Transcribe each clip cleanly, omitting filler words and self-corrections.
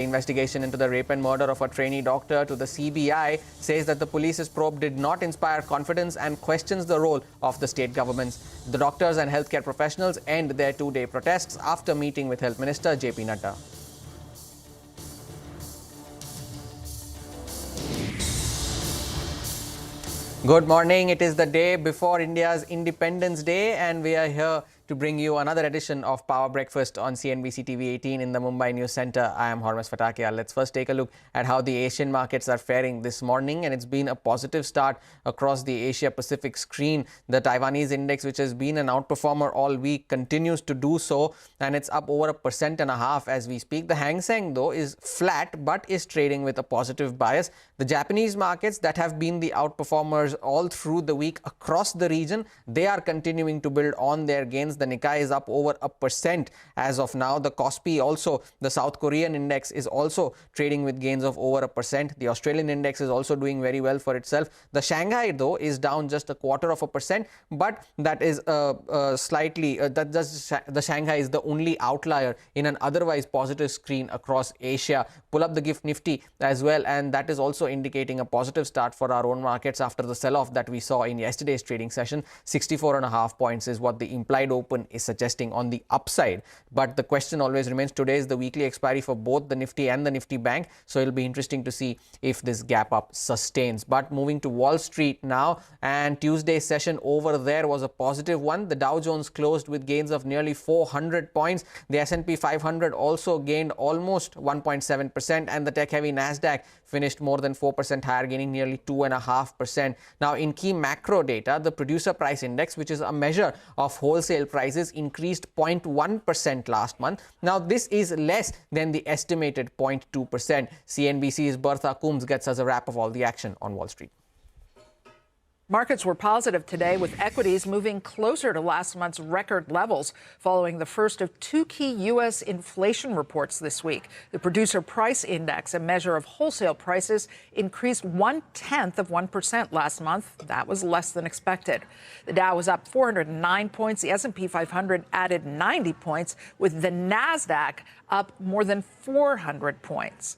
Investigation into the rape and murder of a trainee doctor to the CBI says that the police's probe did not inspire confidence and questions the role of the state governments. The doctors and healthcare professionals end their two-day protests after meeting with Health Minister JP Nadda. Good morning. It is the day before India's Independence Day, and we are here to bring you another edition of Power Breakfast on CNBC TV18 in the Mumbai News Centre. I am Hormas Fatakia. Let's first take a look at how the Asian markets are faring this morning, and it's been a positive start across the Asia-Pacific screen. The Taiwanese index, which has been an outperformer all week, continues to do so, and it's up over 1.5% as we speak. The Hang Seng, though, is flat but is trading with a positive bias. The Japanese markets that have been the outperformers all through the week across the region, they are continuing to build on their gains. The Nikkei is up over 1% as of now. The Kospi also, the South Korean index, is also trading with gains of over 1%. The Australian index is also doing very well for itself. The Shanghai, though, is down just 0.25%, but that is the Shanghai is the only outlier in an otherwise positive screen across Asia. Pull up the gift Nifty as well, and that is also indicating a positive start for our own markets after the sell-off that we saw in yesterday's trading session. 64.5 points is what the implied open is suggesting on the upside. But the question always remains, today is the weekly expiry for both the Nifty and the Nifty Bank, so it'll be interesting to see if this gap up sustains. But moving to Wall Street now, and Tuesday's session over there was a positive one. The Dow Jones closed with gains of nearly 400 points. The S&P 500 also gained almost 1.7%, and the tech-heavy Nasdaq finished more than 4% higher, gaining nearly 2.5%. Now, in key macro data, the producer price index, which is a measure of wholesale prices, increased 0.1% last month. Now, this is less than the estimated 0.2%. CNBC's Bertha Coombs gets us a wrap of all the action on Wall Street. Markets were positive today, with equities moving closer to last month's record levels following the first of two key U.S. inflation reports this week. The Producer Price Index, a measure of wholesale prices, increased 0.1% last month. That was less than expected. The Dow was up 409 points. The S&P 500 added 90 points, with the Nasdaq up more than 400 points.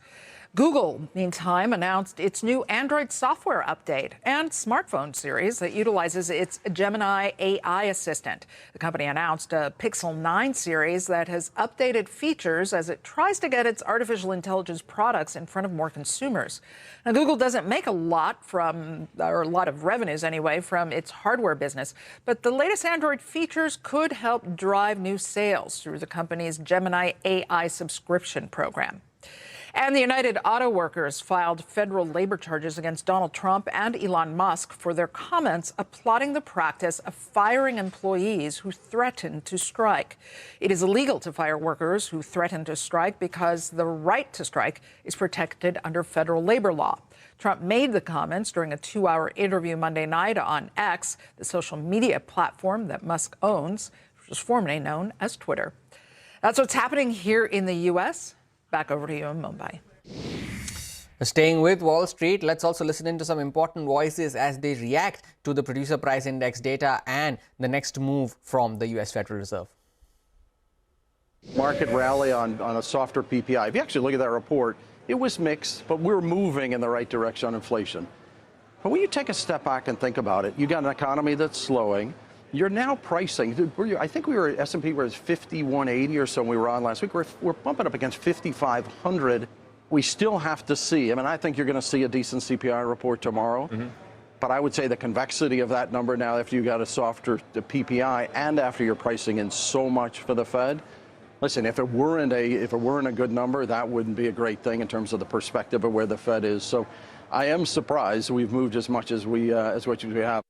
Google, meantime, announced its new Android software update and smartphone series that utilizes its Gemini AI assistant. The company announced a Pixel 9 series that has updated features as it tries to get its artificial intelligence products in front of more consumers. Now, Google doesn't make a lot of revenues anyway, from its hardware business, but the latest Android features could help drive new sales through the company's Gemini AI subscription program. And the United Auto Workers filed federal labor charges against Donald Trump and Elon Musk for their comments applauding the practice of firing employees who threaten to strike. It is illegal to fire workers who threaten to strike because the right to strike is protected under federal labor law. Trump made the comments during a 2-hour interview Monday night on X, the social media platform that Musk owns, which was formerly known as Twitter. That's what's happening here in the U.S. Back over to you in Mumbai. Staying with Wall Street, let's also listen into some important voices as they react to the Producer Price Index data and the next move from the U.S. Federal Reserve. Market rally on a softer PPI. If you actually look at that report, it was mixed, but we're moving in the right direction on inflation. But when you take a step back and think about it, you got an economy that's slowing. You're now pricing. I think we were at S&P was 5180 or so when we were on last week. We're bumping up against 5,500. We still have to see. I mean, I think you're going to see a decent CPI report tomorrow. But I would say the convexity of that number now, after you got a softer PPI and after you're pricing in so much for the Fed. Listen, if it weren't a good number, that wouldn't be a great thing in terms of the perspective of where the Fed is. So I am surprised we've moved as much as we have.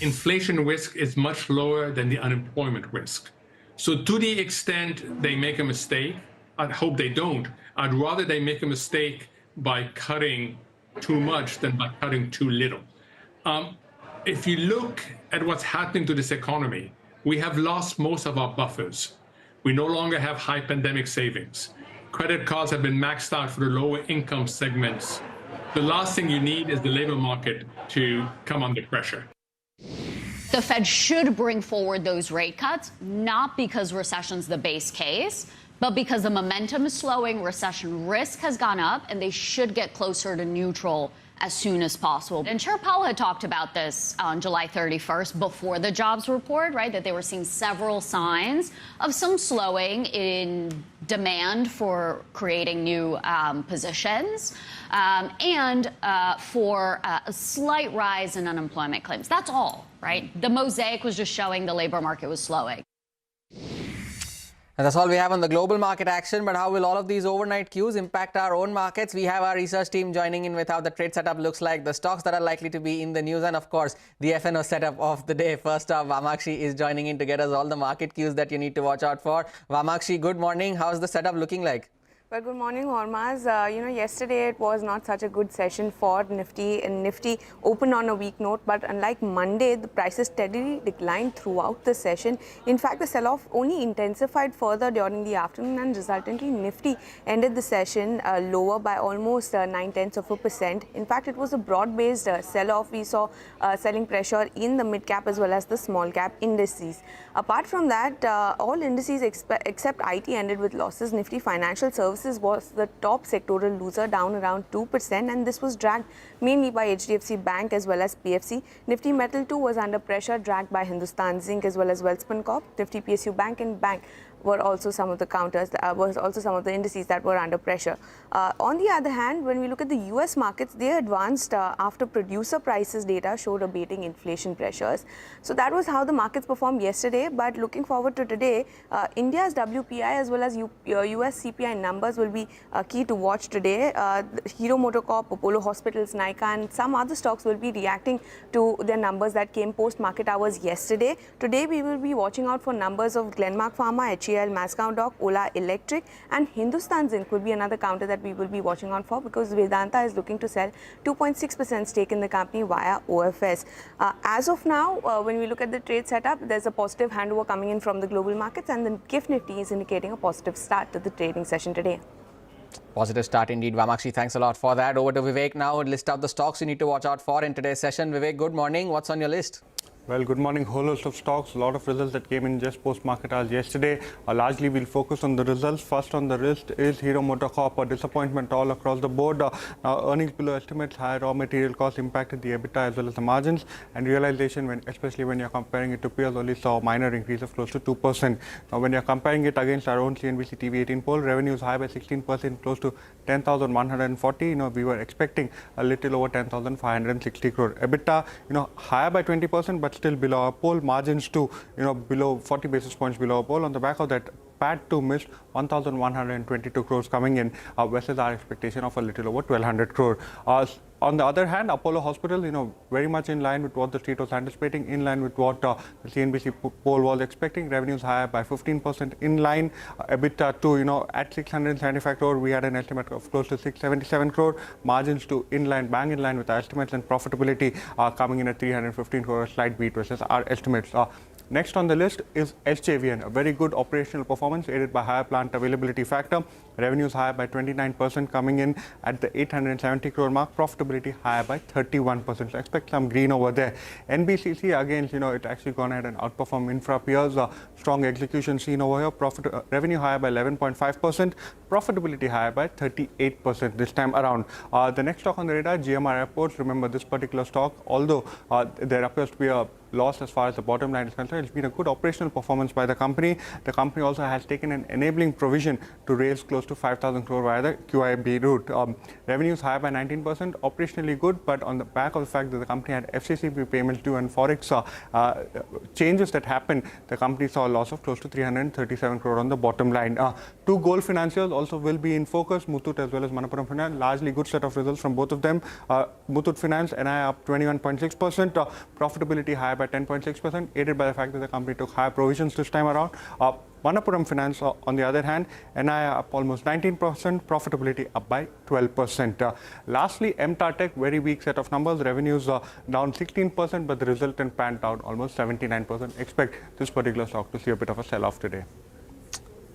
Inflation risk is much lower than the unemployment risk. So to the extent they make a mistake, I hope they don't. I'd rather they make a mistake by cutting too much than by cutting too little. If you look at what's happening to this economy, we have lost most of our buffers. We no longer have high pandemic savings. Credit cards have been maxed out for the lower income segments. The last thing you need is the labor market to come under pressure. The Fed should bring forward those rate cuts, not because recession's the base case, But because the momentum is slowing, recession risk has gone up, and they should get closer to neutral as soon as possible. And Chair Powell had talked about this on July 31st before the jobs report, right, that they were seeing several signs of some slowing in demand for creating new positions and for a slight rise in unemployment claims. That's all, right? The mosaic was just showing the labor market was slowing. And that's all we have on the global market action. But how will all of these overnight cues impact our own markets? We have our research team joining in with how the trade setup looks like, the stocks that are likely to be in the news, and of course, the FNO setup of the day. First up, Vamakshi is joining in to get us all the market cues that you need to watch out for. Vamakshi, good morning. How's the setup looking like? Well, good morning, Hormaz. Yesterday it was not such a good session for Nifty, and Nifty opened on a weak note. But unlike Monday, the prices steadily declined throughout the session. In fact, the sell-off only intensified further during the afternoon, and resultantly, Nifty ended the session lower by almost 0.9%. In fact, it was a broad-based sell-off. We saw selling pressure in the mid-cap as well as the small-cap indices. Apart from that, all indices except IT ended with losses. Nifty Financial Services was the top sectoral loser, down around 2%, and this was dragged mainly by HDFC Bank as well as PFC. Nifty Metal too was under pressure, dragged by Hindustan Zinc as well as Welspun Corp. Nifty PSU Bank and Bank were also some of the counters, was also some of the indices that were under pressure. On the other hand, when we look at the US markets, they advanced after producer prices data showed abating inflation pressures. So that was how the markets performed yesterday. But looking forward to today, India's WPI as well as US CPI numbers will be key to watch today. Hero MotoCorp, Apollo Hospitals, Nykaa and some other stocks will be reacting to their numbers that came post-market hours yesterday. Today we will be watching out for numbers of Glenmark Pharma, HCL, Masscow Dock, Ola Electric, and Hindustan Zinc will be another counter that we will be watching out for, because Vedanta is looking to sell 2.6% stake in the company via OFS. As of now, when we look at the trade setup, there's a positive handover coming in from the global markets, and the GIFT Nifty is indicating a positive start to the trading session today. Positive start indeed, Vamakshi. Thanks a lot for that. Over to Vivek now. List out the stocks you need to watch out for in today's session. Vivek, good morning. What's on your list? Well, good morning. Whole host of stocks, a lot of results that came in just post-market hours yesterday. Largely, we'll focus on the results. First on the list is Hero MotoCorp, a disappointment all across the board. Now, earnings below estimates, high raw material costs impacted the EBITDA as well as the margins, and realization, especially when you're comparing it to peers, only saw a minor increase of close to 2%. Now, when you're comparing it against our own CNBC TV18 poll, revenues high by 16%, close to 10,140. We were expecting a little over 10,560 crore. EBITDA, higher by 20%, but still below our poll. Margins too, below 40 basis points below our poll. On the back of that, PAT too missed 1,122 crores coming in versus our expectation of a little over 1,200 crore. On the other hand, Apollo Hospital, very much in line with what the street was anticipating, in line with what the CNBC poll was expecting. Revenues higher by 15%, in line. EBITDA too, at 675 crore, we had an estimate of close to 677 crore. Margins too, in line, bang in line with our estimates, and profitability coming in at 315 crore, a slight beat versus our estimates. Next on the list is SJVN, a very good operational performance aided by higher plant availability factor. Revenues higher by 29%, coming in at the 870 crore mark. Profitability higher by 31%. So expect some green over there. NBCC again, it actually gone ahead and outperformed infra peers. Strong execution seen over here. Revenue higher by 11.5%. Profitability higher by 38% this time around. The next stock on the radar, GMR Airports. Remember this particular stock, although there appears to be a loss as far as the bottom line is concerned, it's been a good operational performance by the company. The company also has taken an enabling provision to raise close to 5,000 crore via the QIB route. Revenues higher by 19%, operationally good, but on the back of the fact that the company had FCCB payments due and forex changes that happened, the company saw a loss of close to 337 crore on the bottom line. Two gold financiers also will be in focus, Muthoot as well as Manappuram Finance. Largely good set of results from both of them. Muthoot Finance, NI up 21.6%, profitability higher by 10.6%, aided by the fact that the company took higher provisions this time around. Manappuram Finance, on the other hand, NI up almost 19%, profitability up by 12%. Lastly, MTAR Tech, very weak set of numbers. Revenues down 16%, but the resultant PAT down almost 79%. Expect this particular stock to see a bit of a sell-off today.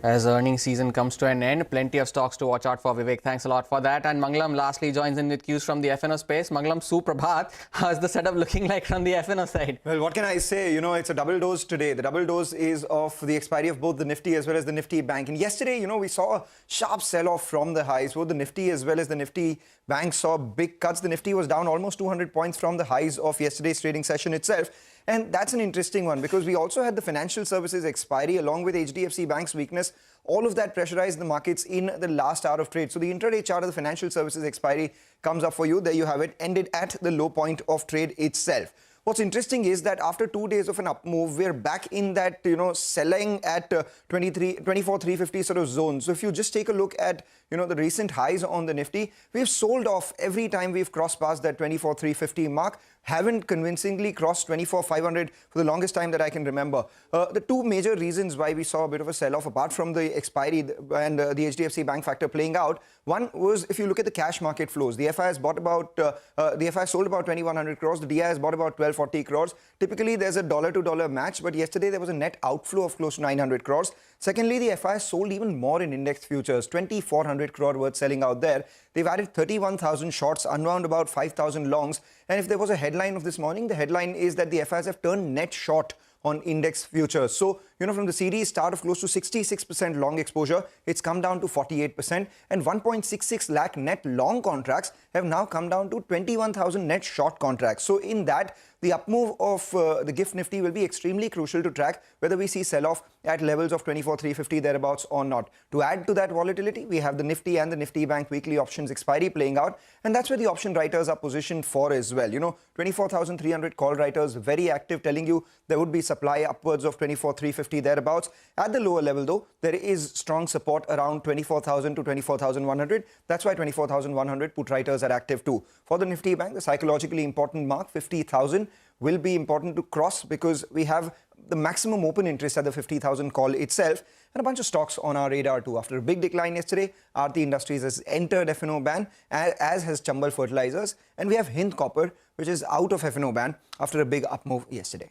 As earnings season comes to an end, plenty of stocks to watch out for. Vivek, thanks a lot for that. And Mangalam lastly joins in with cues from the FNO space. Mangalam, Suprabhat, how's the setup looking like from the FNO side? Well, what can I say? You know, it's a double dose today. The double dose is of the expiry of both the Nifty as well as the Nifty Bank. And yesterday, you know, we saw a sharp sell-off from the highs. Both the Nifty as well as the Nifty Bank saw big cuts. The Nifty was down almost 200 points from the highs of yesterday's trading session itself. And that's an interesting one because we also had the financial services expiry along with HDFC Bank's weakness. All of that pressurized the markets in the last hour of trade. So the intraday chart of the financial services expiry comes up for you. There you have it, ended at the low point of trade itself. What's interesting is that after 2 days of an up move, we're back in that, you know, selling at 24,350 sort of zone. So if you just take a look at, you know, the recent highs on the Nifty, we've sold off every time we've crossed past that 24,350 mark. Haven't convincingly crossed 24,500 for the longest time that I can remember. The two major reasons why we saw a bit of a sell-off, apart from the expiry and the HDFC Bank factor playing out, one was if you look at the cash market flows, the FI has bought about, the FI sold about 2,100 crores, the DI has bought about 1,240 crores. Typically, there's a dollar-to-dollar match, but yesterday there was a net outflow of close to 900 crores. Secondly, the FI sold even more in index futures, 2,400 crore worth selling out there. They've added 31,000 shorts, unwound about 5,000 longs. And if there was a headline of this morning, the headline is that the FIs have turned net short on index futures. So, you know, from the series start of close to 66% long exposure, it's come down to 48%, and 1.66 lakh net long contracts have now come down to 21,000 net short contracts. So in that, the up move of the GIFT Nifty will be extremely crucial to track whether we see sell-off at levels of 24,350 thereabouts or not. To add to that volatility, we have the Nifty and the Nifty Bank weekly options expiry playing out, and that's where the option writers are positioned for as well. You know, 24,300 call writers, very active, telling you there would be supply upwards of 24,350 thereabouts. At the lower level though, there is strong support around 24,000 to 24,100. That's why 24,100 put writers are active too. For the Nifty Bank, the psychologically important mark, 50,000, will be important to cross because we have the maximum open interest at the 50,000 call itself, and a bunch of stocks on our radar too. After a big decline yesterday, Aarti Industries has entered FNO ban, as has Chambal Fertilizers, and we have Hind Copper, which is out of FNO ban after a big up move yesterday.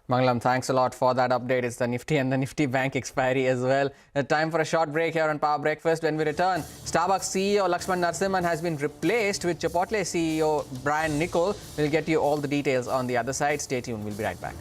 Mangalam, thanks a lot for that update. It's the Nifty and the Nifty Bank expiry as well. Time for a short break here on Power Breakfast. When we return, Starbucks CEO Lakshman Narasimhan has been replaced with Chipotle CEO Brian Niccol. We'll get you all the details on the other side. Stay tuned. We'll be right back.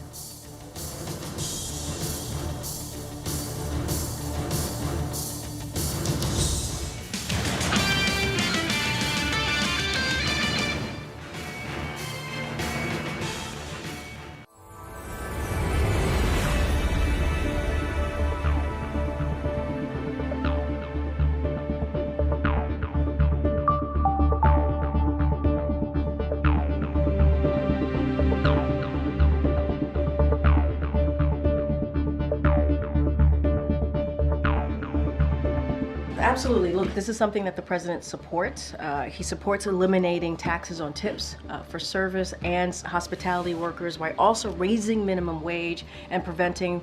Absolutely. Look, this is something that the president supports. He supports eliminating taxes on tips for service and hospitality workers while also raising minimum wage and preventing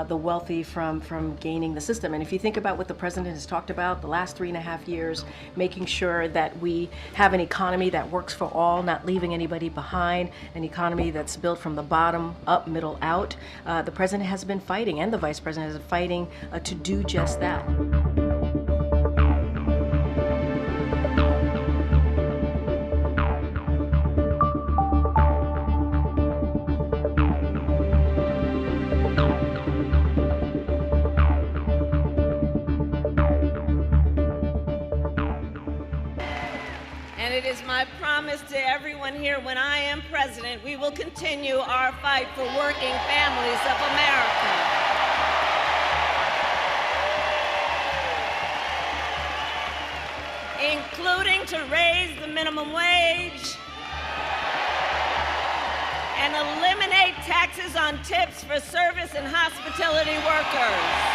the wealthy from gaining the system. And if you think about what the president has talked about the last 3.5 years, making sure that we have an economy that works for all, not leaving anybody behind, an economy that's built from the bottom up, middle out, the president has been fighting, and the vice president has been fighting to do just that. It is my promise to everyone here, when I am president, we will continue our fight for working families of America. Including to raise the minimum wage and eliminate taxes on tips for service and hospitality workers.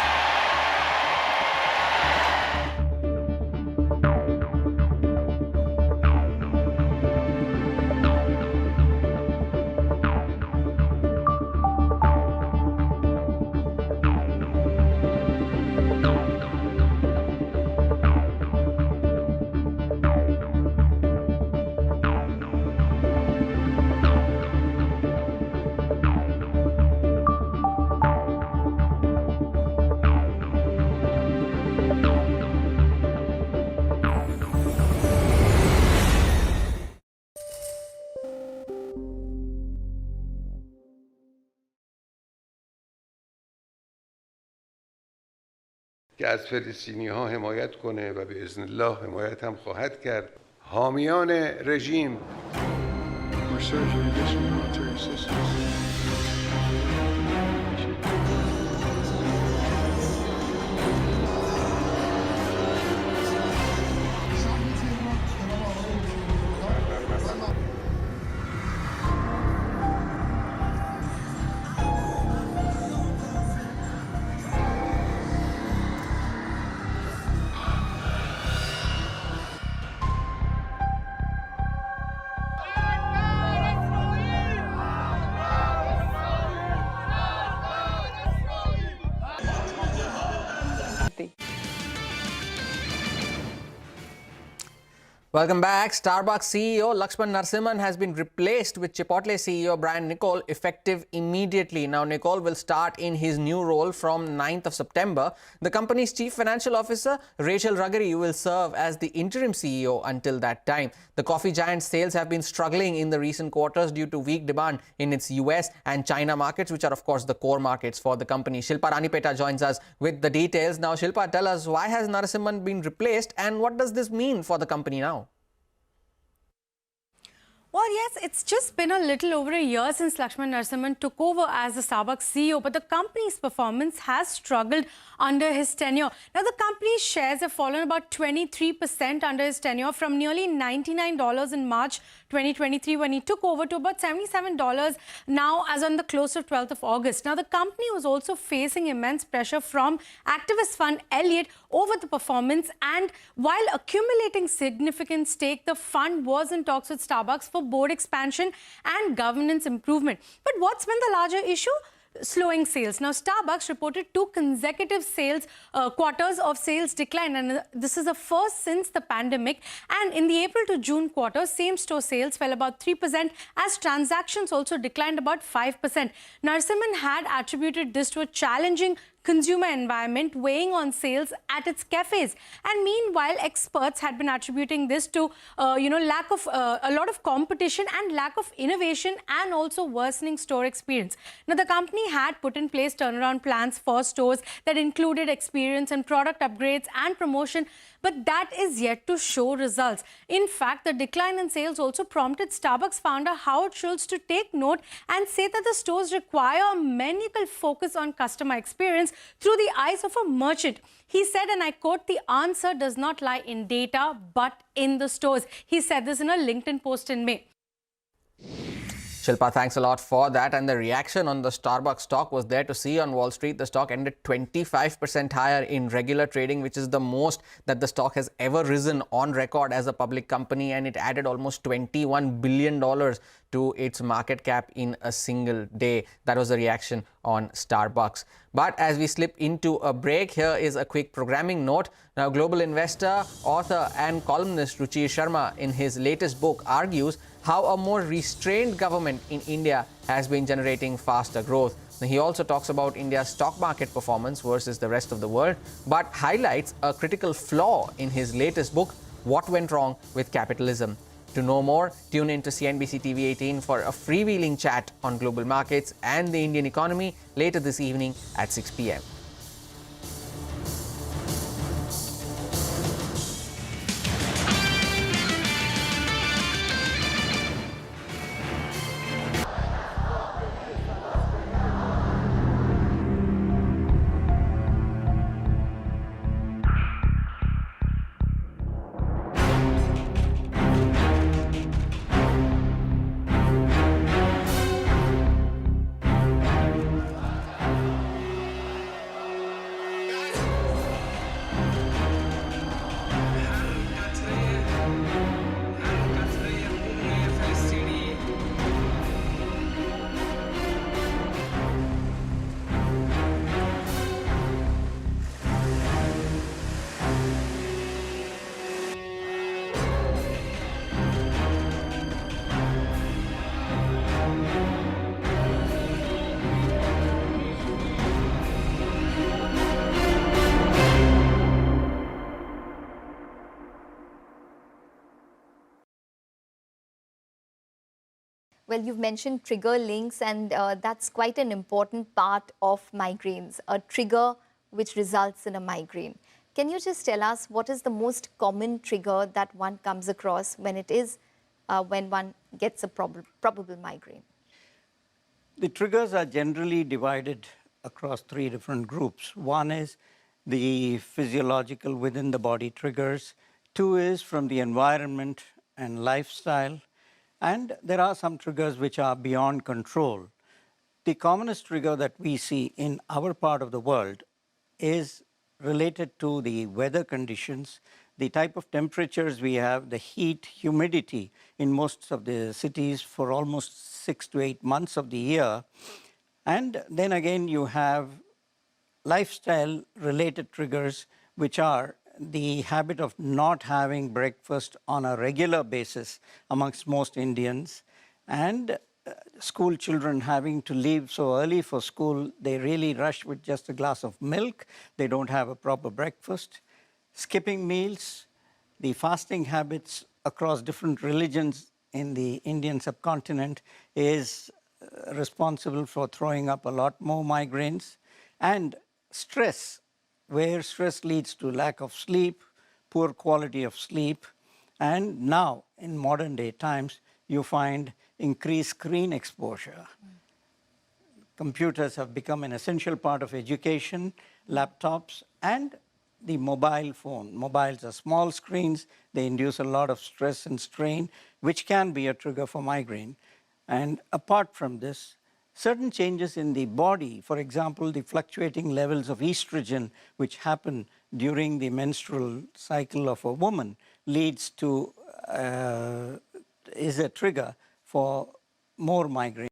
که از فلسطینی‌ها حمایت کنه و به اذن الله حمایت هم خواهد کرد. حامیان رژیم Welcome back. Starbucks CEO Laxman Narasimhan has been replaced with Chipotle CEO Brian Niccol effective immediately. Now, Niccol will start in his new role from 9th of September. The company's chief financial officer, Rachel Ruggeri, will serve as the interim CEO until that time. The coffee giant's sales have been struggling in the recent quarters due to weak demand in its US and China markets, which are, of course, the core markets for the company. Shilpa Ranipeta joins us with the details. Now, Shilpa, tell us, why has Narasimhan been replaced and what does this mean for the company now? Well, yes, it's just been a little over a year since Laxman Narasimhan took over as the Starbucks CEO, but the company's performance has struggled under his tenure. Now, the company's shares have fallen about 23% under his tenure, from nearly $99 in March 2023 when he took over to about $77 now as on the close of 12th of August. Now, the company was also facing immense pressure from activist fund Elliott over the performance, and while accumulating significant stake, the fund was in talks with Starbucks for board expansion and governance improvement. But what's been the larger issue? Slowing sales. Now, Starbucks reported 2 consecutive quarters of sales decline, and this is the first since the pandemic. And in the April to June quarter, same-store sales fell about 3% as transactions also declined about 5%. Narasimhan had attributed this to a challenging consumer environment weighing on sales at its cafes. And meanwhile, experts had been attributing this to, lack of a lot of competition and lack of innovation and also worsening store experience. Now, the company had put in place turnaround plans for stores that included experience and product upgrades and promotion, but that is yet to show results. In fact, the decline in sales also prompted Starbucks founder Howard Schultz to take note and say that the stores require a maniacal focus on customer experience through the eyes of a merchant. He said, and I quote, "The answer does not lie in data, but in the stores." He said this in a LinkedIn post in May. Shilpa, thanks a lot for that. And the reaction on the Starbucks stock was there to see on Wall Street. The stock ended 25% higher in regular trading, which is the most that the stock has ever risen on record as a public company. And it added almost $21 billion to its market cap in a single day. That was the reaction on Starbucks. But as we slip into a break, here is a quick programming note. Now, global investor, author and columnist Ruchir Sharma in his latest book argues how a more restrained government in India has been generating faster growth. Now, he also talks about India's stock market performance versus the rest of the world, but highlights a critical flaw in his latest book, What Went Wrong with Capitalism. To know more, tune in to CNBC TV18 for a freewheeling chat on global markets and the Indian economy later this evening at 6 p.m. Well, you've mentioned trigger links, and that's quite an important part of migraines. A trigger which results in a migraine. Can you just tell us what is the most common trigger that one comes across when it is when one gets a probable migraine? The triggers are generally divided across three different groups. One is the physiological within the body triggers. Two is from the environment and lifestyle. And there are some triggers which are beyond control. The commonest trigger that we see in our part of the world is related to the weather conditions, the type of temperatures we have, the heat, humidity in most of the cities for almost 6 to 8 months of the year. And then again, you have lifestyle-related triggers, which are the habit of not having breakfast on a regular basis amongst most Indians, and school children having to leave so early for school, they really rush with just a glass of milk. They don't have a proper breakfast. Skipping meals, the fasting habits across different religions in the Indian subcontinent is responsible for throwing up a lot more migraines. And stress, where stress leads to lack of sleep, poor quality of sleep, and now in modern day times, you find increased screen exposure. Computers have become an essential part of education, laptops, and the mobile phone. Mobiles are small screens. They induce a lot of stress and strain, which can be a trigger for migraine. And apart from this, certain changes in the body, for example, the fluctuating levels of estrogen, which happen during the menstrual cycle of a woman, leads to, is a trigger for more migraine.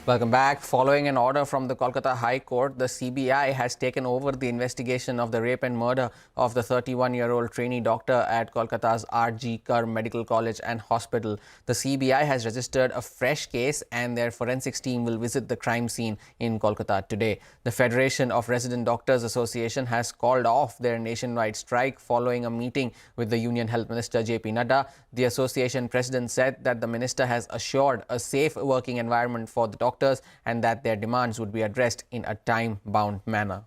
Welcome back. Following an order from the Kolkata High Court, the CBI has taken over the investigation of the rape and murder of the 31-year-old trainee doctor at Kolkata's R.G. Kar Medical College and Hospital. The CBI has registered a fresh case and their forensics team will visit the crime scene in Kolkata today. The Federation of Resident Doctors Association has called off their nationwide strike following a meeting with the Union Health Minister J.P. Nadda. The association president said that the minister has assured a safe working environment for the doctors and that their demands would be addressed in a time-bound manner.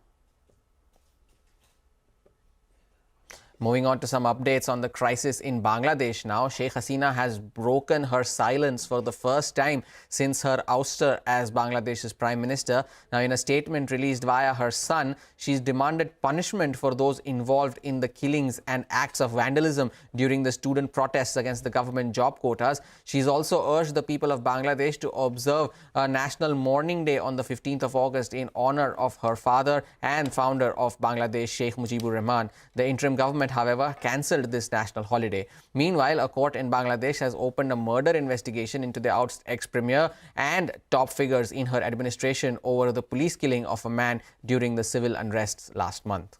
Moving on to some updates on the crisis in Bangladesh now. Sheikh Hasina has broken her silence for the first time since her ouster as Bangladesh's Prime Minister. Now, in a statement released via her son, she's demanded punishment for those involved in the killings and acts of vandalism during the student protests against the government job quotas. She's also urged the people of Bangladesh to observe a national mourning day on the 15th of August in honor of her father and founder of Bangladesh, Sheikh Mujibur Rahman. The interim government, however, cancelled this national holiday. Meanwhile, a court in Bangladesh has opened a murder investigation into the ex-premier and top figures in her administration over the police killing of a man during the civil unrests last month.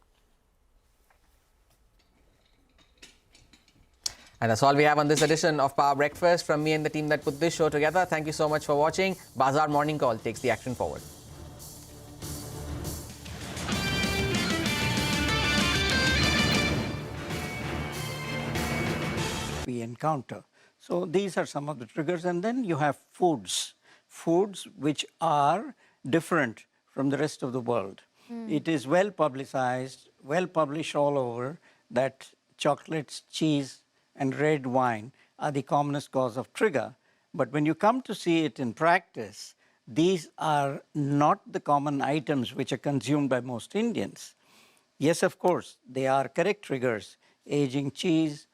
And that's all we have on this edition of Power Breakfast. From me and the team that put this show together, thank you so much for watching. Bazaar Morning Call takes the action forward. We encounter. So these are some of the triggers. And then you have foods which are different from the rest of the world. It is well publicized, well published all over that chocolates, cheese, and red wine are the commonest cause of trigger. But when you come to see it in practice, these are not the common items which are consumed by most Indians. Yes, of course, they are correct triggers: aging cheese,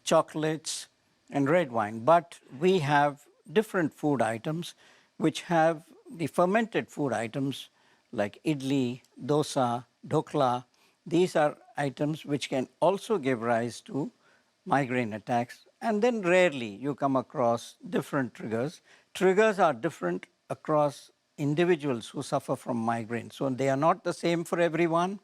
chocolates, and red wine. But we have different food items which have the fermented food items like idli, dosa, dhokla. These are items which can also give rise to migraine attacks. And then rarely you come across different triggers. Triggers are different across individuals who suffer from migraine. So they are not the same for everyone.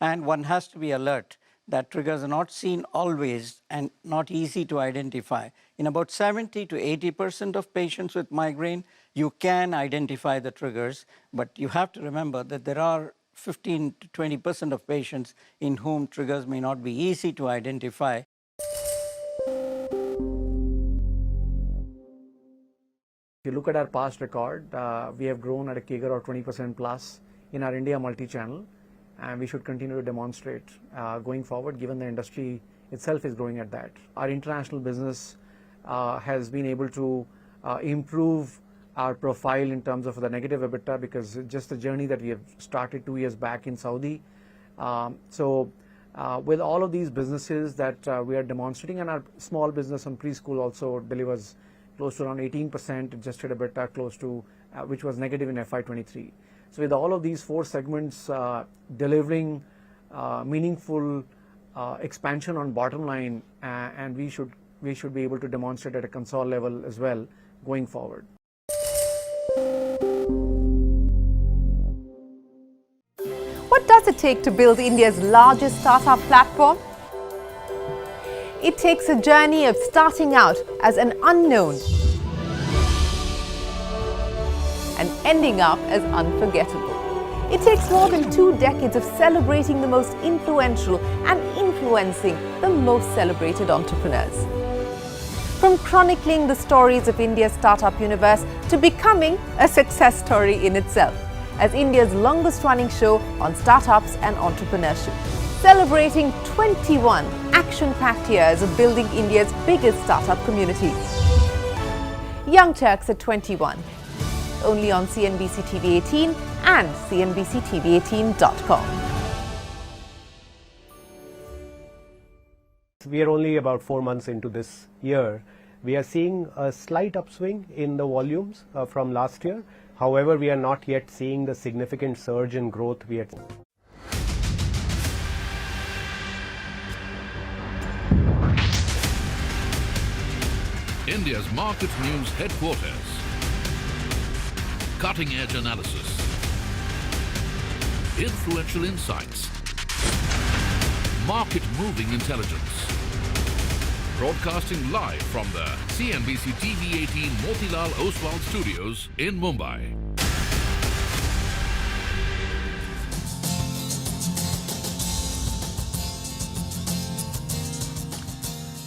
And one has to be alert that triggers are not seen always and not easy to identify. In about 70 to 80% of patients with migraine, you can identify the triggers, but you have to remember that there are 15 to 20% of patients in whom triggers may not be easy to identify. If you look at our past record, we have grown at a CAGR of 20% plus in our India multi-channel, and we should continue to demonstrate going forward, given the industry itself is growing at that. Our international business has been able to improve our profile in terms of the negative EBITDA, because just the journey that we have started 2 years back in Saudi. With all of these businesses that we are demonstrating, and our small business on preschool also delivers close to around 18% adjusted EBITDA, close to which was negative in FY23. So with all of these 4 segments delivering meaningful expansion on bottom line, and we should be able to demonstrate at a console level as well going forward. What does it take to build India's largest startup platform? It takes a journey of starting out as an unknown and ending up as unforgettable. It takes more than 2 decades of celebrating the most influential and influencing the most celebrated entrepreneurs. From chronicling the stories of India's startup universe to becoming a success story in itself, as India's longest running show on startups and entrepreneurship, celebrating 21 action-packed years of building India's biggest startup community. Young Turks at 21, only on CNBC TV18 and CNBCTV18.com. We are only about 4 months into this year. We are seeing a slight upswing in the volumes from last year. However, we are not yet seeing the significant surge in growth we had. India's market news headquarters. Cutting-edge analysis. Influential insights. Market-moving intelligence. Broadcasting live from the CNBC TV18 Motilal Oswal studios in Mumbai.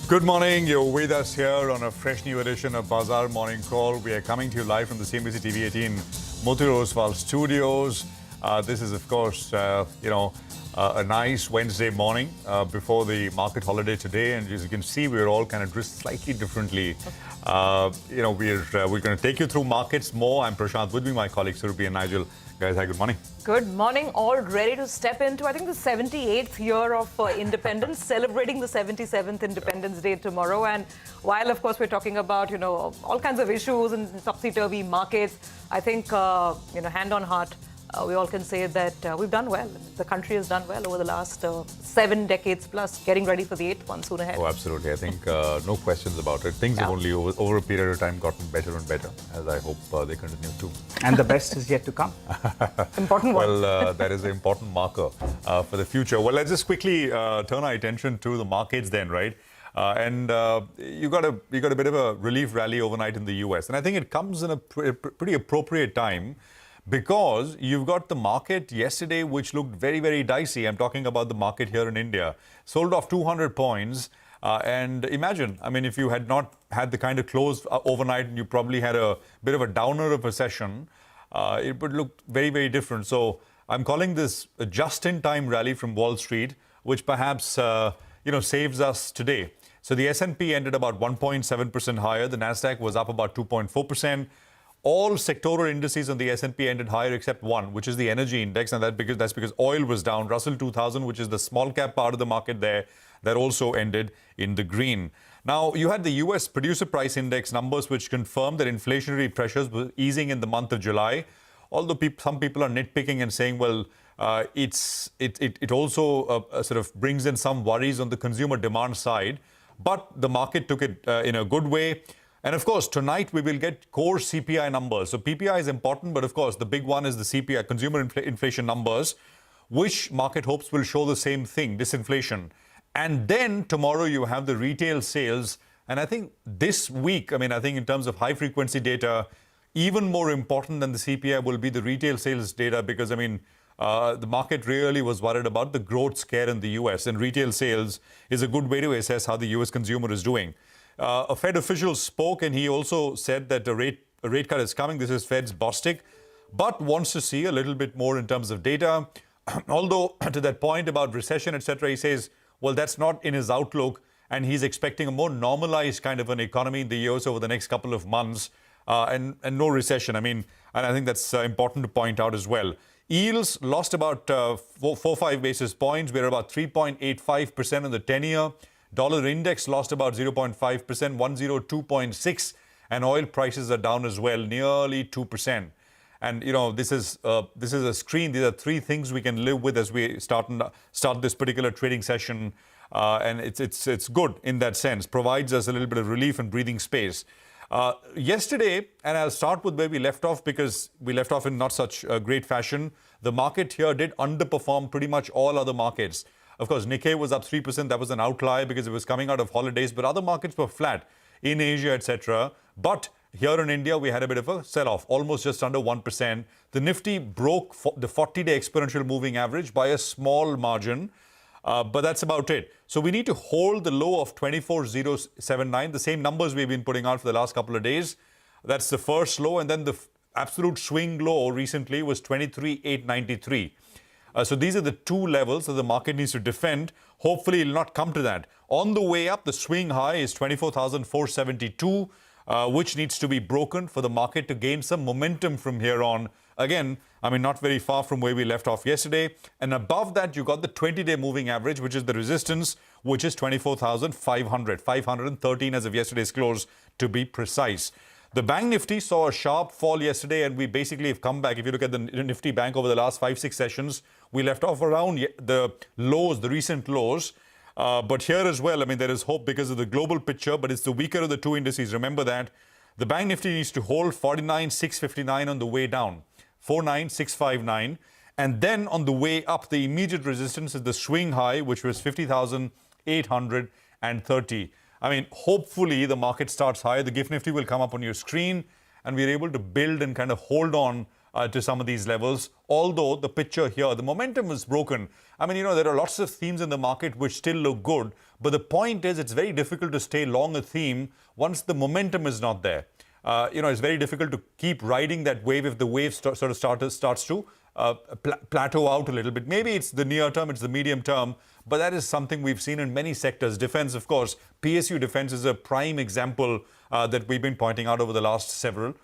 Good morning. You're with us here on a fresh new edition of Bazaar Morning Call. We are coming to you live from the CNBC TV18 Motilal Oswal studios. This is, of course, a nice Wednesday morning before the market holiday today, and as you can see, we're all kind of dressed slightly differently. We're going to take you through markets more. I'm Prashant, with me my colleagues Surupi and Nigel. Guys, hi, good morning. Good morning. All ready to step into, I think, the 78th year of independence, celebrating the 77th Independence Day tomorrow. And while, of course, we're talking about, all kinds of issues and topsy-turvy markets, I think, hand on heart, we all can say that we've done well. The country has done well over the last 7 decades plus, getting ready for the 8th one soon ahead. Oh, absolutely. I think no questions about it. Things have only over a period of time gotten better and better, as I hope they continue to. And the best is yet to come. Important one. Well, that is an important marker for the future. Well, let's just quickly turn our attention to the markets then, right? You got a bit of a relief rally overnight in the US. And I think it comes in a pretty appropriate time, because you've got the market yesterday, which looked very, very dicey. I'm talking about the market here in India. Sold off 200 points. And imagine, I mean, if you had not had the kind of close overnight, and you probably had a bit of a downer of a session, it would look very, very different. So I'm calling this a just-in-time rally from Wall Street, which perhaps, saves us today. So the S&P ended about 1.7% higher. The Nasdaq was up about 2.4%. All sectoral indices on the S&P ended higher except one, which is the energy index, and that's because oil was down. Russell 2000, which is the small cap part of the market there, that also ended in the green. Now, you had the US producer price index numbers, which confirmed that inflationary pressures were easing in the month of July. Although some people are nitpicking and saying, well, it also sort of brings in some worries on the consumer demand side. But the market took it in a good way. And of course, tonight we will get core CPI numbers. So PPI is important, but of course, the big one is the CPI, consumer inflation numbers, which market hopes will show the same thing, disinflation. And then tomorrow you have the retail sales. And I think this week, I think in terms of high frequency data, even more important than the CPI will be the retail sales data, because the market really was worried about the growth scare in the US, and retail sales is a good way to assess how the US consumer is doing. A Fed official spoke, and he also said that the rate rate cut is coming. This is Fed's Bostic, but wants to see a little bit more in terms of data. Although to that point about recession, etc., he says, well, that's not in his outlook, and he's expecting a more normalized kind of an economy in the years over the next couple of months, and no recession. I mean, and I think that's important to point out as well. Yields lost about 4-5 basis points. We're about 3.85% on the 10-year. Dollar index lost about 0.5%, 102.6, and oil prices are down as well, nearly 2%. And you know, this is a screen. These are three things we can live with as we start this particular trading session, and it's good in that sense. Provides us a little bit of relief and breathing space. Yesterday, and I'll start with where we left off because we left off in not such a great fashion. The market here did underperform pretty much all other markets. Of course, Nikkei was up 3%. That was an outlier because it was coming out of holidays, but other markets were flat in Asia, etc. But here in India, we had a bit of a sell-off, almost just under 1%. The Nifty broke the 40-day exponential moving average by a small margin, but that's about it. So we need to hold the low of 24,079, the same numbers we've been putting out for the last couple of days. That's the first low, and then the absolute swing low recently was 23,893. So these are the two levels that the market needs to defend. Hopefully, it will not come to that. On the way up, the swing high is 24,472. Which needs to be broken for the market to gain some momentum from here on. Again, I mean, not very far from where we left off yesterday. And above that, you got the 20-day moving average, which is the resistance, which is 24,500, 513 as of yesterday's close, to be precise. The Bank Nifty saw a sharp fall yesterday, and we basically have come back. If you look at the Nifty Bank over the last 5-6 sessions, we left off around the lows, the recent lows. But here as well, I mean, there is hope because of the global picture, but it's the weaker of the two indices. Remember that. The Bank Nifty needs to hold 49,659 on the way down, 49,659. And then on the way up, the immediate resistance is the swing high, which was 50,830. I mean, hopefully the market starts higher. The GIFT Nifty will come up on your screen, and we're able to build and kind of hold on to some of these levels. Although the picture here, the momentum is broken. I mean, you know, there are lots of themes in the market which still look good. But the point is, it's very difficult to stay long a theme once the momentum is not there. You know, it's very difficult to keep riding that wave if the wave starts to plateau out a little bit. Maybe it's the near term, it's the medium term, but that is something we've seen in many sectors. Defense, of course, PSU defense is a prime example that we've been pointing out over the last several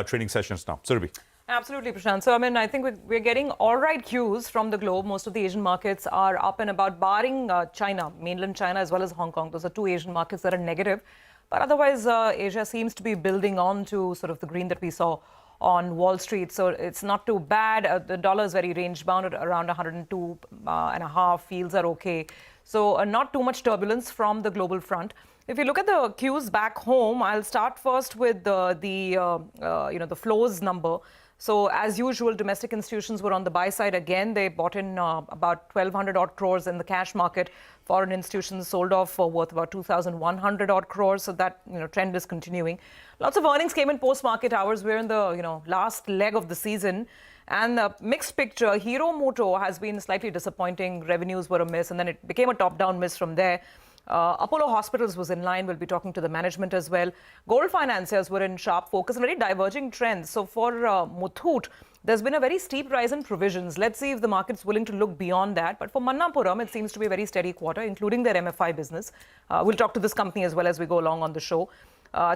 trading sessions now. Surabhi. Absolutely, Prashant. So, I mean, I think we're getting all right cues from the globe. Most of the Asian markets are up and about, barring China, mainland China, as well as Hong Kong. Those are two Asian markets that are negative. But otherwise, Asia seems to be building on to sort of the green that we saw on Wall Street. So it's not too bad. The dollar is very range bound at around 102.5. Yields are okay. So not too much turbulence from the global front. If you look at the cues back home, I'll start first with the flows number. So as usual, domestic institutions were on the buy side again. They bought in about 1,200 odd crores in the cash market. Foreign institutions sold off for worth about 2,100 odd crores. So that trend is continuing. Lots of earnings came in post-market hours. We're in the last leg of the season. And the mixed picture, Hero Moto has been slightly disappointing. Revenues were a miss, and then it became a top-down miss from there. Apollo Hospitals was in line. We'll be talking to the management as well. Gold financiers were in sharp focus and very diverging trends. So for Muthoot, there's been a very steep rise in provisions. Let's see if the market's willing to look beyond that. But for Manappuram, it seems to be a very steady quarter, including their MFI business. We'll talk to this company as well as we go along on the show.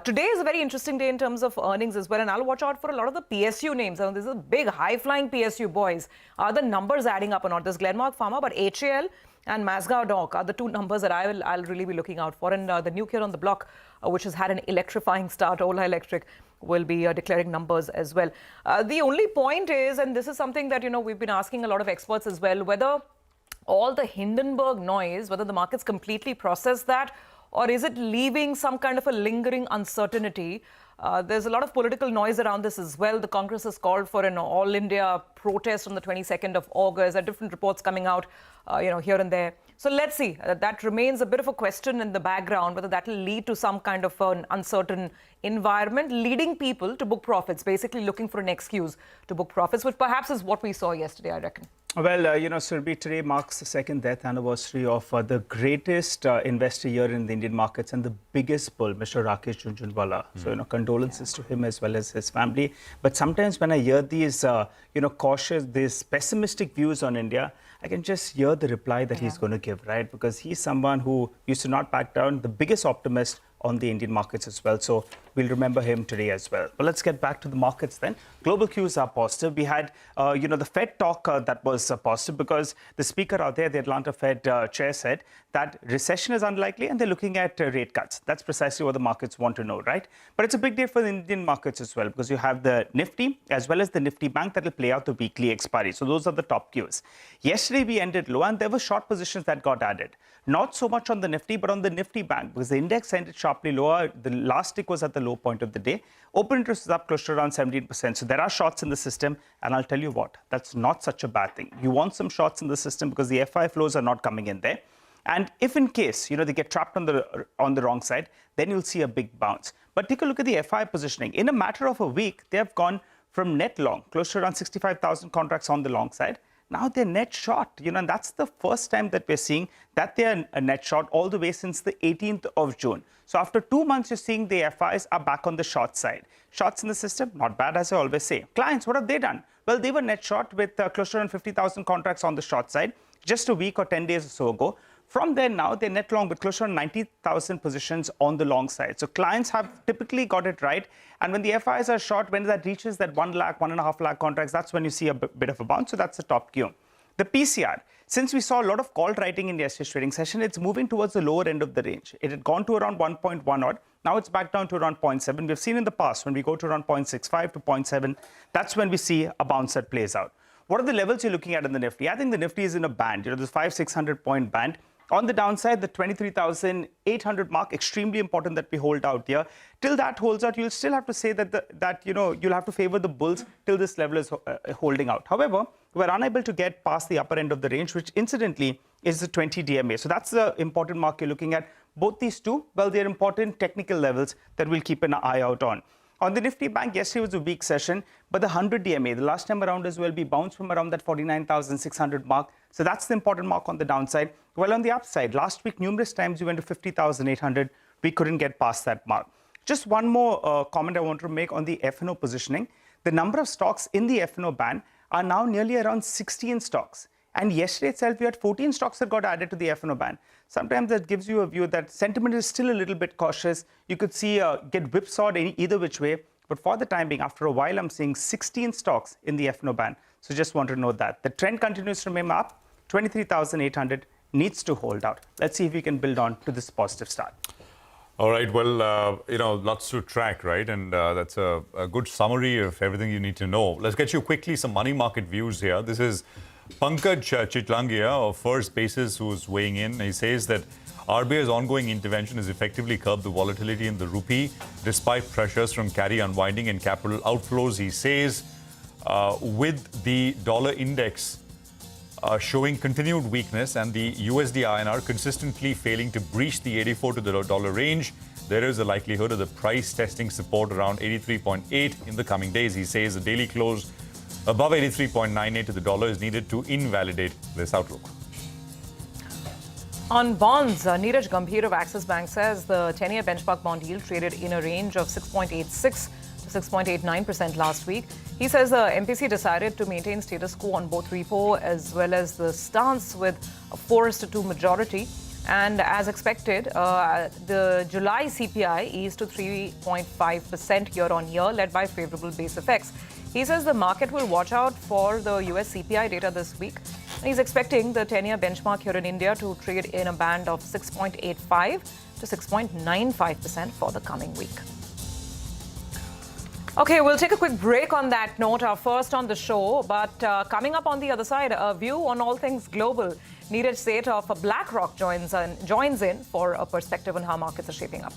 Today is a very interesting day in terms of earnings as well, and I'll watch out for a lot of the PSU names. This is a big, high-flying PSU, boys. Are the numbers adding up or not? There's Glenmark Pharma, but HAL and Mazgaon Dock are the two numbers that I'll really be looking out for. And the new kid on the block, which has had an electrifying start, Ola Electric, will be declaring numbers as well. The only point is, and this is something that we've been asking a lot of experts as well, whether all the Hindenburg noise, whether the markets completely process that, or is it leaving some kind of a lingering uncertainty? There's a lot of political noise around this as well. The Congress has called for an all-India protest on the 22nd of August. There are different reports coming out, here and there. So let's see. That remains a bit of a question in the background, whether that will lead to some kind of an uncertain environment, leading people to book profits, basically looking for an excuse to book profits, which perhaps is what we saw yesterday, I reckon. Well, Surbhi, today marks the second death anniversary of the greatest investor here in the Indian markets and the biggest bull, Mr. Rakesh Jhunjhunwala. So, condolences to him as well as his family. But sometimes when I hear these, cautious, these pessimistic views on India, I can just hear the reply that he's going to give, right? Because he's someone who used to not back down, the biggest optimist on the Indian markets as well. So we'll remember him today as well. But let's get back to the markets then. Global cues are positive. We had, the Fed talk that was positive because the speaker out there, the Atlanta Fed chair, said that recession is unlikely and they're looking at rate cuts. That's precisely what the markets want to know, right? But it's a big day for the Indian markets as well because you have the Nifty as well as the Nifty Bank that will play out the weekly expiry. So those are the top cues. Yesterday we ended low and there were short positions that got added. Not so much on the Nifty, but on the Nifty Bank because the index ended sharply lower. The last tick was at the low point of the day. Open interest is up close to around 17%. So there are shorts in the system. And I'll tell you what, that's not such a bad thing. You want some shorts in the system because the FI flows are not coming in there. And if in case, they get trapped on the wrong side, then you'll see a big bounce. But take a look at the FI positioning. In a matter of a week, they have gone from net long, close to around 65,000 contracts on the long side. Now they're net short, and that's the first time that we're seeing that they're a net short all the way since the 18th of June. So after 2 months, you're seeing the FIs are back on the short side. Shorts in the system, not bad, as I always say. Clients, what have they done? Well, they were net short with close to around 50,000 contracts on the short side just a week or 10 days or so ago. From there now, they're net long with close to 90,000 positions on the long side. So clients have typically got it right. And when the FIs are short, when that reaches that 1 lakh, 1.5 lakh contracts, that's when you see a bit of a bounce. So that's the top cue. The PCR, since we saw a lot of call writing in yesterday's trading session, it's moving towards the lower end of the range. It had gone to around 1.1 odd. Now it's back down to around 0.7. We've seen in the past when we go to around 0.65 to 0.7, that's when we see a bounce that plays out. What are the levels you're looking at in the Nifty? I think the Nifty is in a band, this 500-600 point band. On the downside, the 23,800 mark, extremely important that we hold out here. Till that holds out, you'll still have to say that you'll have to favor the bulls till this level is holding out. However, we're unable to get past the upper end of the range, which incidentally is the 20 DMA. So that's the important mark you're looking at. Both these two, well, they're important technical levels that we'll keep an eye out on. On the Nifty Bank, yesterday was a weak session, but the 100 DMA, the last time around as well, we bounced from around that 49,600 mark. So that's the important mark on the downside. Well, on the upside, last week, numerous times we went to 50,800. We couldn't get past that mark. Just one more comment I want to make on the FNO positioning. The number of stocks in the FNO band are now nearly around 16 stocks. And yesterday itself, we had 14 stocks that got added to the FNO band. Sometimes that gives you a view that sentiment is still a little bit cautious. You could see get whipsawed either which way. But for the time being, after a while, I'm seeing 16 stocks in the FNO band. So just want to note that. The trend continues to remain up. 23,800 needs to hold out. Let's see if we can build on to this positive start. All right. Well, lots to track, right? And that's a good summary of everything you need to know. Let's get you quickly some money market views here. This is Pankaj Chitlangia of First Basis who's weighing in. He says that RBI's ongoing intervention has effectively curbed the volatility in the rupee despite pressures from carry unwinding and capital outflows. He says with the dollar index showing continued weakness and the USD INR consistently failing to breach the 84 to the dollar range, there is a likelihood of the price testing support around 83.8 in the coming days. He says the daily close above 83.98 to the dollar is needed to invalidate this outlook. On bonds, Neeraj Gambhir of Axis Bank says the 10-year benchmark bond yield traded in a range of 6.86 to 6.89% last week. He says the MPC decided to maintain status quo on both repo as well as the stance with a 4:2 majority. And as expected, the July CPI eased to 3.5% year-on-year, led by favorable base effects. He says the market will watch out for the US CPI data this week. And he's expecting the 10-year benchmark here in India to trade in a band of 6.85 to 6.95% for the coming week. Okay, we'll take a quick break on that note, our first on the show. But coming up on the other side, a view on all things global. Neeraj Seth of BlackRock joins in for a perspective on how markets are shaping up.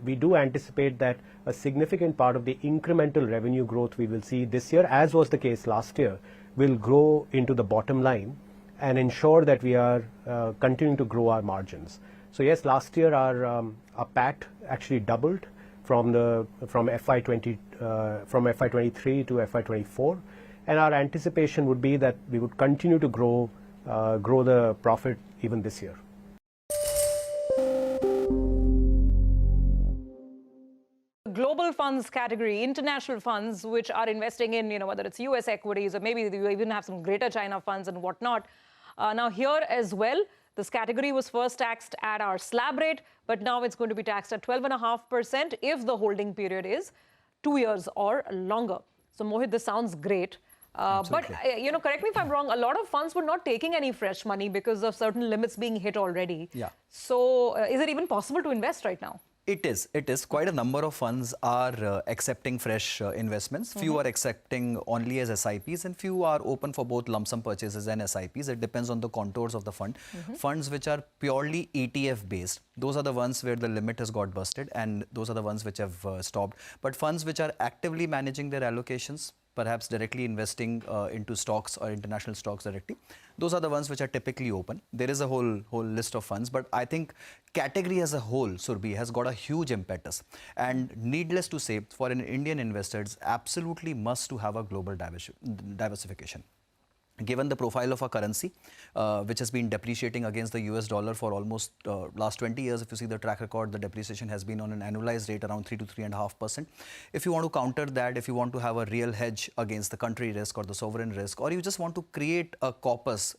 We do anticipate that a significant part of the incremental revenue growth we will see this year, as was the case last year, will grow into the bottom line. and ensure that we are continuing to grow our margins. So yes, last year our PAT actually doubled from FY23 to FY24, and our anticipation would be that we would continue to grow the profit even this year. Global funds category, international funds, which are investing in, whether it's US equities or maybe you even have some greater China funds and whatnot. Now here as well, this category was first taxed at our slab rate, but now it's going to be taxed at 12.5% if the holding period is 2 years or longer. So Mohit, this sounds great. But, correct me if I'm wrong, a lot of funds were not taking any fresh money because of certain limits being hit already. Yeah. So is it even possible to invest right now? It is. Quite a number of funds are accepting fresh investments. Few are accepting only as SIPs and few are open for both lump sum purchases and SIPs. It depends on the contours of the fund. Funds which are purely ETF based, those are the ones where the limit has got busted and those are the ones which have stopped. But funds which are actively managing their allocations, perhaps directly investing into stocks or international stocks directly, those are the ones which are typically open. There is a whole list of funds, but I think category as a whole, Surbhi, has got a huge impetus. And needless to say, for an Indian investor, it's absolutely must to have a global diversification. Given the profile of our currency, which has been depreciating against the US dollar for almost last 20 years, if you see the track record, the depreciation has been on an annualized rate around 3 to 3.5%. If you want to counter that, if you want to have a real hedge against the country risk or the sovereign risk, or you just want to create a corpus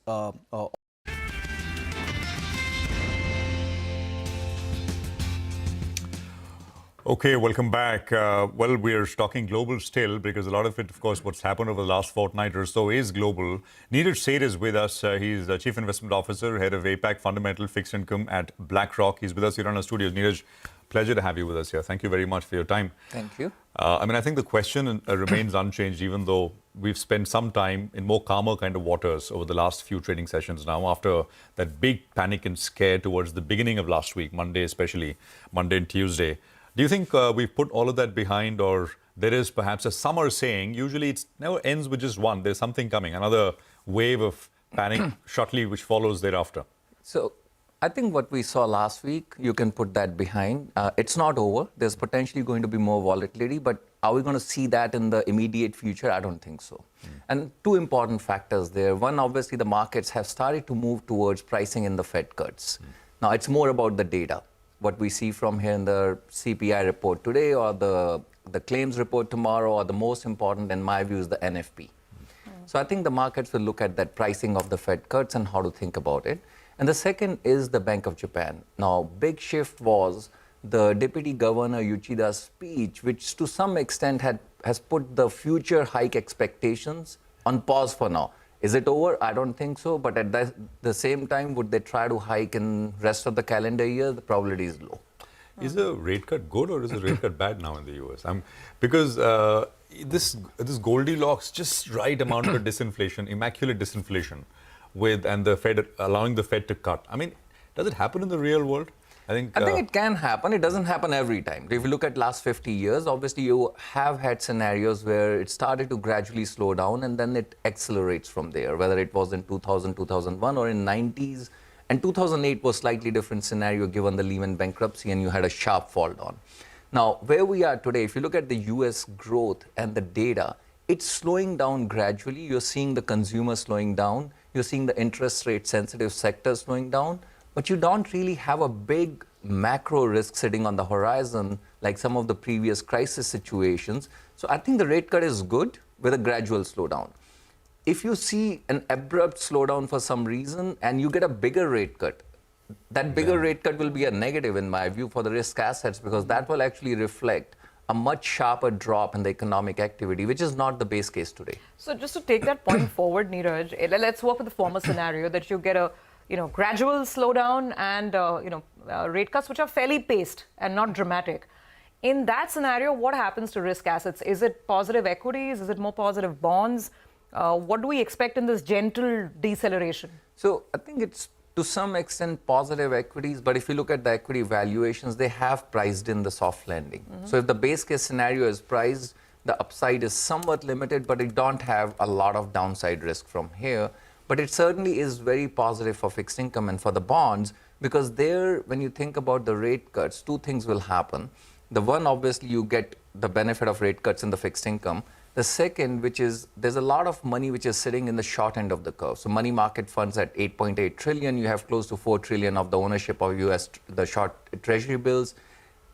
Okay, welcome back. Well, we're talking global still because a lot of it, of course, what's happened over the last fortnight or so is global. Neeraj Seth is with us. He's the Chief Investment Officer, Head of APAC Fundamental Fixed Income at BlackRock. He's with us here on our studios. Neeraj, pleasure to have you with us here. Thank you very much for your time. Thank you. I think the question remains unchanged, even though we've spent some time in more calmer kind of waters over the last few trading sessions now after that big panic and scare towards the beginning of last week, Monday especially, Monday and Tuesday. Do you think we've put all of that behind, or there is perhaps, as some are saying, usually it never ends with just one. There's something coming, another wave of panic shortly which follows thereafter. So I think what we saw last week, you can put that behind. It's not over. There's potentially going to be more volatility, but are we going to see that in the immediate future? I don't think so. And two important factors there. One, obviously, the markets have started to move towards pricing in the Fed cuts. Now, it's more about the data. What we see from here in the CPI report today or the claims report tomorrow, or the most important in my view is the NFP. So I think the markets will look at that pricing of the Fed cuts and how to think about it. And the second is the Bank of Japan. Now, big shift was the Deputy Governor Yoshhida's speech, which to some extent has put the future hike expectations on pause for now. Is it over? I don't think so. But at the same time, would they try to hike in rest of the calendar year? The probability is low. Is a rate cut good or is a rate cut bad now in the US? Because this Goldilocks, just right amount of disinflation, immaculate disinflation, and the Fed allowing the Fed to cut. I mean, does it happen in the real world? I think it can happen. It doesn't happen every time. If you look at last 50 years, obviously you have had scenarios where it started to gradually slow down and then it accelerates from there, whether it was in 2000, 2001 or in 90s. And 2008 was slightly different scenario given the Lehman bankruptcy and you had a sharp fall down. Now, where we are today, if you look at the US growth and the data, it's slowing down gradually. You're seeing the consumer slowing down. You're seeing the interest rate sensitive sectors slowing down. But you don't really have a big macro risk sitting on the horizon like some of the previous crisis situations. So I think the rate cut is good with a gradual slowdown. If you see an abrupt slowdown for some reason and you get a bigger rate cut, that bigger rate cut will be a negative in my view for the risk assets because that will actually reflect a much sharper drop in the economic activity, which is not the base case today. So just to take that point forward, Neeraj, let's work with the former scenario that you get a gradual slowdown and rate cuts which are fairly paced and not dramatic. In that scenario, what happens to risk assets? Is it positive equities? Is it more positive bonds? What do we expect in this gentle deceleration? So I think it's to some extent positive equities, but if you look at the equity valuations, they have priced in the soft landing. So if the base case scenario is priced, the upside is somewhat limited, but it don't have a lot of downside risk from here. But it certainly is very positive for fixed income and for the bonds, because there, when you think about the rate cuts, two things will happen. The one, obviously, you get the benefit of rate cuts in the fixed income. The second, which is there's a lot of money which is sitting in the short end of the curve. So money market funds at 8.8 trillion, you have close to 4 trillion of the ownership of US, the short treasury bills.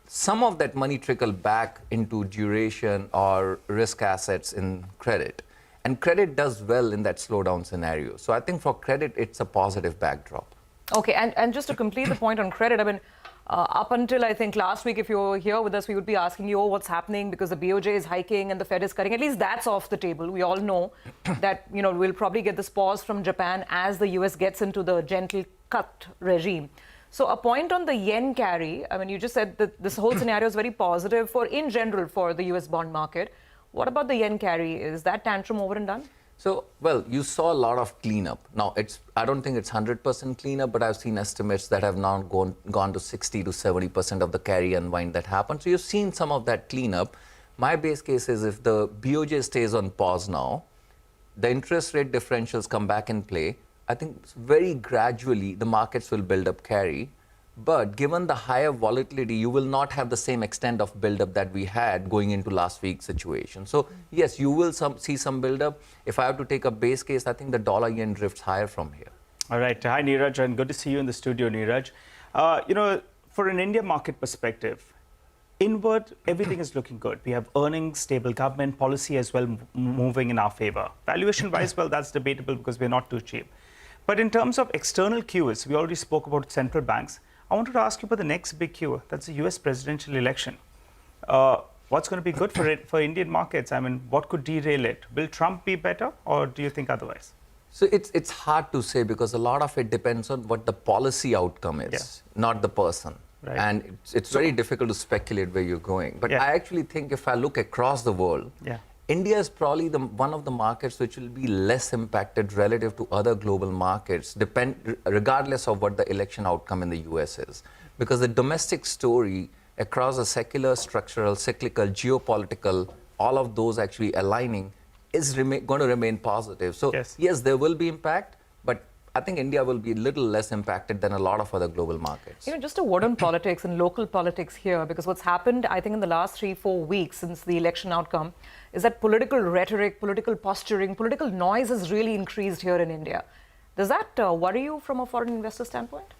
Some of that money trickle back into duration or risk assets in credit. And credit does well in that slowdown scenario. So I think for credit, it's a positive backdrop. Okay, and just to complete the point on credit, I mean, up until I think last week, if you were here with us, we would be asking you, oh, what's happening because the BOJ is hiking and the Fed is cutting. At least that's off the table. We all know that, you know, we'll probably get this pause from Japan as the US gets into the gentle cut regime. So a point on the yen carry, I mean, you just said that this whole scenario is very positive for, in general, for the US bond market. What about the yen carry? Is that tantrum over and done? So, well, you saw a lot of cleanup. Now, I don't think it's 100% cleanup, but I've seen estimates that have now gone to 60 to 70% of the carry unwind that happened. So you've seen some of that cleanup. My base case is if the BOJ stays on pause now, the interest rate differentials come back in play, I think very gradually the markets will build up carry. But given the higher volatility, you will not have the same extent of buildup that we had going into last week's situation. So, yes, you will see some buildup. If I have to take a base case, I think the dollar-yen drifts higher from here. All right. Hi, Neeraj, and good to see you in the studio, Neeraj. You know, for an India market perspective, inward, everything is looking good. We have earnings, stable government, policy as well moving in our favor. Valuation-wise, well, that's debatable because we're not too cheap. But in terms of external cues, we already spoke about central banks. I wanted to ask you about the next big cue. That's the US presidential election. What's going to be good for Indian markets? I mean, what could derail it? Will Trump be better, or do you think otherwise? So it's hard to say because a lot of it depends on what the policy outcome is, not the person. Right. And it's very difficult to speculate where you're going. But I actually think if I look across the world, India is probably one of the markets which will be less impacted relative to other global markets, regardless of what the election outcome in the US is. Because the domestic story across the secular, structural, cyclical, geopolitical, all of those actually aligning is going to remain positive. So yes, there will be impact, but I think India will be a little less impacted than a lot of other global markets. You know, just a word on politics and local politics here, because what's happened, I think, in the last 3-4 weeks since the election outcome is that political rhetoric, political posturing, political noise has really increased here in India. Does that worry you from a foreign investor standpoint?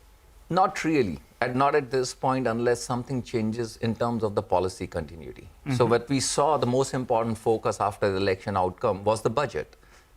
Not really, not at this point, unless something changes in terms of the policy continuity. So what we saw, the most important focus after the election outcome was the budget,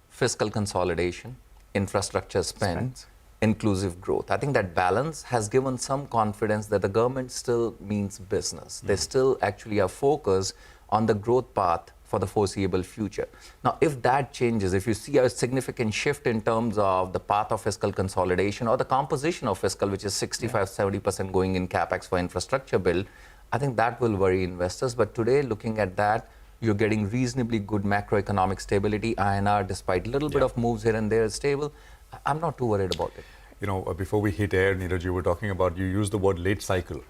fiscal consolidation, infrastructure spend, inclusive growth. I think that balance has given some confidence that the government still means business. They still actually are focused on the growth path for the foreseeable future. Now, if that changes, if you see a significant shift in terms of the path of fiscal consolidation or the composition of fiscal, which is 65-70% going in capex for infrastructure bill, I think that will worry investors. But today, looking at that, you're getting reasonably good macroeconomic stability. INR, despite a little bit of moves here and there, is stable. I'm not too worried about it. You know, before we hit air, Neeraj, you were talking about, you used the word late cycle.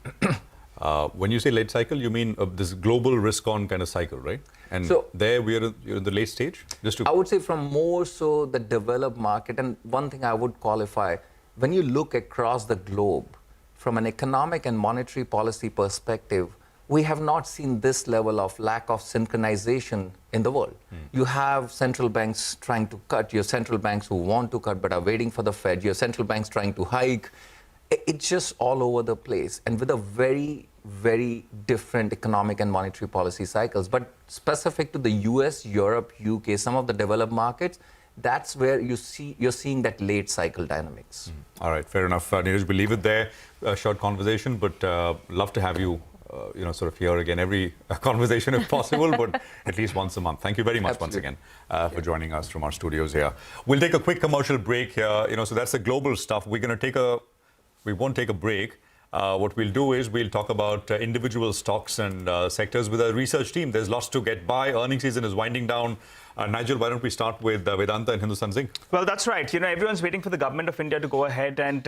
When you say late cycle, you mean this global risk-on kind of cycle, right? And so there you're in the late stage? I would say from more so the developed market. And one thing I would qualify, when you look across the globe, from an economic and monetary policy perspective, we have not seen this level of lack of synchronization in the world. You have central banks trying to cut, you have central banks who want to cut but are waiting for the Fed, you have central banks trying to hike. It's just all over the place, and with a very, very different economic and monetary policy cycles. But specific to the US, Europe, UK, some of the developed markets, that's where you're seeing that late cycle dynamics. All right, fair enough. Neeraj, we'll leave it there. A short conversation, but love to have you sort of here again every conversation if possible, but at least once a month. Thank you very much once again for joining us from our studios here. We'll take a quick commercial break here. So that's the global stuff. We won't take a break. What we'll do is we'll talk about individual stocks and sectors with our research team. There's lots to get by. Earnings season is winding down. Nigel, why don't we start with Vedanta and Hindustan Zinc? Well, that's right. Everyone's waiting for the government of India to go ahead and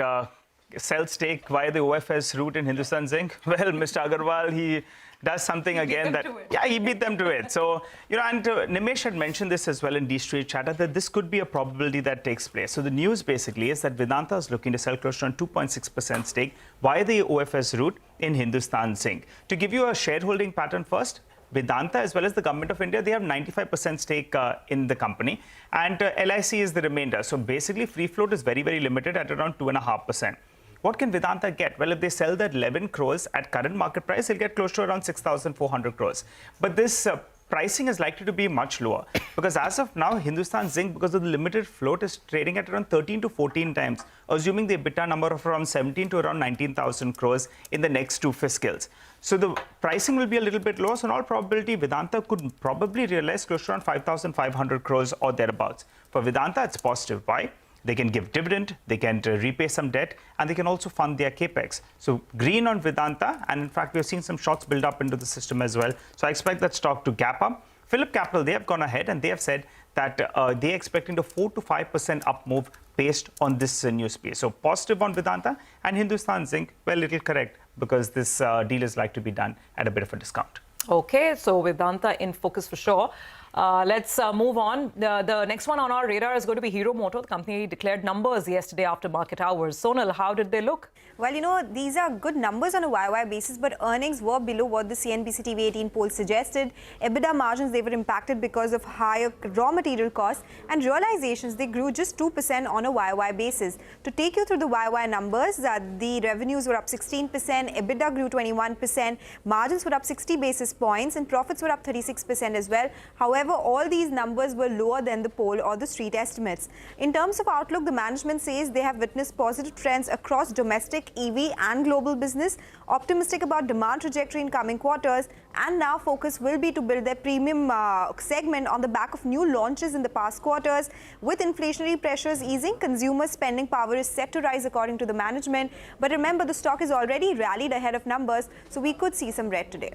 sell stake via the OFS route in Hindustan Zinc? Well, Mr. Agarwal, he does something again that, yeah, he beat them to it. So, and Nimesh had mentioned this as well in D-Street Chatter, that this could be a probability that takes place. So the news basically is that Vedanta is looking to sell close to 2.6% stake via the OFS route in Hindustan Zinc. To give you a shareholding pattern first, Vedanta as well as the Government of India, they have 95% stake in the company, and LIC is the remainder. So basically, free float is very, very limited at around 2.5%. What can Vedanta get? Well, if they sell that 11 crores at current market price, they'll get close to around 6,400 crores. But this pricing is likely to be much lower because as of now, Hindustan Zinc, because of the limited float, is trading at around 13 to 14 times, assuming the EBITDA number of around 17 to around 19,000 crores in the next 2 fiscals. So the pricing will be a little bit lower. So in all probability, Vedanta could probably realize close to around 5,500 crores or thereabouts. For Vedanta, it's positive. Why? They can give dividend, they can repay some debt, and they can also fund their capex. So green on Vedanta, and in fact, we've seen some shorts build up into the system as well. So I expect that stock to gap up. Phillip Capital, they have gone ahead and they have said that they're expecting a 4 to 5% up move based on this news piece. So positive on Vedanta, and Hindustan Zinc, well, it'll correct because this deal is like to be done at a bit of a discount. Okay, so Vedanta in focus for sure. Let's move on. The next one on our radar is going to be Hero Moto. The company declared numbers yesterday after market hours. Sonal, how did they look? Well, these are good numbers on a YY basis, but earnings were below what the CNBC TV18 poll suggested. EBITDA margins, they were impacted because of higher raw material costs, and realizations, they grew just 2% on a YY basis. To take you through the YY numbers, the revenues were up 16%, EBITDA grew 21%, margins were up 60 basis points, and profits were up 36% as well. However, all these numbers were lower than the poll or the street estimates. In terms of outlook, the management says they have witnessed positive trends across domestic, EV and global business, optimistic about demand trajectory in coming quarters, and now focus will be to build their premium segment on the back of new launches in the past quarters. With inflationary pressures easing, consumer spending power is set to rise according to the management. But remember, the stock is already rallied ahead of numbers, so we could see some red today.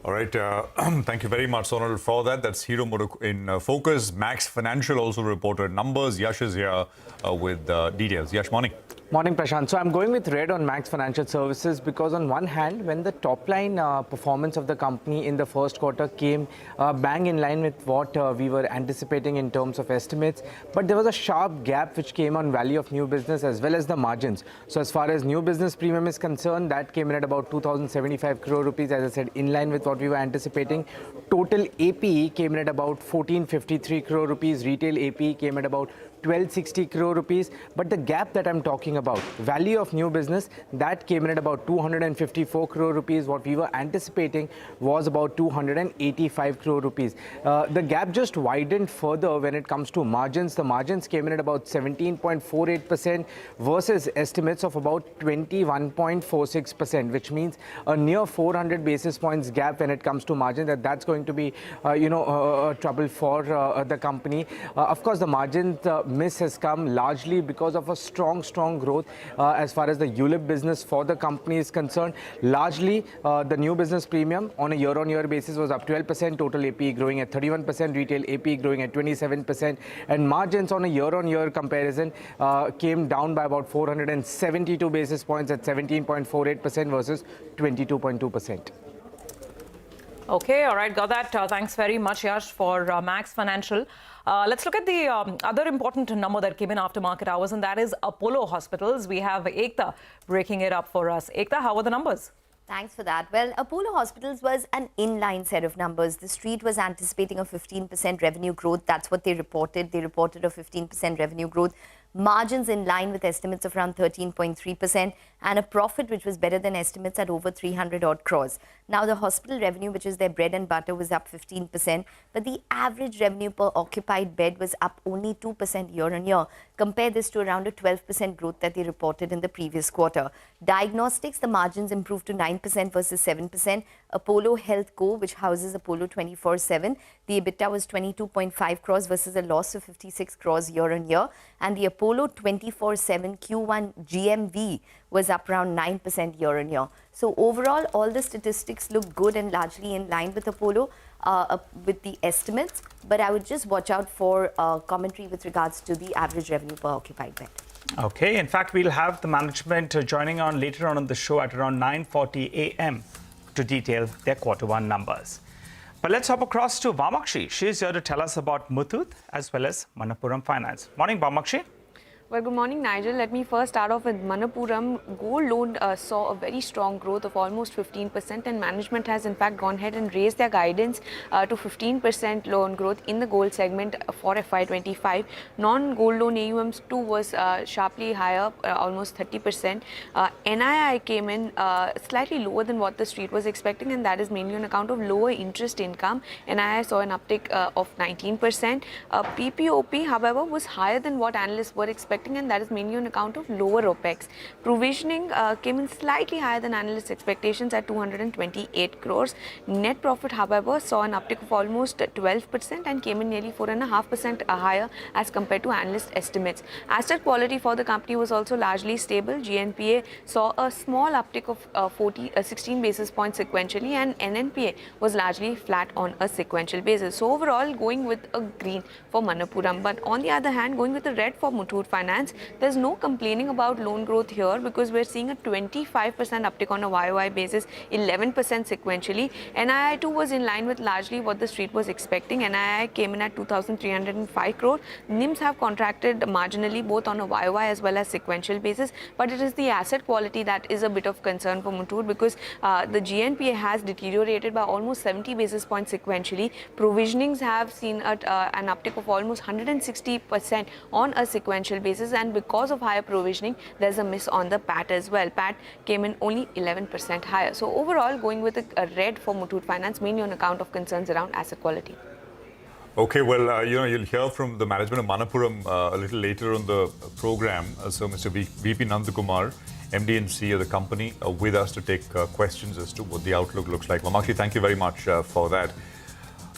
All right. Thank you very much, Sonal, for that. That's Hero Moto in focus. Max Financial also reported numbers. Yash is here with details. Yash, morning. Morning, Prashant. So I'm going with red on Max Financial Services because on one hand, when the top line performance of the company in the first quarter came bang in line with what we were anticipating in terms of estimates, but there was a sharp gap which came on value of new business as well as the margins. So as far as new business premium is concerned, that came in at about 2,075 crore rupees, as I said, in line with what we were anticipating. Total APE came in at about 1,453 crore rupees. Retail APE came at about 1,260 crore rupees, but the gap that I'm talking about, value of new business, that came in at about 254 crore rupees. What we were anticipating was about 285 crore rupees. The gap just widened further when it comes to margins. The margins came in at about 17.48% versus estimates of about 21.46%, which means a near 400 basis points gap when it comes to margin. That's going to be, trouble for the company. Of course, the margin miss has come largely because of a strong growth as far as the ULIP business for the company is concerned. Largely, the new business premium on a year-on-year basis was up 12%, total APE growing at 31%, retail APE growing at 27%, and margins on a year-on-year comparison came down by about 472 basis points at 17.48% versus 22.2%. Okay, all right, got that. Thanks very much, Yash, for Max Financial. Let's look at the other important number that came in after market hours, and that is Apollo Hospitals. We have Ekta breaking it up for us. Ekta, how were the numbers? Thanks for that. Well, Apollo Hospitals was an inline set of numbers. The street was anticipating a 15% revenue growth. That's what they reported. They reported a 15% revenue growth. Margins in line with estimates of around 13.3%, and a profit which was better than estimates at over 300 odd crores. Now, the hospital revenue, which is their bread and butter, was up 15%, but the average revenue per occupied bed was up only 2% year on year. Compare this to around a 12% growth that they reported in the previous quarter. Diagnostics, the margins improved to 9% versus 7%. Apollo Health Co, which houses Apollo 24/7, the EBITDA was 22.5 crores versus a loss of 56 crores year on year. And the Apollo 24/7 Q1 GMV was up around 9% year on year. So overall, all the statistics look good and largely in line with Apollo, with the estimates. But I would just watch out for commentary with regards to the average revenue per occupied bed. Okay, in fact, we'll have the management joining on later on the show at around 9:40 a.m. to detail their Q1 numbers. But let's hop across to Vamakshi. She's here to tell us about Muthoot as well as Manappuram Finance. Morning, Vamakshi. Well, good morning, Nigel. Let me first start off with Manappuram. Gold loan saw a very strong growth of almost 15%, and management has in fact gone ahead and raised their guidance to 15% loan growth in the gold segment for FY25. Non-gold loan AUMs too was sharply higher, almost 30%. NII came in slightly lower than what the street was expecting, and that is mainly on account of lower interest income. NII saw an uptick of 19%. PPOP, however, was higher than what analysts were expecting, and that is mainly on account of lower OPEX. Provisioning came in slightly higher than analysts' expectations at 228 crores. Net profit, however, saw an uptick of almost 12% and came in nearly 4.5% higher as compared to analyst estimates. Asset quality for the company was also largely stable. GNPA saw a small uptick of 16 basis points sequentially, and NNPA was largely flat on a sequential basis. So overall, going with a green for Manappuram. But on the other hand, going with a red for Muthoot Finance. There's no complaining about loan growth here because we're seeing a 25% uptick on a YOY basis, 11% sequentially. NII too was in line with largely what the street was expecting. NII came in at 2,305 crore. NIMs have contracted marginally both on a YOY as well as sequential basis, but it is the asset quality that is a bit of concern for Muthoot because the GNPA has deteriorated by almost 70 basis points sequentially. Provisionings have seen an uptick of almost 160% on a sequential basis, and because of higher provisioning, there's a miss on the PAT as well. PAT came in only 11% higher. So overall, going with a red for Muthoot Finance, mainly on account of concerns around asset quality. Okay, well, you'll hear from the management of Manappuram a little later on the program. So Mr. VP Nandakumar, MD and CEO of the company, with us to take questions as to what the outlook looks like. Vamakshi, thank you very much for that.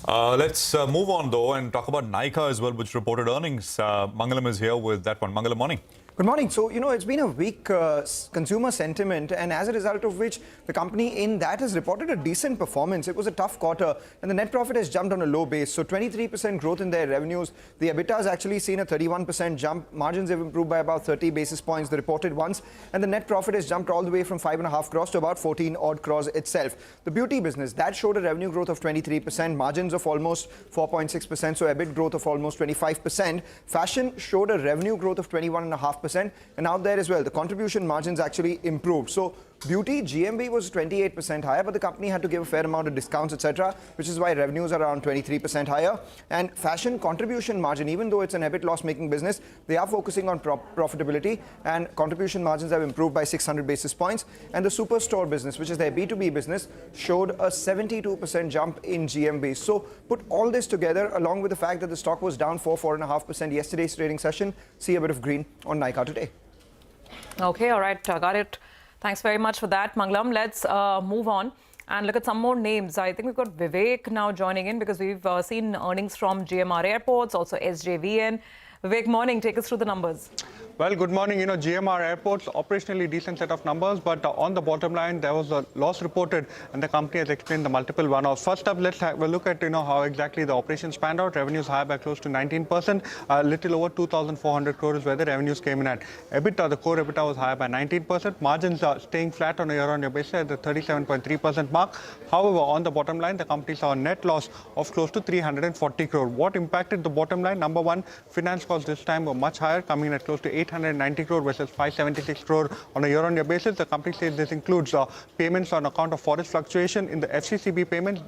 Let's move on, though, and talk about Nykaa as well, which reported earnings. Mangalam is here with that one. Mangalam, morning. Good morning. So, it's been a weak consumer sentiment, and as a result of which the company in that has reported a decent performance. It was a tough quarter, and the net profit has jumped on a low base. So 23% growth in their revenues. The EBITDA has actually seen a 31% jump. Margins have improved by about 30 basis points, the reported ones. And the net profit has jumped all the way from 5.5 crores to about 14 odd crores itself. The beauty business, that showed a revenue growth of 23%, margins of almost 4.6%, so EBIT growth of almost 25%. Fashion showed a revenue growth of 21.5%. And out there as well, the contribution margins actually improved. So beauty, GMV was 28% higher, but the company had to give a fair amount of discounts, etc., which is why revenues are around 23% higher. And fashion contribution margin, even though it's an EBIT loss-making business, they are focusing on profitability, and contribution margins have improved by 600 basis points. And the superstore business, which is their B2B business, showed a 72% jump in GMV. So put all this together, along with the fact that the stock was down 4.5% yesterday's trading session, see a bit of green on Nykaa today. Okay, all right, got it. Thanks very much for that, Mangalam. Let's move on and look at some more names. I think we've got Vivek now joining in because we've seen earnings from GMR Airports, also SJVN. Vivek, morning. Take us through the numbers. Well, good morning. GMR Airports, operationally decent set of numbers, but on the bottom line, there was a loss reported, and the company has explained the multiple one-offs. First up, let's have a look at, how exactly the operations panned out. Revenues higher by close to 19%, a little over 2,400 crores where the revenues came in at. EBITDA, the core EBITDA was higher by 19%. Margins are staying flat on a year-on-year basis at the 37.3% mark. However, on the bottom line, the company saw a net loss of close to 340 crore. What impacted the bottom line? Number one, finance costs this time were much higher, coming in at close to 890 crore versus 576 crore on a year-on-year basis. The company says this includes payments on account of forex fluctuation in the FCCB payments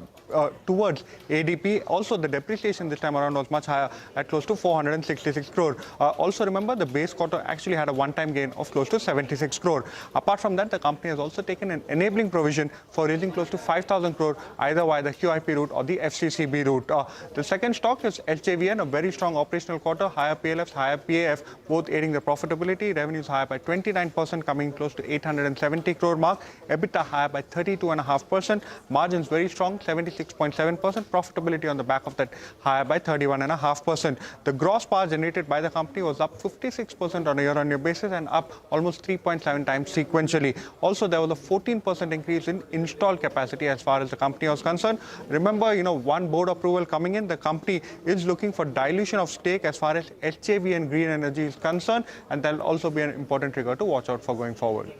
towards ADP. Also, the depreciation this time around was much higher at close to 466 crore. Also, remember, the base quarter actually had a one-time gain of close to 76 crore. Apart from that, the company has also taken an enabling provision for raising close to 5,000 crore either via the QIP route or the FCCB route. The second stock is SJVN, a very strong operational quarter, higher PLFs, higher PAF, both aiding the profitability. Revenues higher by 29%, coming close to 870 crore mark. EBITDA higher by 32.5%. Margins very strong, 76.7%. Profitability on the back of that higher by 31.5%. The gross power generated by the company was up 56% on a year-on-year basis and up almost 3.7 times sequentially. Also, there was a 14% increase in installed capacity as far as the company was concerned. Remember, one board approval coming in. The company is looking for dilution of stake as far as HJV and green energy is concerned, and that'll also be an important trigger to watch out for going forward.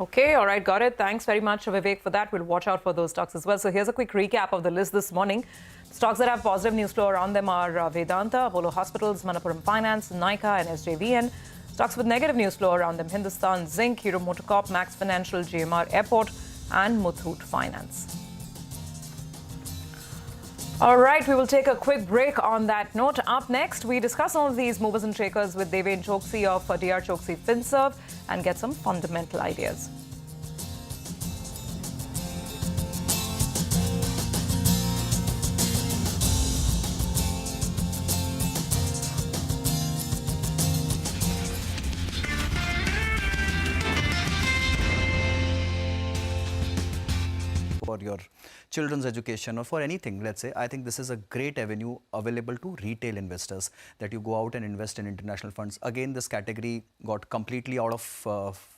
Okay, all right, got it. Thanks very much, Vivek, for that. We'll watch out for those stocks as well. So here's a quick recap of the list this morning. Stocks that have positive news flow around them are Vedanta, Apollo Hospitals, Manappuram Finance, Nykaa and SJVN. Stocks with negative news flow around them: Hindustan Zinc, Hero MotoCorp, Max Financial, GMR Airport and Muthoot Finance. All right, we will take a quick break on that note. Up next, we discuss all of these movers and shakers with Deven Choksi of DR Choksi FinServ and get some fundamental ideas. For your children's education or for anything, let's say, I think this is a great avenue available to retail investors, that you go out and invest in international funds. Again, this category got completely out of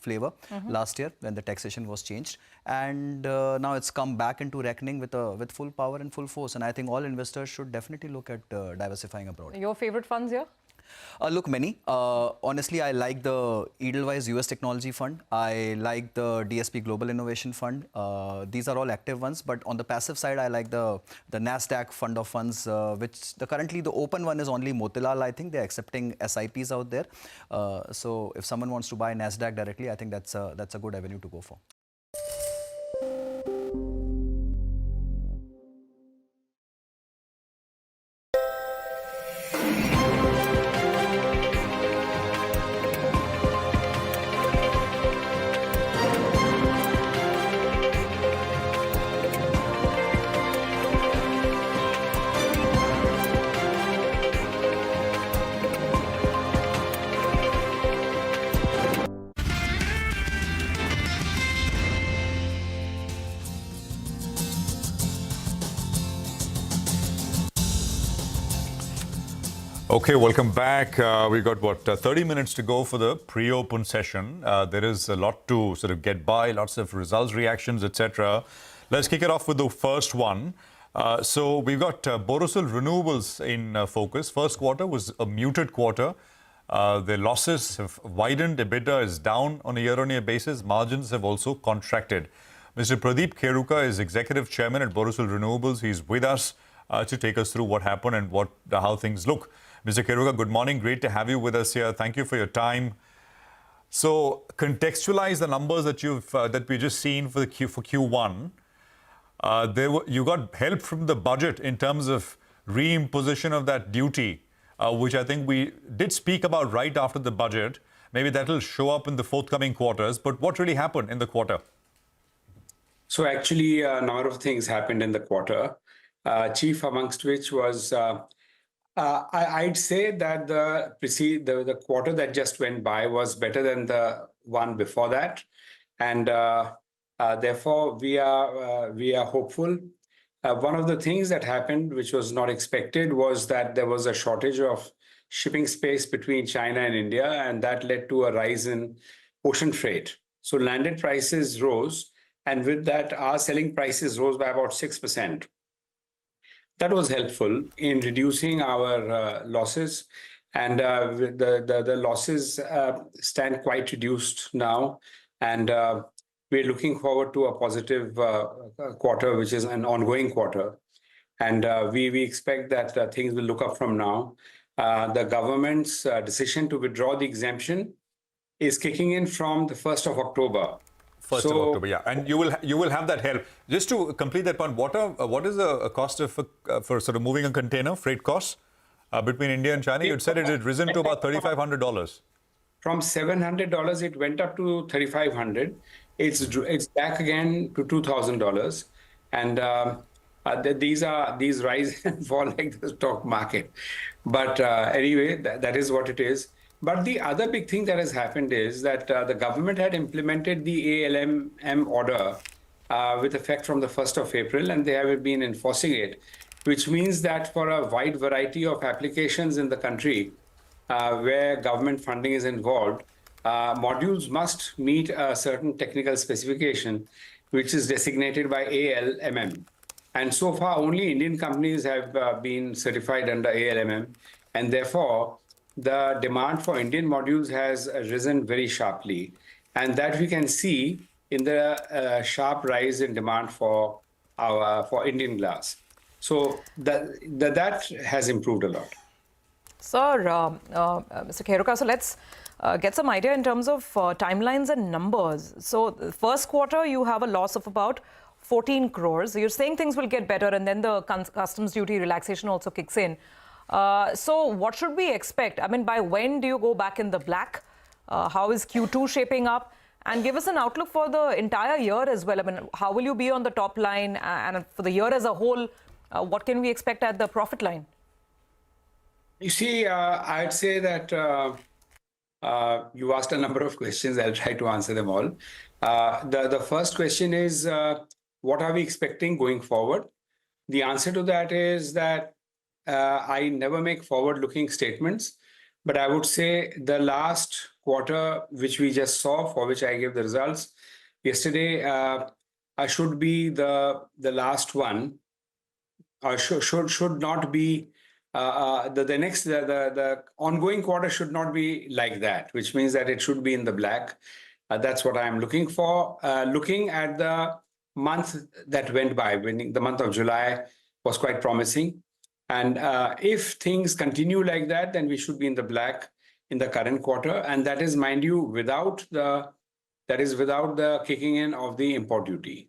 flavor last year when the taxation was changed, and now it's come back into reckoning with full power and full force, and I think all investors should definitely look at diversifying abroad. Your favorite funds here? Look, many. Honestly, I like the Edelweiss US Technology Fund. I like the DSP Global Innovation Fund. These are all active ones. But on the passive side, I like the NASDAQ fund of funds, which currently the open one is only Motilal. I think they're accepting SIPs out there. So if someone wants to buy NASDAQ directly, I think that's a good avenue to go for. Okay, welcome back. We've got, 30 minutes to go for the pre-open session. There is a lot to sort of get by, lots of results, reactions, etc. Let's kick it off with the first one. So we've got Borosil Renewables in focus. First quarter was a muted quarter. The losses have widened. EBITDA is down on a year-on-year basis. Margins have also contracted. Mr. Pradeep Kheruka is Executive Chairman at Borosil Renewables. He's with us to take us through what happened and how things look. Mr. Kheruka, good morning. Great to have you with us here. Thank you for your time. So, contextualize the numbers that we just seen for Q1. You got help from the budget in terms of reimposition of that duty, which I think we did speak about right after the budget. Maybe that will show up in the forthcoming quarters. But what really happened in the quarter? So actually, a number of things happened in the quarter. Chief amongst which was, I'd say that the quarter that just went by was better than the one before that, and therefore we are hopeful. One of the things that happened, which was not expected, was that there was a shortage of shipping space between China and India, and that led to a rise in ocean freight. So landed prices rose, and with that, our selling prices rose by about 6%. That was helpful in reducing our losses, and the losses stand quite reduced now, and we're looking forward to a positive quarter, which is an ongoing quarter, and we expect that things will look up from now. The government's decision to withdraw the exemption is kicking in from the 1st of October. 1st of October, yeah. And you will have that help. Just to complete that point, what is the cost for sort of moving a container, freight costs between India and China? You had said it had risen to about $3,500. From $700, it went up to $3,500. It's back again to $2,000. And these rise and fall like the stock market. But anyway, that is what it is. But the other big thing that has happened is that the government had implemented the ALMM order with effect from the 1st of April, and they have been enforcing it, which means that for a wide variety of applications in the country where government funding is involved, modules must meet a certain technical specification, which is designated by ALMM. And so far, only Indian companies have been certified under ALMM. and therefore the demand for Indian modules has risen very sharply, and that we can see in the sharp rise in demand for Indian glass. So that has improved a lot. Sir, Mr. Kheruka, so let's get some idea in terms of timelines and numbers. So the first quarter, you have a loss of about 14 crores. You're saying things will get better, and then the customs duty relaxation also kicks in. So what should we expect? I mean, by when do you go back in the black? How is Q2 shaping up? And give us an outlook for the entire year as well. I mean, how will you be on the top line? And for the year as a whole, what can we expect at the profit line? You see, I'd say that you asked a number of questions. I'll try to answer them all. The first question is, what are we expecting going forward? The answer to that is that I never make forward-looking statements, but I would say the last quarter, which we just saw, for which I gave the results yesterday, should be the last one, or should not be. The ongoing quarter should not be like that, which means that it should be in the black. That's what I'm looking for. Looking at the month that went by, the month of July was quite promising. And if things continue like that, then we should be in the black in the current quarter. And that is, mind you, without the kicking in of the import duty.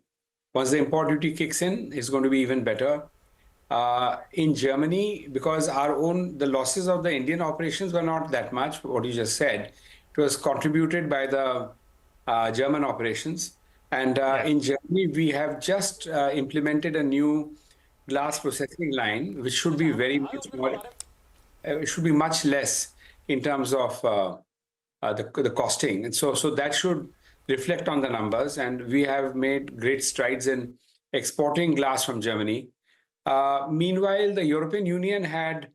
Once the import duty kicks in, it's going to be even better. In Germany, because the losses of the Indian operations were not that much, what you just said, it was contributed by the German operations. And in Germany, we have just implemented a new glass processing line, which should be very much more, it should be much less in terms of the costing. And so that should reflect on the numbers. And we have made great strides in exporting glass from Germany. Meanwhile, the European Union had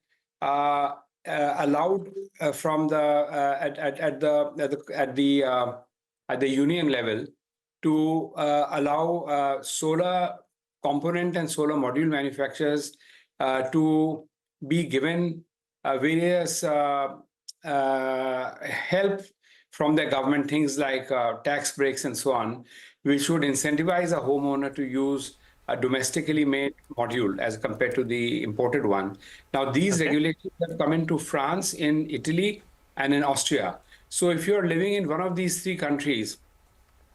allowed from at the union level to allow solar component and solar module manufacturers to be given various help from the government, things like tax breaks and so on, which would incentivize a homeowner to use a domestically made module as compared to the imported one. Now, these regulations have come into France, in Italy, and in Austria. So if you're living in one of these three countries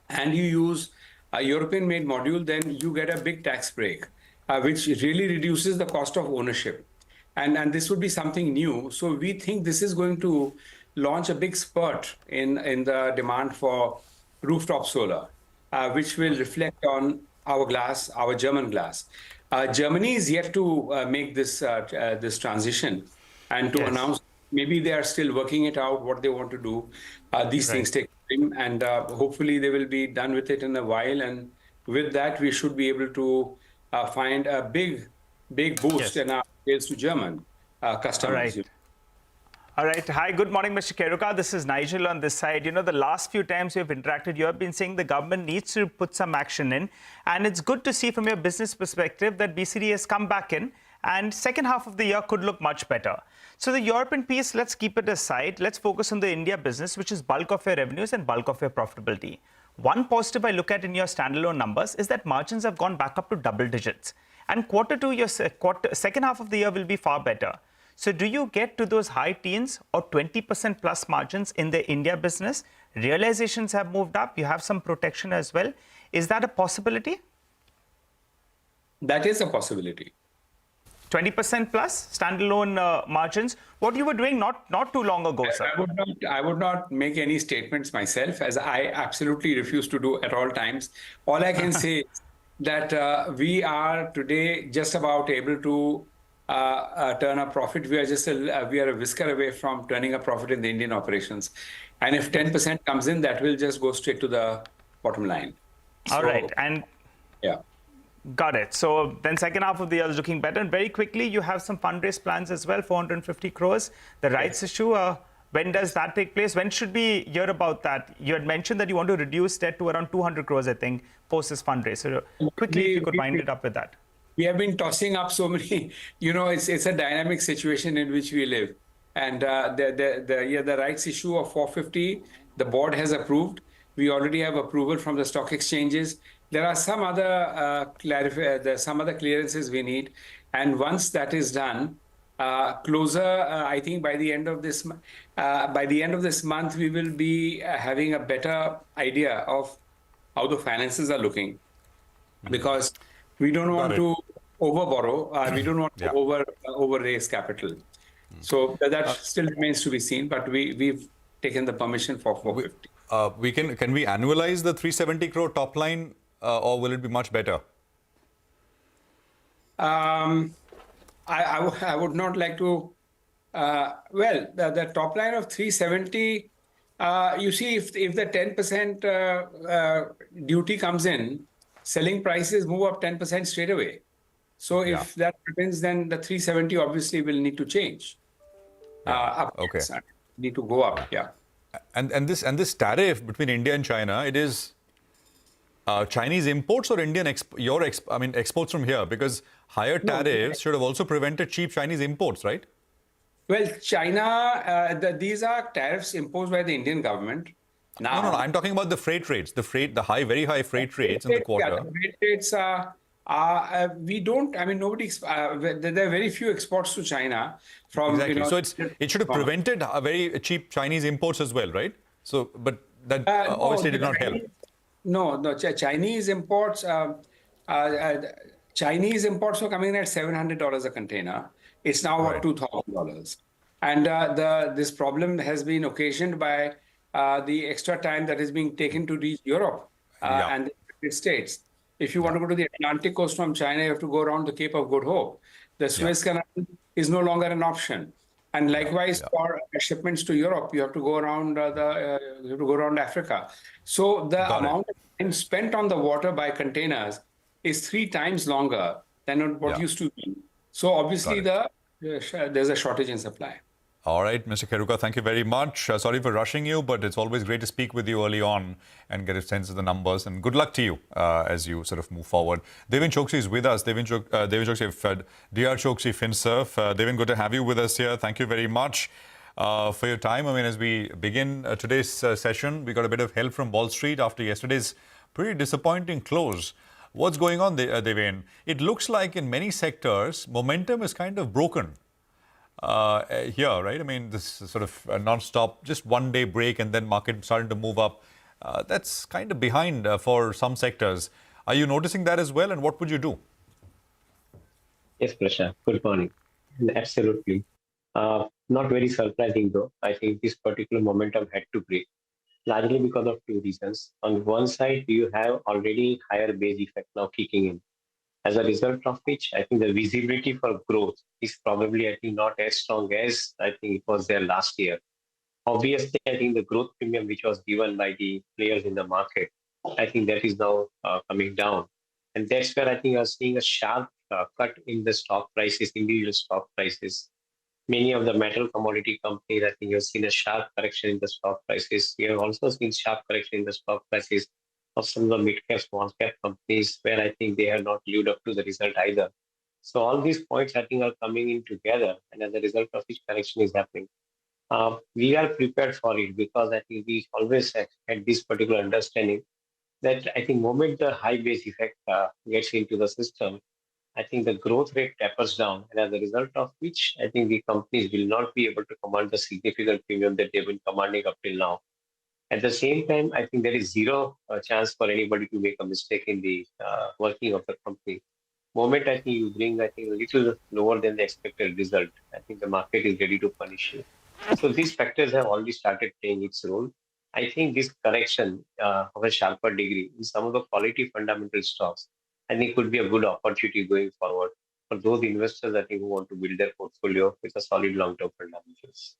and you use a European-made module, then you get a big tax break, which really reduces the cost of ownership. And this would be something new. So we think this is going to launch a big spurt in the demand for rooftop solar, which will reflect on our glass, our German glass. Germany is yet to make this transition and to announce. Maybe they are still working it out, what they want to do. These things take time, and hopefully they will be done with it in a while. And with that, we should be able to find a big boost in our sales to German customers. All right. Hi, good morning, Mr. Kheruka. This is Nigel on this side. You know, the last few times we have interacted, you have been saying the government needs to put some action in. And it's good to see from your business perspective that BCD has come back in, and second half of the year could look much better. So the European piece, let's keep it aside. Let's focus on the India business, which is bulk of your revenues and bulk of your profitability. One positive I look at in your standalone numbers is that margins have gone back up to double digits. And quarter two, your second half of the year will be far better. So do you get to those high teens or 20% plus margins in the India business? Realizations have moved up. You have some protection as well. Is that a possibility? That is a possibility. 20% plus standalone margins. What you were doing not too long ago, sir. I would not make any statements myself, as I absolutely refuse to do at all times. All I can say is that we are today just about able to turn a profit. We are a whisker away from turning a profit in the Indian operations. And if 10% comes in, that will just go straight to the bottom line. All right. And yeah. Got it. So then second half of the year is looking better. And very quickly, you have some fundraise plans as well, 450 crores. The rights issue, when does that take place? When should we hear about that? You had mentioned that you want to reduce debt to around 200 crores, I think, post this fundraise. So quickly, if you could wind it up with that. We have been tossing up so many, it's a dynamic situation in which we live. And the rights issue of 450, the board has approved. We already have approval from the stock exchanges. There are some other some other clearances we need, and once that is done, I think by the end of this month, we will be having a better idea of how the finances are looking, because we don't want to overborrow. We don't want to over raise capital. So that still remains to be seen. But we've taken the permission for 450. Can we annualize the 370 crore top line, or will it be much better? I would not like to. Well, the top line of 370. You see, if the 10% duty comes in, selling prices move up 10% straight away. So if that happens, then the 370 obviously will need to change. Okay. Need to go up. Yeah. And this tariff between India and China, it is Chinese imports or Indian exports from here, because higher tariffs should have also prevented cheap Chinese imports, right? Well, China, these are tariffs imposed by the Indian government. Now, No, I'm talking about the freight rates, very high freight rates in the quarter. Yeah, the freight rates we don't. I mean, nobody. There are very few exports to China from. Exactly. So it should have prevented very cheap Chinese imports as well, right? So, but that obviously did not help. No, Chinese imports. Chinese imports were coming in at $700 a container. It's now about $2,000, and this problem has been occasioned by the extra time that is being taken to reach Europe and the United States. If you want to go to the Atlantic coast from China, you have to go around the Cape of Good Hope. The Suez Canal is no longer an option, and likewise for shipments to Europe, you have to go around Africa. So the amount of time spent on the water by containers is 3 times longer than what used to be. So obviously there's a shortage in supply. All right, Mr. Kheruka, thank you very much. Sorry for rushing you, but it's always great to speak with you early on and get a sense of the numbers. And good luck to you as you sort of move forward. Devin Chokshi is with us. Devin Chokshi, DR Chokshi FinServ. Devin, good to have you with us here. Thank you very much for your time. I mean, as we begin today's session, we got a bit of help from Wall Street after yesterday's pretty disappointing close. What's going on, Devin? It looks like in many sectors, momentum is kind of broken. Here, right? I mean, this sort of non-stop, just one-day break and then market starting to move up. That's kind of behind for some sectors. Are you noticing that as well, and what would you do? Yes, Prashant. Good morning. Absolutely. Not very surprising, though. I think this particular momentum had to break, largely because of 2 reasons. On one side, you have already higher base effect now kicking in. As a result of which, I think the visibility for growth is probably, I think, not as strong as I think it was there last year. Obviously, I think the growth premium which was given by the players in the market, I think that is now coming down. And that's where I think you're seeing a sharp cut in the stock prices, individual stock prices. Many of the metal commodity companies, I think you've seen a sharp correction in the stock prices. You have also seen sharp correction in the stock prices of some of the mid-cap, small-cap companies where I think they have not lived up to the result either. So all these points I think are coming in together, and as a result of which correction is happening. We are prepared for it because I think we always had this particular understanding that I think moment the high base effect gets into the system, I think the growth rate tapers down, and as a result of which I think the companies will not be able to command the significant premium that they've been commanding up till now. At the same time, I think there is zero chance for anybody to make a mistake in the working of the company. Moment I think you bring, I think, a little lower than the expected result, I think the market is ready to punish you. So these factors have already started playing its role. I think this correction of a sharper degree in some of the quality fundamental stocks, I think could be a good opportunity going forward for those investors, I think, who want to build their portfolio with a solid long-term fundamentals.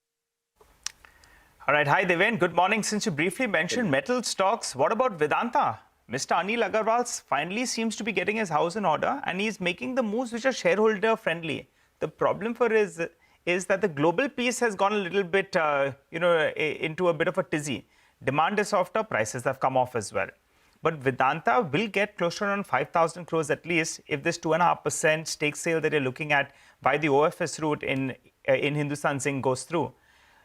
All right. Hi, Devin. Good morning. Since you briefly mentioned metal stocks, what about Vedanta? Mr. Anil Agarwal finally seems to be getting his house in order, and he's making the moves which are shareholder friendly. The problem for is that the global piece has gone a little bit, into a bit of a tizzy. Demand is softer, prices have come off as well. But Vedanta will get close to around 5,000 crores at least if this 2.5% stake sale that you're looking at by the OFS route in in Hindustan Zinc goes through.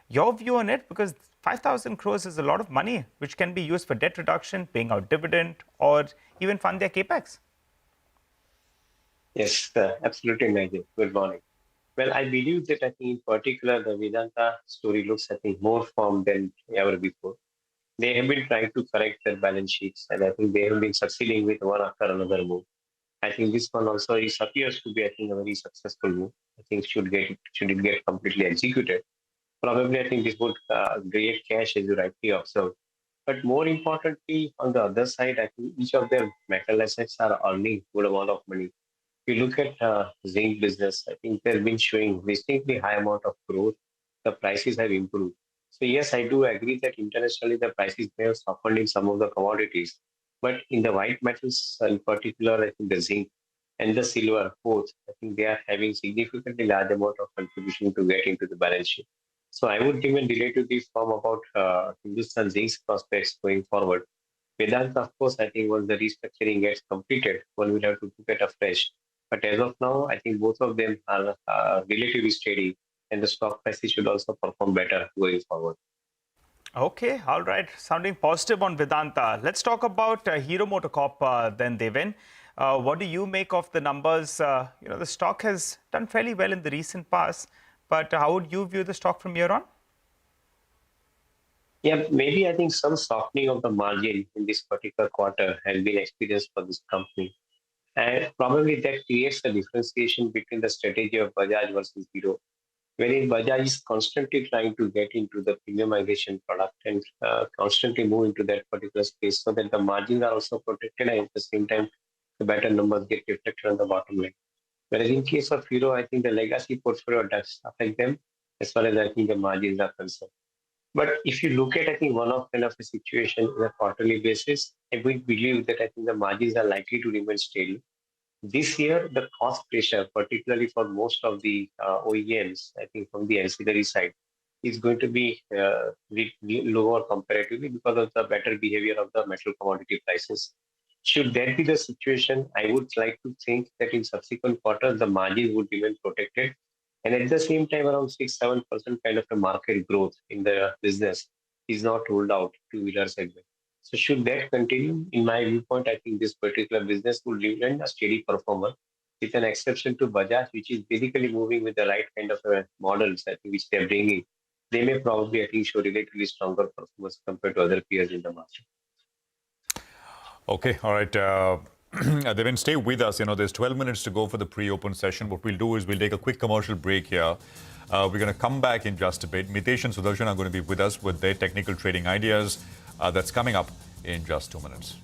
Your view on it, because 5,000 crores is a lot of money, which can be used for debt reduction, paying out dividend, or even fund their capex. Yes, absolutely, Nigel. Good morning. Well, I believe that I think in particular the Vedanta story looks, I think, more firm than ever before. They have been trying to correct their balance sheets, and I think they have been succeeding with one after another move. I think this one also appears to be, I think, a very successful move. I think should it get completely executed, probably I think this would create cash, as you rightly observed. But more importantly, on the other side, I think each of their metal assets are earning good amount of money. If you look at zinc business, I think they've been showing distinctly high amount of growth. The prices have improved. So yes, I do agree that internationally the prices may have softened in some of the commodities, but in the white metals in particular, I think the zinc and the silver both, I think they are having significantly large amount of contribution to get into the balance sheet. So I would even relatively firm about Hindustan Zinc's prospects going forward. Vedanta, of course, I think once the restructuring gets completed, one will have to look at afresh. But as of now, I think both of them are relatively steady, and the stock prices should also perform better going forward. Okay, all right. Sounding positive on Vedanta. Let's talk about Hero MotoCorp then, Devin. What do you make of the numbers? The stock has done fairly well in the recent past, but how would you view the stock from here on? Yeah, maybe I think some softening of the margin in this particular quarter has been experienced for this company. And probably that creates a differentiation between the strategy of Bajaj versus Hero. Wherein Bajaj is constantly trying to get into the premiumization product and constantly move into that particular space so that the margins are also protected and at the same time the better numbers get reflected on the bottom line. Whereas in case of Hero, I think the legacy portfolio does affect them as far as I think the margins are concerned. But if you look at, I think, one-off kind of a situation on a quarterly basis, I would believe that I think the margins are likely to remain steady. This year, the cost pressure, particularly for most of the OEMs, I think from the ancillary side, is going to be lower comparatively because of the better behavior of the metal commodity prices. Should that be the situation, I would like to think that in subsequent quarters, the margins would remain protected. And at the same time, around 6-7% kind of a market growth in the business is not ruled out two-wheeler segment. So should that continue, in my viewpoint, I think this particular business will remain a steady performer, with an exception to Bajaj, which is basically moving with the right kind of models, I think, which they're bringing. They may probably, I think, show relatively stronger performance compared to other peers in the market. Okay, all right. Devin, stay with us. There's 12 minutes to go for the pre-open session. What we'll do is we'll take a quick commercial break here. We're going to come back in just a bit. Mitesh and Sudarshan are going to be with us with their technical trading ideas. That's coming up in just 2 minutes.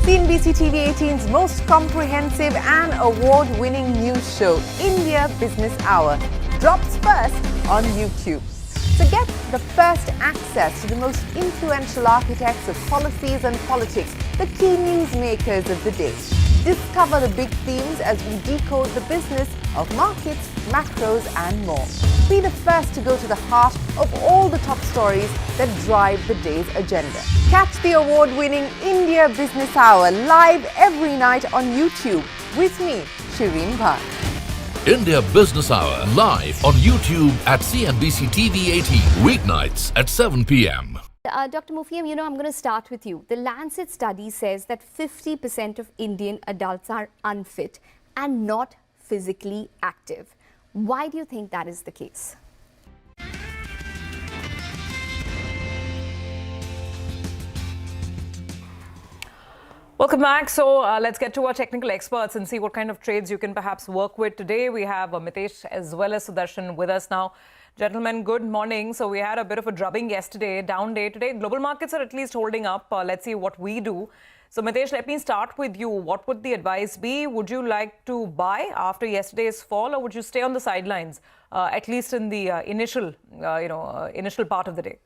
CNBC TV18's most comprehensive and award-winning news show, India Business Hour, drops first on YouTube. So get the first access to the most influential architects of policies and politics, the key newsmakers of the day. Discover the big themes as we decode the business of markets, macros and more. Be the first to go to the heart of all the top stories that drive the day's agenda. Catch the award-winning India Business Hour live every night on YouTube with me, Shireen Bhan. India Business Hour, live on YouTube at CNBC TV18, weeknights at 7 p.m. Dr. Mufiam, I'm going to start with you. The Lancet study says that 50% of Indian adults are unfit and not physically active. Why do you think that is the case? Welcome back. So let's get to our technical experts and see what kind of trades you can perhaps work with today. We have Mitesh as well as Sudarshan with us now. Gentlemen, good morning. So we had a bit of a drubbing yesterday, down day today. Global markets are at least holding up. Let's see what we do. So Mitesh, let me start with you. What would the advice be? Would you like to buy after yesterday's fall, or would you stay on the sidelines, at least in the initial part of the day?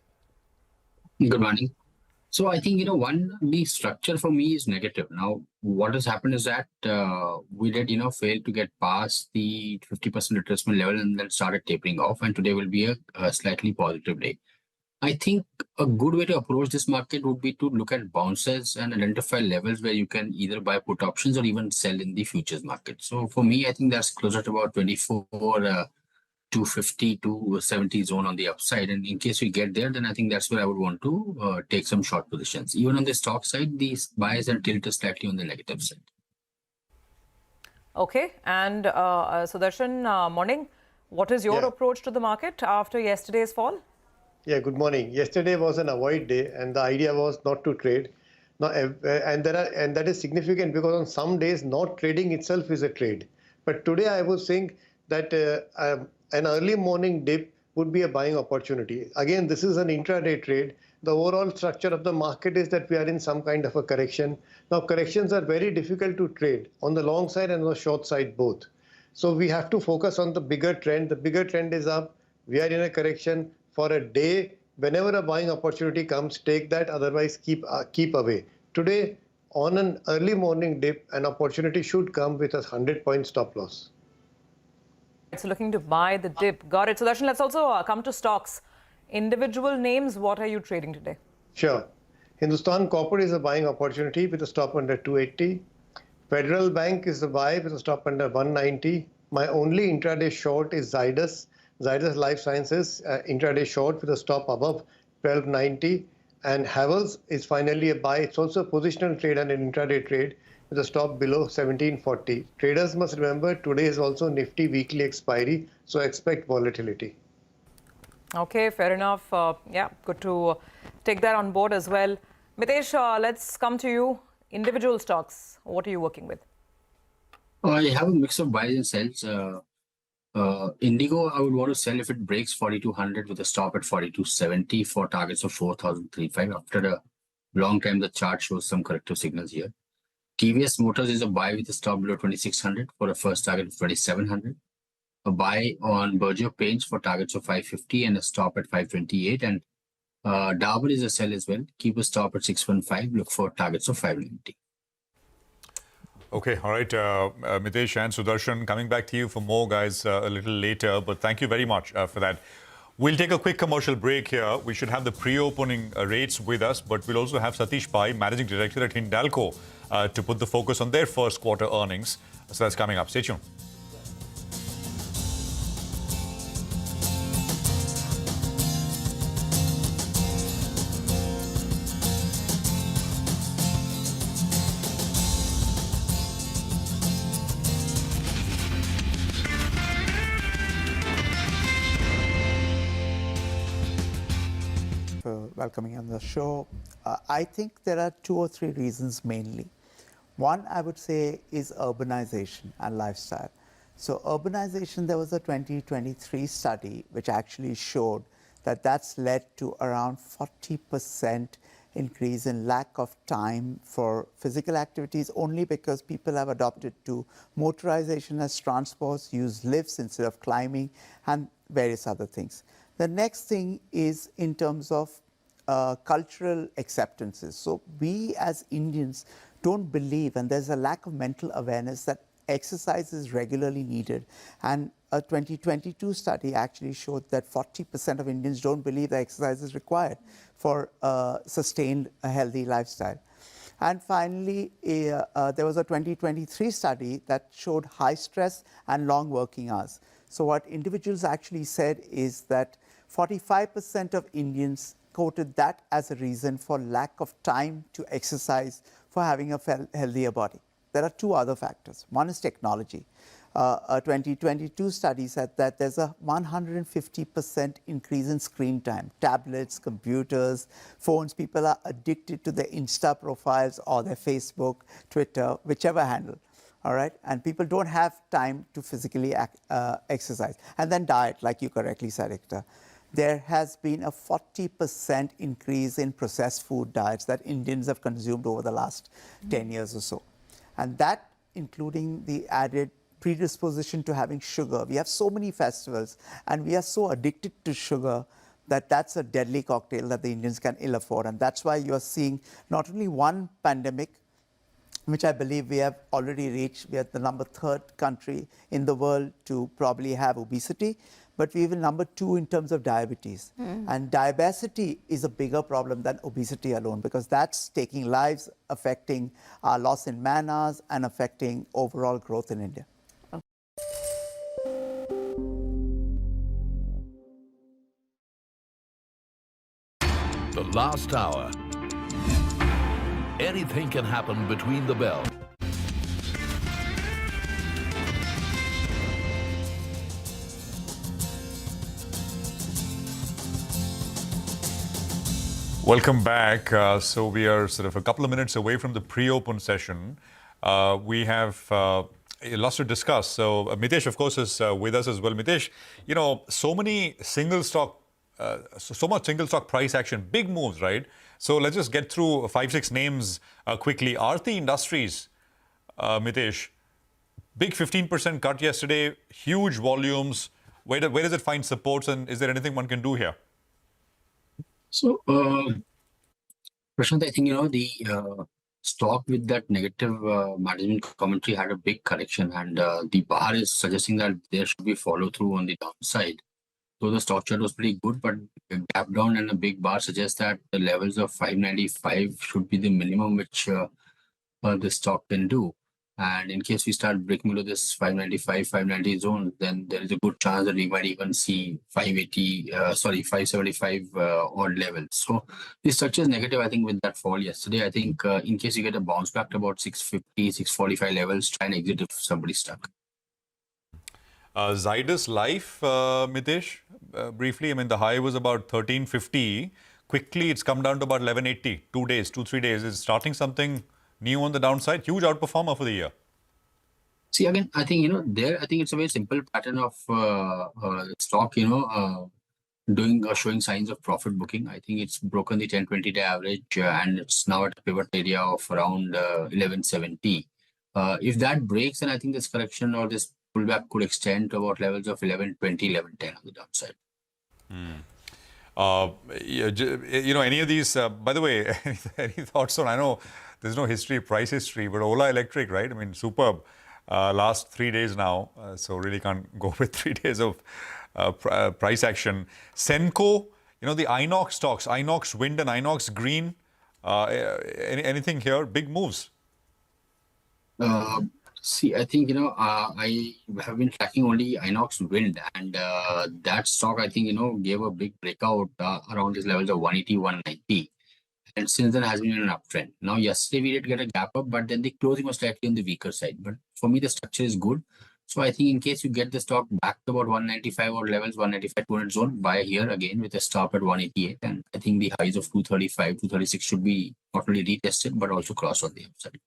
Good morning. So I think, the structure for me is negative. Now, what has happened is that we did, fail to get past the 50% retracement level and then started tapering off. And today will be a slightly positive day. I think a good way to approach this market would be to look at bounces and identify levels where you can either buy put options or even sell in the futures market. So for me, I think that's closer to about 250 to 70 zone on the upside, and in case we get there, then I think that's where I would want to take some short positions. Even on the stock side, these buys and tilt is slightly on the negative side. Okay, and Sudarshan, morning. What is your approach to the market after yesterday's fall? Yeah, good morning. Yesterday was an avoid day, and the idea was not to trade. Now, and that is significant because on some days, not trading itself is a trade. But today, I was saying that an early morning dip would be a buying opportunity. Again, this is an intraday trade. The overall structure of the market is that we are in some kind of a correction. Now, corrections are very difficult to trade on the long side and on the short side both. So we have to focus on the bigger trend. The bigger trend is up. We are in a correction for a day. Whenever a buying opportunity comes, take that. Otherwise, keep away. Today, on an early morning dip, an opportunity should come with a 100-point stop loss. It's looking to buy the dip. Got it. Sudarshan, let's also come to stocks. Individual names, what are you trading today? Sure. Hindustan Copper is a buying opportunity with a stop under 280. Federal Bank is a buy with a stop under 190. My only intraday short is Zydus Life Sciences, intraday short with a stop above 1290. And Havells is finally a buy. It's also a positional trade and an intraday trade with a stop below 1740. Traders must remember today is also Nifty weekly expiry, so expect volatility. Okay, fair enough. Yeah, good to take that on board as well. Mitesh, let's come to you. Individual stocks, what are you working with? I have a mix of buys and sells. Indigo, I would want to sell if it breaks 4200 with a stop at 4270 for targets of 4035. After a long time, the chart shows some corrective signals here. TVS Motors is a buy with a stop below 2600 for a first target of 2700. A buy on Berger Paints for targets of 550 and a stop at 528. And Dabur is a sell as well. Keep a stop at 615. Look for targets of 590. Okay, all right. Mitesh and Sudarshan, coming back to you for more, guys, a little later. But thank you very much for that. We'll take a quick commercial break here. We should have the pre-opening rates with us, but we'll also have Satish Pai, Managing Director at Hindalco, to put the focus on their first quarter earnings. So that's coming up. Stay tuned. Welcoming on the show. I think there are 2 or 3 reasons mainly. One, I would say, is urbanization and lifestyle. So urbanization, there was a 2023 study which actually showed that that's led to around 40% increase in lack of time for physical activities only because people have adopted to motorization as transports, use lifts instead of climbing, and various other things. The next thing is in terms of cultural acceptances. So we as Indians don't believe, and there's a lack of mental awareness that exercise is regularly needed. And a 2022 study actually showed that 40% of Indians don't believe that exercise is required for sustained a healthy lifestyle. And finally, there was a 2023 study that showed high stress and long working hours. So what individuals actually said is that 45% of Indians quoted that as a reason for lack of time to exercise for having a healthier body. There are two other factors. One is technology. A 2022 study said that there's a 150% increase in screen time. Tablets, computers, phones, people are addicted to their Insta profiles or their Facebook, Twitter, whichever handle. All right, and people don't have time to physically exercise. And then diet, like you correctly said, Ekta. There has been a 40% increase in processed food diets that Indians have consumed over the last 10 years or so. And that, including the added predisposition to having sugar. We have so many festivals and we are so addicted to sugar that that's a deadly cocktail that the Indians can ill afford. And that's why you're seeing not only one pandemic, which I believe we have already reached. We are the number 3rd country in the world to probably have obesity, but we are number 2 in terms of diabetes. And diabesity is a bigger problem than obesity alone, because that's taking lives, affecting our loss in man hours and affecting overall growth in India. The last hour. Anything can happen between the bell. Welcome back. So we are sort of a couple of minutes away from the pre-open session. We have lots to discuss. So Mitesh, of course, is with us as well. Mitesh, you know, so many single stock, so much single stock price action, big moves, right? So let's just get through 5-6 names quickly. Aarti Industries, Mitesh, big 15% cut yesterday, huge volumes. Where does it find supports, and is there anything one can do here? So, Prashant, I think, you know, the stock with that negative management commentary had a big correction, and the bar is suggesting that there should be follow through on the downside. So the stock chart was pretty good, but a gap down and a big bar suggests that the levels of 595 should be the minimum which the stock can do. And in case we start breaking below this 595, 590 zone, then there is a good chance that we might even see 575 odd levels. So the structure is negative, I think, with that fall yesterday. I think in case you get a bounce back to about 650, 645 levels, try and exit if somebody's stuck. Zydus Life, Mitesh, briefly, I mean, the high was about 1350. Quickly, it's come down to about 1180. 2-3 days. Is starting something new on the downside? Huge outperformer for the year. See, again, I think, you know, I think it's a very simple pattern of stock, you know, showing signs of profit booking. I think it's broken the 10-20 day average and it's now at a pivot area of around 1170. If that breaks, then I think this correction or this pullback could extend to about levels of 1120, 1110 on the downside. You know, any of these, by the way, any thoughts on, I know there's no price history, but Ola Electric, right? I mean, superb. Last 3 days now, so really can't go with 3 days of price action. Senco, you know, the Inox stocks, Inox Wind and Inox Green, anything here? Big moves. See, I think, you know, I have been tracking only Inox Wind, and that stock, I think, you know, gave a big breakout around these levels of 180, 190. And since then has been in an uptrend. Now, yesterday we did get a gap up, but then the closing was slightly on the weaker side. But for me, the structure is good. So I think in case you get the stock back to about 195 or levels, 195, 200 zone, buy here again with a stop at 188. And I think the highs of 235, 236 should be not only retested, but also crossed on the upside.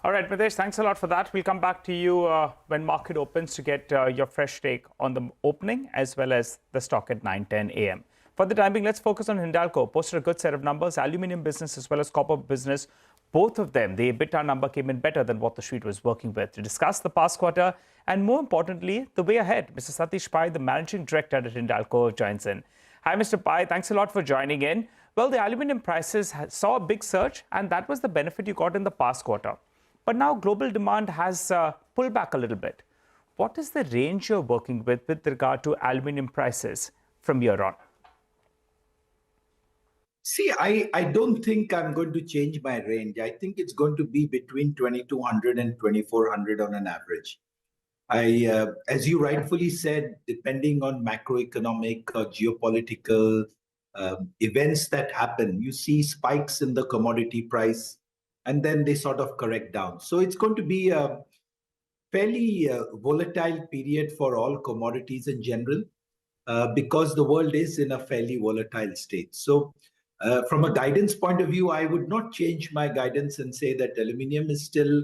All right, Mitesh, thanks a lot for that. We'll come back to you when market opens to get your fresh take on the opening as well as the stock at 9:10 a.m. For the time being, let's focus on Hindalco. Posted a good set of numbers, aluminium business as well as copper business. Both of them, the EBITDA number came in better than what the street was working with. To discuss the past quarter and more importantly, the way ahead, Mr. Satish Pai, the managing director at Hindalco, joins in. Hi, Mr. Pai. Thanks a lot for joining in. Well, the aluminium prices saw a big surge and that was the benefit you got in the past quarter. But now global demand has pulled back a little bit. What is the range you're working with regard to aluminium prices from here on? See, I don't think I'm going to change my range. I think it's going to be between 2200 and 2400 on an average. As you rightfully said, depending on macroeconomic or geopolitical events that happen, you see spikes in the commodity price, and then they sort of correct down. So it's going to be a fairly volatile period for all commodities in general, because the world is in a fairly volatile state. So from a guidance point of view, I would not change my guidance and say that aluminium is still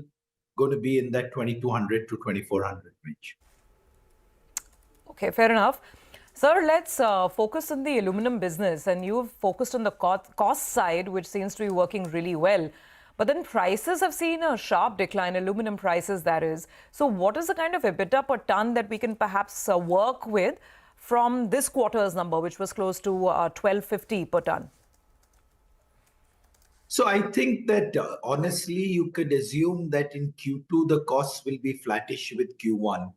going to be in that 2200 to 2400 range. Okay, fair enough. Sir, let's focus on the aluminum business. And you've focused on the cost side, which seems to be working really well. But then prices have seen a sharp decline, aluminum prices that is. So what is the kind of EBITDA per ton that we can perhaps work with from this quarter's number, which was close to 1250 per ton? So I think that honestly, you could assume that in Q2, the costs will be flattish with Q1.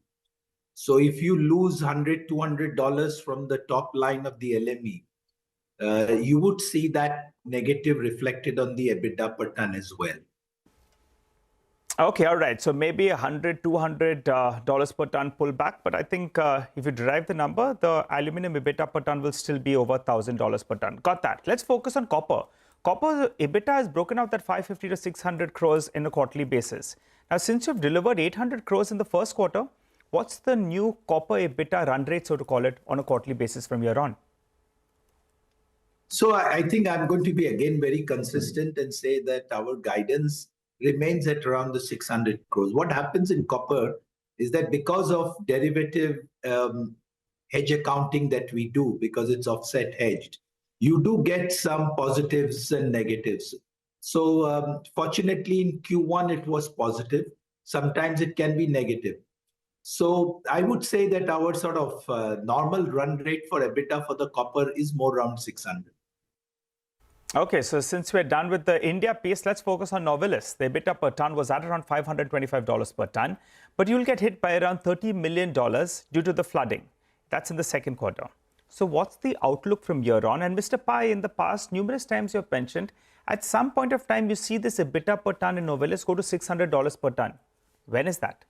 So if you lose $100, $200 from the top line of the LME, you would see that negative reflected on the EBITDA per ton as well. Okay, all right. So maybe $100, $200 per ton pullback. But I think if you derive the number, the aluminum EBITDA per ton will still be over $1,000 per ton. Got that. Let's focus on copper. Copper EBITDA has broken out that 550 to 600 crores in a quarterly basis. Now, since you've delivered 800 crores in the first quarter, what's the new copper EBITDA run rate, so to call it, on a quarterly basis from here on? So I think I'm going to be again very consistent and say that our guidance remains at around the 600 crores. What happens in copper is that because of derivative hedge accounting that we do, because it's offset hedged, you do get some positives and negatives. So fortunately in Q1 it was positive. Sometimes it can be negative. So I would say that our sort of normal run rate for EBITDA for the copper is more around 600. Okay, so since we're done with the India piece, let's focus on Novelis. The EBITDA per ton was at around $525 per ton, but you'll get hit by around $30 million due to the flooding. That's in the second quarter. So what's the outlook from here on? And Mr. Pai, in the past, numerous times you've mentioned, at some point of time, you see this EBITDA per ton in Novelis go to $600 per ton. When is that?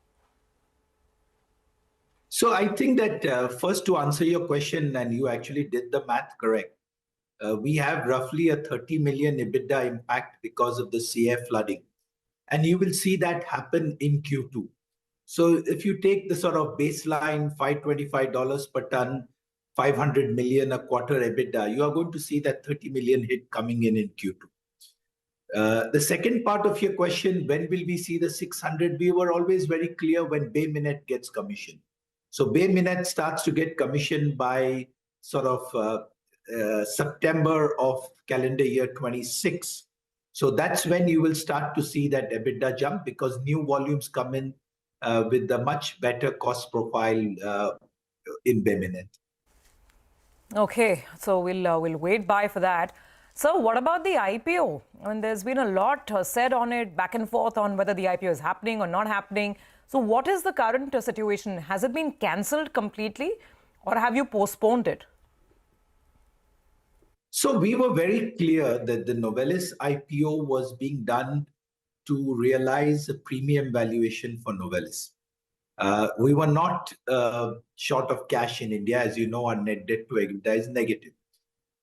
So I think that first, to answer your question, and you actually did the math correct, we have roughly a 30 million EBITDA impact because of the CF flooding. And you will see that happen in Q2. So if you take the sort of baseline $525 per ton, 500 million a quarter EBITDA, you are going to see that 30 million hit coming in Q2. The second part of your question, when will we see the 600? We were always very clear when Bay Minette gets commissioned. So Bay Minette starts to get commissioned by sort of September of calendar year 26. So that's when you will start to see that EBITDA jump, because new volumes come in with a much better cost profile in Bay Minette. Okay, so we'll wait by for that. So what about the IPO? I mean, there's been a lot said on it, back and forth on whether the IPO is happening or not happening. So what is the current situation? Has it been cancelled completely, or have you postponed it? So we were very clear that the Novelis IPO was being done to realize a premium valuation for Novelis. We were not short of cash in India. As you know, our net debt to EBITDA is negative.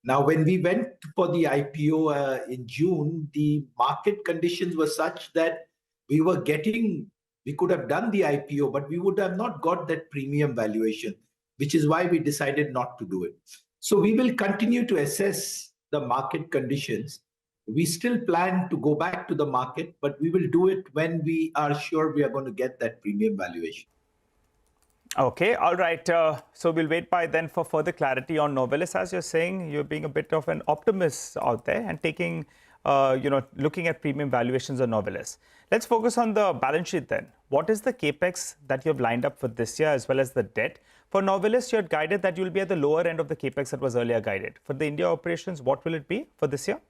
Now, when we went for the IPO in June, the market conditions were such that we could have done the IPO, but we would have not got that premium valuation, which is why we decided not to do it. So we will continue to assess the market conditions. We still plan to go back to the market, but we will do it when we are sure we are going to get that premium valuation. Okay, all right. So we'll wait by then for further clarity on Novelis. As you're saying, you're being a bit of an optimist out there and taking, looking at premium valuations on Novelis. Let's focus on the balance sheet then. What is the capex that you have lined up for this year, as well as the debt? For Novelis, you had guided that you'll be at the lower end of the capex that was earlier guided. For the India operations, what will it be for this year?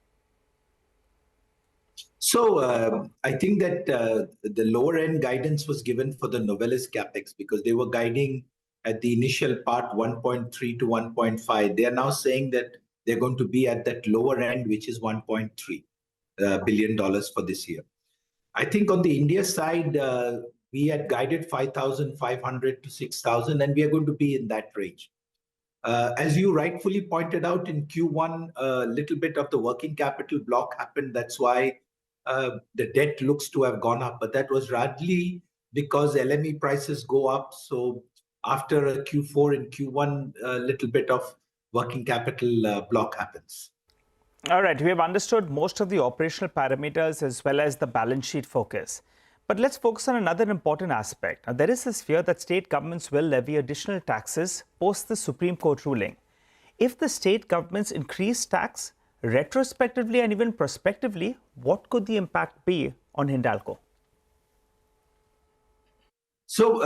So I think that the lower end guidance was given for the Novelis capex, because they were guiding at the initial part 1.3 to 1.5. They are now saying that they're going to be at that lower end, which is $1.3 billion for this year. I think on the India side, we had guided 5,500 to 6,000, and we are going to be in that range. As you rightfully pointed out, in Q1, a little bit of the working capital block happened. That's why the debt looks to have gone up. But that was largely because LME prices go up. So after a Q4 and Q1, a little bit of working capital block happens. All right, we have understood most of the operational parameters as well as the balance sheet focus. But let's focus on another important aspect. Now, there is this fear that state governments will levy additional taxes post the Supreme Court ruling. If the state governments increase tax retrospectively and even prospectively, what could the impact be on Hindalco? So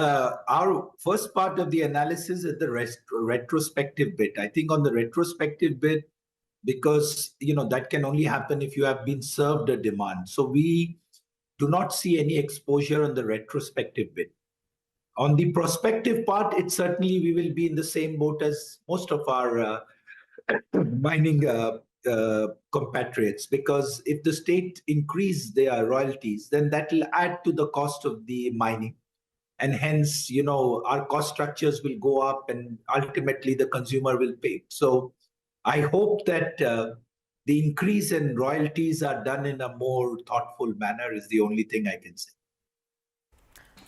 our first part of the analysis is the retrospective bit. I think on the retrospective bit, because that can only happen if you have been served a demand. So we do not see any exposure on the retrospective bit. On the prospective part, it certainly we will be in the same boat as most of our mining compatriots, because if the state increase their royalties, then that will add to the cost of the mining. And hence, our cost structures will go up and ultimately the consumer will pay. So I hope that the increase in royalties are done in a more thoughtful manner is the only thing I can say.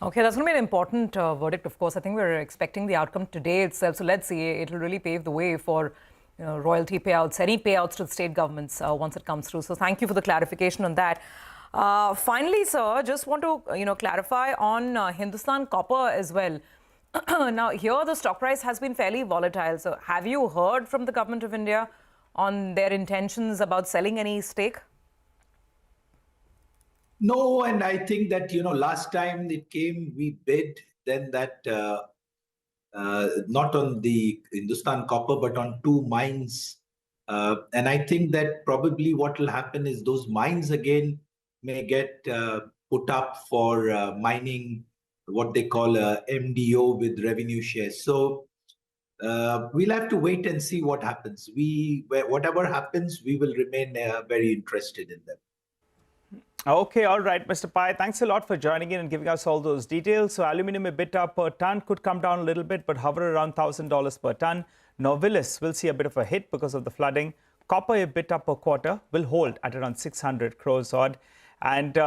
Okay, that's going to be an important verdict, of course. I think we're expecting the outcome today itself. So let's see, it will really pave the way for royalty payouts, any payouts to the state governments once it comes through. So thank you for the clarification on that. Finally, sir, just want to clarify on Hindustan Copper as well. Now, here the stock price has been fairly volatile. So have you heard from the government of India on their intentions about selling any stake? No, and I think that, last time it came, we bid, then that, not on the Hindustan Copper, but on 2 mines. And I think that probably what will happen is those mines again may get put up for mining, what they call a MDO with revenue shares. So we'll have to wait and see what happens. Whatever happens, we will remain very interested in them. Okay, all right, Mr. Pai, thanks a lot for joining in and giving us all those details. So aluminium EBITDA per ton could come down a little bit, but hover around $1,000 per ton. Novelis will see a bit of a hit because of the flooding. Copper EBITDA per quarter will hold at around 600 crores odd. And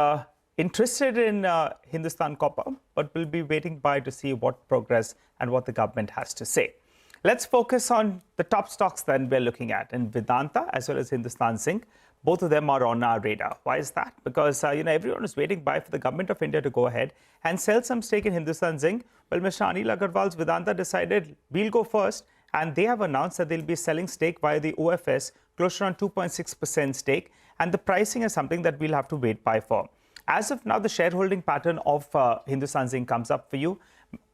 interested in Hindustan Copper, but we'll be waiting by to see what progress and what the government has to say. Let's focus on the top stocks then we're looking at, and Vedanta as well as Hindustan Zinc. Both of them are on our radar. Why is that? Because everyone is waiting by for the government of India to go ahead and sell some stake in Hindustan Zinc. Well, Mr. Anil Agarwal's Vedanta decided we'll go first, and they have announced that they'll be selling stake via the OFS, close to around 2.6% stake, and the pricing is something that we'll have to wait by for. As of now, the shareholding pattern of Hindustan Zinc comes up for you.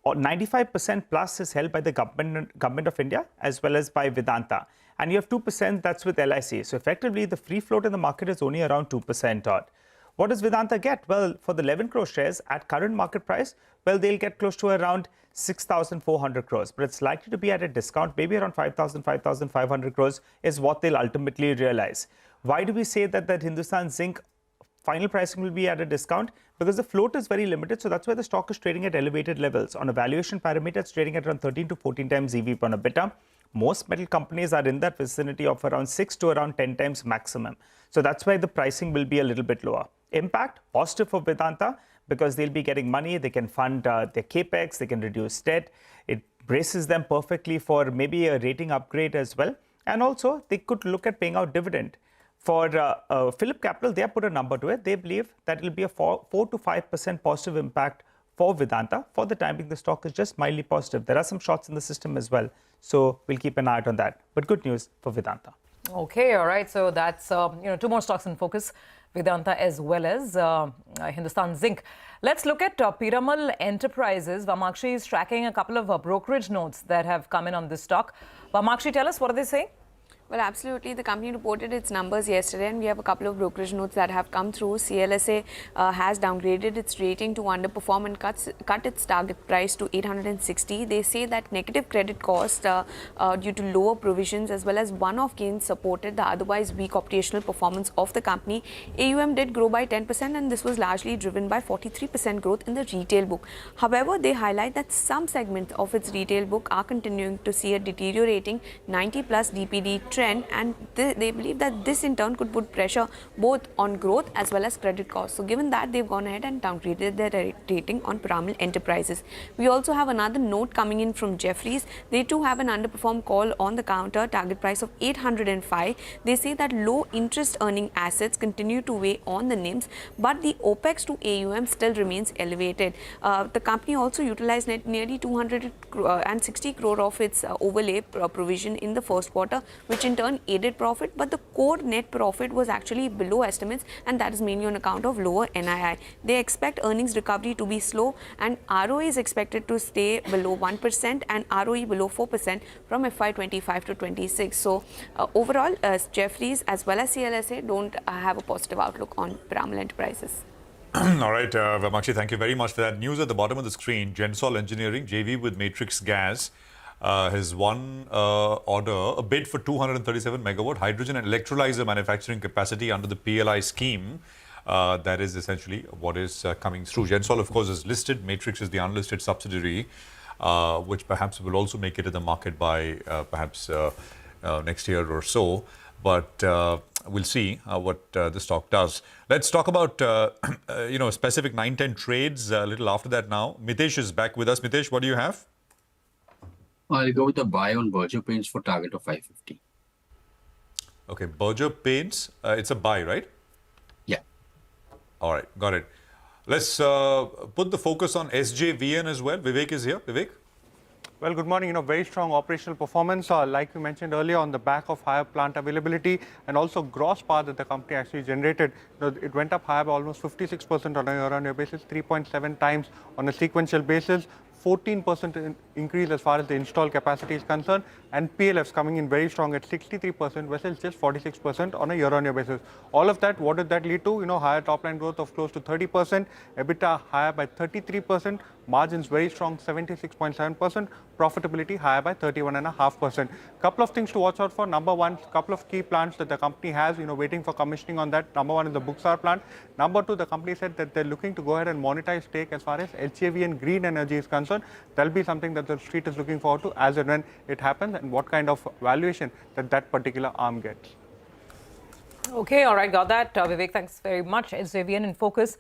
95% plus is held by the government of India as well as by Vedanta. And you have 2% that's with LIC. So effectively, the free float in the market is only around 2% odd. What does Vedanta get? Well, for the 11 crore shares at current market price, well, they'll get close to around 6,400 crores. But it's likely to be at a discount, maybe around 5,500 crores is what they'll ultimately realize. Why do we say that Hindustan Zinc final pricing will be at a discount? Because the float is very limited, so that's why the stock is trading at elevated levels. On a valuation parameter, it's trading at around 13 to 14 times EV upon EBITDA. Most metal companies are in that vicinity of around 6 to around 10 times maximum. So that's why the pricing will be a little bit lower. Impact, positive for Vedanta, because they'll be getting money, they can fund their capex, they can reduce debt. It braces them perfectly for maybe a rating upgrade as well. And also, they could look at paying out dividend. For Phillip Capital, they have put a number to it. They believe that it will be a 4 to 5% positive impact for Vedanta. For the time being, the stock is just mildly positive. There are some shorts in the system as well. So we'll keep an eye out on that. But good news for Vedanta. Okay, all right. So that's 2 more stocks in focus, Vedanta as well as Hindustan Zinc. Let's look at Piramal Enterprises. Vamakshi is tracking a couple of brokerage notes that have come in on this stock. Vamakshi, tell us, what are they saying? Well, absolutely. The company reported its numbers yesterday, and we have a couple of brokerage notes that have come through. CLSA has downgraded its rating to underperform and cut its target price to 860. They say that negative credit cost due to lower provisions as well as one-off gains supported the otherwise weak operational performance of the company. AUM did grow by 10%, and this was largely driven by 43% growth in the retail book. However, they highlight that some segments of its retail book are continuing to see a deteriorating 90-plus DPD trend, and they believe that this in turn could put pressure both on growth as well as credit costs. So given that, they've gone ahead and downgraded their rating on Piramal Enterprises. We also have another note coming in from Jefferies. They too have an underperform call on the counter, target price of 805. They say that low interest earning assets continue to weigh on the NIMs, but the OPEX to AUM still remains elevated. The company also utilized nearly 260 crore of its overlay provision in the first quarter, which in turn aided profit, but the core net profit was actually below estimates, and that is mainly on account of lower NII. They expect earnings recovery to be slow, and ROA is expected to stay below 1% and ROE below 4% from FY25 to 26. So overall, Jefferies as well as CLSA don't have a positive outlook on Piramal Enterprises. All right, Vamakshi, thank you very much for that. News at the bottom of the screen. Gensol Engineering, JV with Matrix Gas, has won a bid for 237 megawatt hydrogen and electrolyzer manufacturing capacity under the PLI scheme. That is essentially what is coming through. Gensol, of course, is listed. Matrix is the unlisted subsidiary, which perhaps will also make it to the market by perhaps next year or so. But we'll see what the stock does. Let's talk about specific 9-10 trades a little after that now. Mitesh is back with us. Mitesh, what do you have? I'll go with a buy on Berger Paints for target of 550. Okay, Berger Paints, it's a buy, right? Yeah. All right, got it. Let's put the focus on SJVN as well. Vivek is here. Vivek? Well, good morning. Very strong operational performance, like you mentioned earlier, on the back of higher plant availability and also gross power that the company actually generated. It went up higher by almost 56% on a year-on-year basis, 3.7 times on a sequential basis. 14% increase as far as the installed capacity is concerned, and PLFs coming in very strong at 63% versus just 46% on a year-on-year basis. All of that, what did that lead to? Higher top-line growth of close to 30%, EBITDA higher by 33%, margins very strong, 76.7%, profitability higher by 31.5%. Couple of things to watch out for. Number one, couple of key plants that the company has, waiting for commissioning on that. Number one is the Buxar plant. Number two, the company said that they're looking to go ahead and monetize stake as far as HJVN green energy is concerned. That'll be something that the street is looking forward to as and when it happens, and what kind of valuation that particular arm gets. Okay, all right, got that. Vivek, thanks very much. SJVN in focus.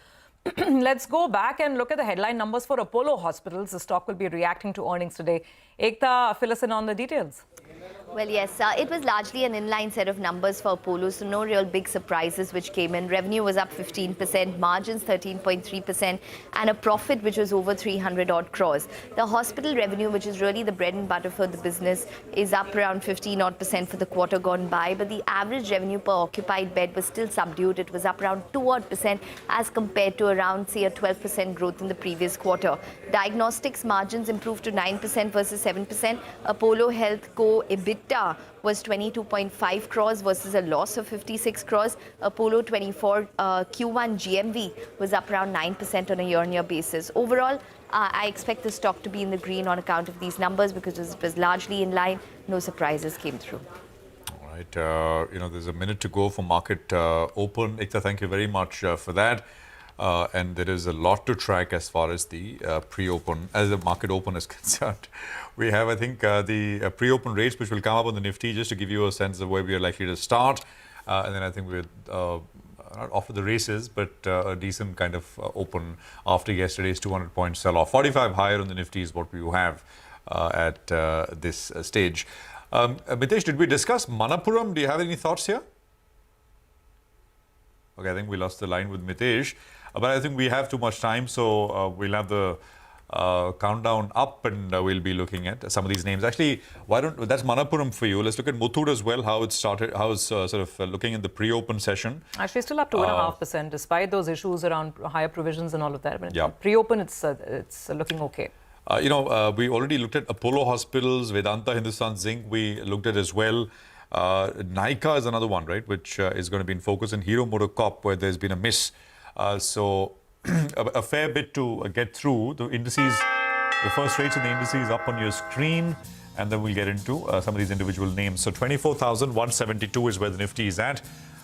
Let's go back and look at the headline numbers for Apollo Hospitals. The stock will be reacting to earnings today. Ekta, fill us in on the details. Well, yes, it was largely an inline set of numbers for Apollo, so no real big surprises which came in. Revenue was up 15%, margins 13.3%, and a profit which was over 300 odd crores. The hospital revenue, which is really the bread and butter for the business, is up around 15 odd % for the quarter gone by, but the average revenue per occupied bed was still subdued. It was up around 2 odd % as compared to around, say, a 12% growth in the previous quarter. Diagnostics margins improved to 9% versus 7%. Apollo Health Co. EBITDA was 22.5 crores versus a loss of 56 crores. Apollo 24 Q1 GMV was up around 9% on a year-on-year basis. Overall, I expect the stock to be in the green on account of these numbers because it was largely in line. No surprises came through. All right. There's a minute to go for market open. Ekta, thank you very much for that. And there is a lot to track as far as the pre-open, as the market open is concerned. We have, I think, the pre-open rates, which will come up on the Nifty, just to give you a sense of where we are likely to start. And then I think we're not off to the races, but a decent kind of open after yesterday's 200-point sell-off. 45 higher on the Nifty is what we have at this stage. Mitesh, did we discuss Manappuram? Do you have any thoughts here? Okay, I think we lost the line with Mitesh. But I think we have too much time, so we'll have the countdown up, and we'll be looking at some of these names. Actually, that's Manappuram for you. Let's look at Muthoot as well, how it started, how it's sort of looking in the pre-open session. Actually, still up 2.5%, despite those issues around higher provisions and all of that. But yeah. Pre-open, it's looking okay. We already looked at Apollo Hospitals, Vedanta Hindustan Zinc, we looked at as well. Nykaa is another one, right, which is going to be in focus, and Hero MotoCorp, where there's been a miss. So a fair bit to get through. The indices, the first rates in the indices up on your screen, and then we'll get into some of these individual names. So 24,172 is where the Nifty is at.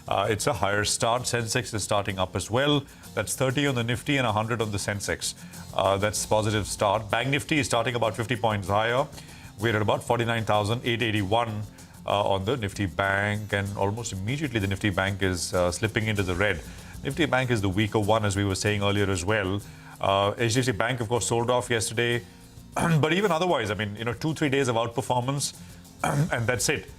It's a higher start. Sensex is starting up as well. That's 30 on the Nifty and 100 on the Sensex. That's positive start. Bank Nifty is starting about 50 points higher. We're at about 49,881 on the Nifty Bank, and almost immediately the Nifty Bank is slipping into the red. Nifty Bank is the weaker one, as we were saying earlier as well. HDFC Bank, of course, sold off yesterday. But even otherwise, I mean, 2-3 days of outperformance, and that's it.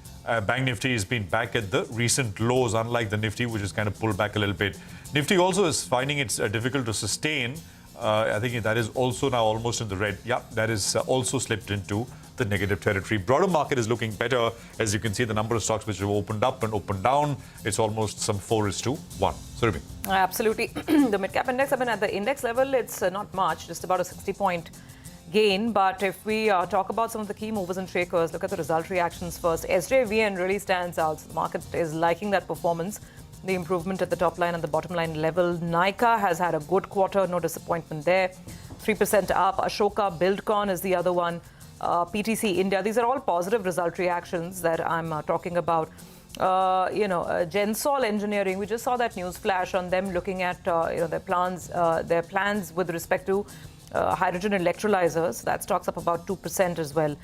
Bank Nifty has been back at the recent lows, unlike the Nifty, which has kind of pulled back a little bit. Nifty also is finding it difficult to sustain. I think that is also now almost in the red. Yeah, that is also slipped into the negative territory. Broader market is looking better. As you can see, the number of stocks which have opened up and opened down, it's almost some 4:1. Surabhi. Absolutely. The mid-cap index, I mean, at the index level, it's not much, just about a 60-point gain. But if we talk about some of the key movers and shakers, look at the result reactions first. SJVN really stands out. So the market is liking that performance, the improvement at the top line and the bottom line level. Nykaa has had a good quarter, no disappointment there. 3% up. Ashoka Buildcon is the other one. PTC India, these are all positive result reactions that I'm talking about. Gensol Engineering, we just saw that news flash on them looking at their plans with respect to hydrogen electrolyzers. That stock's up about 2% as well.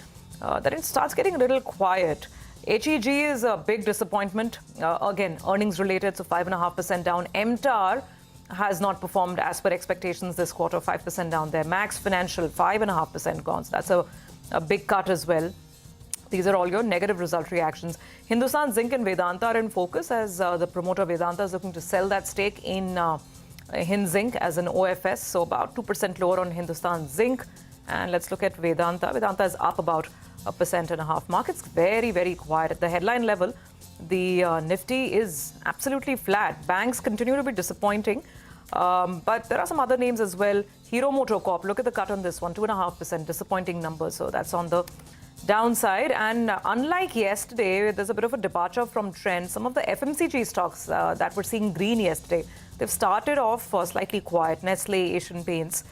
Then it starts getting a little quiet. HEG is a big disappointment. Again, earnings related, so 5.5% down. MTAR has not performed as per expectations this quarter, 5% down there. Max Financial, 5.5% gone. So that's a big cut as well. These are all your negative result reactions. Hindustan Zinc and Vedanta are in focus, as the promoter Vedanta is looking to sell that stake in Zinc as an OFS. So about 2% lower on Hindustan Zinc. And let's look at Vedanta. Vedanta is up about 1.5%. Market's very, very quiet. At the headline level, the Nifty is absolutely flat. Banks continue to be disappointing. But there are some other names as well. Hero MotoCorp, look at the cut on this one, 2.5%, disappointing numbers. So that's on the downside. And unlike yesterday, there's a bit of a departure from trend. Some of the FMCG stocks that were seeing green yesterday, they've started off slightly quiet. Nestle, Asian Paints,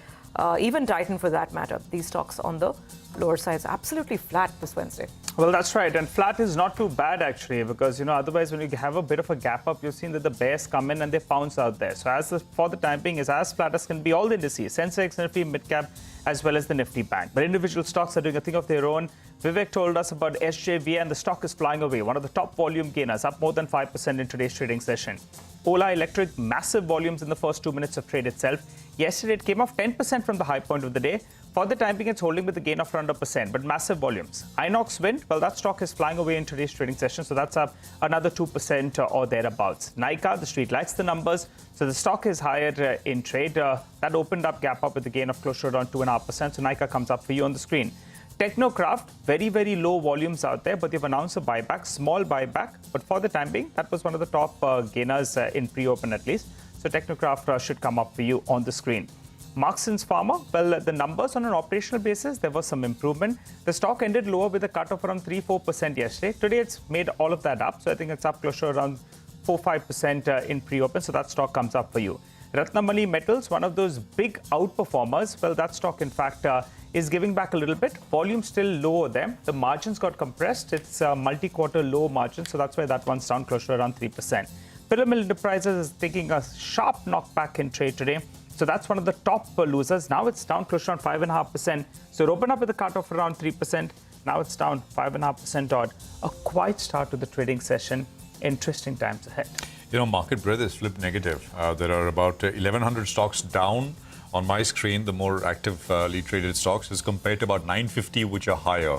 even Titan for that matter. These stocks on the lower side, absolutely flat this Wednesday. Well, that's right. And flat is not too bad, actually, because, otherwise when you have a bit of a gap up, you've seen that the bears come in and they pounce out there. So for the time being, is as flat as can be all the indices, Sensex, Nifty, Midcap, as well as the Nifty Bank. But individual stocks are doing a thing of their own. Vivek told us about SJV, and the stock is flying away. One of the top volume gainers, up more than 5% in today's trading session. Ola Electric, massive volumes in the first 2 minutes of trade itself. Yesterday, it came off 10% from the high point of the day. For the time being, it's holding with a gain of around 1%, but massive volumes. Inox Wind, well, that stock is flying away in today's trading session, so that's up another 2% or thereabouts. Nykaa, the street likes the numbers, so the stock is higher in trade. That opened up, gap up with a gain of close to around 2.5%, so Nykaa comes up for you on the screen. Technocraft, very, very low volumes out there, but they've announced a buyback, small buyback. But for the time being, that was one of the top gainers in pre-open at least. So Technocraft should come up for you on the screen. Marksons Pharma, well, the numbers on an operational basis, there was some improvement. The stock ended lower with a cut of around 3-4% yesterday. Today, it's made all of that up. So I think it's up close to around 4-5% in pre-open. So that stock comes up for you. Ratnamani Metals, one of those big outperformers. Well, that stock, in fact, is giving back a little bit. Volume still lower there. The margins got compressed. It's a multi-quarter low margin. So that's why that one's down close to around 3%. Pyramid Enterprises is taking a sharp knockback in trade today. So that's one of the top losers. Now it's down close to around 5.5%. So it opened up with a cut of around 3%. Now it's down 5.5% odd. A quiet start to the trading session. Interesting times ahead. Market breadth is flipped negative. There are about 1,100 stocks down on my screen, the more actively traded stocks, as compared to about 950, which are higher.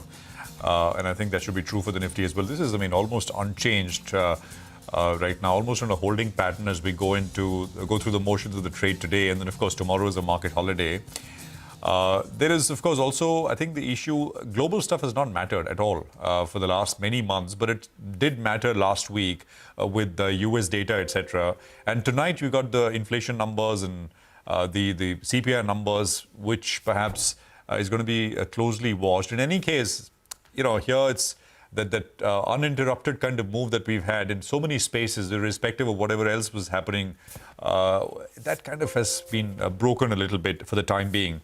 And I think that should be true for the Nifty as well. This is, almost unchanged right now, almost on a holding pattern as we go through the motions of the trade today. And then, of course, tomorrow is a market holiday. There is, of course, also, I think the issue, global stuff has not mattered at all for the last many months, but it did matter last week with the US data, etc. And tonight you got the inflation numbers and the CPI numbers, which perhaps is going to be closely watched. In any case, here it's that uninterrupted kind of move that we've had in so many spaces, irrespective of whatever else was happening, that kind of has been broken a little bit for the time being.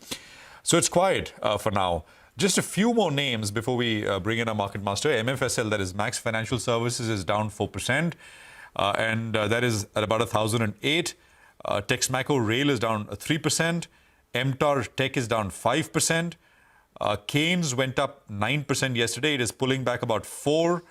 So it's quiet for now. Just a few more names before we bring in our market master. MFSL, that is Max Financial Services, is down 4%, and that is at about 1,008. Texmaco Rail is down 3%. MTAR Tech is down 5%. Canes went up 9% yesterday. It is pulling back about 4%.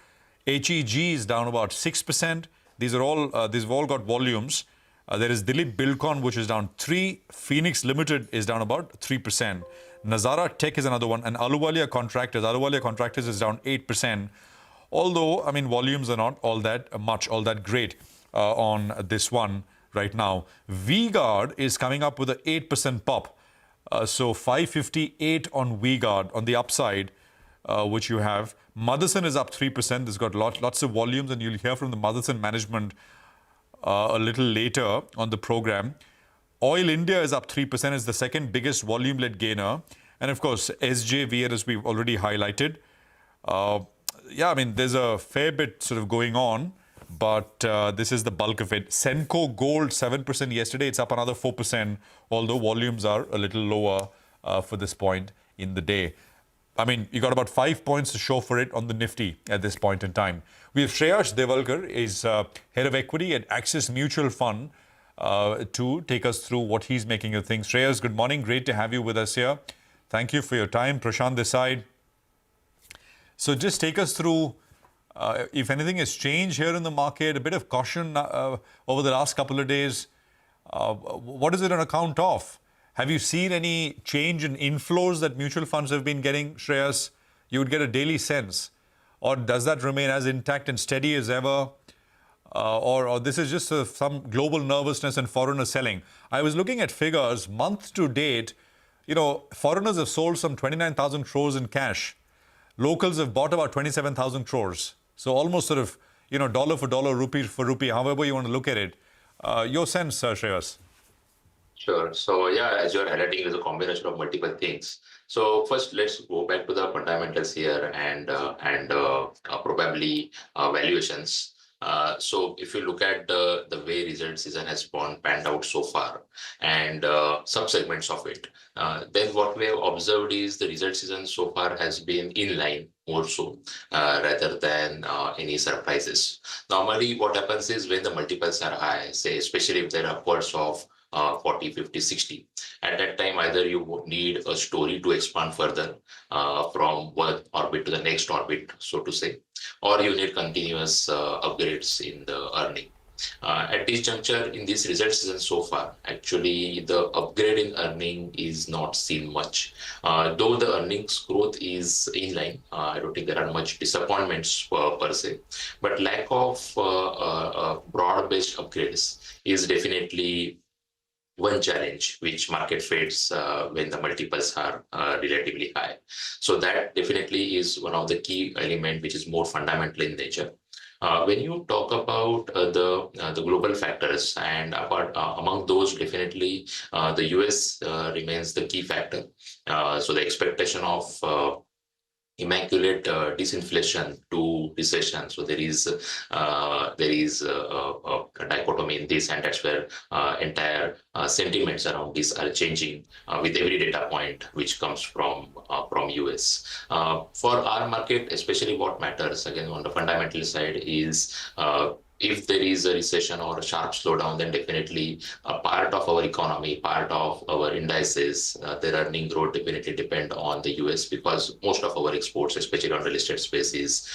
HEG is down about 6%. These have all got volumes. There is Dilip Bilcon, which is down 3%. Phoenix Limited is down about 3%. Nazara Tech is another one. And Ahluwalia Contractors is down 8%. Although, I mean, volumes are not all that great on this one right now. V-Guard is coming up with an 8% pop. So 558 on V-Guard on the upside, which you have. Motherson is up 3%. This got lots of volumes, and you'll hear from the Motherson management a little later on the program. Oil India is up 3%. It's the second biggest volume-led gainer. And of course, SJVN, as we've already highlighted. Yeah, I mean, there's a fair bit sort of going on, but this is the bulk of it. Senco Gold, 7% yesterday. It's up another 4%, although volumes are a little lower for this point in the day. I mean, you got about 5 points to show for it on the Nifty at this point in time. We have Shreyash Devalkar, is head of equity at Axis Mutual Fund, to take us through what he's making of things. Shreyash, good morning. Great to have you with us here. Thank you for your time. Prashant this side. So just take us through if anything has changed here in the market, a bit of caution over the last couple of days. What is it on account of? Have you seen any change in inflows that mutual funds have been getting, Shreyas? You would get a daily sense. Or does that remain as intact and steady as ever? Or this is just some global nervousness and foreigners selling? I was looking at figures, month to date, you know, foreigners have sold some 29,000 crores in cash. Locals have bought about 27,000 crores. So almost sort of, you know, dollar for dollar, rupee for rupee, however you want to look at it. Your sense, Shreyas? Sure. So yeah, as you're highlighting, there's a combination of multiple things. So first, let's go back to the fundamentals here and probably valuations. So if you look at the way result season has panned out so far and sub-segments of it, then what we have observed is the result season so far has been in line more so rather than any surprises. Normally what happens is when the multiples are high, say especially if they're upwards of 40, 50, 60. At that time, either you need a story to expand further from one orbit to the next orbit, so to say, or you need continuous upgrades in the earning. At this juncture, in this result season so far, actually the upgrade in earning is not seen much. Though the earnings growth is in line, I don't think there are much disappointments per se, but lack of broad-based upgrades is definitely one challenge which market faces when the multiples are relatively high. So that definitely is one of the key elements which is more fundamental in nature. When you talk about the global factors and among those, definitely the US remains the key factor. So the expectation of immaculate disinflation to recession. So there is a dichotomy in this, and that's where entire sentiments around this are changing with every data point which comes from US. For our market, especially what matters again on the fundamental side is if there is a recession or a sharp slowdown, then definitely a part of our economy, part of our indices, their earning growth definitely depend on the US, because most of our exports, especially on real estate space, is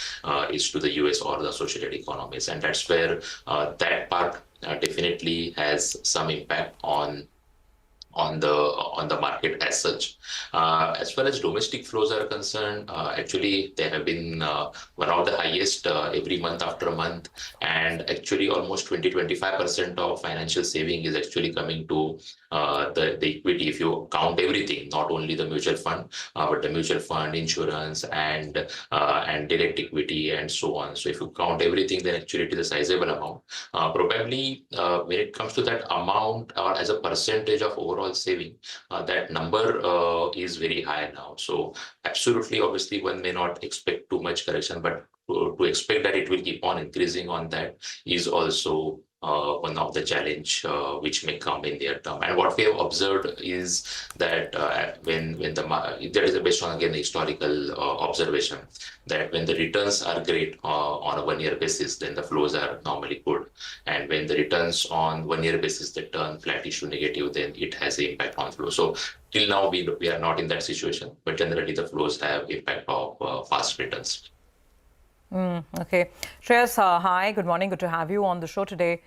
to the US or the associated economies. And that's where that part definitely has some impact on the market as such. As far as domestic flows are concerned, actually they have been one of the highest every month after month, and actually almost 20-25% of financial saving is actually coming to the equity, if you count everything, not only the mutual fund, but the mutual fund, insurance, and direct equity, and so on. So if you count everything, then actually it is a sizable amount. Probably when it comes to that amount or as a percentage of overall small saving, that number is very high now. So absolutely, obviously, one may not expect too much correction, but to expect that it will keep on increasing on that is also one of the challenge which may come in near term. And what we have observed is that when there is a based on again historical observation that when the returns are great on a 1 year basis, then the flows are normally good. And when the returns on 1 year basis they turn flattish to negative, then it has an impact on flow. So till now we are not in that situation, but generally the flows have impact of fast returns. Okay. Shreyas, hi, good morning. Good to have you on the show today.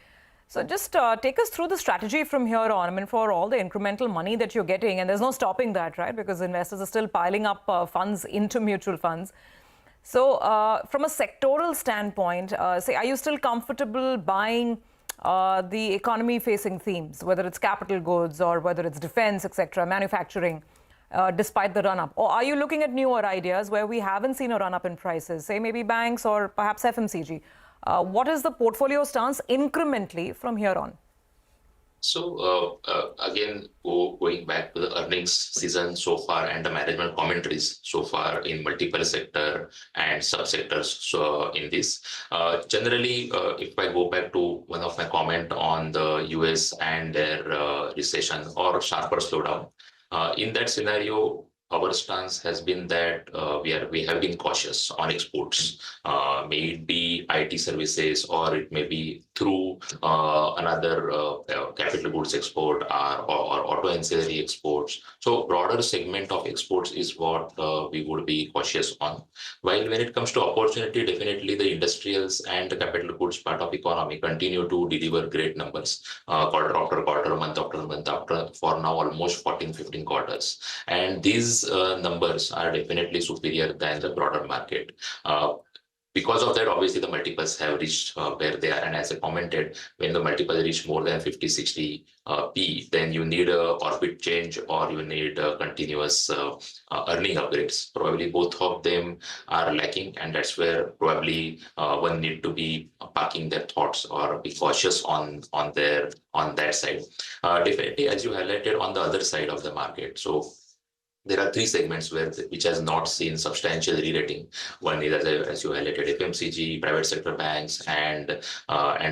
So just take us through the strategy from here on. I mean, for all the incremental money that you're getting, and there's no stopping that, right? Because investors are still piling up funds into mutual funds. So from a sectoral standpoint, say, are you still comfortable buying the economy-facing themes, whether it's capital goods or whether it's defense, etc., manufacturing? Despite the run-up? Or are you looking at newer ideas where we haven't seen a run-up in prices, say maybe banks or perhaps FMCG? What is the portfolio stance incrementally from here on? So again, going back to the earnings season so far and the management commentaries so far in multiple sector and subsectors so in this, generally, if I go back to one of my comment on the US and their recession or sharper slowdown, in that scenario, our stance has been that we have been cautious on exports. May it be IT services or it may be through another capital goods export or auto ancillary exports. So broader segment of exports is what we would be cautious on. While when it comes to opportunity, definitely the industrials and the capital goods part of economy continue to deliver great numbers quarter after quarter, month after month after, for now almost 14, 15 quarters. And these numbers are definitely superior than the broader market. Because of that, obviously, the multiples have reached where they are. And as I commented, when the multiple reach more than 50, 60 P, then you need a orbit change or you need continuous earning upgrades. Probably both of them are lacking. And that's where probably one need to be parking their thoughts or be cautious on that side. Definitely, as you highlighted, on the other side of the market. So there are three segments which has not seen substantial re-rating. One is, as you highlighted, FMCG, private sector banks, and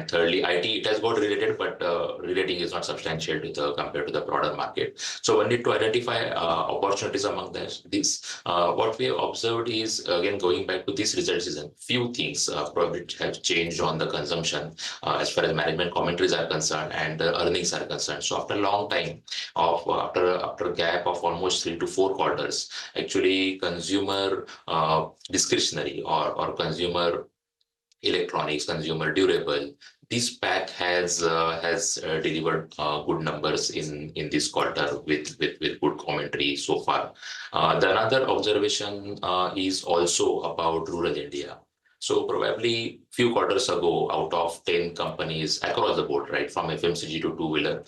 thirdly, IT. It has got re-rated, but re-rating is not substantial compared to the broader market. So one need to identify opportunities among these. What we have observed is, again, going back to this result season, few things probably have changed on the consumption as far as management commentaries are concerned and the earnings are concerned. So after a long time of after a gap of almost 3 to 4 quarters, actually consumer discretionary or consumer electronics, consumer durable, this pack has delivered good numbers in this quarter with good commentary so far. The another observation is also about rural India. So probably few quarters ago, out of 10 companies across the board, right, from FMCG to two-wheeler,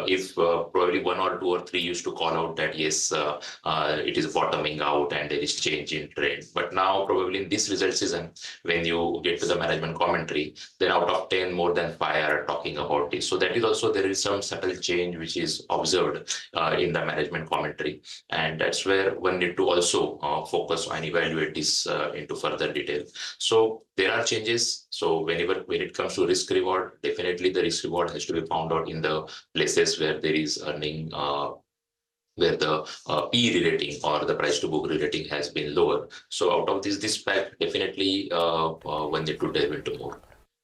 if probably 1 or 2 or 3 used to call out that, yes, it is bottoming out and there is change in trend. But now probably in this result season, when you get to the management commentary, then out of 10, more than 5 are talking about this. So that is also, there is some subtle change which is observed in the management commentary. And that's where one need to also focus and evaluate this into further detail. So there are changes. So when it comes to risk reward, definitely the risk reward has to be found out in the places where there is earning, where the P re-rating or the price to book re-rating has been lower. So out of this pack, definitely one need to delve into more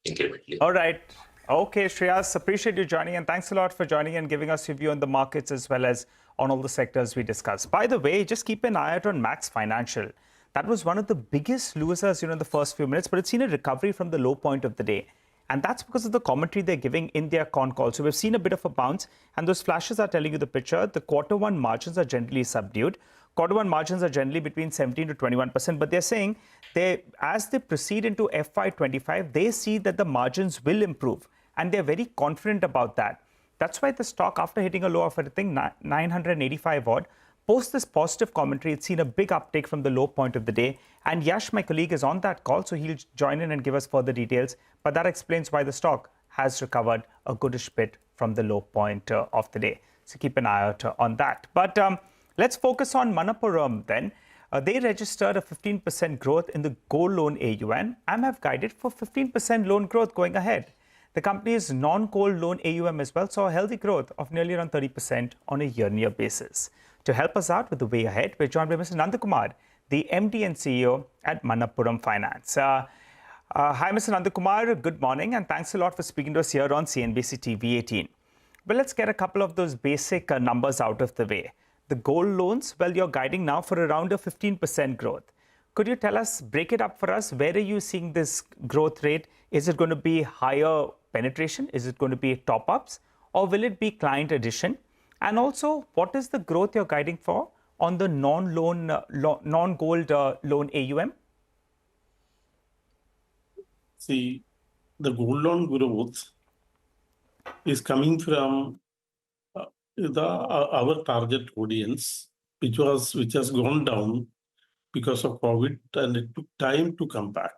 incrementally. All right. Okay, Shreyas, appreciate you joining, and thanks a lot for joining and giving us your view on the markets as well as on all the sectors we discussed. By the way, just keep an eye out on Max Financial. That was one of the biggest losers, in the first few minutes, but it's seen a recovery from the low point of the day. And that's because of the commentary they're giving in their con call. So we've seen a bit of a bounce, and those flashes are telling you the picture. The quarter one margins are generally subdued. Quarter one margins are generally between 17 to 21%, but they're saying as they proceed into FY25, they see that the margins will improve, and they're very confident about that. That's why the stock, after hitting a low of, I think, 985 odd, post this positive commentary, it's seen a big uptake from the low point of the day. And Yash, my colleague, is on that call, so he'll join in and give us further details. But that explains why the stock has recovered a goodish bit from the low point of the day. So keep an eye out on that. But let's focus on Manappuram then. They registered a 15% growth in the gold loan AUM and have guided for 15% loan growth going ahead. The company's non-gold loan AUM as well saw a healthy growth of nearly around 30% on a year-on-year basis. To help us out with the way ahead, we're joined by Mr. Nandakumar, the MD and CEO at Manappuram Finance. Hi, Mr. Nandakumar. Good morning, and thanks a lot for speaking to us here on CNBC TV18. Well, let's get a couple of those basic numbers out of the way. The gold loans, well, you're guiding now for around a 15% growth. Could you tell us, break it up for us, where are you seeing this growth rate? Is it going to be higher penetration? Is it going to be top-ups? Or will it be client addition? And also, what is the growth you're guiding for on the non-gold loan AUM? See, the gold loan growth is coming from our target audience, which has gone down because of COVID, and it took time to come back.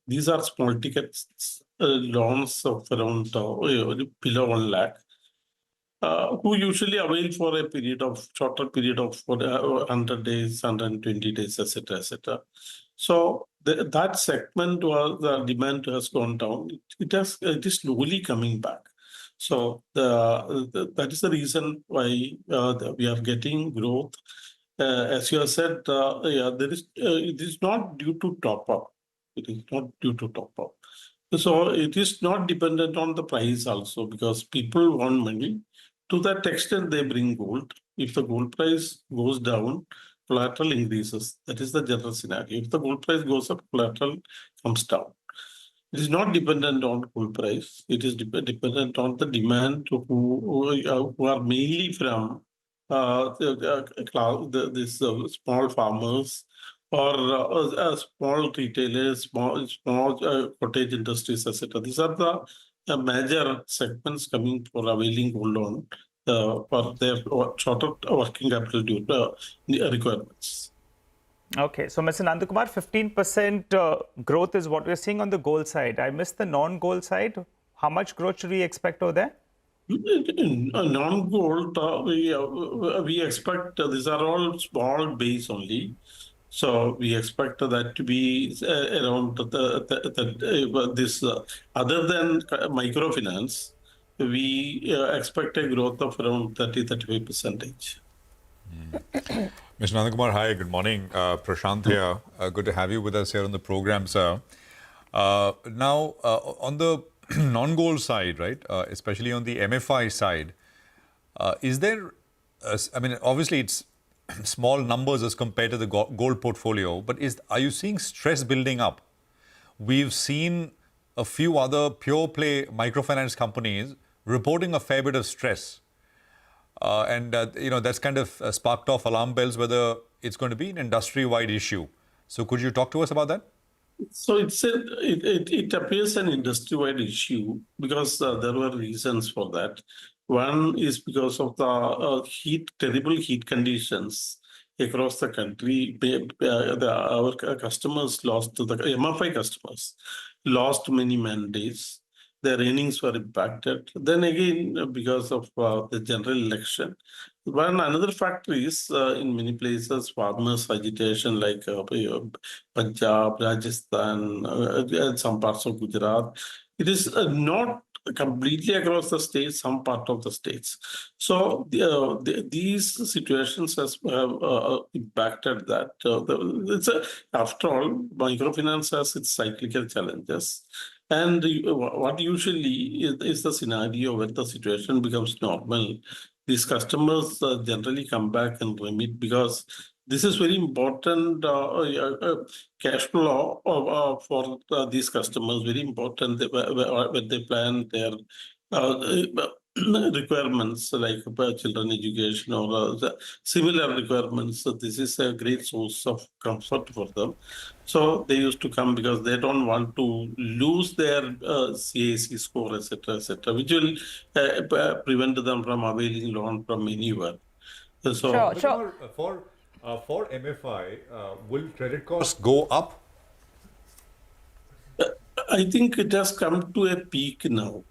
These are small ticket loans of around below 1 lakh, who usually avail for a shorter period of 100 days, 120 days, etc., etc. So that segment, the demand has gone down. It is slowly coming back. So that is the reason why we are getting growth. As you have said, it is not due to top up. It is not due to top up. So it is not dependent on the price also, because people want money. To that extent, they bring gold. If the gold price goes down, collateral increases. That is the general scenario. If the gold price goes up, collateral comes down. It is not dependent on gold price. It is dependent on the demand who are mainly from these small farmers or small retailers, small cottage industries, etc. These are the major segments coming for availing gold loan for their shorter working capital requirements. Okay, so Mr. Nandakumar, 15% growth is what we're seeing on the gold side. I missed the non-gold side. How much growth should we expect over there? Non-gold, we expect these are all small base only. So we expect that to be around this. Other than microfinance, we expect a growth of around 30-35%. Mr. Nandakumar, hi, good morning. Prashant here. Good to have you with us here on the program, sir. Now, on the non-gold side, right, especially on the MFI side, is there, I mean, obviously it's small numbers as compared to the gold portfolio, but are you seeing stress building up? We've seen a few other pure play microfinance companies reporting a fair bit of stress. And that's kind of sparked off alarm bells whether it's going to be an industry-wide issue. So could you talk to us about that? So it appears an industry-wide issue because there were reasons for that. One is because of the terrible heat conditions across the country. Our customers lost, the MFI customers lost many mandates. Their earnings were impacted. Then again, because of the general election. Another factor is in many places, farmers' agitation like Punjab, Rajasthan, and some parts of Gujarat. It is not completely across the states, some part of the states. So these situations have impacted that. After all, microfinance has its cyclical challenges. And what usually is the scenario when the situation becomes normal, these customers generally come back and remit because this is very important cash flow for these customers, very important when they plan their requirements like children education or similar requirements. So this is a great source of comfort for them. So they used to come because they don't want to lose their CAC score, etc., which will prevent them from availing loan from anywhere. So sure. For MFI, will credit costs go up? I think it has come to a peak now.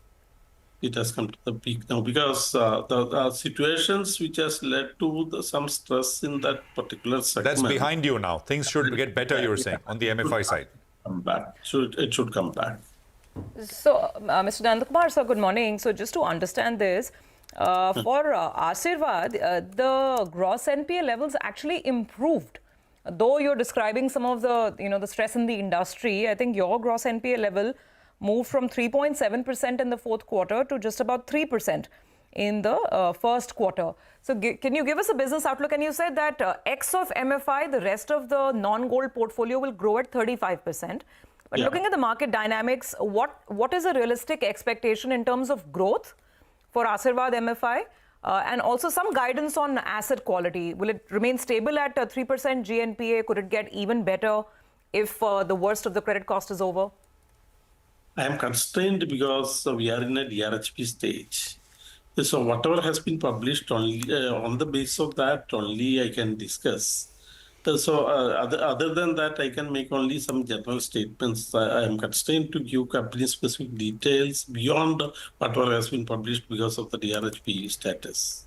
it has come to the peak now because the situations which has led to some stress in that particular segment. That's behind you now. Things should get better, you're saying, on the MFI side. Come back. It should come back. So, Mr. Nandakumar, sir, good morning. So, just to understand this, for Asirvad, the gross NPA levels actually improved. Though you're describing some of the, the stress in the industry, I think your gross NPA level moved from 3.7% in the fourth quarter to just about 3% in the first quarter. So, can you give us a business outlook? And you said that X of MFI, the rest of the non-gold portfolio will grow at 35%. But looking at the market dynamics, what is a realistic expectation in terms of growth for Asirvad MFI? And also some guidance on asset quality. Will it remain stable at 3% GNPA? Could it get even better if the worst of the credit cost is over? I am constrained because we are in a DRHP stage. So whatever has been published only on the basis of that only I can discuss. So other than that, I can make only some general statements. I am constrained to give company-specific details beyond whatever has been published because of the DRHP status.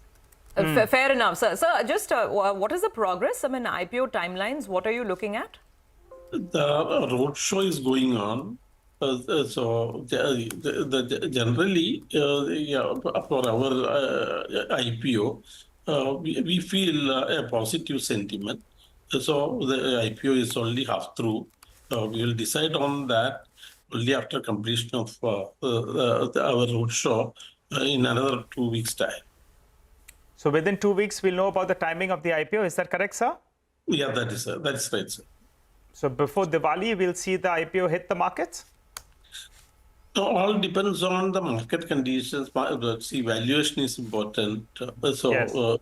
Fair enough, sir. Sir, just what is the progress? I mean, IPO timelines, what are you looking at? The roadshow is going on. So generally, for our IPO, we feel a positive sentiment. So the IPO is only half through. We will decide on that only after completion of our roadshow in another 2 weeks' time. So within 2 weeks, we'll know about the timing of the IPO. Is that correct, sir? Yeah, that is right, sir. So before Diwali, we'll see the IPO hit the markets? All depends on the market conditions. See, valuation is important. So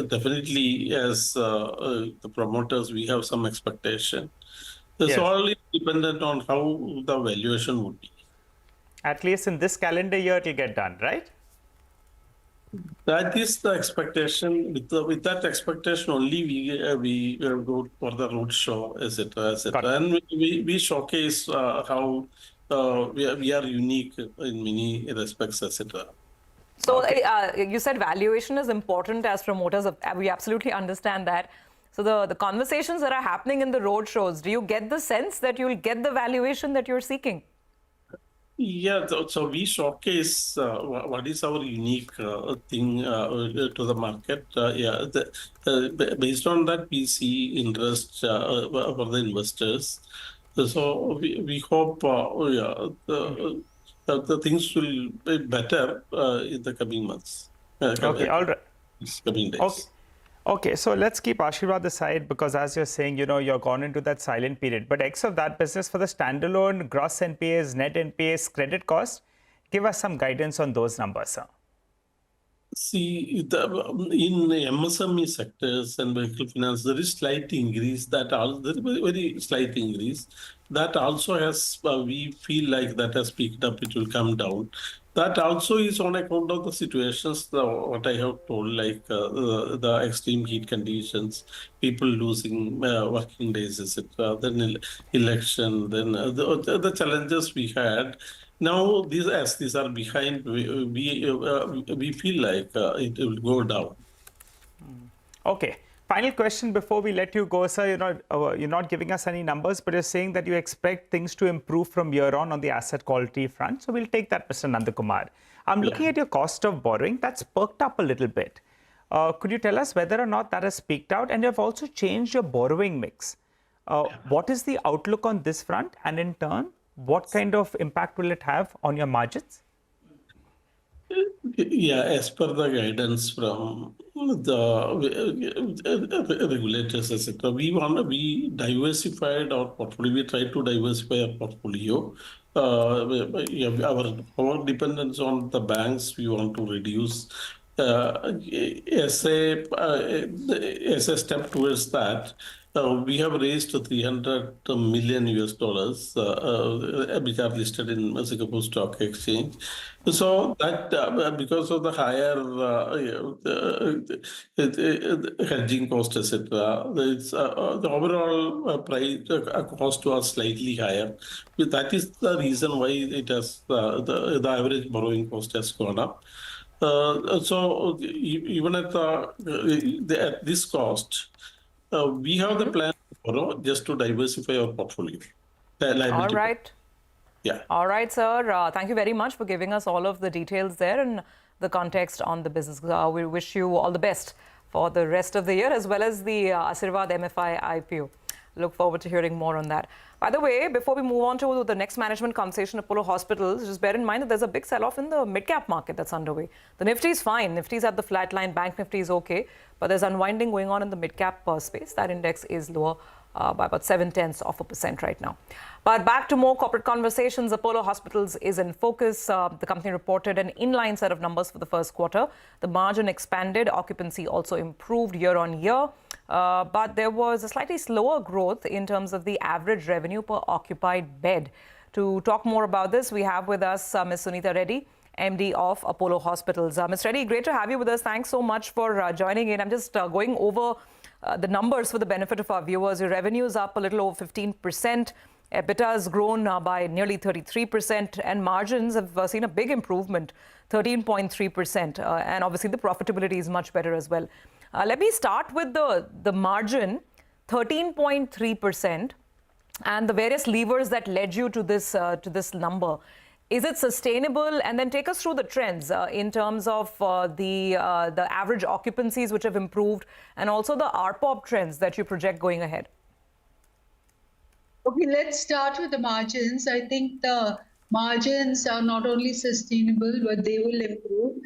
definitely, as the promoters, we have some expectation. It's all dependent on how the valuation would be. At least in this calendar year, it will get done, right? That is the expectation. With that expectation only, we go for the roadshow, etc. And we showcase how we are unique in many respects, etc. So you said valuation is important as promoters. We absolutely understand that. So the conversations that are happening in the road shows, do you get the sense that you'll get the valuation that you're seeking? Yeah, so we showcase what is our unique thing to the market. Based on that, we see interest for the investors. So we hope the things will be better in the coming months. Okay, all right. Coming days. Okay, so let's keep Asirvad aside because as you're saying, you're gone into that silent period. But X of that business for the standalone gross NPAs, net NPAs, credit cost, give us some guidance on those numbers, sir. See, in MSME sectors and vehicle finance, there is slight increase. There is very slight increase. That also has, we feel like that has picked up. It will come down. That also is on account of the situations, what I have told, like the extreme heat conditions, people losing working days, etc. Then election, then the challenges we had. Now, as these are behind, we feel like it will go down. Okay. Final question before we let you go, sir. You're not giving us any numbers, but you're saying that you expect things to improve from here on the asset quality front. So we'll take that, Mr. Nandakumar. I'm looking at your cost of borrowing. That's perked up a little bit. Could you tell us whether or not that has peaked out? And you've also changed your borrowing mix. What is the outlook on this front? And in turn, what kind of impact will it have on your margins? Yeah, as per the guidance from the regulators, etc., we diversified our portfolio. We try to diversify our portfolio. Our dependence on the banks, we want to reduce. As a step towards that, we have raised $300 million US, which are listed in Singapore Stock Exchange. So that because of the higher hedging cost, etc., the overall price cost was slightly higher. But that is the reason why it has the average borrowing cost has gone up. So even at at this cost, we have the plan to borrow just to diversify our portfolio. All right. Yeah. All right, sir. Thank you very much for giving us all of the details there and the context on the business. We wish you all the best for the rest of the year as well as the Asirvad MFI IPO. Look forward to hearing more on that. By the way, before we move on to the next management conversation, Apollo Hospitals, just bear in mind that there's a big sell-off in the mid-cap market that's underway. The Nifty is fine. Nifty's at the flat line. Bank Nifty is okay. But there's unwinding going on in the mid-cap space. That index is lower by about 0.7% right now. But back to more corporate conversations. Apollo Hospitals is in focus. The company reported an inline set of numbers for the first quarter. The margin expanded. Occupancy also improved year on year. But there was a slightly slower growth in terms of the average revenue per occupied bed. To talk more about this, we have with us Ms. Sunita Reddy, MD of Apollo Hospitals. Ms. Reddy, great to have you with us. Thanks so much for joining in. I'm just going over the numbers for the benefit of our viewers. Your revenue is up a little over 15%. EBITDA has grown by nearly 33%, and margins have seen a big improvement, 13.3%. And obviously, the profitability is much better as well. Let me start with the margin, 13.3%, and the various levers that led you to this number. Is it sustainable? And then take us through the trends in terms of the average occupancies which have improved, and also the ARPOB trends that you project going ahead. Okay, let's start with the margins. I think the margins are not only sustainable, but they will improve.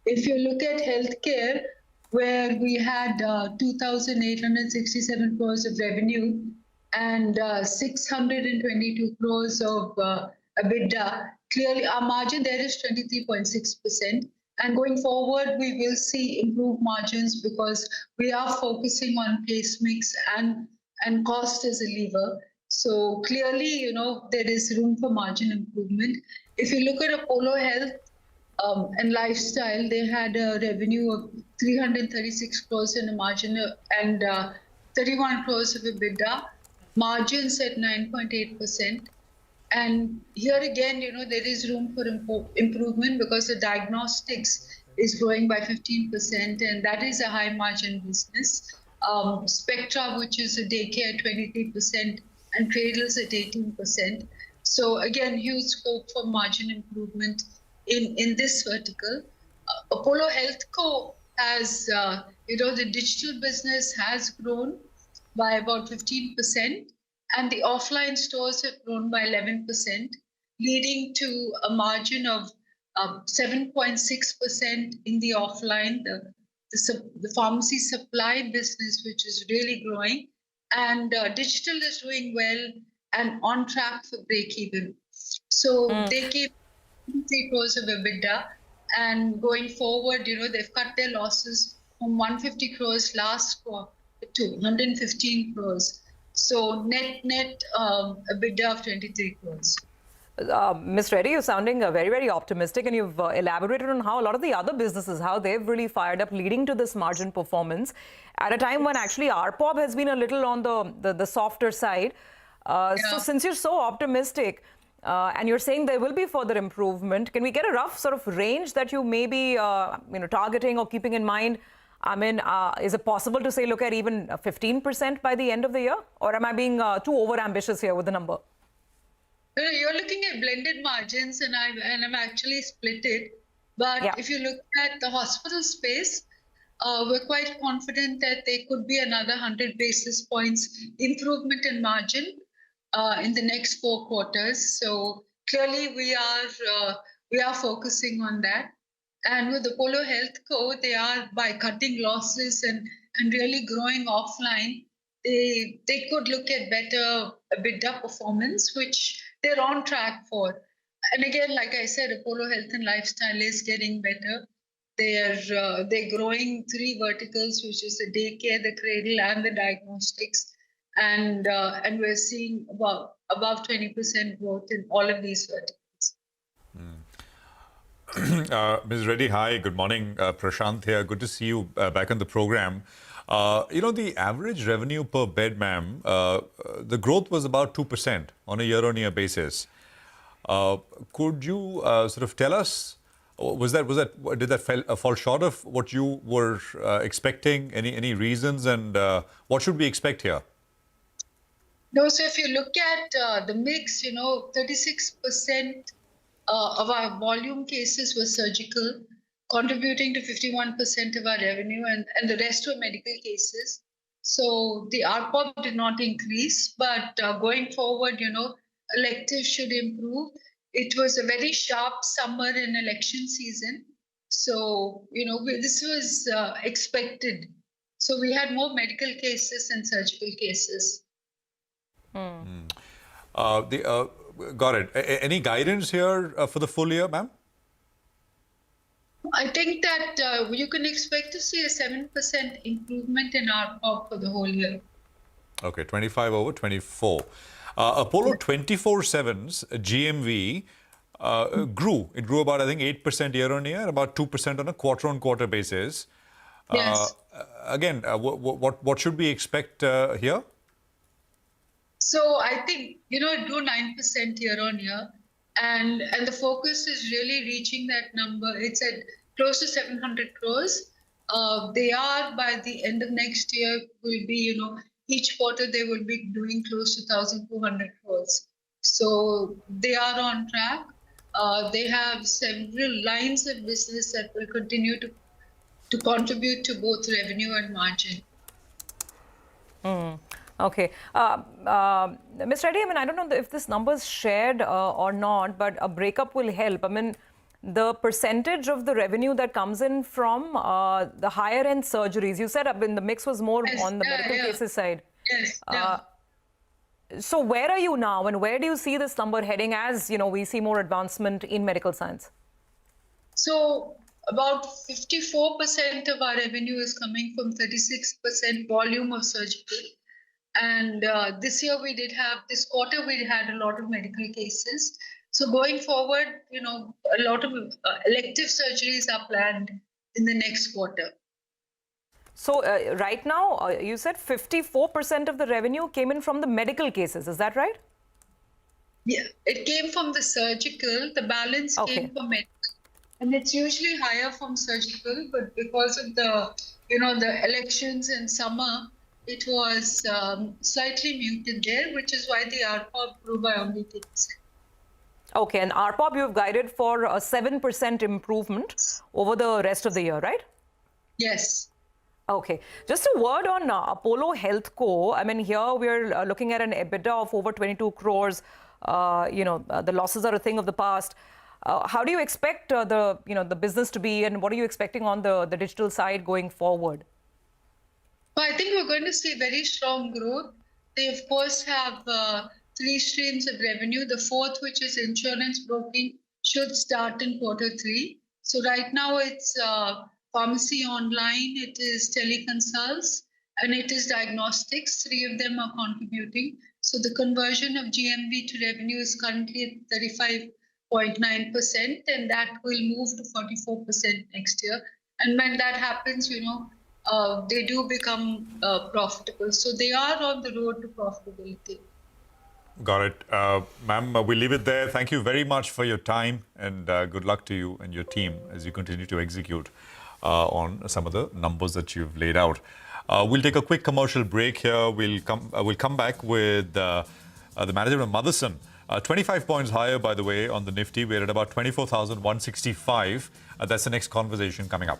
If you look at healthcare, where we had 2,867 crores of revenue and 622 crores of EBITDA, clearly our margin there is 23.6%. And going forward, we will see improved margins because we are focusing on case mix and cost as a lever. So clearly, there is room for margin improvement. If you look at Apollo Health and Lifestyle, they had a revenue of 336 crores and a margin and 31 crores of EBITDA, margins at 9.8%. And here again, there is room for improvement because the diagnostics is growing by 15%, and that is a high margin business. Spectra, which is a daycare, 23%, and Cradles at 18%. So again, huge scope for margin improvement in this vertical. Apollo Healthco has, the digital business has grown by about 15%, and the offline stores have grown by 11%, leading to a margin of 7.6% in the offline, the pharmacy supply business, which is really growing. And digital is doing well and on track for break-even. So they keep 3 crores of EBITDA, and going forward, they've cut their losses from 150 crores last quarter to 115 crores. So net EBITDA of 23 crores. Ms. Reddy, you're sounding very, very optimistic, and you've elaborated on how a lot of the other businesses, how they've really fired up, leading to this margin performance at a time when actually ARPOB has been a little on the softer side. So since you're so optimistic and you're saying there will be further improvement, can we get a rough sort of range that you may be targeting or keeping in mind? I mean, is it possible to say, look at even 15% by the end of the year? Or am I being too over-ambitious here with the number? No, you're looking at blended margins, and I'm actually split it. But if you look at the hospital space, we're quite confident that there could be another 100 basis points improvement in margin in the next 4 quarters. So clearly, we are focusing on that. And with Apollo Healthco, they are, by cutting losses and really growing offline, they could look at better EBITDA performance, which they're on track for. And again, like I said, Apollo Health and Lifestyle is getting better. They're growing 3 verticals, which is the daycare, the cradle, and the diagnostics. and we're seeing above 20% growth in all of these verticals. Ms. Reddy, hi, good morning. Prashant here. Good to see you back on the program. The average revenue per bed, ma'am, the growth was about 2% on a year-on-year basis. Could you sort of tell us, did that fall short of what you were expecting? Any reasons, and what should we expect here? No, so if you look at the mix, 36% of our volume cases were surgical, contributing to 51% of our revenue, and the rest were medical cases. So the ARPOB did not increase, but going forward, electives should improve. It was a very sharp summer in election season. So, this was expected. So we had more medical cases and surgical cases. Got it. Any guidance here for the full year, ma'am? I think that you can expect to see a 7% improvement in ARPOB for the whole year. Okay, 25 over 24. Apollo 24/7's GMV grew. It grew about, I think, 8% year-on-year and about 2% on a quarter-on-quarter basis. Yes. Again, what should we expect here? So I think, it grew 9% year-on-year. And the focus is really reaching that number. It's at close to 700 crores. They are, by the end of next year, will be, each quarter they will be doing close to 1,200 crores. So they are on track. They have several lines of business that will continue to contribute to both revenue and margin. Okay. Ms. Reddy, I don't know if this number is shared or not, but a breakup will help. The percentage of the revenue that comes in from the higher end surgeries, you said the mix was more on the medical cases side. Yes. So where are you now, and where do you see this number heading as, we see more advancement in medical science? So about 54% of our revenue is coming from 36% volume of surgical. And this quarter we had a lot of medical cases. So going forward, a lot of elective surgeries are planned in the next quarter. So right now, you said 54% of the revenue came in from the medical cases. Is that right? Yeah, it came from the surgical. The balance came from medical. And it's usually higher from surgical, but because of the elections in summer, it was slightly muted there, which is why the ARPOB grew by only 10%. Okay, and ARPOB you've guided for a 7% improvement over the rest of the year, right? Yes. Okay, just a word on Apollo HealthCo. Here we're looking at an EBITDA of over 22 crores. The losses are a thing of the past. How do you expect the business to be, and what are you expecting on the digital side going forward? I think we're going to see very strong growth. They, of course, have 3 streams of revenue. The fourth, which is insurance broking, should start in Q3. So right now it's pharmacy online, it is teleconsults, and it is diagnostics. 3 of them are contributing. So the conversion of GMV to revenue is currently at 35.9%, and that will move to 44% next year. And when that happens, they do become profitable. So they are on the road to profitability. Got it. Ma'am, we'll leave it there. Thank you very much for your time, and good luck to you and your team as you continue to execute on some of the numbers that you've laid out. We'll take a quick commercial break here. We'll come back with the manager of Motherson. 25 points higher, by the way, on the Nifty. We're at about 24,165. That's the next conversation coming up.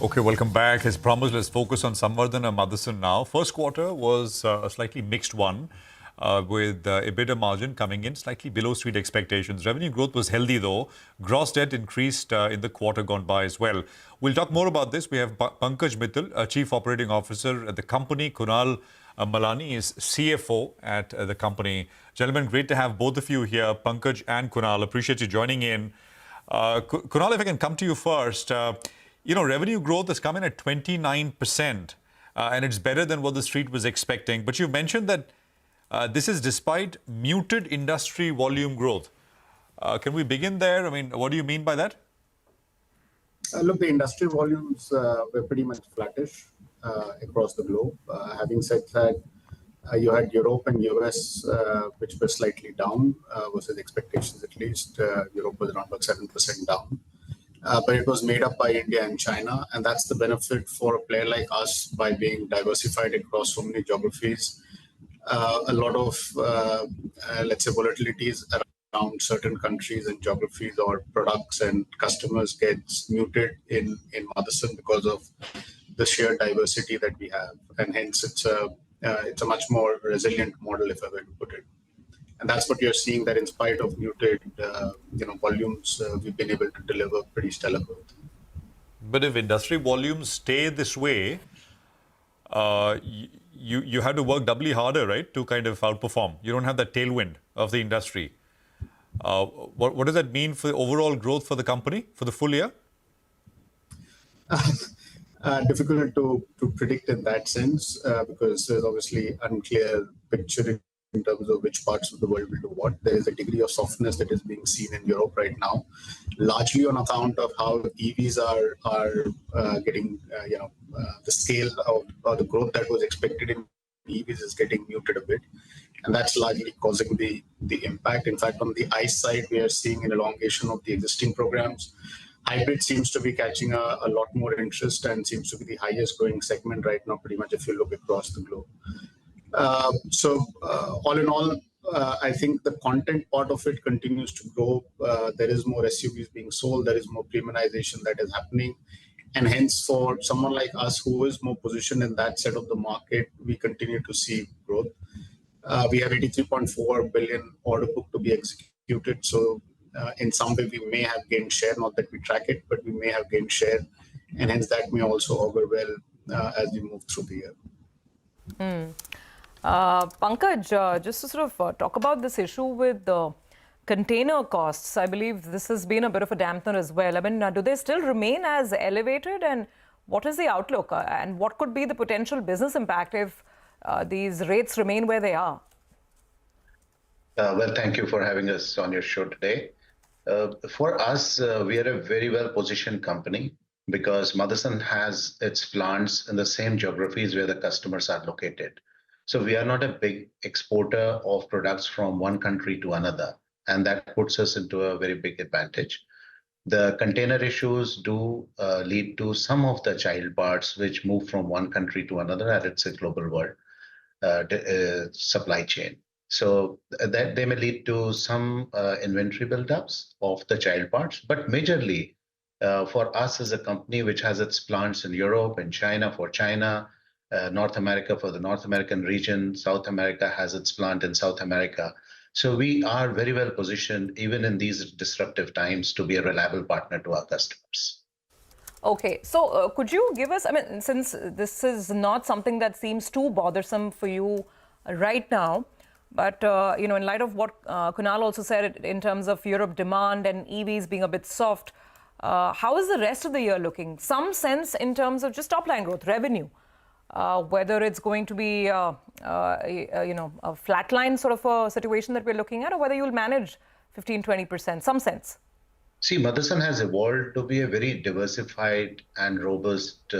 Okay, welcome back. As promised, let's focus on Samvardhana Motherson now. First quarter was a slightly mixed one with EBITDA margin coming in slightly below street expectations. Revenue growth was healthy though. Gross debt increased in the quarter gone by as well. We'll talk more about this. We have Pankaj Mittal, Chief Operating Officer at the company. Kunal Malani is CFO at the company. Gentlemen, great to have both of you here, Pankaj and Kunal. Appreciate you joining in. Kunal, if I can come to you first. Revenue growth has come in at 29%, and it's better than what the street was expecting. But you've mentioned that this is despite muted industry volume growth. Can we begin there? I mean, what do you mean by that? Look, the industry volumes were pretty much flattish across the globe. Having said that, you had Europe and US, which were slightly down versus expectations at least. Europe was around about 7% down. But it was made up by India and China, and that's the benefit for a player like us by being diversified across so many geographies. A lot of, let's say, volatilities around certain countries and geographies or products and customers gets muted in Motherson because of the sheer diversity that we have, and hence it's a much more resilient model, if I were to put it. And that's what you're seeing, that in spite of muted volumes, we've been able to deliver pretty stellar growth. But if industry volumes stay this way, you have to work doubly harder, right, to kind of outperform. You don't have that tailwind of the industry. What does that mean for the overall growth for the company for the full year? Difficult to predict in that sense because there's obviously unclear picture in terms of which parts of the world will do what. There is a degree of softness that is being seen in Europe right now, largely on account of how EVs are getting, the scale of or the growth that was expected in EVs is getting muted a bit. And that's largely causing the impact. In fact, on the ICE side, we are seeing an elongation of the existing programs. Hybrid seems to be catching a lot more interest and seems to be the highest growing segment right now, pretty much if you look across the globe. So all in all, I think the content part of it continues to grow. There is more SUVs being sold. There is more premiumization that is happening. And hence, for someone like us who is more positioned in that set of the market, we continue to see growth. We have 83.4 billion order book to be executed. So in some way, we may have gained share, not that we track it, but we may have gained share. And hence, that may also augur well as we move through the year. Pankaj, just to sort of talk about this issue with the container costs, I believe this has been a bit of a dampener as well. I mean, do they still remain as elevated, and what is the outlook and what could be the potential business impact if these rates remain where they are? Well, thank you for having us on your show today. For us, we are a very well-positioned company because Motherson has its plants in the same geographies where the customers are located. So we are not a big exporter of products from one country to another, and that puts us into a very big advantage. The container issues do lead to some of the child parts which move from one country to another, and it's a global world supply chain. So that they may lead to some inventory buildups of the child parts, but majorly for us as a company which has its plants in Europe and China for China, North America for the North American region, South America has its plant in South America. So we are very well positioned, even in these disruptive times, to be a reliable partner to our customers. Okay, so could you give us, I mean, since this is not something that seems too bothersome for you right now, but, in light of what Kunal also said in terms of Europe demand and EVs being a bit soft, how is the rest of the year looking? Some sense in terms of just top-line growth, revenue, whether it's going to be, a flatline sort of a situation that we're looking at, or whether you'll manage 15-20%, some sense. See, Motherson has evolved to be a very diversified and robust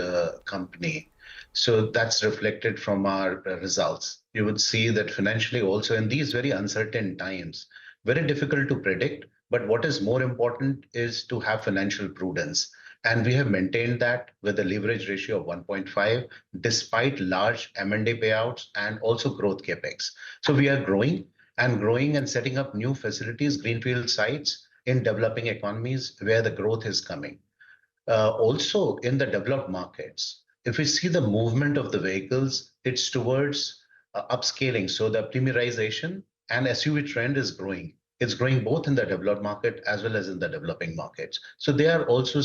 company. So that's reflected from our results. You would see that financially also in these very uncertain times, very difficult to predict. But what is more important is to have financial prudence. And we have maintained that with a leverage ratio of 1.5, despite large M&A payouts and also growth capex. So we are growing and setting up new facilities, greenfield sites in developing economies where the growth is coming. Also in the developed markets, if we see the movement of the vehicles, it's towards upscaling. So the premiumization and SUV trend is growing. It's growing both in the developed market as well as in the developing markets. So they are also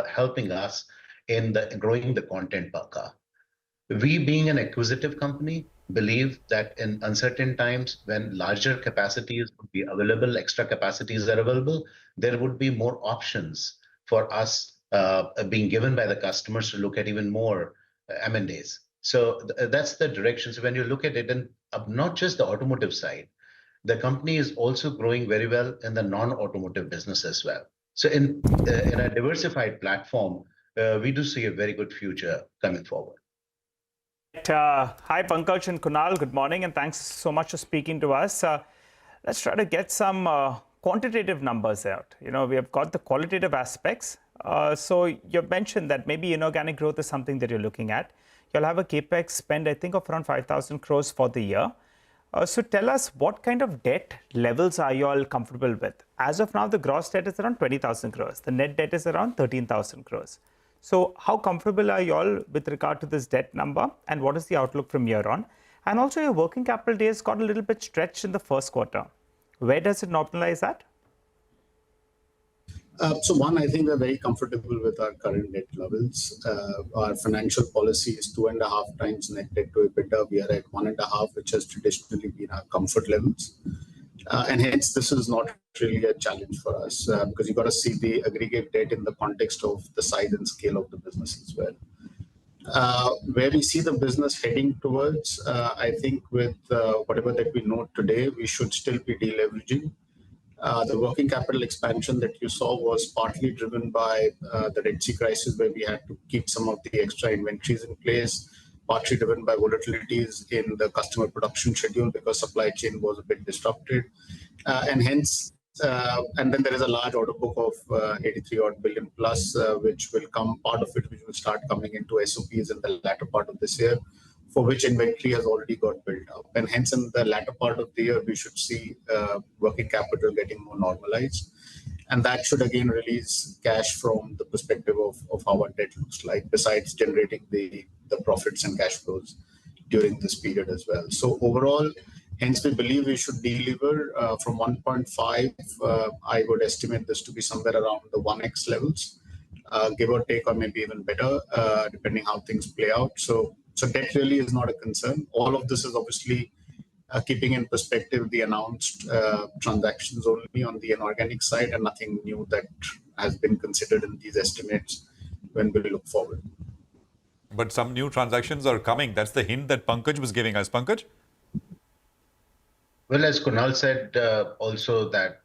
helping us in growing the content per car. We, being an acquisitive company, believe that in uncertain times when larger capacities would be available, extra capacities are available, there would be more options for us being given by the customers to look at even more M&As. So that's the direction. So when you look at it, and not just the automotive side, the company is also growing very well in the non-automotive business as well. So in a diversified platform, we do see a very good future coming forward. Hi, Pankaj and Kunal. Good morning, and thanks so much for speaking to us. Let's try to get some quantitative numbers out. You know, we have got the qualitative aspects. So you mentioned that maybe inorganic growth is something that you're looking at. You'll have a capex spend, I think, of around 5,000 crores for the year. So tell us, what kind of debt levels are you all comfortable with? As of now, the gross debt is around 20,000 crores. The net debt is around 13,000 crores. So how comfortable are you all with regard to this debt number, and what is the outlook from here on? And also, your working capital days got a little bit stretched in the first quarter. Where does it normalize at? So one, I think we're very comfortable with our current debt levels. Our financial policy is 2.5 times net debt to EBITDA. We are at 1.5, which has traditionally been our comfort levels. And hence, this is not really a challenge for us because you've got to see the aggregate debt in the context of the size and scale of the business as well. Where we see the business heading towards, I think with whatever that we know today, we should still be deleveraging. The working capital expansion that you saw was partly driven by the Red Sea crisis, where we had to keep some of the extra inventories in place, partly driven by volatilities in the customer production schedule because supply chain was a bit disrupted. And hence, and then there is a large order book of 83 odd billion plus, which will come, part of it which will start coming into SOPs in the latter part of this year, for which inventory has already got built up. And hence, in the latter part of the year, we should see working capital getting more normalized. And that should again release cash from the perspective of how our debt looks like, besides generating the profits and cash flows during this period as well. So overall, hence we believe we should deliver from 1.5. I would estimate this to be somewhere around the 1x levels, give or take, or maybe even better, depending how things play out. So debt really is not a concern. All of this is obviously keeping in perspective the announced transactions only on the inorganic side, and nothing new that has been considered in these estimates when we look forward. But some new transactions are coming. That's the hint that Pankaj was giving us. Pankaj? Well, as Kunal said, also that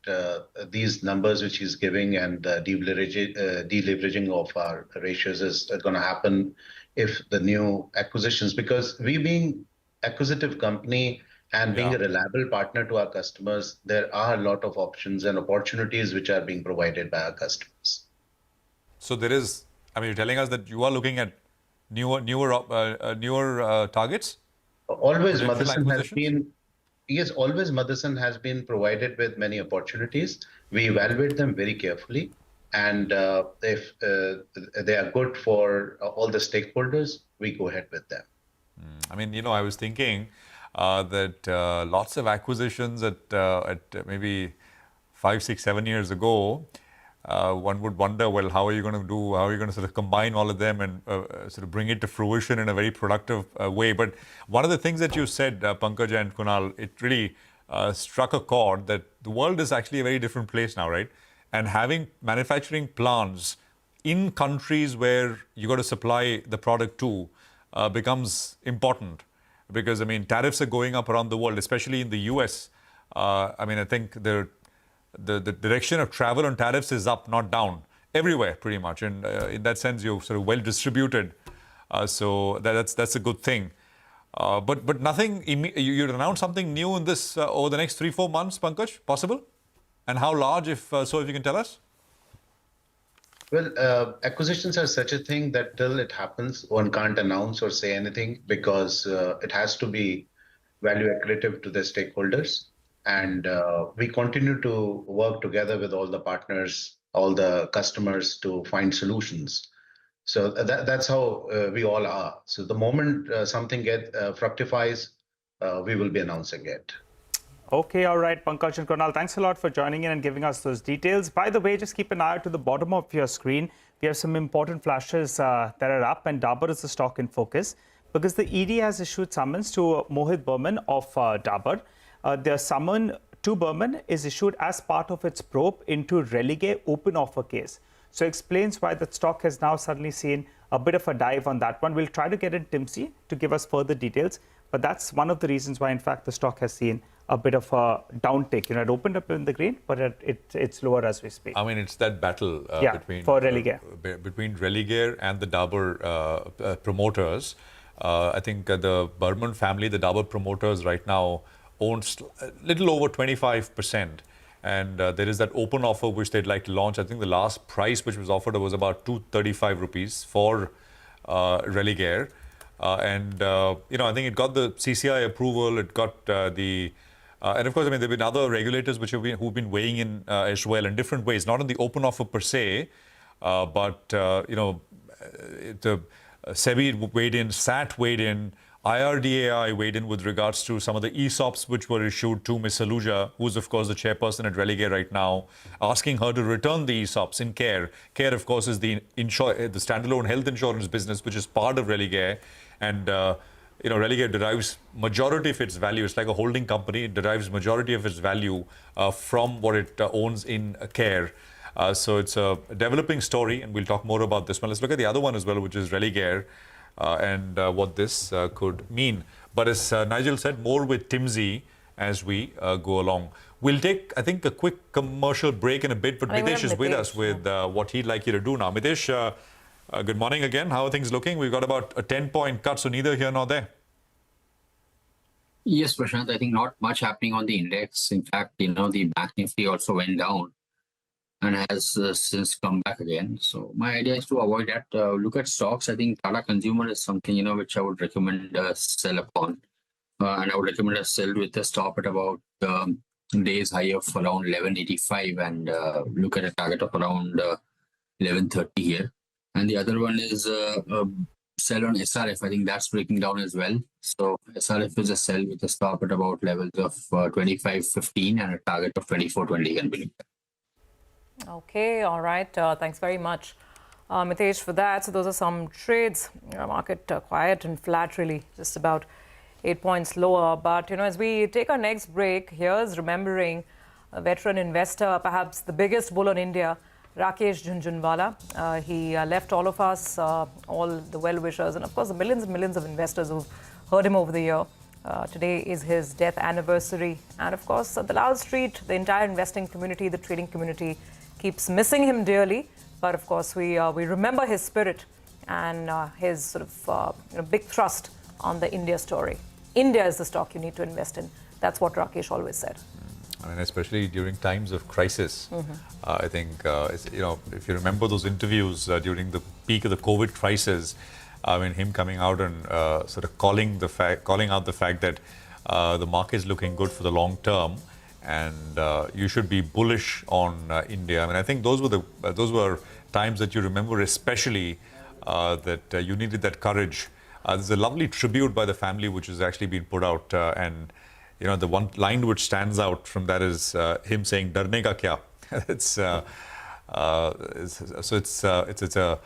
these numbers which he's giving and deleveraging of our ratios is going to happen if the new acquisitions, because we being acquisitive company and being a reliable partner to our customers, there are a lot of options and opportunities which are being provided by our customers. So there is, I mean, you're telling us that you are looking at newer targets? Always Motherson has been, yes, always Motherson has been provided with many opportunities. We evaluate them very carefully. And if they are good for all the stakeholders, we go ahead with them. I mean, you know, I was thinking that lots of acquisitions at maybe 5, 6, 7 years ago, one would wonder, well, how are you going to do, how are you going to sort of combine all of them and sort of bring it to fruition in a very productive way. But one of the things that you said, Pankaj and Kunal, it really struck a chord that the world is actually a very different place now, right? And having manufacturing plants in countries where you got to supply the product to becomes important. Because, I mean, tariffs are going up around the world, especially in the US. I mean, I think the direction of travel on tariffs is up, not down, everywhere pretty much. And in that sense, you're sort of well distributed. So that's a good thing. But nothing, you'd announce something new in this over the next 3-4 months, Pankaj, possible? And how large, if you can tell us? Well, acquisitions are such a thing that till it happens, one can't announce or say anything because it has to be value accretive to the stakeholders. And we continue to work together with all the partners all the customers to find solutions. So that's how we all are. So the moment something fructifies, we will be announcing it. Okay, all right, Pankaj and Kunal, thanks a lot for joining in and giving us those details. By the way, just keep an eye out to the bottom of your screen. We have some important flashes that are up, and Dabur is the stock in focus because the ED has issued summons to Mohit Burman of Dabur. The summon to Burman is issued as part of its probe into Religare open offer case. So explains why the stock has now suddenly seen a bit of a dive on that one. We'll try to get in Timsy to give us further details, but that's one of the reasons why, in fact, the stock has seen a bit of a downtick. It opened up in the green, but it's lower as we speak. I mean, it's that battle between Religare and the Dabur promoters. I think the Burman family, the Dabur promoters right now owns a little over 25%. And there is that open offer which they'd like to launch. I think the last price which was offered was about 235 rupees for Religare. I think it got the CCI approval. It got and of course, I mean, there have been other regulators who've been weighing in as well in different ways, not on the open offer per se, but the SEBI weighed in, SAT weighed in, IRDAI weighed in with regards to some of the ESOPs which were issued to Ms. Saluja, who's of course the chairperson at Religare right now, asking her to return the ESOPs in CARE. CARE, of course, is the standalone health insurance business which is part of Religare, and Religare derives majority of its value. It's like a holding company. It derives majority of its value from what it owns in CARE. So it's a developing story, and we'll talk more about this one. Let's look at the other one as well, which is Religare. And what this could mean. But as Nigel said, more with Timsy as we go along. We'll take, I think, a quick commercial break in a bit, but Mitesh is with us with what he'd like you to do now. Mitesh, good morning again. How are things looking? We've got about a 10-point cut, so neither here nor there. Yes, Prashant, I think not much happening on the index. In fact, the Bank Nifty also went down and has since come back again. So my idea is to avoid that. Look at stocks. I think Tata Consumer is something, which I would recommend sell upon. And I would recommend a sell with a stop at about days high of around 1185 and look at a target of around 1130 here. And the other one is sell on SRF. I think that's breaking down as well. So SRF is a sell with a stop at about levels of 2515 and a target of 2420 can be looked at. Okay, all right. Thanks very much, Mitesh, for that. So those are some trades. Market quiet and flat, really, just about 8 points lower. But, as we take our next break, here's remembering a veteran investor, perhaps the biggest bull on India, Rakesh Jhunjhunwala. He left all of us, all the well-wishers, and of course the millions and millions of investors who've heard him over the year. Today is his death anniversary. And of course, the Lal Street, the entire investing community, the trading community, keeps missing him dearly, but of course we remember his spirit and his sort of big thrust on the India story. India is the stock you need to invest in. That's what Rakesh always said. I mean, especially during times of crisis. I think if you remember those interviews during the peak of the COVID crisis, I mean, him coming out and sort of calling out the fact that the market is looking good for the long term. And you should be bullish on India. I mean, I think those were times that you remember, especially that you needed that courage. There's a lovely tribute by the family which has actually been put out, and the one line which stands out from that is him saying "Darne ka kya." It's a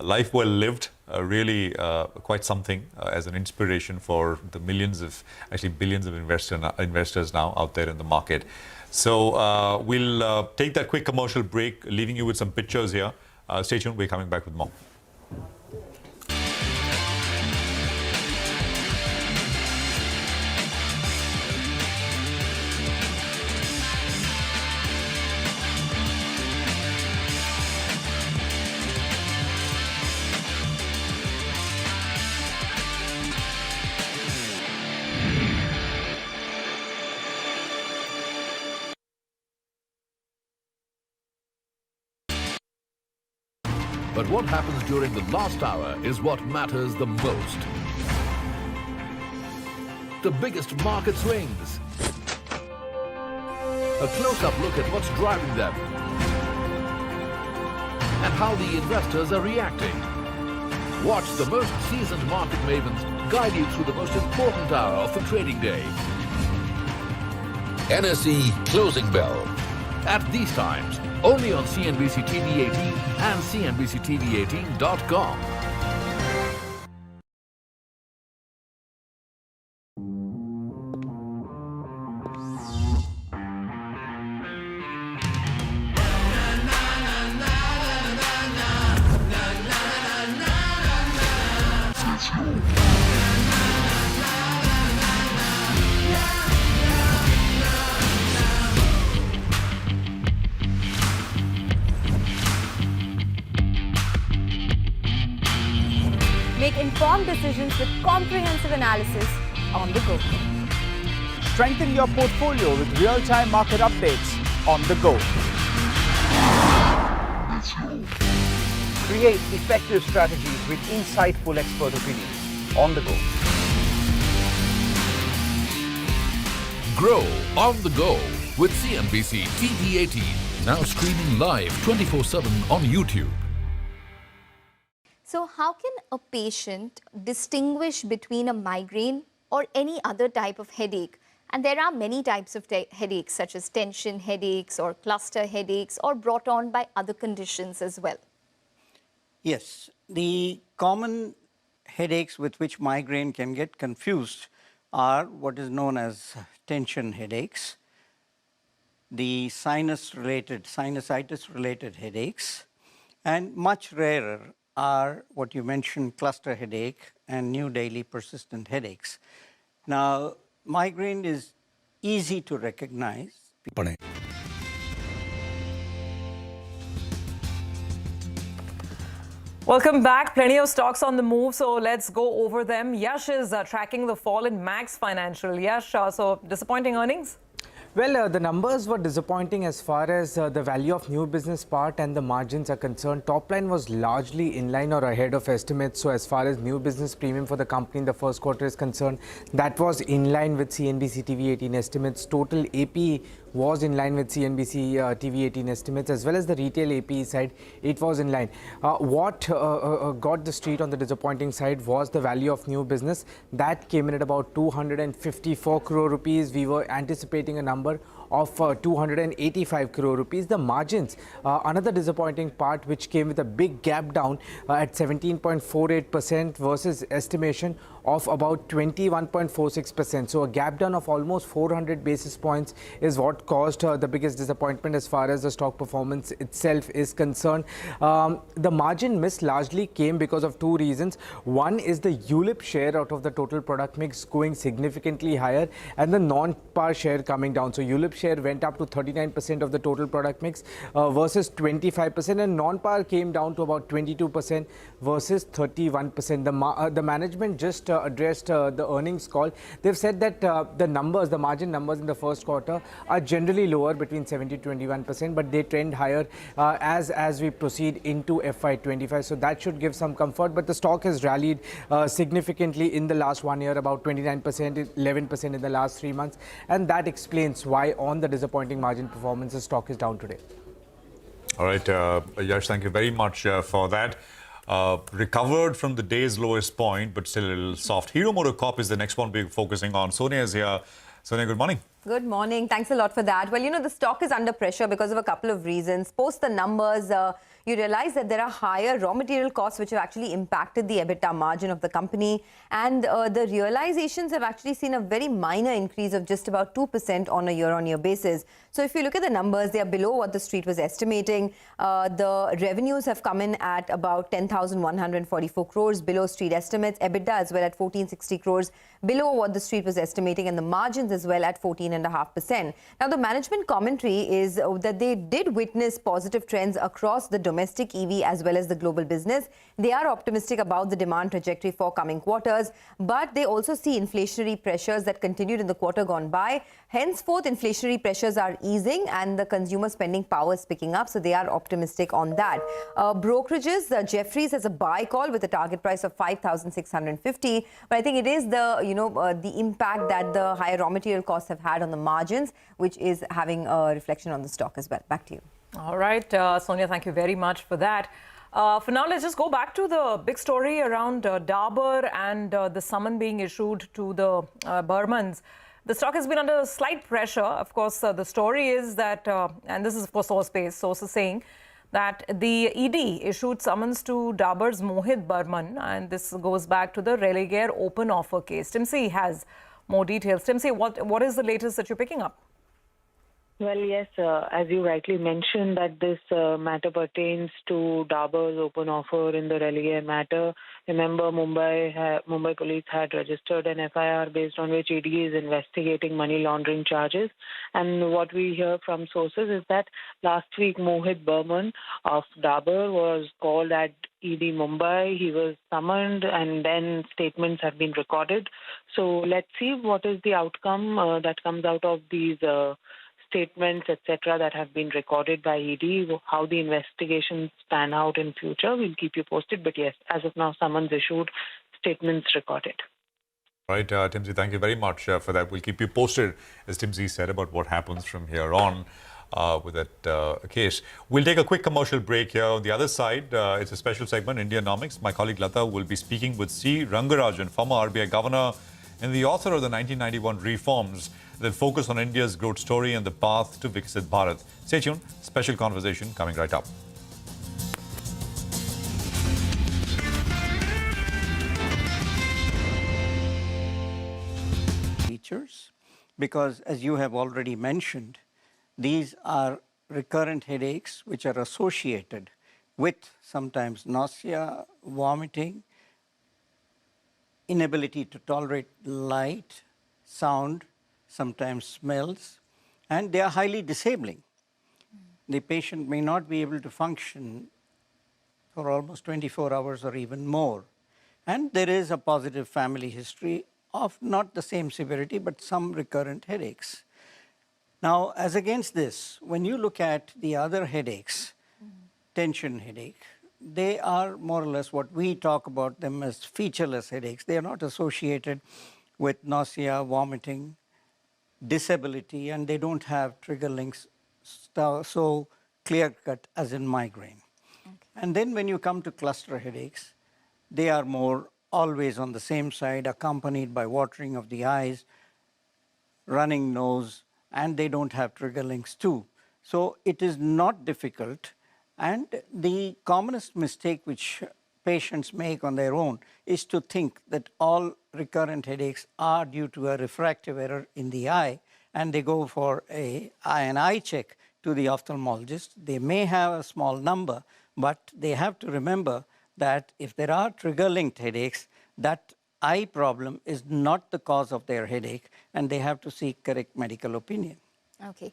life well lived, really quite something as an inspiration for the millions of, actually billions of investors now out there in the market. So we'll take that quick commercial break, leaving you with some pictures here. Stay tuned, we're coming back with more. But what happens during the last hour is what matters the most. The biggest market swings. A close-up look at what's driving them. and how the investors are reacting. Watch the most seasoned market mavens guide you through the most important hour of the trading day. NSE Closing Bell. At these times, only on CNBC TV18 and CNBCTV18.com. Make informed decisions with comprehensive analysis on the go. Strengthen your portfolio with real-time market updates on the go. Create effective strategies with insightful expert opinions on the go. Grow on the go with CNBC TV18. Now streaming live 24/7 on YouTube. So how can a patient distinguish between a migraine or any other type of headache? And there are many types of headaches, such as tension headaches or cluster headaches, or brought on by other conditions as well. Yes, the common headaches with which migraine can get confused are what is known as tension headaches, the sinusitis-related headaches, and much rarer are what you mentioned, cluster headache and new daily persistent headaches. Now, migraine is easy to recognize. Welcome back. Plenty of stocks on the move, so let's go over them. Yash is tracking the fall in Max Financial. Yash, so disappointing earnings? Well, the numbers were disappointing as far as the value of new business part and the margins are concerned. Top line was largely in line or ahead of estimates. So as far as new business premium for the company in the first quarter is concerned, that was in line with CNBC TV18 estimates. Total APE was in line with CNBC TV18 estimates, as well as the retail APE side, it was in line. What got the street on the disappointing side was the value of new business. That came in at about 254 crore rupees. We were anticipating a number of 285 crore rupees. The margins, another disappointing part, which came with a big gap down at 17.48% versus estimation of about 21.46%. So a gap down of almost 400 basis points is what caused the biggest disappointment as far as the stock performance itself is concerned. The margin miss largely came because of two reasons. One is the ULIP share out of the total product mix going significantly higher, and the non-par share coming down. So ULIP share went up to 39% of the total product mix versus 25%, and non-par came down to about 22% versus 31%. The management just addressed the earnings call. They've said that the margin numbers in the first quarter are generally lower, between 70 to 21%, but they trend higher as we proceed into FY25. So that should give some comfort. But the stock has rallied significantly in the last 1 year, about 29%, 11% in the last 3 months, and that explains why on the disappointing margin performance the stock is down today. All right, Yash, thank you very much for that. Recovered from the day's lowest point, but still a little soft. Hero MotoCorp is the next one we're focusing on. Sonia is here. Sonia, good morning. Good morning. Thanks a lot for that. Well, you know, the stock is under pressure because of a couple of reasons. Post the numbers, you realize that there are higher raw material costs which have actually impacted the EBITDA margin of the company. And the realizations have actually seen a very minor increase of just about 2% on a year-on-year basis. So if you look at the numbers, they are below what the street was estimating. The revenues have come in at about 10,144 crores, below street estimates. EBITDA as well at 1,460 crores, below what the street was estimating, and the margins as well at 14.5%. Now, the management commentary is that they did witness positive trends across the domestic EV as well as the global business. They are optimistic about the demand trajectory for coming quarters, but they also see inflationary pressures that continued in the quarter gone by. Henceforth, inflationary pressures are easing and the consumer spending power is picking up, so they are optimistic on that. Brokerages, Jefferies has a buy call with a target price of 5,650, but I think it is the impact that the higher raw material costs have had on the margins, which is having a reflection on the stock as well. Back to you. All right, Sonia, thank you very much for that. For now, let's just go back to the big story around Dabur and the summon being issued to the Burmans. The stock has been under slight pressure. Of course, the story is that, and this is for sources saying that the ED issued summons to Dabur's Mohit Burman, and this goes back to the Religare open offer case. Timsy has more details. Timsy, what is the latest that you're picking up? Well, yes, as you rightly mentioned, that this matter pertains to Dabur's open offer in the Religare matter. Remember, Mumbai police had registered an FIR based on which ED is investigating money laundering charges. And what we hear from sources is that last week, Mohit Burman of Dabur was called at ED Mumbai. He was summoned and then statements have been recorded. So let's see what is the outcome that comes out of these statements, etc., that have been recorded by ED, how the investigations pan out in future. We'll keep you posted. But yes, as of now, summons issued, statements recorded. Right, Timsy, thank you very much for that. We'll keep you posted, as Timsy said, about what happens from here on with that case. We'll take a quick commercial break here. On the other side, it's a special segment, Indianomics. My colleague Lata will be speaking with C. Rangarajan, former RBI governor and the author of the 1991 reforms that focus on India's growth story and the path to Viksit Bharat. Stay tuned. Special conversation coming right up. Features, because as you have already mentioned, these are recurrent headaches which are associated with sometimes nausea, vomiting, inability to tolerate light, sound, sometimes smells, and they are highly disabling. The patient may not be able to function for almost 24 hours or even more. And there is a positive family history of not the same severity, but some recurrent headaches. Now, as against this, when you look at the other headaches, tension headache, they are more or less what we talk about them as featureless headaches. They are not associated with nausea, vomiting, disability, and they don't have trigger links so clear-cut as in migraine. Okay. And then when you come to cluster headaches, they are more always on the same side, accompanied by watering of the eyes, running nose, and they don't have trigger links too. So it is not difficult. And the commonest mistake which patients make on their own is to think that all recurrent headaches are due to a refractive error in the eye, and they go for an eye check to the ophthalmologist. They may have a small number, but they have to remember that if there are trigger-linked headaches, that eye problem is not the cause of their headache, and they have to seek correct medical opinion. Okay.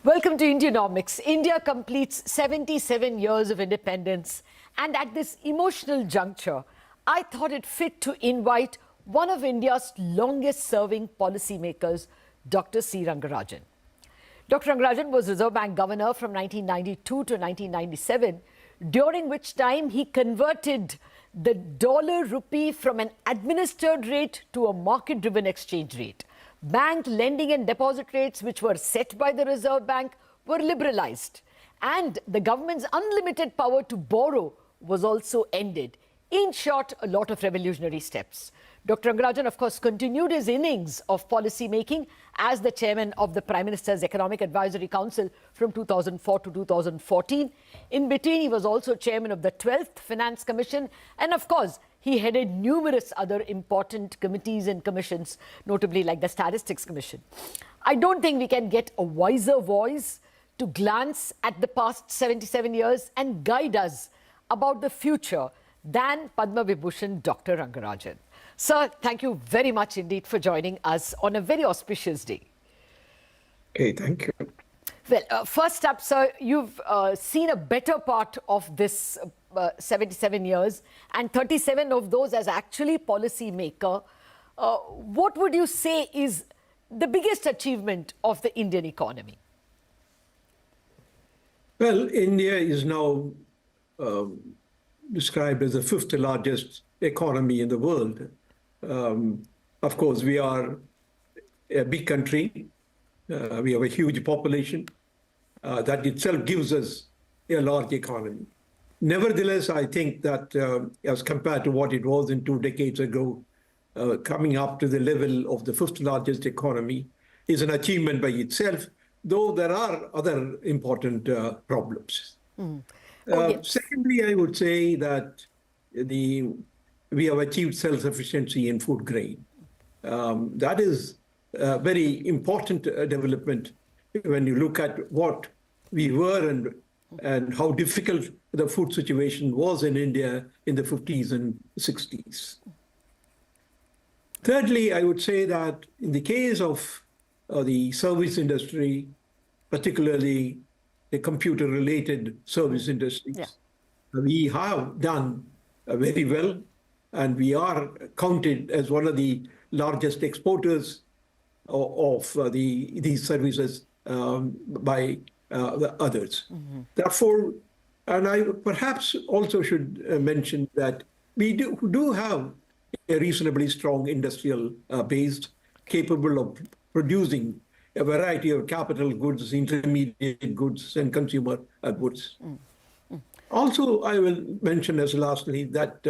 Welcome to Indianomics. India completes 77 years of independence, and at this emotional juncture, I thought it fit to invite one of India's longest-serving policymakers, Dr. C. Rangarajan. Dr. Rangarajan was Reserve Bank Governor from 1992 to 1997, during which time he converted the dollar-rupee from an administered rate to a market-driven exchange rate. Bank lending and deposit rates, which were set by the Reserve Bank, were liberalized. And the government's unlimited power to borrow was also ended. In short, a lot of revolutionary steps. Dr. Rangarajan, of course, continued his innings of policy making as the chairman of the Prime Minister's Economic Advisory Council from 2004 to 2014. In between, he was also chairman of the 12th Finance Commission. And of course, he headed numerous other important committees and commissions, notably like the Statistics Commission. I don't think we can get a wiser voice to glance at the past 77 years and guide us about the future than Padma Vibhushan Dr. Rangarajan. Sir, thank you very much indeed for joining us on a very auspicious day. Hey, thank you. Well, first up, sir, you've seen a better part of this 77 years, and 37 of those as actually policy maker. What would you say is the biggest achievement of the Indian economy? Well, India is now described as the 5th largest economy in the world. Of course, we are a big country. We have a huge population. That itself gives us a large economy. Nevertheless, I think that as compared to what it was in 2 decades ago, coming up to the level of the 5th largest economy is an achievement by itself, though there are other important problems. Secondly, I would say that we have achieved self-sufficiency in food grain. That is a very important development when you look at what we were and how difficult the food situation was in India in the 50s and 60s. Thirdly, I would say that in the case of the service industry, particularly the computer-related service industries, we have done very well, and we are counted as one of the largest exporters of these services by the others. Therefore, and I perhaps also should mention that we do have a reasonably strong industrial base capable of producing a variety of capital goods, intermediate goods, and consumer goods. Also, I will mention as lastly that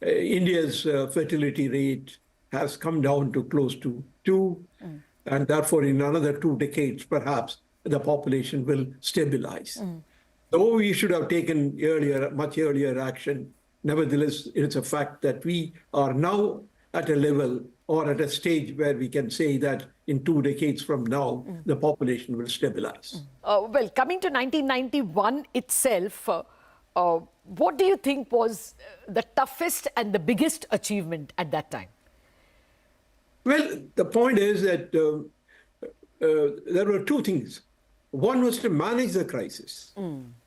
India's fertility rate has come down to close to 2, and therefore in another 2 decades, perhaps, the population will stabilize. Though we should have taken much earlier action, nevertheless, it's a fact that we are now at a level or at a stage where we can say that in 2 decades from now, the population will stabilize. Well, coming to 1991 itself, what do you think was the toughest and the biggest achievement at that time? Well, the point is that there were 2 things. One was to manage the crisis,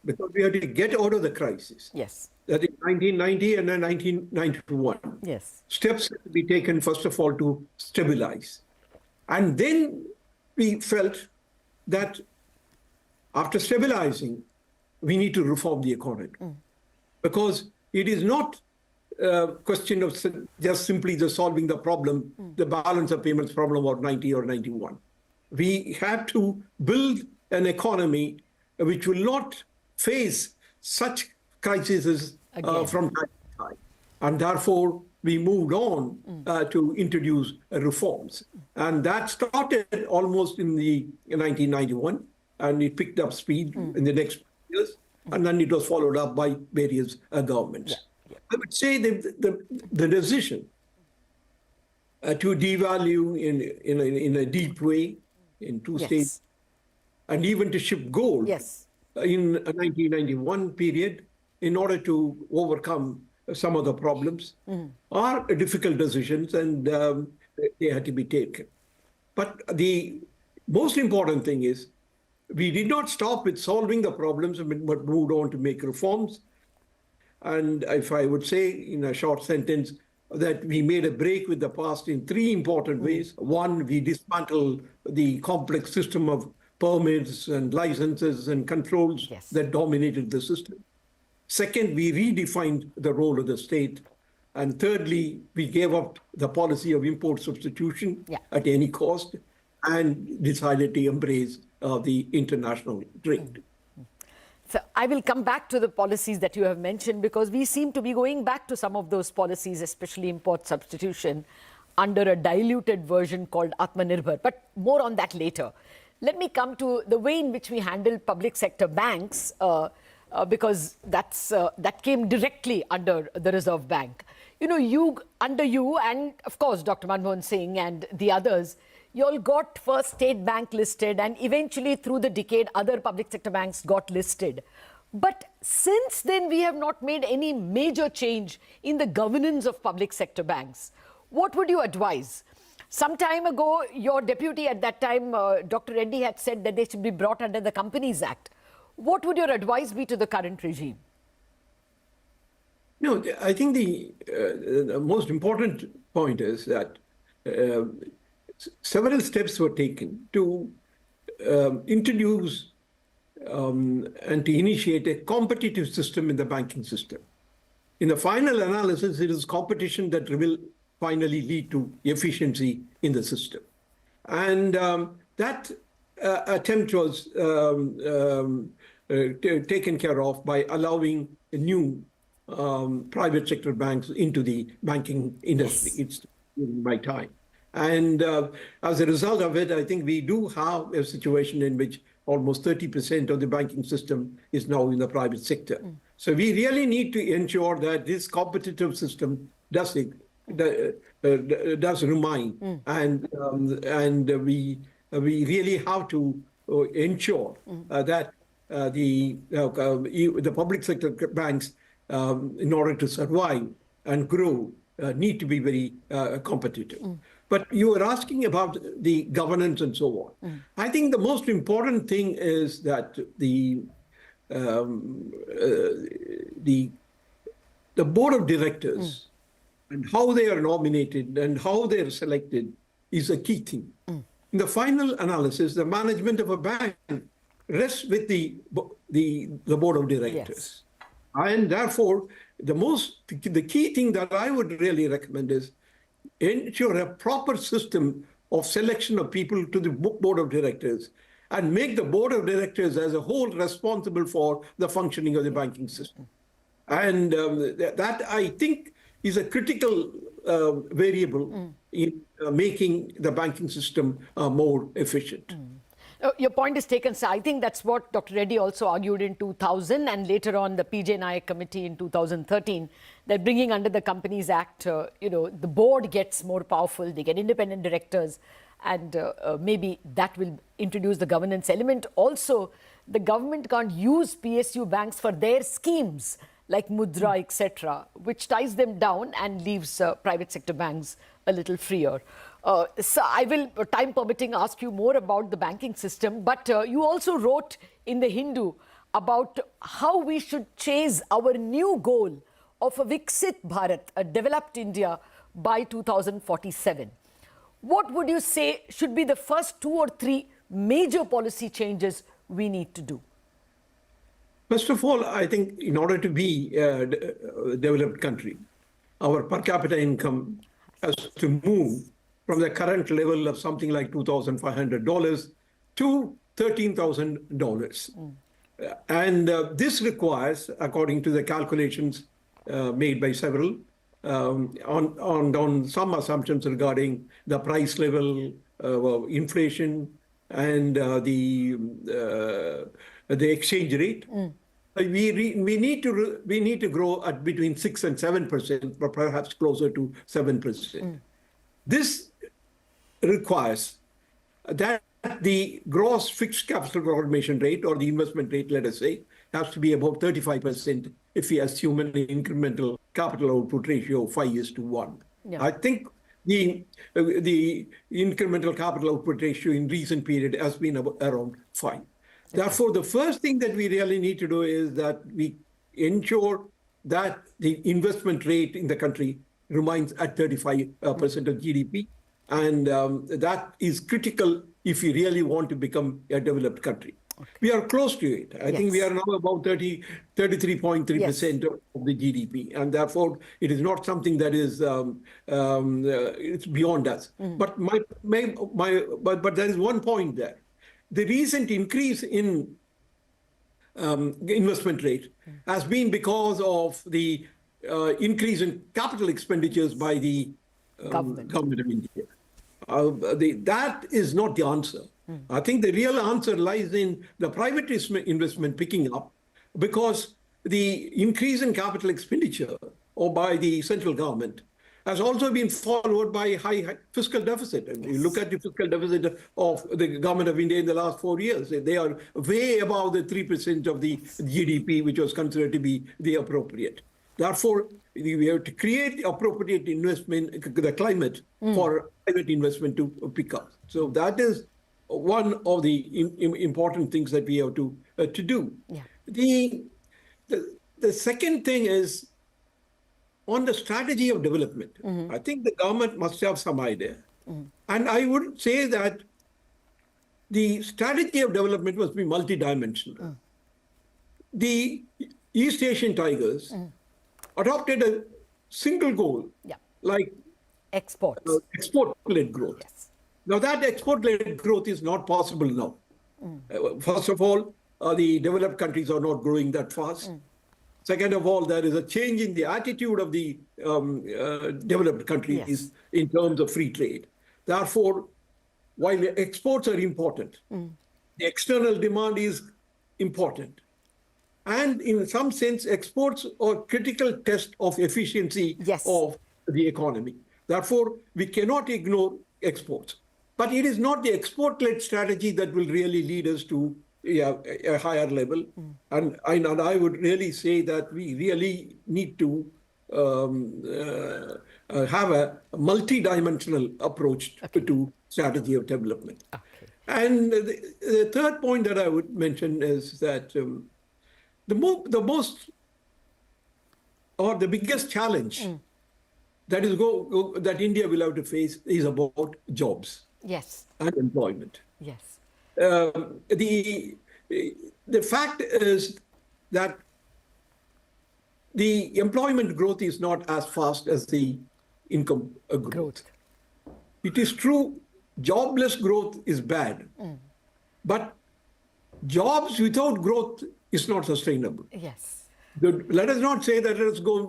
because we had to get out of the crisis. Yes. That is 1990 and then 1991. Yes. Steps had to be taken, first of all, to stabilize. And then we felt that after stabilizing, we need to reform the economy. Because it is not a question of just simply solving the problem, the balance of payments problem of 90 or 91. We have to build an economy which will not face such crises from time to time. And therefore, we moved on to introduce reforms. And that started almost in the 1991, and it picked up speed in the next years. And then it was followed up by various governments. I would say the decision to devalue in a deep way in 2 states, and even to shift gold in a 1991 period in order to overcome some of the problems are difficult decisions, and they had to be taken. But the most important thing is we did not stop with solving the problems, but moved on to make reforms. And if I would say in a short sentence, that we made a break with the past in 3 important ways. One, we dismantled the complex system of permits and licenses and controls that dominated the system. Second, we redefined the role of the state. And thirdly, we gave up the policy of import substitution at any cost and decided to embrace the international trade. So I will come back to the policies that you have mentioned, because we seem to be going back to some of those policies, especially import substitution, under a diluted version called Atmanirbhar. But more on that later. Let me come to the way in which we handle public sector banks, because that came directly under the Reserve Bank. You know, under you and, of course, Dr. Manmohan Singh and the others, you all got first State Bank listed, and eventually through the decade, other public sector banks got listed. But since then, we have not made any major change in the governance of public sector banks. What would you advise? Some time ago, your deputy at that time, Dr. Reddy, had said that they should be brought under the Companies Act. What would your advice be to the current regime? No, I think the most important point is that several steps were taken to introduce and to initiate a competitive system in the banking system. In the final analysis, it is competition that will finally lead to efficiency in the system. And that attempt was taken care of by allowing new private sector banks into the banking industry. It's by time. And as a result of it, I think we do have a situation in which almost 30% of the banking system is now in the private sector. So we really need to ensure that this competitive system does remain, and we really have to ensure that the public sector banks, in order to survive and grow, need to be very competitive. But you were asking about the governance and so on. I think the most important thing is that the board of directors and how they are nominated and how they are selected is a key thing. In the final analysis, the management of a bank rests with the board of directors. And therefore, the key thing that I would really recommend is ensure a proper system of selection of people to the board of directors and make the board of directors as a whole responsible for the functioning of the banking system. And that, I think, is a critical variable in making the banking system more efficient. Your point is taken, sir. I think that's what Dr. Reddy also argued in 2000 and later on the PJ Nayak committee in 2013, that bringing under the Companies Act, the board gets more powerful, they get independent directors, and maybe that will introduce the governance element. Also, the government can't use PSU banks for their schemes like Mudra, etc., which ties them down and leaves private sector banks a little freer. So I will, time permitting, ask you more about the banking system, but you also wrote in the Hindu about how we should chase our new goal of a Viksit Bharat, a developed India, by 2047. What would you say should be the first 2 or 3 major policy changes we need to do? First of all, I think in order to be a developed country, our per capita income has to move from the current level of something like $2,500 to $13,000. And this requires, according to the calculations made by several, on some assumptions regarding the price level, inflation, and the exchange rate. We need to grow at between 6 and 7%, or perhaps closer to 7%. This requires that the gross fixed capital formation rate, or the investment rate, let us say, has to be above 35% if we assume an incremental capital output ratio of 5:1. I think the incremental capital output ratio in recent period has been around 5. Therefore, the first thing that we really need to do is that we ensure that the investment rate in the country remains at 35% of GDP. And that is critical if we really want to become a developed country. We are close to it. I think we are now about 33.3% of the GDP. And therefore, it is not something that is, it's beyond us. But but there is one point there. The recent increase in investment rate has been because of the increase in capital expenditures by the government of India. That is not the answer. I think the real answer lies in the private investment picking up, because the increase in capital expenditure or by the central government has also been followed by high fiscal deficit. And you look at the fiscal deficit of the government of India in the last 4 years, they are way above the 3% of the GDP, which was considered to be the appropriate. Therefore, we have to create the appropriate investment, the climate for private investment to pick up. So that is one of the important things that we have to do. The second thing is on the strategy of development. I think the government must have some idea. And I would say that the strategy of development must be multidimensional. The East Asian tigers adopted a single goal, like exports, export-led growth. Yes. Now that export-led growth is not possible now. First of all, the developed countries are not growing that fast. Second of all, there is a change in the attitude of the developed countries in terms of free trade. Therefore, while the exports are important, the external demand is important. And in some sense, exports are critical test of efficiency of the economy. Therefore, we cannot ignore exports. But it is not the export-led strategy that will really lead us to a higher level. And I would really say that we really need to have a multi-dimensional approach to strategy of development. And the third point that I would mention is that the biggest challenge that is that India will have to face is about jobs. Yes. And employment. Yes. The fact is that the employment growth is not as fast as the income growth. It is true, jobless growth is bad, but jobs without growth is not sustainable. Yes. Let us not say that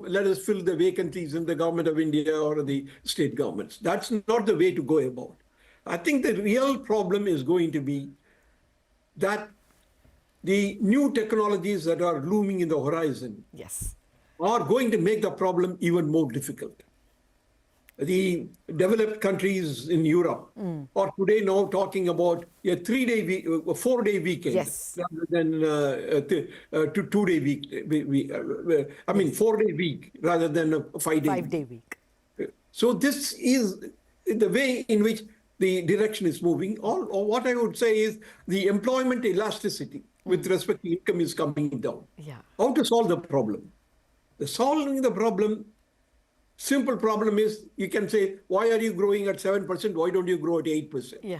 let us fill the vacancies in the government of India or the state governments. That's not the way to go about. I think the real problem is going to be that the new technologies that are looming in the horizon are going to make the problem even more difficult. The developed countries in Europe are today now talking about a 4-day weekend rather than a 2-day week. 4-day week rather than a 5-day week. So this is the way in which the direction is moving. Or what I would say is the employment elasticity with respect to income is coming down. How to solve the problem? Solving the problem, simple problem is, you can say, why are you growing at 7%? Why don't you grow at 8%?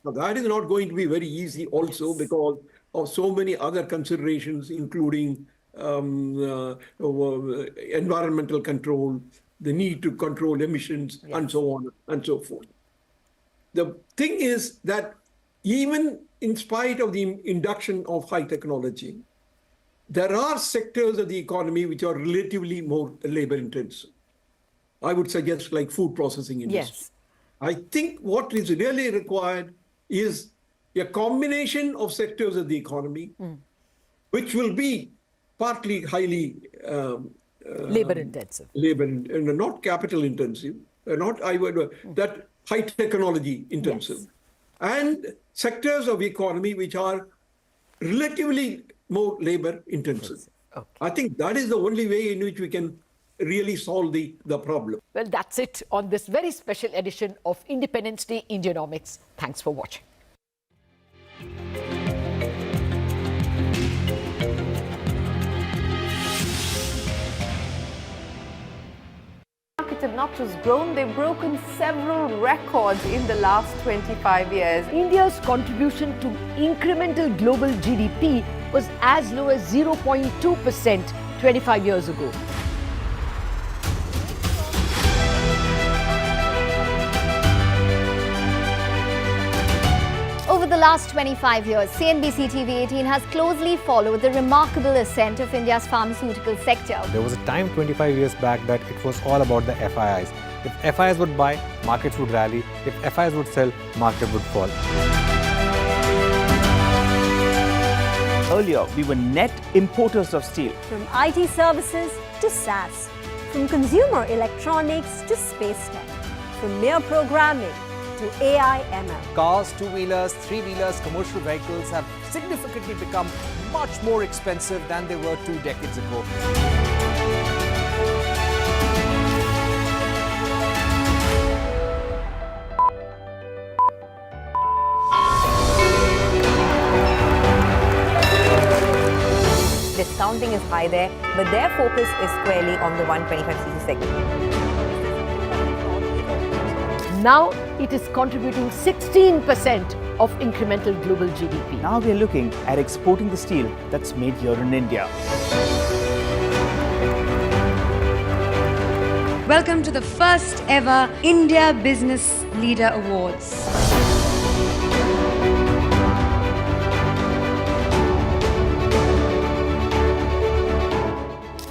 Now, that is not going to be very easy also because of so many other considerations, including environmental control, the need to control emissions, and so on and so forth. The thing is that even in spite of the induction of high technology, there are sectors of the economy which are relatively more labor intensive. I would suggest like food processing industry. I think what is really required is a combination of sectors of the economy, which will be partly highly labor intensive, not capital intensive, that high technology intensive, and sectors of economy which are relatively more labor intensive. I think that is the only way in which we can really solve the problem. Well, that's it on this very special edition of Independence Day Indianomics. Thanks for watching. Markets have not just grown, they've broken several records in the last 25 years. India's contribution to incremental global GDP was as low as 0.2% 25 years ago. Over the last 25 years, CNBC TV18 has closely followed the remarkable ascent of India's pharmaceutical sector. There was a time 25 years back that it was all about the FIIs. If FIIs would buy, markets would rally. If FIIs would sell, market would fall. Earlier, we were net importers of steel. From IT services to SaaS, from consumer electronics to space tech, from mere programming to AI ML. Cars, two-wheelers, three-wheelers, commercial vehicles have significantly become much more expensive than they were 2 decades ago. Discounting is high there, but their focus is squarely on the 125cc segment. Now, it is contributing 16% of incremental global GDP. Now we are looking at exporting the steel that's made here in India. Welcome to the first ever India Business Leader Awards.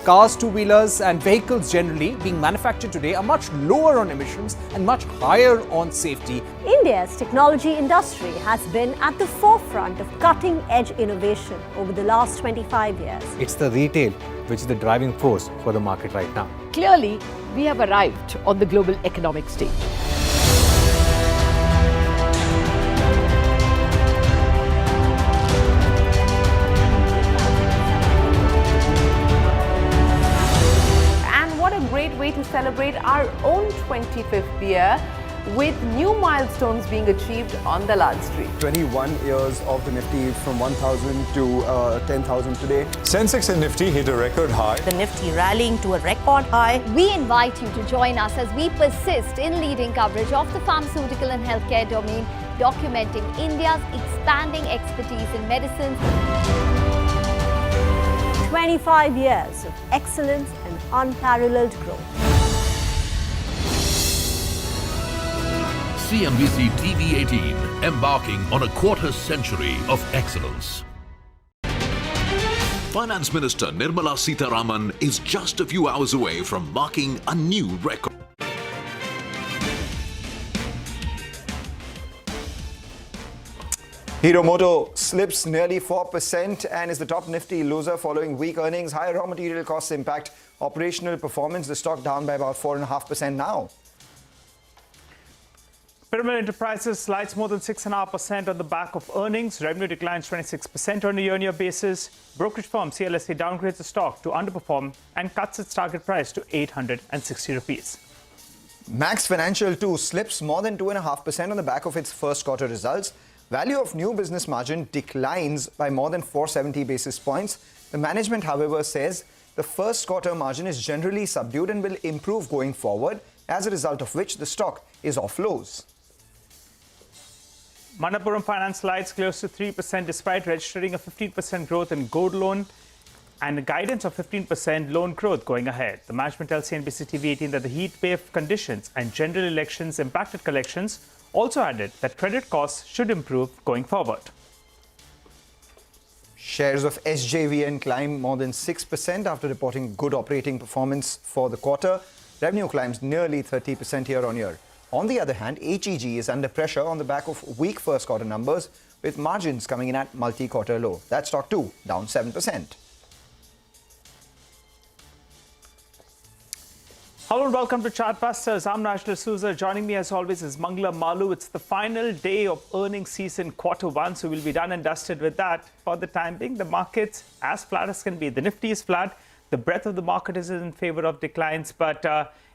Cars, two-wheelers and vehicles generally being manufactured today are much lower on emissions and much higher on safety. India's technology industry has been at the forefront of cutting-edge innovation over the last 25 years. It's the retail which is the driving force for the market right now. Clearly, we have arrived on the global economic stage. Great way to celebrate our own 25th year with new milestones being achieved on the Lal Street. 21 years of the Nifty from 1,000 to 10,000 today. Sensex and Nifty hit a record high. The Nifty rallying to a record high. We invite you to join us as we persist in leading coverage of the pharmaceutical and healthcare domain, documenting India's expanding expertise in medicines. 25 years of excellence and unparalleled growth. CNBC TV18, embarking on a quarter century of excellence. Finance Minister Nirmala Sitharaman is just a few hours away from marking a new record. Hero Moto slips nearly 4% and is the top Nifty loser following weak earnings. Higher raw material costs impact operational performance. The stock down by about 4.5% now. Pyramid Enterprises slides more than 6.5% on the back of earnings. Revenue declines 26% on a year-on-year basis. Brokerage firm CLSA downgrades the stock to underperform and cuts its target price to 860 rupees. Max Financial too slips more than 2.5% on the back of its first quarter results. Value of new business margin declines by more than 470 basis points. The management, however, says the first quarter margin is generally subdued and will improve going forward, as a result of which the stock is off lows. Manappuram Finance slides close to 3% despite registering a 15% growth in gold loan and a guidance of 15% loan growth going ahead. The management tells CNBC TV18 that the heat wave conditions and general elections impacted collections. Also added that credit costs should improve going forward. Shares of SJVN climb more than 6% after reporting good operating performance for the quarter. Revenue climbs nearly 30% year-on-year. On the other hand, HEG is under pressure on the back of weak first quarter numbers, with margins coming in at multi-quarter low. That stock too down 7%. Hello and welcome to Chartbusters. I'm Raj D'Souza. Joining me as always is Mangala Malu. It's the final day of earnings season quarter one, so we'll be done and dusted with that. For the time being, the market's as flat as can be. The Nifty is flat. The breadth of the market is in favor of declines, but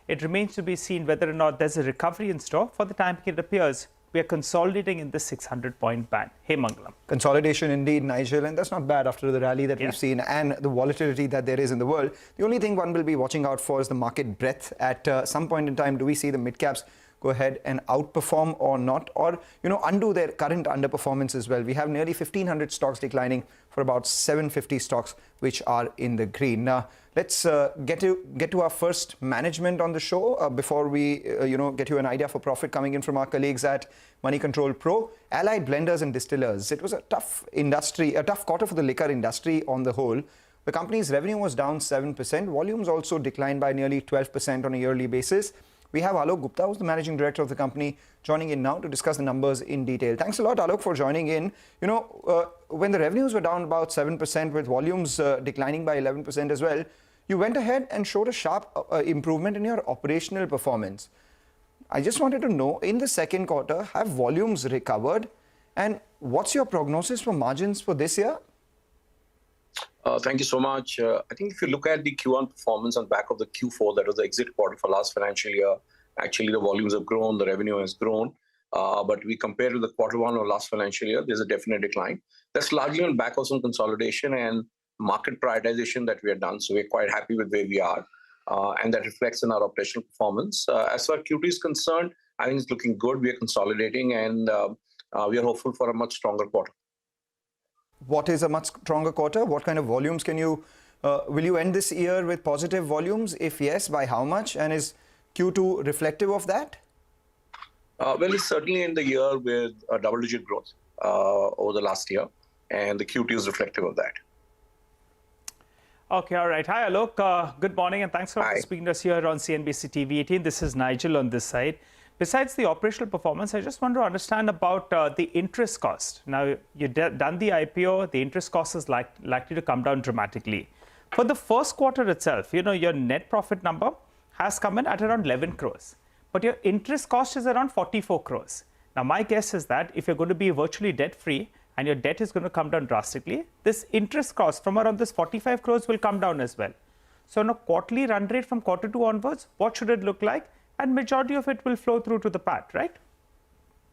it remains to be seen whether or not there's a recovery in store. For the time being, it appears we are consolidating in the 600-point band. Hey, Mangalam. Consolidation indeed, Nigel, and that's not bad after the rally that we've seen and the volatility that there is in the world. The only thing one will be watching out for is the market breadth. At some point in time, do we see the mid-caps go ahead and outperform or not, or undo their current underperformance as well? We have nearly 1,500 stocks declining for about 750 stocks which are in the green. Now, let's get to our first management on the show before we get you an idea for profit coming in from our colleagues at Money Control Pro. Allied Blenders and Distillers. It was a tough quarter for the liquor industry on the whole. The company's revenue was down 7%. Volumes also declined by nearly 12% on a yearly basis. We have Alok Gupta, who's the managing director of the company, joining in now to discuss the numbers in detail. Thanks a lot, Alok, for joining in. When the revenues were down about 7% with volumes declining by 11% as well, you went ahead and showed a sharp improvement in your operational performance. I just wanted to know, in the second quarter, have volumes recovered? And what's your prognosis for margins for this year? Thank you so much. I think if you look at the Q1 performance on back of the Q4, that was the exit quarter for last financial year, actually the volumes have grown, the revenue has grown. But we compare to the quarter one of last financial year, there's a definite decline. That's largely on back of some consolidation and market prioritization that we have done. So we're quite happy with where we are. And that reflects in our operational performance. As far as Q2 is concerned, I think it's looking good. We are consolidating, and we are hopeful for a much stronger quarter. What is a much stronger quarter? What kind of volumes can you, will you end this year with positive volumes? If yes, by how much? And is Q2 reflective of that? Well, it's certainly in the year with a double-digit growth over the last year, and the Q2 is reflective of that. Okay, all right. Hi, Alok. Good morning, and thanks for speaking to us here on CNBC TV18. This is Nigel on this side. Besides the operational performance, I just want to understand about the interest cost. Now, you've done the IPO, the interest cost is likely to come down dramatically. For the first quarter itself, you know, your net profit number has come in at around 11 crores, but your interest cost is around 44 crores. Now, my guess is that if you're going to be virtually debt-free and your debt is going to come down drastically, this interest cost from around this 45 crores will come down as well. So, on a quarterly run rate from quarter 2 onwards, what should it look like? And majority of it will flow through to the PAT, right?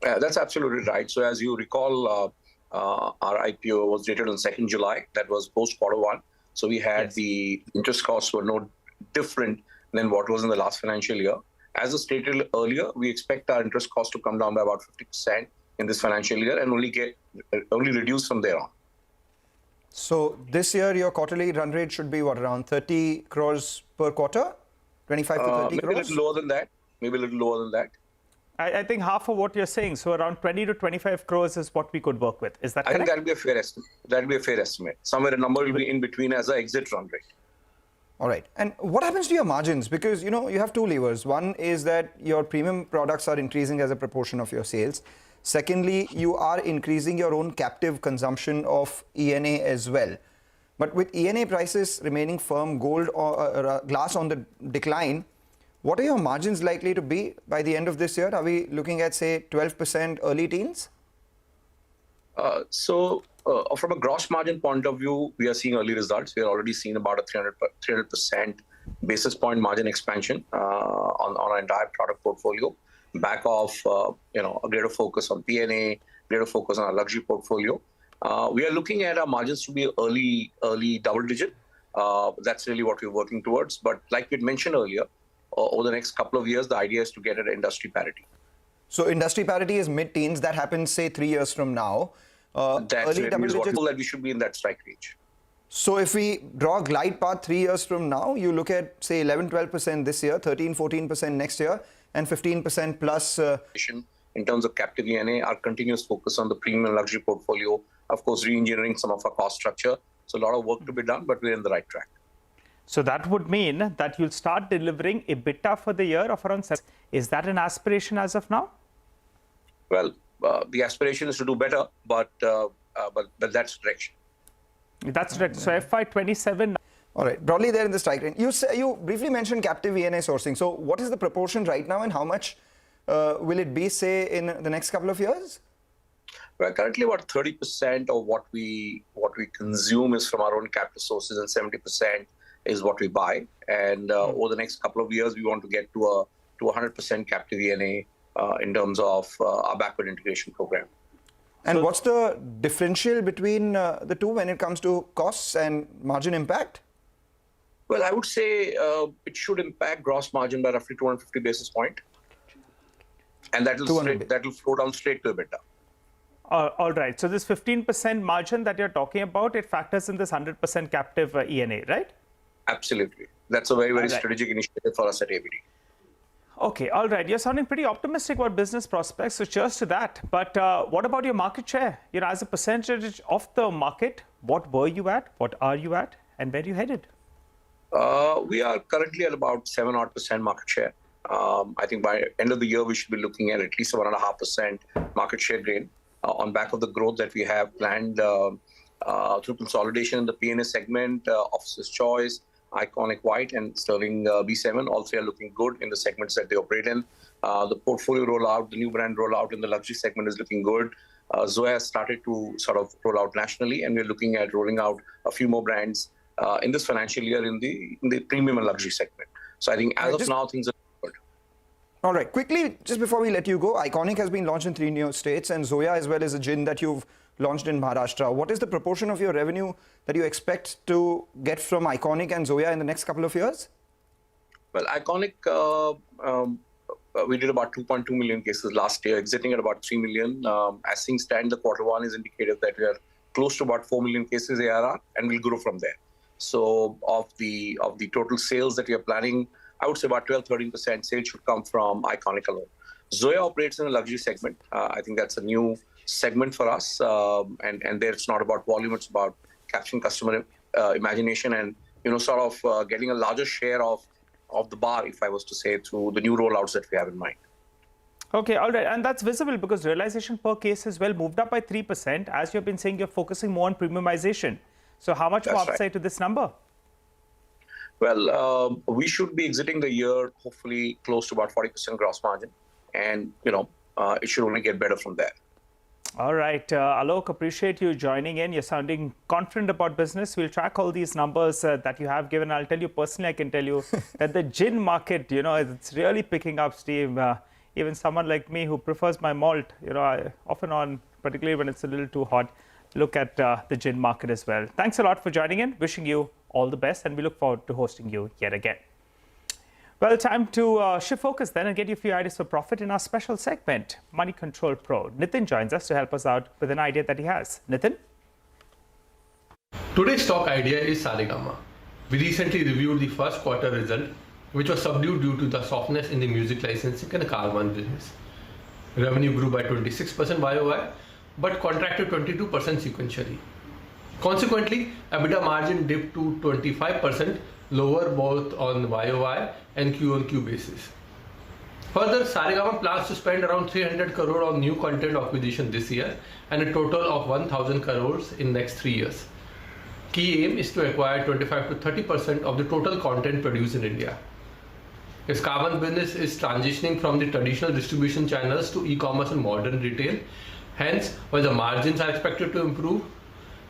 Yeah, that's absolutely right. So as you recall, our IPO was dated on 2nd July. That was post quarter 1. So we had the interest costs were no different than what was in the last financial year. As I stated earlier, we expect our interest cost to come down by about 50% in this financial year and only reduce from there on. So this year, your quarterly run rate should be what, around 30 crores per quarter? 25 to 30 crores? Maybe a little lower than that. Maybe a little lower than that. I think half of what you're saying, so around 20 to 25 crores is what we could work with. Is that correct? I think that'll be a fair estimate. That'll be a fair estimate. Somewhere a number will be in between as an exit run rate. All right. And what happens to your margins? Because, you know, you have two levers. One is that your premium products are increasing as a proportion of your sales. Secondly, you are increasing your own captive consumption of ENA as well. But with ENA prices remaining firm, gold or glass on the decline, what are your margins likely to be by the end of this year? Are we looking at, say, 12%, early teens? From a gross margin point of view, we are seeing early results. We are already seeing about a 300% basis point margin expansion on our entire product portfolio, back of a greater focus on P&A, greater focus on our luxury portfolio. We are looking at our margins to be early double digit. That's really what we're working towards. But like we mentioned earlier, over the next couple of years, the idea is to get at industry parity. So industry parity is mid-teens. That happens, say, 3 years from now. That's really that we should be in that strike range. So if we draw a glide path 3 years from now, you look at, say, 11-12% this year, 13-14% next year, and 15% plus. In terms of captive ENA, our continuous focus on the premium luxury portfolio, of course, re-engineering some of our cost structure. So a lot of work to be done, but we're in the right track. So that would mean that you'll start delivering EBITDA for the year of around 7. Is that an aspiration as of now? Well, the aspiration is to do better, but that's the direction. That's right. So FY27. All right. Broadly there in the strike range. You briefly mentioned captive ENA sourcing. So what is the proportion right now and how much will it be, say, in the next couple of years? Well, currently about 30% of what we consume is from our own captive sources and 70% is what we buy. And over the next couple of years, we want to get to 100% captive ENA in terms of our backward integration program. And what's the differential between the two when it comes to costs and margin impact? Well, I would say it should impact gross margin by roughly 250 basis points. And that will flow down straight to EBITDA. All right. So this 15% margin that you're talking about, it factors in this 100% captive ENA, right? Absolutely. That's a very, very strategic initiative for us at ABD. Okay, all right. You're sounding pretty optimistic about business prospects, so cheers to that. But what about your market share? You know, as a percentage of the market, what were you at? What are you at? And where are you headed? We are currently at about 7% market share. I think by end of the year, we should be looking at least 1.5% market share gain on back of the growth that we have planned through consolidation in the P&A segment, Officer's Choice, Iconic White and Sterling B7. All three are looking good in the segments that they operate in. The portfolio rollout, the new brand rollout in the luxury segment is looking good. Zoya has started to sort of roll out nationally, and we're looking at rolling out a few more brands in this financial year in the premium and luxury segment. So I think as of now, things are good. All right. Quickly, just before we let you go, Iconic has been launched in 3 new states, and Zoya as well as a gin that you've launched in Maharashtra. What is the proportion of your revenue that you expect to get from Iconic and Zoya in the next couple of years? Well, Iconic we did about 2.2 million cases last year, exiting at about 3 million. As things stand, the quarter 1 is indicative that we are close to about 4 million cases ARR, and we'll grow from there. So of the total sales that we are planning, I would say about 12-13% sales should come from Iconic alone. Zoya operates in a luxury segment. I think that's a new segment for us, and there it's not about volume; it's about capturing customer imagination and sort of getting a larger share of the bar, if I was to say, through the new rollouts that we have in mind. Okay, all right, and that's visible because realization per case has moved up by 3%. As you've been saying, you're focusing more on premiumization. So how much more upside to this number? Well, we should be exiting the year hopefully close to about 40% gross margin, and it should only get better from there. All right, Alok, appreciate you joining in. You're sounding confident about business. We'll track all these numbers that you have given. I'll tell you personally, I can tell you that the gin market, it's really picking up steam. Even someone like me who prefers my malt, I often on, particularly when it's a little too hot, look at the gin market as well. Thanks a lot for joining in. Wishing you all the best, and we look forward to hosting you yet again. Well, time to shift focus then and get you a few ideas for profit in our special segment, Money Control Pro. Nitin joins us to help us out with an idea that he has. Nitin? Today's stock idea is Saregama. We recently reviewed the first quarter result, which was subdued due to the softness in the music licensing and the Car1 business. Revenue grew by 26% YOY, but contracted 22% sequentially. Consequently, EBITDA margin dipped to 25%, lower both on YOY and Q-on-Q basis. Further, Saregama plans to spend around 300 crore on new content acquisition this year and a total of 1,000 crores in next 3 years. Key aim is to acquire 25 to 30% of the total content produced in India. Its Car1 business is transitioning from the traditional distribution channels to e-commerce and modern retail. Hence, while the margins are expected to improve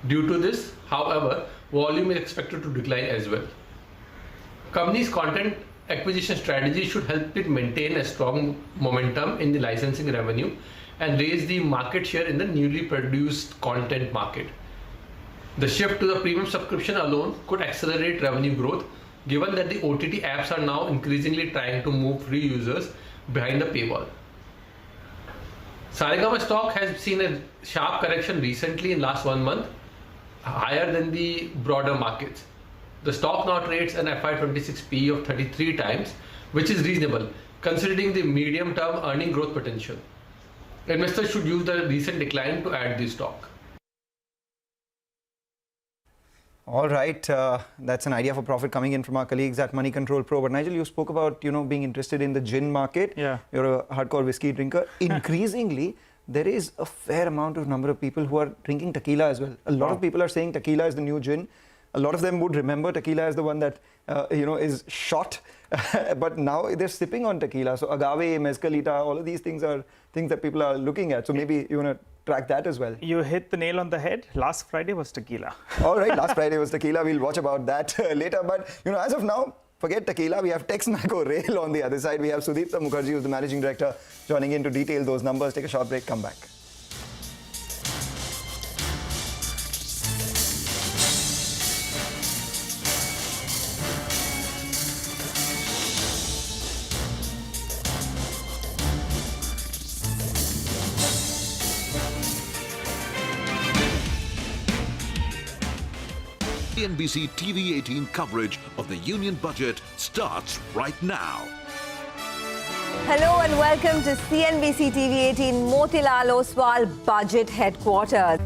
due to this, however, volume is expected to decline as well. Company's content acquisition strategy should help it maintain a strong momentum in the licensing revenue and raise the market share in the newly produced content market. The shift to the premium subscription alone could accelerate revenue growth, given that the OTT apps are now increasingly trying to move free users behind the paywall. Saregama stock has seen a sharp correction recently in last 1 month, higher than the broader markets. The stock now trades an FY26 PE of 33 times, which is reasonable considering the medium-term earning growth potential. Investors should use the recent decline to add this stock. All right, that's an idea for profit coming in from our colleagues at Money Control Pro. But Nigel, you spoke about being interested in the gin market. Yeah. You're a hardcore whiskey drinker. Increasingly, there is a fair number of people who are drinking tequila as well. A lot of people are saying tequila is the new gin. A lot of them would remember tequila as the one that is shot, but now they're sipping on tequila. So agave, mezcalita, all of these things are things that people are looking at. So maybe you want to track that as well. You hit the nail on the head. Last Friday was tequila. All right, last Friday was tequila. We'll watch about that later. But as of now, forget tequila. We have Tex Maco Rail on the other side. We have Sudeepta Mukherjee, who's the managing director, joining in to detail those numbers. Take a short break. Come back. CNBC TV18 coverage of the Union Budget starts right now. Hello and welcome to CNBC TV18 Motilal Oswal Budget Headquarters.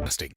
investing.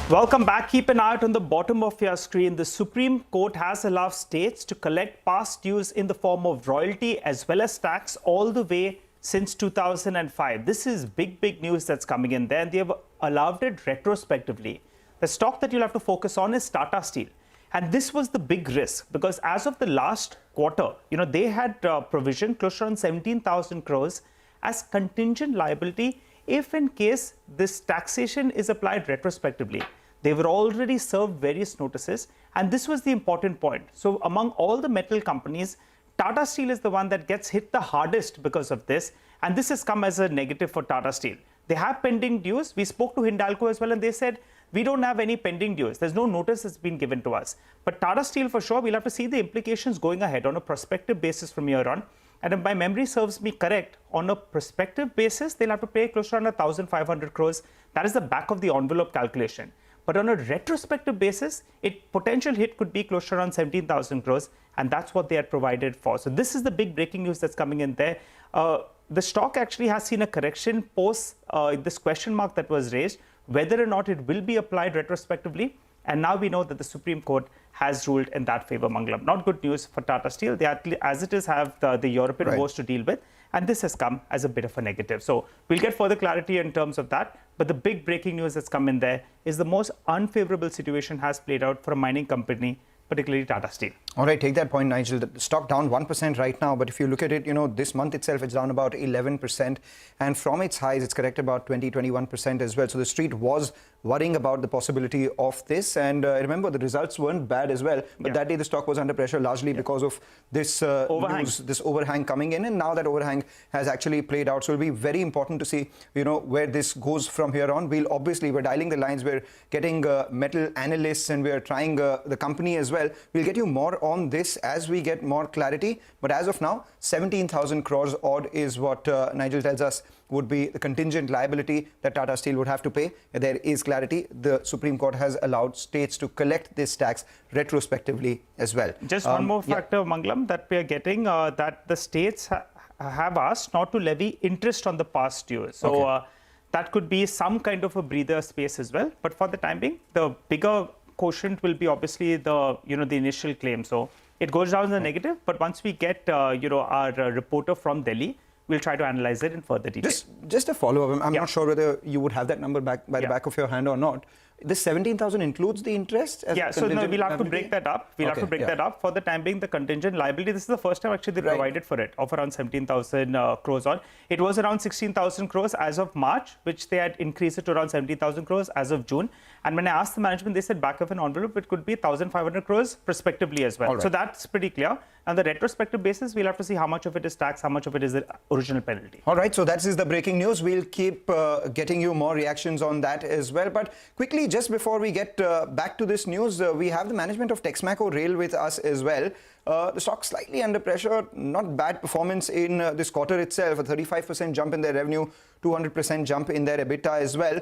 Welcome back. Keep an eye out on the bottom of your screen. The Supreme Court has allowed states to collect past dues in the form of royalty as well as tax all the way since 2005. This is big news that's coming in there, and they have allowed it retrospectively. The stock that you'll have to focus on is Tata Steel. And this was the big risk because as of the last quarter, they had provision close to around 17,000 crores as contingent liability if in case this taxation is applied retrospectively. They were already served various notices, and this was the important point. So among all the metal companies, Tata Steel is the one that gets hit the hardest because of this, and this has come as a negative for Tata Steel. They have pending dues. We spoke to Hindalco as well, and they said, we don't have any pending dues. There's no notice that's been given to us. But Tata Steel, for sure, we'll have to see the implications going ahead on a prospective basis from here on. And if my memory serves me correct, on a prospective basis, they'll have to pay close to around 1,500 crores. That is the back of the envelope calculation. But on a retrospective basis, potential hit could be close to around 17,000 crores, and that's what they had provided for. So this is the big breaking news that's coming in there. The stock actually has seen a correction post this question mark that was raised, whether or not it will be applied retrospectively. And now we know that the Supreme Court has ruled in that favor, Mangalam. Not good news for Tata Steel. They, as it is, have the European wars to deal with. And this has come as a bit of a negative. So we'll get further clarity in terms of that. But the big breaking news that's come in there is the most unfavorable situation has played out for a mining company, particularly Tata Steel. All right, take that point, Nigel. The stock down 1% right now, but if you look at it, this month itself, it's down about 11%. And from its highs, it's corrected about 21% as well. So the street was worrying about the possibility of this. And remember, the results weren't bad as well. But that day, the stock was under pressure largely because of this this overhang coming in. And now that overhang has actually played out. So it'll be very important to see, where this goes from here on. We're dialing the lines. We're getting metal analysts, and we're trying the company as well. We'll get you more on this as we get more clarity. But as of now, 17,000 crores odd is what Nigel tells us would be the contingent liability that Tata Steel would have to pay. There is clarity. The Supreme Court has allowed states to collect this tax retrospectively as well. Just one more factor, Mangalam, that we are getting, that the states have asked not to levy interest on the past dues. So that could be some kind of a breather space as well. But for the time being, the bigger quotient will be obviously the the initial claim. So it goes down in the negative. But once we get our reporter from Delhi, we'll try to analyze it in further detail. Just a follow-up. I'm not sure whether you would have that number by the back of your hand or not. This 17,000 includes the interest? So no, we'll have to break that up. We'll have to break that up. For the time being, the contingent liability, this is the first time actually they provided for it, of around 17,000 crores on. It was around 16,000 crores as of March, which they had increased it to around 17,000 crores as of June. And when I asked the management, they said back of an envelope, it could be 1,500 crores prospectively as well. So that's pretty clear. On the retrospective basis, we'll have to see how much of it is tax, how much of it is the original penalty. All right, so that is the breaking news. We'll keep getting you more reactions on that as well. But quickly, just before we get back to this news, we have the management of Texmaco Rail with us as well. The stock slightly under pressure, not bad performance in this quarter itself, a 35% jump in their revenue, 200% jump in their EBITDA as well.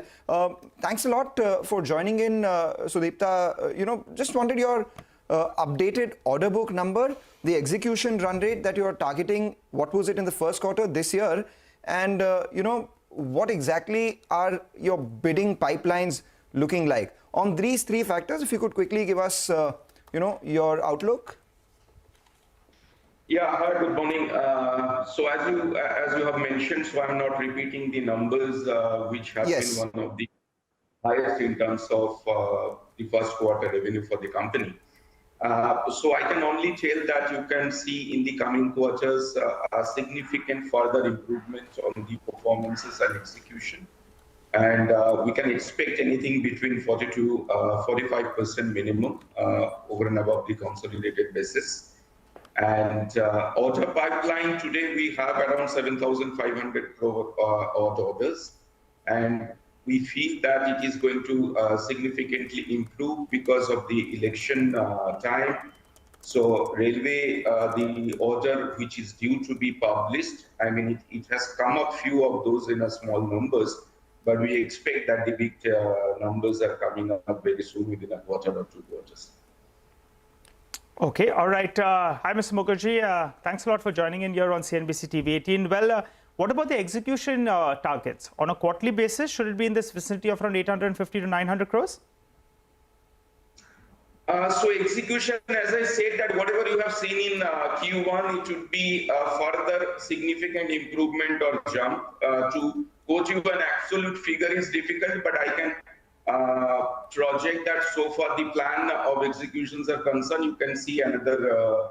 Thanks a lot for joining in, Sudipta. Just wanted your updated order book number, the execution run rate that you're targeting. What was it in the first quarter this year? And, what exactly are your bidding pipelines looking like? On these three factors, if you could quickly give us, your outlook. Yeah, hi, good morning. So as you have mentioned, so I'm not repeating the numbers, which have been one of the highest in terms of the first quarter revenue for the company. So I can only tell that you can see in the coming quarters a significant further improvement on the performances and execution. And we can expect anything between 40 to 45% minimum over and above the consolidated basis. And order pipeline today, we have around 7,500 crore odd orders. And we feel that it is going to significantly improve because of the election time. So railway, the order which is due to be published, I mean, it has come up few of those in a small numbers, but we expect that the big numbers are coming up very soon within a quarter or 2 quarters. Okay, all right. Hi, Mr. Mukherjee. Thanks a lot for joining in here on CNBC TV18. Well, what about the execution targets? On a quarterly basis, should it be in this vicinity of around 850 to 900 crores? So execution, as I said, that whatever you have seen in Q1, it would be a further significant improvement or jump. To quote you an absolute figure is difficult, but I can project that so far the plan of executions are concerned, you can see another,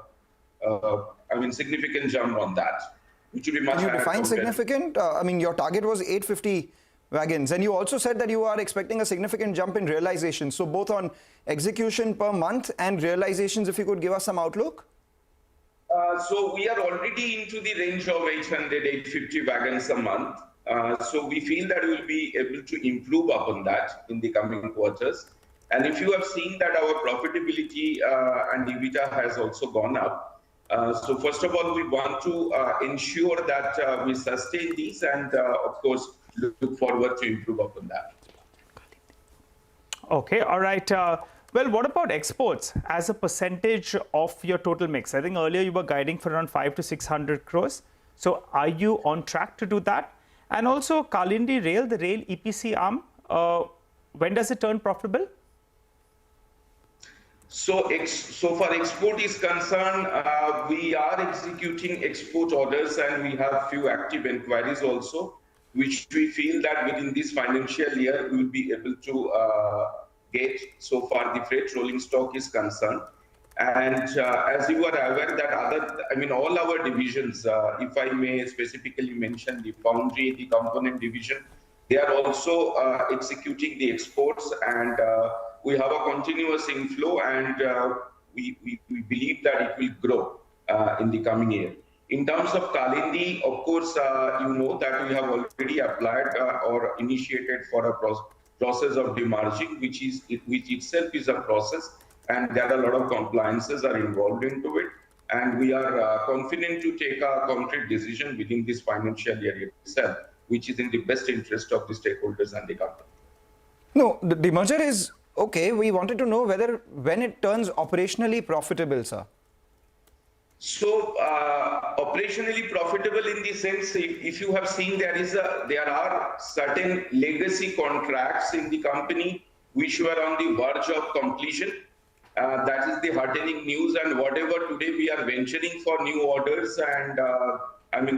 significant jump on that, which would be much higher. Can you define significant? Your target was 850 wagons, and you also said that you are expecting a significant jump in realizations. So both on execution per month and realizations, if you could give us some outlook. So we are already into the range of 800, 850 wagons a month. So we feel that we will be able to improve upon that in the coming quarters. And if you have seen that our profitability and EBITDA has also gone up. So first of all, we want to ensure that we sustain these and of course look forward to improve upon that. Okay, all right. Well, what about exports as a percentage of your total mix? I think earlier you were guiding for around 500 to 600 crores. So are you on track to do that? And also Kalindi Rail, the rail EPC arm, when does it turn profitable? So far export is concerned, we are executing export orders and we have few active inquiries also, which we feel that within this financial year we will be able to get. So far the freight rolling stock is concerned. And as you are aware that all our divisions, if I may specifically mention the foundry, the component division, they are also executing the exports, and we have a continuous inflow, and we believe that it will grow in the coming year. In terms of Kalindi, of course, you know that we have already applied or initiated for a process of demerging, which itself is a process. And there are a lot of compliances are involved into it. And we are confident to take a concrete decision within this financial year itself, which is in the best interest of the stakeholders and the company. No, the demerger is okay. We wanted to know when it turns operationally profitable, sir. So operationally profitable in the sense, if you have seen, there are certain legacy contracts in the company which were on the verge of completion. That is the heartening news, and whatever today we are venturing for new orders, and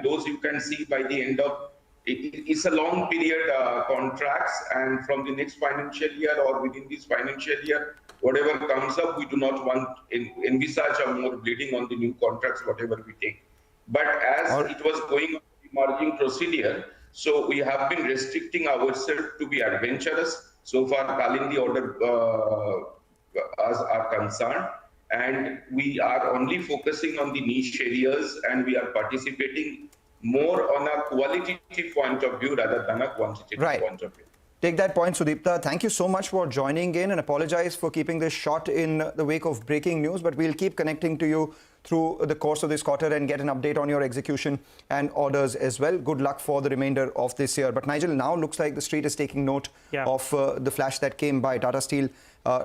those you can see by the end of it's a long period contracts, and from the next financial year or within this financial year, whatever comes up, we do not want envisage a more bleeding on the new contracts, whatever we take. But as it was going on the merging procedure, so we have been restricting ourselves to be adventurous. So far, Kalindi order are concerned, and we are only focusing on the niche areas, and we are participating more on a qualitative point of view rather than a quantitative point of view. Take that point, Sudipta. Thank you so much for joining in, and apologize for keeping this short in the wake of breaking news, but we'll keep connecting to you through the course of this quarter and get an update on your execution and orders as well. Good luck for the remainder of this year. But Nigel, now looks like the street is taking note of the flash that came by. Tata Steel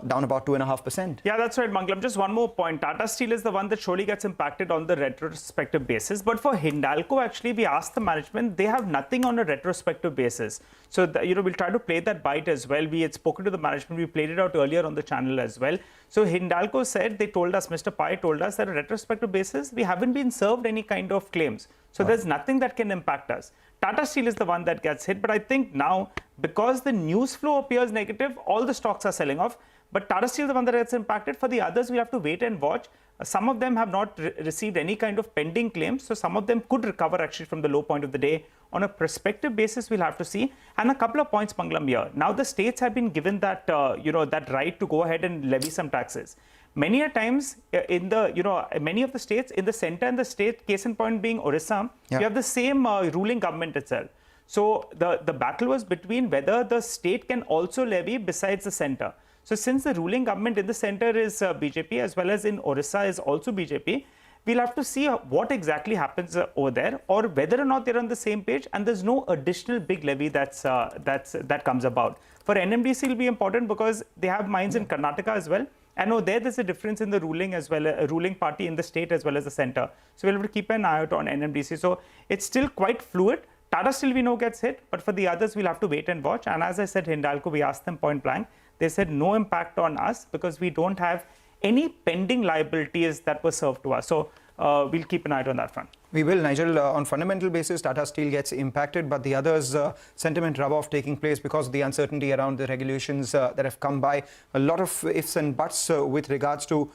down about 2.5%. Yeah, that's right, Mangalam. Just one more point. Tata Steel is the one that surely gets impacted on the retrospective basis. But for Hindalco, actually, we asked the management, they have nothing on a retrospective basis. So, we'll try to play that bite as well. We had spoken to the management. We played it out earlier on the channel as well. So, Hindalco said, they told us, Mr. Pai told us that on a retrospective basis, we haven't been served any kind of claims. So, there's nothing that can impact us. Tata Steel is the one that gets hit. But I think now, because the news flow appears negative, all the stocks are selling off. But Tata Steel is the one that gets impacted. For the others, we have to wait and watch. Some of them have not received any kind of pending claims. So some of them could recover actually from the low point of the day. On a prospective basis, we'll have to see. And a couple of points, Mangalam, here. Now the states have been given that, that right to go ahead and levy some taxes. Many a times in the, many of the states, in the center and the state, case in point being Orissa, you have the same ruling government itself. So the battle was between whether the state can also levy besides the center. So since the ruling government in the center is BJP as well as in Orissa is also BJP, we'll have to see what exactly happens over there, or whether or not they're on the same page, and there's no additional big levy that comes about. For NMDC, it'll be important because they have mines in Karnataka as well. And there's a difference in the ruling as well, ruling party in the state as well as the center. So we'll have to keep an eye out on NMDC. So it's still quite fluid. Tata still we know gets hit, but for the others we'll have to wait and watch. And as I said, Hindalco, we asked them point blank. They said no impact on us because we don't have any pending liabilities that were served to us. So we'll keep an eye out on that front. We will, Nigel. On fundamental basis, Tata Steel gets impacted, but the others, sentiment rub-off taking place because of the uncertainty around the regulations that have come by. A lot of ifs and buts with regards to,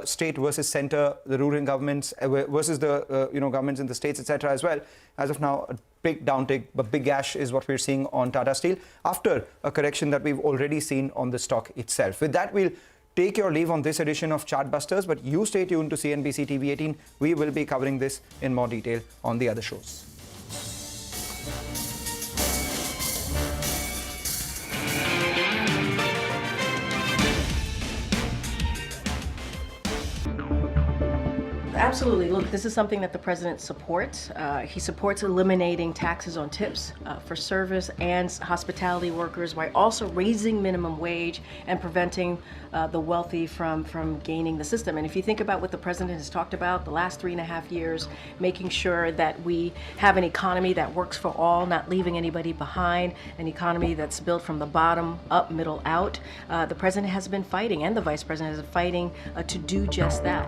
state versus center, the ruling governments versus the, governments in the states, etc. as well. As of now, a big downtick, but big gash is what we're seeing on Tata Steel after a correction that we've already seen on the stock itself. With that, we'll take your leave on this edition of Chartbusters, but you stay tuned to CNBC TV18. We will be covering this in more detail on the other shows. Absolutely. Look, this is something that the president supports. He supports eliminating taxes on tips for service and hospitality workers while also raising minimum wage and preventing the wealthy from gaining the system. And if you think about what the president has talked about the last 3.5 years, making sure that we have an economy that works for all, not leaving anybody behind, an economy that's built from the bottom up, middle out, the president has been fighting, and the vice president has been fighting to do just that.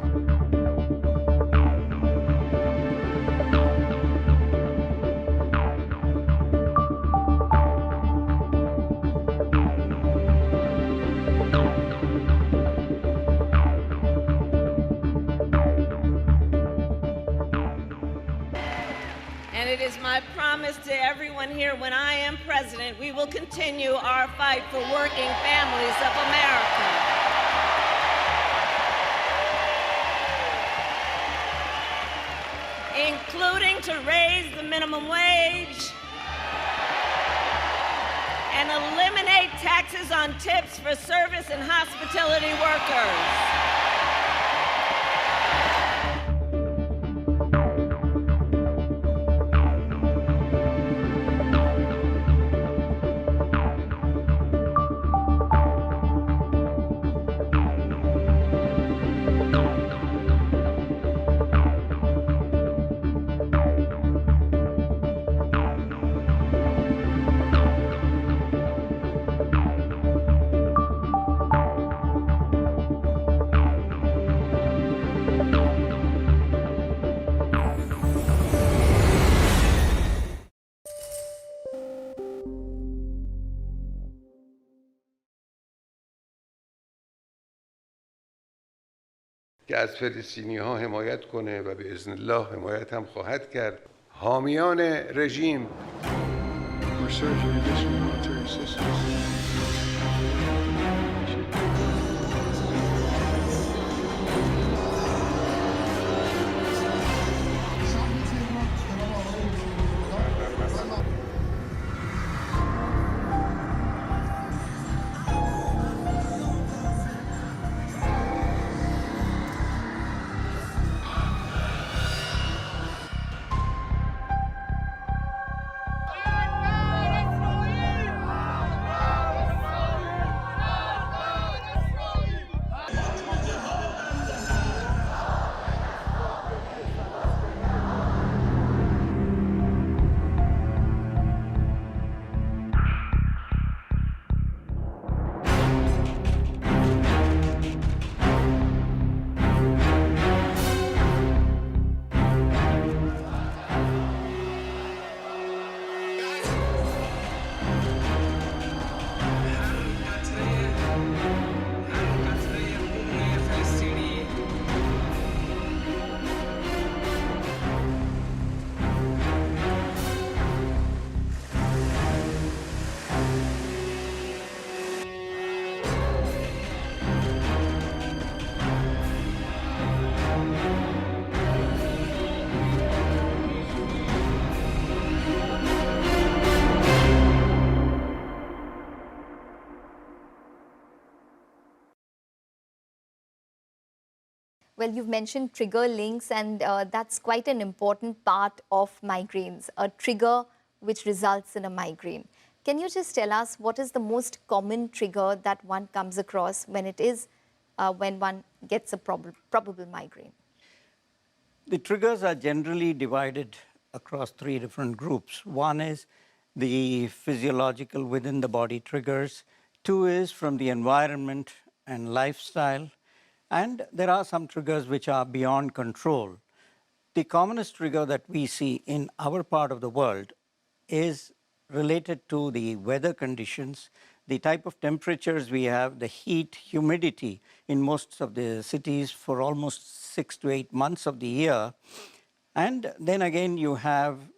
It is my promise to everyone here, when I am president, we will continue our fight for working families of America. Including to raise the minimum wage and eliminate taxes on tips for service and hospitality workers. که از فلسطینی ها حمایت کنه و به اذن الله حمایت هم خواهد کرد. حامیان رژیم Well, you've mentioned trigger links, and that's quite an important part of migraines, a trigger which results in a migraine. Can you just tell us what is the most common trigger that one comes across when it is when one gets a probable migraine? The triggers are generally divided across three different groups. One is the physiological within the body triggers. Two is from the environment and lifestyle. And there are some triggers which are beyond control. The commonest trigger that we see in our part of the world is related to the weather conditions, the type of temperatures we have, the heat, humidity in most of the cities for almost 6 to 8 months of the year. And then again, you have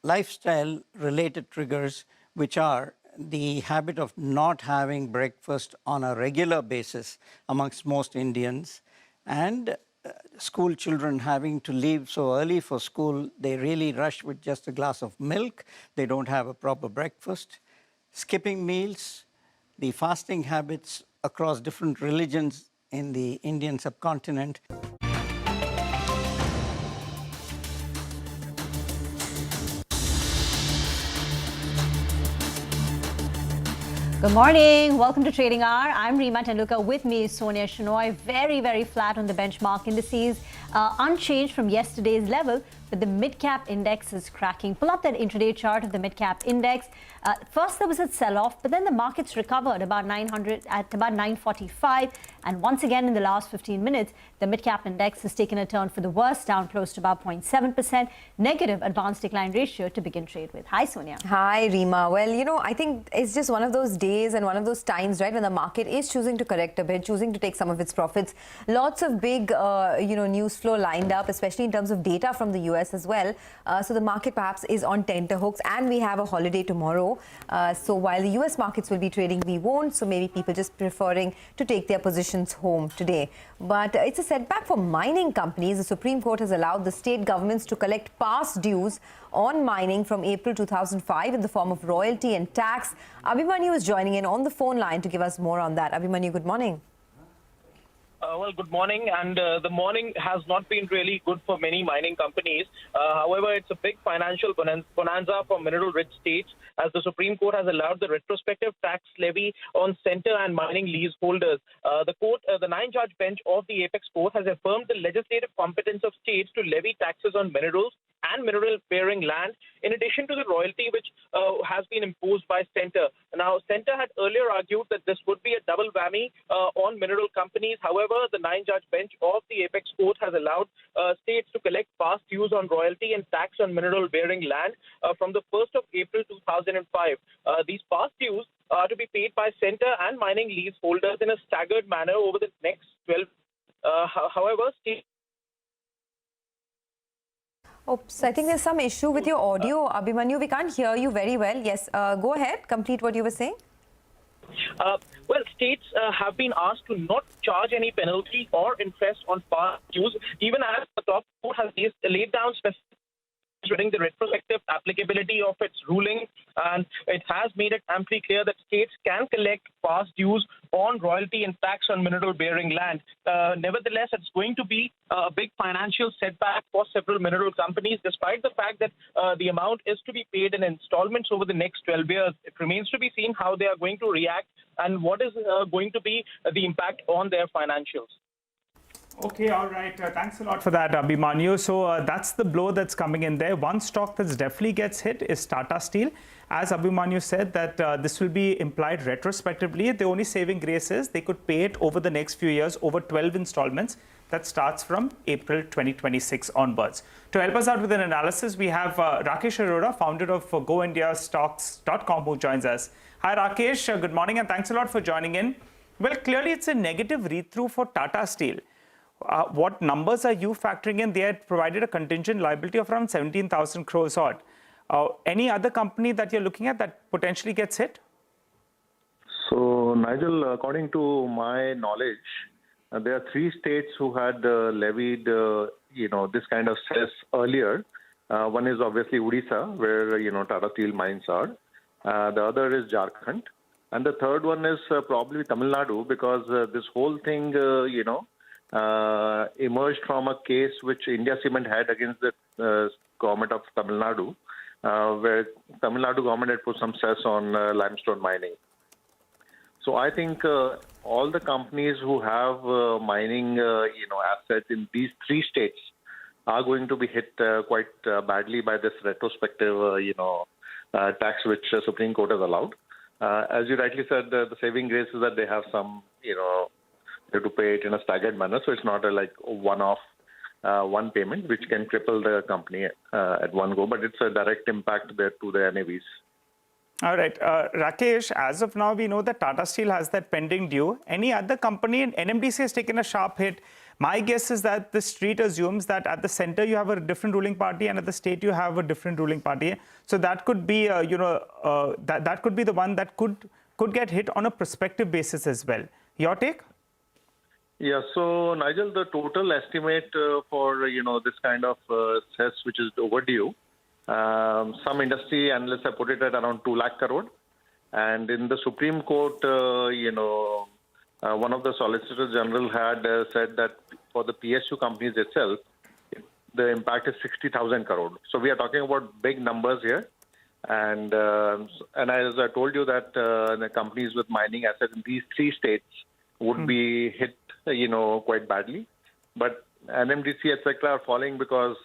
lifestyle-related triggers, which are the habit of not having breakfast on a regular basis amongst most Indians, and school children having to leave so early for school, they really rush with just a glass of milk. They don't have a proper breakfast. Skipping meals, the fasting habits across different religions in the Indian subcontinent. Good morning. Welcome to Trading Hour. I'm Reema Tenduka. With me is Sonia Shenoy. Very, very flat on the benchmark indices. Unchanged from yesterday's level, but the mid-cap index is cracking. Pull up that intraday chart of the mid-cap index. First, there was a sell-off, but then the markets recovered about 900 at about 945. And once again, in the last 15 minutes, the mid-cap index has taken a turn for the worse, down close to about 0.7%. Negative advanced decline ratio to begin trade with. Hi, Sonia. Hi, Reema. Well, you know, I think it's just one of those days and one of those times, right, when the market is choosing to correct a bit, choosing to take some of its profits. Lots of big, news flow lined up, especially in terms of data from the US as well. So the market perhaps is on tenterhooks, and we have a holiday tomorrow. So while the US markets will be trading, we won't. So maybe people just preferring to take their positions home today. But it's a setback for mining companies. The Supreme Court has allowed the state governments to collect past dues on mining from April 2005 in the form of royalty and tax. Abhimanyu is joining in on the phone line to give us more on that. Abhimanyu, good morning. Well, good morning. And the morning has not been really good for many mining companies. However, it's a big financial bonanza for mineral-rich states, as the Supreme Court has allowed the retrospective tax levy on center and mining leaseholders. The court, the 9-judge bench of the Apex Court, has affirmed the legislative competence of states to levy taxes on minerals and mineral-bearing land, in addition to the royalty which has been imposed by Center. Now, Center had earlier argued that this would be a double whammy on mineral companies. However, the 9-judge bench of the Apex Court has allowed states to collect past dues on royalty and tax on mineral-bearing land from the 1st of April 2005. These past dues are to be paid by Center and mining leaseholders in a staggered manner over the next 12. However, states. Oops, I think there's some issue with your audio, Abhimanyu. We can't hear you very well. Yes, go ahead. Complete what you were saying. Well, states have been asked to not charge any penalty or interest on past dues, even as the top court has laid down specific during the retrospective applicability of its ruling, and it has made it amply clear that states can collect past dues on royalty and tax on mineral-bearing land. Nevertheless, it's going to be a big financial setback for several mineral companies, despite the fact that the amount is to be paid in installments over the next 12 years. It remains to be seen how they are going to react and what is going to be the impact on their financials. Okay, all right. Thanks a lot for that, Abhimanyu. So that's the blow that's coming in there. One stock that definitely gets hit is Tata Steel. As Abhimanyu said, that this will be implied retrospectively. The only saving grace is they could pay it over the next few years, over 12 installments. That starts from April 2026 onwards. To help us out with an analysis, we have Rakesh Arora, founder of GoIndiaStocks.com, who joins us. Hi, Rakesh. Good morning, and thanks a lot for joining in. Well, clearly it's a negative read-through for Tata Steel. What numbers are you factoring in? They had provided a contingent liability of around 17,000 crores odd. Any other company that you're looking at that potentially gets hit? So, Nigel, according to my knowledge, there are 3 states who had levied, this kind of cess earlier. One is obviously Odisha, where, Tata Steel mines are. The other is Jharkhand. And the third one is probably Tamil Nadu, because this whole thing, emerged from a case which India Cement had against the government of Tamil Nadu, where Tamil Nadu government had put some cess on limestone mining. So I think all the companies who have mining, assets in these three states are going to be hit quite badly by this retrospective, tax which Supreme Court has allowed. As you rightly said, the saving grace is that they have some, they have to pay it in a staggered manner, so it's not a one-off one payment which can cripple the company at one go, but it's a direct impact there to the NAVs. All right, Rakesh, as of now, we know that Tata Steel has that pending due. Any other company, NMDC has taken a sharp hit. My guess is that the street assumes that at the center you have a different ruling party and at the state you have a different ruling party. So that could be, that could be the one that could get hit on a prospective basis as well. Your take? Yeah, so Nigel, the total estimate for, this kind of cess which is overdue, some industry analysts have put it at around 2 lakh crore. And in the Supreme Court, one of the Solicitor General had said that for the PSU companies itself, the impact is 60,000 crore. So we are talking about big numbers here. And as I told you that the companies with mining assets in these three states would be hit, quite badly. But NMDC, etc. are falling because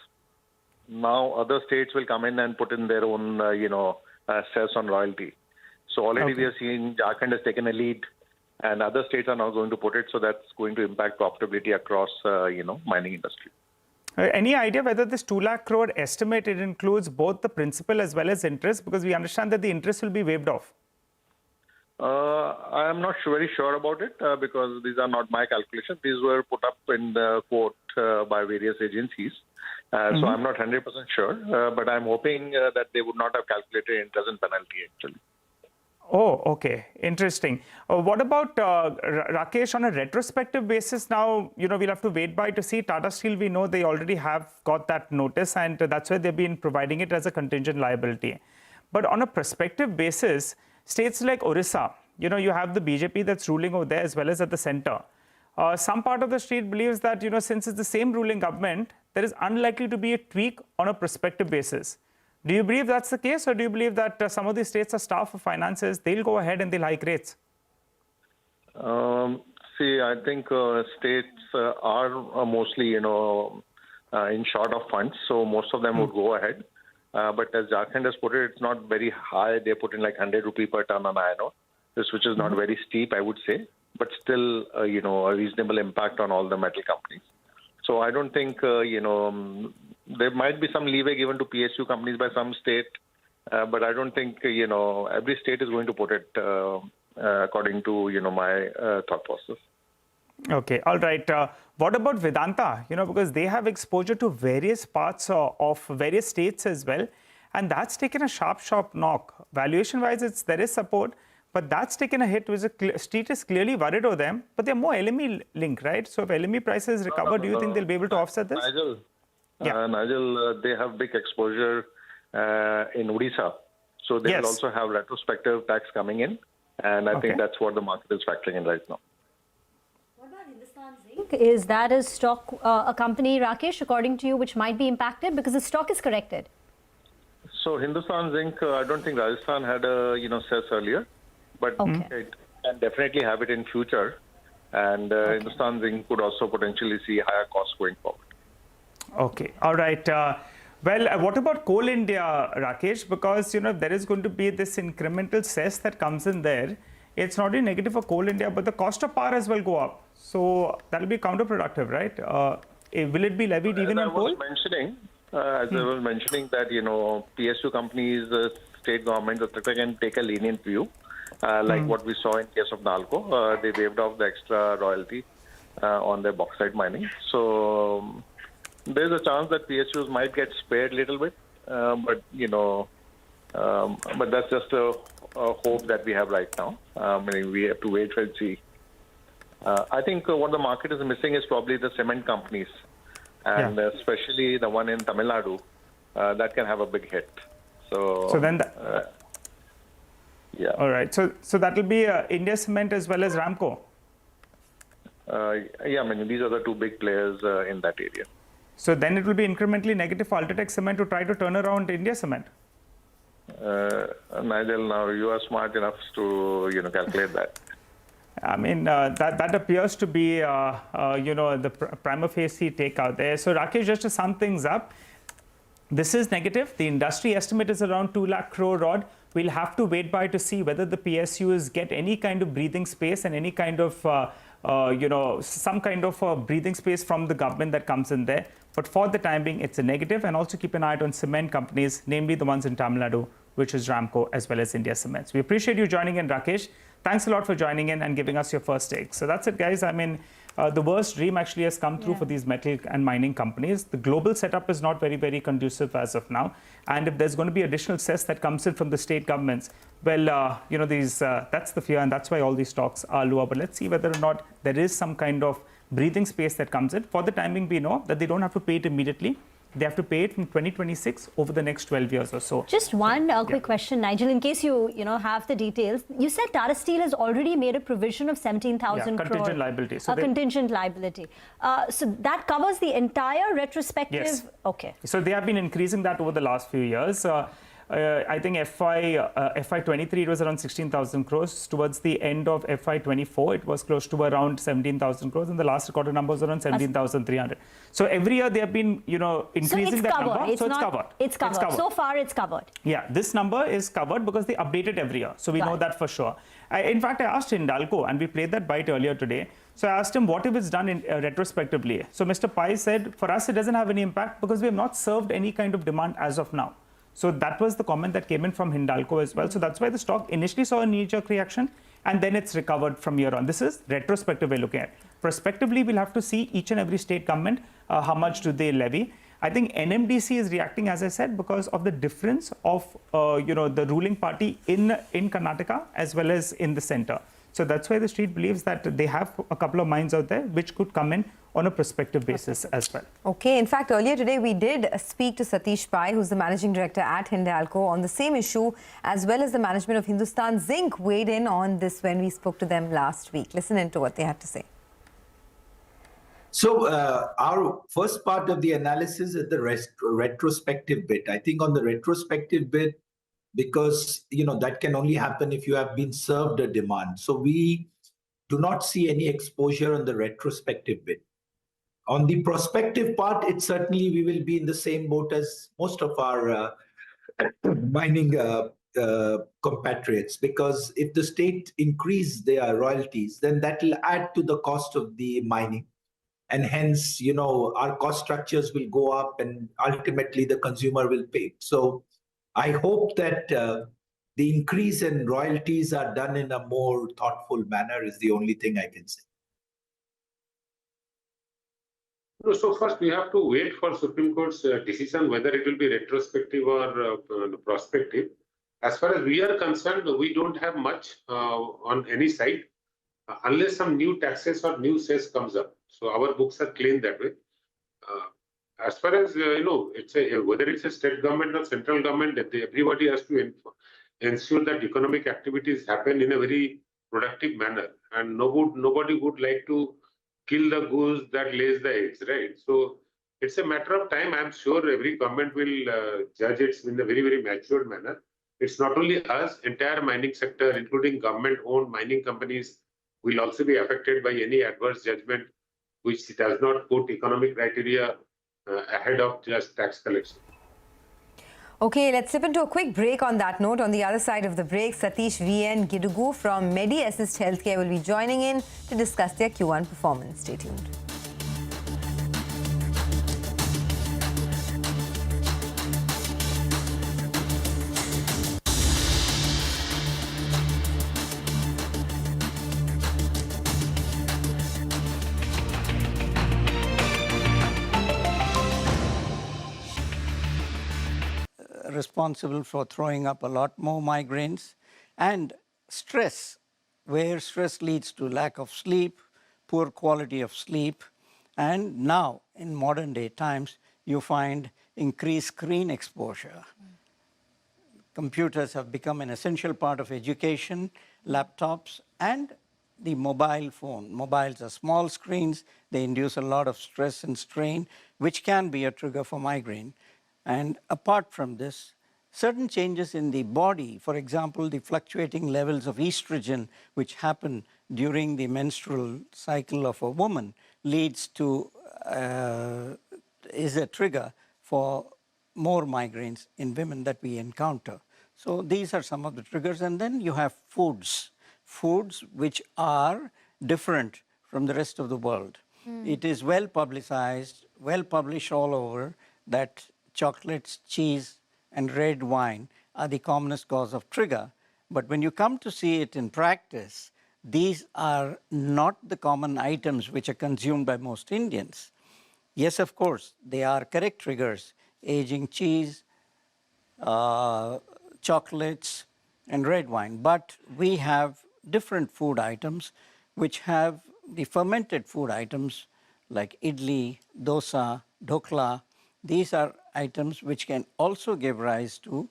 now other states will come in and put in their own, cess on royalty. So already we are seeing Jharkhand has taken a lead and other states are now going to put it. So that's going to impact profitability across, mining industry. Any idea whether this 2 lakh crore estimate, it includes both the principal as well as interest? Because we understand that the interest will be waived off. I am not very sure about it because these are not my calculations. These were put up in the court by various agencies. So I'm not 100% sure, but I'm hoping that they would not have calculated interest and penalty actually. Oh, okay. Interesting. What about Rakesh, on a retrospective basis now, we'll have to wait by to see. Tata Steel, we know they already have got that notice and that's why they've been providing it as a contingent liability. But on a prospective basis, states like Orissa, you have the BJP that's ruling over there as well as at the center. Some part of the street believes that, since it's the same ruling government, there is unlikely to be a tweak on a prospective basis. Do you believe that's the case, or do you believe that some of these states are starved for finances, they'll go ahead and they'll hike rates? See, I think states are mostly, in short of funds, so most of them would go ahead. But as Jharkhand has put it, it's not very high. They put in like 100 rupee per ton on iron ore, which is not very steep, I would say, but still, a reasonable impact on all the metal companies. So I don't think, there might be some leeway given to PSU companies by some state, but I don't think, every state is going to put it according to, my thought process. Okay, all right. What about Vedanta? Because they have exposure to various parts of various states as well, and that's taken a sharp knock. Valuation-wise, there is support, but that's taken a hit, which the street is clearly worried over them, but they're more LME linked, right? So if LME prices recover, do you think they'll be able to offset this? Nigel, they have big exposure in Odisha. So they will also have retrospective tax coming in. And I think that's what the market is factoring in right now. What about Hindustan Zinc? Is that a stock, a company, Rakesh, according to you, which might be impacted because the stock is corrected? So Hindustan Zinc, I don't think Rajasthan had a, cess earlier. But it can definitely have it in future. And Hindustan Zinc could also potentially see higher costs going forward. Okay. All right. Well, what about Coal India, Rakesh? Because, there is going to be this incremental cess that comes in there. It's not only negative for Coal India, but the cost of power as well go up. So that will be counterproductive, right? Will it be levied even on coal? As I was mentioning that, PSU companies, state governments, etc. can take a lenient view. Like what we saw in case of Nalco. They waived off the extra royalty on their bauxite mining. So there's a chance that PSUs might get spared a little bit, but that's just a hope that we have right now. We have to wait and see. I think what the market is missing is probably the cement companies, and especially the one in Tamil Nadu, that can have a big hit. So then, all right. So that will be India Cement as well as Ramco. These are the two big players in that area. So then it will be incrementally negative for Ultratech Cement to try to turn around India Cement. Nigel, now you are smart enough to calculate that. I mean, that appears to be, the prima facie take out there. So, Rakesh, just to sum things up, this is negative. The industry estimate is around 2 lakh crore odd. We'll have to wait by to see whether the PSUs get any kind of breathing space and any kind of, some kind of breathing space from the government that comes in there. But for the time being, it's a negative. And also keep an eye out on cement companies, namely the ones in Tamil Nadu, which is Ramco as well as India Cements. We appreciate you joining in, Rakesh. Thanks a lot for joining in and giving us your first take. So that's it, guys. I mean, the worst dream actually has come through for these metal and mining companies. The global setup is not very, very conducive as of now. And if there's going to be additional cess that comes in from the state governments, well, that's the fear, and that's why all these stocks are lower. But let's see whether or not there is some kind of breathing space that comes in. For the timing, we know that they don't have to pay it immediately. They have to pay it from 2026 over the next 12 years or so. Just one quick question, Nigel, in case you have the details. You said Tata Steel has already made a provision of 17,000 crore. Contingent liability. So contingent liability. So that covers the entire retrospective? Yes. Okay. So they have been increasing that over the last few years. I think FY23 it was around 16,000 crores. Towards the end of FY24 it was close to around 17,000 crores, and the last recorded number was around 17,300. So every year they have been increasing that number. It's covered. It's covered. So far it's covered. Yeah, this number is covered because they update it every year. So we know that for sure. In fact, I asked Hindalco, and we played that bite earlier today. So I asked him, what if it's done retrospectively? So Mr. Pai said, for us it doesn't have any impact because we have not served any kind of demand as of now. So that was the comment that came in from Hindalco as well. So that's why the stock initially saw a knee-jerk reaction, and then it's recovered from here on. This is retrospective we're looking at. Prospectively, we'll have to see each and every state government, how much do they levy. I think NMDC is reacting, as I said, because of the difference of the ruling party in Karnataka as well as in the center. So that's why the street believes that they have a couple of mines out there which could come in on a prospective basis as well. Okay. In fact, earlier today, we did speak to Satish Pai, who's the managing director at Hindalco, on the same issue, as well as the management of Hindustan Zinc weighed in on this when we spoke to them last week. Listen into what they had to say. So our first part of the analysis is the retrospective bit. I think on the retrospective bit, because that can only happen if you have been served a demand. So we do not see any exposure on the retrospective bit. On the prospective part, it certainly we will be in the same boat as most of our mining compatriots, because if the state increase their royalties, then that will add to the cost of the mining. And hence, our cost structures will go up and ultimately the consumer will pay. So I hope that the increase in royalties are done in a more thoughtful manner is the only thing I can say. So first we have to wait for Supreme Court's decision whether it will be retrospective or prospective. As far as we are concerned, we don't have much on any side unless some new taxes or new cess comes up. So our books are clean that way. As far as whether it's a state government or central government, everybody has to ensure that economic activities happen in a very productive manner, and nobody would like to kill the goose that lays the eggs, right? So it's a matter of time. I'm sure every government will judge it in a very, very matured manner. It's not only us, entire mining sector, including government-owned mining companies, will also be affected by any adverse judgment which does not put economic criteria ahead of just tax collection. Okay, let's slip into a quick break on that note. On the other side of the break, Satish VN Gidugu from Medi Assist Healthcare will be joining in to discuss their Q1 performance. Stay tuned. Responsible for throwing up a lot more migraines, and stress, where stress leads to lack of sleep, poor quality of sleep, and now in modern day times you find increased screen exposure. Computers have become an essential part of education, laptops, and the mobile phone. Mobiles are small screens, they induce a lot of stress and strain, which can be a trigger for migraine. And apart from this, certain changes in the body, for example, the fluctuating levels of estrogen, which happen during the menstrual cycle of a woman, leads to, is a trigger for more migraines in women that we encounter. So these are some of the triggers. And then you have foods which are different from the rest of the world. It is well publicized, well published all over that chocolates, cheese, and red wine are the commonest cause of trigger. But when you come to see it in practice, these are not the common items which are consumed by most Indians. Yes, of course, they are correct triggers: aging cheese, chocolates, and red wine. But we have different food items which have the fermented food items like idli, dosa, dhokla. These are items which can also give rise to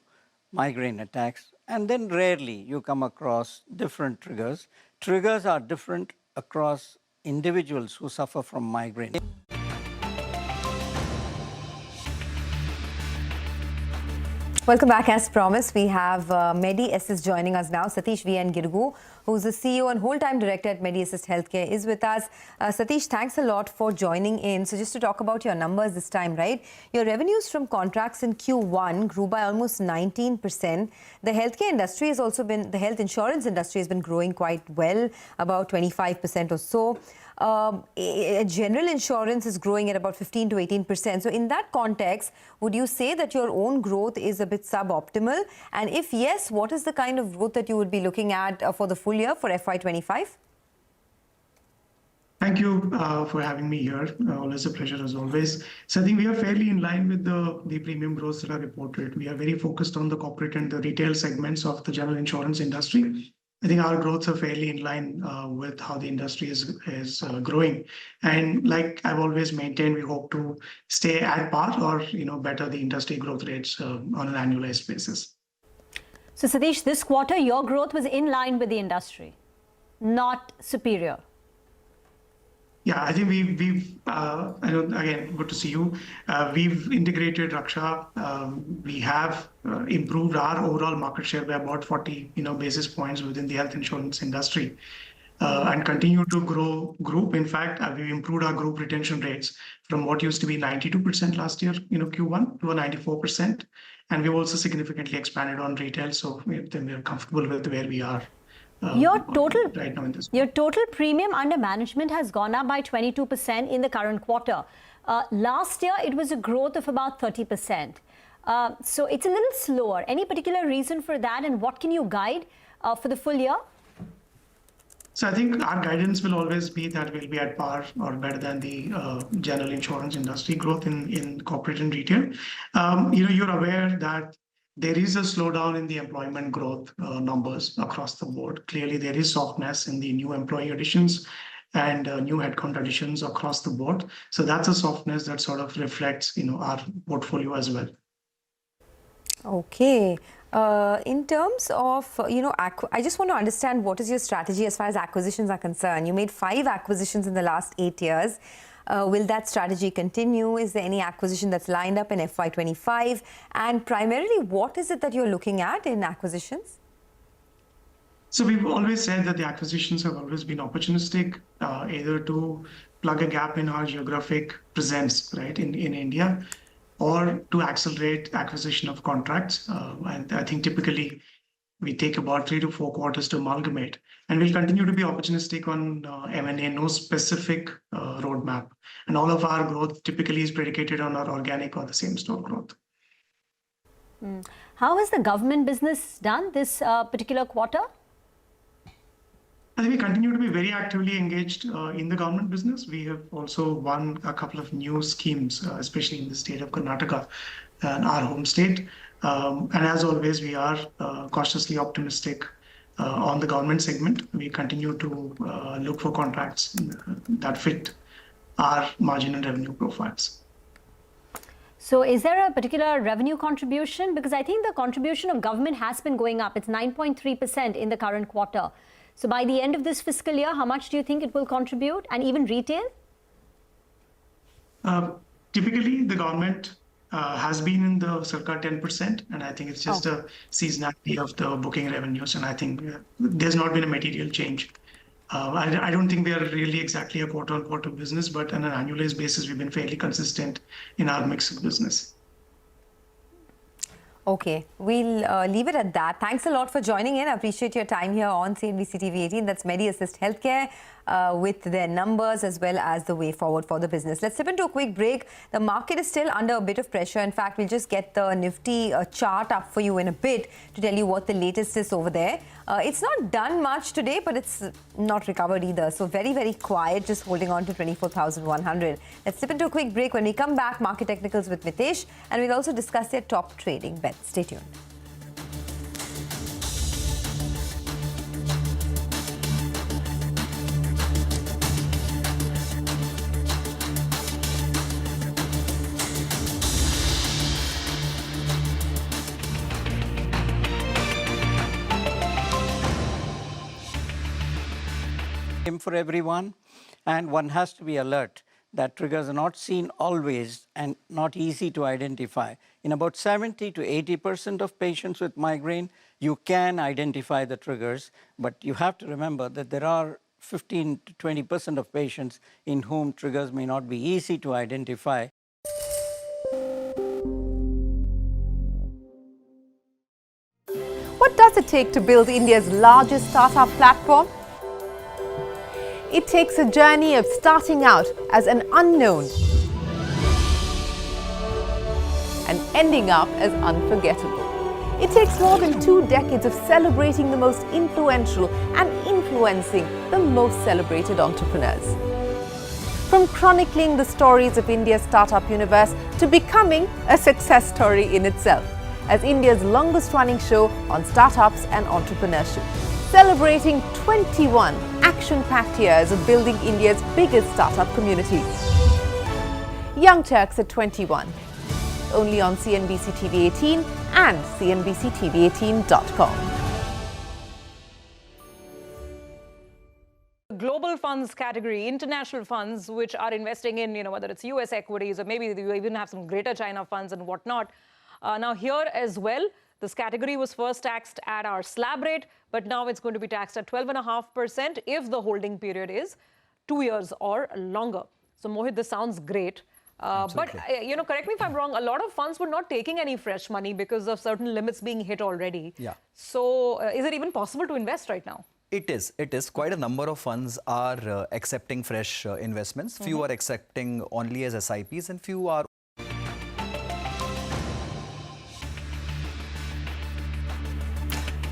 migraine attacks. And then rarely you come across different triggers. Triggers are different across individuals who suffer from migraine. Welcome back. As promised, we have Medi Assist joining us now. Satish V.N. Girgu, who's the CEO and whole-time director at Medi Assist Healthcare, is with us. Satish, thanks a lot for joining in. So just to talk about your numbers this time, right? Your revenues from contracts in Q1 grew by almost 19%. The healthcare industry has also been, the health insurance industry has been growing quite well, about 25% or so. General insurance is growing at about 15 to 18%. So in that context, would you say that your own growth is a bit suboptimal? And if yes, what is the kind of growth that you would be looking at for the full year for FY25? Thank you for having me here. Always a pleasure as always. So I think we are fairly in line with the premium growth that are reported. We are very focused on the corporate and the retail segments of the general insurance industry. I think our growths are fairly in line with how the industry is growing. And like I've always maintained, we hope to stay at par or better the industry growth rates on an annualized basis. So Satish, this quarter your growth was in line with the industry, not superior. Yeah, I think we've again, good to see you. We've integrated Raksha. We have improved our overall market share by about 40 basis points within the health insurance industry, and continue to grow group. In fact, we've improved our group retention rates from what used to be 92% last year, Q1 to a 94%. And we've also significantly expanded on retail. So we're comfortable with where we are. Your total right now in this. Your total premium under management has gone up by 22% in the current quarter. Last year, it was a growth of about 30%. So it's a little slower. Any particular reason for that, and what can you guide for the full year? So I think our guidance will always be that we'll be at par or better than the general insurance industry growth in corporate and retail. You're aware that there is a slowdown in the employment growth numbers across the board. Clearly, there is softness in the new employee additions and new headcount additions across the board. So that's a softness that sort of reflects, our portfolio as well. Okay. In terms of, I just want to understand what is your strategy as far as acquisitions are concerned. You made 5 acquisitions in the last 8 years. Will that strategy continue? Is there any acquisition that's lined up in FY25? And primarily, what is it that you're looking at in acquisitions? So we've always said that the acquisitions have always been opportunistic, either to plug a gap in our geographic presence, right, in India, or to accelerate acquisition of contracts. And I think typically we take about 3 to 4 quarters to amalgamate. And we'll continue to be opportunistic on M&A, no specific roadmap. And all of our growth typically is predicated on our organic or the same store growth. How has the government business done this particular quarter? I think we continue to be very actively engaged in the government business. We have also won a couple of new schemes, especially in the state of Karnataka, our home state. And as always, we are cautiously optimistic on the government segment. We continue to look for contracts that fit our margin and revenue profiles. So is there a particular revenue contribution? Because I think the contribution of government has been going up. It's 9.3% in the current quarter. So by the end of this fiscal year, how much do you think it will contribute? And even retail? Typically, the government has been in the circa 10%, and I think it's just a seasonality of the booking revenues, and I think there's not been a material change. I don't think we are really exactly a quarter-on-quarter business, but on an annualized basis, we've been fairly consistent in our mix of business. Okay, we'll leave it at that. Thanks a lot for joining in. I appreciate your time here on CNBC TV18. That's MediAssist Healthcare with their numbers as well as the way forward for the business. Let's step into a quick break. The market is still under a bit of pressure. In fact, we'll just get the Nifty chart up for you in a bit to tell you what the latest is over there. It's not done much today, but it's not recovered either. So very, very quiet, just holding on to 24,100. Let's step into a quick break. When we come back, market technicals with Mitesh, and we'll also discuss their top trading bets. Stay tuned. For everyone, and one has to be alert that triggers are not seen always and not easy to identify. In about 70 to 80% of patients with migraine, you can identify the triggers, but you have to remember that there are 15 to 20% of patients in whom triggers may not be easy to identify. What does it take to build India's largest startup platform? It takes a journey of starting out as an unknown and ending up as unforgettable. It takes more than 2 decades of celebrating the most influential and influencing the most celebrated entrepreneurs. From chronicling the stories of India's startup universe to becoming a success story in itself as India's longest running show on startups and entrepreneurship. Celebrating 21 action-packed years of building India's biggest startup community. Young Turks at 21. Only on CNBC TV18 and CNBCTV18.com. Global funds category, international funds which are investing in, whether it's US equities or maybe you even have some Greater China funds and whatnot. Now here as well, this category was first taxed at our slab rate, but now it's going to be taxed at 12.5% if the holding period is 2 years or longer. So Mohit, this sounds great. But, correct me if I'm wrong, a lot of funds were not taking any fresh money because of certain limits being hit already. Yeah. So is it even possible to invest right now? It is. It is. Quite a number of funds are accepting fresh investments. Few are accepting only as SIPs and few are.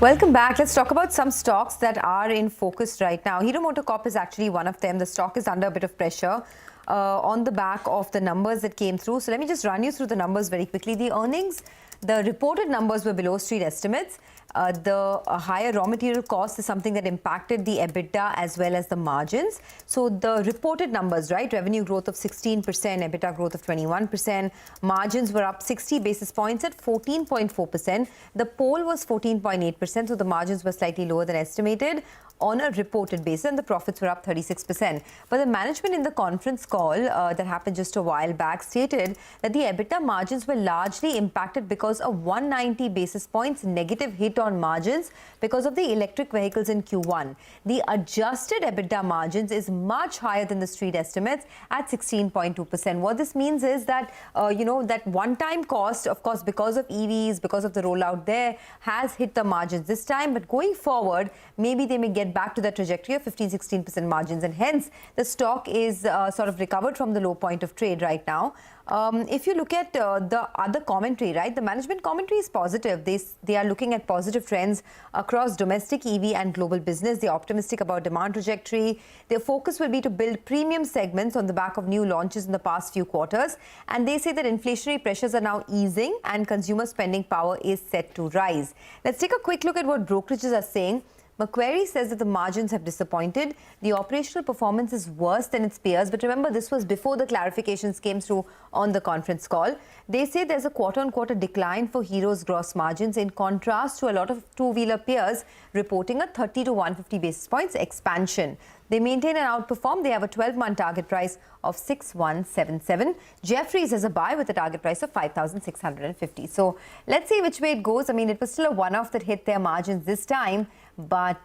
Welcome back. Let's talk about some stocks that are in focus right now. Hero MotoCorp is actually one of them. The stock is under a bit of pressure on the back of the numbers that came through. So let me just run you through the numbers very quickly. The earnings, the reported numbers were below street estimates. The higher raw material cost is something that impacted the EBITDA as well as the margins. So the reported numbers, right? Revenue growth of 16%, EBITDA growth of 21%. Margins were up 60 basis points at 14.4%. The poll was 14.8%, so the margins were slightly lower than estimated on a reported basis, and the profits were up 36%. But the management in the conference call that happened just a while back stated that the EBITDA margins were largely impacted because of 190 basis points negative hit on margins because of the electric vehicles in Q1. The adjusted EBITDA margins is much higher than the street estimates at 16.2%. What this means is that, that one-time cost, of course, because of EVs, because of the rollout there, has hit the margins this time. But going forward, maybe they may get back to the trajectory of 15-16% margins, and hence the stock is sort of recovered from the low point of trade right now. If you look at the other commentary, right, the management commentary is positive. They are looking at positive trends across domestic EV and global business. They're optimistic about demand trajectory. Their focus will be to build premium segments on the back of new launches in the past few quarters. And they say that inflationary pressures are now easing and consumer spending power is set to rise. Let's take a quick look at what brokerages are saying. Macquarie says that the margins have disappointed. The operational performance is worse than its peers. But remember, this was before the clarifications came through on the conference call. They say there's a quarter-on-quarter decline for Hero's gross margins in contrast to a lot of two-wheeler peers reporting a 30 to 150 basis points expansion. They maintain and outperform. They have a 12-month target price of 6177. Jefferies has a buy with a target price of 5650. So let's see which way it goes. I mean, it was still a one-off that hit their margins this time, but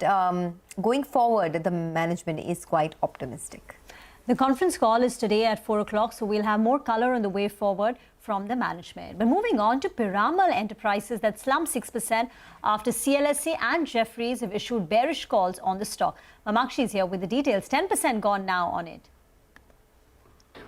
going forward, the management is quite optimistic. The conference call is today at 4 o'clock, so we'll have more color on the way forward from the management. But moving on to Piramal Enterprises, that slumped 6% after CLSA and Jefferies have issued bearish calls on the stock. Mamakshi is here with the details. 10% gone now on it.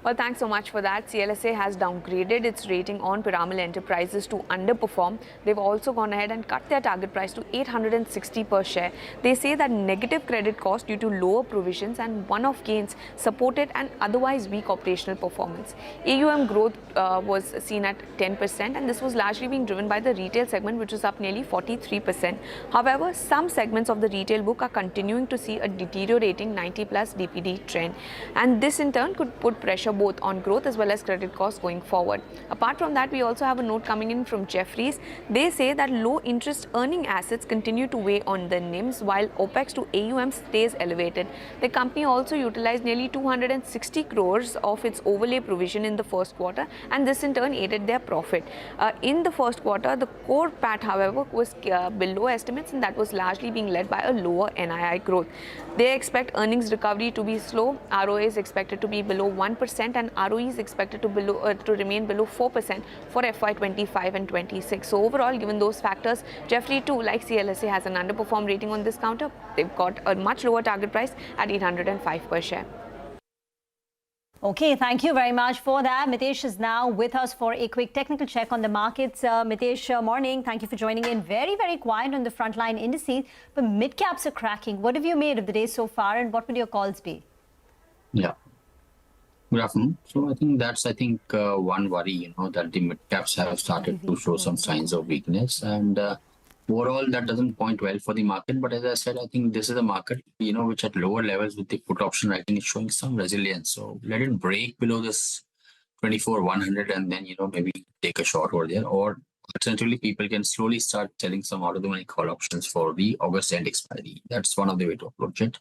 Well, thanks so much for that. CLSA has downgraded its rating on Piramal Enterprises to underperform. They've also gone ahead and cut their target price to 860 per share. They say that negative credit cost due to lower provisions and one-off gains supported an otherwise weak operational performance. AUM growth was seen at 10%, and this was largely being driven by the retail segment, which was up nearly 43%. However, some segments of the retail book are continuing to see a deteriorating 90-plus DPD trend, and this in turn could put pressure both on growth as well as credit costs going forward. Apart from that, we also have a note coming in from Jefferies. They say that low interest earning assets continue to weigh on the NIMs while OPEX to AUM stays elevated. The company also utilized nearly 260 crores of its overlay provision in the first quarter, and this in turn aided their profit. In the first quarter, the core PAT, however, was below estimates, and that was largely being led by a lower NII growth. They expect earnings recovery to be slow. ROA is expected to be below 1%. And ROE is expected to remain below 4% for FY25 and 26. So overall, given those factors, Jefferies too, like CLSA, has an underperform rating on this counter. They've got a much lower target price at 805 per share. Okay, thank you very much for that. Mitesh is now with us for a quick technical check on the markets. Mitesh, morning. Thank you for joining in. Very, very quiet on the frontline indices, but mid-caps are cracking. What have you made of the day so far, and what would your calls be? Yeah. Good afternoon. So I think that's one worry, that the mid caps have started to show some signs of weakness, and overall that doesn't point well for the market. But as I said, I think this is a market, which at lower levels with the put option writing is showing some resilience. So let it break below this 24,100 and then, maybe take a short over there, or alternatively, people can slowly start selling some out of the money call options for the August end expiry. That's one of the way to approach it.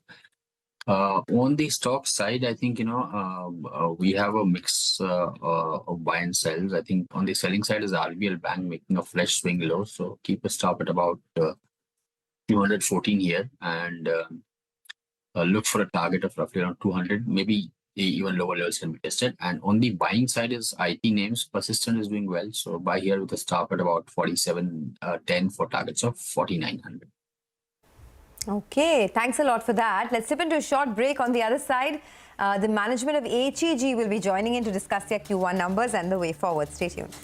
On the stock side, I think, we have a mix of buy and sells. I think on the selling side is RBL Bank making a fresh swing low. So keep a stop at about 214 here and look for a target of roughly around 200, maybe even lower levels can be tested. And on the buying side is IT names. Persistent is doing well. So buy here with a stop at about 47.10 for targets of 4900. Okay, thanks a lot for that. Let's step into a short break. On the other side, the management of HEG will be joining in to discuss their Q1 numbers and the way forward. Stay tuned.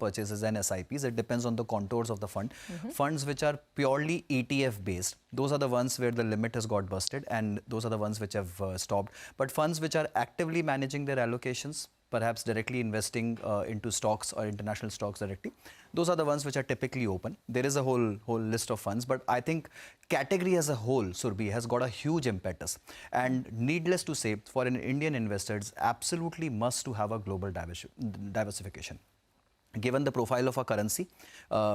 Purchases and SIPs. It depends on the contours of the fund. Funds which are purely ETF based, those are the ones where the limit has got busted, and those are the ones which have stopped. But funds which are actively managing their allocations, perhaps directly investing into stocks or international stocks directly, those are the ones which are typically open. There is a whole list of funds, but I think category as a whole, Surbhi, has got a huge impetus. And needless to say, for an Indian investor, it's absolutely must to have a global diversification. Given the profile of our currency,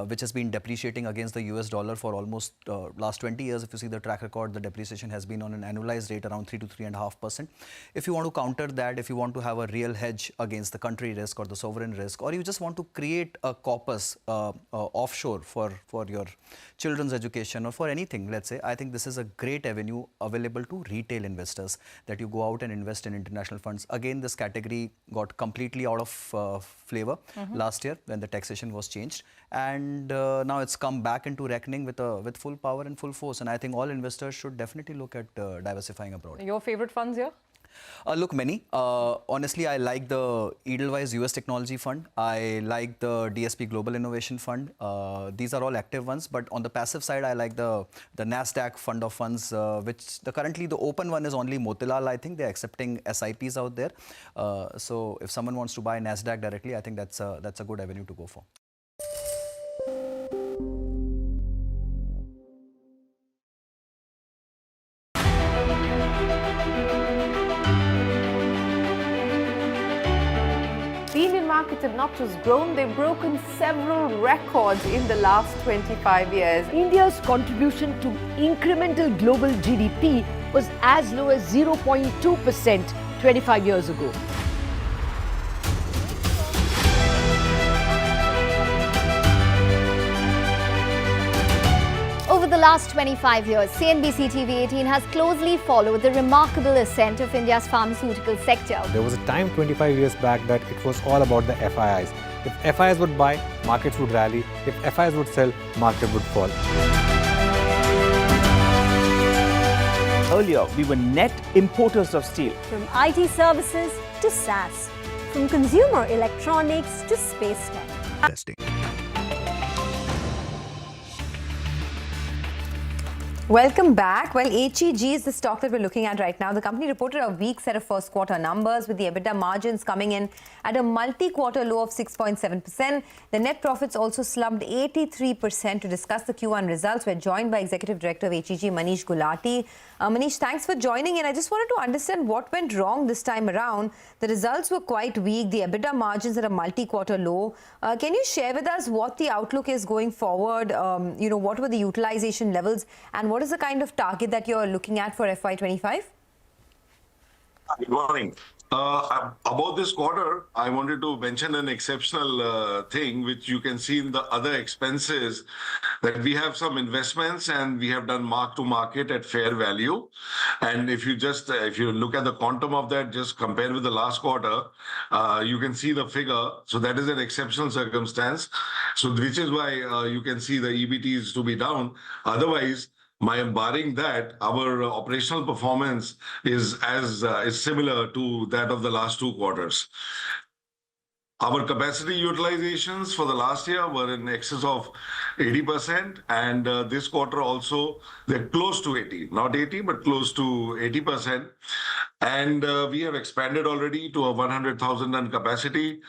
which has been depreciating against the US dollar for almost last 20 years, if you see the track record, the depreciation has been on an annualized rate around 3 to 3.5%. If you want to counter that, if you want to have a real hedge against the country risk or the sovereign risk, or you just want to create a corpus offshore for your children's education or for anything, let's say, I think this is a great avenue available to retail investors, that you go out and invest in international funds. Again, this category got completely out of flavor last year when the taxation was changed, and now it's come back into reckoning with full power and full force. And I think all investors should definitely look at diversifying abroad. Your favorite funds here? Look, many. Honestly, I like the Edelweiss US Technology Fund. I like the DSP Global Innovation Fund. These are all active ones. But on the passive side, I like the NASDAQ fund of funds, which currently the open one is only Motilal. I think they're accepting SIPs out there. So if someone wants to buy NASDAQ directly, I think that's a good avenue to go for. Indian markets have not just grown, they've broken several records in the last 25 years. India's contribution to incremental global GDP was as low as 0.2% 25 years ago. Over the last 25 years, CNBC TV18 has closely followed the remarkable ascent of India's pharmaceutical sector. There was a time 25 years back that it was all about the FIIs. If FIIs would buy, markets would rally. If FIIs would sell, market would fall. Earlier, we were net importers of steel. From IT services to SaaS, from consumer electronics to space tech. Welcome back. Well, HEG is the stock that we're looking at right now. The company reported a weak set of first quarter numbers with the EBITDA margins coming in at a multi-quarter low of 6.7%. The net profits also slumped 83%. To discuss the Q1 results, we're joined by Executive Director of HEG, Manish Gulati. Manish, thanks for joining in. I just wanted to understand what went wrong this time around. The results were quite weak. The EBITDA margins at a multi-quarter low. Can you share with us what the outlook is going forward? What were the utilization levels and what is the kind of target that you're looking at for FY25? Good morning. About this quarter, I wanted to mention an exceptional thing, which you can see in the other expenses, that we have some investments and we have done mark to market at fair value. And if you look at the quantum of that, just compare with the last quarter, you can see the figure. So that is an exceptional circumstance. So which is why you can see the EBT is to be down. Otherwise, barring that, our operational performance is similar to that of the last two quarters. Our capacity utilizations for the last year were in excess of 80%, and this quarter also they're close to 80, not 80, but close to 80%. And we have expanded already to a 100,000 ton capacity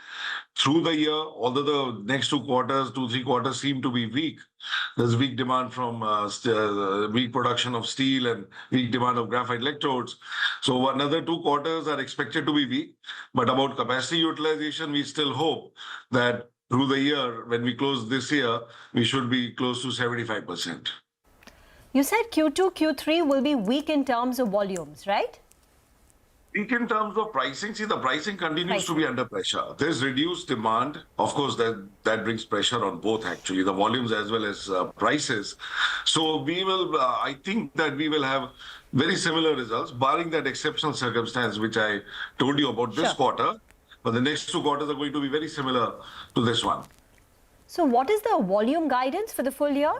through the year. Although the next 2 quarters, 2-3 quarters seem to be weak. There's weak demand from weak production of steel and weak demand of graphite electrodes. So another 2 quarters are expected to be weak. But about capacity utilization, we still hope that through the year, when we close this year, we should be close to 75%. You said Q2, Q3 will be weak in terms of volumes, right? Weak in terms of pricing. See, the pricing continues to be under pressure. There's reduced demand. Of course, that brings pressure on both, actually, the volumes as well as prices. So we will, I think that we will have very similar results, barring that exceptional circumstance which I told you about this quarter. But the next 2 quarters are going to be very similar to this one. So what is the volume guidance for the full year?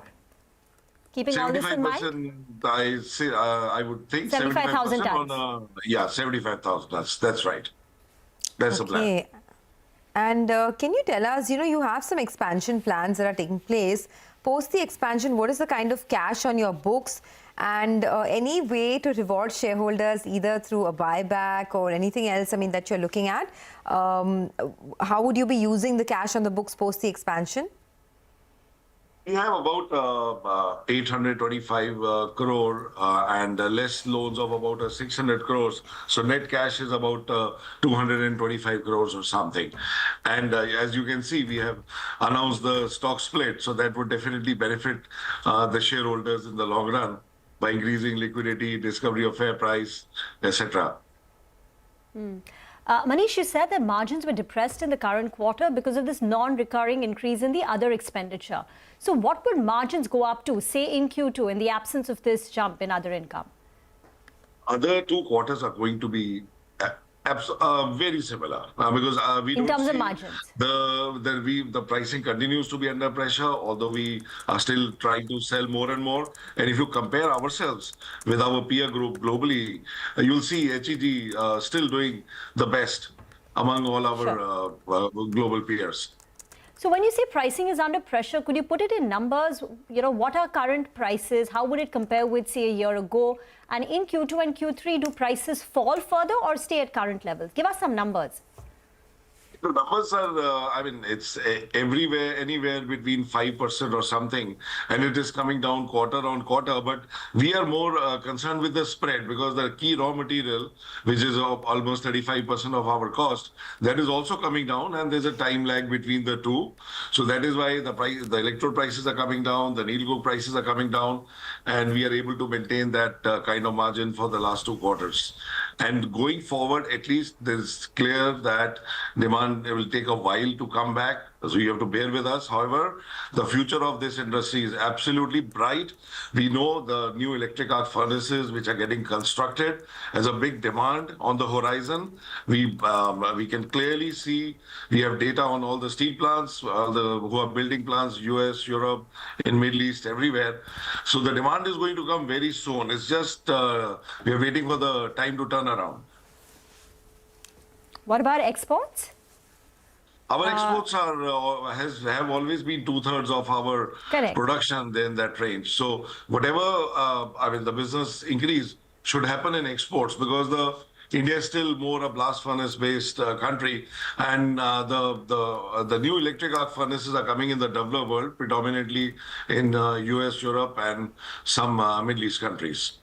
Keeping all this in mind? I would think 75,000 tons. Yeah, 75,000 tons. That's right. That's the plan. And can you tell us, you have some expansion plans that are taking place. Post the expansion, what is the kind of cash on your books? And any way to reward shareholders, either through a buyback or anything else, that you're looking at? How would you be using the cash on the books post the expansion? We have about 825 crore and less loans of about 600 crores. So net cash is about 225 crores or something. And as you can see, we have announced the stock split. So that would definitely benefit the shareholders in the long run by increasing liquidity, discovery of fair price, etc. Manish, you said that margins were depressed in the current quarter because of this non-recurring increase in the other expenditure. So what would margins go up to, say, in Q2 in the absence of this jump in other income? Other 2 quarters are going to be very similar because we in don't terms see of margins, the pricing continues to be under pressure, although we are still trying to sell more and more. And if you compare ourselves with our peer group globally, you'll see HEG still doing the best among all our global peers. So when you say pricing is under pressure, could you put it in numbers? What are current prices? How would it compare with, say, a year ago? And in Q2 and Q3, do prices fall further or stay at current levels? Give us some numbers. The numbers are, I mean, it's everywhere, anywhere between 5% or something, and it is coming down quarter on quarter. But we are more concerned with the spread because the key raw material, which is almost 35% of our cost, that is also coming down, and there's a time lag between the two. So that is why the electrode prices are coming down, the needle coke prices are coming down, and we are able to maintain that kind of margin for the last 2 quarters. And going forward, at least it's clear that demand will take a while to come back. So you have to bear with us. However, the future of this industry is absolutely bright. We know the new electric arc furnaces which are getting constructed as a big demand on the horizon. We can clearly see, we have data on all the steel plants, who are building plants, US, Europe, in Middle East, everywhere. So the demand is going to come very soon. It's just, we are waiting for the time to turn around. What about exports? Our exports have always been 2/3 of our production in that range. So whatever, I mean, the business increase should happen in exports because India is still more a blast furnace based country, and the new electric arc furnaces are coming in the developed world, predominantly in US, Europe, and some Middle East countries.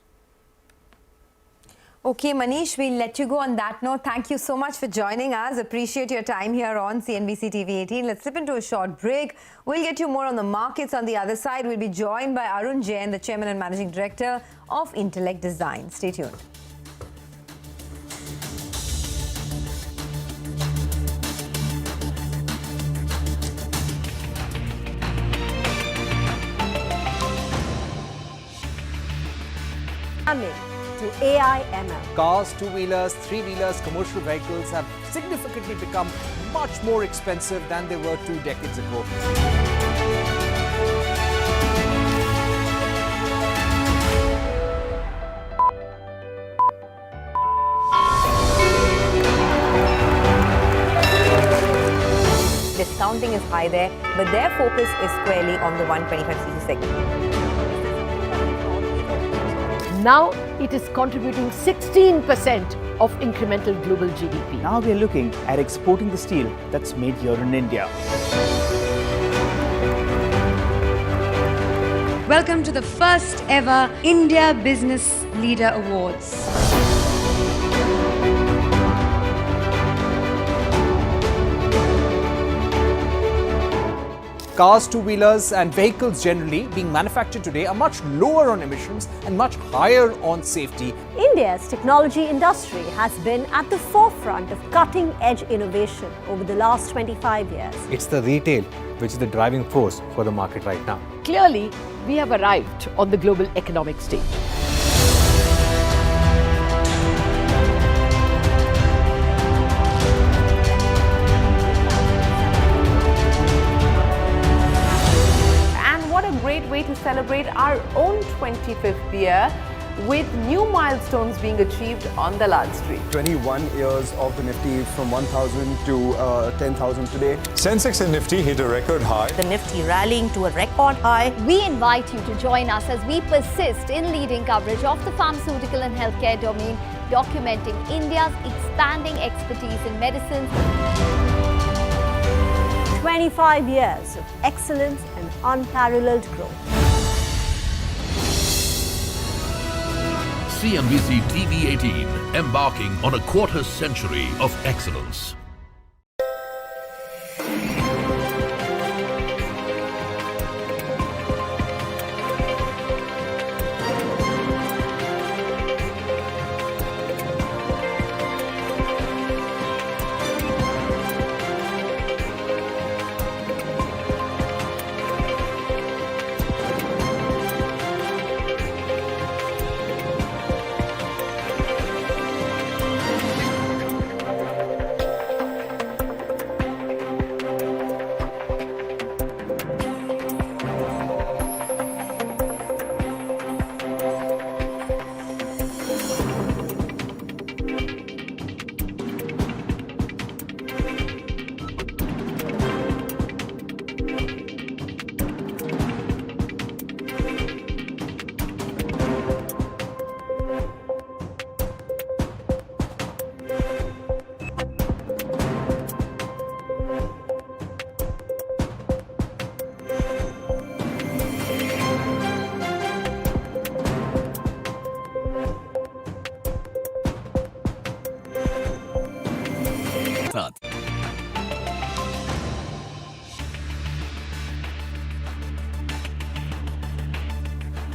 Okay, Manish, we'll let you go on that note. Thank you so much for joining us. Appreciate your time here on CNBC TV18. Let's slip into a short break. We'll get you more on the markets on the other side. We'll be joined by Arun Jain, the Chairman and Managing Director of Intellect Design. Stay tuned. To AI/ML. Cars, two-wheelers, three-wheelers, commercial vehicles have significantly become much more expensive than they were 2 decades ago. Discounting is high there, but their focus is squarely on the 125cc segment. Now it is contributing 16% of incremental global GDP. Now we are looking at exporting the steel that's made here in India. Welcome to the first ever India Business Leader Awards. Cars, two-wheelers and vehicles generally being manufactured today are much lower on emissions and much higher on safety. India's technology industry has been at the forefront of cutting-edge innovation over the last 25 years. It's the retail which is the driving force for the market right now. Clearly, we have arrived on the global economic stage. Great way to celebrate our own 25th year with new milestones being achieved on the Lal Street. 21 years of the Nifty from 1,000 to 10,000 today. Sensex and Nifty hit a record high. The Nifty rallying to a record high. We invite you to join us as we persist in leading coverage of the pharmaceutical and healthcare domain, documenting India's expanding expertise in medicines. 25 years of excellence and unparalleled growth. CNBC TV18, embarking on a quarter century of excellence.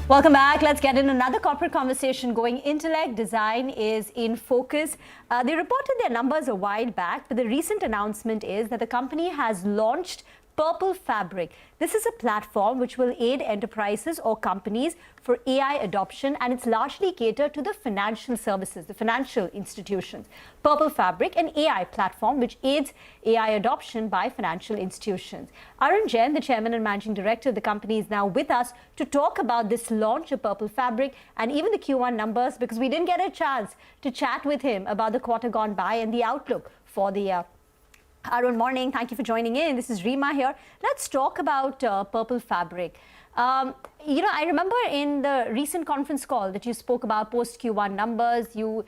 Welcome back. Let's get in another corporate conversation going. Intellect Design is in focus. They reported their numbers a while back, but the recent announcement is that the company has launched Purple Fabric. This is a platform which will aid enterprises or companies for AI adoption, and it's largely catered to the financial services, the financial institutions. Purple Fabric, an AI platform which aids AI adoption by financial institutions. Arun Jain, the chairman and managing director of the company, is now with us to talk about this launch of Purple Fabric and even the Q1 numbers, because we didn't get a chance to chat with him about the quarter gone by and the outlook for the year. Arun, morning. Thank you for joining in. This is Reema here. Let's talk about Purple Fabric. I remember in the recent conference call that you spoke about post Q1 numbers, you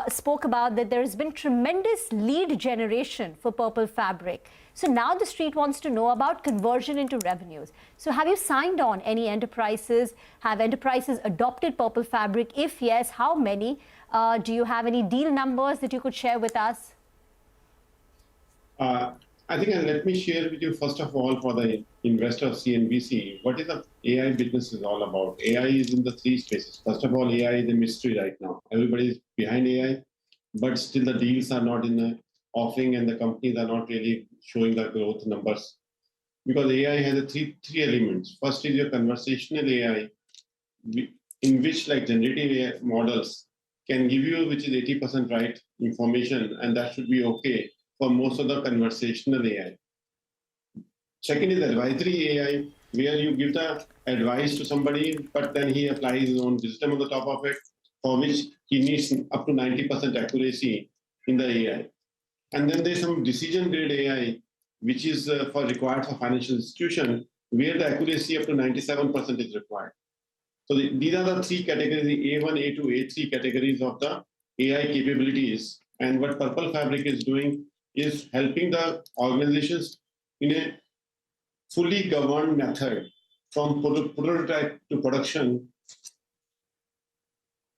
spoke about that there has been tremendous lead generation for Purple Fabric. So now the street wants to know about conversion into revenues. So have you signed on any enterprises? Have enterprises adopted Purple Fabric? If yes, how many? Do you have any deal numbers that you could share with us? I think let me share with you, first of all, for the investor of CNBC, what is the AI business is all about. AI is in the three spaces. First of all, AI is a mystery right now. Everybody is behind AI, but still the deals are not in the offering and the companies are not really showing the growth numbers. Because AI has a three elements. First is your conversational AI, in which like generative AI models can give you, which is 80% right information, and that should be okay for most of the conversational AI. Second is advisory AI, where you give the advice to somebody, but then he applies his own wisdom on the top of it, for which he needs up to 90% accuracy in the AI. And then there's some decision grade AI, which is required for financial institution, where the accuracy up to 97% is required. So these are the three categories, the A1, A2, A3 categories of the AI capabilities. And what Purple Fabric is doing is helping the organizations in a fully governed method from prototype to production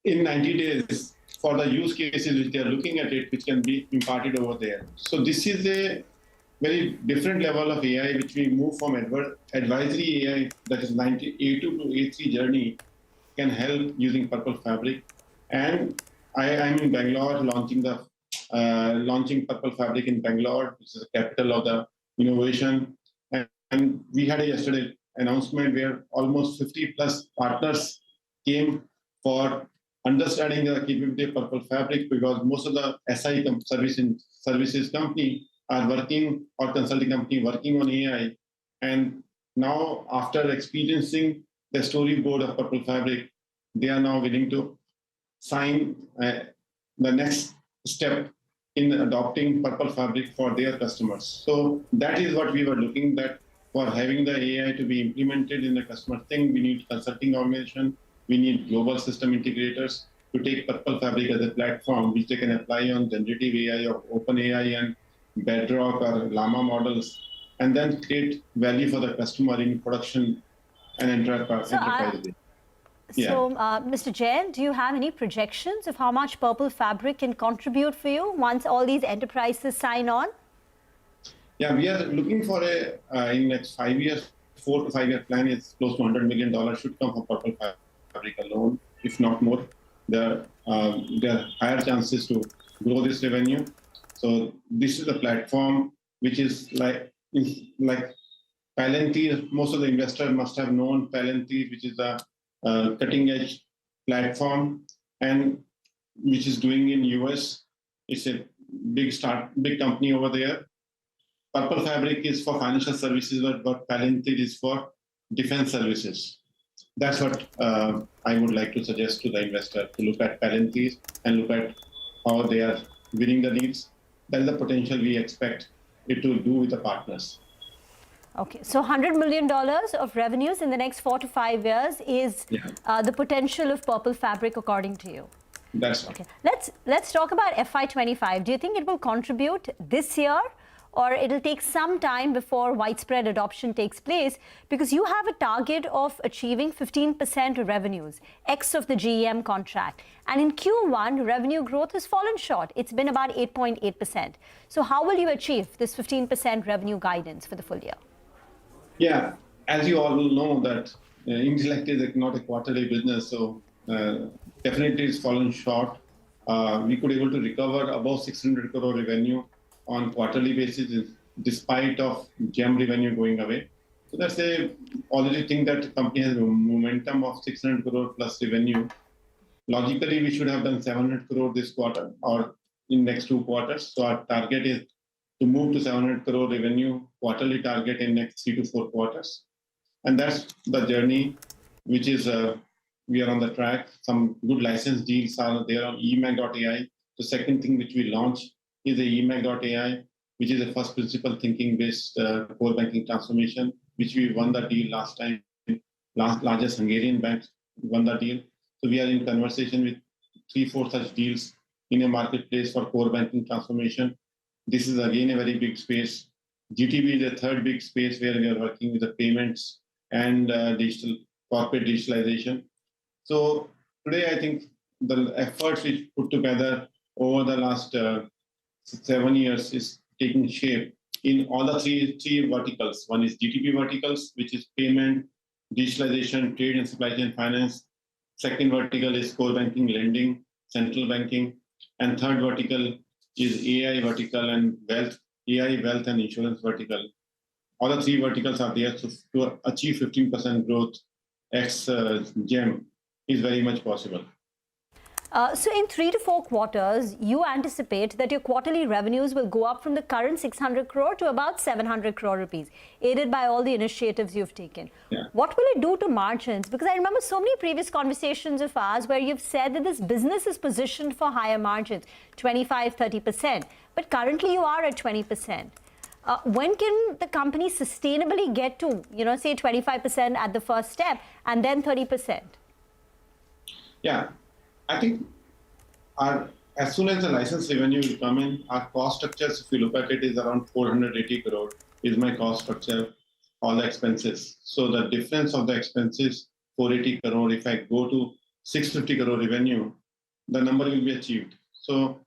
in 90 days for the use cases which they are looking at it, which can be imparted over there. So this is a very different level of AI, which we move from advisory AI, that is A2 to A3 journey, can help using Purple Fabric. And I'm in Bangalore launching Purple Fabric in Bangalore, which is the capital of the innovation. And we had a yesterday announcement where almost 50 plus partners came for understanding the capability of Purple Fabric, because most of the SI services company are working, or consulting company working on AI. And now after experiencing the storyboard of Purple Fabric, they are now willing to sign the next step in adopting Purple Fabric for their customers. So that is what we were looking at. For having the AI to be implemented in the customer thing, we need consulting organization, we need global system integrators to take Purple Fabric as a platform which they can apply on generative AI or open AI and Bedrock or Llama models, and then create value for the customer in production and enterprise. So, Mr. Jain, do you have any projections of how much Purple Fabric can contribute for you once all these enterprises sign on? Yeah, we are looking for in next 5 years, 4 to 5 year plan is close to $100 million should come from Purple Fabric alone, if not more. There are higher chances to grow this revenue. So this is a platform which is like Palantir. Most of the investors must have known Palantir, which is a cutting edge platform, and which is doing in US. It's a big company over there. Purple Fabric is for financial services, but Palantir is for defense services. That's what I would like to suggest to the investor, to look at Palantir and look at how they are winning the leads. That is the potential we expect it to do with the partners. Okay, so $100 million of revenues in the next 4 to 5 years is the potential of Purple Fabric, according to you. That's right. Okay, let's talk about FY25. Do you think it will contribute this year, or it'll take some time before widespread adoption takes place? Because you have a target of achieving 15% of revenues, X of the GEM contract. And in Q1, revenue growth has fallen short. It's been about 8.8%. So how will you achieve this 15% revenue guidance for the full year? Yeah, as you all know that Intellect is not a quarterly business, so definitely it's fallen short. We could able to recover above 600 crore revenue on quarterly basis despite of gem revenue going away. So that's a positive thing that the company has a momentum of 600 crore plus revenue. Logically, we should have done 700 crore this quarter or in next 2 quarters. So our target is to move to 700 crore revenue quarterly target in next 3 to 4 quarters. And that's the journey, which is we are on the track. Some good license deals are there on eMAG.ai. The second thing which we launched is the eMAG.ai, which is a first principle thinking based core banking transformation, which we won the deal last time. Largest Hungarian bank won the deal. So we are in conversation with 3-4 such deals in a marketplace for core banking transformation. This is again a very big space. GTB is a third big space where we are working with the payments and digital corporate digitalization. So today, I think the efforts we put together over the last 7 years is taking shape in all the three verticals. One is GTB verticals, which is payment, digitalization, trade and supply chain finance. Second vertical is core banking, lending, central banking. And third vertical is AI vertical and wealth, AI, wealth and insurance vertical. All the 3 verticals are there to achieve 15% growth ex GEM is very much possible. So in 3 to 4 quarters, you anticipate that your quarterly revenues will go up from the current 600 crore to about 700 crore rupees, aided by all the initiatives you've taken. Yeah. What will it do to margins? Because I remember so many previous conversations of ours where you've said that this business is positioned for higher margins, 25, 30%. But currently you are at 20%. When can the company sustainably get to, say 25% at the first step and then 30%? Yeah, I think as soon as the license revenue will come in, our cost structures, if you look at it, is around 480 crore is my cost structure, all the expenses. So the difference of the expenses, 480 crore, if I go to 650 crore revenue, the number will be achieved. So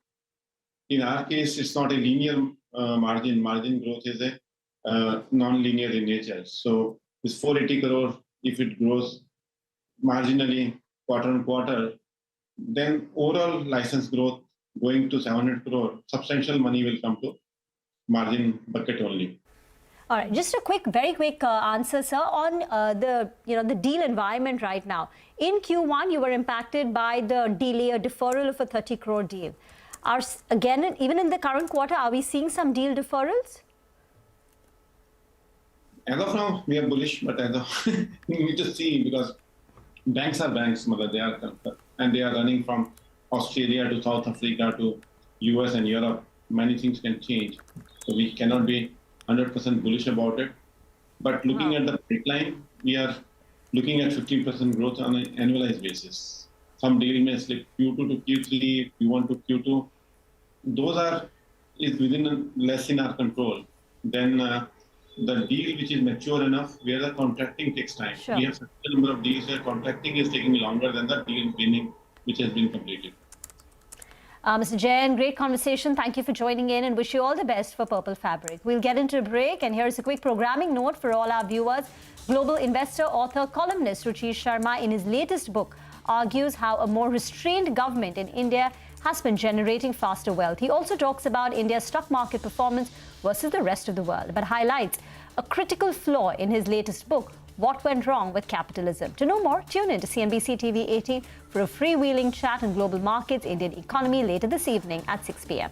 in our case, it's not a linear margin. Margin growth is a non-linear in nature. So this 480 crore, if it grows marginally quarter on quarter, then overall license growth going to 700 crore, substantial money will come to margin bucket only. All right, just a very quick answer, sir, on the deal environment right now. In Q1, you were impacted by the delay or deferral of a 30 crore deal. Again, even in the current quarter, are we seeing some deal deferrals? As of now, we are bullish, but as of we need to see, because banks are banks, mother. They are running from Australia to South Africa to US and Europe. Many things can change, so we cannot be 100% bullish about it. But looking at the pipeline, we are looking at 15% growth on an annualized basis. Some deal may slip Q2 to Q3, Q1 to Q2. Those is within less in our control. Then the deal which is mature enough, where the contracting takes time. Sure. We have such a number of deals where contracting is taking longer than the deal winning, which has been completed. Mr. Jain, great conversation. Thank you for joining in and wish you all the best for Purple Fabric. We'll get into a break, and here's a quick programming note for all our viewers. Global investor, author, columnist Ruchi Sharma, in his latest book, argues how a more restrained government in India has been generating faster wealth. He also talks about India's stock market performance versus the rest of the world, but highlights a critical flaw in his latest book, What Went Wrong with Capitalism. To know more, tune in to CNBC TV18 for a freewheeling chat on global markets, Indian economy later this evening at 6 p.m.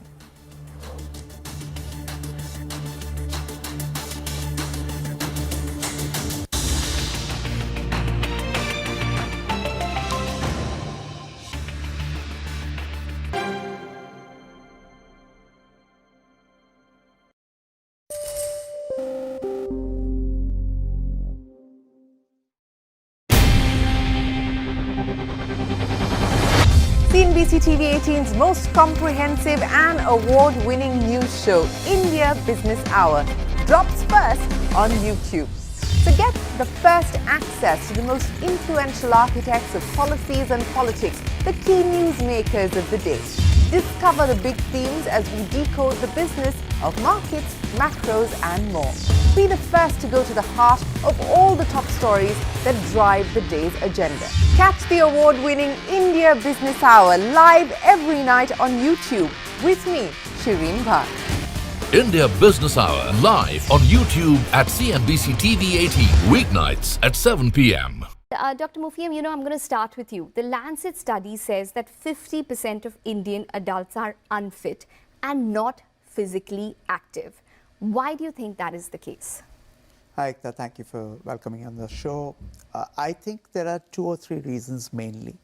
CNBC TV18's most comprehensive and award-winning news show, India Business Hour, drops first on YouTube. So get the first access to the most influential architects of policies and politics, the key newsmakers of the day. Discover the big themes as we decode the business of markets, macros and more. Be the first to go to the heart of all the top stories that drive the day's agenda. Catch the award-winning India Business Hour live every night on YouTube with me, Shireen Bhat. India Business Hour live on YouTube at CNBC TV18 weeknights at 7 p.m. Dr. Mufiam, I'm going to start with you. The Lancet study says that 50% of Indian adults are unfit and not physically active. Why do you think that is the case? Hi, Ekta. Thank you for welcoming on the show. I think there are 2 or 3 reasons mainly.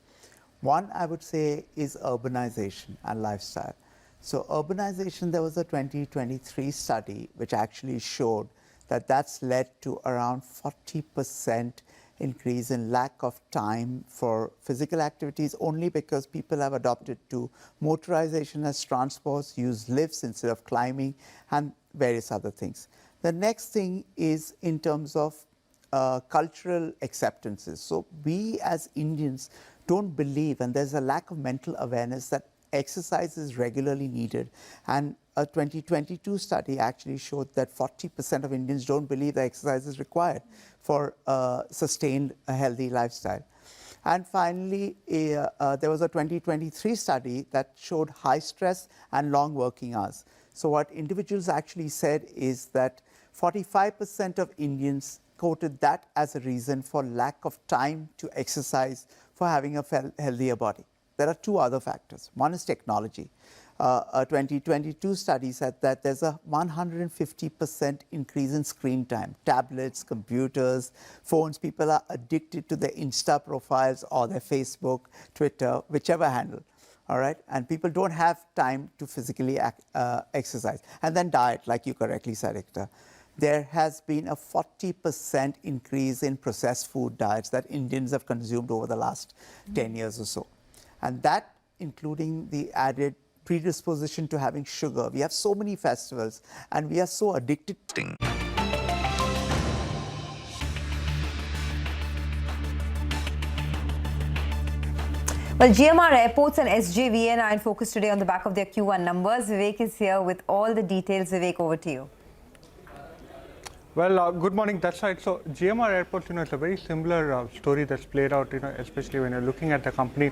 One, I would say, is urbanization and lifestyle. So urbanization, there was a 2023 study which actually showed that that's led to around 40% increase in lack of time for physical activities, only because people have adopted to motorization as transports, use lifts instead of climbing, and various other things. The next thing is in terms of cultural acceptances. So we as Indians don't believe, and there's a lack of mental awareness that exercise is regularly needed, and a 2022 study actually showed that 40% of Indians don't believe that exercise is required for sustained a healthy lifestyle. And finally, there was a 2023 study that showed high stress and long working hours. So what individuals actually said is that 45% of Indians quoted that as a reason for lack of time to exercise for having a healthier body. There are 2 other factors. One is technology. A 2022 study said that there's a 150% increase in screen time. Tablets, computers, phones, people are addicted to their Insta profiles or their Facebook, Twitter, whichever handle. All right, and people don't have time to physically exercise. And then diet, like you correctly said, Ekta. There has been a 40% increase in processed food diets that Indians have consumed over the last 10 years or so. And that, including the added predisposition to having sugar. We have so many festivals and we are so addicted. Well, GMR Airports and SJVN are in focus today on the back of their Q1 numbers. Vivek is here with all the details. Vivek, over to you. Well, good morning. That's right. So GMR Airports, it's a very similar story that's played out, especially when you're looking at the company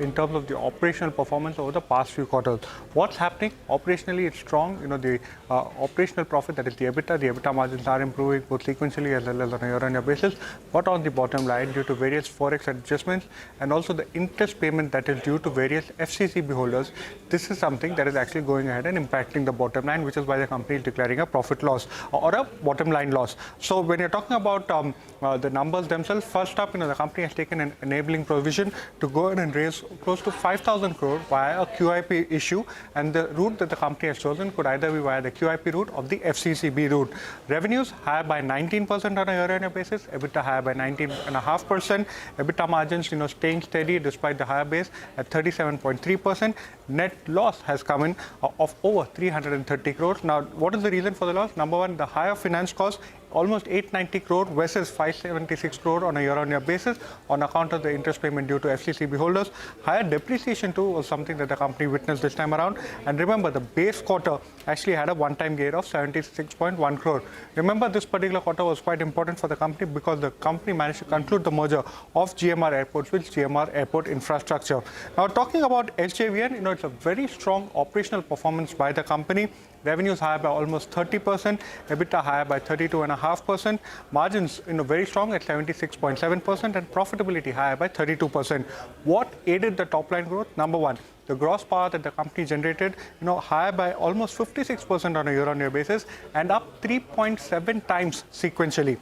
in terms of the operational performance over the past few quarters. What's happening? Operationally, it's strong. The operational profit, that is the EBITDA margins are improving both sequentially as well as on a year-on-year basis. But on the bottom line, due to various forex adjustments and also the interest payment that is due to various FCCB holders, this is something that is actually going ahead and impacting the bottom line, which is why the company is declaring a profit loss or a bottom line loss. So when you're talking about the numbers themselves, first up, the company has taken an enabling provision to go ahead and raise close to 5,000 crore via a QIP issue, and the route that the company has chosen could either be via the QIP route or the FCCB route. Revenues higher by 19% on a year-on-year basis, EBITDA higher by 19.5%, EBITDA margins staying steady despite the higher base at 37.3%. Net loss has come in of over 330 crores. Now, what is the reason for the loss? Number one, the higher finance costs, almost 890 crore versus 576 crore on a year-on-year basis on account of the interest payment due to FCCB holders. Higher depreciation too was something that the company witnessed this time around. And remember, the base quarter actually had a one-time gain of 76.1 crore. Remember, this particular quarter was quite important for the company because the company managed to conclude the merger of GMR Airports with GMR Airport Infrastructure. Now, talking about SJVN, it's a very strong operational performance by the company. Revenues higher by almost 30%, EBITDA higher by 32.5%, margins very strong at 76.7%, and profitability higher by 32%. What aided the top line growth? Number one, the gross power that the company generated, higher by almost 56% on a year-on-year basis and up 3.7 times sequentially.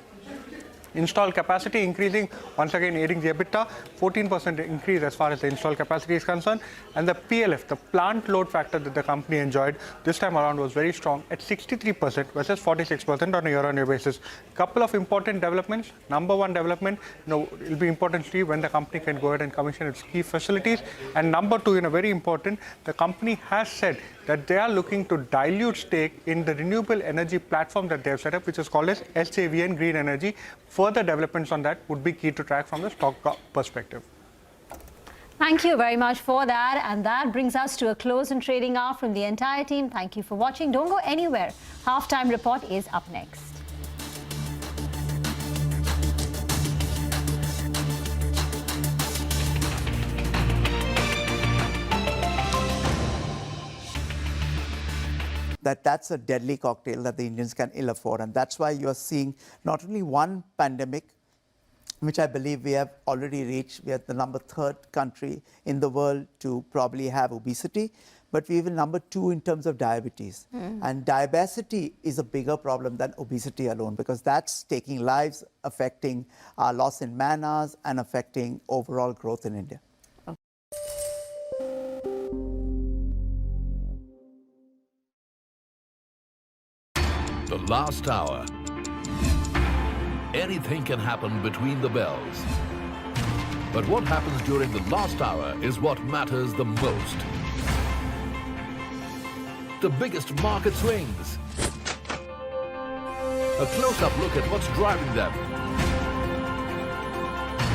Installed capacity increasing, once again aiding the EBITDA, 14% increase as far as the installed capacity is concerned. And the PLF, the plant load factor that the company enjoyed this time around was very strong at 63% versus 46% on a year-on-year basis. Couple of important developments. Number one development, it will be important to see when the company can go ahead and commission its key facilities. And number two, very important, the company has said that they are looking to dilute stake in the renewable energy platform that they have set up, which is called as SJVN Green Energy. Further developments on that would be key to track from the stock perspective. Thank you very much for that. And that brings us to a close in Trading Hour from the entire team. Thank you for watching. Don't go anywhere. Halftime report is up next. That's a deadly cocktail that the Indians can ill afford. And that's why you're seeing not only one pandemic, which I believe we have already reached. We are the #3 country in the world to probably have obesity, but we're even #2 in terms of diabetes. And diabetes is a bigger problem than obesity alone, because that's taking lives, affecting our loss in man hours, and affecting overall growth in India. The last hour. Anything can happen between the bells. But what happens during the last hour is what matters the most. The biggest market swings. A close-up look at what's driving them.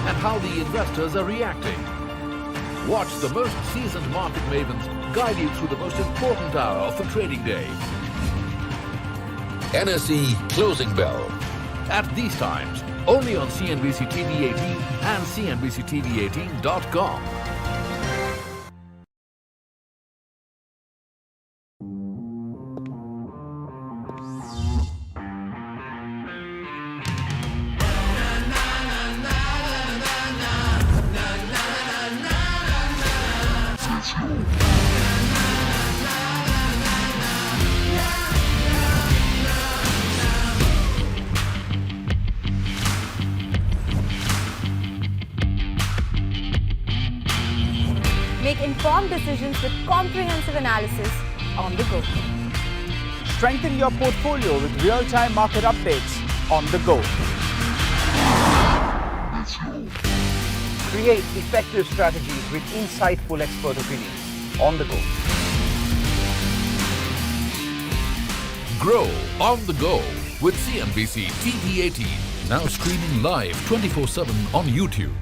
And how the investors are reacting. Watch the most seasoned market mavens guide you through the most important hour of the trading day. NSE Closing Bell. At these times, only on CNBC TV18 and CNBCTV18.com. Make informed decisions with comprehensive analysis on the go. Strengthen your portfolio with real-time market updates on the go. Create effective strategies with insightful expert opinions on the go. Grow on the go with CNBC TV18. Now streaming live 24/7 on YouTube.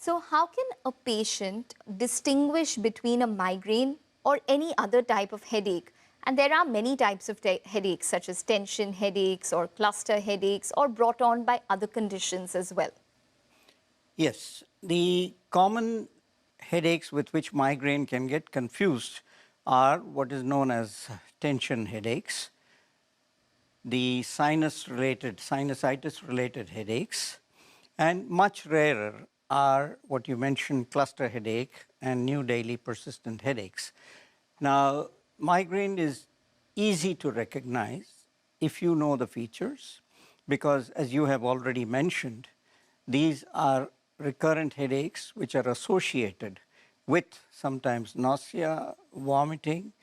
So how can a patient distinguish between a migraine or any other type of headache? And there are many types of headaches, such as tension headaches or cluster headaches, or brought on by other conditions as well. Yes, the common headaches with which migraine can get confused are what is known as tension headaches, the sinusitis-related headaches, and much rarer are what you mentioned, cluster headache and new daily persistent headaches. Now, migraine is easy to recognize if you know the features, because as you have already mentioned, these are recurrent headaches which are associated with sometimes nausea, vomiting,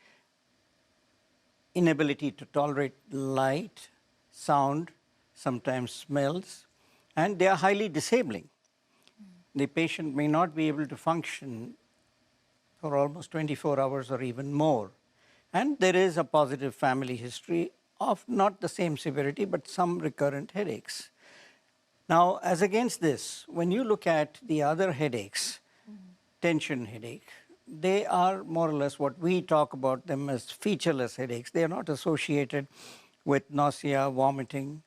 inability to tolerate light, sound, sometimes smells, and they are highly disabling. The patient may not be able to function for almost 24 hours or even more. And there is a positive family history of not the same severity, but some recurrent headaches. Now, as against this, when you look at the other headaches, tension headache, they are more or less what we talk about them as featureless headaches. They are not associated with nausea, vomiting,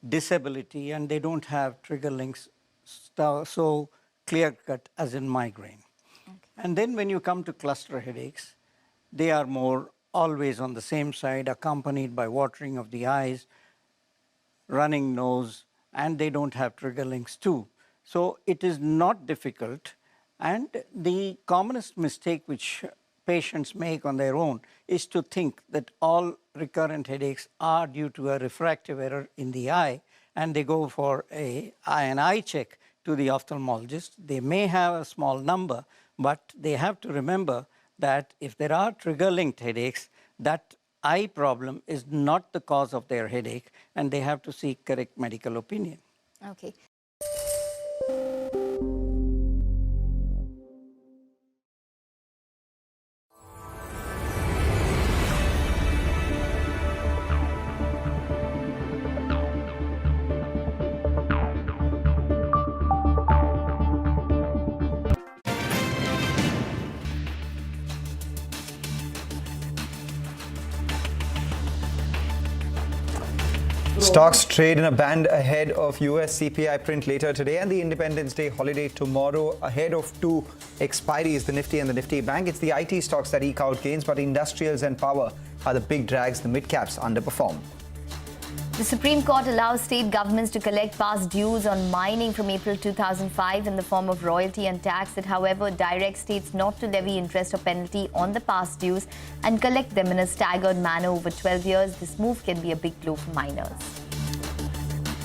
disability, and they don't have trigger links so clear-cut as in migraine. Okay. And then when you come to cluster headaches, they are more always on the same side, accompanied by watering of the eyes, running nose, and they don't have trigger links too. So it is not difficult, and the commonest mistake which patients make on their own is to think that all recurrent headaches are due to a refractive error in the eye, and they go for an eye check to the ophthalmologist. They may have a small number, but they have to remember that if there are trigger-linked headaches, that eye problem is not the cause of their headache, and they have to seek correct medical opinion. Okay. Stocks trade in a band ahead of US CPI print later today and the Independence Day holiday tomorrow. Ahead of two expiries, the Nifty and the Nifty Bank. It's the IT stocks that eke out gains, but industrials and power are the big drags. The mid-caps underperform. The Supreme Court allows state governments to collect past dues on mining from April 2005 in the form of royalty and tax. It, however, directs states not to levy interest or penalty on the past dues and collect them in a staggered manner over 12 years. This move can be a big blow for miners.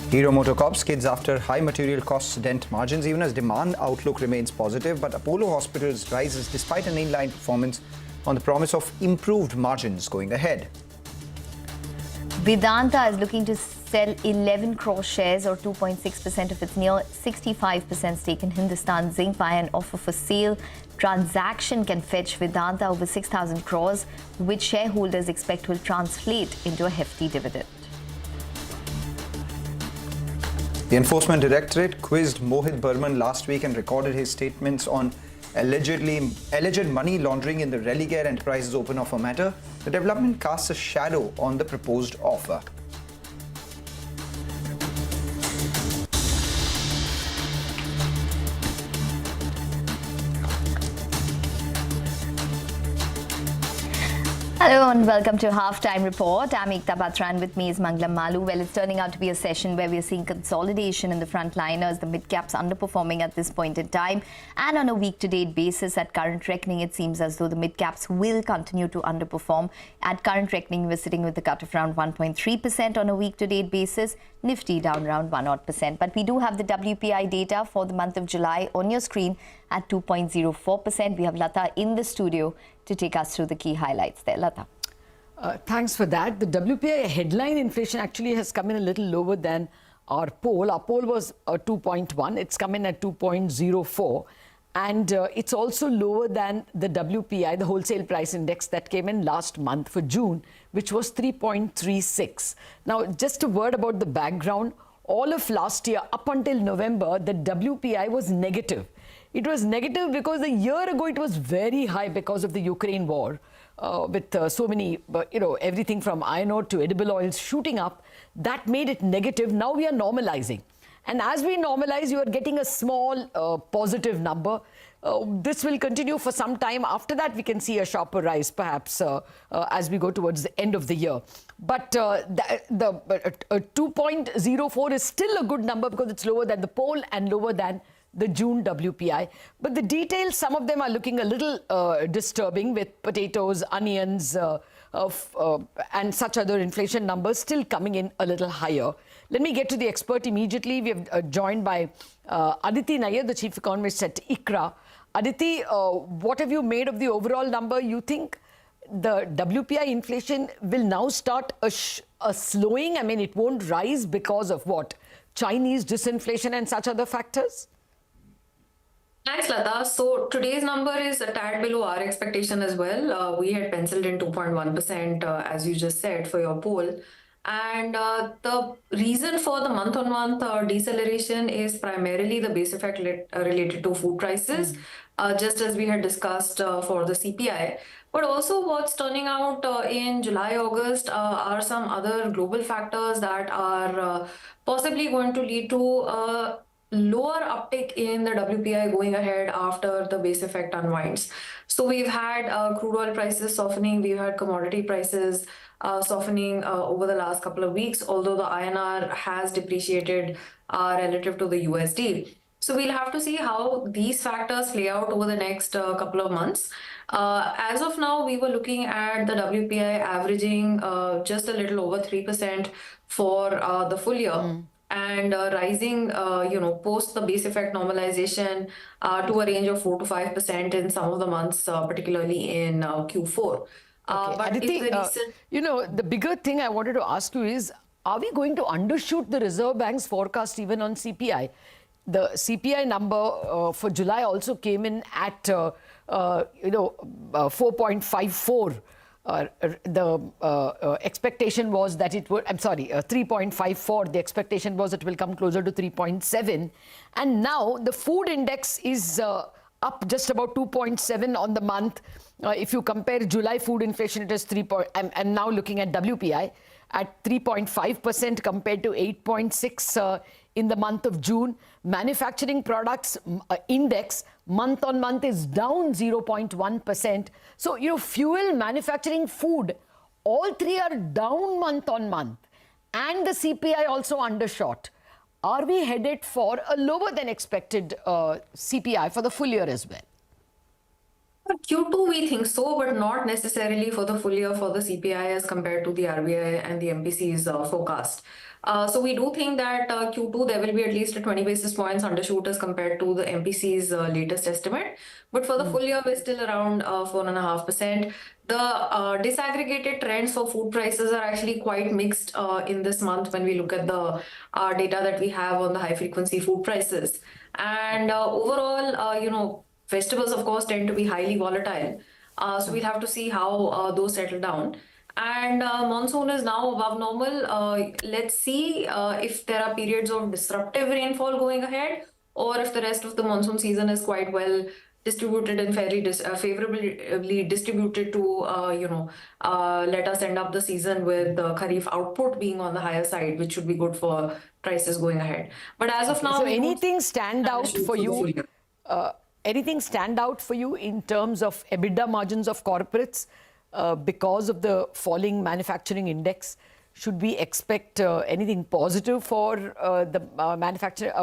Hero Motocorp skids after high material costs dent margins, even as demand outlook remains positive. But Apollo Hospitals rises despite an in-line performance on the promise of improved margins going ahead. Vedanta is looking to sell 11 crore shares or 2.6% of its near 65% stake in Hindustan Zinc via an offer for sale. Transaction can fetch Vedanta over 6,000 crores, which shareholders expect will translate into a hefty dividend. The Enforcement Directorate quizzed Mohit Burman last week and recorded his statements on alleged money laundering in the Religare Enterprises open offer matter. The development casts a shadow on the proposed offer. Hello and welcome to Halftime Report. I'm Ekta Batra and with me is Manglam Malu. Well, it's turning out to be a session where we're seeing consolidation in the frontliners, the mid-caps underperforming at this point in time. And on a week-to-date basis, at current reckoning, it seems as though the mid-caps will continue to underperform. At current reckoning, we're sitting with the cut of around 1.3% on a week-to-date basis. Nifty down around 1%. But we do have the WPI data for the month of July on your screen at 2.04%. We have Lata in the studio to take us through the key highlights there. Lata. Thanks for that. The WPI headline inflation actually has come in a little lower than our poll. Our poll was 2.1. It's come in at 2.04. And it's also lower than the WPI, the wholesale price index that came in last month for June, which was 3.36. Now, just a word about the background. All of last year, up until November, the WPI was negative. It was negative because a year ago it was very high because of the Ukraine war, with so many, everything from iron ore to edible oils shooting up. That made it negative. Now we are normalizing. And as we normalize, you are getting a small positive number. This will continue for some time. After that, we can see a sharper rise, perhaps, as we go towards the end of the year. But the 2.04 is still a good number because it's lower than the poll and lower than the June WPI. But the details, some of them are looking a little disturbing, with potatoes, onions, and such other inflation numbers still coming in a little higher. Let me get to the expert immediately. We have joined by Aditi Nair, the chief economist at ICRA. Aditi, what have you made of the overall number? You think the WPI inflation will now start a slowing? I mean, it won't rise because of what? Chinese disinflation and such other factors? Thanks, Lata. So today's number is a tad below our expectation as well. We had penciled in 2.1%, as you just said, for your poll. And the reason for the month-on-month deceleration is primarily the base effect related to food prices, just as we had discussed for the CPI. But also what's turning out in July, August are some other global factors that are possibly going to lead to lower uptick in the WPI going ahead after the base effect unwinds. So we've had crude oil prices softening, we've had commodity prices softening over the last couple of weeks, although the INR has depreciated relative to the USD. So we'll have to see how these factors play out over the next couple of months. As of now, we were looking at the WPI averaging just a little over 3% for the full year. And rising, post the base effect normalization to a range of 4 to 5% in some of the months, particularly in Q4. But Aditi, the bigger thing I wanted to ask you is, are we going to undershoot the Reserve Bank's forecast even on CPI? The CPI number for July also came in at, 4.54. The expectation was that it would, 3.54. The expectation was it will come closer to 3.7. And now the food index is up just about 2.7 on the month. If you compare July food inflation, it is 3. I'm now looking at WPI at 3.5% compared to 8.6 in the month of June. Manufacturing products index month on month is down 0.1%. So, you know, fuel, manufacturing, food, all three are down month on month. And the CPI also undershot. Are we headed for a lower than expected CPI for the full year as well? For Q2, we think so, but not necessarily for the full year for the CPI as compared to the RBI and the MPC's forecast. So we do think that Q2 there will be at least a 20 basis points undershoot as compared to the MPC's latest estimate. But for the full year, we're still around 4.5%. The disaggregated trends for food prices are actually quite mixed in this month when we look at the data that we have on the high frequency food prices. And overall, you know, festivals, of course, tend to be highly volatile. So we'll have to see how those settle down. And monsoon is now above normal. Let's see if there are periods of disruptive rainfall going ahead, or if the rest of the monsoon season is quite well distributed and fairly favorably distributed to, you know, let us end up the season with the Kharif output being on the higher side, which should be good for prices going ahead. But as of now, so anything stand out for you? Anything stand out for you in terms of EBITDA margins of corporates because of the falling manufacturing index? Should we expect anything positive for the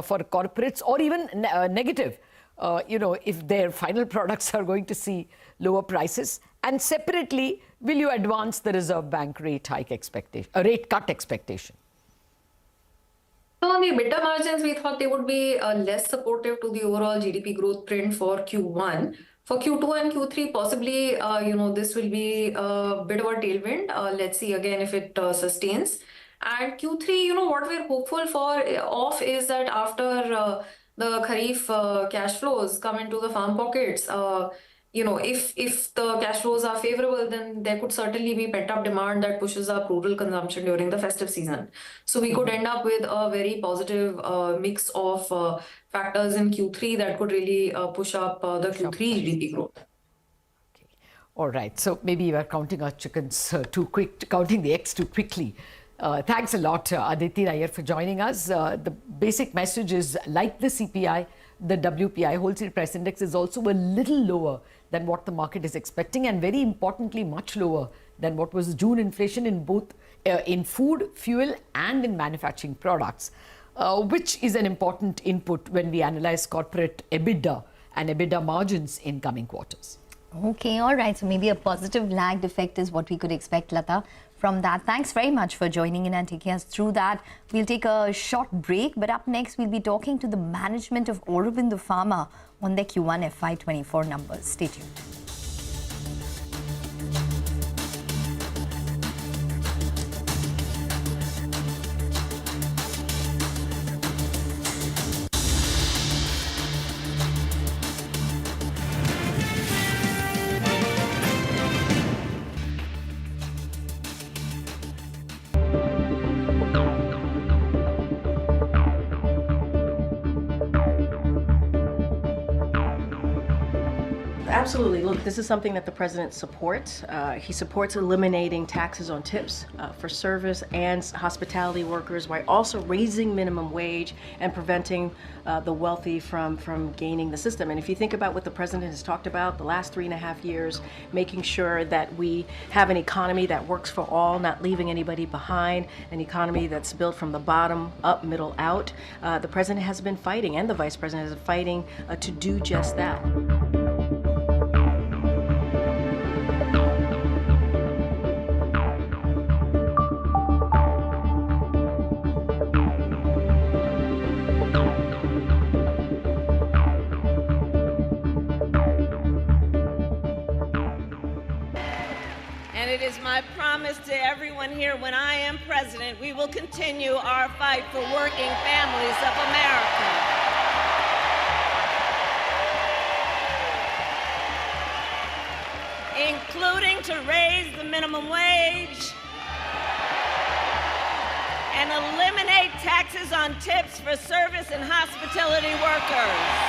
for corporates, or even negative? You know, if their final products are going to see lower prices? And separately, will you advance the Reserve Bank rate hike expectation, rate cut expectation? So on the EBITDA margins, we thought they would be less supportive to the overall GDP growth trend for Q1. For Q2 and Q3, possibly, you know, this will be a bit of a tailwind. Let's see again if it sustains. And Q3, you know, what we're hopeful for is that after the Kharif cash flows come into the farm pockets, you know, if the cash flows are favorable, then there could certainly be pent-up demand that pushes up rural consumption during the festive season. So we could end up with a very positive mix of factors in Q3 that could really push up the Q3 GDP growth. Okay. All right. So maybe you are counting our chickens too quick, counting the eggs too quickly. Thanks a lot, Aditi Nair, for joining us. The basic message is, like the CPI, the WPI, wholesale price index, is also a little lower than what the market is expecting, and very importantly, much lower than what was June inflation in both in food, fuel, and in manufacturing products, which is an important input when we analyze corporate EBITDA and EBITDA margins in coming quarters. Okay, all right. So maybe a positive lagged effect is what we could expect, Lata, from that. Thanks very much for joining in and taking us through that. We'll take a short break, but up next we'll be talking to the management of Aurobindo Pharma on their Q1 FY24 numbers. Stay tuned. Absolutely. Look, this is something that the president supports. He supports eliminating taxes on tips for service and hospitality workers, while also raising minimum wage and preventing the wealthy from gaining the system. And if you think about what the president has talked about the last 3.5 years, making sure that we have an economy that works for all, not leaving anybody behind, an economy that's built from the bottom up, middle out, the president has been fighting, and the vice president has been fighting to do just that. It is my promise to everyone here, when I am president, we will continue our fight for working families of America. Including to raise the minimum wage and eliminate taxes on tips for service and hospitality workers.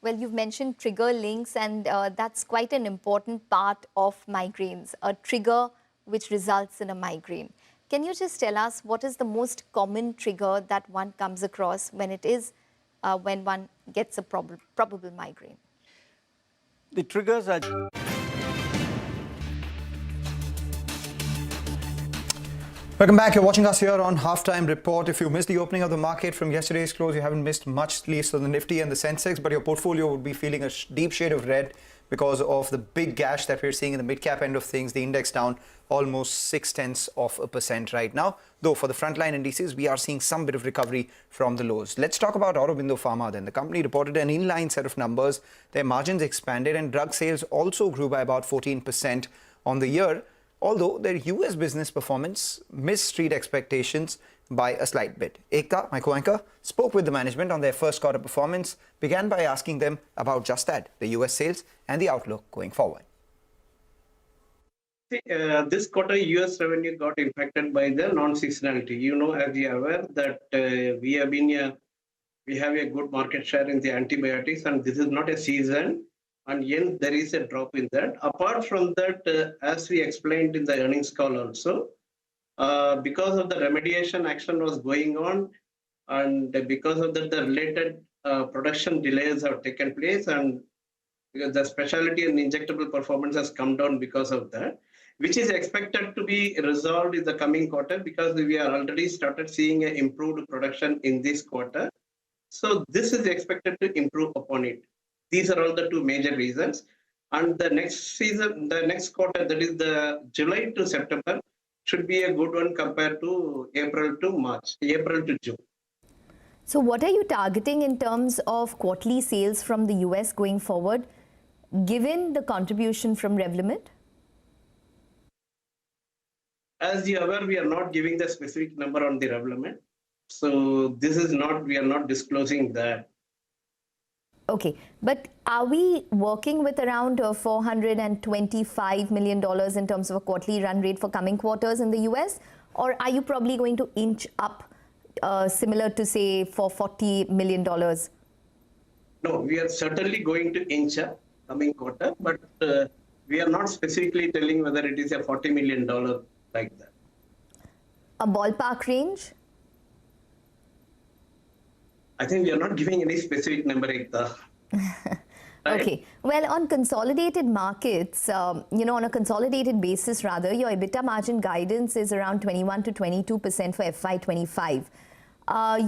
Well, you've mentioned trigger links, and that's quite an important part of migraines, a trigger which results in a migraine. Can you just tell us what is the most common trigger that one comes across when it is when one gets a probable migraine? The triggers are... Welcome back. You're watching us here on Halftime Report. If you missed the opening of the market from yesterday's close, you haven't missed much, at least on the Nifty and the Sensex, but your portfolio would be feeling a deep shade of red because of the big gash that we're seeing in the mid-cap end of things. The index down almost 0.6% right now. Though for the frontline indices, we are seeing some bit of recovery from the lows. Let's talk about Aurobindo Pharma then. The company reported an inline set of numbers. Their margins expanded and drug sales also grew by about 14% on the year, although their US business performance missed street expectations by a slight bit. Ekta, my co-anchor, spoke with the management on their first quarter performance, began by asking them about just that, the US sales and the outlook going forward. This quarter, US revenue got impacted by the non-seasonality. You know, as you are aware, that we have a good market share in the antibiotics, and this is not a season. And yet there is a drop in that. Apart from that, as we explained in the earnings call also, because of the remediation action was going on, and because of that, the related production delays have taken place, and because the specialty and injectable performance has come down because of that, which is expected to be resolved in the coming quarter, because we are already started seeing an improved production in this quarter. So this is expected to improve upon it. These are all the two major reasons. And the next season, the next quarter, that is the July to September, should be a good one compared to April to June. So what are you targeting in terms of quarterly sales from the US going forward, given the contribution from Revlimid? As you are aware, we are not giving the specific number on the Revlimid. So this is not, we are not disclosing that. Okay, but are we working with around $425 million in terms of a quarterly run rate for coming quarters in the US? Or are you probably going to inch up similar to, say, for $40 million? No, we are certainly going to inch up coming quarter, but we are not specifically telling whether it is a $40 million like that. A ballpark range? I think we are not giving any specific number, Ekta. Okay. Well, on consolidated markets, on a consolidated basis, rather, your EBITDA margin guidance is around 21 to 22% for FY25.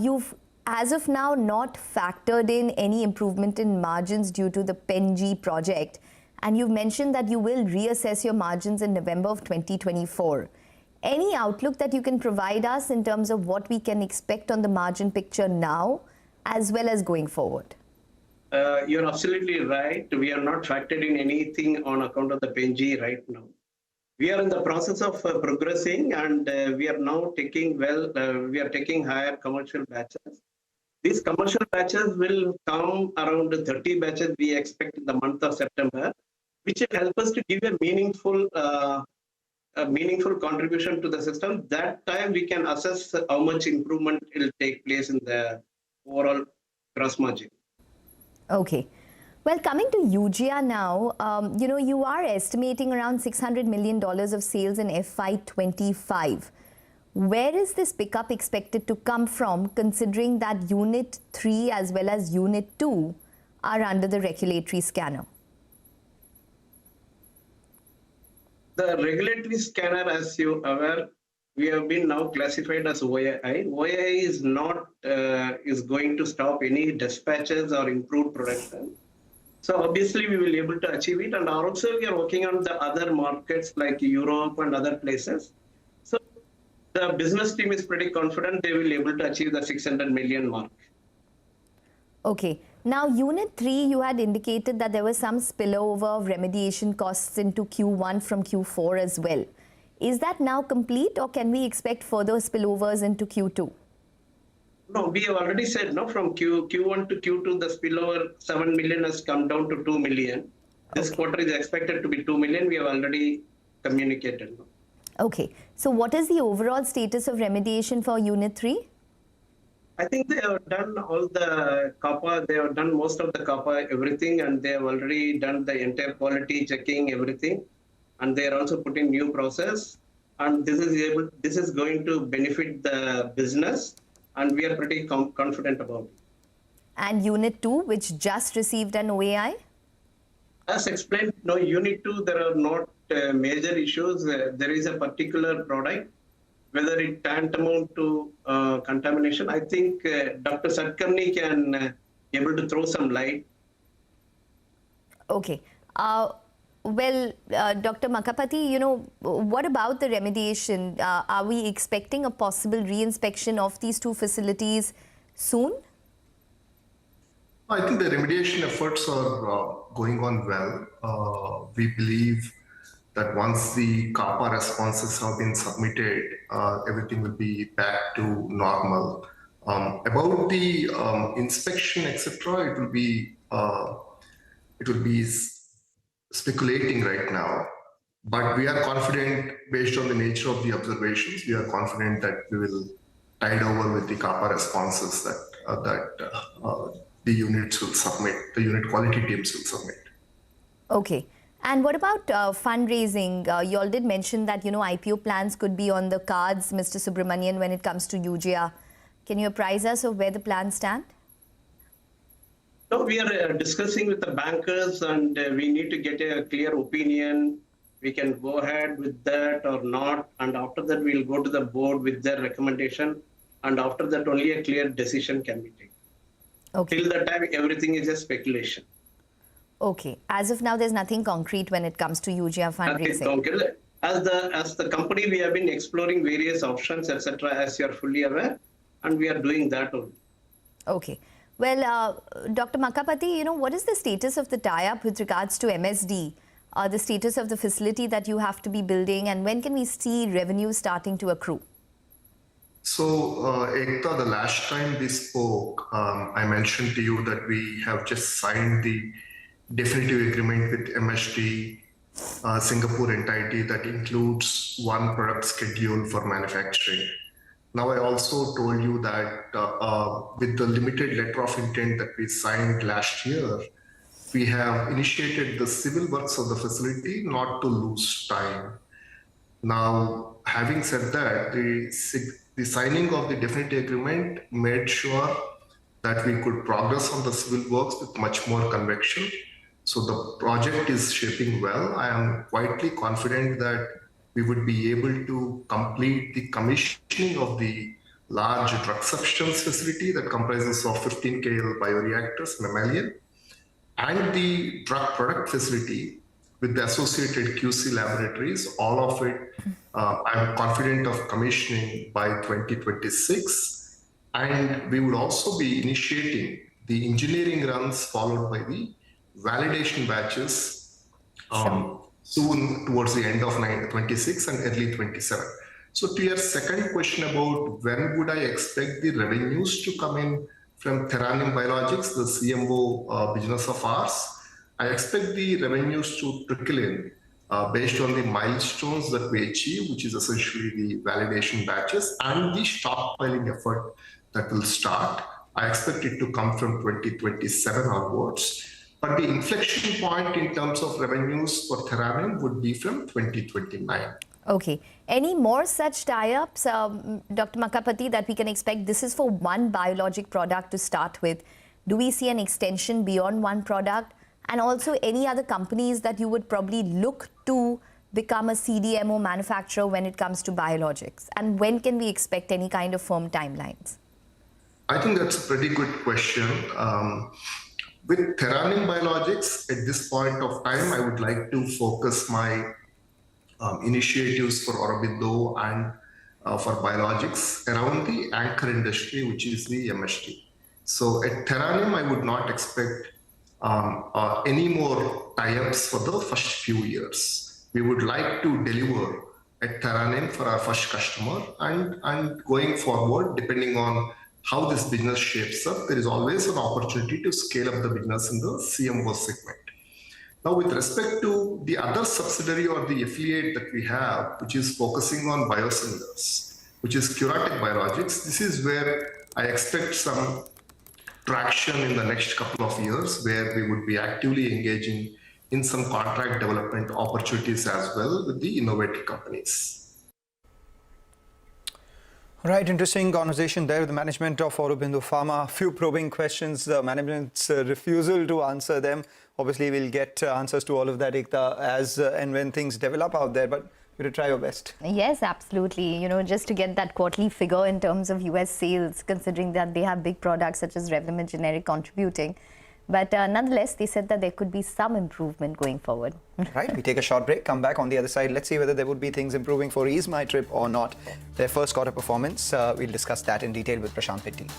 You've, as of now, not factored in any improvement in margins due to the PEN-G project. And you've mentioned that you will reassess your margins in November of 2024. Any outlook that you can provide us in terms of what we can expect on the margin picture now, as well as going forward? You're absolutely right. We are not factored in anything on account of the PEN-G right now. We are in the process of progressing, and we are now taking higher commercial batches. These commercial batches will come around 30 batches we expect in the month of September, which will help us to give a meaningful contribution to the system. That time we can assess how much improvement will take place in the overall gross margin. Okay. Well, coming to Eugia now, you are estimating around $600 million of sales in FY25. Where is this pickup expected to come from, considering that Unit 3 as well as Unit 2 are under the regulatory scanner? The regulatory scanner, as you are aware, we have been now classified as OAI. OAI is not is going to stop any dispatches or improve production. So obviously we will be able to achieve it, and also we are working on the other markets like Europe and other places. So the business team is pretty confident they will be able to achieve the 600 million mark. Okay. Now, Unit 3, you had indicated that there was some spillover of remediation costs into Q1 from Q4 as well. Is that now complete, or can we expect further spillovers into Q2? No, we have already said, no, from Q1 to Q2, the spillover 7 million has come down to 2 million. This quarter is expected to be 2 million. We have already communicated. Okay. So what is the overall status of remediation for Unit 3? I think they have done all the CAPA, they have done most of the CAPA, everything, and they have already done the entire quality checking, everything. And they are also putting new process. And this is going to benefit the business. And we are pretty confident about it. And Unit 2, which just received an OAI? As explained, no, Unit 2, there are not major issues. There is a particular product, whether it tantamount to contamination. I think Dr. Satkarni can able to throw some light. Okay. Well, Dr. Makapati, you know, what about the remediation? Are we expecting a possible re-inspection of these two facilities soon? I think the remediation efforts are going on well. We believe that once the CAPA responses have been submitted, everything will be back to normal. About the inspection, etc., it will be speculating right now, but we are confident based on the nature of the observations. We are confident that we will tide over with the CAPA responses that the units will submit, the unit quality teams will submit. Okay. And what about fundraising? You all did mention that, you know, IPO plans could be on the cards, Mr. Subramanian, when it comes to UGA. Can you apprise us of where the plans stand? No, we are discussing with the bankers, and we need to get a clear opinion. We can go ahead with that or not. And after that, we'll go to the board with their recommendation. And after that, only a clear decision can be taken. Okay. Till the time, everything is just speculation. Okay. As of now, there's nothing concrete when it comes to UGA fundraising. As the company, we have been exploring various options, etc., as you are fully aware, and we are doing that only. Okay. Well, Dr. Makapati, you know, what is the status of the tie-up with regards to MSD, the status of the facility that you have to be building, and when can we see revenue starting to accrue? So, Ekta, the last time we spoke, I mentioned to you that we have just signed the definitive agreement with MSD, Singapore entity that includes one product schedule for manufacturing. Now, I also told you that with the limited letter of intent that we signed last year, we have initiated the civil works of the facility not to lose time. Now, having said that, the signing of the definitive agreement made sure that we could progress on the civil works with much more conviction. So the project is shaping well. I am quietly confident that we would be able to complete the commissioning of the large drug substance facility that comprises of 15 KL bioreactors, mammalian, and the drug product facility with the associated QC laboratories. All of it, I'm confident of commissioning by 2026. And we would also be initiating the engineering runs followed by the validation batches soon towards the end of 26 and early 27. So to your second question about when would I expect the revenues to come in from Theranim Biologics, the CMO business of ours, I expect the revenues to trickle in based on the milestones that we achieve, which is essentially the validation batches and the stockpiling effort that will start. I expect it to come from 2027 onwards. But the inflection point in terms of revenues for Theranim would be from 2029. Okay. Any more such tie-ups, Dr. Makapati, that we can expect? This is for one biologic product to start with. Do we see an extension beyond one product? And also any other companies that you would probably look to become a CDMO manufacturer when it comes to biologics? And when can we expect any kind of firm timelines? I think that's a pretty good question. With Theranim Biologics, at this point of time, I would like to focus my initiatives for Aurobindo and for biologics around the anchor industry, which is the MSD. So at Theranim, I would not expect any more tie-ups for the first few years. We would like to deliver at Theranim for our first customer, and going forward, depending on how this business shapes up, there is always an opportunity to scale up the business in the CMO segment. Now, with respect to the other subsidiary or the affiliate that we have, which is focusing on biosimilars, which is Curatic Biologics, this is where I expect some traction in the next couple of years where we would be actively engaging in some contract development opportunities as well with the innovative companies. Right, interesting conversation there with the management of Aurobindo Pharma. A few probing questions, the management's refusal to answer them. Obviously, we'll get answers to all of that, Ekta, as and when things develop out there, but you will try your best. Yes, absolutely. You know, just to get that quarterly figure in terms of US sales, considering that they have big products such as Revlimid generic contributing. But nonetheless, they said that there could be some improvement going forward. Right, we take a short break, come back on the other side. Let's see whether there would be things improving for Ease My Trip or not. Their first quarter performance, we'll discuss that in detail with Prashant Pitti.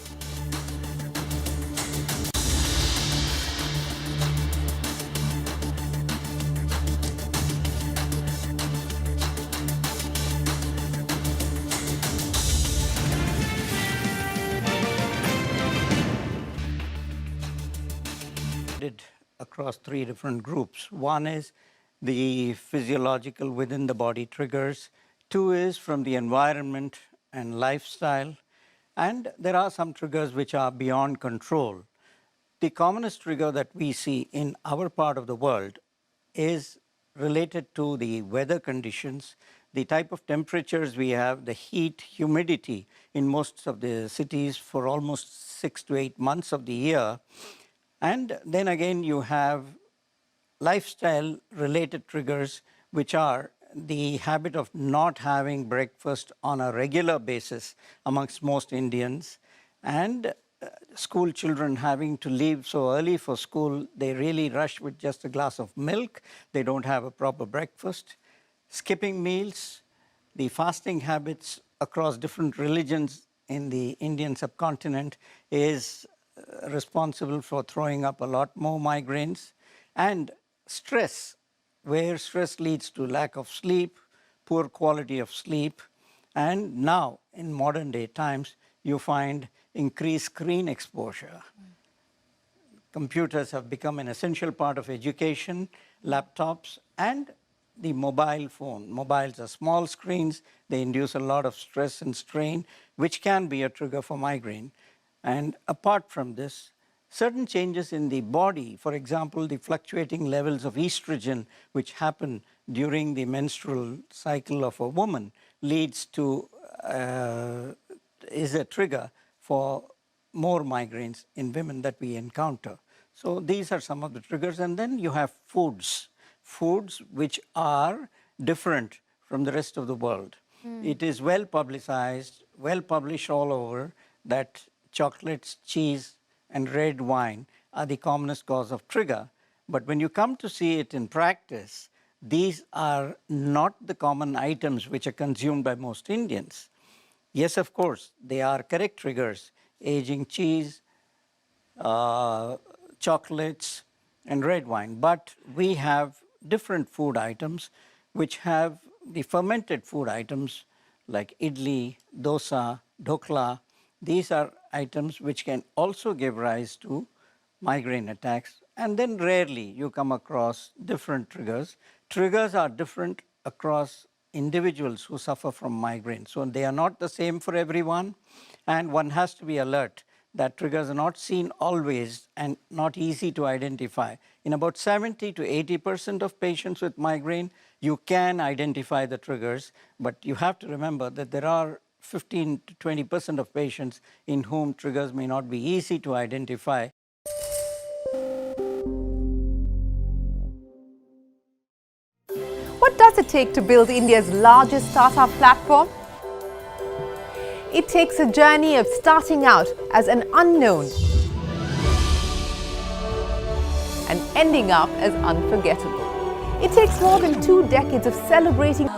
Across three different groups. One is the physiological within the body triggers. Two is from the environment and lifestyle. And there are some triggers which are beyond control. The commonest trigger that we see in our part of the world is related to the weather conditions, the type of temperatures we have, the heat, humidity in most of the cities for almost 6 to 8 months of the year. And then again, you have lifestyle-related triggers, which are the habit of not having breakfast on a regular basis amongst most Indians, and school children having to leave so early for school, they really rush with just a glass of milk. They don't have a proper breakfast. Skipping meals, the fasting habits across different religions in the Indian subcontinent is responsible for throwing up a lot more migraines. And stress, where stress leads to lack of sleep, poor quality of sleep, and now in modern day times you find increased screen exposure. Computers have become an essential part of education, laptops, and the mobile phone. Mobiles are small screens, they induce a lot of stress and strain, which can be a trigger for migraine. And apart from this, certain changes in the body, for example, the fluctuating levels of estrogen, which happen during the menstrual cycle of a woman, leads to, is a trigger for more migraines in women that we encounter. So these are some of the triggers. And then you have foods which are different from the rest of the world. It is well publicized, well published all over that chocolates, cheese, and red wine are the commonest cause of trigger. But when you come to see it in practice, these are not the common items which are consumed by most Indians. Yes, of course, they are correct triggers: aging cheese, chocolates, and red wine. But we have different food items which have the fermented food items like idli, dosa, dhokla. These are items which can also give rise to migraine attacks. And then rarely you come across different triggers. Triggers are different across individuals who suffer from migraine. So they are not the same for everyone. And one has to be alert that triggers are not seen always and not easy to identify. In about 70 to 80% of patients with migraine, you can identify the triggers, but you have to remember that there are 15 to 20% of patients in whom triggers may not be easy to identify. What does it take to build India's largest startup platform? It takes a journey of starting out as an unknown and ending up as unforgettable. It takes more than 2 decades of celebrating.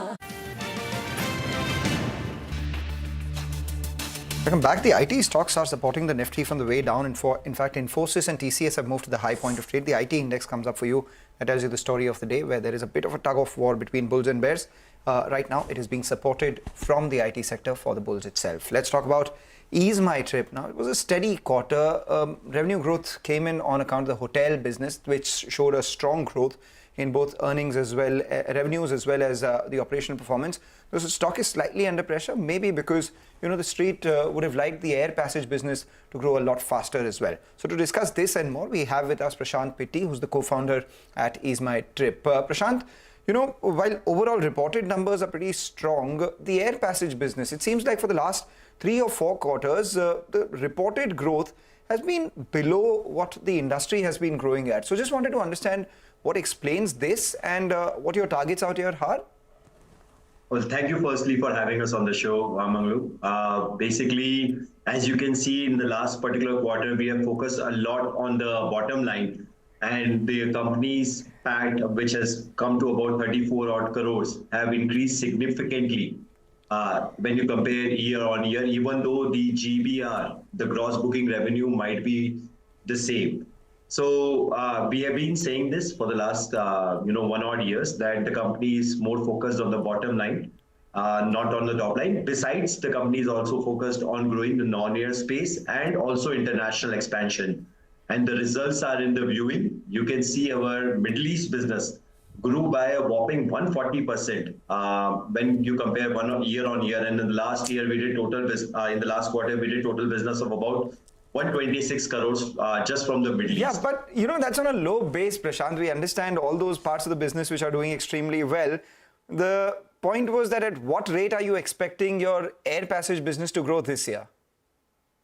Welcome back. The IT stocks are supporting the Nifty from the way down. In fact, Infosys and TCS have moved to the high point of trade. The IT index comes up for you. That tells you the story of the day, where there is a bit of a tug of war between bulls and bears. Right now, it is being supported from the IT sector for the bulls itself. Let's talk about Ease My Trip. Now, it was a steady quarter. Revenue growth came in on account of the hotel business, which showed a strong growth. in both earnings as well, revenues as well as the operational performance. So the stock is slightly under pressure, maybe because the street would have liked the air passage business to grow a lot faster as well. So to discuss this and more, we have with us Prashant Pitti, who's the co-founder at Ease My Trip. Prashant, while overall reported numbers are pretty strong, the air passage business, it seems like for the last 3 or 4 quarters, the reported growth has been below what the industry has been growing at. So just wanted to understand what explains this and what your targets out here are. Well, thank you firstly for having us on the show, Manglu. Basically, as you can see in the last particular quarter, we have focused a lot on the bottom line, and the company's PAT, which has come to about 34 odd crores, have increased significantly when you compare year on year, even though the GBR, the gross booking revenue, might be the same. So we have been saying this for the last 1 odd years, that the company is more focused on the bottom line, not on the top line. Besides, the company is also focused on growing the non-air space and also international expansion. And the results are in the viewing. You can see our Middle East business grew by a whopping 140% when you compare year on year. And in the last year, we did total in the last quarter, we did total business of about 126 crores just from the Middle East. Yeah, but that's on a low base, Prashant. We understand all those parts of the business which are doing extremely well. The point was that at what rate are you expecting your air passage business to grow this year?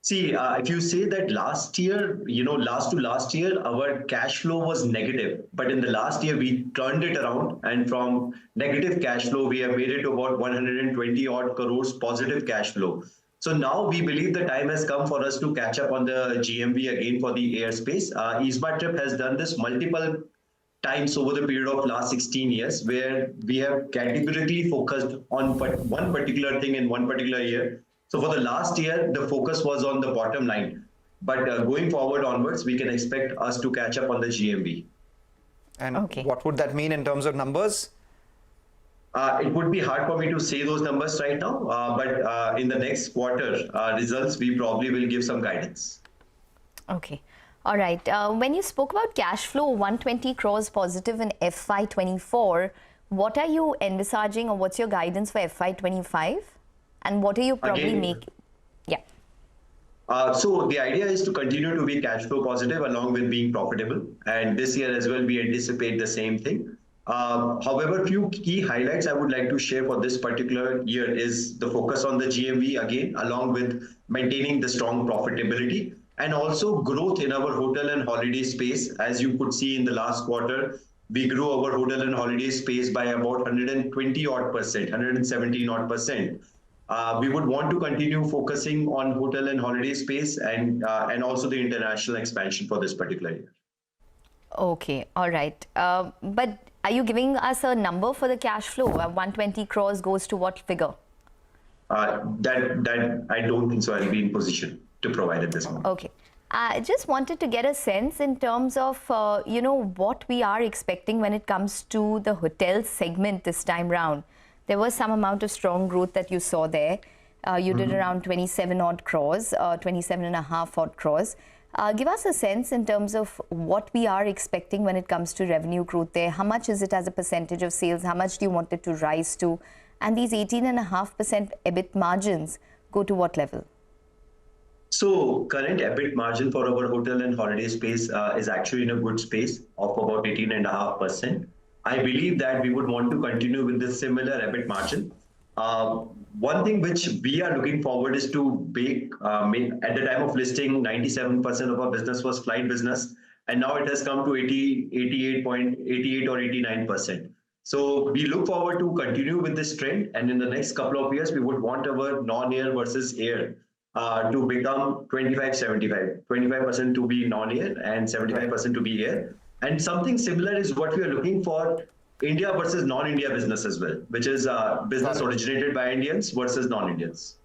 See, if you say that last year, last to last year, our cash flow was negative. But in the last year, we turned it around. And from negative cash flow, we have made it about 120 odd crores positive cash flow. So now we believe the time has come for us to catch up on the GMV again for the airspace. Ease My Trip has done this multiple times over the period of last 16 years, where we have categorically focused on one particular thing in one particular year. So for the last year, the focus was on the bottom line. But going forward onwards, we can expect us to catch up on the GMV. And what would that mean in terms of numbers? It would be hard for me to say those numbers right now, but in the next quarter results, we probably will give some guidance. Okay. All right. When you spoke about cash flow, 120 crores positive in FY24, what are you envisaging, or what's your guidance for FY25? And what are you probably making? Yeah. So the idea is to continue to be cash flow positive along with being profitable. And this year as well, we anticipate the same thing. However, few key highlights I would like to share for this particular year is the focus on the GMV again, along with maintaining the strong profitability and also growth in our hotel and holiday space. As you could see in the last quarter, we grew our hotel and holiday space by about 120 odd percent, 117 odd percent. We would want to continue focusing on hotel and holiday space and also the international expansion for this particular year. Okay, all right. But are you giving us a number for the cash flow? 120 crores goes to what figure? That I don't think so I'll be in position to provide at this moment. Okay. I just wanted to get a sense in terms of, what we are expecting when it comes to the hotel segment this time round. There was some amount of strong growth that you saw there. You did around 27 odd crores, 27 and a half odd crores. Give us a sense in terms of what we are expecting when it comes to revenue growth there. How much is it as a percentage of sales? How much do you want it to rise to? And these 18.5% EBIT margins go to what level? So current EBIT margin for our hotel and holiday space is actually in a good space of about 18.5%. I believe that we would want to continue with this similar EBIT margin. One thing which we are looking forward is to make, at the time of listing, 97% of our business was flight business, and now it has come to 88 or 89%. So we look forward to continue with this trend, and in the next couple of years, we would want our non-air versus air to become 25-75, 25% to be non-air and 75% to be air. And something similar is what we are looking for India versus non-India business as well, which is business originated by Indians versus non-Indians.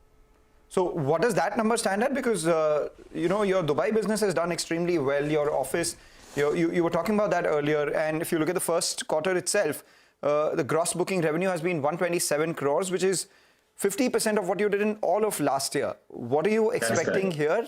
So what does that number stand at? Because, your Dubai business has done extremely well. Your office, you were talking about that earlier. And if you look at the first quarter itself, the gross booking revenue has been 127 crores, which is 50% of what you did in all of last year. What are you expecting here?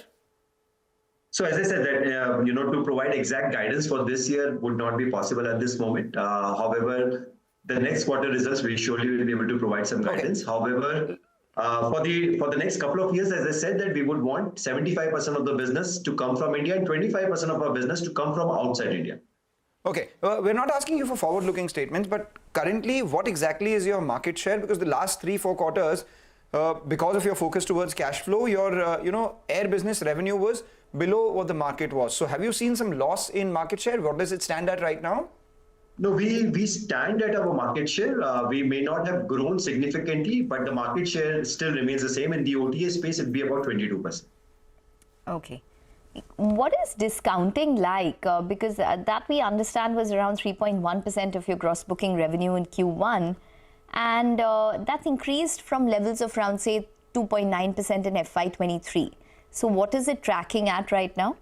So as I said that, to provide exact guidance for this year would not be possible at this moment. However, the next quarter results, we surely will be able to provide some guidance. However, for the next couple of years, as I said, that we would want 75% of the business to come from India and 25% of our business to come from outside India. Okay, we're not asking you for forward-looking statements, but currently, what exactly is your market share? Because the last 3-4 quarters, because of your focus towards cash flow, your air business revenue was below what the market was. So have you seen some loss in market share? What does it stand at right now? No, we stand at our market share. We may not have grown significantly, but the market share still remains the same. In the OTA space, it'd be about 22%. Okay. What is discounting like? Because that we understand was around 3.1% of your gross booking revenue in Q1. And that's increased from levels of around, say, 2.9% in FY23. So what is it tracking at right now?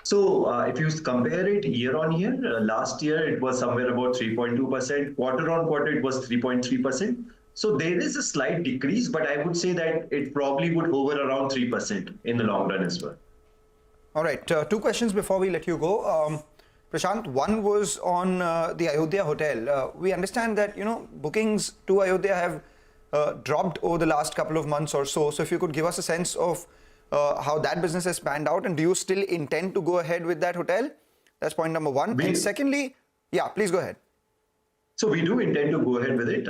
So if you compare it year on year, last year it was somewhere about 3.2%. Quarter on quarter, it was 3.3%. So there is a slight decrease, but I would say that it probably would hover around 3% in the long run as well. All right, 2 questions before we let you go. Prashant, one was on the Ayodhya hotel. We understand that, bookings to Ayodhya have dropped over the last couple of months or so. So if you could give us a sense of how that business has panned out, and do you still intend to go ahead with that hotel? That's point number 1. And secondly, yeah, please go ahead. So we do intend to go ahead with it.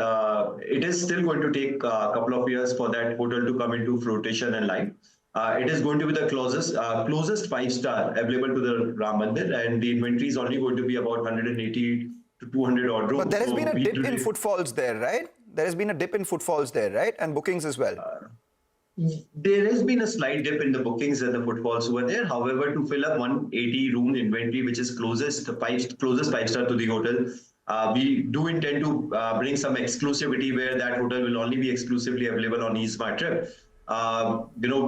It is still going to take a couple of years for that hotel to come into flotation and live. It is going to be the closest 5-star available to the Ram Mandir, and the inventory is only going to be about 180 to 200 odd rooms. But there has been a dip in footfalls there, right? There has been a dip in footfalls there, right? And bookings as well. There has been a slight dip in the bookings and the footfalls over there. However, to fill up 180 room inventory, which is closest 5-star to the hotel, we do intend to bring some exclusivity where that hotel will only be exclusively available on eSmart Trip.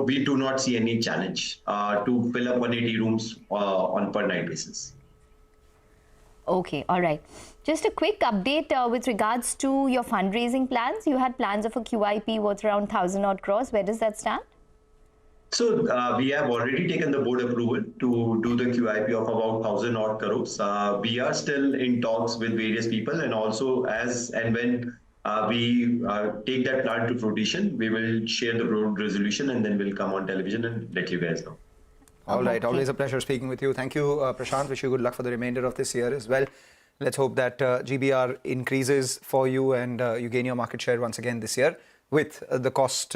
We do not see any challenge to fill up 180 rooms on per night basis. Okay, all right. Just a quick update with regards to your fundraising plans. You had plans of a QIP worth around 1,000 odd crores. Where does that stand? So we have already taken the board approval to do the QIP of about 1,000 odd crores. We are still in talks with various people, and also as and when we take that plan to fruition, we will share the board resolution, and then we'll come on television and let you guys know. All right, always a pleasure speaking with you. Thank you, Prashant. Wish you good luck for the remainder of this year as well. Let's hope that GBR increases for you and you gain your market share once again this year, with the cost,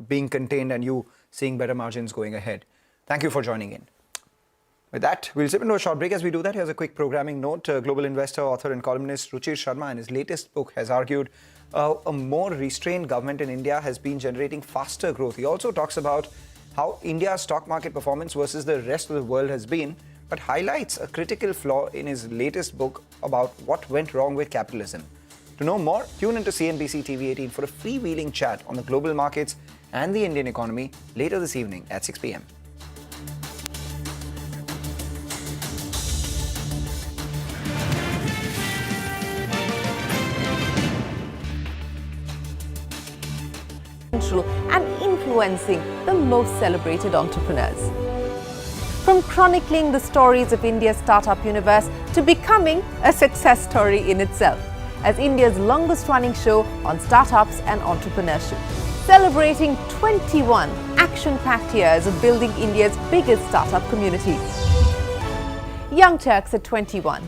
being contained and you seeing better margins going ahead. Thank you for joining in. With that, we'll slip into a short break. As we do that, here's a quick programming note. Global investor, author and columnist Ruchir Sharma in his latest book has argued a more restrained government in India has been generating faster growth. He also talks about how India's stock market performance versus the rest of the world has been, but highlights a critical flaw in his latest book about what went wrong with capitalism. To know more, tune into CNBC TV18 for a freewheeling chat on the global markets and the Indian economy later this evening at 6 p.m. And influencing the most celebrated entrepreneurs. From chronicling the stories of India's startup universe to becoming a success story in itself, as India's longest running show on startups and entrepreneurship, celebrating 21 action-packed years of building India's biggest startup community. Young Turks at 21,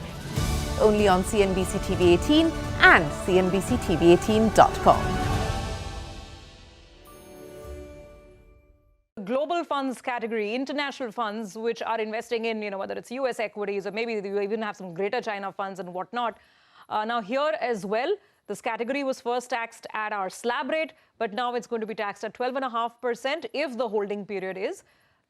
only on CNBC TV18 and CNBCTV18.com. Global funds category, international funds which are investing in, whether it's US equities or maybe you even have some greater China funds and whatnot. Now here as well, this category was first taxed at our slab rate, but now it's going to be taxed at 12.5% if the holding period is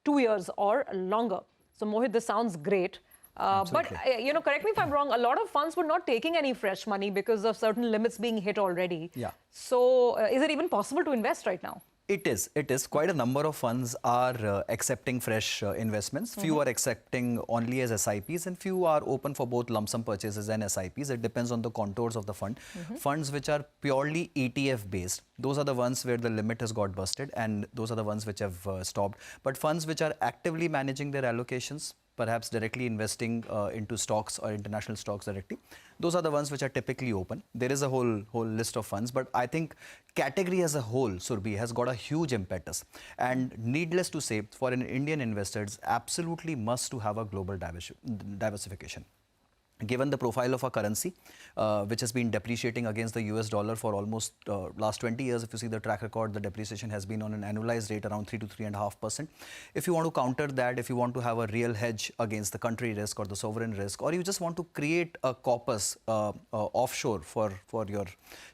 2 years or longer. So Mohit, this sounds great. But, correct me if I'm wrong, a lot of funds were not taking any fresh money because of certain limits being hit already. Yeah. So is it even possible to invest right now? It is. Quite a number of funds are accepting fresh investments. Few are accepting only as SIPs and few are open for both lump sum purchases and SIPs. It depends on the contours of the fund. Funds which are purely ETF based, those are the ones where the limit has got busted and those are the ones which have stopped. But funds which are actively managing their allocations, perhaps directly investing into stocks or international stocks directly, those are the ones which are typically open. There is a whole list of funds, but I think category as a whole, Surbhi, has got a huge impetus. And needless to say, for an Indian investor, it's absolutely must to have a global diversification. Given the profile of our currency, which has been depreciating against the US dollar for almost last 20 years, if you see the track record, the depreciation has been on an annualized rate around 3 to 3.5%. If you want to counter that, if you want to have a real hedge against the country risk or the sovereign risk, or you just want to create a corpus offshore for your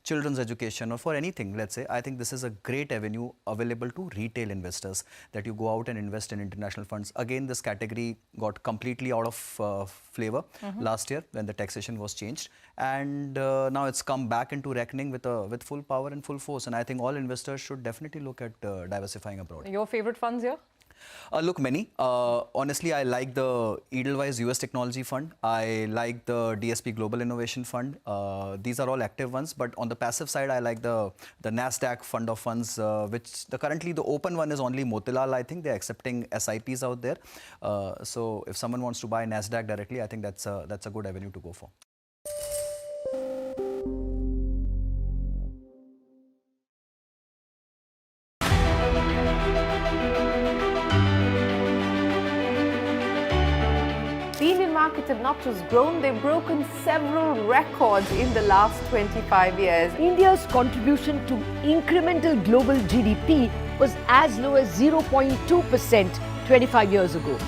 children's education or for anything, let's say, I think this is a great avenue available to retail investors, that you go out and invest in international funds. Again, this category got completely out of flavor last year when the taxation was changed, and now it's come back into reckoning with full power and full force. And I think all investors should definitely look at diversifying abroad. Your favorite funds here? Look, many. Honestly, I like the Edelweiss US Technology Fund. I like the DSP Global Innovation Fund. These are all active ones. But on the passive side, I like the NASDAQ fund of funds, which currently the open one is only Motilal. I think they're accepting SIPs out there. So if someone wants to buy NASDAQ directly, I think that's a good avenue to go for. The Indian markets have not just grown, they've broken several records in the last 25 years. India's contribution to incremental global GDP was as low as 0.2% 25 years ago.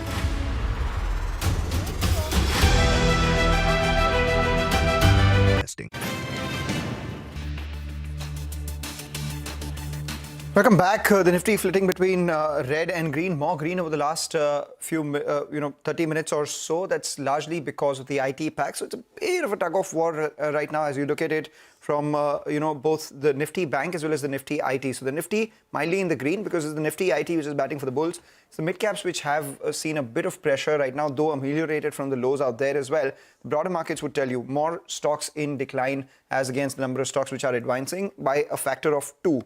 Welcome back. The Nifty flitting between red and green, more green over the last 30 minutes or so. That's largely because of the IT pack. So it's a bit of a tug of war right now as you look at it from both the Nifty Bank as well as the Nifty IT. So the Nifty mildly in the green because it's the Nifty IT which is batting for the bulls. It's the mid caps which have seen a bit of pressure right now, though ameliorated from the lows out there as well. The broader markets would tell you more stocks in decline as against the number of stocks which are advancing by a factor of 2.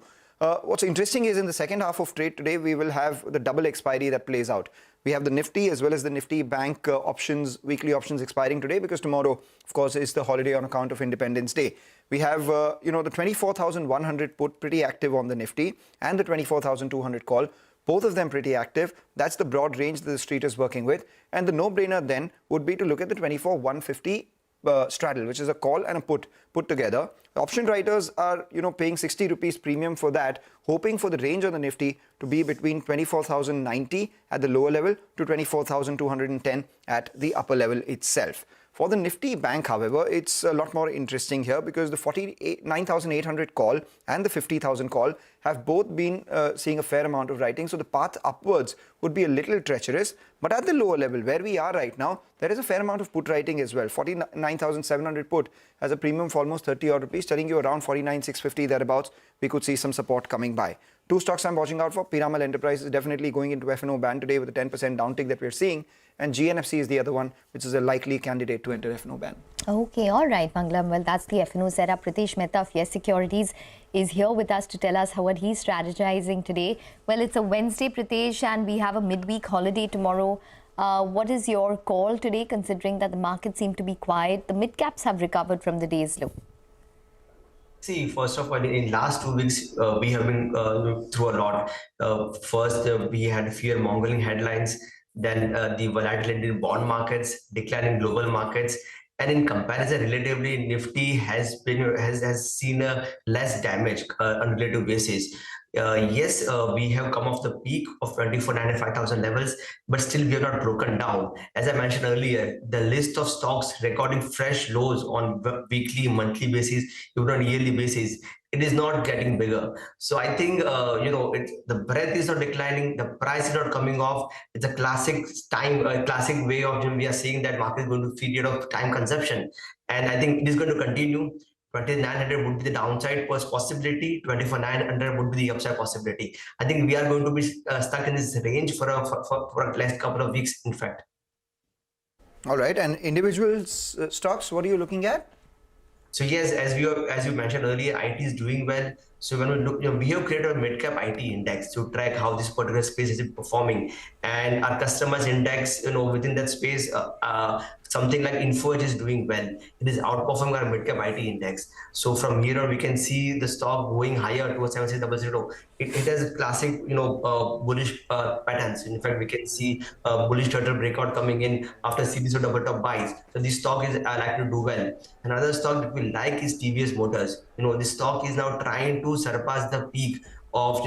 What's interesting is in the second half of trade today, we will have the double expiry that plays out. We have the Nifty as well as the Nifty Bank options, weekly options expiring today because tomorrow, of course, is the holiday on account of Independence Day. We have, the 24,100 put pretty active on the Nifty and the 24,200 call. Both of them pretty active. That's the broad range that the street is working with. And the no-brainer then would be to look at the 24,150 straddle, which is a call and a put together. The option writers are, paying 60 rupees premium for that, hoping for the range on the Nifty to be between 24,090 at the lower level to 24,210 at the upper level itself. For the Nifty Bank, however, it's a lot more interesting here because the 49,800 call and the 50,000 call have both been seeing a fair amount of writing. So the path upwards would be a little treacherous. But at the lower level, where we are right now, there is a fair amount of put writing as well. 49,700 put has a premium for almost 30 odd rupees, telling you around 49,650 thereabouts. We could see some support coming by. Two stocks I'm watching out for. Piramal Enterprises is definitely going into F&O ban today with a 10% downtick that we're seeing. And GNFC is the other one, which is a likely candidate to enter F&O ban. Okay, all right, Mangalam. Well, that's the F&O setup. Pritesh Mehta of Yes Securities is here with us to tell us what he's strategizing today. Well, it's a Wednesday, Pritesh, and we have a midweek holiday tomorrow. What is your call today, considering that the markets seem to be quiet? The mid-caps have recovered from the day's low. See, first of all, in last 2 weeks, we have been through a lot. First, we had fear-mongering headlines. Then the volatility in bond markets, declining global markets, and in comparison, relatively, Nifty has seen a less damage on a relative basis. Yes, we have come off the peak of 24,95,000 levels, but still we have not broken down. As I mentioned earlier, the list of stocks recording fresh lows on weekly, monthly basis, even on yearly basis, it is not getting bigger. So I think, the breadth is not declining, the price is not coming off. It's a classic way of we are seeing that market is going to period of time consumption. And I think it is going to continue. 2900 would be the downside possibility, 24,900 would be the upside possibility. I think we are going to be stuck in this range for a last couple of weeks, in fact. All right, and individual stocks, what are you looking at? So yes, as you mentioned earlier, IT is doing well. So when we look, we have created a mid-cap IT index to track how this particular space is performing, and our customers index, within that space, something like InfoEdge is doing well. It is outperforming our mid-cap IT index. So from here on, we can see the stock going higher towards 7600. It has classic, bullish patterns. In fact, we can see a bullish turtle breakout coming in after series of double top buys. So this stock is likely to do well. Another stock that we like is TVS Motors. This stock is now trying to surpass the peak of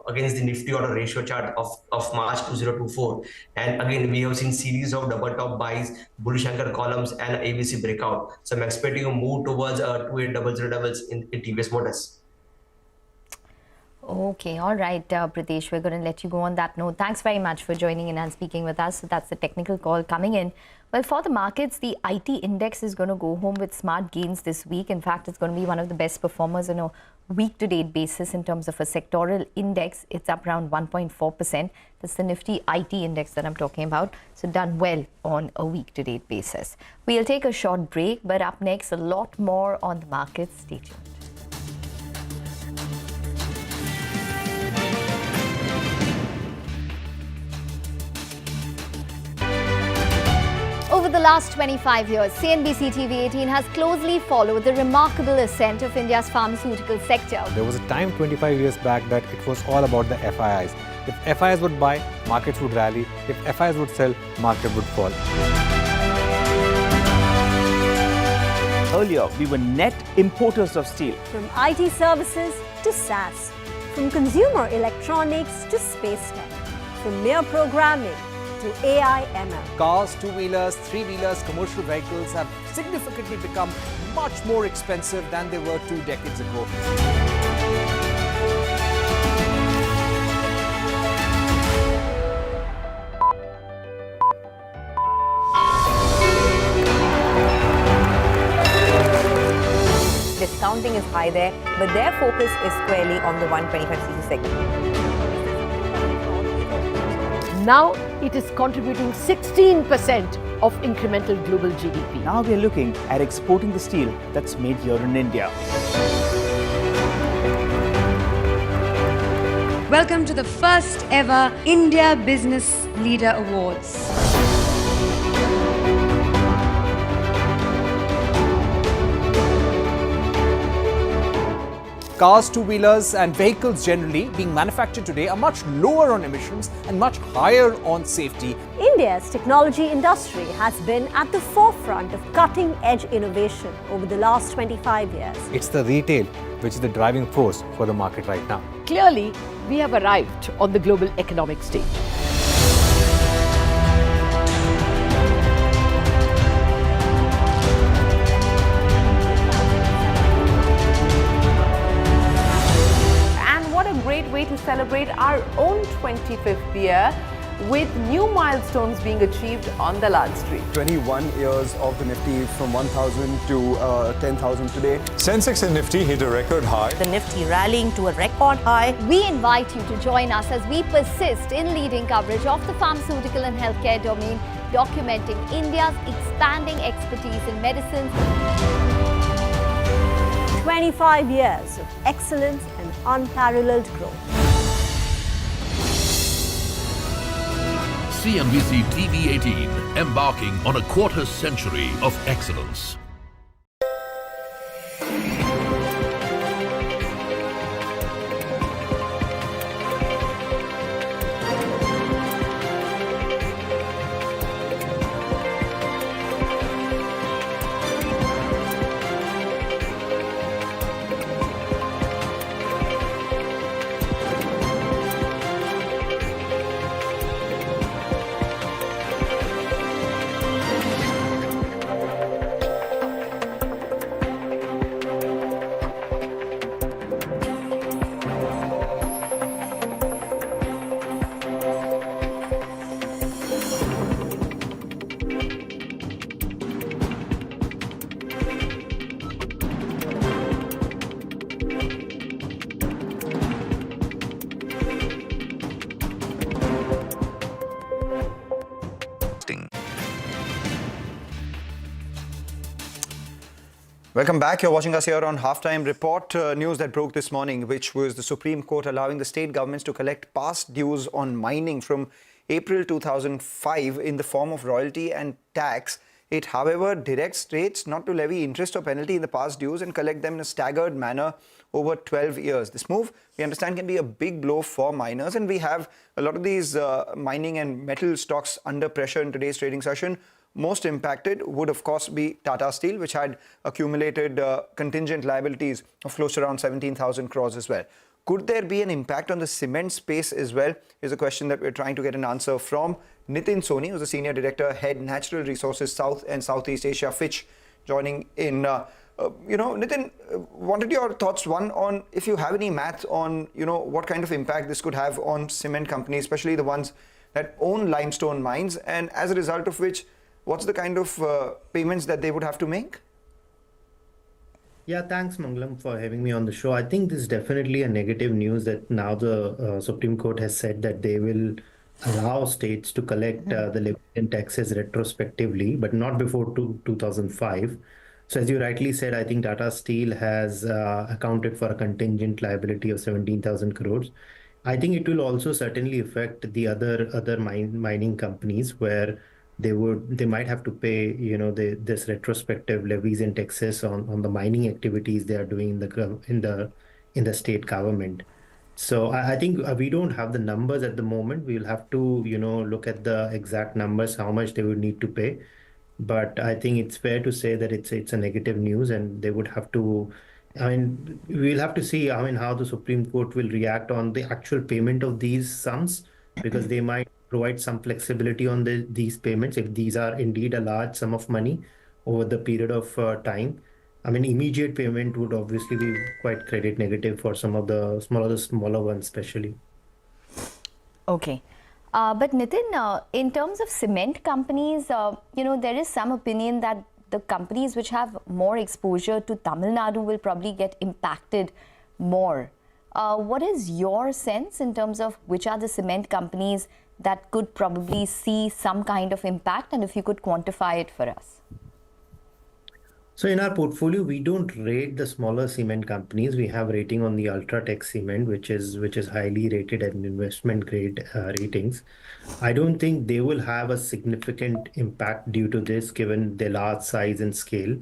against the Nifty order ratio chart of March 2024, and again we have seen series of double top buys, bullish anchor columns, and ABC breakout. So I'm expecting a move towards 2800 levels in TVS Motors. Okay, all right, Pritesh, we're going to let you go on that note. Thanks very much for joining in and speaking with us. So that's the technical call coming in. Well, for the markets, the IT index is going to go home with smart gains this week. In fact, it's going to be one of the best performers on a week-to-date basis in terms of a sectoral index. It's up around 1.4%. That's the Nifty IT index that I'm talking about. So done well on a week-to-date basis. We'll take a short break, but up next, a lot more on the markets. Stay tuned. Over the last 25 years, CNBC TV18 has closely followed the remarkable ascent of India's pharmaceutical sector. There was a time 25 years back that it was all about the FIIs. If FIIs would buy, markets would rally. If FIIs would sell, market would fall. Earlier, we were net importers of steel. From IT services to SaaS, from consumer electronics to space tech, from mere programming to AI ML. Cars, two-wheelers, three-wheelers, commercial vehicles have significantly become much more expensive than they were 2 decades ago. Discounting is high there, but their focus is squarely on the 125cc segment. Now it is contributing 16% of incremental global GDP. Now we are looking at exporting the steel that's made here in India. Welcome to the first ever India Business Leader Awards. Cars, two-wheelers and vehicles generally being manufactured today are much lower on emissions and much higher on safety. India's technology industry has been at the forefront of cutting-edge innovation over the last 25 years. It's the retail which is the driving force for the market right now. Clearly, we have arrived on the global economic stage. Way to celebrate our own 25th year with new milestones being achieved on the Lal Street. 21 years of the Nifty from 1,000 to 10,000 today. Sensex and Nifty hit a record high. The Nifty rallying to a record high. We invite you to join us as we persist in leading coverage of the pharmaceutical and healthcare domain, documenting India's expanding expertise in medicines. 25 years of excellence and unparalleled growth. CNBC TV18, embarking on a quarter century of excellence. Welcome back. You're watching us here on Halftime Report. News that broke this morning, which was the Supreme Court allowing the state governments to collect past dues on mining from April 2005 in the form of royalty and tax. It, however, directs states not to levy interest or penalty in the past dues and collect them in a staggered manner over 12 years. This move, we understand, can be a big blow for miners, and we have a lot of these mining and metal stocks under pressure in today's trading session. Most impacted would, of course, be Tata Steel, which had accumulated contingent liabilities of close to around 17,000 crores as well. Could there be an impact on the cement space as well? Is a question that we're trying to get an answer from Nitin Soni, who's the Senior Director, Head Natural Resources South and Southeast Asia, Fitch, joining in. Nitin, wanted your thoughts, one, on if you have any math on, what kind of impact this could have on cement companies, especially the ones that own limestone mines, and as a result of which, what's the kind of payments that they would have to make? Yeah, thanks, Mangalam, for having me on the show. I think this is definitely a negative news that now the Supreme Court has said that they will allow states to collect the levy and taxes retrospectively, but not before 2005. So as you rightly said, I think Tata Steel has accounted for a contingent liability of 17,000 crores. I think it will also certainly affect the other mining companies where they might have to pay, this retrospective levies and taxes on the mining activities they are doing in the state government. So I think we don't have the numbers at the moment. We'll have to, look at the exact numbers, how much they would need to pay. But I think it's fair to say that it's a negative news, and they would have to. We'll have to see. How the Supreme Court will react on the actual payment of these sums, because they might provide some flexibility on these payments if these are indeed a large sum of money over the period of time. Immediate payment would obviously be quite credit negative for some of the smaller ones, especially. Okay. But Nitin, in terms of cement companies, there is some opinion that the companies which have more exposure to Tamil Nadu will probably get impacted more. What is your sense in terms of which are the cement companies that could probably see some kind of impact, and if you could quantify it for us? So in our portfolio, we don't rate the smaller cement companies. We have rating on the Ultratech cement, which is highly rated at investment grade ratings. I don't think they will have a significant impact due to this, given their large size and scale.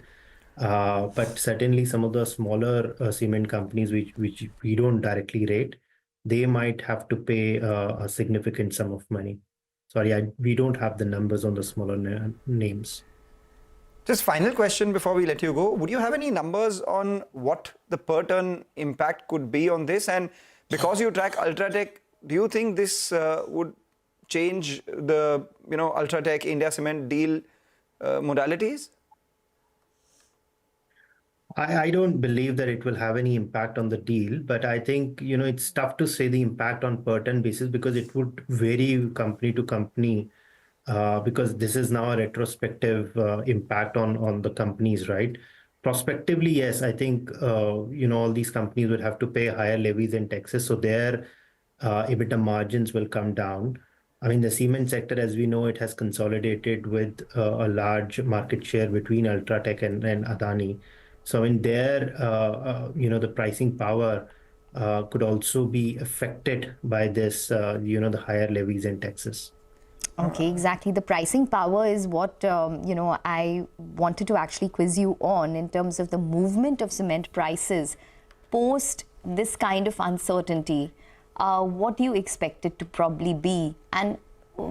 But certainly some of the smaller cement companies, which we don't directly rate, they might have to pay a significant sum of money. Sorry, we don't have the numbers on the smaller names. Just final question before we let you go. Would you have any numbers on what the per ton impact could be on this? And because you track Ultratech, do you think this would change the Ultratech India Cement deal modalities? I don't believe that it will have any impact on the deal, but I think, it's tough to say the impact on per ton basis, because it would vary company to company, because this is now a retrospective impact on the companies, right? Prospectively, yes, I think, all these companies would have to pay higher levies and taxes, so their EBITDA margins will come down. The cement sector, as we know, it has consolidated with a large market share between Ultratech and Adani. So the pricing power could also be affected by this, the higher levies and taxes. Okay, exactly. The pricing power is what, I wanted to actually quiz you on in terms of the movement of cement prices post this kind of uncertainty. What do you expect it to probably be? And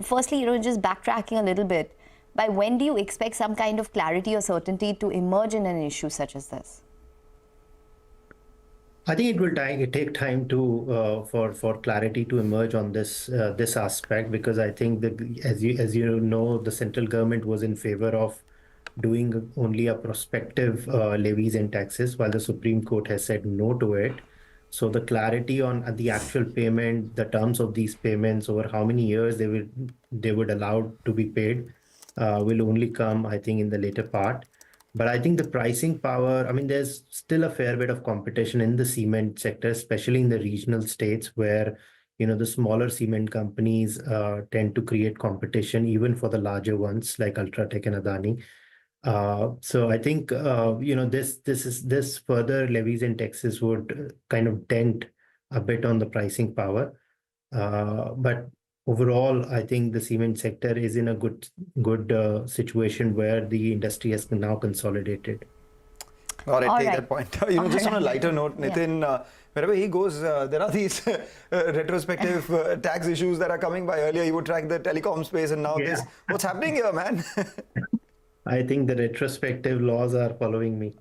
firstly, just backtracking a little bit, by when do you expect some kind of clarity or certainty to emerge in an issue such as this? I think it will take time for clarity to emerge on this aspect, because I think that as you know, the central government was in favor of doing only a prospective levies and taxes, while the Supreme Court has said no to it. So the clarity on the actual payment, the terms of these payments, over how many years they would allow to be paid, will only come, I think, in the later part. But I think the pricing power, there's still a fair bit of competition in the cement sector, especially in the regional states where, the smaller cement companies tend to create competition even for the larger ones like Ultratech and Adani. So I think this further levies and taxes would kind of dent a bit on the pricing power. But overall, I think the cement sector is in a good situation where the industry has now consolidated. Got it. All Take right. that point. Just on a lighter note, Nitin, wherever he goes, there are these retrospective tax issues that are coming by. Earlier, he would track the telecom space, and now this. What's happening here, man? I think the retrospective laws are following me.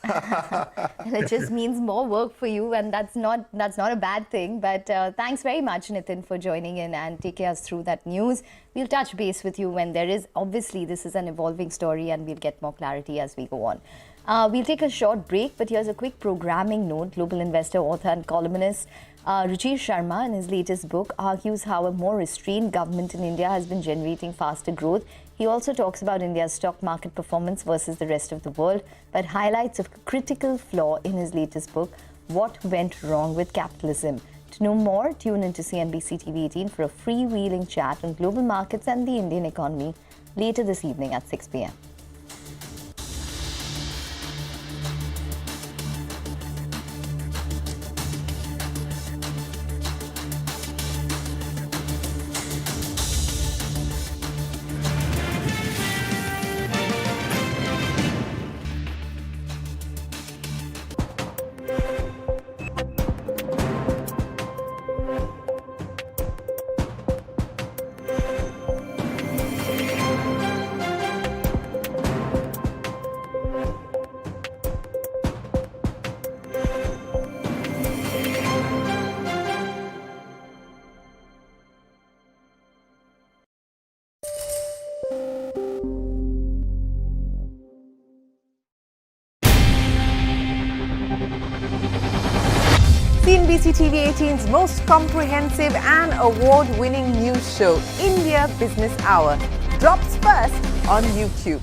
It just means more work for you, and that's not a bad thing. But thanks very much, Nitin, for joining in and taking us through that news. We'll touch base with you when there is, obviously, this is an evolving story, and we'll get more clarity as we go on. We'll take a short break, but here's a quick programming note. Global investor, author and columnist Ruchir Sharma, in his latest book, argues how a more restrained government in India has been generating faster growth. He also talks about India's stock market performance versus the rest of the world, but highlights a critical flaw in his latest book, What Went Wrong with Capitalism. To know more, tune into CNBC TV18 for a freewheeling chat on global markets and the Indian economy later this evening at 6 p.m. CNBC TV18's most comprehensive and award-winning news show, India Business Hour, drops first on YouTube.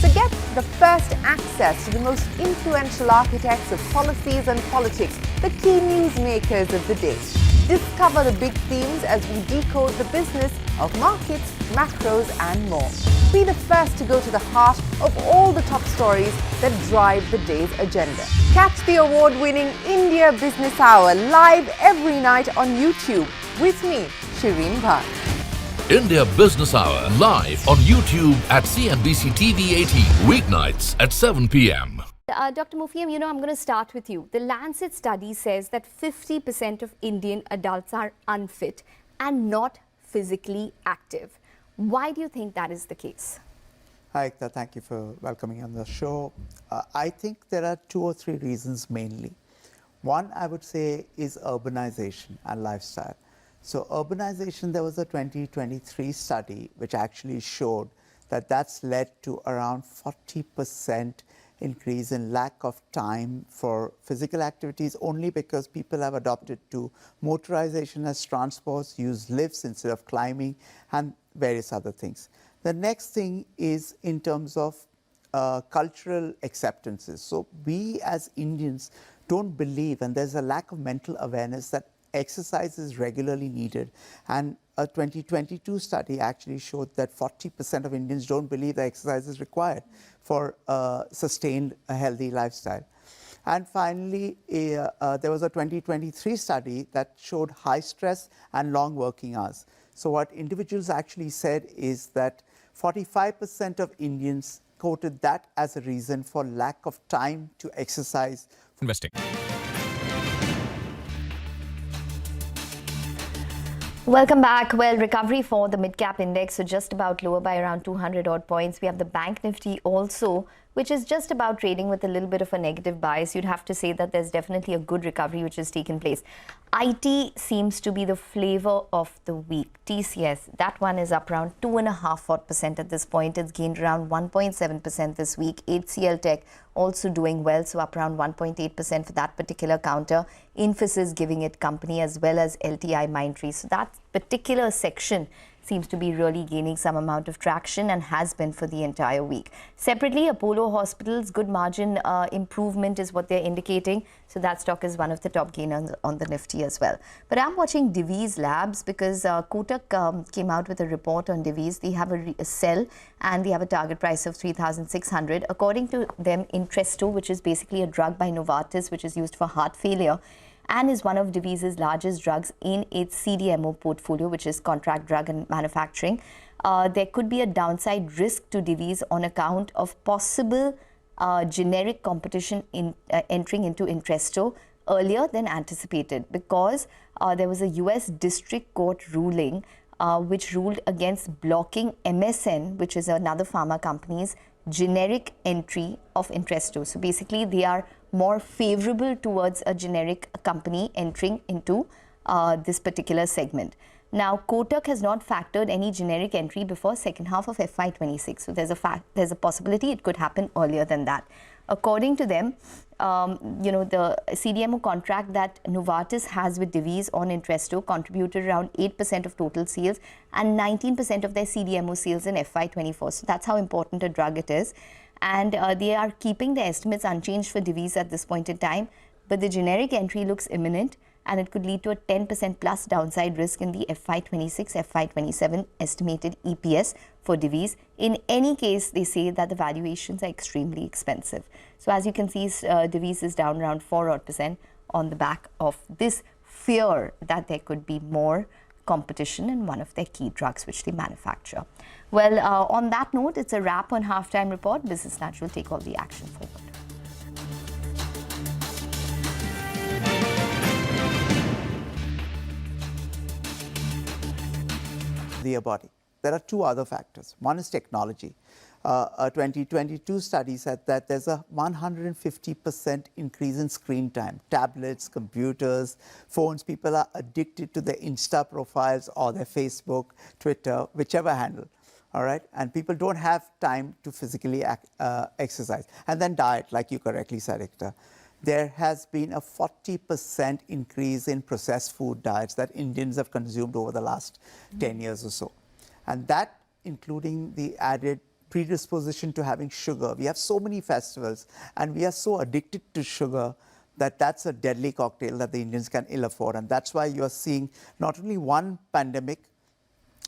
So get the first access to the most influential architects of policies and politics, the key newsmakers of the day. Discover the big themes as we decode the business of markets, macros and more. Be the first to go to the heart of all the top stories that drive the day's agenda. Catch the award-winning India Business Hour live every night on YouTube with me, Shireen Bhatt. India Business Hour live on YouTube at CNBC TV18 weeknights at 7 p.m. Dr. Mufiam, I'm going to start with you. The Lancet study says that 50% of Indian adults are unfit and not physically active. Why do you think that is the case? Hi, Ekta. Thank you for welcoming me on the show. I think there are 2 or 3 reasons mainly. One, I would say, is urbanization and lifestyle. So urbanization, there was a 2023 study which actually showed that that's led to around 40% increase in lack of time for physical activities only because people have adopted to motorization as transports, use lifts instead of climbing and various other things. The next thing is in terms of cultural acceptances. So we as Indians don't believe, and there's a lack of mental awareness that exercise is regularly needed. And a 2022 study actually showed that 40% of Indians don't believe that exercise is required for sustained a healthy lifestyle. And finally, there was a 2023 study that showed high stress and long working hours. So what individuals actually said is that 45% of Indians quoted that as a reason for lack of time to exercise. Investing. Welcome back. Well, recovery for the mid-cap index, so just about lower by around 200 odd points. We have the Bank Nifty also, which is just about trading with a little bit of a negative bias. You'd have to say that there's definitely a good recovery which has taken place. IT seems to be the flavor of the week. TCS, that one is up around 2.5% at this point. It's gained around 1.7% this week. HCL Tech also doing well, so up around 1.8% for that particular counter. Infosys giving it company as well as LTI Mindtree. So that particular section seems to be really gaining some amount of traction and has been for the entire week. Separately, Apollo Hospitals, good margin improvement is what they're indicating. So that stock is one of the top gainers on the Nifty as well. But I'm watching Divi's Labs because Kotak came out with a report on Divi's. They have a sell and they have a target price of 3,600. According to them, Entresto, which is basically a drug by Novartis, which is used for heart failure, and is one of Divi's largest drugs in its CDMO portfolio, which is contract drug and manufacturing. There could be a downside risk to Divi's on account of possible generic competition entering into Entresto earlier than anticipated, because there was a US District Court ruling which ruled against blocking MSN, which is another pharma company's generic entry of Entresto. So basically, they are more favorable towards a generic company entering into this particular segment. Now, Kotak has not factored any generic entry before second half of FY26. So there's a possibility it could happen earlier than that. According to them, the CDMO contract that Novartis has with Divi's on Entresto contributed around 8% of total sales and 19% of their CDMO sales in FY24. So that's how important a drug it is. And they are keeping the estimates unchanged for Divi's at this point in time. But the generic entry looks imminent, and it could lead to a 10% plus downside risk in the FY26, FY27 estimated EPS for Divi's. In any case, they say that the valuations are extremely expensive. So as you can see, Divi's is down around 4% on the back of this fear that there could be more competition in one of their key drugs which they manufacture. Well, on that note, it's a wrap on Halftime Report. Business Snatch will take all the action forward. The body. There are two other factors. One is technology. A 2022 study said that there's a 150% increase in screen time. Tablets, computers, phones. People are addicted to their Insta profiles or their Facebook, Twitter, whichever handle. All right, and people don't have time to physically exercise. And then diet, like you correctly said, Ekta. There has been a 40% increase in processed food diets that Indians have consumed over the last 10 years or so. And that, including the added predisposition to having sugar. We have so many festivals and we are so addicted to sugar that that's a deadly cocktail that the Indians can ill afford. And that's why you are seeing not only one pandemic,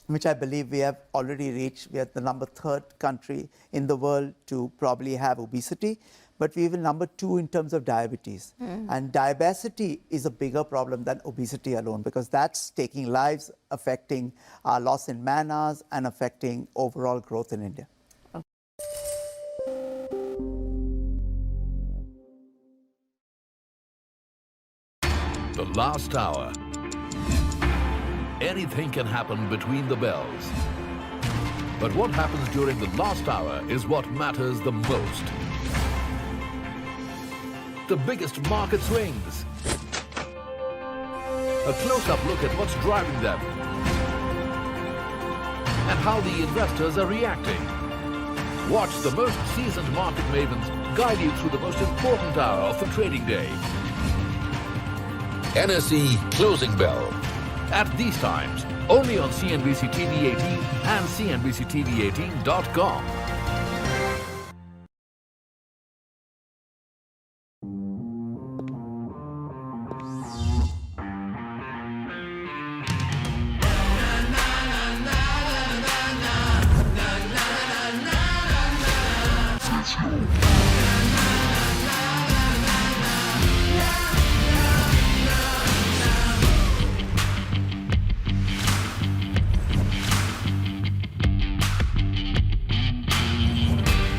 which I believe we have already reached. We are the number 3rd country in the world to probably have obesity, but we're even number 2 in terms of diabetes. And diabesity is a bigger problem than obesity alone, because that's taking lives, affecting our loss in man hours and affecting overall growth in India. The last hour. Anything can happen between the bells. But what happens during the last hour is what matters the most. The biggest market swings. A close-up look at what's driving them and how the investors are reacting. Watch the most seasoned market mavens guide you through the most important hour of the trading day. NSE Closing Bell. At these times, only on CNBC TV18 and CNBCTV18.com.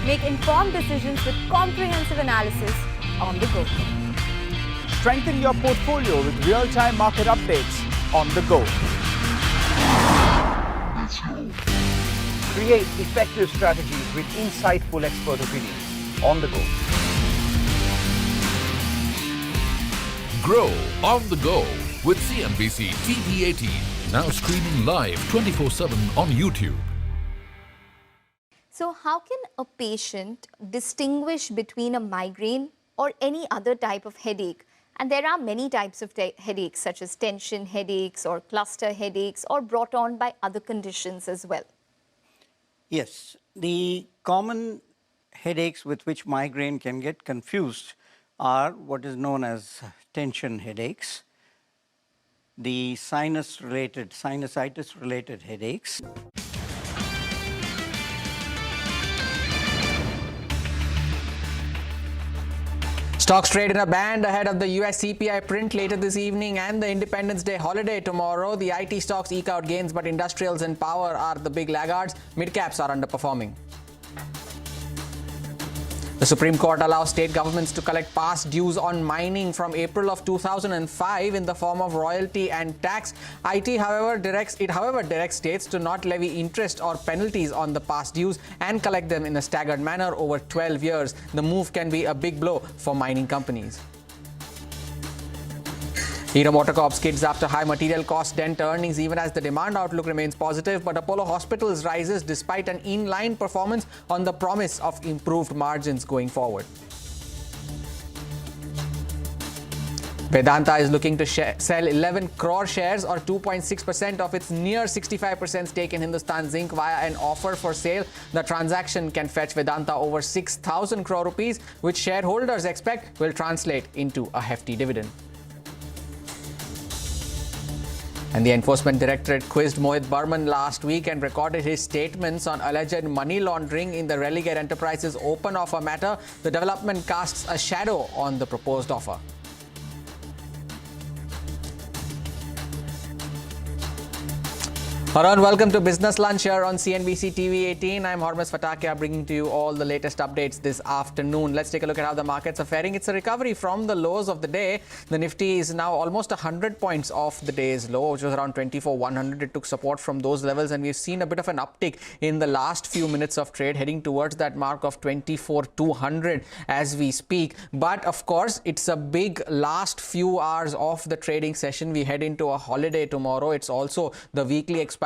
Make informed decisions with comprehensive analysis on the go. Strengthen your portfolio with real-time market updates on the go. Create effective strategies with insightful expert opinions on the go. Grow on the go with CNBC TV18. Now streaming live 24/7 on YouTube. So how can a patient distinguish between a migraine or any other type of headache And there are many types of headaches, such as tension headaches or cluster headaches, or brought on by other conditions as well. Yes, the common headaches with which migraine can get confused are what is known as tension headaches, the sinusitis-related headaches. Stocks trade in a band ahead of the US CPI print later this evening and the Independence Day holiday tomorrow. The IT stocks eke out gains, but industrials and power are the big laggards. Mid-caps are underperforming. The Supreme Court allows state governments to collect past dues on mining from April of 2005 in the form of royalty and tax. IT, however, directs states to not levy interest or penalties on the past dues and collect them in a staggered manner over 12 years. The move can be a big blow for mining companies. Hero MotoCorp skids after high material costs dent earnings even as the demand outlook remains positive, but Apollo Hospitals rises despite an in-line performance on the promise of improved margins going forward. Vedanta is looking to sell 11 crore shares or 2.6% of its near 65% stake in Hindustan Zinc via an offer for sale. The transaction can fetch Vedanta over 6,000 crore rupees, which shareholders expect will translate into a hefty dividend. And the Enforcement Directorate quizzed Mohit Burman last week and recorded his statements on alleged money laundering in the Religare Enterprises open offer matter. The development casts a shadow on the proposed offer. Hello and welcome to Business Lunch here on CNBC TV18. I'm Hormuz Fatakia bringing to you all the latest updates this afternoon. Let's take a look at how the markets are faring. It's a recovery from the lows of the day. The Nifty is now almost 100 points off the day's low, which was around 24,100. It took support from those levels and we've seen a bit of an uptick in the last few minutes of trade, heading towards that mark of 24,200 as we speak. But of course, it's a big last few hours of the trading session. We head into a holiday tomorrow. It's also the weekly expiry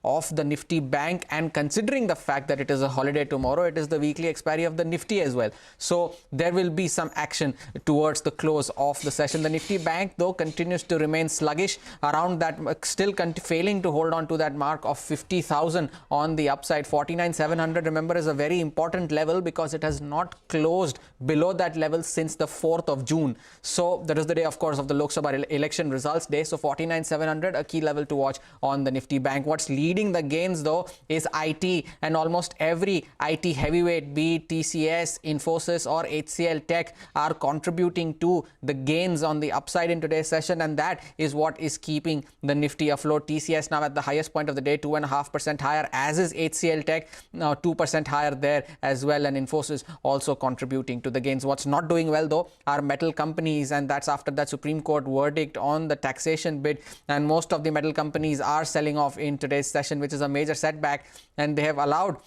of the Nifty Bank, and considering the fact that it is a holiday tomorrow, it is the weekly expiry of the Nifty as well. So there will be some action towards the close of the session. The Nifty Bank though continues to remain sluggish around that, still failing to hold on to that mark of 50,000 on the upside. 49,700, remember, is a very important level because it has not closed below that level since the 4th of June. So that is the day, of course, of the Lok Sabha election results day. So 49,700, a key level to watch on the Nifty Bank. What's leading the gains though is IT, and almost every IT heavyweight, be it TCS, Infosys or HCL Tech, are contributing to the gains on the upside in today's session, and that is what is keeping the Nifty afloat. TCS now at the highest point of the day, 2.5% higher, as is HCL Tech, now 2% higher there as well, and Infosys also contributing to the gains. What's not doing well though are metal companies, and that's after that Supreme Court verdict on the taxation bid, and most of the metal companies are selling off in today's session, which is a major setback, and they have allowed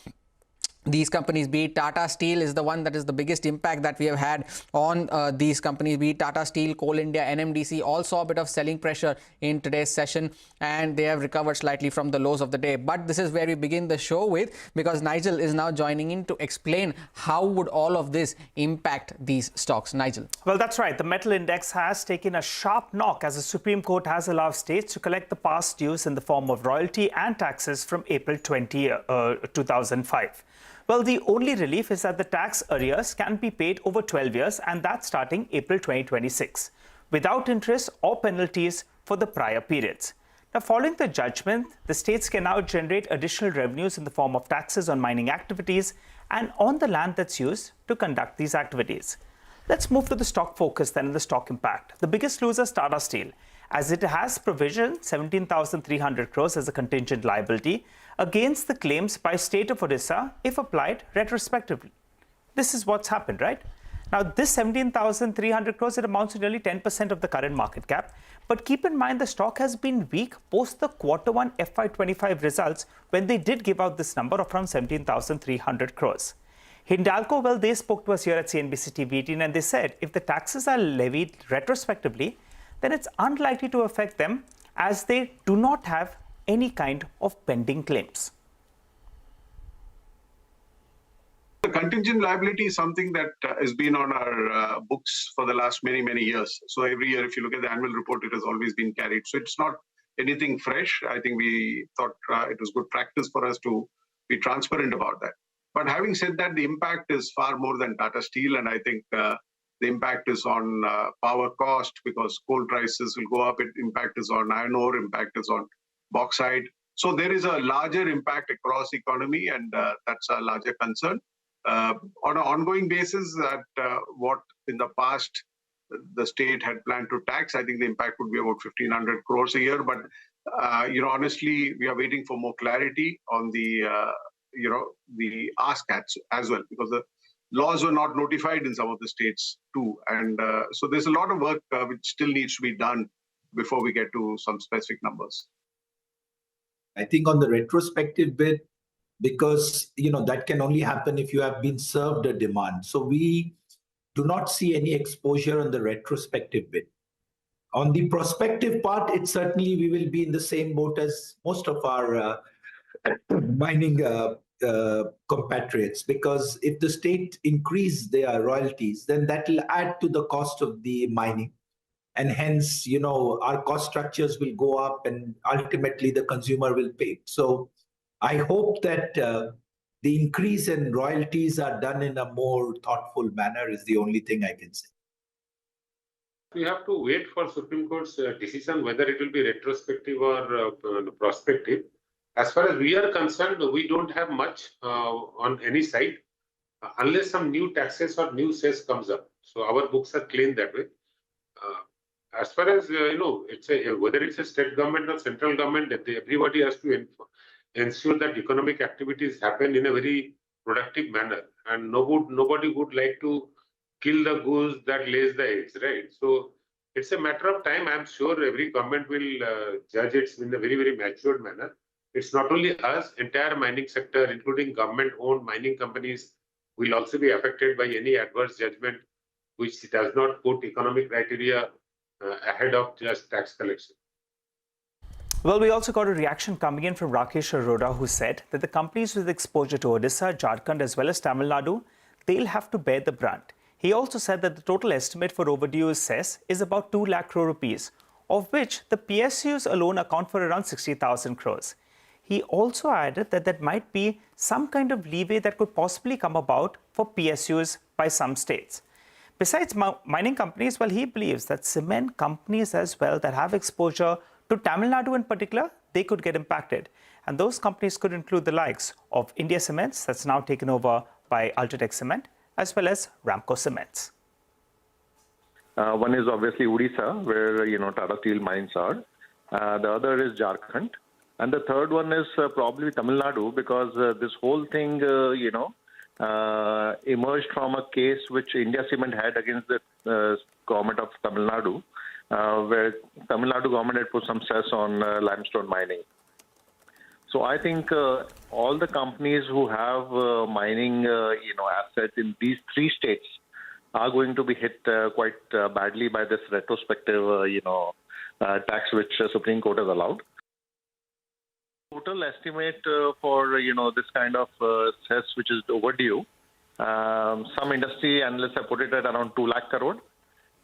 these companies, be it Tata Steel is the one that is the biggest impact that we have had on these companies, be it Tata Steel, Coal India, NMDC, all saw a bit of selling pressure in today's session, and they have recovered slightly from the lows of the day. But this is where we begin the show with, because Nigel is now joining in to explain how would all of this impact these stocks. Nigel. Well, that's right. The metal index has taken a sharp knock as the Supreme Court has allowed states to collect the past dues in the form of royalty and taxes from April 2005. Well, the only relief is that the tax arrears can be paid over 12 years, and that's starting April 2026, without interest or penalties for the prior periods. Now, following the judgment, the states can now generate additional revenues in the form of taxes on mining activities and on the land that's used to conduct these activities. Let's move to the stock focus then and the stock impact. The biggest loser is Tata Steel, as it has provisioned 17,300 crores as a contingent liability against the claims by state of Odisha if applied retrospectively. This is what's happened, right? Now, this 17,300 crores, it amounts to nearly 10% of the current market cap. But keep in mind, the stock has been weak post the Q1 FY25 results, when they did give out this number of around 17,300 crores. Hindalco, well, they spoke to us here at CNBC TV18, and they said if the taxes are levied retrospectively, then it's unlikely to affect them, as they do not have any kind of pending claims. The contingent liability is something that has been on our books for the last many, many years. So every year, if you look at the annual report, it has always been carried. So it's not anything fresh. I think we thought it was good practice for us to be transparent about that. But having said that, the impact is far more than Tata Steel. And I think the impact is on power cost because coal prices will go up. Impact is on iron ore. Impact is on bauxite. So there is a larger impact across the economy, and that's a larger concern. On an ongoing basis, that what in the past the state had planned to tax, I think the impact would be about 1,500 crores a year. But honestly, we are waiting for more clarity on the the ask as well, because the laws were not notified in some of the states too, and so there's a lot of work which still needs to be done before we get to some specific numbers. I think on the retrospective bit, because that can only happen if you have been served a demand. So we do not see any exposure on the retrospective bit. On the prospective part, it's certainly we will be in the same boat as most of our mining compatriots, because if the state increase their royalties, then that will add to the cost of the mining. And hence, our cost structures will go up and ultimately the consumer will pay. So I hope that the increase in royalties are done in a more thoughtful manner is the only thing I can say. We have to wait for Supreme Court's decision whether it will be retrospective or prospective. As far as we are concerned, we don't have much on any side unless some new taxes or new cess comes up. So our books are clean that way. As far as whether it's a state government or central government, everybody has to ensure that economic activities happen in a very productive manner, and nobody would like to kill the goose that lays the eggs, right? So it's a matter of time. I'm sure every government will judge it in a very, very matured manner. It's not only us, entire mining sector, including government-owned mining companies, will also be affected by any adverse judgment which does not put economic criteria ahead of just tax collection. Well, we also got a reaction coming in from Rakesh Arora, who said that the companies with exposure to Odisha, Jharkhand as well as Tamil Nadu, they'll have to bear the brunt. He also said that the total estimate for overdue cess is about 2 lakh crore rupees, of which the PSUs alone account for around 60,000 crores. He also added that there might be some kind of leeway that could possibly come about for PSUs by some states. Besides mining companies, well, he believes that cement companies as well that have exposure to Tamil Nadu in particular, they could get impacted. And those companies could include the likes of India Cements, that's now taken over by Ultratech Cement, as well as Ramco Cements. One is obviously Odisha, where Tata Steel mines are. The other is Jharkhand. And the third one is probably Tamil Nadu, because this whole thing, emerged from a case which India Cement had against the government of Tamil Nadu, where Tamil Nadu government had put some cess on limestone mining. So I think all the companies who have mining, assets in these three states are going to be hit quite badly by this retrospective, tax which Supreme Court has allowed. Total estimate for this kind of cess which is overdue, some industry analysts have put it at around 2 lakh crore,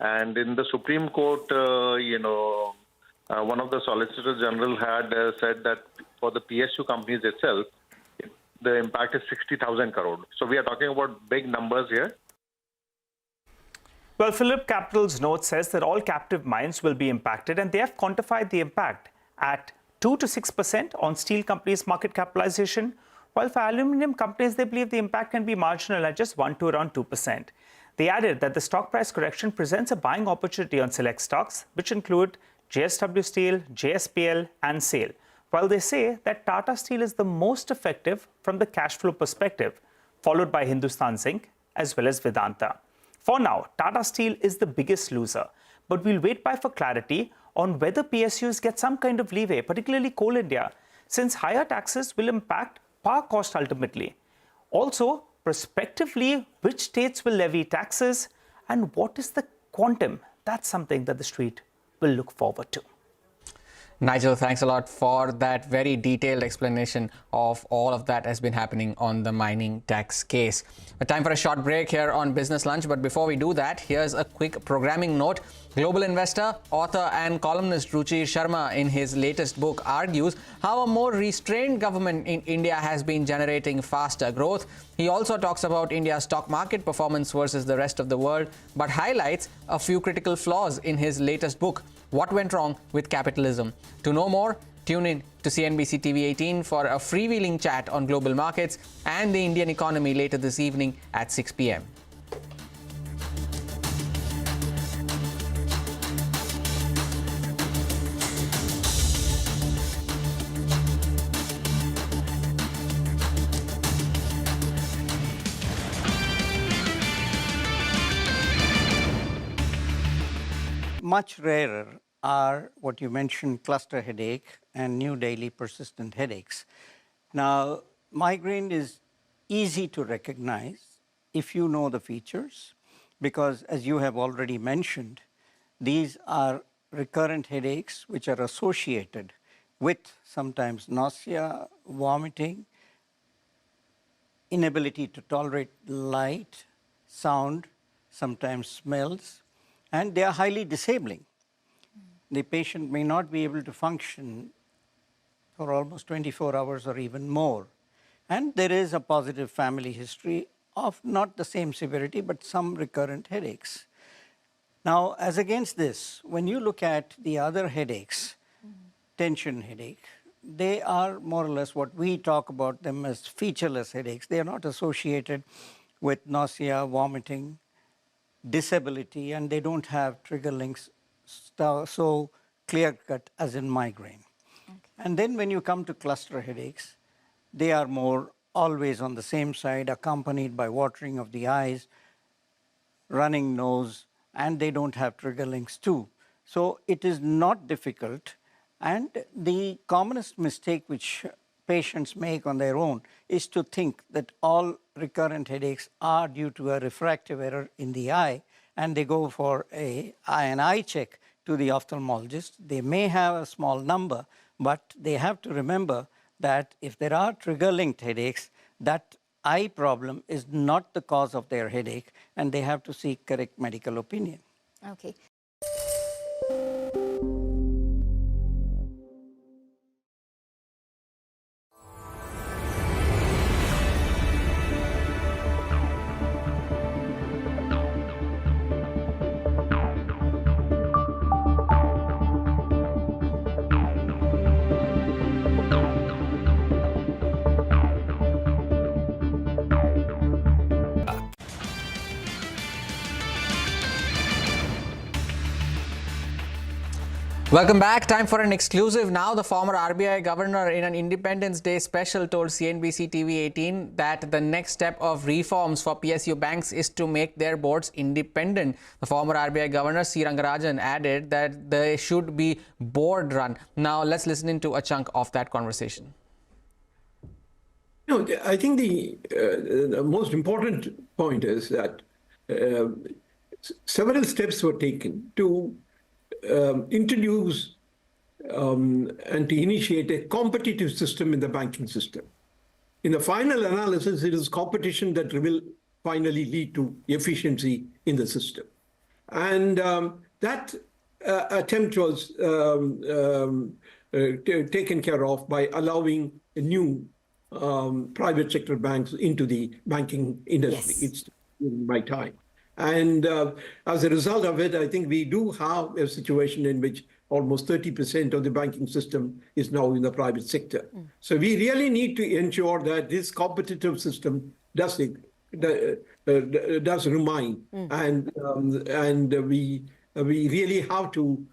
and in the Supreme Court, one of the Solicitor General had said that for the PSU companies itself, the impact is 60,000 crore. So we are talking about big numbers here. Well, Phillip Capital's note says that all captive mines will be impacted, and they have quantified the impact at 2 to 6% on steel companies' market capitalization, while for aluminium companies, they believe the impact can be marginal at just 1 to around 2%. They added that the stock price correction presents a buying opportunity on select stocks, which include JSW Steel, JSPL, and SAIL, while they say that Tata Steel is the most effective from the cash flow perspective, followed by Hindustan Zinc as well as Vedanta. For now, Tata Steel is the biggest loser, but we'll wait for clarity on whether PSUs get some kind of leeway, particularly Coal India, since higher taxes will impact power cost ultimately. Also, prospectively, which states will levy taxes and what is the quantum? That's something that the street will look forward to. Nigel, thanks a lot for that very detailed explanation of all of that has been happening on the mining tax case. But time for a short break here on Business Lunch. But before we do that, here's a quick programming note. Global investor, author and columnist Ruchir Sharma in his latest book argues how a more restrained government in India has been generating faster growth. He also talks about India's stock market performance versus the rest of the world, but highlights a few critical flaws in his latest book, What Went Wrong with Capitalism. To know more, tune in to CNBC TV18 for a freewheeling chat on global markets and the Indian economy later this evening at 6 p.m. Much rarer are what you mentioned, cluster headache and new daily persistent headaches. Now, migraine is easy to recognize if you know the features, because as you have already mentioned, these are recurrent headaches which are associated with sometimes nausea, vomiting, inability to tolerate light, sound, sometimes smells, and they are highly disabling. The patient may not be able to function for almost 24 hours or even more. And there is a positive family history of not the same severity, but some recurrent headaches. Now, as against this, when you look at the other headaches, tension headache, they are more or less what we talk about them as featureless headaches. They are not associated with nausea, vomiting, disability, and they don't have trigger links so clear-cut as in migraine. Okay. And then when you come to cluster headaches, they are more always on the same side, accompanied by watering of the eyes, running nose, and they don't have trigger links too. So it is not difficult, and the commonest mistake which patients make on their own is to think that all recurrent headaches are due to a refractive error in the eye, and they go for an eye check to the ophthalmologist. They may have a small number, but they have to remember that if there are trigger-linked headaches, that eye problem is not the cause of their headache, and they have to seek correct medical opinion. Okay. Welcome back. Time for an exclusive now. The former RBI governor in an Independence Day special told CNBC TV18 that the next step of reforms for PSU banks is to make their boards independent. The former RBI governor C. Rangarajan added that they should be board run. Now let's listen into a chunk of that conversation. No, I think the most important point is that several steps were taken to introduce and to initiate a competitive system in the banking system. In the final analysis, it is competition that will finally lead to efficiency in the system. And that attempt was taken care of by allowing new private sector banks into the banking industry. Yes. It's in my time. And as a result of it, I think we do have a situation in which almost 30% of the banking system is now in the private sector. So we really need to ensure that this competitive system does remain. And we really have to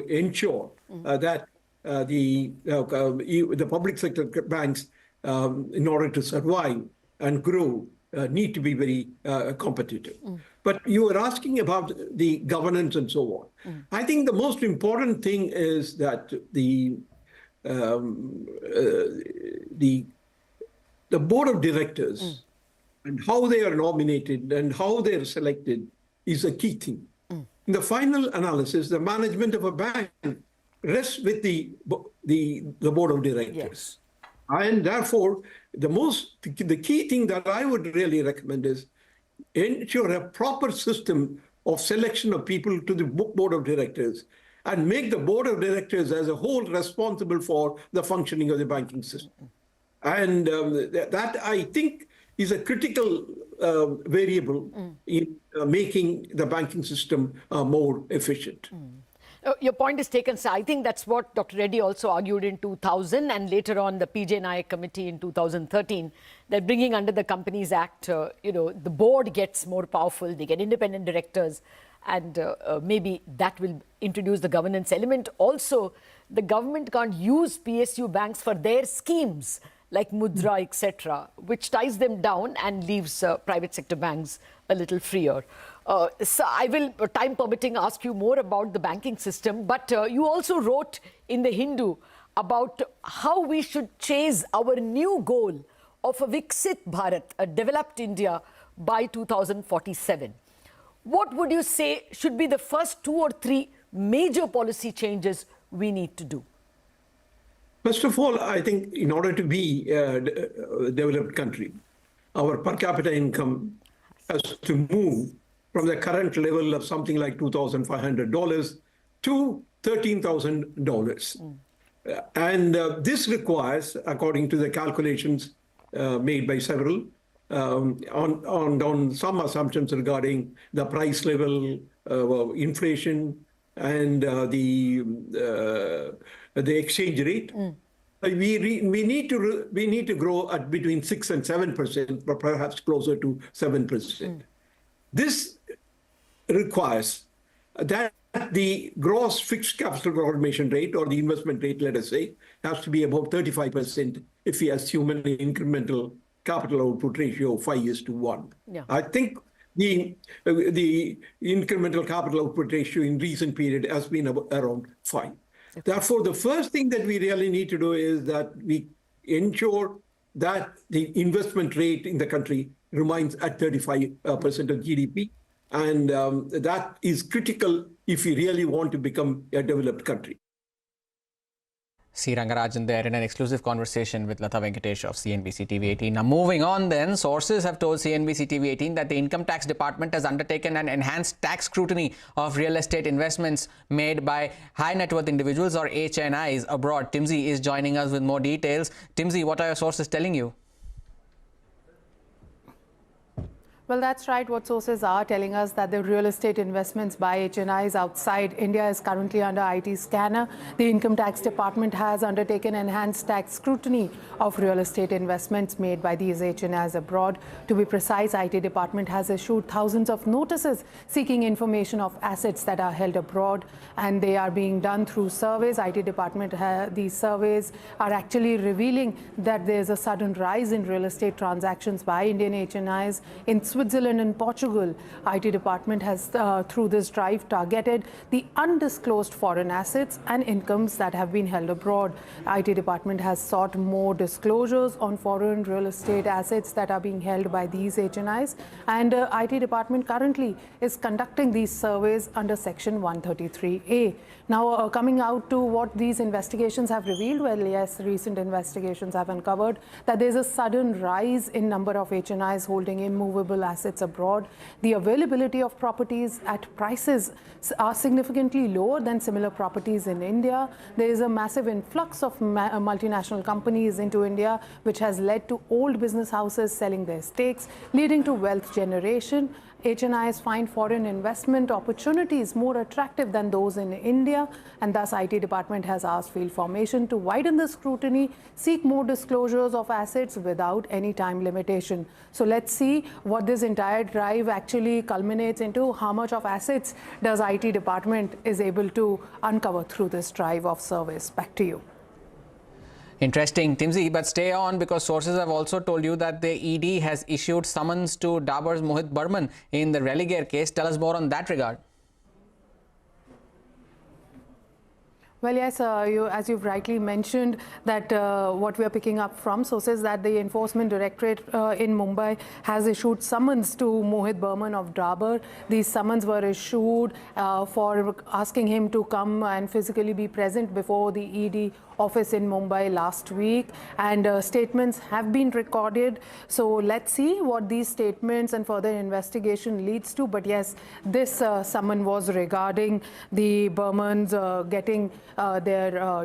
ensure that the public sector banks, in order to survive and grow, need to be very competitive. But you were asking about the governance and so on. I think the most important thing is that the board of directors and how they are nominated and how they are selected is a key thing. In the final analysis, the management of a bank rests with the board of directors. Yes. And therefore, the key thing that I would really recommend is ensure a proper system of selection of people to the board of directors and make the board of directors as a whole responsible for the functioning of the banking system. And that, I think, is a critical variable in making the banking system more efficient. Your point is taken, sir. I think that's what Dr. Reddy also argued in 2000 and later on the PJ Nayak committee in 2013, that bringing under the Companies Act, the board gets more powerful, they get independent directors, and maybe that will introduce the governance element. Also, the government can't use PSU banks for their schemes like Mudra, etc., which ties them down and leaves private sector banks a little freer. So I will, time permitting, ask you more about the banking system, but you also wrote in the Hindu about how we should chase our new goal of a Viksit Bharat, a developed India, by 2047. What would you say should be the first 2 or 3 major policy changes we need to do? First of all, I think in order to be a developed country, our per capita income has to move from the current level of something like $2,500 to $13,000. And this requires, according to the calculations made by several, on some assumptions regarding the price level, inflation, and the exchange rate. We need to grow at between 6 and 7%, but perhaps closer to 7%. This requires that the gross fixed capital formation rate, or the investment rate, let us say, has to be above 35% if we assume an incremental capital output ratio of 5:1. Yeah. I think the incremental capital output ratio in recent period has been around 5. Therefore, the first thing that we really need to do is that we ensure that the investment rate in the country remains at 35% of GDP. And that is critical if we really want to become a developed country. C. Rangarajan there in an exclusive conversation with Latha Venkatesh of CNBC TV18. Now moving on then, sources have told CNBC TV18 that the Income Tax Department has undertaken an enhanced tax scrutiny of real estate investments made by high net worth individuals, or HNIs, abroad. Timsy is joining us with more details. Timsy, what are your sources telling you? Well, that's right. What sources are telling us that the real estate investments by HNIs outside India is currently under IT scanner. The Income Tax Department has undertaken enhanced tax scrutiny of real estate investments made by these HNIs abroad. To be precise, IT Department has issued thousands of notices seeking information of assets that are held abroad, and they are being done through surveys. IT Department, these surveys are actually revealing that there's a sudden rise in real estate transactions by Indian HNIs in Switzerland and Portugal. IT Department has, through this drive, targeted the undisclosed foreign assets and incomes that have been held abroad. IT Department has sought more disclosures on foreign real estate assets that are being held by these HNIs, and IT Department currently is conducting these surveys under Section 133A. Now, coming out to what these investigations have revealed, well, yes, recent investigations have uncovered that there's a sudden rise in number of HNIs holding immovable assets abroad. The availability of properties at prices are significantly lower than similar properties in India. There is a massive influx of multinational companies into India, which has led to old business houses selling their stakes, leading to wealth generation. HNIs find foreign investment opportunities more attractive than those in India, and thus IT Department has asked Field Formation to widen the scrutiny, seek more disclosures of assets without any time limitation. So let's see what this entire drive actually culminates into. How much of assets does IT Department is able to uncover through this drive of surveys? Back to you. Interesting, Timsy, but stay on, because sources have also told you that the ED has issued summons to Dabur's Mohit Burman in the Religare case. Tell us more on that regard. Well, yes, as you've rightly mentioned, that what we are picking up from sources that the Enforcement Directorate in Mumbai has issued summons to Mohit Burman of Dabur. These summons were issued for asking him to come and physically be present before the ED office in Mumbai last week, and statements have been recorded. So let's see what these statements and further investigation leads to. But yes, this summon was regarding the Burmans getting their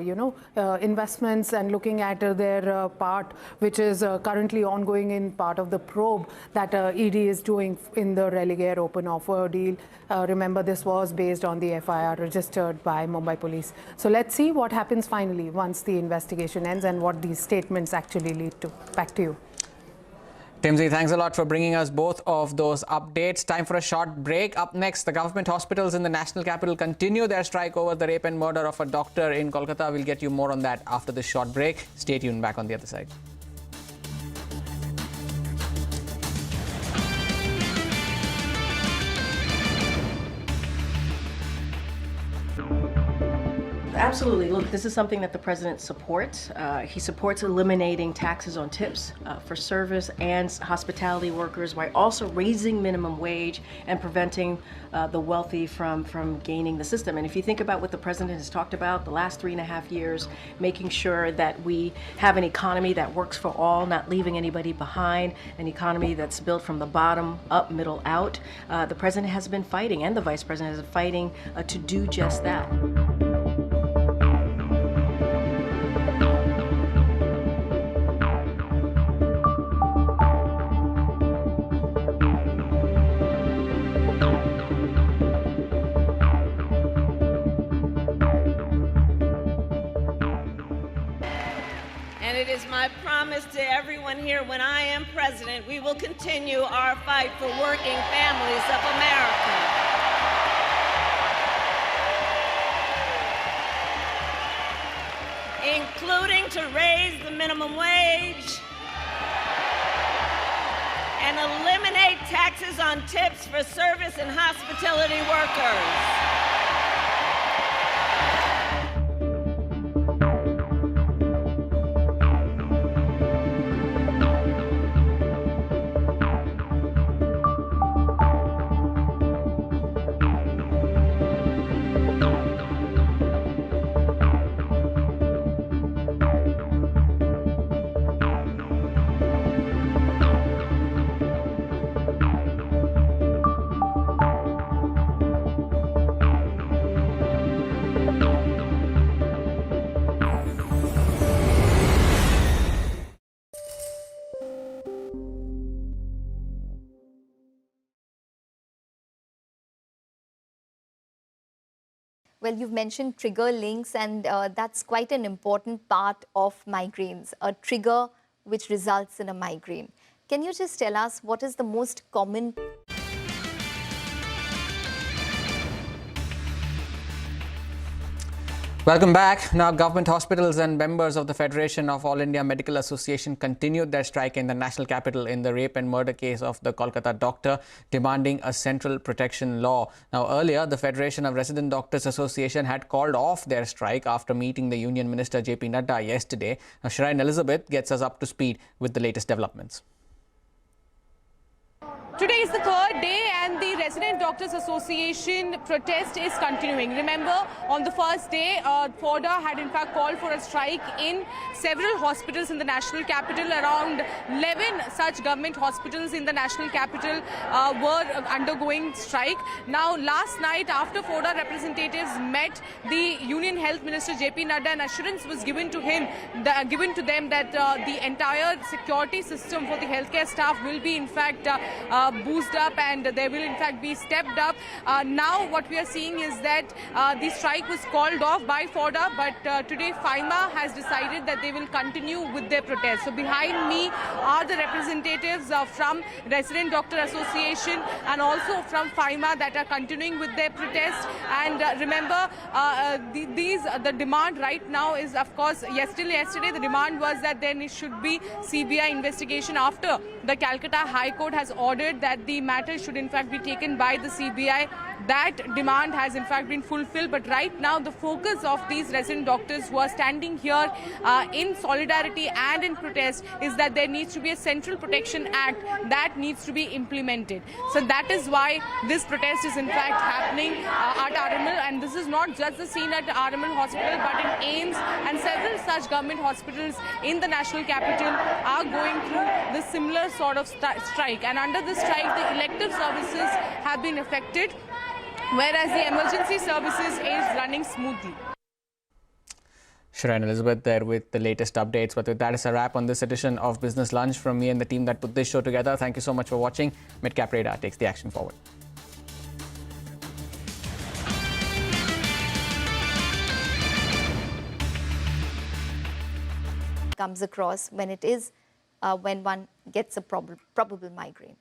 investments and looking at their part, which is currently ongoing in part of the probe that ED is doing in the Religare open offer deal. Remember, this was based on the FIR registered by Mumbai Police. So let's see what happens finally once the investigation ends and what these statements actually lead to. Back to you. Timsy, thanks a lot for bringing us both of those updates. Time for a short break. Up next, the government hospitals in the national capital continue their strike over the rape and murder of a doctor in Kolkata. We'll get you more on that after this short break. Stay tuned. Back on the other side. Absolutely. Look, this is something that the president supports. He supports eliminating taxes on tips for service and hospitality workers while also raising minimum wage and preventing the wealthy from gaining the system. And if you think about what the president has talked about the last 3.5 years, making sure that we have an economy that works for all, not leaving anybody behind, an economy that's built from the bottom up, middle out, the president has been fighting, and the vice president has been fighting to do just that. It is my promise to everyone here, when I am president, we will continue our fight for working families of America. Including to raise the minimum wage and eliminate taxes on tips for service and hospitality workers. Well, you've mentioned trigger links, and that's quite an important part of migraines, a trigger which results in a migraine. Can you just tell us what is the most common? Welcome back. Now, government hospitals and members of the Federation of All India Medical Association continued their strike in the national capital in the rape and murder case of the Kolkata doctor, demanding a central protection law. Now, earlier, the Federation of Resident Doctors Association had called off their strike after meeting the Union Minister JP Nadda yesterday. Now, Shireen Elizabeth gets us up to speed with the latest developments. Today is the third day and the Resident Doctors Association protest is continuing. Remember, on the first day, FODA had in fact called for a strike in several hospitals in the national capital. Around 11 such government hospitals in the national capital were undergoing strike. Now, last night, after FODA representatives met the Union Health Minister JP Nadda, an assurance was given to them that the entire security system for the healthcare staff will be in fact boosted up, and they will in fact be stepped up. Now what we are seeing is that the strike was called off by FODA, but today FIMA has decided that they will continue with their protest. So behind me are the representatives from Resident Doctor Association and also from FIMA that are continuing with their protest. And remember, the demand right now is, of course, yesterday the demand was that there should be CBI investigation after the Calcutta High Court has ordered that the matter should in fact be taken by the CBI that demand has in fact been fulfilled. But right now the focus of these resident doctors who are standing here in solidarity and in protest is that there needs to be a Central Protection Act that needs to be implemented. So that is why this protest is in fact happening at RML, and this is not just the scene at RML Hospital, but in AIIMS and several such government hospitals in the national capital are going through the similar sort of strike. And under this strike, the elective services have been affected, whereas the emergency services is running smoothly. Shreya and Elizabeth there with the latest updates. But that is a wrap on this edition of Business Lunch from me and the team that put this show together. Thank you so much for watching. Midcap Radar takes the action forward. Comes across when it is when one gets a probable migraine?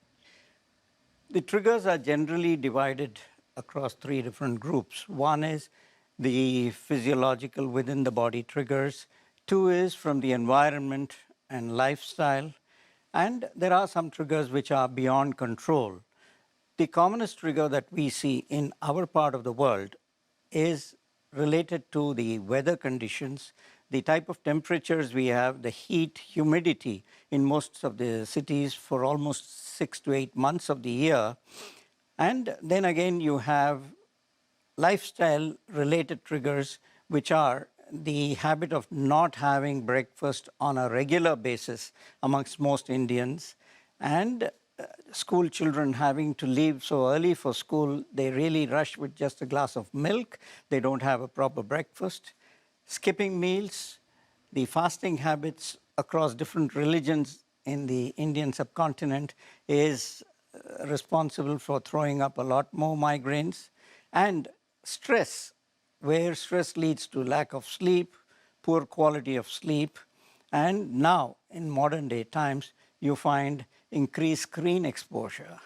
The triggers are generally divided across three different groups. One is the physiological within the body triggers. Two is from the environment and lifestyle. And there are some triggers which are beyond control. The commonest trigger that we see in our part of the world is related to the weather conditions, the type of temperatures we have, the heat, humidity in most of the cities for almost 6 to 8 months of the year. And then again, you have lifestyle-related triggers, which are the habit of not having breakfast on a regular basis amongst most Indians, and school children having to leave so early for school, they really rush with just a glass of milk. They don't have a proper breakfast. Skipping meals, the fasting habits across different religions in the Indian subcontinent is responsible for throwing up a lot more migraines. And stress, where stress leads to lack of sleep, poor quality of sleep, and now in modern day times, you find increased screen exposure.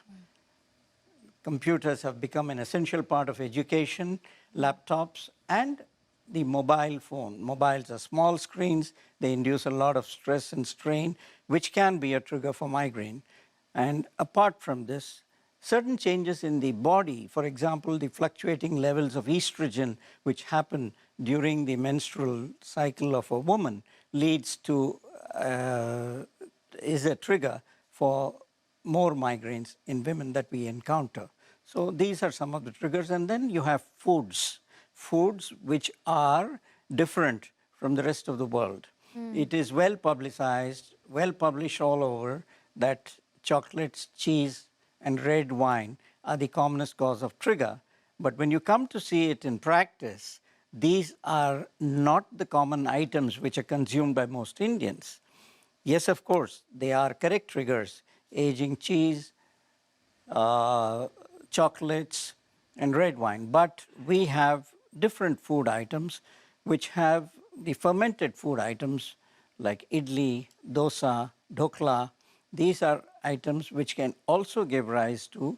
Computers have become an essential part of education, laptops, and the mobile phone. Mobiles are small screens. They induce a lot of stress and strain, which can be a trigger for migraine. And apart from this, certain changes in the body, for example, the fluctuating levels of estrogen, which happen during the menstrual cycle of a woman, leads to, is a trigger for more migraines in women that we encounter. So these are some of the triggers. And then you have foods which are different from the rest of the world. It is well publicized, well published all over that chocolates, cheese, and red wine are the commonest cause of trigger. But when you come to see it in practice, these are not the common items which are consumed by most Indians. Yes, of course, they are correct triggers: aging cheese, chocolates, and red wine. But we have different food items which have the fermented food items like idli, dosa, dhokla. These are items which can also give rise to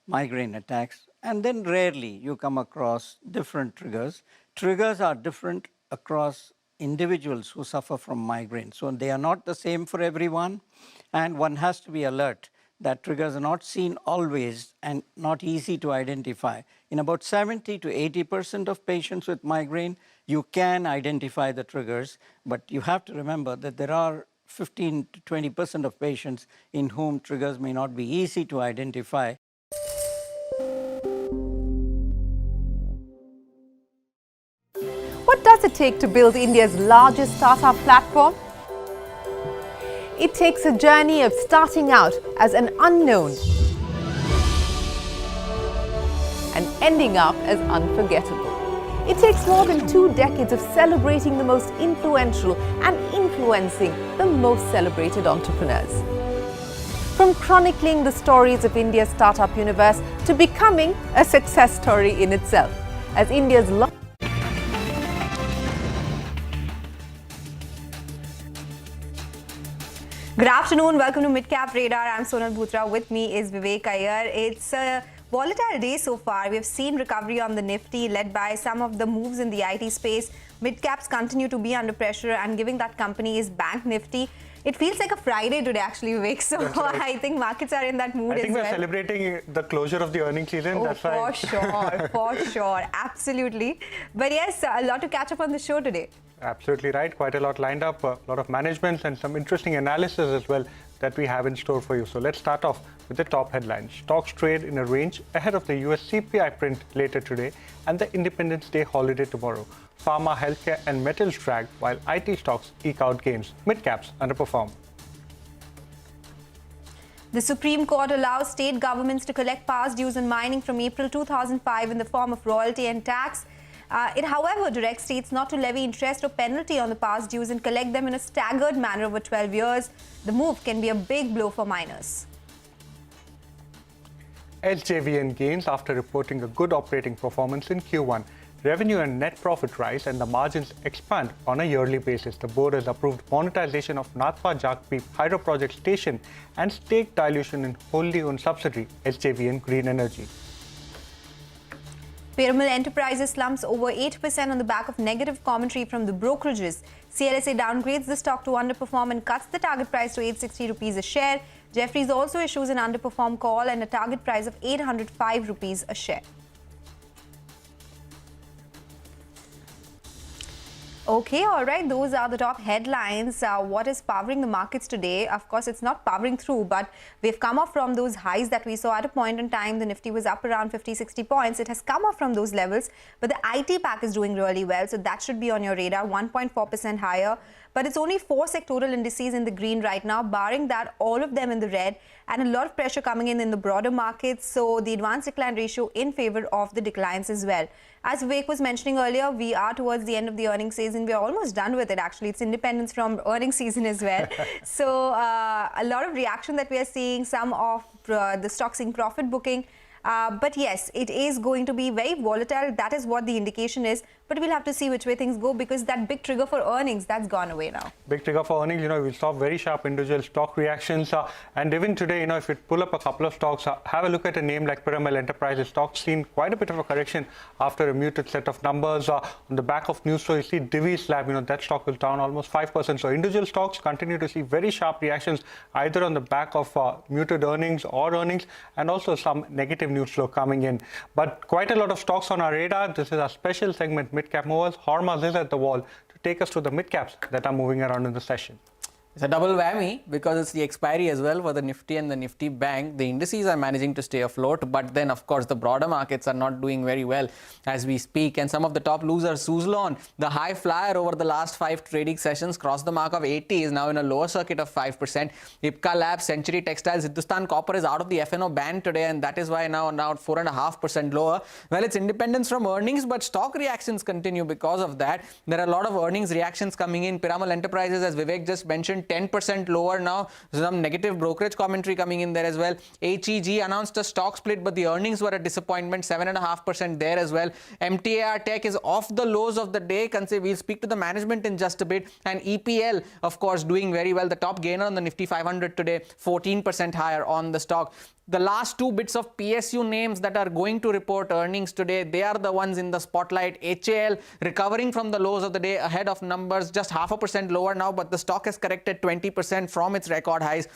migraine attacks. And then rarely you come across different triggers. Triggers are different across individuals who suffer from migraine. So they are not the same for everyone. And one has to be alert that triggers are not seen always and not easy to identify. In about 70 to 80% of patients with migraine, you can identify the triggers, but you have to remember that there are 15 to 20% of patients in whom triggers may not be easy to identify. What does it take to build India's largest startup platform? It takes a journey of starting out as an unknown and ending up as unforgettable. It takes more than 2 decades of celebrating the most influential and influencing the most celebrated entrepreneurs. From chronicling the stories of India's startup universe to becoming a success story in itself. As India's Good afternoon, welcome to Midcap Radar. I'm Sonal Bhutra. With me is Vivek Iyer. It's a volatile day so far. We've seen recovery on the Nifty led by some of the moves in the IT space. Mid-caps continue to be under pressure, and given that company is Bank Nifty, it feels like a Friday today, actually, Vivek. So right. I think markets are in that mood as well. I think we're celebrating the closure of the earnings season. Oh, that's why. For sure, absolutely. But yes, a lot to catch up on the show today. Absolutely right. Quite a lot lined up, a lot of management and some interesting analysis as well that we have in store for you. So let's start off with the top headlines. Stocks trade in a range ahead of the US CPI print later today and the Independence Day holiday tomorrow. Pharma, healthcare and metals drag while IT stocks eke out gains. Mid-caps underperform. The Supreme Court allows state governments to collect past dues on mining from April 2005 in the form of royalty and tax. It, however, directs states not to levy interest or penalty on the past dues and collect them in a staggered manner over 12 years. The move can be a big blow for miners. SJVN gains after reporting a good operating performance in Q1. Revenue and net profit rise and the margins expand on a yearly basis. The board has approved monetization of Nathpa Jagdeep Hydro Project Station and stake dilution in wholly owned subsidiary SJVN Green Energy. Piramal Enterprises slumps over 8% on the back of negative commentary from the brokerages. CLSA downgrades the stock to underperform and cuts the target price to 860 rupees a share. Jefferies also issues an underperform call and a target price of 805 rupees a share. Okay, all right, those are the top headlines. What is powering the markets today? Of course, it's not powering through, but we've come off from those highs that we saw at a point in time. The Nifty was up around 50-60 points. It has come off from those levels, but the IT pack is doing really well, so that should be on your radar, 1.4% higher. But it's only 4 sectoral indices in the green right now, barring that, all of them in the red, and a lot of pressure coming in the broader markets. So the advanced decline ratio in favor of the declines as well. As Vivek was mentioning earlier, we are towards the end of the earnings season. We are almost done with it, actually. It's independence from earnings season as well. So a lot of reaction that we are seeing, some of the stocks in profit booking. But yes, it is going to be very volatile. That is what the indication is. But we'll have to see which way things go, because that big trigger for earnings, that's gone away now. Big trigger for earnings, we saw very sharp individual stock reactions. And even today, if you pull up a couple of stocks, have a look at a name like Piramal Enterprises. Stock's seen quite a bit of a correction after a muted set of numbers. On the back of news, so you see Divi's Lab, that stock was down almost 5%. So individual stocks continue to see very sharp reactions, either on the back of muted earnings or earnings, and also some negative news flow coming in. But quite a lot of stocks on our radar. This is our special segment, Mid-Cap Movers. Hormaz is at the wall to take us to the mid-caps that are moving around in the session. It's a double whammy because it's the expiry as well for the Nifty and the Nifty Bank. The indices are managing to stay afloat, but then, of course, the broader markets are not doing very well as we speak. And some of the top losers, Suzlon, the high flyer over the last 5 trading sessions, crossed the mark of 80, is now in a lower circuit of 5%. Ipca Labs, Century Textiles, Hindustan Copper is out of the FNO band today, and that is why now 4.5% lower. Well, it's independence from earnings, but stock reactions continue because of that. There are a lot of earnings reactions coming in. Piramal Enterprises, as Vivek just mentioned, 10% lower now. Some negative brokerage commentary coming in there as well. HEG announced a stock split, but the earnings were a disappointment, 7.5% there as well. MTAR Tech is off the lows of the day. We'll speak to the management in just a bit. And EPL, of course, doing very well. The top gainer on the Nifty 500 today, 14% higher on the stock. The last 2 bits of PSU names that are going to report earnings today, they are the ones in the spotlight. HAL recovering from the lows of the day, ahead of numbers, just 0.5% lower now, but the stock has corrected 20% from its record highs.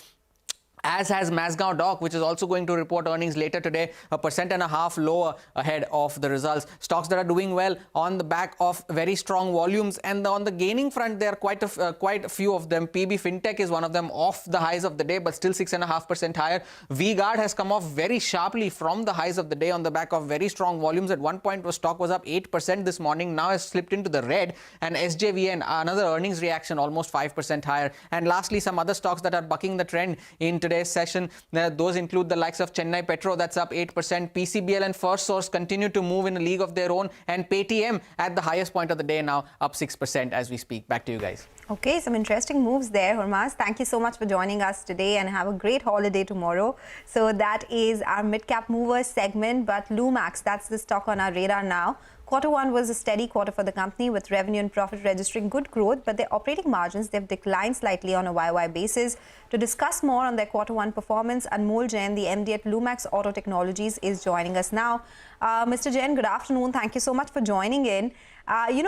As has Mazagon Dock, which is also going to report earnings later today, 1.5% lower ahead of the results. Stocks that are doing well on the back of very strong volumes, and on the gaining front, there are quite a few of them. PB Fintech is one of them, off the highs of the day, but still 6.5% higher. V-Guard has come off very sharply from the highs of the day on the back of very strong volumes. At one point, the stock was up 8% this morning, now has slipped into the red. And SJVN, another earnings reaction, almost 5% higher. And lastly, some other stocks that are bucking the trend in today's session. Those include the likes of Chennai Petro, that's up 8%. PCBL and First Source continue to move in a league of their own. And Paytm at the highest point of the day now, up 6% as we speak. Back to you guys. Okay, some interesting moves there, Hormaz. Thank you so much for joining us today, and have a great holiday tomorrow. So that is our mid-cap movers segment, but Lumax, that's the stock on our radar now. Q1 was a steady quarter for the company, with revenue and profit registering good growth, but their operating margins, they've declined slightly on a YY basis. To discuss more on their Q1 performance, Anmol Jain, the MD at Lumax Auto Technologies, is joining us now. Mr. Jain, good afternoon. Thank you so much for joining in.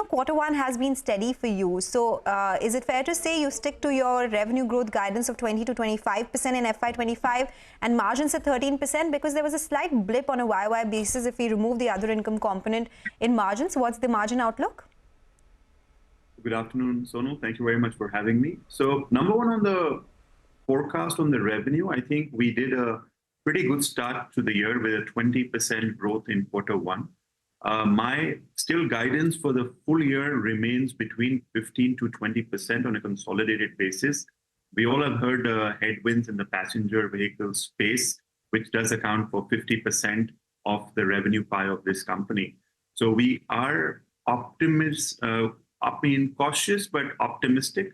quarter one has been steady for you. So is it fair to say you stick to your revenue growth guidance of 20 to 25% in FY25 and margins at 13%? Because there was a slight blip on a YY basis if we remove the other income component in margins. What's the margin outlook? Good afternoon, Sonu. Thank you very much for having me. So number one on the forecast on the revenue, I think we did a pretty good start to the year with a 20% growth in quarter one. My still guidance for the full year remains between 15 to 20% on a consolidated basis. We all have heard headwinds in the passenger vehicle space, which does account for 50% of the revenue pie of this company. So we are cautious but optimistic.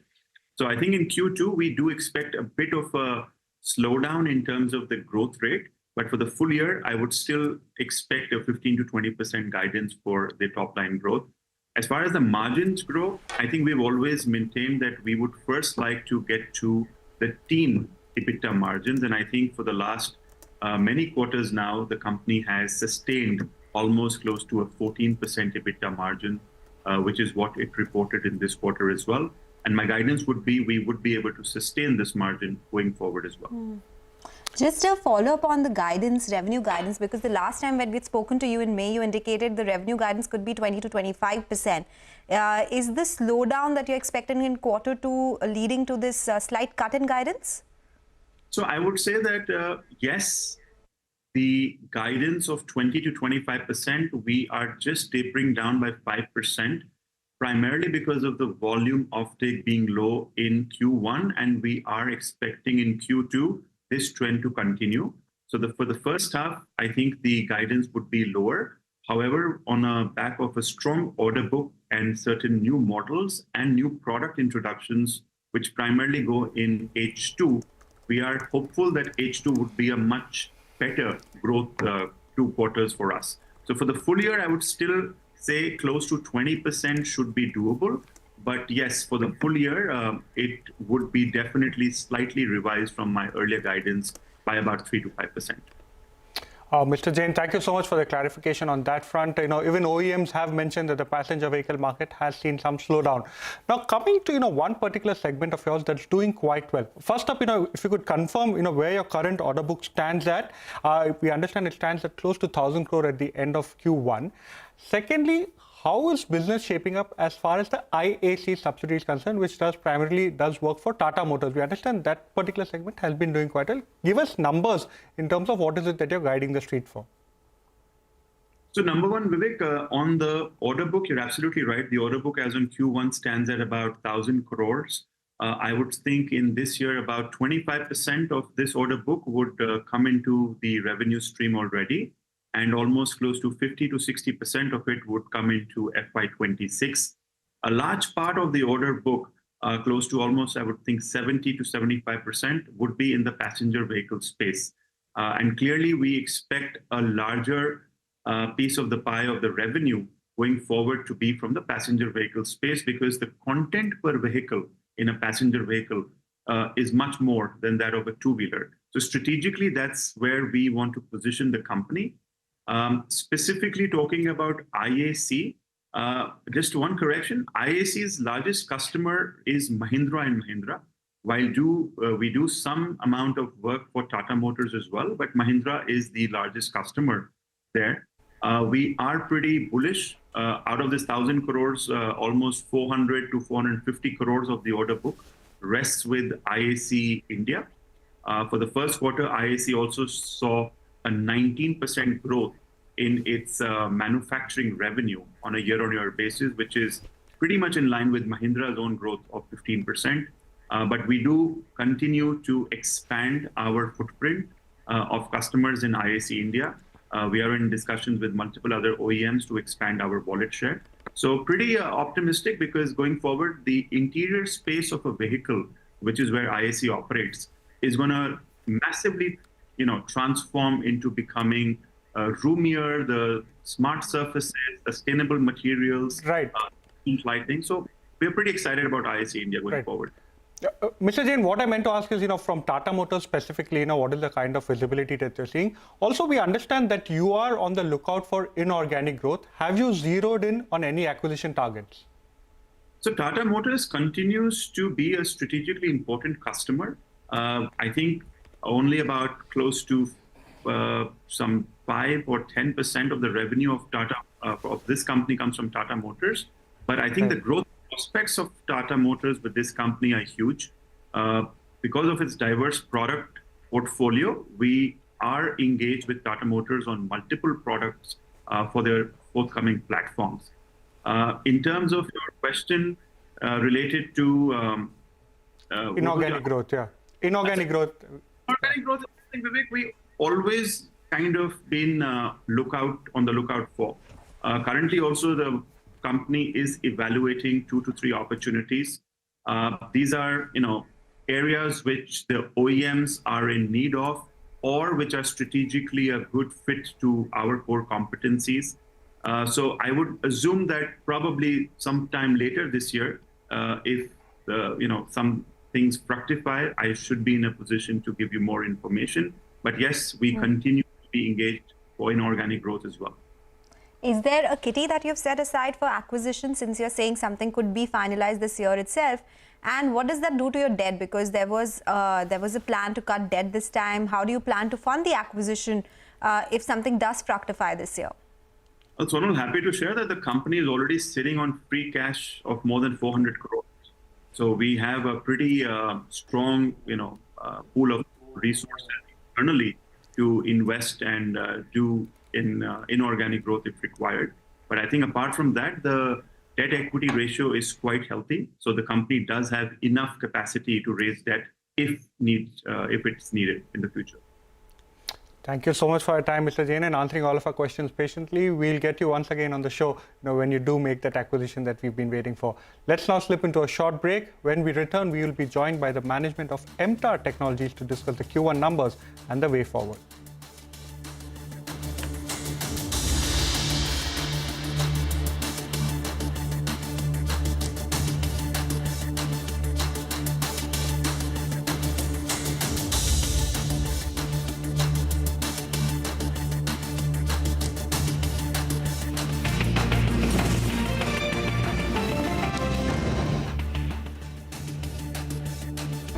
So I think in Q2, we do expect a bit of a slowdown in terms of the growth rate. But for the full year, I would still expect a 15 to 20% guidance for the top line growth. As far as the margins grow, I think we've always maintained that we would first like to get to the teen EBITDA margins. And I think for the last many quarters now, the company has sustained almost close to a 14% EBITDA margin, which is what it reported in this quarter as well. And my guidance would be we would be able to sustain this margin going forward as well. Just a follow-up on the guidance, revenue guidance, because the last time when we'd spoken to you in May, you indicated the revenue guidance could be 20 to 25%. Is the slowdown that you're expecting in quarter two leading to this slight cut in guidance? So I would say that, yes, the guidance of 20 to 25%, we are just tapering down by 5%, primarily because of the volume offtake being low in Q1, and we are expecting in Q2 this trend to continue. So for the first half, I think the guidance would be lower. However, on a back of a strong order book and certain new models and new product introductions, which primarily go in H2, we are hopeful that H2 would be a much better growth 2 quarters for us. So for the full year, I would still say close to 20% should be doable. But yes, for the full year, it would be definitely slightly revised from my earlier guidance by about 3 to 5%. Mr. Jain, thank you so much for the clarification on that front. Even OEMs have mentioned that the passenger vehicle market has seen some slowdown. Now, coming to one particular segment of yours that's doing quite well. First up, if you could confirm where your current order book stands at. We understand it stands at close to 1,000 crore at the end of Q1. Secondly, how is business shaping up as far as the IAC subsidy is concerned, which primarily does work for Tata Motors? We understand that particular segment has been doing quite well. Give us numbers in terms of what is it that you're guiding the street for. So number one, Vivek, on the order book, you're absolutely right. The order book as on Q1 stands at about 1,000 crores. I would think in this year, about 25% of this order book would come into the revenue stream already. And almost close to 50 to 60% of it would come into FY26. A large part of the order book, close to almost, I would think, 70 to 75% would be in the passenger vehicle space. And clearly, we expect a larger piece of the pie of the revenue going forward to be from the passenger vehicle space, because the content per vehicle in a passenger vehicle is much more than that of a two-wheeler. So strategically, that's where we want to position the company. Specifically talking about IAC, just one correction, IAC's largest customer is Mahindra and Mahindra. While we do some amount of work for Tata Motors as well, but Mahindra is the largest customer there. We are pretty bullish. Out of this 1,000 crores, almost 400 to 450 crores of the order book rests with IAC India. For the first quarter, IAC also saw a 19% growth in its manufacturing revenue on a year-on-year basis, which is pretty much in line with Mahindra's own growth of 15%. But we do continue to expand our footprint of customers in IAC India. We are in discussions with multiple other OEMs to expand our wallet share. So pretty optimistic, because going forward, the interior space of a vehicle, which is where IAC operates, is going to massively transform into becoming roomier, the smart surfaces, sustainable materials, lighting. So we're pretty excited about IAC India going forward. Mr. Jain, what I meant to ask is, from Tata Motors specifically, what is the kind of visibility that you're seeing? Also, we understand that you are on the lookout for inorganic growth. Have you zeroed in on any acquisition targets? So Tata Motors continues to be a strategically important customer. I think only about close to some 5 or 10% of the revenue of Tata of this company comes from Tata Motors. But I think the growth prospects of Tata Motors with this company are huge. Because of its diverse product portfolio, we are engaged with Tata Motors on multiple products for their forthcoming platforms. In terms of your question related to inorganic growth, yeah. Inorganic growth. Inorganic growth, I think, Vivek, we always kind of been on the lookout for. Currently also the company is evaluating 2 to 3 opportunities. These are, areas which the OEMs are in need of, or which are strategically a good fit to our core competencies. So I would assume that probably sometime later this year, if some things fructify, I should be in a position to give you more information. But yes, we continue to be engaged for inorganic growth as well. Is there a kitty that you've set aside for acquisition, since you're saying something could be finalized this year itself? And what does that do to your debt? Because there was a plan to cut debt this time. How do you plan to fund the acquisition if something does fructify this year? So I'm happy to share that the company is already sitting on free cash of more than 400 crores. So we have a pretty strong, pool of resources internally to invest and do in inorganic growth if required. But I think apart from that, the debt equity ratio is quite healthy. So the company does have enough capacity to raise debt if it's needed in the future. Thank you so much for your time, Mr. Jain, and answering all of our questions patiently. We'll get you once again on the show when you do make that acquisition that we've been waiting for. Let's now slip into a short break. When we return, we will be joined by the management of MTAR Technologies to discuss the Q1 numbers and the way forward.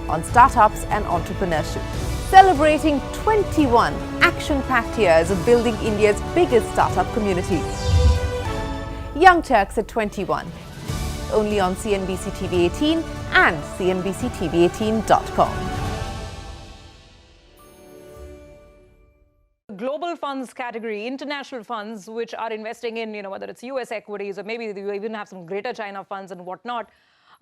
On startups and entrepreneurship, celebrating 21 action-packed years of building India's biggest startup community. Young Turks at 21, only on CNBC TV18 and CNBCTV18.com. Global funds category, international funds which are investing in, whether it's US equities or maybe you even have some greater China funds and whatnot.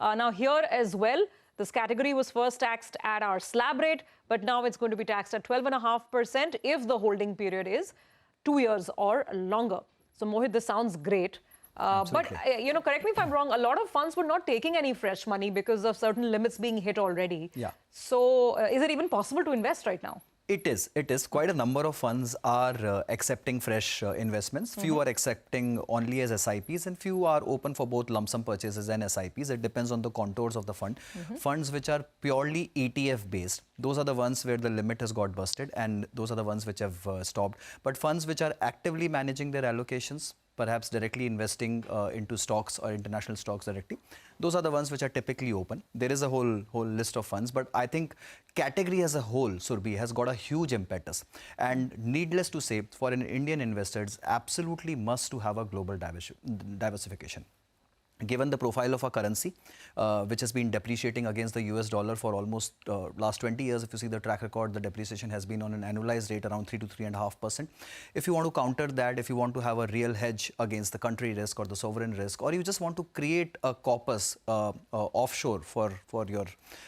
Now here as well, this category was first taxed at our slab rate, but now it's going to be taxed at 12.5% if the holding period is 2 years or longer. So Mohit, this sounds great. But, correct me if I'm wrong, a lot of funds were not taking any fresh money because of certain limits being hit already. Yeah. So is it even possible to invest right now? It is. Quite a number of funds are accepting fresh investments. Few are accepting only as SIPs and few are open for both lump sum purchases and SIPs. It depends on the contours of the fund. Funds which are purely ETF based, those are the ones where the limit has got busted and those are the ones which have stopped. But funds which are actively managing their allocations, perhaps directly investing into stocks or international stocks directly, those are the ones which are typically open. There is a whole list of funds, but I think category as a whole, Surbhi, has got a huge impetus. And needless to say, for an Indian investor, it's absolutely must to have a global diversification. Given the profile of our currency, which has been depreciating against the US dollar for almost last 20 years, if you see the track record, the depreciation has been on an annualized rate around 3 to 3.5%. If you want to counter that, if you want to have a real hedge against the country risk or the sovereign risk, or you just want to create a corpus offshore for your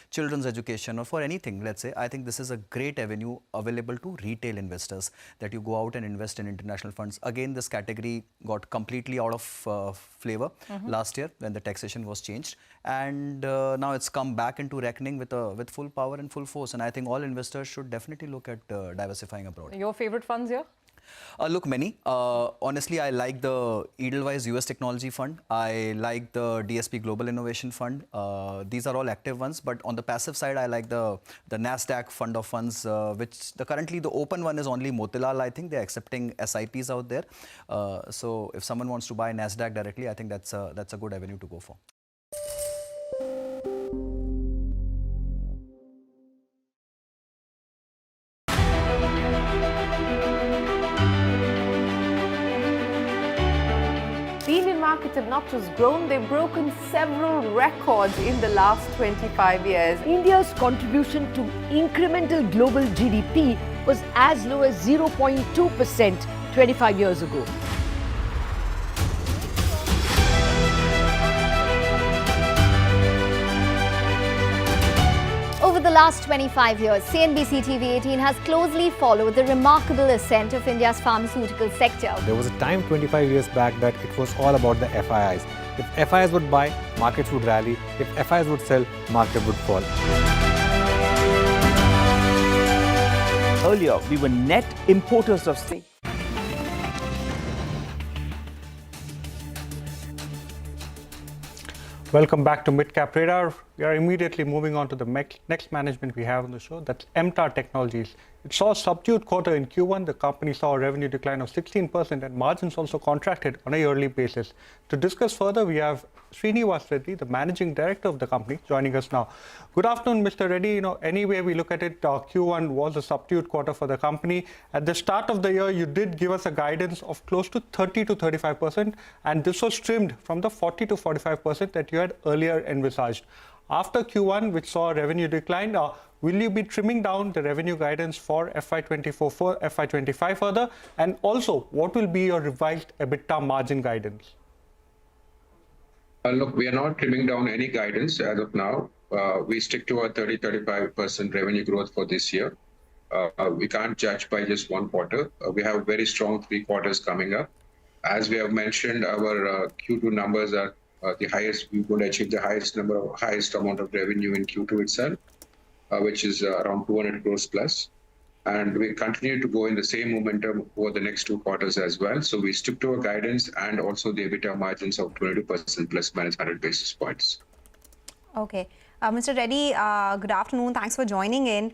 children's education or for anything, let's say, I think this is a great avenue available to retail investors, that you go out and invest in international funds. Again, this category got completely out of flavor last year when the taxation was changed, and now it's come back into reckoning with full power and full force. And I think all investors should definitely look at diversifying abroad. Your favorite funds here? Look, many. Honestly, I like the Edelweiss US Technology Fund. I like the DSP Global Innovation Fund. These are all active ones. But on the passive side, I like the NASDAQ fund of funds, which currently the open one is only Motilal. I think they're accepting SIPs out there. So if someone wants to buy NASDAQ directly, I think that's a good avenue to go for. The Indian markets have not just grown, they've broken several records in the last 25 years. India's contribution to incremental global GDP was as low as 0.2% 25 years ago. Over the last 25 years, CNBC TV18 has closely followed the remarkable ascent of India's pharmaceutical sector. There was a time 25 years back that it was all about the FIIs. If FIIs would buy, markets would rally. If FIIs would sell, market would fall. Earlier, we were net importers of steel. Welcome back to Midcap Radar. We are immediately moving on to the next management we have on the show. That's MTAR Technologies. It saw a subdued quarter in Q1. The company saw a revenue decline of 16% and margins also contracted on a yearly basis. To discuss further, we have Srinivas Reddy, the managing director of the company, joining us now. Good afternoon, Mr. Reddy. Any way we look at it, Q1 was a subdued quarter for the company. At the start of the year, you did give us a guidance of close to 30 to 35%, and this was trimmed from the 40 to 45% that you had earlier envisaged. After Q1, which saw a revenue decline, will you be trimming down the revenue guidance for FY24 for FY25 further? And also, what will be your revised EBITDA margin guidance? Look, we are not trimming down any guidance as of now. We stick to our 30-35% revenue growth for this year. We can't judge by just one quarter. We have very strong 3 quarters coming up. As we have mentioned, our Q2 numbers are the highest. We're going to achieve the highest amount of revenue in Q2 itself, which is around 200 crores plus. And we continue to go in the same momentum over the next 2 quarters as well. So we stick to our guidance and also the EBITDA margins of 22% plus minus 100 basis points. Okay. Mr. Reddy, good afternoon. Thanks for joining in.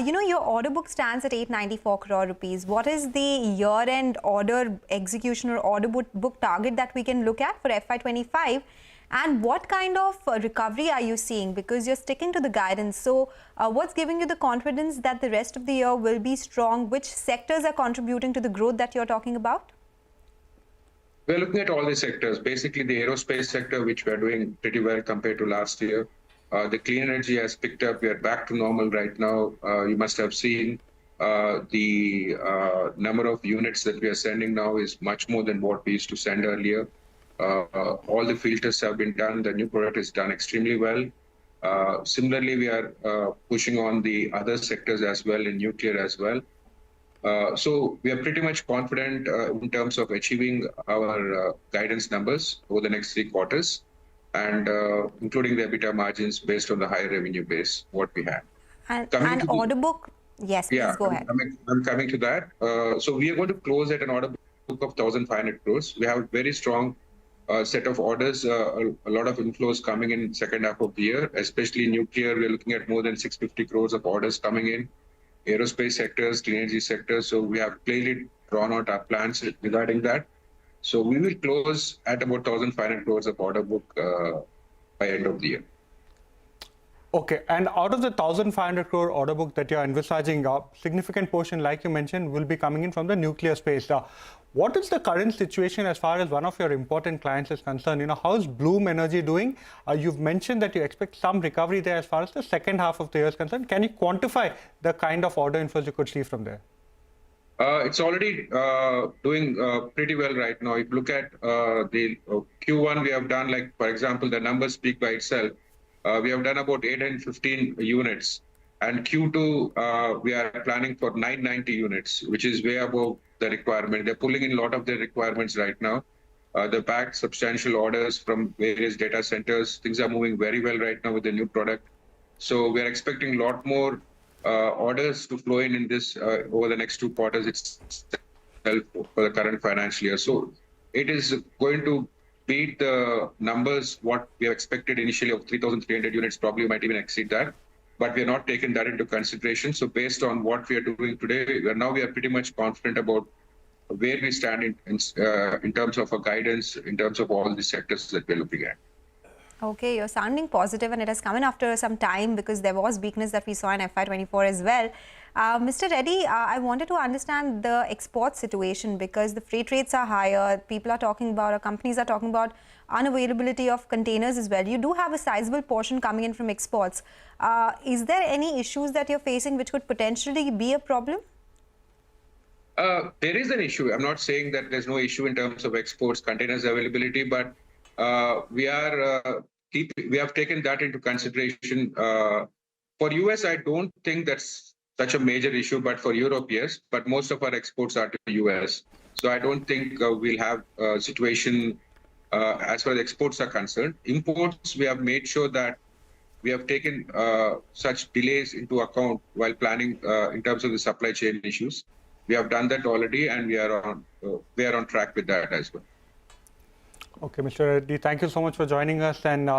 Your order book stands at 894 crore rupees. What is the year-end order execution or order book target that we can look at for FY25? And what kind of recovery are you seeing? Because you're sticking to the guidance. So what's giving you the confidence that the rest of the year will be strong? Which sectors are contributing to the growth that you're talking about? We're looking at all the sectors. Basically, the aerospace sector, which we're doing pretty well compared to last year. The clean energy has picked up. We are back to normal right now. You must have seen the number of units that we are sending now is much more than what we used to send earlier. All the filters have been done. The new product is done extremely well. Similarly, we are pushing on the other sectors as well, in nuclear as well. So we are pretty much confident in terms of achieving our guidance numbers over the next 3 quarters, and including the EBITDA margins based on the higher revenue base, what we have. And order book? Yes, please go ahead. I'm coming to that. So we are going to close at an order book of 1,500 crores. We have a very strong set of orders, a lot of inflows coming in second half of the year, especially nuclear. We're looking at more than 650 crores of orders coming in. Aerospace sectors, clean energy sectors. So we have clearly drawn out our plans regarding that. So we will close at about 1,500 crores of order book by end of the year. Okay, and out of the 1,500 crore order book that you're envisaging, a significant portion, like you mentioned, will be coming in from the nuclear space. What is the current situation as far as one of your important clients is concerned? How is Bloom Energy doing? You've mentioned that you expect some recovery there as far as the second half of the year is concerned. Can you quantify the kind of order inflows you could see from there? It's already doing pretty well right now. If you look at the Q1, we have done, like, for example, the numbers speak by itself. We have done about 815 units. And Q2, we are planning for 990 units, which is way above the requirement. They're pulling in a lot of their requirements right now. They backed substantial orders from various data centers. Things are moving very well right now with the new product. So we're expecting a lot more orders to flow in this over the next 2 quarters. for the current financial year. So it is going to beat the numbers what we have expected initially of 3,300 units. Probably might even exceed that, but we are not taking that into consideration. So based on what we are doing today, we are pretty much confident about where we stand in terms of our guidance, in terms of all the sectors that we're looking at. Okay, you're sounding positive, and it has come in after some time because there was weakness that we saw in FY24 as well. Mr. Reddy, I wanted to understand the export situation because the freight rates are higher. People are talking about, or companies are talking about unavailability of containers as well. You do have a sizable portion coming in from exports. Is there any issues that you're facing which could potentially be a problem? There is an issue. I'm not saying that there's no issue in terms of exports, containers availability, but we have taken that into consideration. For US, I don't think that's such a major issue, but for Europe, yes. But most of our exports are to the US. So I don't think we'll have a situation as far as exports are concerned. Imports, we have made sure that we have taken such delays into account while planning in terms of the supply chain issues. We have done that already, and we are on track with that as well. Okay, Mr. Reddy, thank you so much for joining us and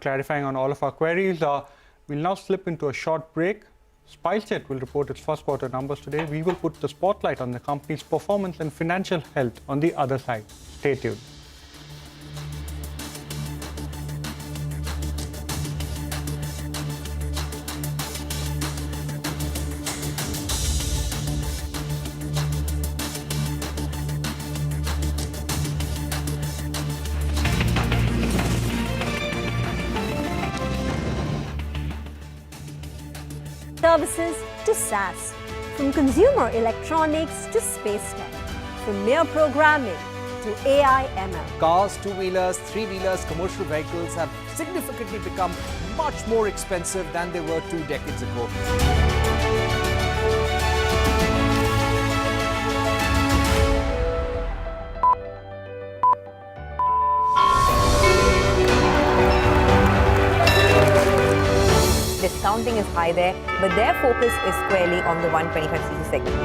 clarifying on all of our queries. We'll now slip into a short break. SpiceJet will report its first quarter numbers today. We will put the spotlight on the company's performance and financial health on the other side. Stay tuned. Services to SaaS, from consumer electronics to space tech, from mere programming to AI ML. Cars, two-wheelers, three-wheelers, commercial vehicles have significantly become much more expensive than they were 2 decades ago. Discounting is high there, but their focus is squarely on the 125cc segment.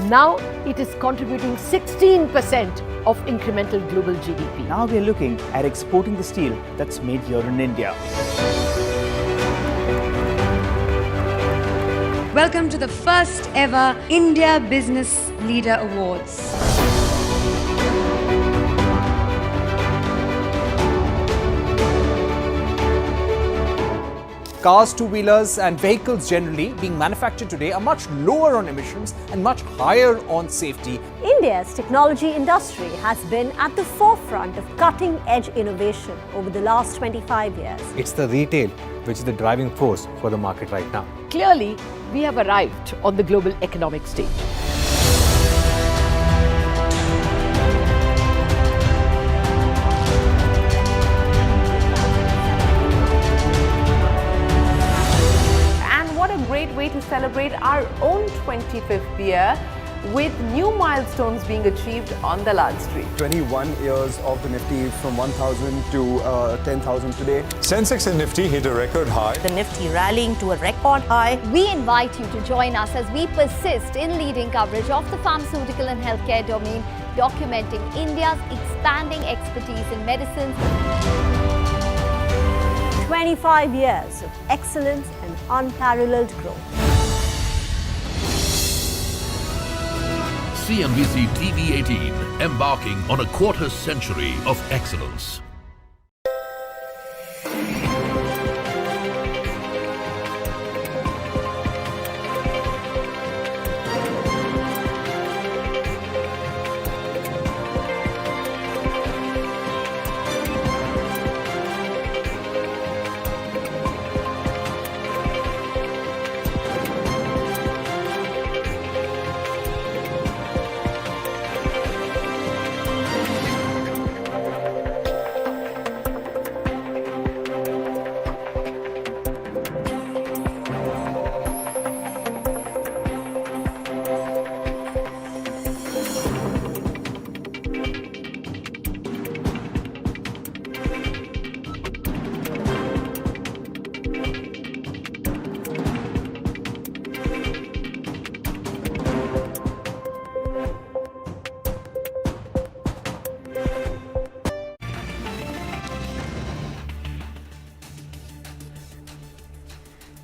Now it is contributing 16% of incremental global GDP. Now we are looking at exporting the steel that's made here in India. Welcome to the first ever India Business Leader Awards. Cars, two-wheelers and vehicles generally being manufactured today are much lower on emissions and much higher on safety. India's technology industry has been at the forefront of cutting-edge innovation over the last 25 years. It's the retail which is the driving force for the market right now. Clearly, we have arrived on the global economic stage. Way to celebrate our own 25th year with new milestones being achieved on the Lal Street. 21 years of the Nifty from 1,000 to 10,000 today. Sensex and Nifty hit a record high. The Nifty rallying to a record high. We invite you to join us as we persist in leading coverage of the pharmaceutical and healthcare domain, documenting India's expanding expertise in medicines. 25 years of excellence and unparalleled growth. CNBC TV18, embarking on a quarter century of excellence.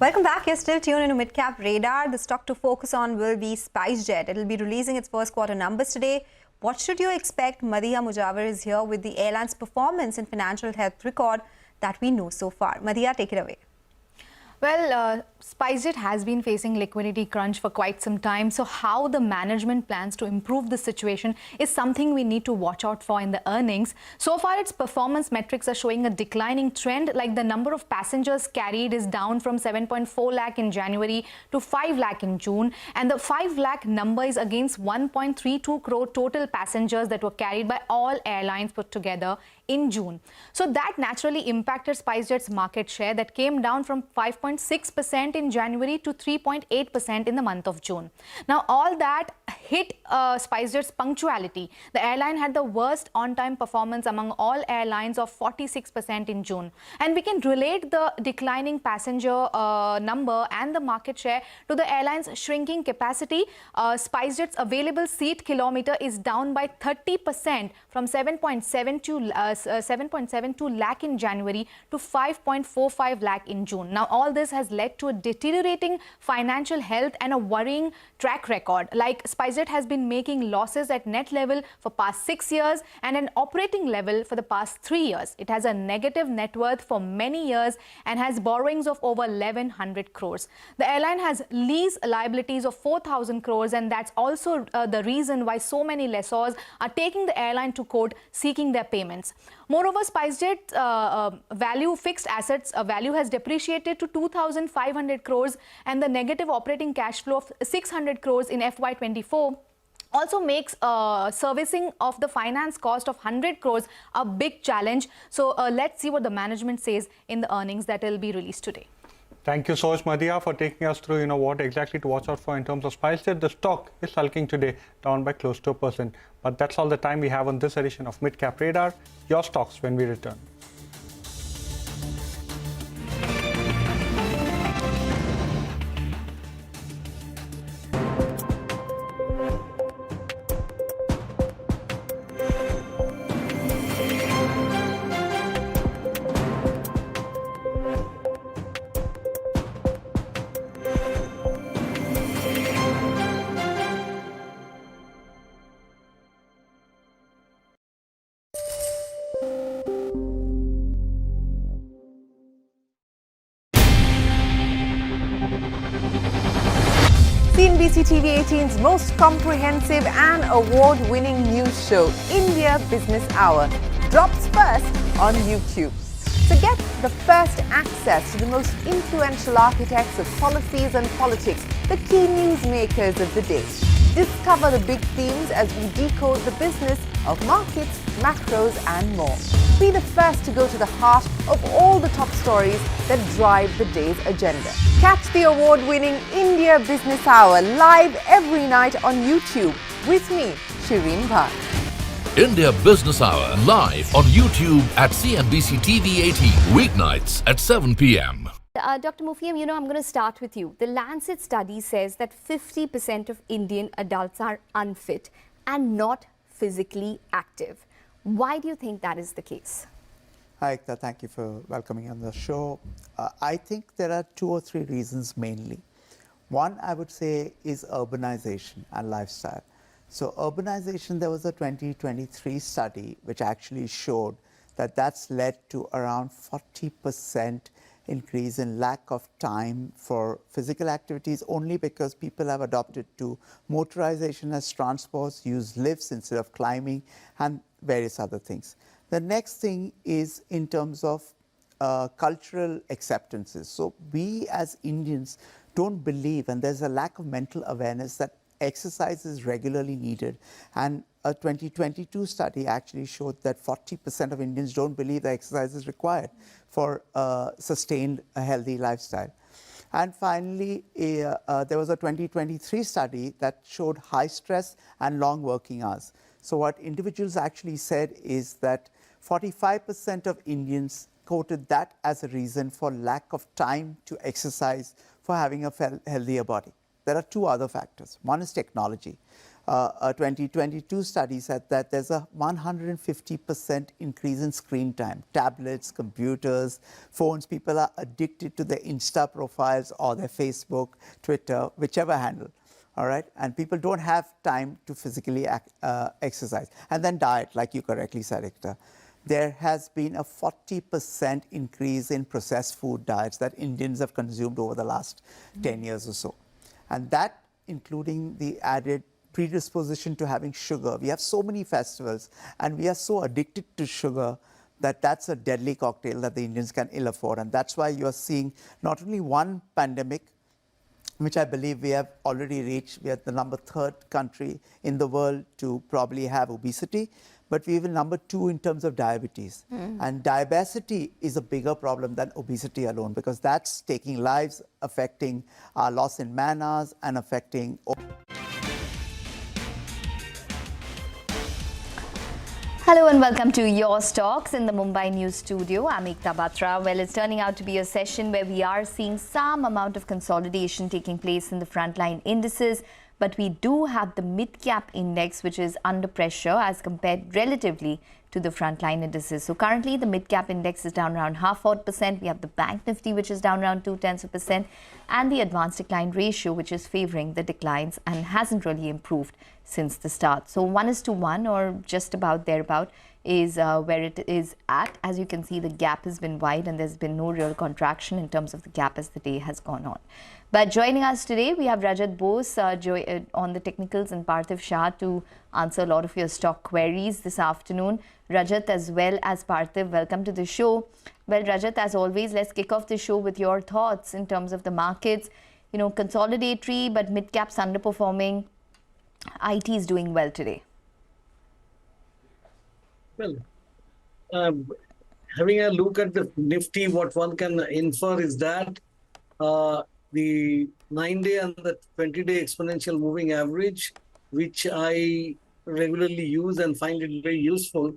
Welcome back. You're still tuned into Midcap Radar. The stock to focus on will be SpiceJet. It will be releasing its first quarter numbers today. What should you expect? Madhiya Mujawar is here with the airline's performance and financial health record that we know so far. Madhiya, take it away. Well, SpiceJet has been facing liquidity crunch for quite some time. So how the management plans to improve the situation is something we need to watch out for in the earnings. So far, its performance metrics are showing a declining trend, like the number of passengers carried is down from 7.4 lakh in January to 5 lakh in June. And the 5 lakh number is against 1.32 crore total passengers that were carried by all airlines put together in June. So that naturally impacted SpiceJet's market share that came down from 5.6% in January to 3.8% in the month of June. Now, all that hit SpiceJet's punctuality. The airline had the worst on-time performance among all airlines of 46% in June. And we can relate the declining passenger number and the market share to the airline's shrinking capacity. SpiceJet's available seat kilometer is down by 30% from 7.72 lakh in January to 5.45 lakh in June. Now, all this has led to a deteriorating financial health and a worrying track record. Like, SpiceJet has been making losses at net level for past 6 years and an operating level for the past 3 years. It has a negative net worth for many years and has borrowings of over 1,100 crores. The airline has lease liabilities of 4,000 crores, and that's also the reason why so many lessors are taking the airline to court seeking their payments. Moreover, SpiceJet's fixed assets value has depreciated to 2,500 crores, and the negative operating cash flow of 600 crores in FY24 also makes servicing of the finance cost of 100 crores a big challenge. So let's see what the management says in the earnings that will be released today. Thank you so much, Madhiya, for taking us through, what exactly to watch out for in terms of SpiceJet. The stock is sulking today, down by close to 1%. But that's all the time we have on this edition of Midcap Radar. Your stocks when we return. CNBC TV18's most comprehensive and award-winning news show, India Business Hour, drops first on YouTube. So get the first access to the most influential architects of policies and politics, the key newsmakers of the day. Discover the big themes as we decode the business of markets, macros and more. Be the first to go to the heart of all the top stories that drive the day's agenda. Catch the award-winning India Business Hour live every night on YouTube with me, Shireen Bhan. India Business Hour live on YouTube at CNBC TV18 weeknights at 7 p.m. Dr. Mufiam, I'm going to start with you. The Lancet study says that 50% of Indian adults are unfit and not physically active. Why do you think that is the case? Hi, Ekta. Thank you for welcoming on the show. I think there are 2 or 3 reasons mainly. One, I would say, is urbanization and lifestyle. So urbanization, there was a 2023 study which actually showed that that's led to around 40% increase in lack of time for physical activities, only because people have adopted to motorization as transports, use lifts instead of climbing, and various other things. The next thing is in terms of cultural acceptances. So we as Indians don't believe, and there's a lack of mental awareness that exercise is regularly needed. And a 2022 study actually showed that 40% of Indians don't believe that exercise is required for sustained a healthy lifestyle. And finally, there was a 2023 study that showed high stress and long working hours. So what individuals actually said is that 45% of Indians quoted that as a reason for lack of time to exercise for having a healthier body. There are 2 other factors. One is technology. A 2022 study said that there's a 150% increase in screen time. Tablets, computers, phones, people are addicted to their Insta profiles or their Facebook, Twitter, whichever handle. All right, and people don't have time to physically exercise. And then diet, like you correctly said, Ekta. There has been a 40% increase in processed food diets that Indians have consumed over the last 10 years or so. And that, including the added predisposition to having sugar. We have so many festivals and we are so addicted to sugar that that's a deadly cocktail that the Indians can ill afford. And that's why you're seeing not only one pandemic, which I believe we have already reached. We are the number 3rd country in the world to probably have obesity, but we're even number 2 in terms of diabetes. And diabesity is a bigger problem than obesity alone, because that's taking lives, affecting our loss in man hours and affecting... Hello and welcome to Your Stocks in the Mumbai News Studio. I'm Ekta Batra. Well, it's turning out to be a session where we are seeing some amount of consolidation taking place in the frontline indices, but we do have the mid-cap index which is under pressure as compared relatively to the frontline indices. So currently the mid-cap index is down around 0.5%. We have the Bank Nifty which is down around 0.2%, and the advanced decline ratio which is favoring the declines and hasn't really improved since the start. So 1:1 or just about thereabout is where it is at. As you can see, the gap has been wide and there's been no real contraction in terms of the gap as the day has gone on. But joining us today, we have Rajat Bose on the technicals and Parthiv Shah to answer a lot of your stock queries this afternoon. Rajat as well as Parthiv, welcome to the show. Well, Rajat, as always, let's kick off the show with your thoughts in terms of the markets. You know, consolidatory, but mid-caps underperforming. IT is doing well today. Well, having a look at the Nifty, what one can infer is that the 9-day and the 20-day exponential moving average, which I regularly use and find it very useful,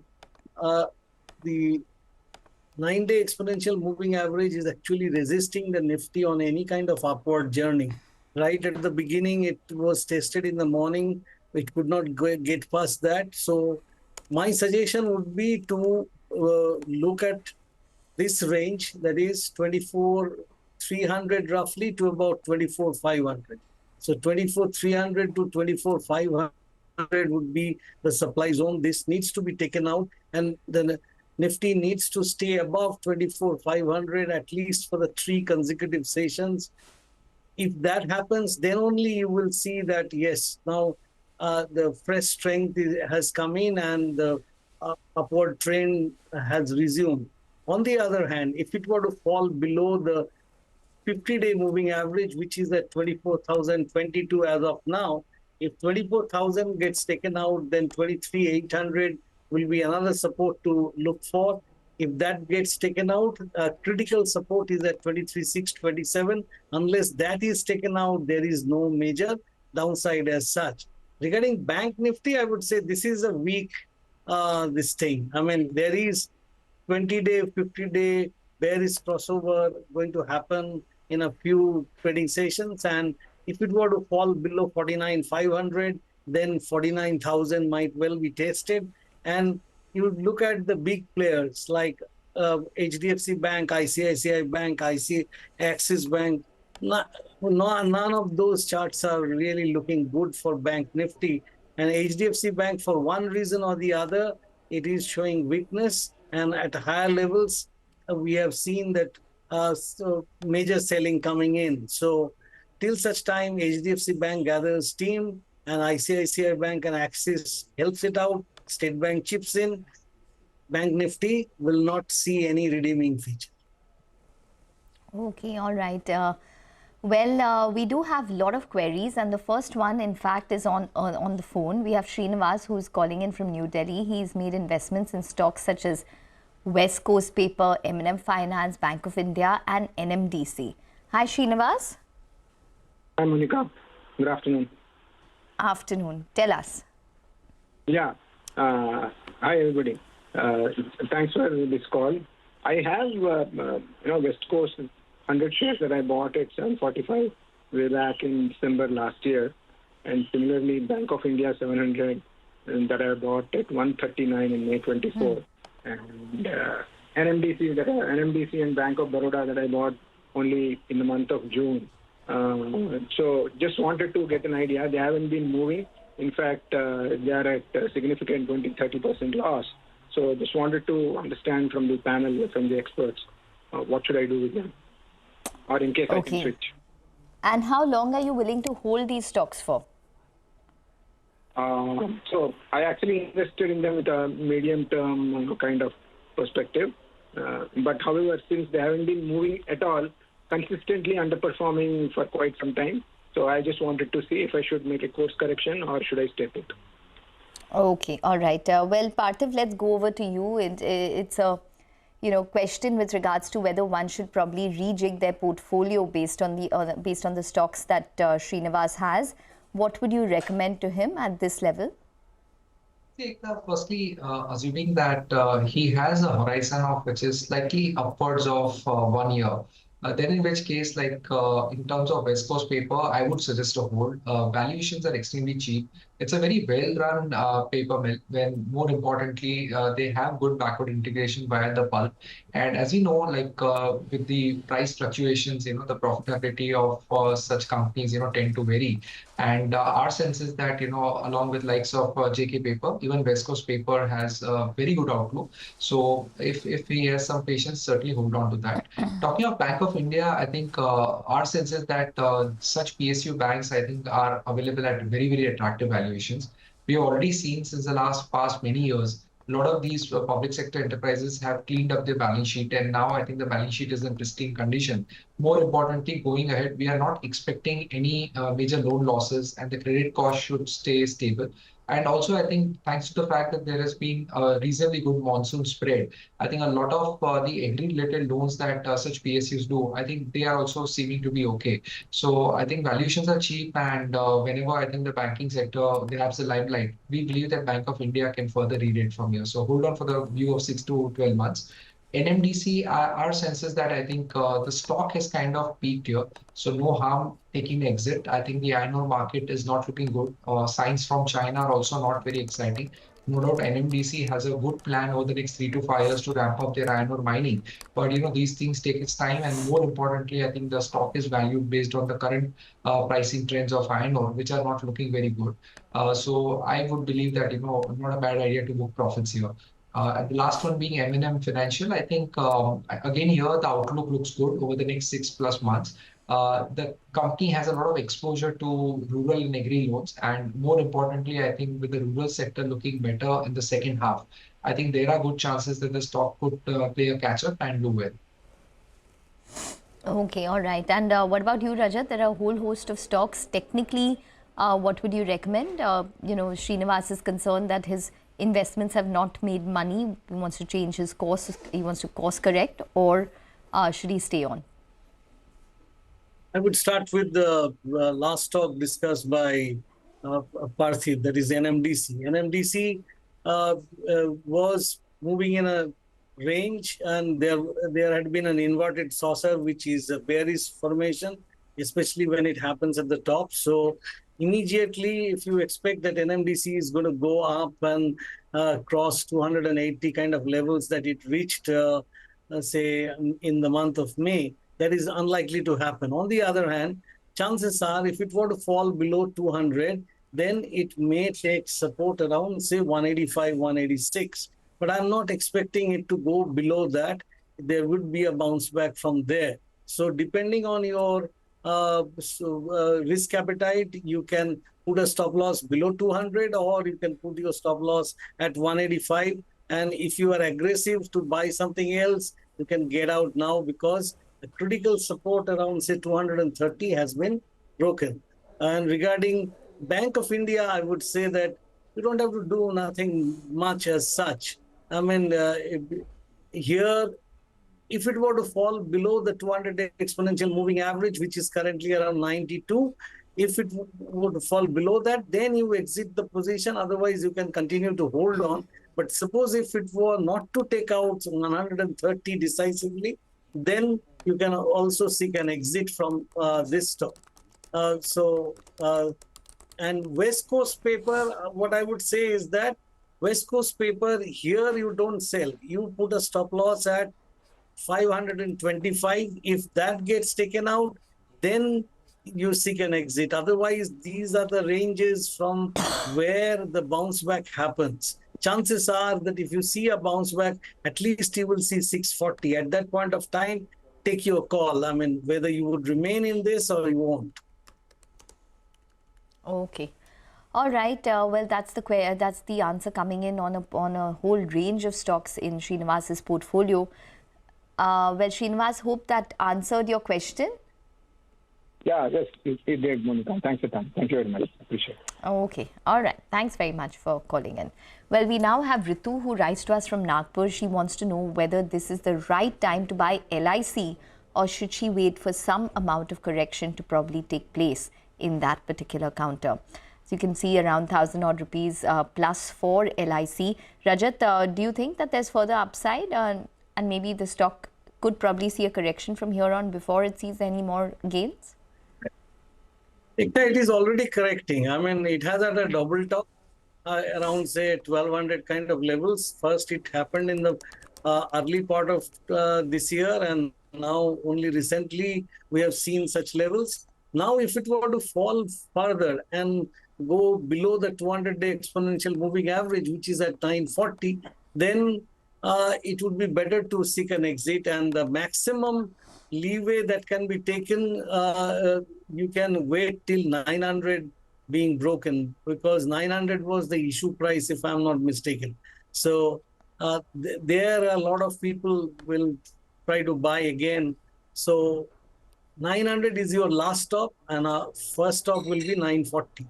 the 9-day exponential moving average is actually resisting the Nifty on any kind of upward journey. Right at the beginning, it was tested in the morning. It could not get past that. So my suggestion would be to look at this range, that is 24,300 roughly to about 24,500. So 24,300 to 24,500 would be the supply zone. This needs to be taken out, and the Nifty needs to stay above 24,500 at least for the 3 consecutive sessions. If that happens, then only you will see that, yes, now the fresh strength has come in and the upward trend has resumed. On the other hand, if it were to fall below the 50-day moving average, which is at 24,022 as of now, if 24,000 gets taken out, then 23,800 will be another support to look for. If that gets taken out, critical support is at 23,627. Unless that is taken out, there is no major downside as such. Regarding Bank Nifty, I would say this is a weak this thing. I mean, there is 20-day, 50-day bearish crossover going to happen in a few trading sessions. And if it were to fall below 49,500, then 49,000 might well be tested. And you look at the big players like HDFC Bank, ICICI Bank, Axis Bank. None of those charts are really looking good for Bank Nifty. And HDFC Bank, for one reason or the other, it is showing weakness. And at higher levels, we have seen that major selling coming in. So till such time HDFC Bank gathers steam and ICICI Bank and Axis helps it out, State Bank chips in, Bank Nifty will not see any redeeming feature. Okay, all right. Well, we do have a lot of queries, and the first one, in fact, is on the phone. We have Srinivas, who is calling in from New Delhi. He's made investments in stocks such as West Coast Paper, M&M Finance, Bank of India, and NMDC. Hi, Srinivas. Hi, Monica. Good afternoon. Afternoon. Tell us. Yeah. Hi, everybody. Thanks for this call. I have, West Coast 100 shares that I bought at 745 way back in December last year. And similarly, Bank of India 700 that I bought at 139 in May 24. And NMDC and Bank of Baroda that I bought only in the month of June. So just wanted to get an idea. They haven't been moving. In fact, they are at a significant 20-30% loss. So just wanted to understand from the panel, from the experts, what should I do with them? Or in case I can switch. And how long are you willing to hold these stocks for? So I actually invested in them with a medium-term kind of perspective. But however, since they haven't been moving at all, consistently underperforming for quite some time. So I just wanted to see if I should make a course correction or should I stay put. Okay, all right. Well, Parthiv, let's go over to you. It's a question with regards to whether one should probably rejig their portfolio based on the stocks that Srinivas has. What would you recommend to him at this level? Firstly, assuming that he has a horizon of which is slightly upwards of 1 year, then in which case, like in terms of West Coast paper, I would suggest a hold. Valuations are extremely cheap. It's a very well-run paper mill. When more importantly, they have good backward integration via the pulp. And as you know, like with the price fluctuations, the profitability of such companies, tend to vary. And our sense is that, along with likes of JK paper, even West Coast paper has a very good outlook. So if he has some patience, certainly hold on to that. Talking of Bank of India, I think our sense is that such PSU banks, I think, are available at very, very attractive valuations. We have already seen since the past many years, a lot of these public sector enterprises have cleaned up their balance sheet, and now I think the balance sheet is in pristine condition. More importantly, going ahead, we are not expecting any major loan losses, and the credit cost should stay stable. And also, I think, thanks to the fact that there has been a reasonably good monsoon spread, I think a lot of the agri-related loans that such PSUs do, I think they are also seeming to be okay. So I think valuations are cheap, and whenever I think the banking sector grabs the limelight, we believe that Bank of India can further re-rate from here. So hold on for the view of 6 to 12 months. NMDC, our sense is that I think the stock has kind of peaked here. So no harm taking exit. I think the iron ore market is not looking good. Signs from China are also not very exciting. No doubt NMDC has a good plan over the next 3 to 5 years to ramp up their iron ore mining. But these things take its time, and more importantly, I think the stock is valued based on the current pricing trends of iron ore, which are not looking very good. So I would believe that not a bad idea to book profits here. And the last one being M&M Financial, I think, again, here the outlook looks good over the next 6+ months. The company has a lot of exposure to rural and agri loans. And more importantly, I think with the rural sector looking better in the second half, I think there are good chances that the stock could play a catch-up and do well. Okay, all right. And what about you, Rajat? There are a whole host of stocks. Technically, what would you recommend? Srinivas is concerned that his investments have not made money. He wants to change his course. He wants to course correct, or should he stay on? I would start with the last stock discussed by Parthiv, that is NMDC. NMDC was moving in a range, and there had been an inverted saucer, which is a bearish formation, especially when it happens at the top. So immediately, if you expect that NMDC is going to go up and cross 280 kind of levels that it reached, say, in the month of May, that is unlikely to happen. On the other hand, chances are if it were to fall below 200, then it may take support around, say, 185, 186. But I'm not expecting it to go below that. There would be a bounce back from there. So depending on your risk appetite, you can put a stop loss below 200, or you can put your stop loss at 185. And if you are aggressive to buy something else, you can get out now, because the critical support around, say, 230 has been broken. And regarding Bank of India, I would say that you don't have to do nothing much as such. I mean, here, if it were to fall below the 200-day exponential moving average, which is currently around 92, if it were to fall below that, then you exit the position. Otherwise, you can continue to hold on. But suppose if it were not to take out 130 decisively, then you can also seek an exit from this stock. And West Coast paper, what I would say is that West Coast paper, here you don't sell. You put a stop loss at 525. If that gets taken out, then you seek an exit. Otherwise, these are the ranges from where the bounce back happens. Chances are that if you see a bounce back, at least you will see 640. At that point of time, take your call. I mean, whether you would remain in this or you won't. Okay. All right. Well, that's the answer coming in on a whole range of stocks in Srinivas's portfolio. Well, Srinivas, hope that answered your question. Yeah, yes, it did, Monica. Thanks for time. Thank you very much. Appreciate it. Okay. All right. Thanks very much for calling in. Well, we now have Ritu who writes to us from Nagpur. She wants to know whether this is the right time to buy LIC or should she wait for some amount of correction to probably take place in that particular counter. So you can see around 1,000 odd rupees plus for LIC. Rajat, do you think that there's further upside and maybe the stock could probably see a correction from here on before it sees any more gains? It is already correcting. I mean, it has had a double top around, say, 1,200 kind of levels. First, it happened in the early part of this year, and now only recently we have seen such levels. Now, if it were to fall further and go below the 200-day exponential moving average, which is at 940, then it would be better to seek an exit, and the maximum leeway that can be taken, you can wait till 900 being broken, because 900 was the issue price, if I'm not mistaken. So there a lot of people will try to buy again. So 900 is your last stop, and our first stop will be 940.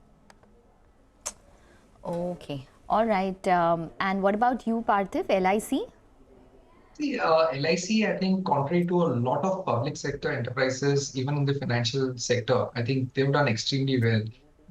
Okay. All right. And what about you, Parthiv, LIC? See, LIC, I think, contrary to a lot of public sector enterprises, even in the financial sector, I think they've done extremely well.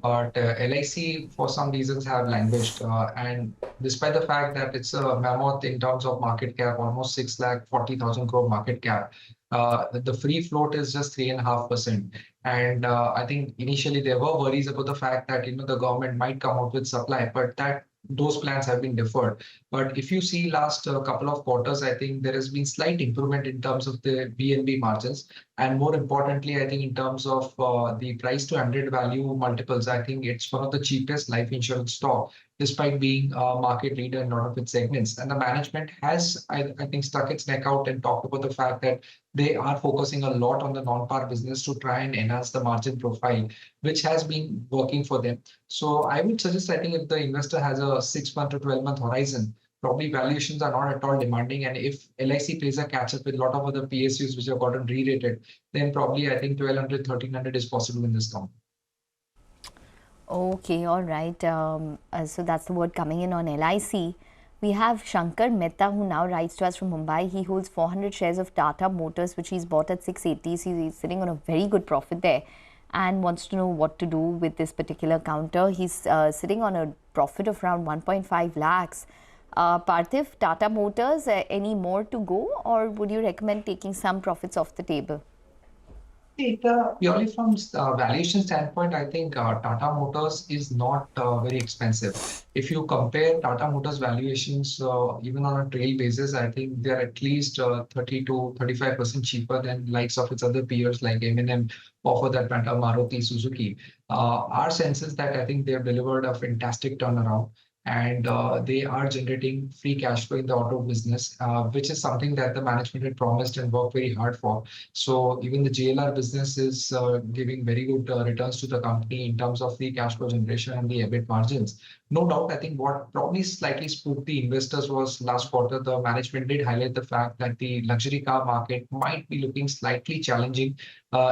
But LIC, for some reasons, have languished. And despite the fact that it's a mammoth in terms of market cap, almost 640,000 crore market cap, the free float is just 3.5%. And I think initially there were worries about the fact that the government might come out with supply, but those plans have been deferred. But if you see last couple of quarters, I think there has been slight improvement in terms of the VNB margins. And more importantly, I think in terms of the price to 100 value multiples, I think it's one of the cheapest life insurance stock, despite being a market leader in a lot of its segments. And the management has, I think, stuck its neck out and talked about the fact that they are focusing a lot on the non-par business to try and enhance the margin profile, which has been working for them. So I would suggest, I think, if the investor has a 6-month to 12-month horizon, probably valuations are not at all demanding. And if LIC plays a catch-up with a lot of other PSUs which have gotten re-rated, then probably I think 1,200, 1,300 is possible in this count. Okay, all right. So that's the word coming in on LIC. We have Shankar Mehta, who now writes to us from Mumbai. He holds 400 shares of Tata Motors, which he's bought at 680. So he's sitting on a very good profit there and wants to know what to do with this particular counter. He's sitting on a profit of around 1.5 lakhs. Parthiv, Tata Motors, any more to go, or would you recommend taking some profits off the table? Purely from valuation standpoint, I think Tata Motors is not very expensive. If you compare Tata Motors valuations, even on a trail basis, I think they're at least 30 to 35% cheaper than likes of its other peers like M&M, or for that matter, Maruti Suzuki. Our sense is that I think they've delivered a fantastic turnaround. And they are generating free cash flow in the auto business, which is something that the management had promised and worked very hard for. So even the JLR business is giving very good returns to the company in terms of free cash flow generation and the EBIT margins. No doubt, I think what probably slightly spooked the investors was last quarter, the management did highlight the fact that the luxury car market might be looking slightly challenging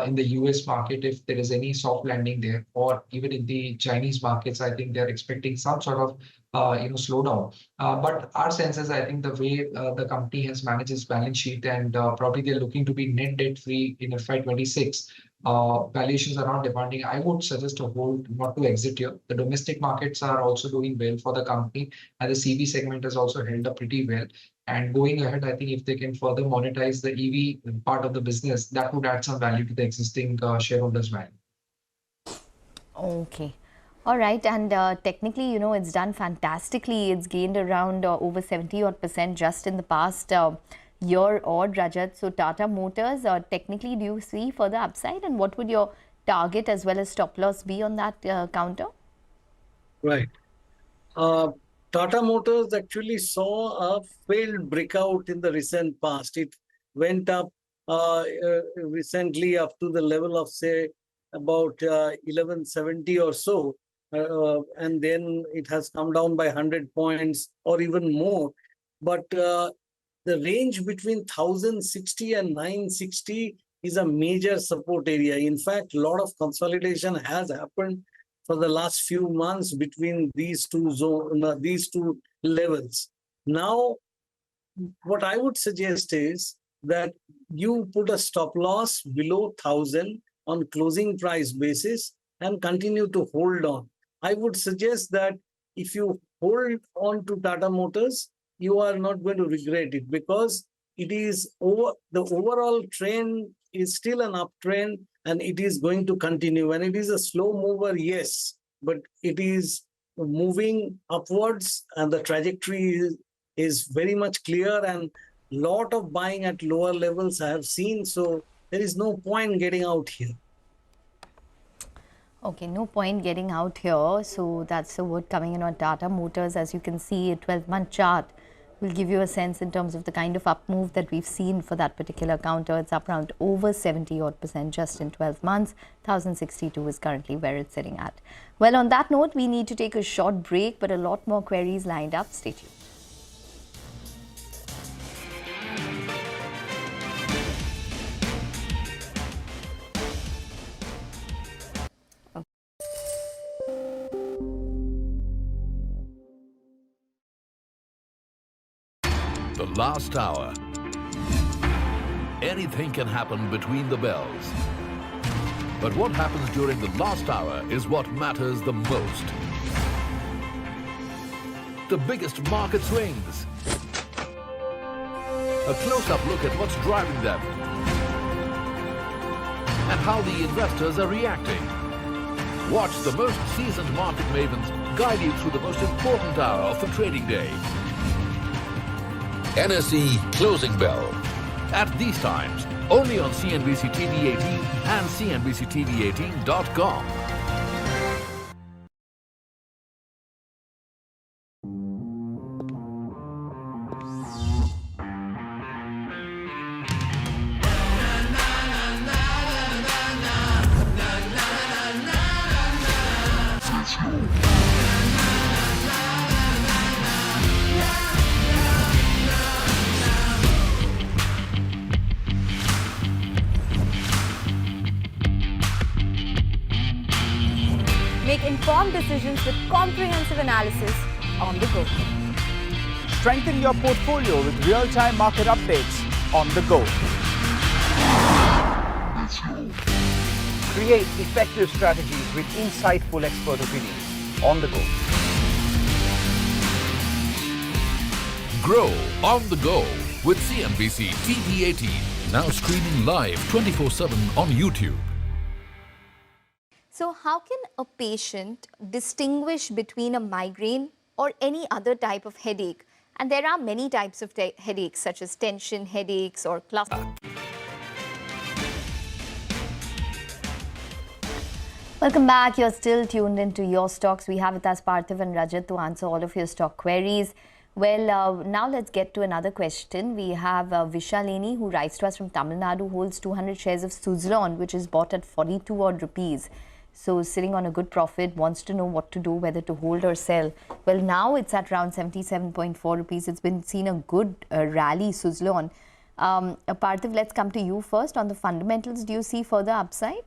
in the US market if there is any soft landing there, or even in the Chinese markets. I think they're expecting some sort of slowdown. But our sense is, I think, the way the company has managed its balance sheet, and probably they're looking to be net debt free in FY26. Valuations are not demanding. I would suggest a hold, not to exit here. The domestic markets are also doing well for the company, and the CV segment has also held up pretty well. And going ahead, I think if they can further monetize the EV part of the business, that would add some value to the existing shareholders' value. Okay. All right, and technically, you know, it's done fantastically. It's gained around over 70% just in the past year odd, Rajat. So Tata Motors, technically, do you see further upside, and what would your target as well as stop loss be on that counter? Right. Tata Motors actually saw a failed breakout in the recent past. It went up recently up to the level of, say, about 1170 or so. And then it has come down by 100 points or even more. But the range between 1060 and 960 is a major support area. In fact, a lot of consolidation has happened for the last few months between these two levels. Now, what I would suggest is that you put a stop loss below 1000 on closing price basis and continue to hold on. I would suggest that if you hold on to Tata Motors, you are not going to regret it, because it is the overall trend is still an uptrend, and it is going to continue. And it is a slow mover, yes, but it is moving upwards, and the trajectory is very much clear, and lot of buying at lower levels I have seen. So there is no point getting out here. Okay, no point getting out here. So that's the word coming in on Tata Motors. As you can see, a 12-month chart will give you a sense in terms of the kind of up move that we've seen for that particular counter. It's up around over 70% just in 12 months. 1062 is currently where it's sitting at. Well, on that note, we need to take a short break, but a lot more queries lined up. Stay tuned. The last hour. Anything can happen between the bells. But what happens during the last hour is what matters the most. The biggest market swings. A close-up look at what's driving them. And how the investors are reacting. Watch the most seasoned market mavens guide you through the most important hour of the trading day. NSE Closing Bell. At these times, only on CNBC TV18 and CNBCTV18.com. Make informed decisions with comprehensive analysis on the go. Strengthen your portfolio with real-time market updates on the go. Create effective strategies with insightful expert opinions on the go. Grow on the go with CNBC TV18. Now streaming live 24/7 on YouTube. So how can a patient distinguish between a migraine or any other type of headache? And there are many types of headaches, such as tension headaches or cluster. Welcome back. You're still tuned into Your Stocks. We have with us Parthiv and Rajat to answer all of your stock queries. Well, now let's get to another question. We have Vishalini, who writes to us from Tamil Nadu, holds 200 shares of Suzlon, which is bought at 42 odd rupees. So sitting on a good profit, wants to know what to do, whether to hold or sell. Well, now it's at around 77.4 rupees. It's been seen a good rally, Suzlon. Parthiv, let's come to you first. On the fundamentals, do you see further upside?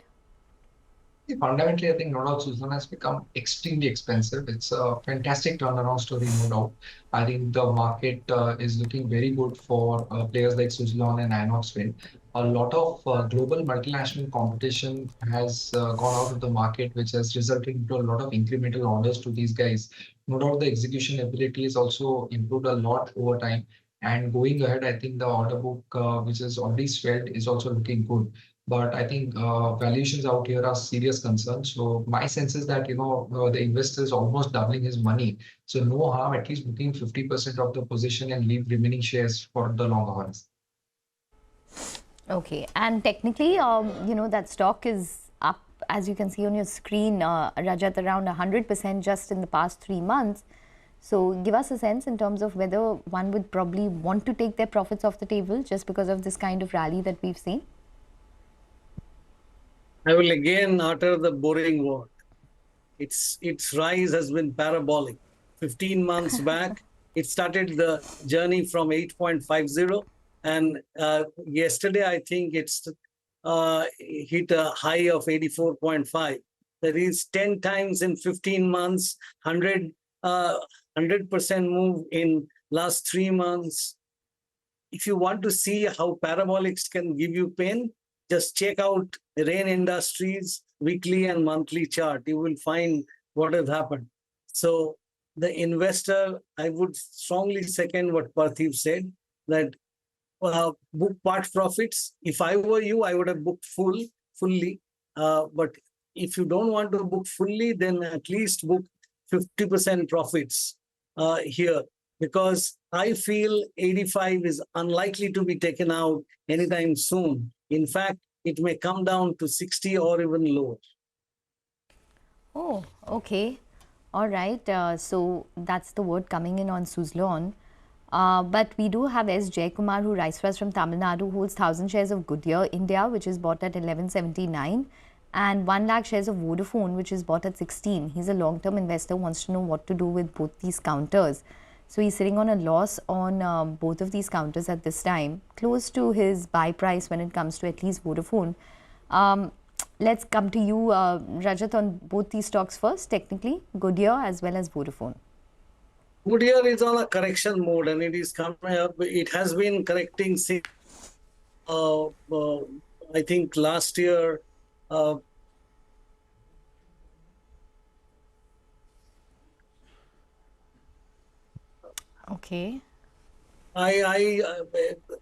Fundamentally, I think no doubt Suzlon has become extremely expensive. It's a fantastic turnaround story, no doubt. I think the market is looking very good for players like Suzlon and Inox Wind. A lot of global multinational competition has gone out of the market, which has resulted into a lot of incremental orders to these guys. No doubt the execution ability is also improved a lot over time. And going ahead, I think the order book, which is already swelled, is also looking good. But I think valuations out here are serious concern. So my sense is that the investor is almost doubling his money. So no harm at least booking 50% of the position and leave remaining shares for the longer ones. Okay, and technically, that stock is up, as you can see on your screen, Rajat, around 100% just in the past 3 months. So give us a sense in terms of whether one would probably want to take their profits off the table just because of this kind of rally that we've seen. I will again utter the boring word. Its rise has been parabolic. 15 months back, it started the journey from 8.50, and yesterday I think it's hit a high of 84.5. That is 10 times in 15 months, 100% move in last 3 months. If you want to see how parabolics can give you pain, just check out Rain Industries weekly and monthly chart. You will find what has happened. So the investor, I would strongly second what Parthiv said, that book part profits. If I were you, I would have booked fully. But if you don't want to book fully, then at least book 50% profits here, because I feel 85 is unlikely to be taken out anytime soon. In fact, it may come down to 60 or even lower. Oh, okay. All right. So that's the word coming in on Suzlon. But we do have S. Jaykumar, who writes for us from Tamil Nadu, holds 1,000 shares of Goodyear India, which is bought at 11.79, and 1 lakh shares of Vodafone, which is bought at 16. He's a long-term investor, wants to know what to do with both these counters. So he's sitting on a loss on both of these counters at this time, close to his buy price when it comes to at least Vodafone. Let's come to you, Rajat, on both these stocks first, technically, Goodyear as well as Vodafone. Goodyear is on a correction mode, and it is coming up. It has been correcting since, I think, last year. Okay.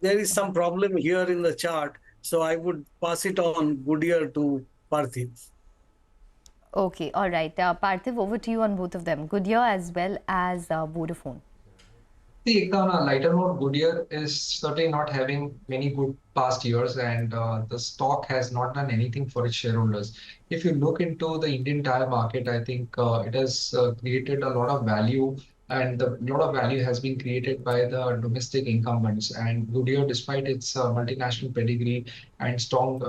There is some problem here in the chart, so I would pass it on Goodyear to Parthiv. Okay, all right. Parthiv, over to you on both of them, Goodyear as well as Vodafone. See, on a lighter note, Goodyear is certainly not having many good past years, and the stock has not done anything for its shareholders. If you look into the Indian tire market, I think it has created a lot of value, and a lot of value has been created by the domestic incumbents. And Goodyear, despite its multinational pedigree and strong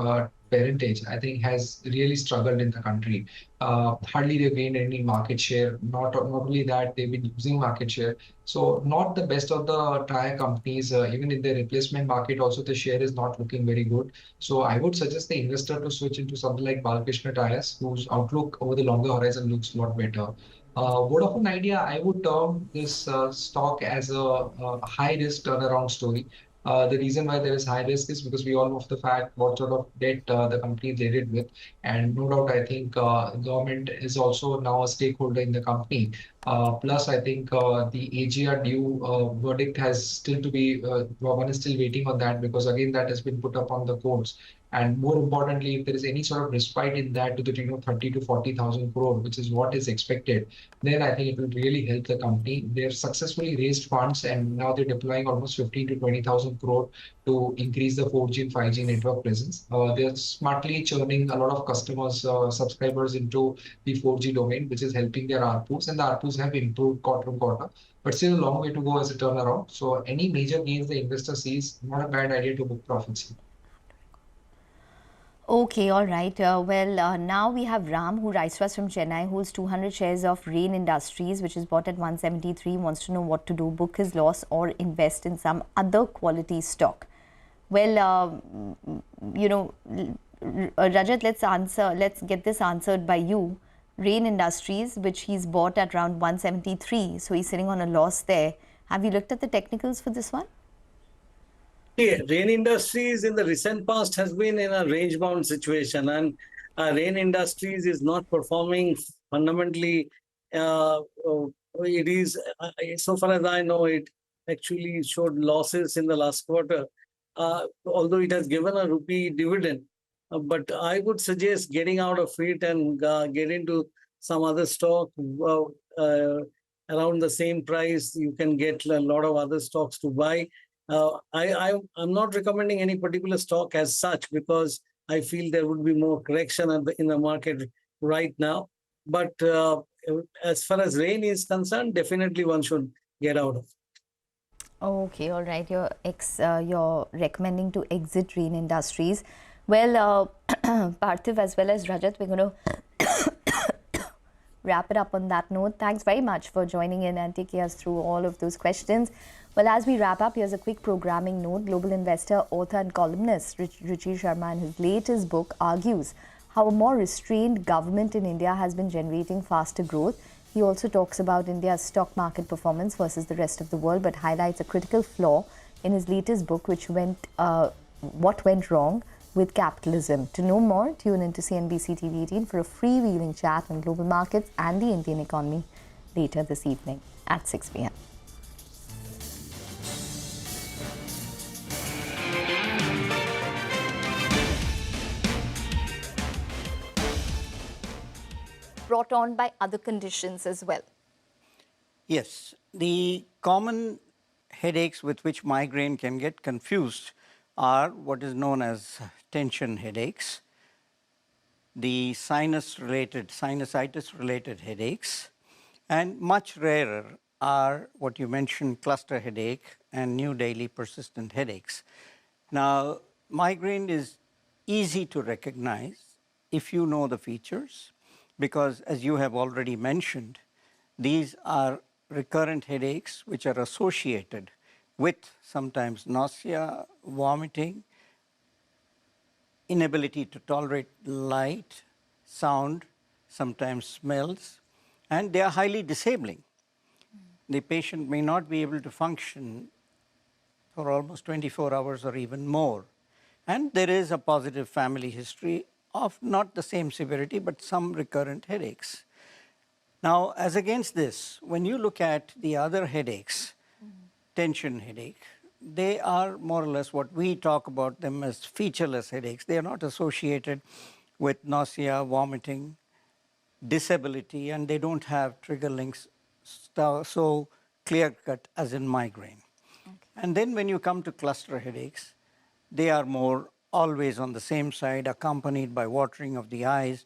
parentage, I think has really struggled in the country. Hardly they've gained any market share. Not only that, they've been losing market share. So not the best of the tire companies, even in the replacement market, also the share is not looking very good. So I would suggest the investor to switch into something like Balkrishna Tires, whose outlook over the longer horizon looks a lot better. Vodafone Idea, I would term this stock as a high-risk turnaround story. The reason why there is high risk is because we all know the fact what sort of debt the company is laden with, and no doubt I think government is also now a stakeholder in the company. Plus, I think the AGR due verdict has still to be one is still waiting on that, because again that has been put up on the courts. And more importantly, if there is any sort of respite in that to the tune of 30 to 40,000 crore, which is what is expected, then I think it will really help the company. They've successfully raised funds, and now they're deploying almost 15 to 20,000 crore to increase the 4G and 5G network presence. They're smartly churning a lot of customers, subscribers into the 4G domain, which is helping their ARPUs, and the ARPUs have improved quarter on quarter, but still a long way to go as a turnaround. So any major gains the investor sees, not a bad idea to book profits. Okay, all right. Now we have Ram, who writes to us from Chennai, holds 200 shares of Rain Industries, which is bought at 173, wants to know what to do, book his loss or invest in some other quality stock. Well, Rajat, let's get this answered by you. Rain Industries, which he's bought at around 173, so he's sitting on a loss there. Have you looked at the technicals for this one? Yeah, Rain Industries in the recent past has been in a range-bound situation, and Rain Industries is not performing fundamentally. It is, so far as I know, it actually showed losses in the last quarter, although it has given a rupee dividend. but I would suggest getting out of it and get into some other stock around the same price. You can get a lot of other stocks to buy. I'm not recommending any particular stock as such because I feel there would be more correction in the market right now. But as far as rain is concerned, definitely one should get out of it. Okay, all right. You're recommending to exit Rain Industries. Well, Parthiv as well as Rajat, we're going to wrap it up on that note. Thanks very much for joining in and taking us through all of those questions. Well, as we wrap up, here's a quick programming note. Global investor, author and columnist Ruchi Sharma in his latest book argues how a more restrained government in India has been generating faster growth. He also talks about India's stock market performance versus the rest of the world, but highlights a critical flaw in his latest book, What Went Wrong with Capitalism. To know more, tune into CNBC TV18 for a freewheeling chat on global markets and the Indian economy later this evening at 6 p.m. Brought on by other conditions as well. Yes, the common headaches with which migraine can get confused are what is known as tension headaches, the sinusitis-related headaches, and much rarer are what you mentioned, cluster headache and new daily persistent headaches. Now, migraine is easy to recognize if you know the features, because as you have already mentioned, these are recurrent headaches which are associated with sometimes nausea, vomiting, inability to tolerate light, sound, sometimes smells, and they are highly disabling. The patient may not be able to function for almost 24 hours or even more. And there is a positive family history of not the same severity, but some recurrent headaches. Now, as against this, when you look at the other headaches, tension headache, they are more or less what we talk about them as featureless headaches. They are not associated with nausea, vomiting, disability, and they don't have trigger links so clear-cut as in migraine. Okay. And then when you come to cluster headaches, they are more always on the same side, accompanied by watering of the eyes,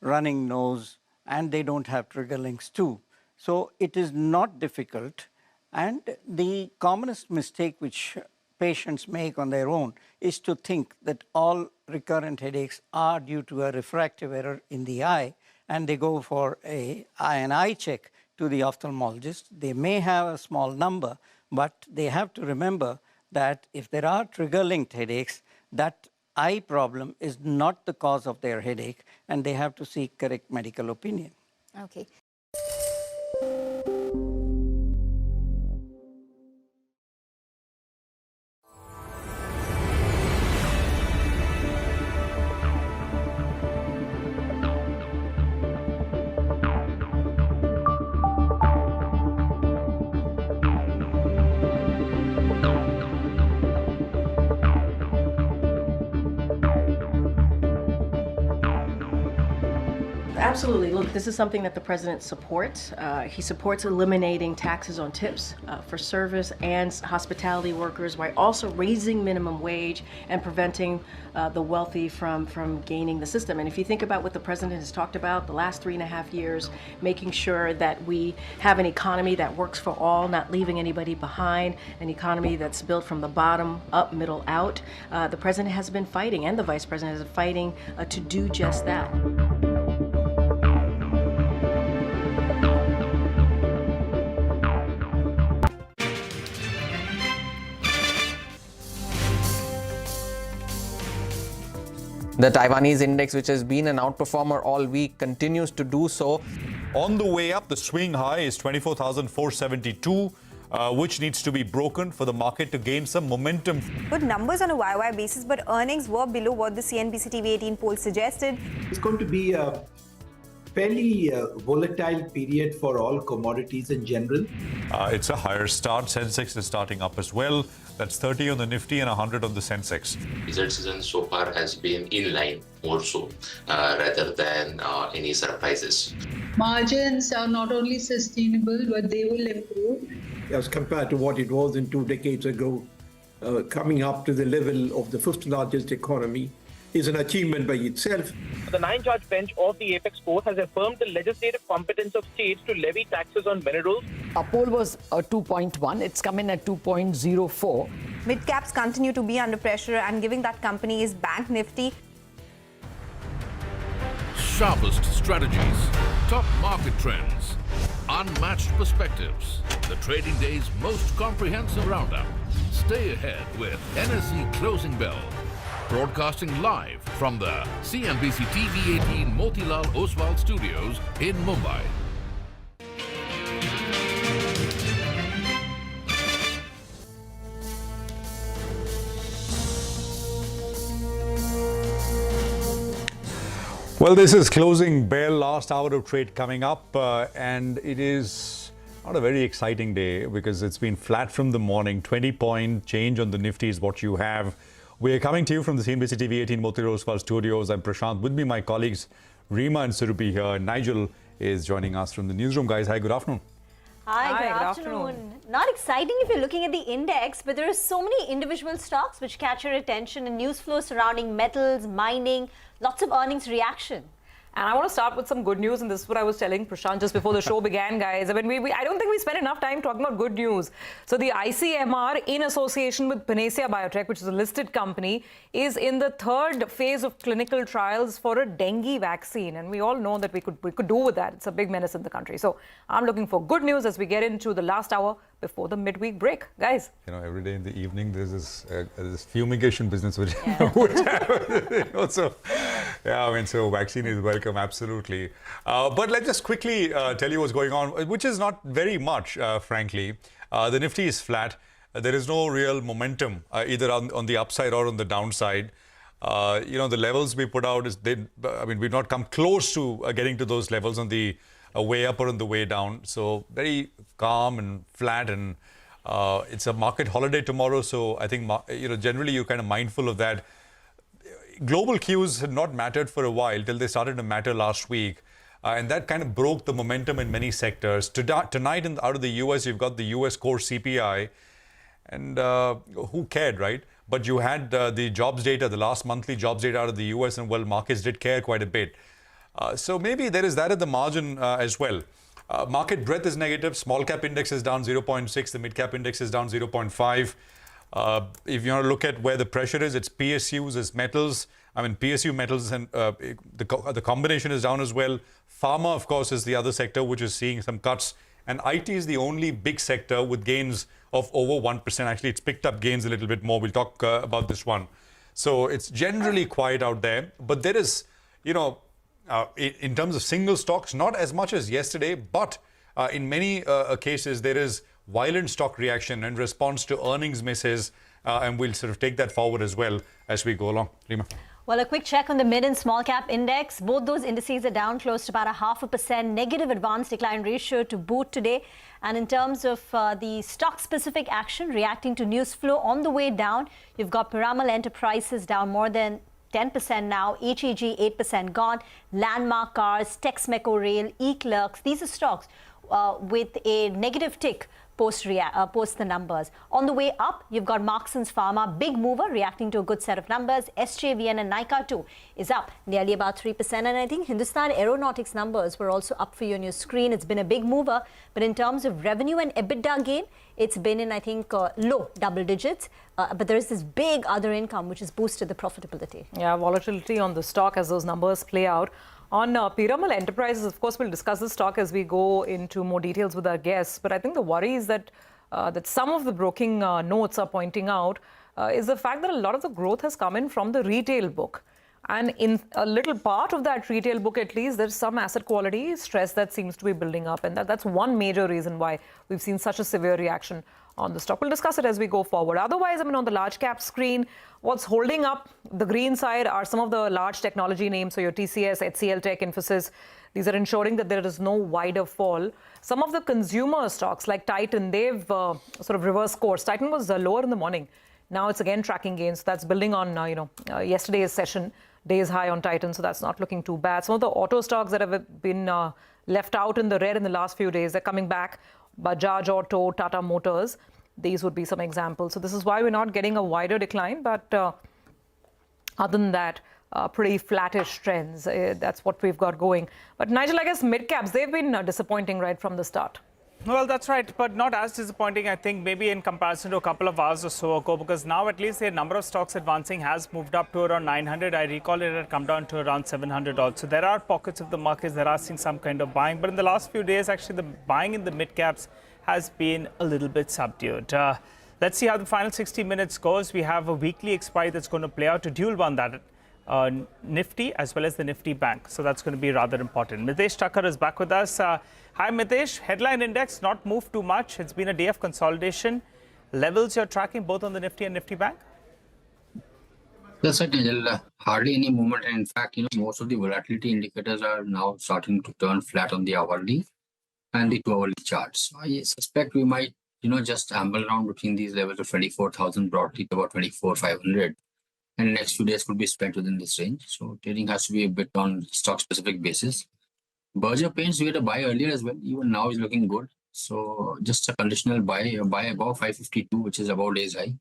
running nose, and they don't have trigger links too. So it is not difficult. And the commonest mistake which patients make on their own is to think that all recurrent headaches are due to a refractive error in the eye, and they go for an eye check to the ophthalmologist. They may have a small number, but they have to remember that if there are trigger-linked headaches, that eye problem is not the cause of their headache, and they have to seek correct medical opinion. Okay. Absolutely. Look, this is something that the president supports. He supports eliminating taxes on tips for service and hospitality workers while also raising minimum wage and preventing the wealthy from gaining the system. And if you think about what the president has talked about the last 3.5 years, making sure that we have an economy that works for all, not leaving anybody behind, an economy that's built from the bottom up, middle out, the president has been fighting, and the vice president has been fighting to do just that. The Taiwanese index, which has been an outperformer all week, continues to do so. On the way up, the swing high is 24,472, which needs to be broken for the market to gain some momentum. Good numbers on a YY basis, but earnings were below what the CNBC TV18 poll suggested. It's going to be a fairly volatile period for all commodities in general. It's a higher start. Sensex is starting up as well. That's 30 on the Nifty and 100 on the Sensex. Result season so far has been in line more so rather than any surprises. Margins are not only sustainable, but they will improve. As compared to what it was in 2 decades ago, coming up to the level of the 5th largest economy is an achievement by itself. The 9-judge bench of the Apex Court has affirmed the legislative competence of states to levy taxes on minerals. Our poll was 2.1. It's come in at 2.04. Mid caps continue to be under pressure, and giving that company is Bank Nifty. Sharpest strategies, top market trends, unmatched perspectives. The trading day's most comprehensive roundup. Stay ahead with NSE Closing Bell. Broadcasting live from the CNBC TV18 Motilal Oswal studios in Mumbai. Well, this is Closing Bell, last hour of trade coming up, and it is not a very exciting day because it's been flat from the morning. 20-point change on the Nifty is what you have. We're coming to you from the CNBC TV18 Motilal Oswal studios. I'm Prashant. With me, my colleagues Reema and Surabhi here. Nigel is joining us from the newsroom. Guys, hi, good afternoon. Hi, good afternoon. Not exciting if you're looking at the index, but there are so many individual stocks which catch your attention and news flow surrounding metals, mining, lots of earnings reaction. And I want to start with some good news, and this is what I was telling Prashant just before the show began, guys. I mean, I don't think we spent enough time talking about good news. So the ICMR, in association with Panacea Biotech, which is a listed company, is in the 3rd phase of clinical trials for a dengue vaccine. And we all know that we could do with that. It's a big menace in the country. So I'm looking for good news as we get into the last hour before the midweek break. Guys. You know, every day in the evening, there's this fumigation business which, so, yeah, I mean, so vaccine is welcome, absolutely. But let's just quickly tell you what's going on, which is not very much, frankly. The Nifty is flat. There is no real momentum either on the upside or on the downside. You know, the levels we put out, we've not come close to getting to those levels on the way up or on the way down. So very calm and flat, and it's a market holiday tomorrow. So I think, generally you're kind of mindful of that. Global cues had not mattered for a while till they started to matter last week. And that kind of broke the momentum in many sectors. Tonight, out of the US, you've got the US core CPI. And who cared, right? But you had the jobs data, the last monthly jobs data out of the US, and well, markets did care quite a bit. So maybe there is that at the margin as well. Market breadth is negative. Small cap index is down 0.6. The mid cap index is down 0.5. If you want to look at where the pressure is, it's PSUs, it's metals. I mean, PSU metals, and the combination is down as well. Pharma, of course, is the other sector which is seeing some cuts. And IT is the only big sector with gains of over 1%. Actually, it's picked up gains a little bit more. We'll talk about this one. So it's generally quiet out there. But there is, in terms of single stocks, not as much as yesterday, but in many cases, there is violent stock reaction in response to earnings misses, and we'll sort of take that forward as well as we go along. Reema. Well, a quick check on the mid and small cap index. Both those indices are down close to about 0.5%. Negative advance decline ratio to boot today. And in terms of the stock-specific action reacting to news flow on the way down, you've got Piramal Enterprises down more than 10% now, HEG 8% gone, Landmark Cars, Texmeco Rail, eClerx. These are stocks with a negative tick post the numbers. On the way up, you've got Marksons Pharma, big mover, reacting to a good set of numbers. SJVN and Nykaa too is up nearly about 3%. And I think Hindustan Aeronautics numbers were also up for you on your screen. It's been a big mover. But in terms of revenue and EBITDA gain, it's been in, I think, low double digits. But there is this big other income which has boosted the profitability. Yeah, volatility on the stock as those numbers play out. On Piramal Enterprises, of course, we'll discuss the stock as we go into more details with our guests. But I think the worries that some of the broking notes are pointing out is the fact that a lot of the growth has come in from the retail book. And in a little part of that retail book, at least, there's some asset quality stress that seems to be building up. And that's one major reason why we've seen such a severe reaction on the stock. We'll discuss it as we go forward. Otherwise, I mean, on the large cap screen, what's holding up the green side are some of the large technology names. So your TCS, HCL Tech, Infosys, these are ensuring that there is no wider fall. Some of the consumer stocks like Titan, they've sort of reversed course. Titan was lower in the morning. Now it's again tracking gains. So that's building on, yesterday's session, day's high on Titan. So that's not looking too bad. Some of the auto stocks that have been left out in the red in the last few days, they're coming back. Bajaj Auto, Tata Motors, these would be some examples. So this is why we're not getting a wider decline. But other than that, pretty flattish trends. That's what we've got going. But Nigel, I guess mid-caps, they've been disappointing right from the start. Well, that's right, but not as disappointing, I think, maybe in comparison to a couple of hours or so ago, because now at least the number of stocks advancing has moved up to around 900. I recall it had come down to around 700 odd. So there are pockets of the markets that are seeing some kind of buying. But in the last few days, actually, the buying in the mid-caps has been a little bit subdued. Let's see how the final 60 minutes goes. We have a weekly expiry that's going to play out to dual one that. Nifty as well as the Nifty Bank. So that's going to be rather important. Mitesh Thakkar is back with us. Hi, Mitesh. Headline index not moved too much. It's been a day of consolidation. Levels you're tracking both on the Nifty and Nifty Bank? That's right, Nigel. Hardly any movement. And in fact, most of the volatility indicators are now starting to turn flat on the hourly and the 2-hourly charts. I suspect we might, just amble around between these levels of 24,000 broadly to about 24,500. And the next few days could be spent within this range. So trading has to be a bit on stock-specific basis. Berger Paints, we had a buy earlier as well. Even now is looking good. So just a conditional buy above 552, which is above day's high.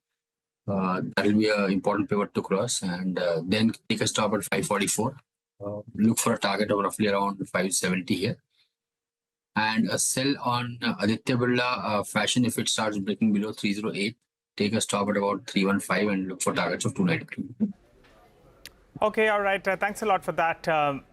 That will be an important pivot to cross. And then take a stop at 544. Look for a target of roughly around 570 here. And a sell on Aditya Birla Fashion if it starts breaking below 308. Take a stop at about 315 and look for targets of 292. Okay, all right. Thanks a lot for that,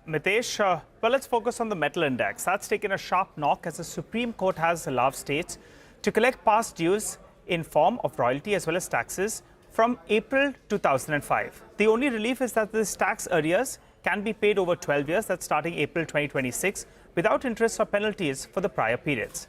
Mitesh. Well, let's focus on the metal index. That's taken a sharp knock as the Supreme Court has allowed states to collect past dues in form of royalty as well as taxes from April 2005. The only relief is that this tax arrears can be paid over 12 years, that's starting April 2026, without interest or penalties for the prior periods.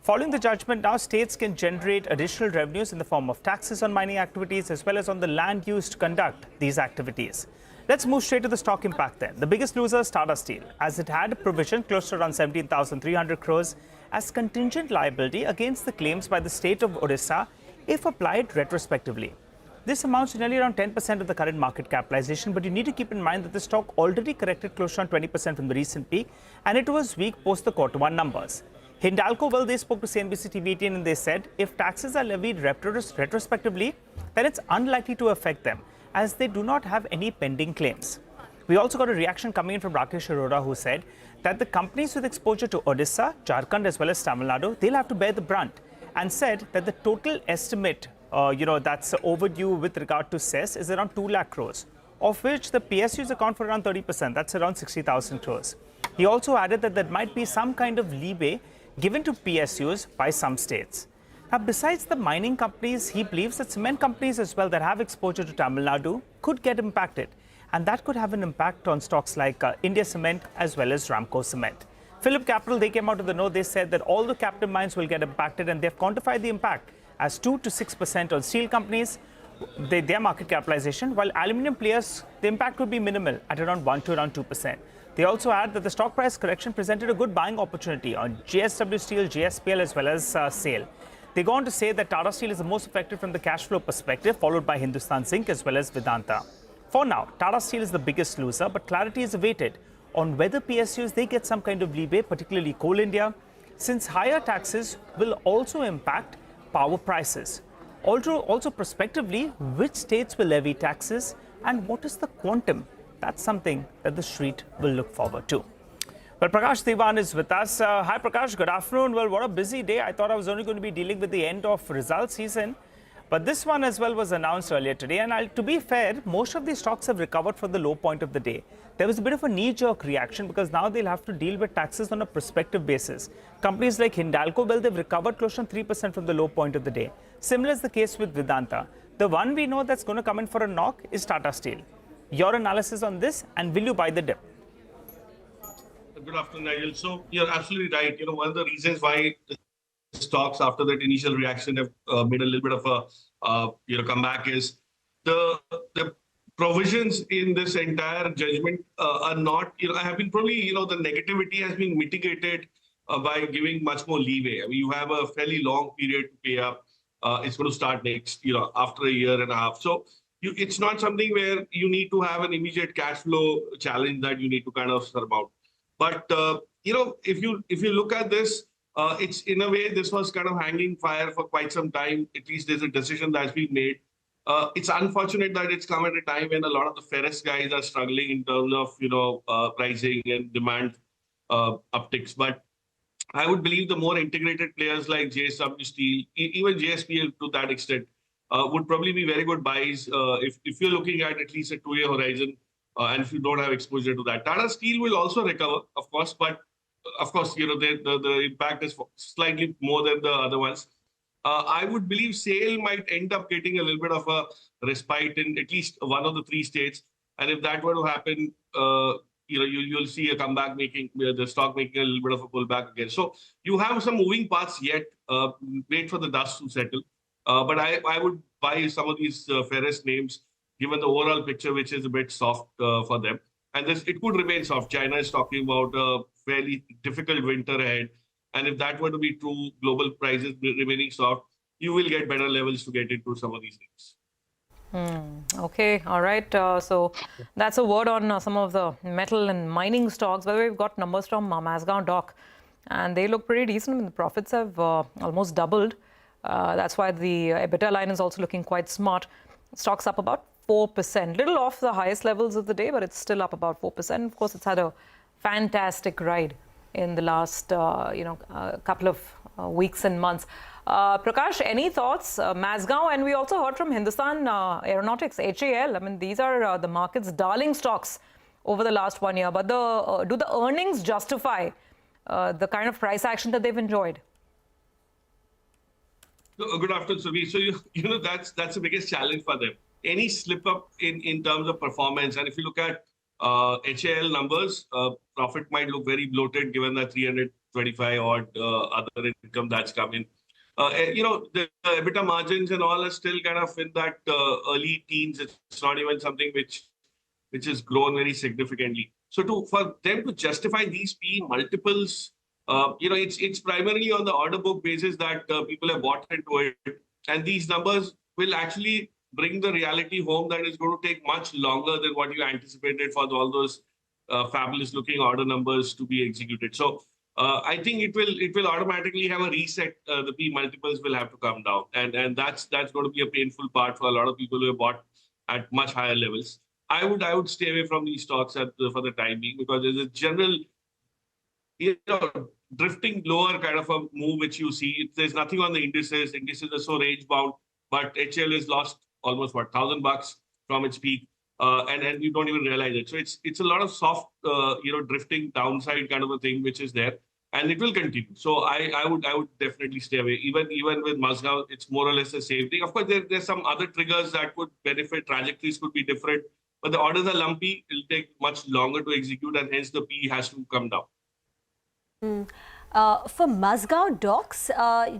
Following the judgment, now states can generate additional revenues in the form of taxes on mining activities as well as on the land used to conduct these activities. Let's move straight to the stock impact then. The biggest loser is Tata Steel, as it had a provision close to around 17,300 crores as contingent liability against the claims by the state of Odisha if applied retrospectively. This amounts to nearly around 10% of the current market capitalization, but you need to keep in mind that the stock already corrected close to around 20% from the recent peak, and it was weak post the Q1 numbers. Hindalco, well, they spoke to CNBC TV18 and they said if taxes are levied retrospectively, then it's unlikely to affect them as they do not have any pending claims. We also got a reaction coming in from Rakesh Arora who said that the companies with exposure to Odisha, Jharkhand as well as Tamil Nadu, they'll have to bear the brunt, and said that the total estimate, that's overdue with regard to cess is around 2 lakh crores, of which the PSUs account for around 30%, that's around 60,000 crores. He also added that there might be some kind of leeway given to PSUs by some states. Now, besides the mining companies, he believes that cement companies as well that have exposure to Tamil Nadu could get impacted. And that could have an impact on stocks like India Cement as well as Ramco Cement. Phillip Capital, they came out of the know. They said that all the captive mines will get impacted, and they've quantified the impact as 2 to 6% on steel companies, their market capitalization, while aluminium players, the impact would be minimal at around 1 to around 2%. They also add that the stock price correction presented a good buying opportunity on JSW Steel, JSPL as well as SAIL. They go on to say that Tata Steel is the most affected from the cash flow perspective, followed by Hindustan Zinc as well as Vedanta. For now, Tata Steel is the biggest loser, but clarity is awaited on whether PSUs they get some kind of leeway, particularly Coal India, since higher taxes will also impact power prices. Also prospectively, which states will levy taxes and what is the quantum? That's something that the street will look forward to. Well, Prakash Diwan is with us. Hi, Prakash. Good afternoon. Well, what a busy day. I thought I was only going to be dealing with the end of results season. But this one as well was announced earlier today. And to be fair, most of these stocks have recovered from the low point of the day. There was a bit of a knee-jerk reaction because now they'll have to deal with taxes on a prospective basis. Companies like Hindalco, well, they've recovered close to 3% from the low point of the day. Similar is the case with Vedanta. The one we know that's going to come in for a knock is Tata Steel. Your analysis on this, and will you buy the dip? Good afternoon, Nigel. So you're absolutely right. One of the reasons why the stocks after that initial reaction have made a little bit of a comeback is the provisions in this entire judgment are not, have been probably, the negativity has been mitigated by giving much more leeway. I mean, you have a fairly long period to pay up. It's going to start next, after a year and a half. So it's not something where you need to have an immediate cash flow challenge that you need to kind of surmount. But, if you look at this, it's in a way, this was kind of hanging fire for quite some time. At least there's a decision that's been made. It's unfortunate that it's come at a time when a lot of the ferrous guys are struggling in terms of, pricing and demand upticks. But I would believe the more integrated players like JSW Steel, even JSPL to that extent, would probably be very good buys if you're looking at least a 2-year horizon and if you don't have exposure to that. Tata Steel will also recover, of course, but of course, the impact is slightly more than the other ones. I would believe SAIL might end up getting a little bit of a respite in at least one of the 3 states. And if that were to happen, you'll see a comeback making, the stock making a little bit of a pullback again. So you have some moving parts yet. Wait for the dust to settle. But I would buy some of these ferrous names, given the overall picture, which is a bit soft for them. And it could remain soft. China is talking about a fairly difficult winter ahead. And if that were to be true, global prices remaining soft, you will get better levels to get into some of these things. Okay, all right. So that's a word on some of the metal and mining stocks. By the way, we've got numbers from Mazgaon Dock, and they look pretty decent. I mean, the profits have almost doubled. That's why the EBITDA line is also looking quite smart. Stock's up about 4%, little off the highest levels of the day, but it's still up about 4%. Of course, it's had a fantastic ride in the last, couple of weeks and months. Prakash, any thoughts? Mazgaon, and we also heard from Hindustan Aeronautics, HAL. I mean, these are the market's darling stocks over the last 1 year. But do the earnings justify the kind of price action that they've enjoyed? Good afternoon, Surbhi. So, that's the biggest challenge for them. Any slip up in terms of performance, and if you look at HAL numbers, profit might look very bloated given that 325 odd other income that's come in. The EBITDA margins and all are still kind of in that early teens. It's not even something which has grown very significantly. So for them to justify these PE multiples, it's primarily on the order book basis that people have bought into it. And these numbers will actually bring the reality home that it's going to take much longer than what you anticipated for all those fabulous looking order numbers to be executed. So I think it will automatically have a reset. The P multiples will have to come down, and that's going to be a painful part for a lot of people who have bought at much higher levels. I would stay away from these stocks for the time being, because there's a general drifting lower kind of a move which you see. There's nothing on the indices. Indices are so range bound, but HL has lost almost $1,000 from its peak, and you don't even realize it. So it's a lot of soft, drifting downside kind of a thing which is there, and it will continue. So I would definitely stay away. Even with Mazgaon, it's more or less the same thing. Of course, there's some other triggers that could benefit. Trajectories could be different, but the orders are lumpy. It'll take much longer to execute, and hence the PE has to come down. For Mazgaon Docks,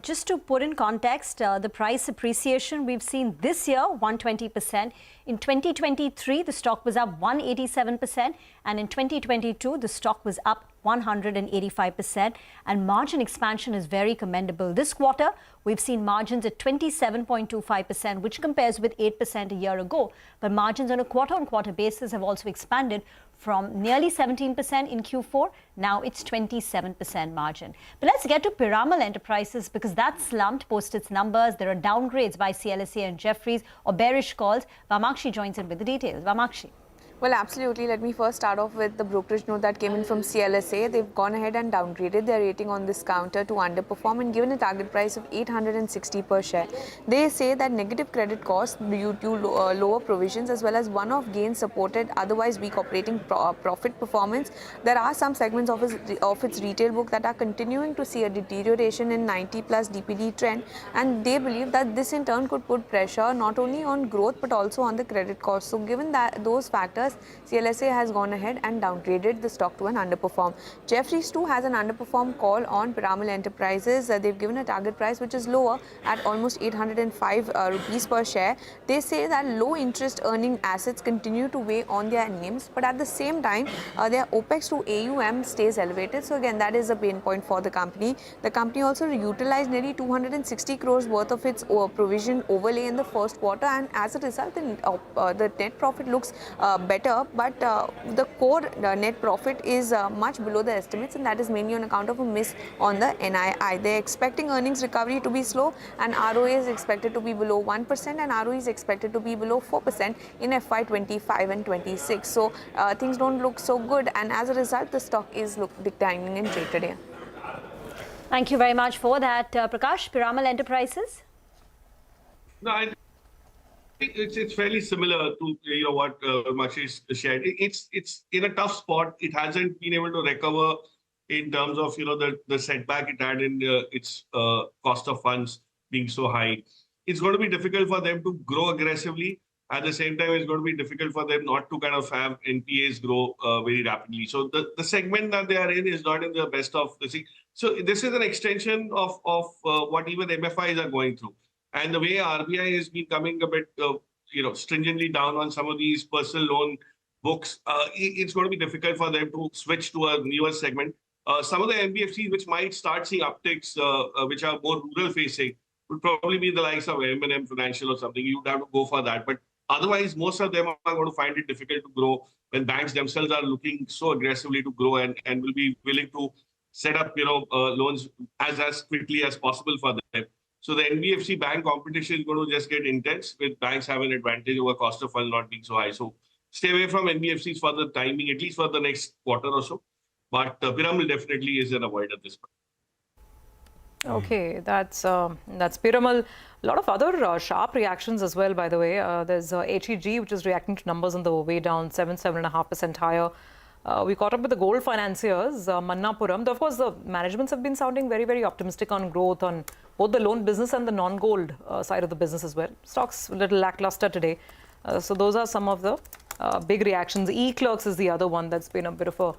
just to put in context, the price appreciation we've seen this year, 120%. In 2023, the stock was up 187%. And in 2022, the stock was up 185%. And margin expansion is very commendable. This quarter, we've seen margins at 27.25%, which compares with 8% a year ago. But margins on a quarter-on-quarter basis have also expanded from nearly 17% in Q4. Now it's 27% margin. But let's get to Piramal Enterprises, because that slumped post its numbers. There are downgrades by CLSA and Jefferies, or bearish calls. Vamakshi joins in with the details. Vamakshi. Well, absolutely. Let me first start off with the brokerage note that came in from CLSA. They've gone ahead and downgraded their rating on this counter to underperform and given a target price of 860 per share. They say that negative credit costs due to lower provisions as well as one-off gains supported otherwise weak operating profit performance. There are some segments of its retail book that are continuing to see a deterioration in 90-plus DPD trend, and they believe that this in turn could put pressure not only on growth but also on the credit cost. So given that those factors, Nevertheless, CLSA has gone ahead and downgraded the stock to an underperform. Jefferies too has an underperform call on Piramal Enterprises. They've given a target price which is lower at almost 805 rupees per share. They say that low interest earning assets continue to weigh on their names, but at the same time, their OPEX to AUM stays elevated. So again, that is a pain point for the company. The company also utilized nearly 260 crores worth of its provision overlay in the first quarter, and as a result, the net profit looks better, but the core net profit is much below the estimates, and that is mainly on account of a miss on the NII. They're expecting earnings recovery to be slow, and ROA is expected to be below 1%, and ROE is expected to be below 4% in FY25 and 26. So things don't look so good, and as a result, the stock is declining in trade today. Thank you very much for that, Prakash. Piramal Enterprises? No, I think it's fairly similar to what Makshish shared. It's in a tough spot. It hasn't been able to recover in terms of the setback it had in its cost of funds being so high. It's going to be difficult for them to grow aggressively. At the same time, it's going to be difficult for them not to kind of have NPAs grow very rapidly. So the segment that they are in is not in the best of the thing. So this is an extension of what even MFIs are going through. And the way RBI has been coming a bit, stringently down on some of these personal loan books, it's going to be difficult for them to switch to a newer segment. Some of the NBFCs which might start seeing upticks, which are more rural-facing, would probably be the likes of M&M Financial or something. You'd have to go for that. But otherwise, most of them are going to find it difficult to grow when banks themselves are looking so aggressively to grow and will be willing to set up, loans as quickly as possible for them. So the NBFC bank competition is going to just get intense, with banks having an advantage over cost of funds not being so high. So stay away from NBFCs for the timing, at least for the next quarter or so. But Piramal definitely is an avoid at this point. Okay, that's Piramal. A lot of other sharp reactions as well, by the way. There's HEG, which is reacting to numbers on the way down, 7.5% higher. We caught up with the gold financiers, Mannapuram. Of course, the managements have been sounding very, very optimistic on growth on both the loan business and the non-gold side of the business as well. Stocks a little lackluster today. So those are some of the big reactions. E-Clerks is the other one that's been a bit of a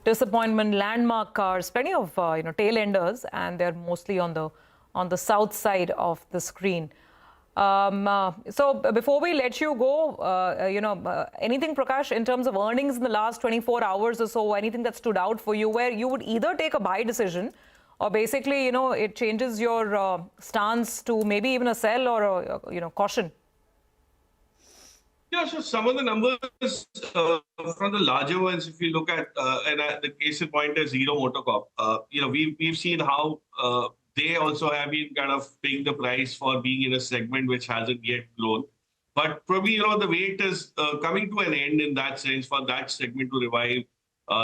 disappointment. Landmark cars, plenty of tail enders, and they're mostly on the south side of the screen. So before we let you go, anything, Prakash, in terms of earnings in the last 24 hours or so, anything that stood out for you where you would either take a buy decision or basically, it changes your stance to maybe even a sell or a, caution? Yeah, so some of the numbers from the larger ones, if you look at, and the case in point is Hero MotoCorp, we've seen how they also have been kind of paying the price for being in a segment which hasn't yet grown. But probably, the weight is coming to an end in that sense for that segment to revive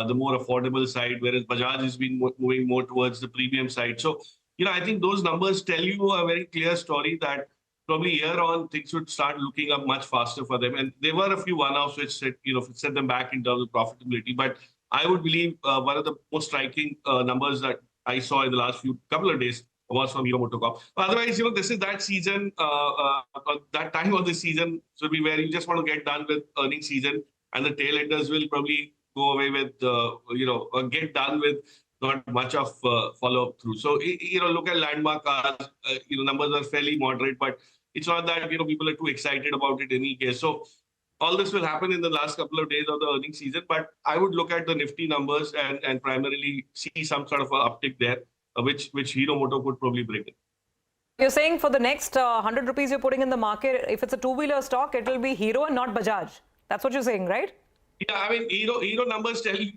the more affordable side, whereas Bajaj has been moving more towards the premium side. So, I think those numbers tell you a very clear story that probably year on, things would start looking up much faster for them. And there were a few one-offs which set them back in terms of profitability. But I would believe one of the most striking numbers that I saw in the last couple of days was from Hero MotoCorp. Otherwise, this is that season, that time of the season should be where you just want to get done with earnings season, and the tail enders will probably go away with, or get done with not much of follow-up through. So, look at Landmark cars, numbers are fairly moderate, but it's not that, people are too excited about it in any case. So all this will happen in the last couple of days of the earnings season, but I would look at the Nifty numbers and primarily see some sort of an uptick there, which Hero Moto could probably bring in. You're saying for the next 100 rupees you're putting in the market, if it's a two-wheeler stock, it will be Hero and not Bajaj. That's what you're saying, right? Yeah, I mean, Hero numbers tell you,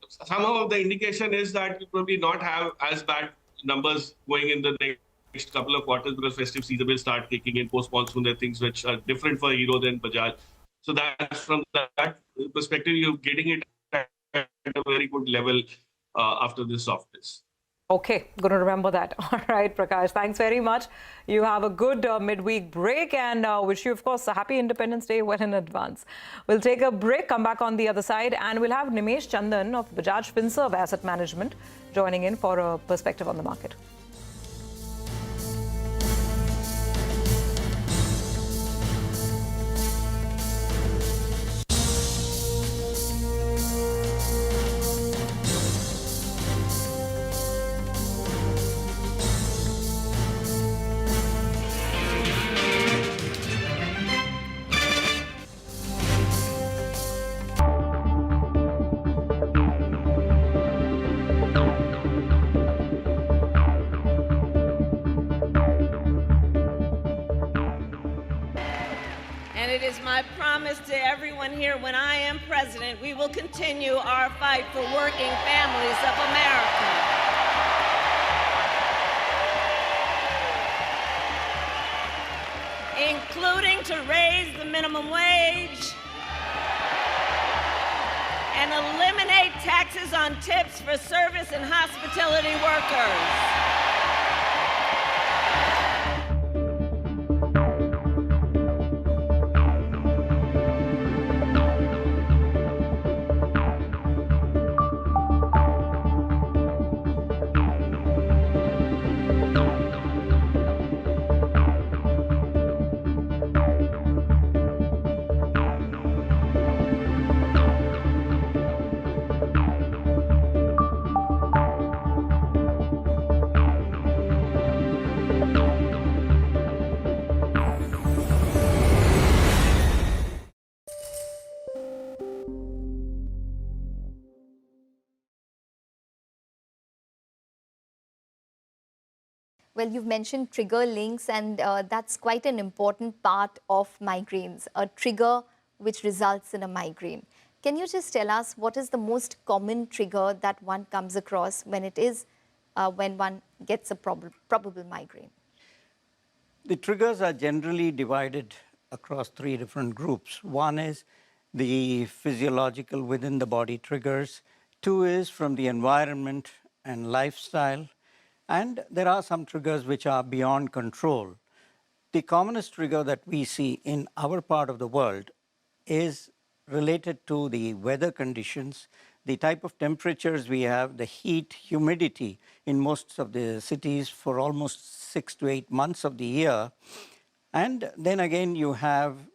somehow the indication is that you probably not have as bad numbers going in the next couple of quarters because festive season will start kicking in, post-monsoon, there are things which are different for Hero than Bajaj. So that's from that perspective, you're getting it at a very good level after this softness. Okay, going to remember that. All right, Prakash, thanks very much. You have a good midweek break and wish you, of course, a happy Independence Day well in advance. We'll take a break, come back on the other side, and we'll have Nimesh Chandan of Bajaj Finserv Asset Management joining in for a perspective on the market. always, my promise to everyone here when I am president, we will continue our fight for working families of America. Including to raise the minimum wage and eliminate taxes on tips for service and hospitality workers. Well, you've mentioned trigger links, and that's quite an important part of migraines, a trigger which results in a migraine. Can you just tell us what is the most common trigger that one comes across when it is when one gets a probable migraine? The triggers are generally divided across three different groups. One is the physiological within the body triggers. Two is from the environment and lifestyle. And there are some triggers which are beyond control. The commonest trigger that we see in our part of the world is related to the weather conditions, the type of temperatures we have, the heat, humidity in most of the cities for almost 6 to 8 months of the year. And then again, you have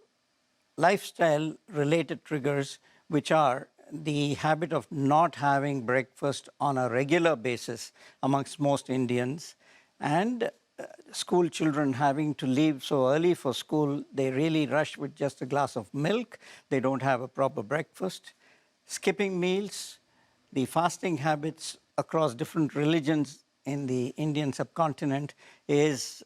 lifestyle-related triggers, which are the habit of not having breakfast on a regular basis amongst most Indians, and school children having to leave so early for school, they really rush with just a glass of milk. They don't have a proper breakfast. Skipping meals, the fasting habits across different religions in the Indian subcontinent is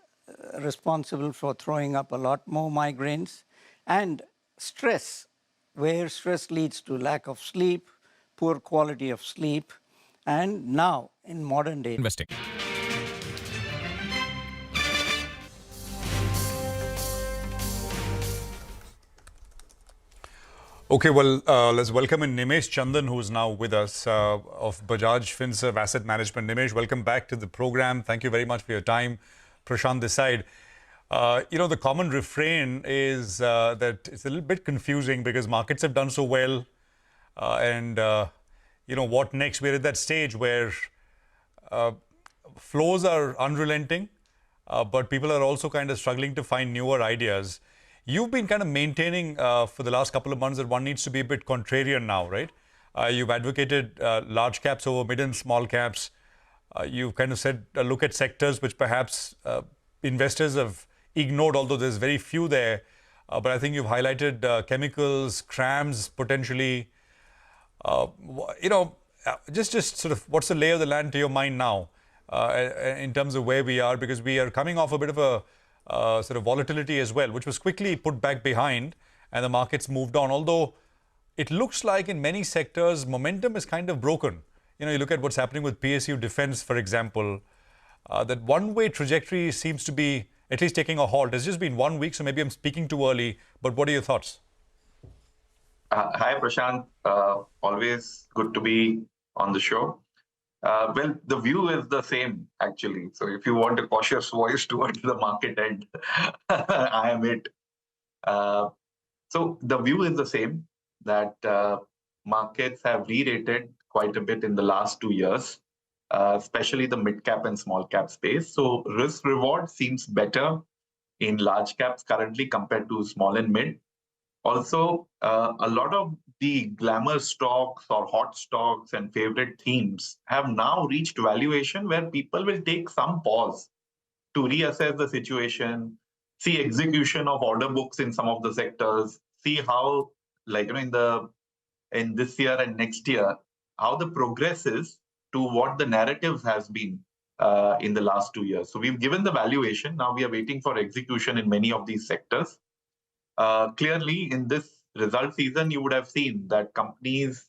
responsible for throwing up a lot more migraines. And stress, where stress leads to lack of sleep, poor quality of sleep, and now in modern day investing. Okay, well, let's welcome in Nimesh Chandan, who is now with us of Bajaj Finserv Asset Management. Nimesh, welcome back to the program. Thank you very much for your time. Prashant this side. You know, the common refrain is that it's a little bit confusing because markets have done so well. You know, what next? We're at that stage where flows are unrelenting, but people are also kind of struggling to find newer ideas. You've been kind of maintaining for the last couple of months that one needs to be a bit contrarian now, right? You've advocated large caps over mid and small caps. You've kind of said look at sectors which perhaps investors have ignored, although there's very few there. But I think you've highlighted chemicals, CRAMS potentially. You know, just sort of what's the lay of the land to your mind now in terms of where we are? Because we are coming off a bit of a sort of volatility as well, which was quickly put back behind and the markets moved on. Although it looks like in many sectors, momentum is kind of broken. You know, you look at what's happening with PSU defense, for example, that one-way trajectory seems to be at least taking a halt. It's just been 1 week, so maybe I'm speaking too early, but what are your thoughts? Hi, Prashant. Always good to be on the show. Well, the view is the same, actually. So if you want a cautious voice towards the market end, I am it. So the view is the same, that markets have re-rated quite a bit in the last 2 years, especially the mid-cap and small-cap space. So risk-reward seems better in large caps currently compared to small and mid. Also, a lot of the glamour stocks or hot stocks and favorite themes have now reached valuation where people will take some pause to reassess the situation, see execution of order books in some of the sectors, see how, like, you know, in this year and next year, how the progress is to what the narrative has been in the last 2 years. So we've given the valuation. Now we are waiting for execution in many of these sectors. clearly in this result season, you would have seen that companies,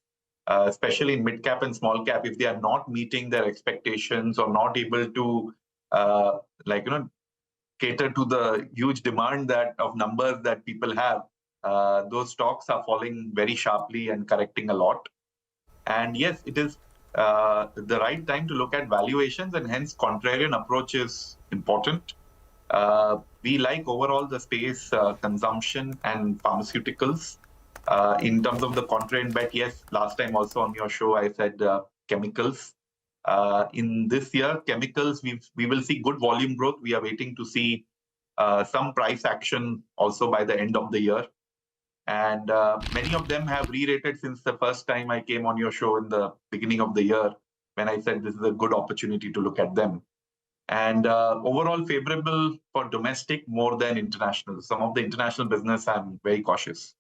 especially in mid cap and small cap, if they are not meeting their expectations or not able to, cater to the huge demand of numbers that people have, those stocks are falling very sharply and correcting a lot. And yes, it is the right time to look at valuations, and hence contrarian approach is important. We like overall the space, consumption and pharmaceuticals. In terms of the contrarian bet, yes, last time also on your show, I said chemicals. In this year, chemicals, we will see good volume growth. We are waiting to see some price action also by the end of the year. And many of them have re-rated since the first time I came on your show in the beginning of the year, when I said this is a good opportunity to look at them. And overall favorable for domestic more than international. Some of the international business, I'm very cautious.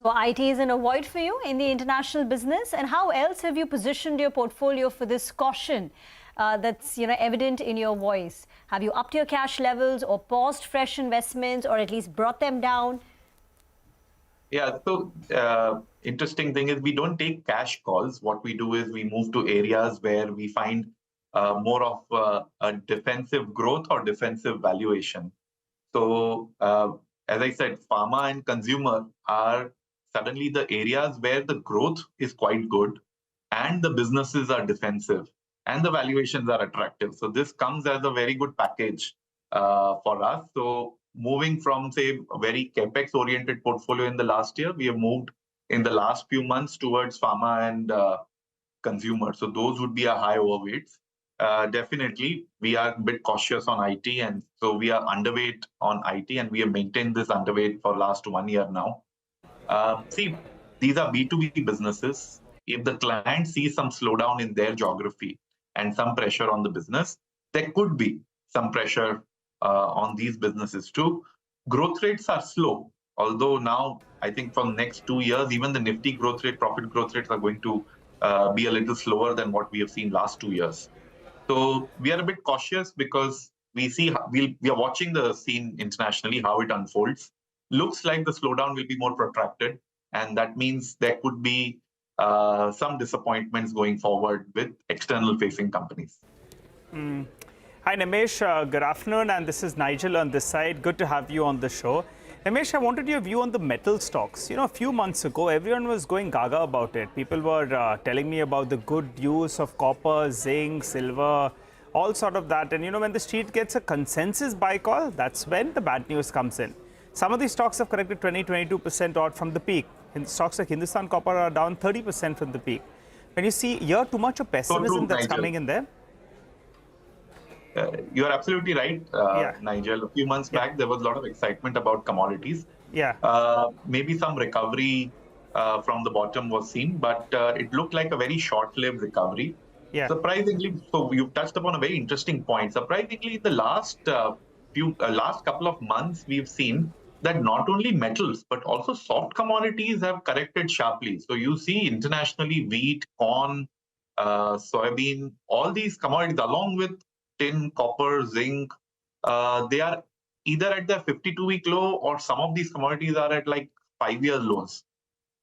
So IT is an avoid for you in the international business. And how else have you positioned your portfolio for this caution that's evident in your voice? Have you upped your cash levels or paused fresh investments or at least brought them down? Yeah, so interesting thing is we don't take cash calls. What we do is we move to areas where we find more of a defensive growth or defensive valuation. So as I said, pharma and consumer are suddenly the areas where the growth is quite good and the businesses are defensive and the valuations are attractive. So this comes as a very good package for us. So moving from, say, a very capex-oriented portfolio in the last year, we have moved in the last few months towards pharma and consumer. So those would be our high overweights. Definitely, we are a bit cautious on IT, and so we are underweight on IT, and we have maintained this underweight for last 1 year now. See, these are B2B businesses. If the client sees some slowdown in their geography and some pressure on the business, there could be some pressure on these businesses too. Growth rates are slow, although now I think for the next 2 years, even the Nifty growth rate, profit growth rates are going to be a little slower than what we have seen last 2 years. So we are a bit cautious because we are watching the scene internationally, how it unfolds. Looks like the slowdown will be more protracted, and that means there could be some disappointments going forward with external facing companies. Hi Nimesh, good afternoon, and this is Nigel on this side. Good to have you on the show. Nimesh, I wanted your view on the metal stocks. A few months ago, everyone was going gaga about it. People were telling me about the good use of copper, zinc, silver, all sort of that. And when the street gets a consensus buy call, that's when the bad news comes in. Some of these stocks have corrected 20-22% odd from the peak. Stocks like Hindustan Copper are down 30% from the peak. When you see too much of pessimism that's coming in there. You are absolutely right, Nigel. A few months back, there was a lot of excitement about commodities. Maybe some recovery from the bottom was seen, but it looked like a very short-lived recovery. Surprisingly, so you've touched upon a very interesting point. Surprisingly, the last couple of months, we've seen that not only metals, but also soft commodities have corrected sharply. So you see internationally, wheat, corn, soybean, all these commodities, along with tin, copper, zinc, they are either at their 52-week low, or some of these commodities are at like 5-year lows.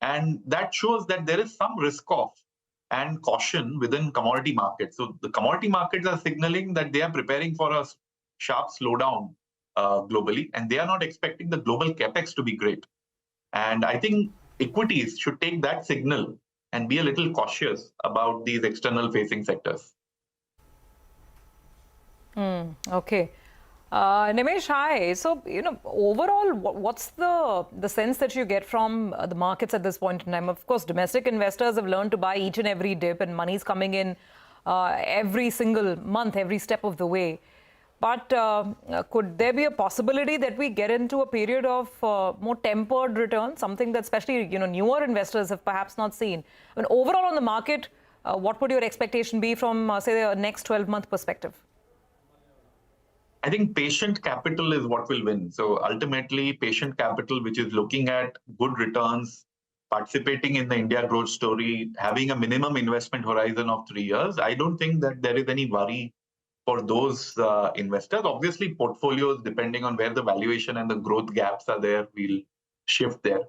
And that shows that there is some risk off and caution within commodity markets. So the commodity markets are signaling that they are preparing for a sharp slowdown globally, and they are not expecting the global capex to be great. And I think equities should take that signal and be a little cautious about these external facing sectors. Okay. Nimesh, hi. So, overall, what's the sense that you get from the markets at this point in time? Of course, domestic investors have learned to buy each and every dip, and money's coming in every single month, every step of the way. But could there be a possibility that we get into a period of more tempered return, something that especially newer investors have perhaps not seen? I mean, overall on the market, what would your expectation be from, say, the next 12-month perspective? I think patient capital is what will win. So ultimately, patient capital, which is looking at good returns, participating in the India growth story, having a minimum investment horizon of 3 years, I don't think that there is any worry for those investors. Obviously, portfolios, depending on where the valuation and the growth gaps are there, will shift there.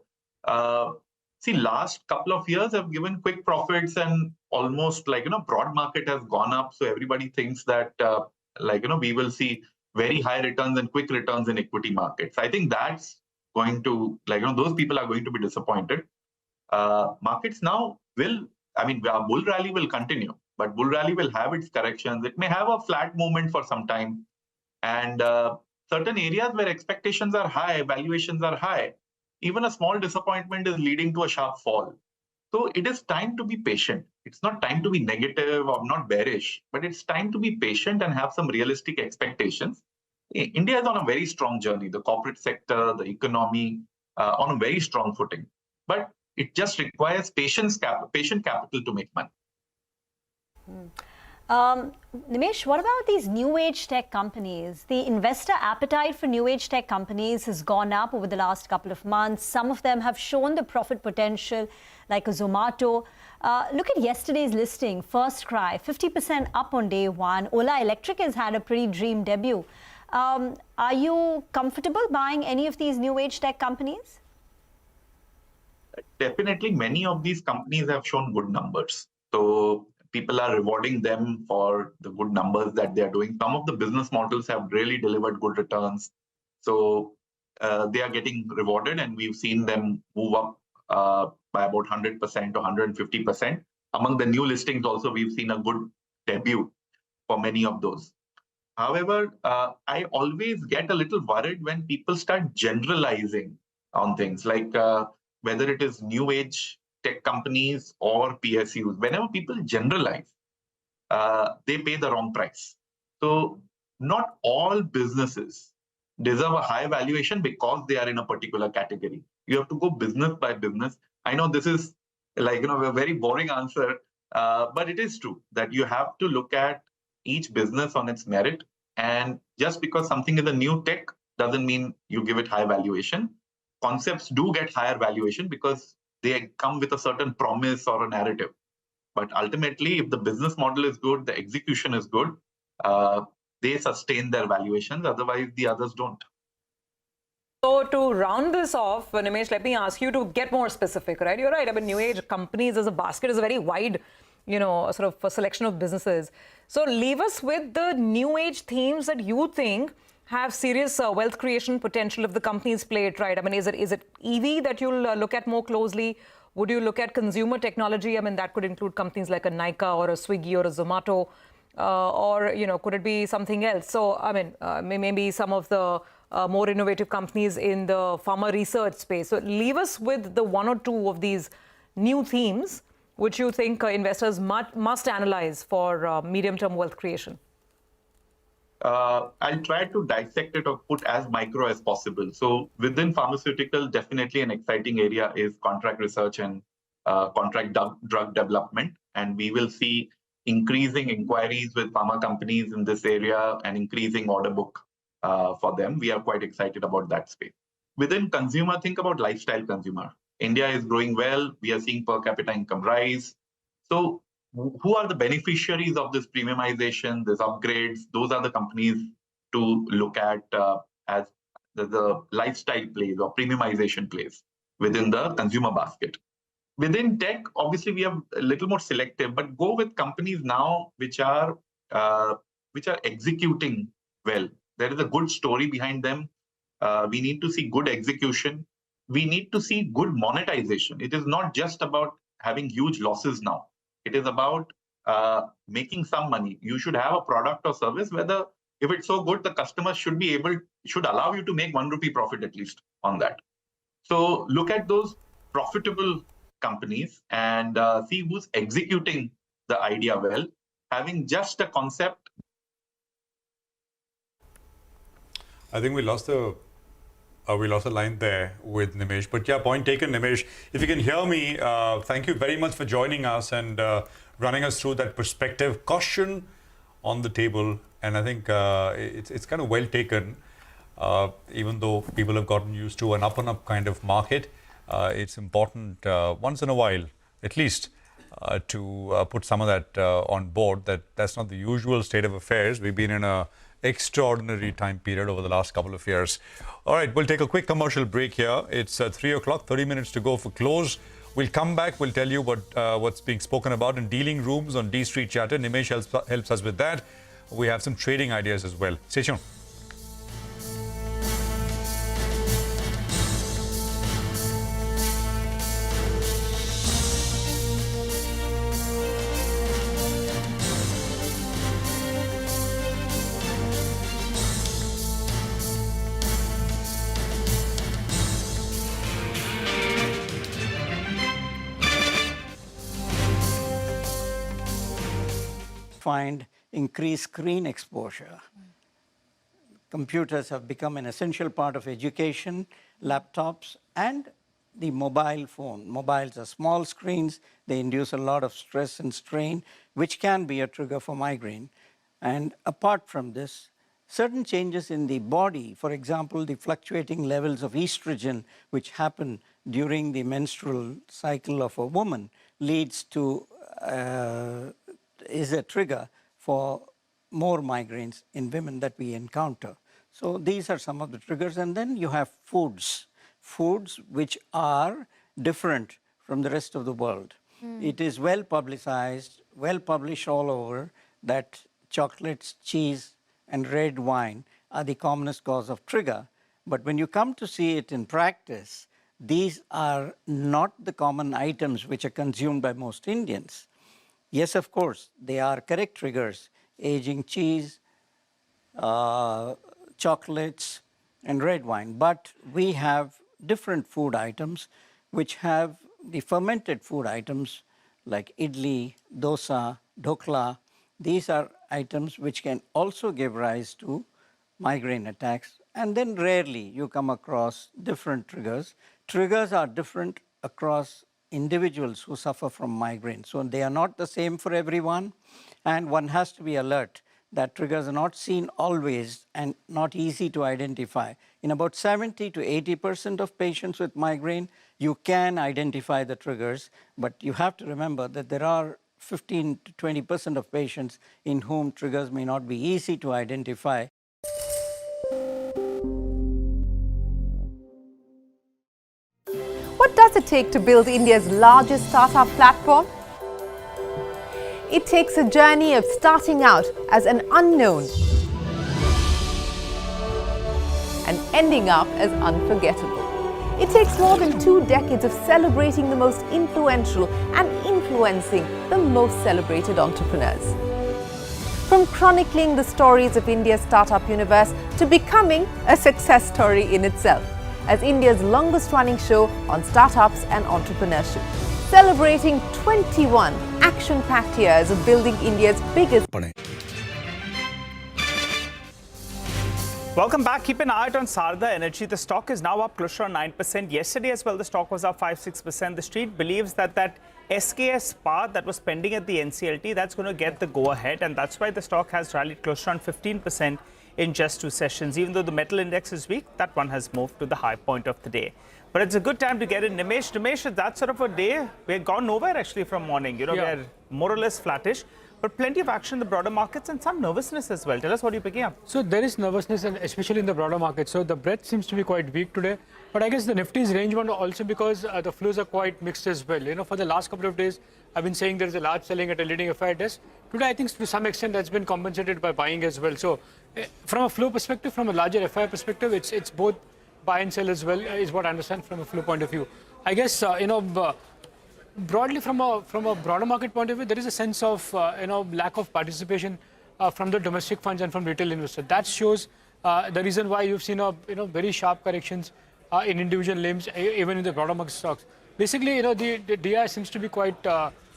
See, last couple of years have given quick profits and almost broad market has gone up. So everybody thinks that we will see very high returns and quick returns in equity markets. I think that's going to, those people are going to be disappointed. Markets now bull rally will continue, but bull rally will have its corrections. It may have a flat movement for some time. And certain areas where expectations are high, valuations are high, even a small disappointment is leading to a sharp fall. So it is time to be patient. It's not time to be negative or not bearish, but it's time to be patient and have some realistic expectations. India is on a very strong journey. The corporate sector, the economy, on a very strong footing. But it just requires patient capital to make money. Nimesh, what about these new age tech companies? The investor appetite for new age tech companies has gone up over the last couple of months. Some of them have shown the profit potential, like a Zomato. Look at yesterday's listing, First Cry, 50% up on day one. Ola Electric has had a pretty dream debut. Are you comfortable buying any of these new age tech companies? Definitely, many of these companies have shown good numbers. So people are rewarding them for the good numbers that they are doing. Some of the business models have really delivered good returns. So they are getting rewarded, and we've seen them move up by about 100% to 150%. Among the new listings also, we've seen a good debut for many of those. However, I always get a little worried when people start generalizing on things like whether it is new age tech companies or PSUs. Whenever people generalize, they pay the wrong price. So not all businesses deserve a high valuation because they are in a particular category. You have to go business by business. I know this is a very boring answer, but it is true that you have to look at each business on its merit. And just because something is a new tech doesn't mean you give it high valuation. Concepts do get higher valuation because they come with a certain promise or a narrative. But ultimately, if the business model is good, the execution is good, they sustain their valuations. Otherwise, the others don't. So to round this off, Nimesh, let me ask you to get more specific, right? You're right. I mean, new age companies as a basket is a very wide, sort of a selection of businesses. So leave us with the new age themes that you think have serious wealth creation potential if the companies play it right. I mean, is it EV that you'll look at more closely? Would you look at consumer technology? I mean, that could include companies like a Nykaa or a Swiggy or a Zomato, or could it be something else? So, I mean, maybe some of the more innovative companies in the pharma research space. So leave us with the one or two of these new themes which you think investors must analyze for medium-term wealth creation. I'll try to dissect it or put as micro as possible. So within pharmaceutical, definitely an exciting area is contract research and contract drug development. And we will see increasing inquiries with pharma companies in this area and increasing order book for them. We are quite excited about that space. Within consumer, think about lifestyle consumer. India is growing well. We are seeing per capita income rise. So who are the beneficiaries of this premiumization, this upgrades? Those are the companies to look at as the lifestyle plays or premiumization plays within the consumer basket. Within tech, obviously, we are a little more selective, but go with companies now which are executing well. There is a good story behind them. We need to see good execution. We need to see good monetization. It is not just about having huge losses now. It is about making some money. You should have a product or service whether if it's so good, the customer should allow you to make 1 rupee profit at least on that. So look at those profitable companies and see who's executing the idea well. Having just a concept. I think we lost a line there with Nimesh. But yeah, point taken, Nimesh. If you can hear me, thank you very much for joining us and running us through that perspective. Caution on the table. And I think it's kind of well taken. Even though people have gotten used to an up and up kind of market, it's important once in a while, at least, to put some of that on board. That's not the usual state of affairs. We've been in a extraordinary time period over the last couple of years. All right, we'll take a quick commercial break here. It's 3 o'clock, 30 minutes to go for close. We'll come back. We'll tell you what's being spoken about in dealing rooms on D Street Chatter. Nimesh helps us with that. We have some trading ideas as well. Stay tuned. Find increased screen exposure. Computers have become an essential part of education, laptops, and the mobile phone. Mobiles are small screens. They induce a lot of stress and strain, which can be a trigger for migraine. And apart from this, certain changes in the body, for example, the fluctuating levels of estrogen, which happen during the menstrual cycle of a woman, leads to is a trigger for more migraines in women that we encounter. So these are some of the triggers. And then you have foods which are different from the rest of the world. It is well publicized, well published all over that chocolates, cheese, and red wine are the commonest cause of trigger. But when you come to see it in practice, these are not the common items which are consumed by most Indians. Yes, of course, they are correct triggers: aging cheese, chocolates, and red wine. But we have different food items which have the fermented food items like idli, dosa, dhokla. These are items which can also give rise to migraine attacks. And then rarely you come across different triggers. Triggers are different across individuals who suffer from migraine. So they are not the same for everyone, and one has to be alert that triggers are not seen always and not easy to identify. In about 70 to 80% of patients with migraine, you can identify the triggers, but you have to remember that there are 15 to 20% of patients in whom triggers may not be easy to identify. What does it take to build India's largest startup platform? It takes a journey of starting out as an unknown and ending up as unforgettable. It takes more than 2 decades of celebrating the most influential and influencing the most celebrated entrepreneurs. From chronicling the stories of India's startup universe to becoming a success story in itself, as India's longest running show on startups and entrepreneurship, celebrating 21 action-packed years of building India's biggest. Welcome back. Keep an eye out on Sarda Energy. The stock is now up close to 9%. Yesterday as well, the stock was up 5-6%. The street believes that SKS power that was pending at the NCLT, that's going to get the go-ahead, and that's why the stock has rallied close to around 15% in just 2 sessions. Even though the metal index is weak, that one has moved to the high point of the day. But it's a good time to get in. Nimesh, that's sort of a day we've gone nowhere actually from morning. We're more or less flattish, but plenty of action in the broader markets and some nervousness as well. Tell us what you're picking up. So there is nervousness, and especially in the broader market. So the breadth seems to be quite weak today. But I guess the Nifty is range bound also because the flows are quite mixed as well. For the last couple of days, I've been saying there is a large selling at a leading FI desk. Today, I think to some extent that's been compensated by buying as well. So from a flow perspective, from a larger FI perspective, it's both buy and sell as well, is what I understand from a flow point of view. I guess, broadly from a broader market point of view, there is a sense of, lack of participation from the domestic funds and from retail investors. That shows the reason why you've seen very sharp corrections in individual names, even in the broader market stocks. Basically, the DI seems to be quite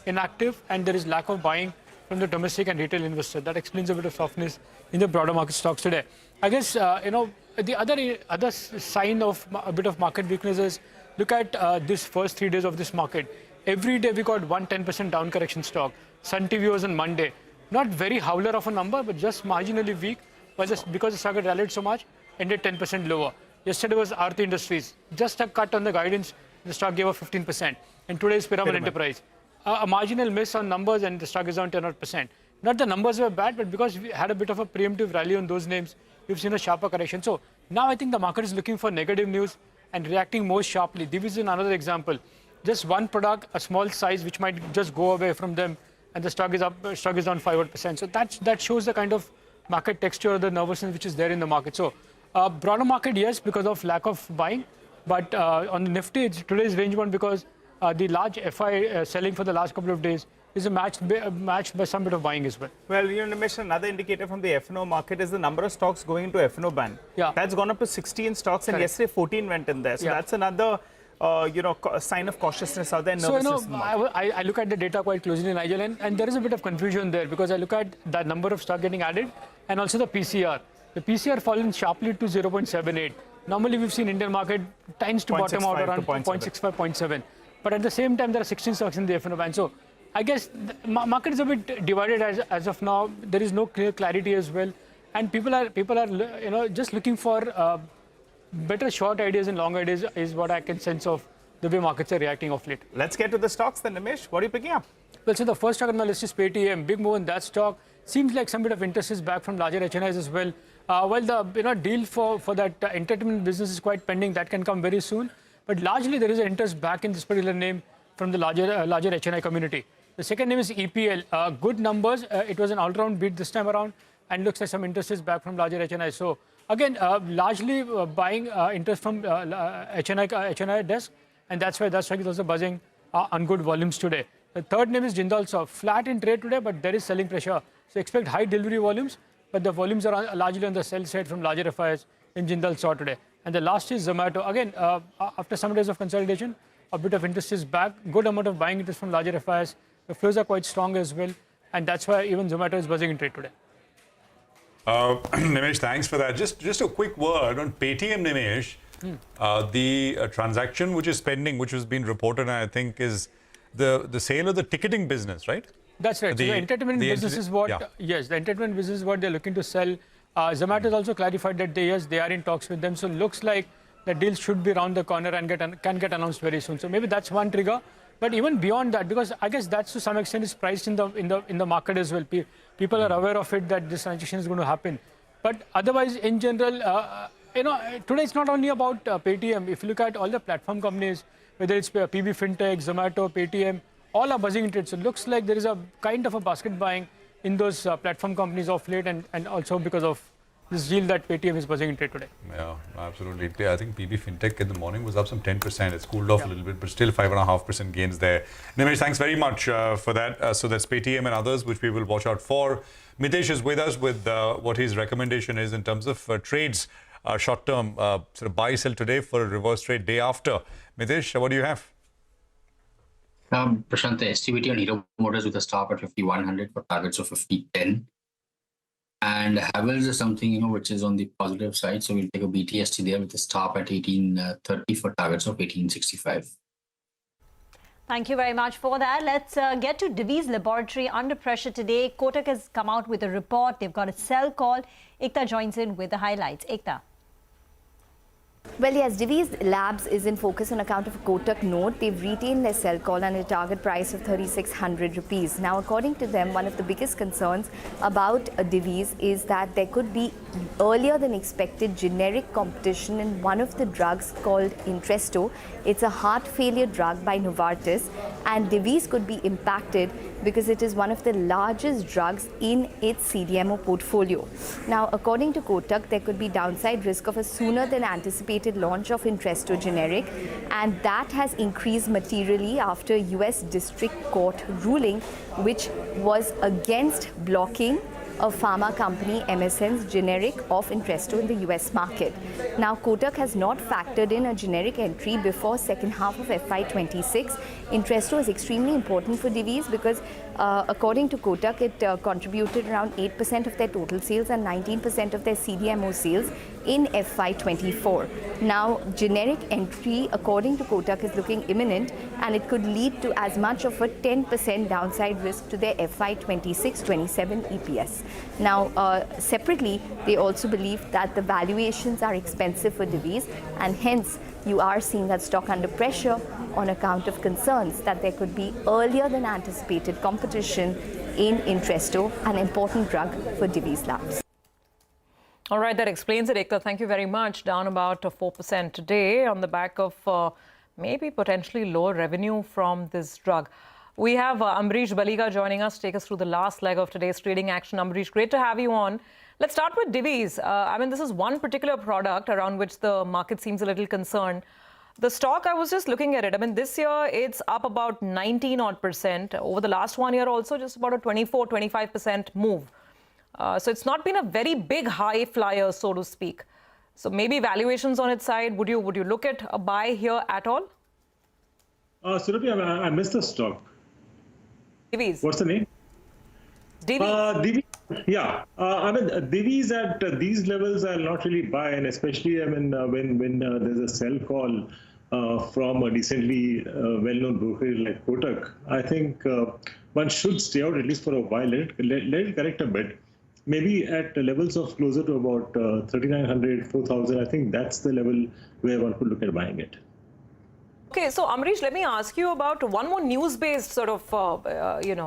inactive, and there is lack of buying from the domestic and retail investor. That explains a bit of softness in the broader market stocks today. I guess, the other sign of a bit of market weakness is, look at this first 3 days of this market. Every day we got 110% down correction stock. Sun TV was on Monday. Not very howler of a number, but just marginally weak, but just because the stock had rallied so much, ended 10% lower. Yesterday was Aarti Industries. Just a cut on the guidance, the stock gave up 15%. And today is Pyramid Enterprise. a marginal miss on numbers and the stock is down 10%. Not the numbers were bad, but because we had a bit of a preemptive rally on those names, we've seen a sharper correction. So now I think the market is looking for negative news and reacting more sharply. Divis is another example. Just one product, a small size, which might just go away from them, and the stock is up. Stock is down 5%. So that shows the kind of market texture, the nervousness which is there in the market. So broader market, yes, because of lack of buying, but on the Nifty, it's today's range bound because the large FI selling for the last couple of days is matched by some bit of buying as well. Well, Nimesh, another indicator from the F&O market is the number of stocks going into F&O ban. Yeah. That's gone up to 16 stocks, and Correct. yesterday 14 went in there. So that's another, sign of cautiousness out there. So, I look at the data quite closely, Nigel, and there is a bit of confusion there because I look at the number of stock getting added and also the PCR. The PCR fallen sharply to 0.78. Normally, we've seen Indian market tends to bottom out around 0.65, 0.7. But at the same time, there are 16 stocks in the F&O ban. So I guess the market is a bit divided as of now. There is no clear clarity as well, and people are just looking for better short ideas and long ideas is what I can sense of the way markets are reacting of late. Let's get to the stocks then, Nimesh. What are you picking up? Well, so the first stock on my list is Paytm. Big move in that stock. Seems like some bit of interest is back from larger HNIs as well. Well, the deal for that entertainment business is quite pending. That can come very soon. But largely, there is an interest back in this particular name from the larger HNI community. The second name is EPL. Good numbers. It was an all-round beat this time around, and looks like some interest is back from larger HNI. So again, largely buying interest from HNI desk, and that's why that stock is also buzzing on good volumes today. The third name is Jindal Saw. Flat in trade today, but there is selling pressure. So expect high delivery volumes, but the volumes are largely on the sell side from larger FIs in Jindal Saw today. And the last is Zomato. Again, after some days of consolidation, a bit of interest is back. Good amount of buying interest from larger FIs. The flows are quite strong as well, and that's why even Zomato is buzzing in trade today. Nimesh, thanks for that. Just a quick word on Paytm, Nimesh. The transaction which is pending, which has been reported, I think, is the sale of the ticketing business, right? That's right. So the entertainment business is what, yes, the entertainment business is what they're looking to sell. Zomato has also clarified that they are in talks with them. So looks like the deal should be around the corner and can get announced very soon. So maybe that's one trigger. But even beyond that, because I guess that's to some extent is priced in the market as well. People are aware of it that this transaction is going to happen. But otherwise, in general, today it's not only about Paytm. If you look at all the platform companies, whether it's PB Fintech, Zomato, Paytm, all are buzzing in trade. So it looks like there is a kind of a basket buying in those platform companies of late, and also because of this deal that Paytm is buzzing in trade today. Yeah, absolutely. I think PB Fintech in the morning was up some 10%. It's cooled off a little bit, but still 5.5% gains there. Nimesh, thanks very much for that. So that's Paytm and others, which we will watch out for. Mitesh is with us with what his recommendation is in terms of trades, short-term sort of buy, sell today for a reverse trade day after. Mitesh, what do you have? Prashant, the STVT on Hero Motors with a stop at 5,100 for targets of 50.10. And Havells is something, which is on the positive side. So we'll take a BTST there with a stop at 1830 for targets of 1865. Thank you very much for that. Let's get to Divis Laboratory under pressure today. Kotak has come out with a report. They've got a sell call. Ekta joins in with the highlights. Ekta. Well, yes, Divis Labs is in focus on account of a Kotak note. They've retained their sell call and a target price of 3,600 rupees. Now, according to them, one of the biggest concerns about Divis is that there could be earlier than expected generic competition in one of the drugs called Entresto. It's a heart failure drug by Novartis, and Divis could be impacted because it is one of the largest drugs in its CDMO portfolio. Now, according to Kotak, there could be downside risk of a sooner than anticipated launch of Entresto generic, and that has increased materially after US District Court ruling, which was against blocking a pharma company MSN's generic of Entresto in the US market. Now, Kotak has not factored in a generic entry before second half of FY26. Entresto is extremely important for Divis because according to Kotak, it contributed around 8% of their total sales and 19% of their CDMO sales in FY24. Now, generic entry, according to Kotak, is looking imminent, and it could lead to as much of a 10% downside risk to their FY26-27 EPS. Now, separately, they also believe that the valuations are expensive for Divi's, and hence you are seeing that stock under pressure on account of concerns that there could be earlier than anticipated competition in Entresto, an important drug for Divi's Labs. All right, that explains it, Ekta. Thank you very much. Down about 4% today on the back of maybe potentially lower revenue from this drug. We have Ambrish Baliga joining us to take us through the last leg of today's trading action. Ambrish, great to have you on. Let's start with Divi's. I mean, this is one particular product around which the market seems a little concerned. The stock, I was just looking at it. I mean, this year it's up about 19% over the last 1 year also, just about a 24-25% move. So it's not been a very big high flyer, so to speak. So maybe valuations on its side. Would you look at a buy here at all? Surabhi, I missed the stock. Divi's. What's the name? Divi's. Divi's. Yeah. I mean, Divi's at these levels I'll not really buy, and especially when there's a sell call from a decently well-known broker like Kotak, I think one should stay out at least for a while. Let it correct a bit. Maybe at levels of closer to about 3,900, 4,000, I think that's the level where one could look at buying it. Okay, so Amrish, let me ask you about one more news-based sort of,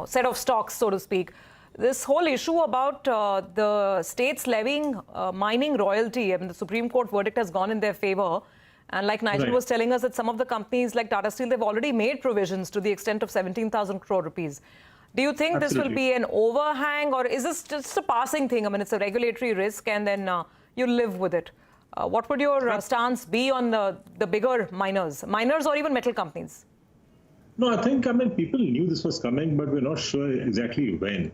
set of stocks, so to speak. This whole issue about the states levying mining royalty. I mean, the Supreme Court verdict has gone in their favor. And like Nigel was telling us that some of the companies like Tata Steel, they've already made provisions to the extent of 17,000 crore rupees. Do you think this will be an overhang, or is this just a passing thing? I mean, it's a regulatory risk and then you live with it. What would your stance be on the bigger miners or even metal companies? No, I think, people knew this was coming, but we're not sure exactly when.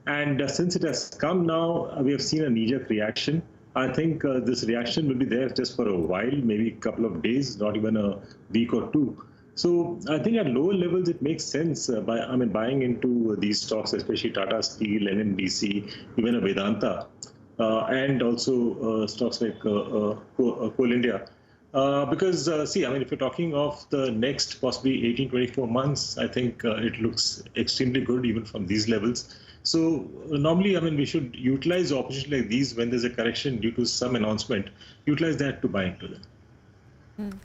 And since it has come now, we have seen a knee-jerk reaction. I think this reaction will be there just for a while, maybe a couple of days, not even a week or two. So I think at lower levels, it makes sense buying into these stocks, especially Tata Steel, NMDC, even a Vedanta, and also stocks like Coal India. Because, if you're talking of the next possibly 18, 24 months, I think it looks extremely good even from these levels. So normally, we should utilize opportunities like these when there's a correction due to some announcement, utilize that to buy into them.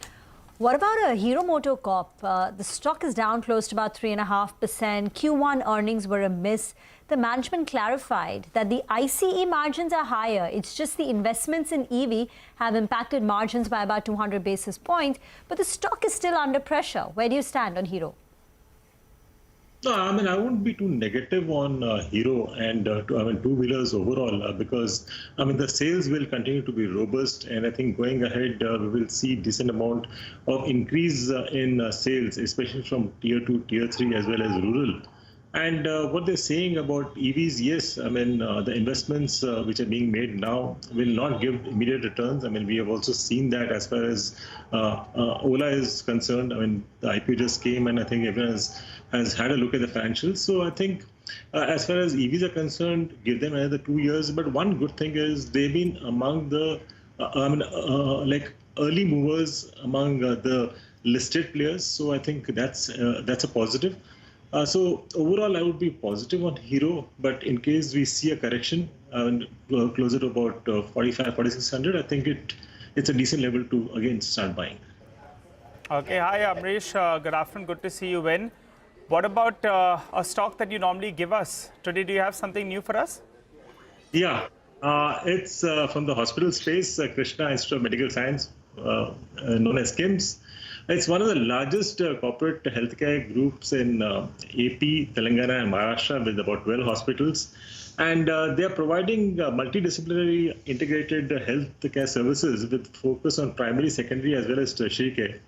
What about a Hero MotoCorp? The stock is down close to about 3.5%. Q1 earnings were a miss. The management clarified that the ICE margins are higher. It's just the investments in EV have impacted margins by about 200 basis points. But the stock is still under pressure. Where do you stand on Hero? No, I wouldn't be too negative on Hero and two-wheelers overall because the sales will continue to be robust, and I think going ahead we will see decent amount of increase in sales, especially from tier 2, tier 3 as well as rural. And what they're saying about EVs, yes, the investments which are being made now will not give immediate returns. We have also seen that as far as Ola is concerned. The IPO just came, and I think everyone has had a look at the financials. So I think as far as EVs are concerned, give them another 2 years. But one good thing is they've been among the early movers among the listed players. So I think that's a positive. So overall, I would be positive on Hero, but in case we see a correction closer to about 4,600, I think it's a decent level to again start buying. Okay, hi Amrish, good afternoon, good to see you in. What about a stock that you normally give us? Today, do you have something new for us? Yeah, it's from the hospital space, Krishna Institute of Medical Science, known as KIMS. It's one of the largest corporate healthcare groups in AP, Telangana and Maharashtra with about 12 hospitals. And they are providing multidisciplinary integrated healthcare services with focus on primary, secondary as well as tertiary care.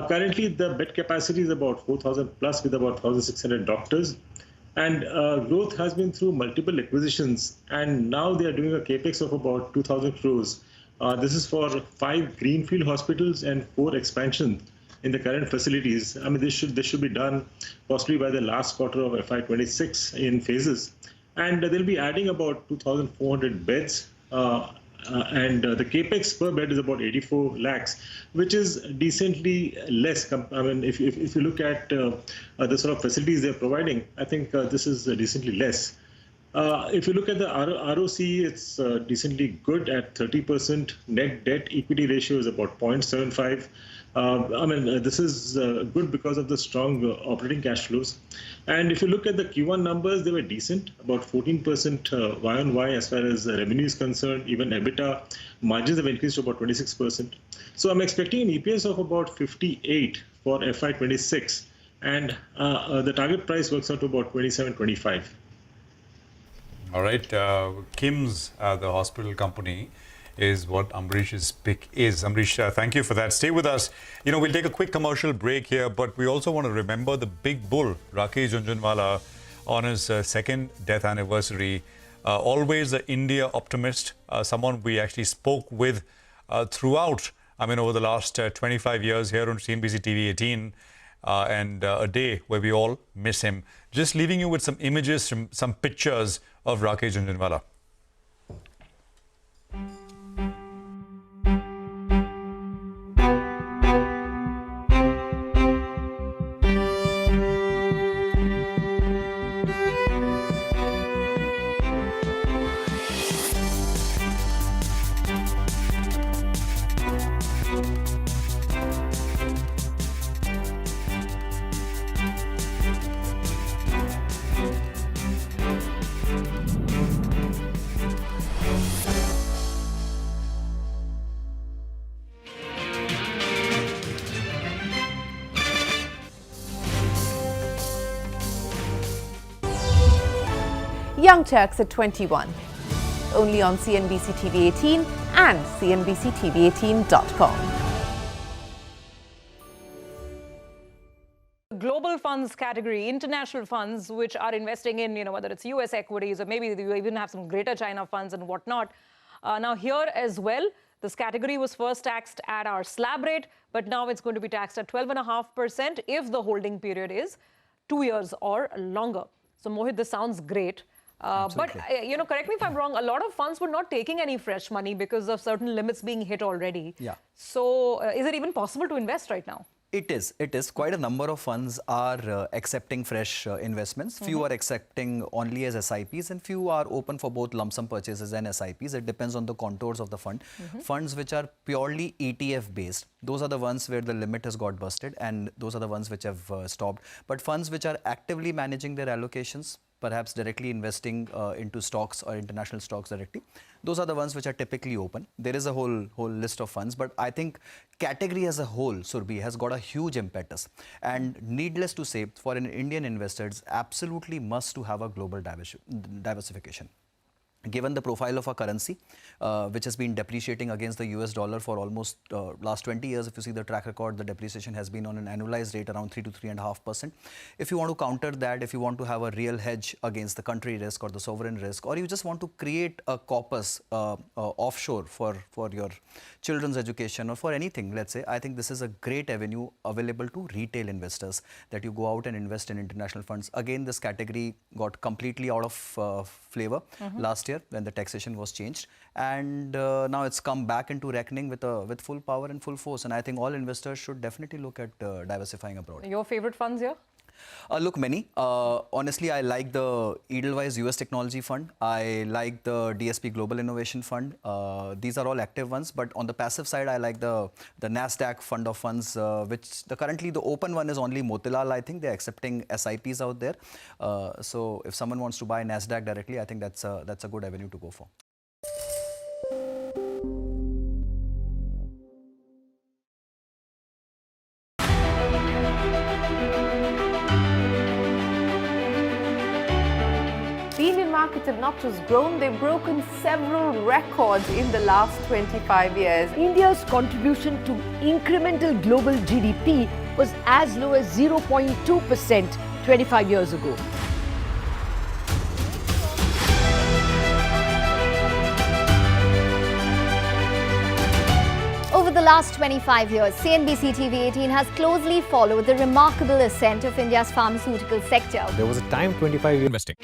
Currently, the bed capacity is about 4,000 plus with about 1,600 doctors. And growth has been through multiple acquisitions. And now they are doing a capex of about 2,000 crores. This is for 5 greenfield hospitals and 4 expansions in the current facilities. This should be done possibly by the last quarter of FY26 in phases. And they'll be adding about 2,400 beds. And the capex per bed is about 84 lakhs, which is decently less. If you look at the sort of facilities they're providing, I think this is decently less. If you look at the ROC, it's decently good at 30%. Net debt equity ratio is about 0.75. This is good because of the strong operating cash flows. And if you look at the Q1 numbers, they were decent, about 14% Y-on-Y as far as revenue is concerned. Even EBITDA margins have increased to about 26%. So I'm expecting an EPS of about 58 for FY26. And the target price works out to about 27.25. All right. Kim's, the hospital company, is what Amberish's pick is. Amberish, thank you for that. Stay with us. We'll take a quick commercial break here, but we also want to remember the big bull, Rakesh Jhunjhunwala, on his second death anniversary. Always an India optimist, someone we actually spoke with throughout, over the last 25 years here on CNBC TV18, and a day where we all miss him. Just leaving you with some images, some pictures of Rakesh Jhunjhunwala. Young Turks at 21. Only on CNBC TV18 and CNBCTV18.com. Global funds category, international funds, which are investing in, whether it's US equities or maybe you even have some greater China funds and whatnot. Now here as well, this category was first taxed at our slab rate, but now it's going to be taxed at 12.5% if the holding period is 2 years or longer. So Mohit, this sounds great. But, correct me if I'm wrong, a lot of funds were not taking any fresh money because of certain limits being hit already. Yeah. So is it even possible to invest right now? It is. Quite a number of funds are accepting fresh investments. Few are accepting only as SIPs and few are open for both lump sum purchases and SIPs. It depends on the contours of the fund. Funds which are purely ETF based, those are the ones where the limit has got busted and those are the ones which have stopped. But funds which are actively managing their allocations, perhaps directly investing into stocks or international stocks directly, those are the ones which are typically open. There is a whole list of funds, but I think category as a whole, Surbhi, has got a huge impetus. And needless to say, for an Indian investor, it's absolutely must to have a global diversification. Given the profile of our currency, which has been depreciating against the US dollar for almost last 20 years, if you see the track record, the depreciation has been on an annualized rate around 3 to 3.5%. If you want to counter that, if you want to have a real hedge against the country risk or the sovereign risk, or you just want to create a corpus offshore for your children's education or for anything, let's say, I think this is a great avenue available to retail investors, that you go out and invest in international funds. Again, this category got completely out of flavor last year when the taxation was changed, and now it's come back into reckoning with full power and full force. And I think all investors should definitely look at diversifying abroad. Your favorite funds here? Look, many. Honestly, I like the Edelweiss US Technology Fund. I like the DSP Global Innovation Fund. These are all active ones. But on the passive side, I like the NASDAQ fund of funds, which currently the open one is only Motilal. I think they're accepting SIPs out there. So if someone wants to buy NASDAQ directly, I think that's a good avenue to go for. Markets have not just grown, they've broken several records in the last 25 years. India's contribution to incremental global GDP was as low as 0.2% 25 years ago. Over the last 25 years, CNBC TV18 has closely followed the remarkable ascent of India's pharmaceutical sector. There was a time 25 years investing.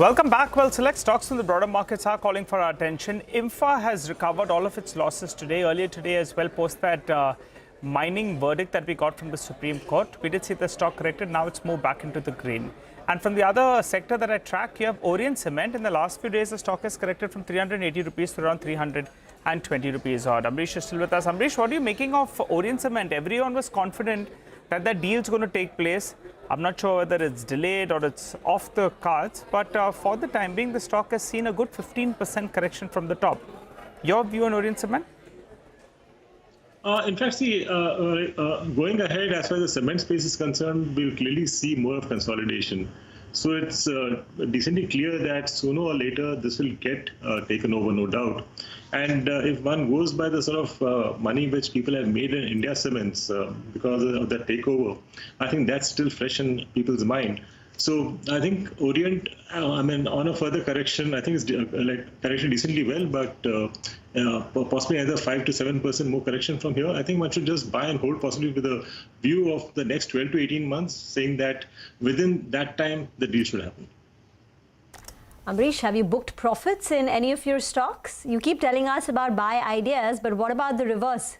Welcome back. Well, select stocks in the broader markets are calling for our attention. Infra has recovered all of its losses today, earlier today as well, post that mining verdict that we got from the Supreme Court. We did see the stock corrected. Now it's moved back into the green. And from the other sector that I track, you have Orient Cement. In the last few days, the stock has corrected from 380 rupees to around 320 rupees odd. Amrish is still with us. Amrish, what are you making of Orient Cement? Everyone was confident that that deal is going to take place. I'm not sure whether it's delayed or it's off the cards, but for the time being, the stock has seen a good 15% correction from the top. Your view on Orient Cement? In fact, see, going ahead, as far as the cement space is concerned, we'll clearly see more of consolidation. So it's decently clear that sooner or later this will get taken over, no doubt. And if one goes by the sort of money which people have made in India Cements because of that takeover, I think that's still fresh in people's mind. So I think Orient, I mean, on a further correction, I think it's correction decently well, but possibly either 5 to 7% more correction from here. I think one should just buy and hold, possibly with a view of the next 12 to 18 months, saying that within that time, the deal should happen. Amrish, have you booked profits in any of your stocks? You keep telling us about buy ideas, but what about the reverse?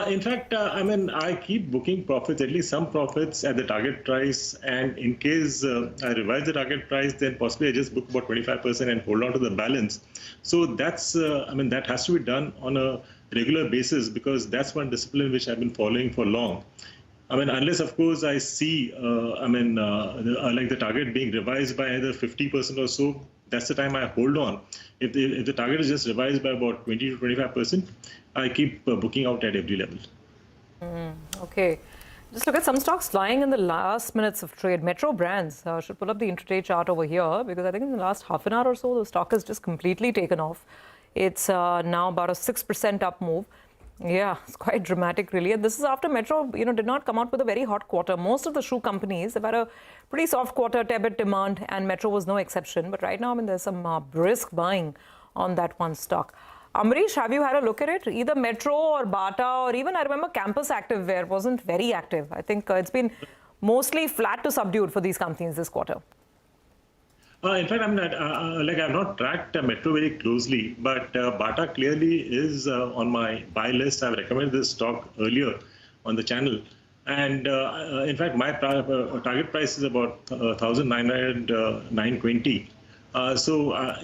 In fact, I mean, I keep booking profits, at least some profits at the target price. And in case I revise the target price, then possibly I just book about 25% and hold on to the balance. So that's, I mean, that has to be done on a regular basis because that's one discipline which I've been following for long. I mean, unless, of course, I see, like the target being revised by either 50% or so, that's the time I hold on. If the target is just revised by about 20 to 25%, I keep booking out at every level. Okay. Just look at some stocks flying in the last minutes of trade. Metro Brands, should pull up the intraday chart over here because I think in the last half an hour or so, the stock has just completely taken off. It's now about a 6% up move. Yeah, it's quite dramatic, really. And this is after Metro, did not come out with a very hot quarter. Most of the shoe companies have had a pretty soft quarter, tepid demand, and Metro was no exception. But right now, I mean, there's some brisk buying on that one stock. Amrish, have you had a look at it? Either Metro or Bata or even, I remember, Campus Activewear wasn't very active. I think it's been mostly flat to subdued for these companies this quarter. In fact, I've not tracked Metro very closely, but Bata clearly is on my buy list. I've recommended this stock earlier on the channel. And in fact, my target price is about 1,920. In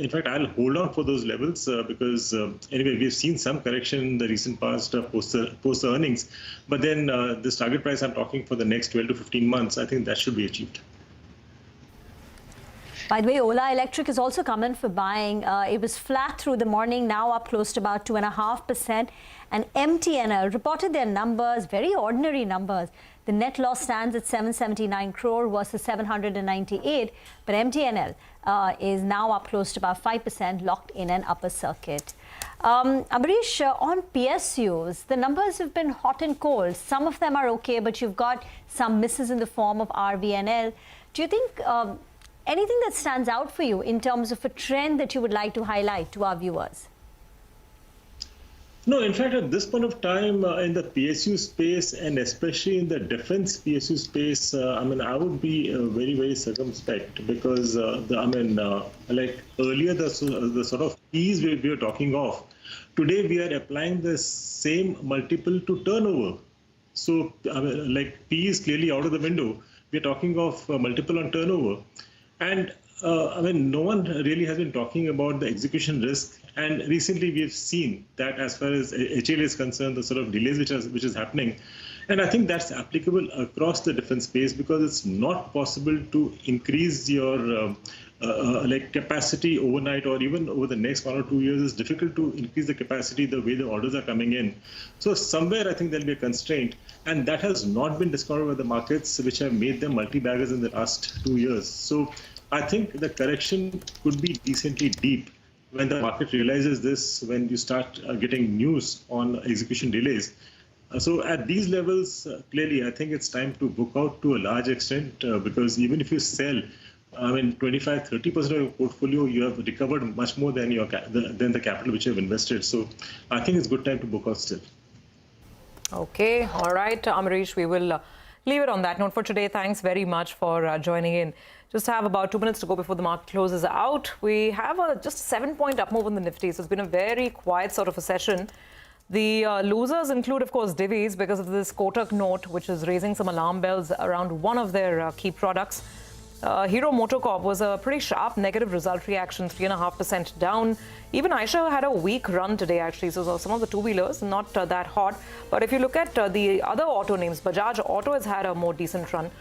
fact, I'll hold on for those levels because anyway, we've seen some correction in the recent past post the earnings. But then this target price I'm talking for the next 12 to 15 months, I think that should be achieved. By the way, Ola Electric is also coming for buying. It was flat through the morning, now up close to about 2.5%. And MTNL reported their numbers, very ordinary numbers. The net loss stands at 779 crore versus 798. But MTNL is now up close to about 5%, locked in an upper circuit. Amrish, on PSUs, the numbers have been hot and cold. Some of them are okay, but you've got some misses in the form of RVNL. Do you think anything that stands out for you in terms of a trend that you would like to highlight to our viewers? No, in fact, at this point of time in the PSU space and especially in the defense PSU space, I would be very, very circumspect because, like earlier, the sort of P's we were talking of, today we are applying the same multiple to turnover. So, like P is clearly out of the window. We're talking of multiple on turnover. And no one really has been talking about the execution risk. And recently we've seen that as far as HL is concerned, the sort of delays which is happening. And I think that's applicable across the defense space because it's not possible to increase your capacity overnight or even over the next 1 or 2 years. It's difficult to increase the capacity the way the orders are coming in. So somewhere I think there'll be a constraint. And that has not been discovered by the markets, which have made them multi-baggers in the last 2 years. So I think the correction could be decently deep when the market realizes this, when you start getting news on execution delays. So at these levels, clearly, I think it's time to book out to a large extent because even if you sell, 25-30% of your portfolio, you have recovered much more than the capital which you have invested. So I think it's a good time to book out still. Okay, all right, Amrish, we will leave it on that note for today. Thanks very much for joining in. Just have about 2 minutes to go before the market closes out. We have just a 7-point up move on the Nifty. So it's been a very quiet sort of a session. The losers include, of course, Divi's because of this Kotak note, which is raising some alarm bells around one of their key products. Hero MotoCorp was a pretty sharp negative result reaction, 3.5% down. Even Eicher had a weak run today, actually. So some of the two-wheelers, not that hot. But if you look at the other auto names, Bajaj Auto has had a more decent run,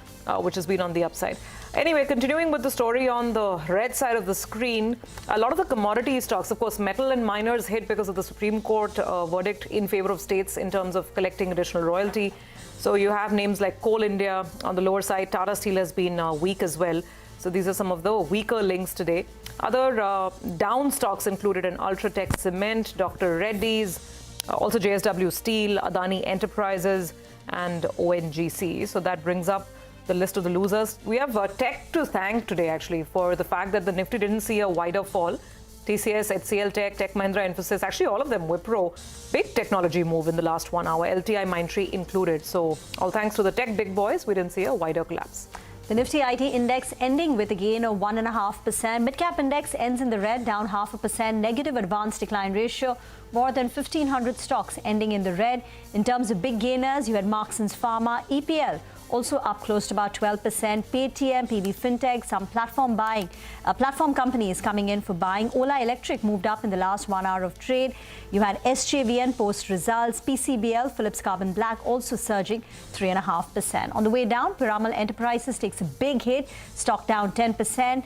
which has been on the upside. Anyway, continuing with the story on the red side of the screen, a lot of the commodity stocks, of course, metal and miners hit because of the Supreme Court verdict in favor of states in terms of collecting additional royalty. So you have names like Coal India on the lower side. Tata Steel has been weak as well. So these are some of the weaker links today. Other down stocks included in Ultratech Cement, Dr. Reddy's, also JSW Steel, Adani Enterprises, and ONGC. So that brings up the list of the losers. We have tech to thank today, actually, for the fact that the Nifty didn't see a wider fall. TCS, HCL Tech, Tech Mahindra, Infosys, actually all of them, Wipro, big technology move in the last 1 hour, LTI Mindtree included. So all thanks to the tech big boys, we didn't see a wider collapse. The Nifty IT index ending with a gain of 1.5%. Mid-cap index ends in the red, down 0.5%. Negative advance decline ratio. More than 1,500 stocks ending in the red. In terms of big gainers, you had Marksans Pharma, EPL, also up close to about 12%. Paytm, PB Fintech, some platform companies coming in for buying. Ola Electric moved up in the last 1 hour of trade. You had SJVN post results. PCBL, Philips Carbon Black, also surging 3.5%. On the way down, Piramal Enterprises takes a big hit, stock down 10%.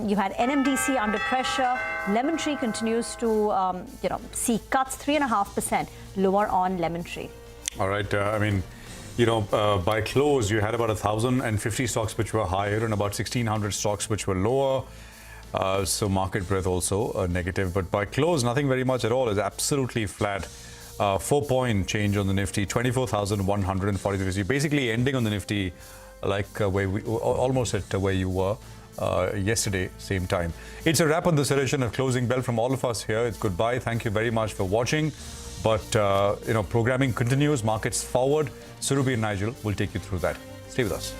You had NMDC under pressure. Lemon Tree continues to see cuts, 3.5% lower on Lemon Tree. All right. By close, you had about 1,050 stocks which were higher and about 1,600 stocks which were lower. So market breadth also negative. But by close, nothing very much at all. It's absolutely flat. 4-point change on the Nifty, 24,143. So you're basically ending on the Nifty like almost at where you were yesterday, same time. It's a wrap on this edition of Closing Bell from all of us here. It's goodbye. Thank you very much for watching. But, programming continues, markets forward. Surabhi and Nigel will take you through that. Stay with us.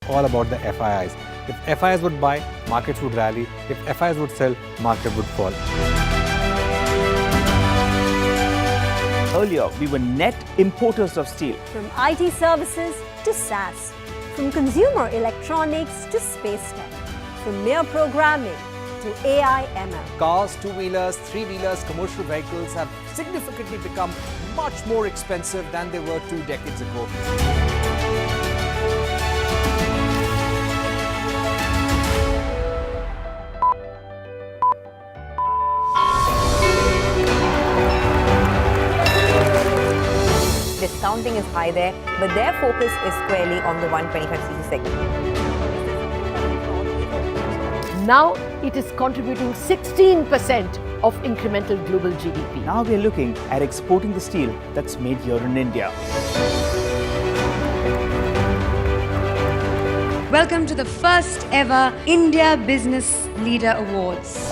All about the FIIs. If FIIs would buy, markets would rally. If FIIs would sell, market would fall. Earlier, we were net importers of steel. From IT services to SaaS. From consumer electronics to space tech. From mere programming to AI ML. Cars, two-wheelers, three-wheelers, commercial vehicles have significantly become much more expensive than they were 2 decades ago. Discounting is high there, but their focus is squarely on the 125cc segment. Now it is contributing 16% of incremental global GDP. Now we are looking at exporting the steel that's made here in India. Welcome to the first ever India Business Leader Awards.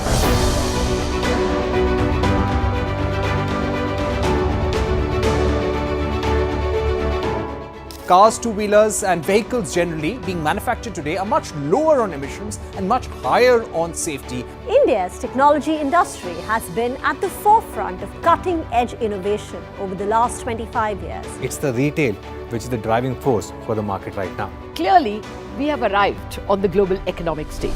Cars, two-wheelers and vehicles generally being manufactured today are much lower on emissions and much higher on safety. India's technology industry has been at the forefront of cutting-edge innovation over the last 25 years. It's the retail which is the driving force for the market right now. Clearly, we have arrived on the global economic stage.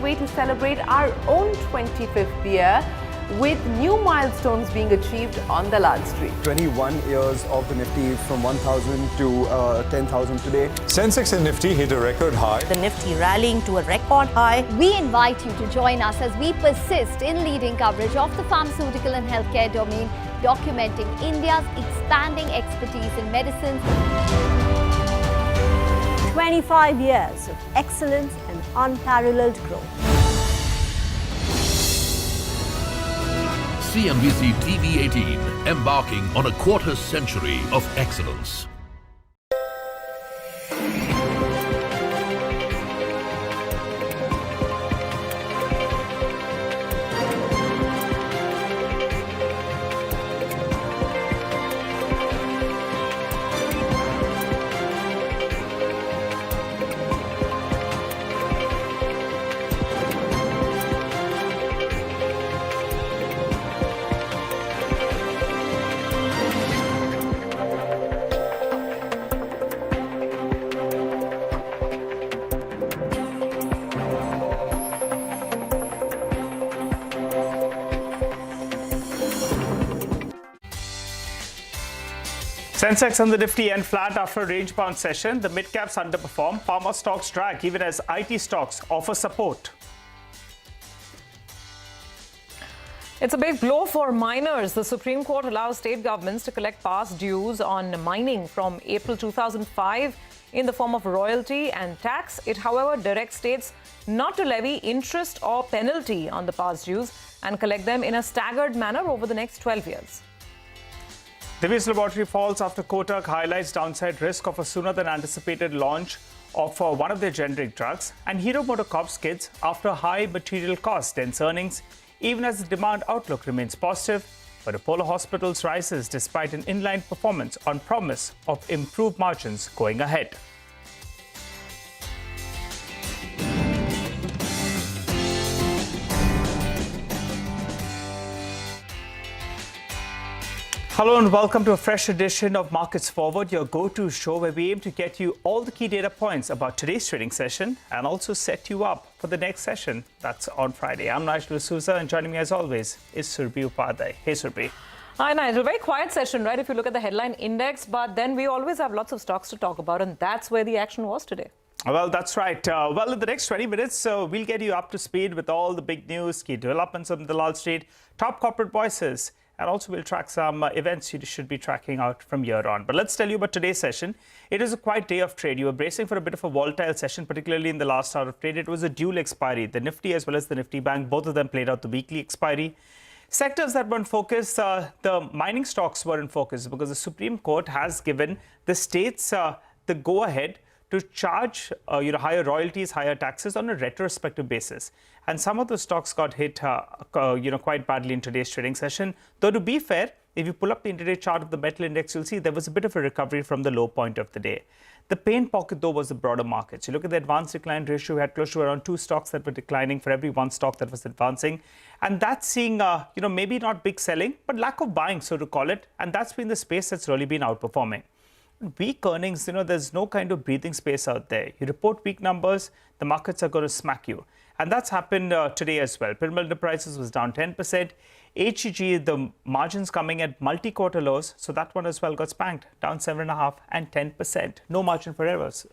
Way to celebrate our own 25th year with new milestones being achieved on the large street. 21 years of the Nifty from 1,000 to 10,000 today. Sensex and Nifty hit a record high. The Nifty rallying to a record high. We invite you to join us as we persist in leading coverage of the pharmaceutical and healthcare domain, documenting India's expanding expertise in medicines. 25 years of excellence and unparalleled growth. CNBC TV18, embarking on a quarter century of excellence. Sensex and the Nifty end flat after a range-bound session. The mid-caps underperform. Pharma stocks drag even as IT stocks offer support. It's a big blow for miners. The Supreme Court allows state governments to collect past dues on mining from April 2005 in the form of royalty and tax. It, however, directs states not to levy interest or penalty on the past dues and collect them in a staggered manner over the next 12 years. Divi's laboratory falls after Kotak highlights downside risk of a sooner than anticipated launch of one of their generic drugs, and Hero MotoCorp skids after high material costs, dense earnings, even as the demand outlook remains positive. But Apollo Hospitals rises despite an inline performance on promise of improved margins going ahead. Hello and welcome to a fresh edition of Markets Forward, your go-to show where we aim to get you all the key data points about today's trading session and also set you up for the next session. That's on Friday. I'm Nigel D'Souza, and joining me as always is Surbhi Upadhyay. Hey Surbhi. Hi Nigel. Very quiet session, right? If you look at the headline index, but then we always have lots of stocks to talk about, and that's where the action was today. Well, that's right. Well, in the next 20 minutes, we'll get you up to speed with all the big news, key developments on the Dalal Street, top corporate voices. And also we'll track some events you should be tracking out from here on. But let's tell you about today's session. It is a quiet day of trade. You were bracing for a bit of a volatile session, particularly in the last hour of trade. It was a dual expiry. The Nifty as well as the Nifty Bank, both of them played out the weekly expiry. Sectors that were in focus, the mining stocks were in focus because the Supreme Court has given the states the go-ahead to charge higher royalties, higher taxes on a retrospective basis. And some of the stocks got hit quite badly in today's trading session. Though to be fair, if you pull up the intraday chart of the metal index, you'll see there was a bit of a recovery from the low point of the day. The pain pocket, though, was the broader markets. You look at the advanced decline ratio, we had close to around 2 stocks that were declining for every 1 stock that was advancing. And that's seeing, maybe not big selling, but lack of buying, so to call it. And that's been the space that's really been outperforming. Weak earnings, there's no kind of breathing space out there. You report weak numbers, the markets are going to smack you. And that's happened today as well. Pyramid Enterprises was down 10%. HEG, the margins coming at multi-quarter lows, so that one as well got spanked, down 7.5% and 10%. No margin for errors.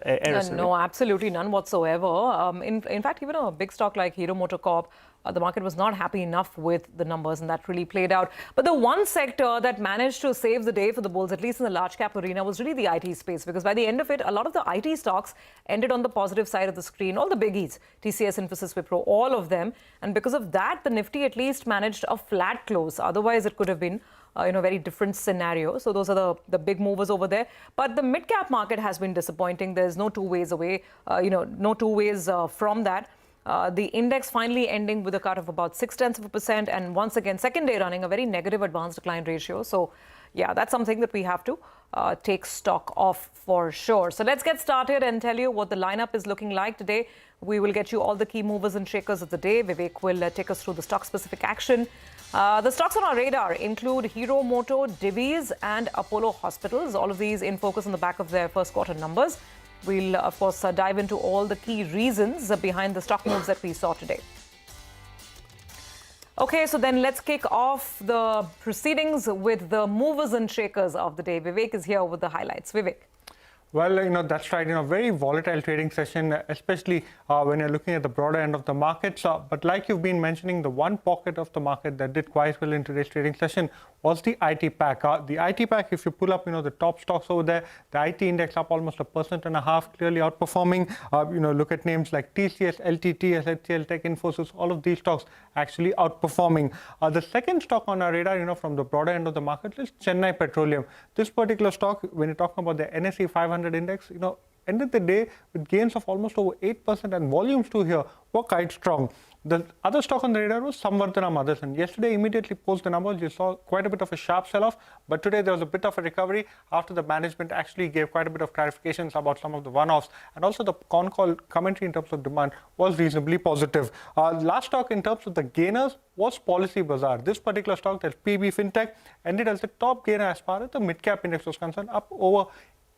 No, absolutely none whatsoever. In fact, even a big stock like Hero MotoCorp, the market was not happy enough with the numbers, and that really played out. But the one sector that managed to save the day for the bulls, at least in the large cap arena, was really the IT space, because by the end of it, a lot of the IT stocks ended on the positive side of the screen. All the biggies, TCS, Infosys, Wipro, all of them. And because of that, the Nifty at least managed a flat close. Otherwise, it could have been very different scenario. So those are the big movers over there. But the mid-cap market has been disappointing. There's no two ways away, no two ways from that. The index finally ending with a cut of about 0.6%, and once again, second day running a very negative advanced decline ratio. So, yeah, that's something that we have to take stock of for sure. So let's get started and tell you what the lineup is looking like today. We will get you all the key movers and shakers of the day. Vivek will take us through the stock-specific action. The stocks on our radar include Hero Moto, Divi's, and Apollo Hospitals. All of these in focus on the back of their first quarter numbers. We'll, of course, dive into all the key reasons behind the stock moves that we saw today. Okay, so then let's kick off the proceedings with the movers and shakers of the day. Vivek is here with the highlights. Vivek. Well, that's right. Very volatile trading session, especially when you're looking at the broader end of the markets. But like you've been mentioning, the one pocket of the market that did quite well in today's trading session was the IT pack. The IT pack, if you pull up, the top stocks over there, the IT index up almost 1.5%, clearly outperforming. Look at names like TCS, LTT, SHCL, Tech Infosys, all of these stocks actually outperforming. The second stock on our radar, from the broader end of the market is Chennai Petroleum. This particular stock, when you're talking about the NSE 500 index, ended the day with gains of almost over 8%, and volumes too here were quite strong. The other stock on the radar was Samvardhana Motherson. Yesterday, immediately post the numbers, you saw quite a bit of a sharp sell-off, but today there was a bit of a recovery after the management actually gave quite a bit of clarifications about some of the one-offs, and also the con call commentary in terms of demand was reasonably positive. Last stock in terms of the gainers was Policy Bazaar. This particular stock, that's PB Fintech, ended as the top gainer as far as the mid-cap index was concerned, up over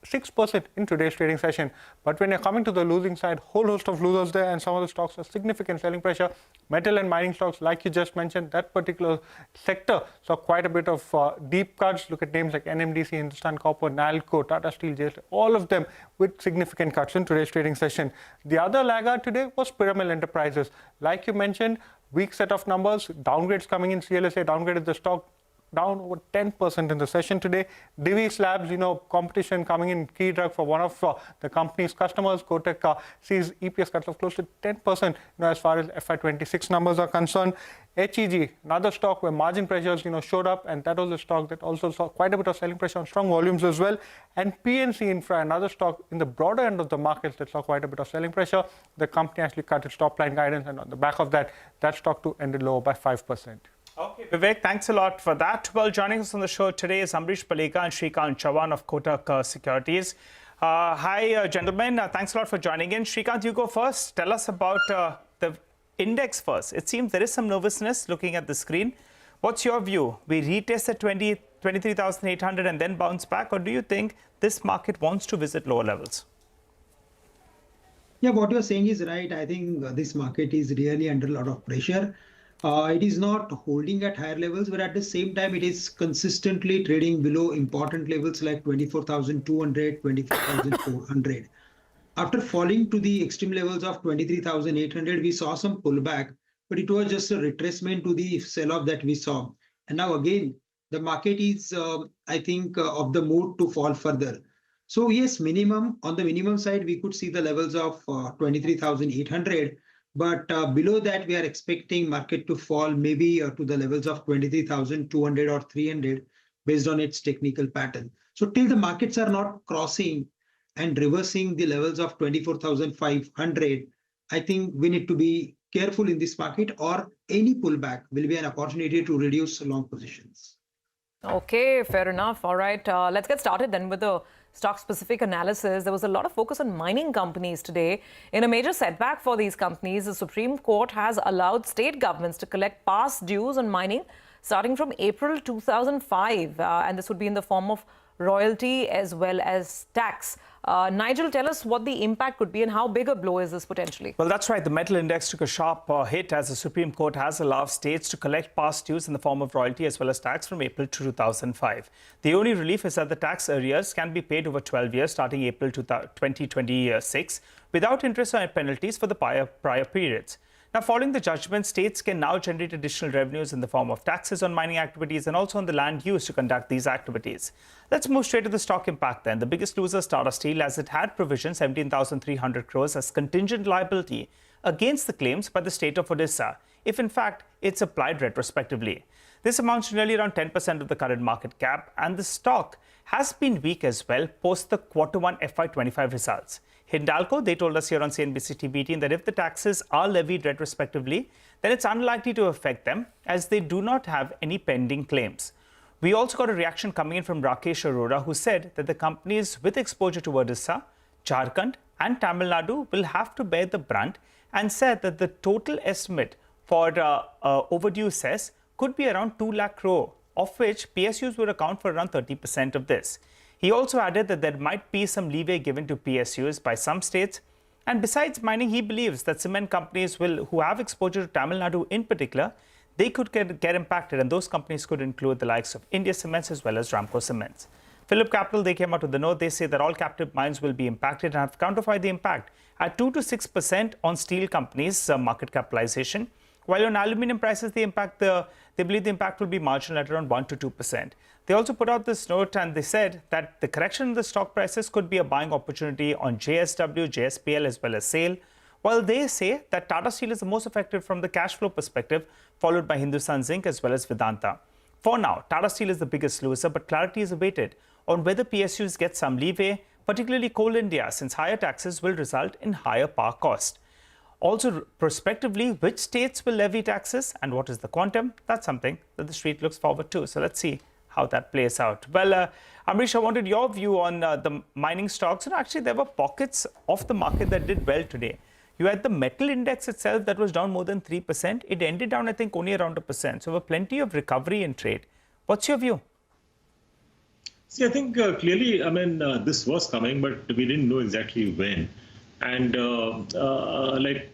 6% in today's trading session. But when you're coming to the losing side, whole host of losers there, and some of the stocks are significant selling pressure. Metal and mining stocks, like you just mentioned, that particular sector saw quite a bit of deep cuts. Look at names like NMDC, Hindustan Copper, Nalco, Tata Steel, JSL, all of them with significant cuts in today's trading session. The other laggard today was Pyramid Enterprises. Like you mentioned, weak set of numbers, downgrades coming in. CLSA downgraded the stock down over 10% in the session today. Divi's Labs, competition coming in, key drug for one of the company's customers. Kotak sees EPS cuts of close to 10%, as far as FY26 numbers are concerned. HEG, another stock where margin pressures, showed up, and that was a stock that also saw quite a bit of selling pressure on strong volumes as well. And PNC Infra, another stock in the broader end of the markets that saw quite a bit of selling pressure. The company actually cut its top line guidance, and on the back of that, that stock too ended lower by 5%. Okay, Vivek, thanks a lot for that. Well, joining us on the show today is Amrish Paleka and Shrikant Chavan of Kotak Securities. Hi, gentlemen. Thanks a lot for joining in. Shrikant, you go first. Tell us about the index first. It seems there is some nervousness looking at the screen. What's your view? We retest at 23,800 and then bounce back, or do you think this market wants to visit lower levels? Yeah, what you're saying is right. I think this market is really under a lot of pressure. It is not holding at higher levels, but at the same time, it is consistently trading below important levels like 24,200, 24,400. After falling to the extreme levels of 23,800, we saw some pullback, but it was just a retracement to the sell-off that we saw. And now again, the market is, I think, of the mood to fall further. So yes, on the minimum side, we could see the levels of 23,800. But below that, we are expecting market to fall maybe to the levels of 23,200 or 300 based on its technical pattern. So till the markets are not crossing and reversing the levels of 24,500, I think we need to be careful in this market, or any pullback will be an opportunity to reduce long positions. Okay, fair enough. All right, let's get started then with the stock-specific analysis. There was a lot of focus on mining companies today. In a major setback for these companies, the Supreme Court has allowed state governments to collect past dues on mining starting from April 2005. And this would be in the form of royalty as well as tax. Nigel, tell us what the impact could be and how big a blow is this potentially? Well, that's right. The metal index took a sharp hit as the Supreme Court has allowed states to collect past dues in the form of royalty as well as tax from April 2005. The only relief is that the tax arrears can be paid over 12 years starting April 2026 without interest or penalties for the prior periods. Now, following the judgment, states can now generate additional revenues in the form of taxes on mining activities and also on the land used to conduct these activities. Let's move straight to the stock impact then. The biggest loser, Tata Steel, as it had provisioned 17,300 crores as contingent liability against the claims by the state of Odisha, if in fact it's applied retrospectively. This amounts to nearly around 10% of the current market cap, and the stock has been weak as well post the Q1 FY25 results. Hindalco, they told us here on CNBC TV18 that if the taxes are levied retrospectively, then it's unlikely to affect them as they do not have any pending claims. We also got a reaction coming in from Rakesh Arora, who said that the companies with exposure to Odisha, Jharkhand and Tamil Nadu will have to bear the brunt, and said that the total estimate for overdue cess could be around 2 lakh crore, of which PSUs would account for around 30% of this. He also added that there might be some leeway given to PSUs by some states. And besides mining, he believes that cement companies who have exposure to Tamil Nadu in particular, they could get impacted, and those companies could include the likes of India Cements as well as Ramco Cements. Phillip Capital, they came out with the note. They say that all captive mines will be impacted and have quantified the impact at 2 to 6% on steel companies' market capitalization. While on aluminium prices, they believe the impact will be marginal at around 1 to 2%. They also put out this note and they said that the correction in the stock prices could be a buying opportunity on JSW, JSPL as well as SAIL. While they say that Tata Steel is the most affected from the cash flow perspective, followed by Hindustan Zinc as well as Vedanta. For now, Tata Steel is the biggest loser, but clarity is awaited on whether PSUs get some leeway, particularly Coal India, since higher taxes will result in higher power cost. Also, prospectively, which states will levy taxes and what is the quantum? That's something that the street looks forward to. So let's see how that plays out. Well, Amrish, I wanted your view on the mining stocks. And actually, there were pockets of the market that did well today. You had the metal index itself that was down more than 3%. It ended down, I think, only around 1%. So there were plenty of recovery in trade. What's your view? See, I think clearly, this was coming, but we didn't know exactly when. And like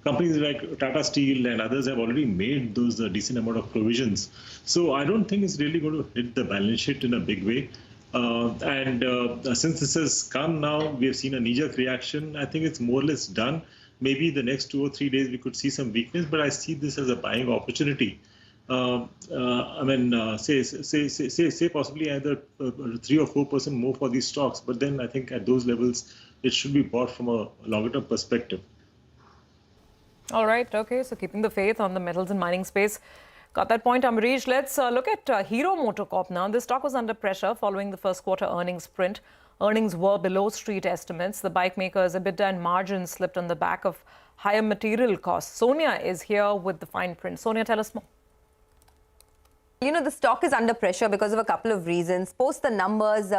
companies like Tata Steel and others have already made those decent amount of provisions. So I don't think it's really going to hit the balance sheet in a big way. Since this has come now, we have seen a knee-jerk reaction. I think it's more or less done. Maybe the next 2 or 3 days we could see some weakness, but I see this as a buying opportunity. Say possibly either 3 or 4% more for these stocks, but then I think at those levels it should be bought from a longer-term perspective. All right. Okay. So keeping the faith on the metals and mining space. Got that point, Amrish. Let's look at Hero MotoCorp now. This stock was under pressure following the first quarter earnings print. Earnings were below street estimates. The bike maker's EBITDA and margins slipped on the back of higher material costs. Sonia is here with the fine print. Sonia, tell us more. You know, the stock is under pressure because of a couple of reasons. Post the numbers,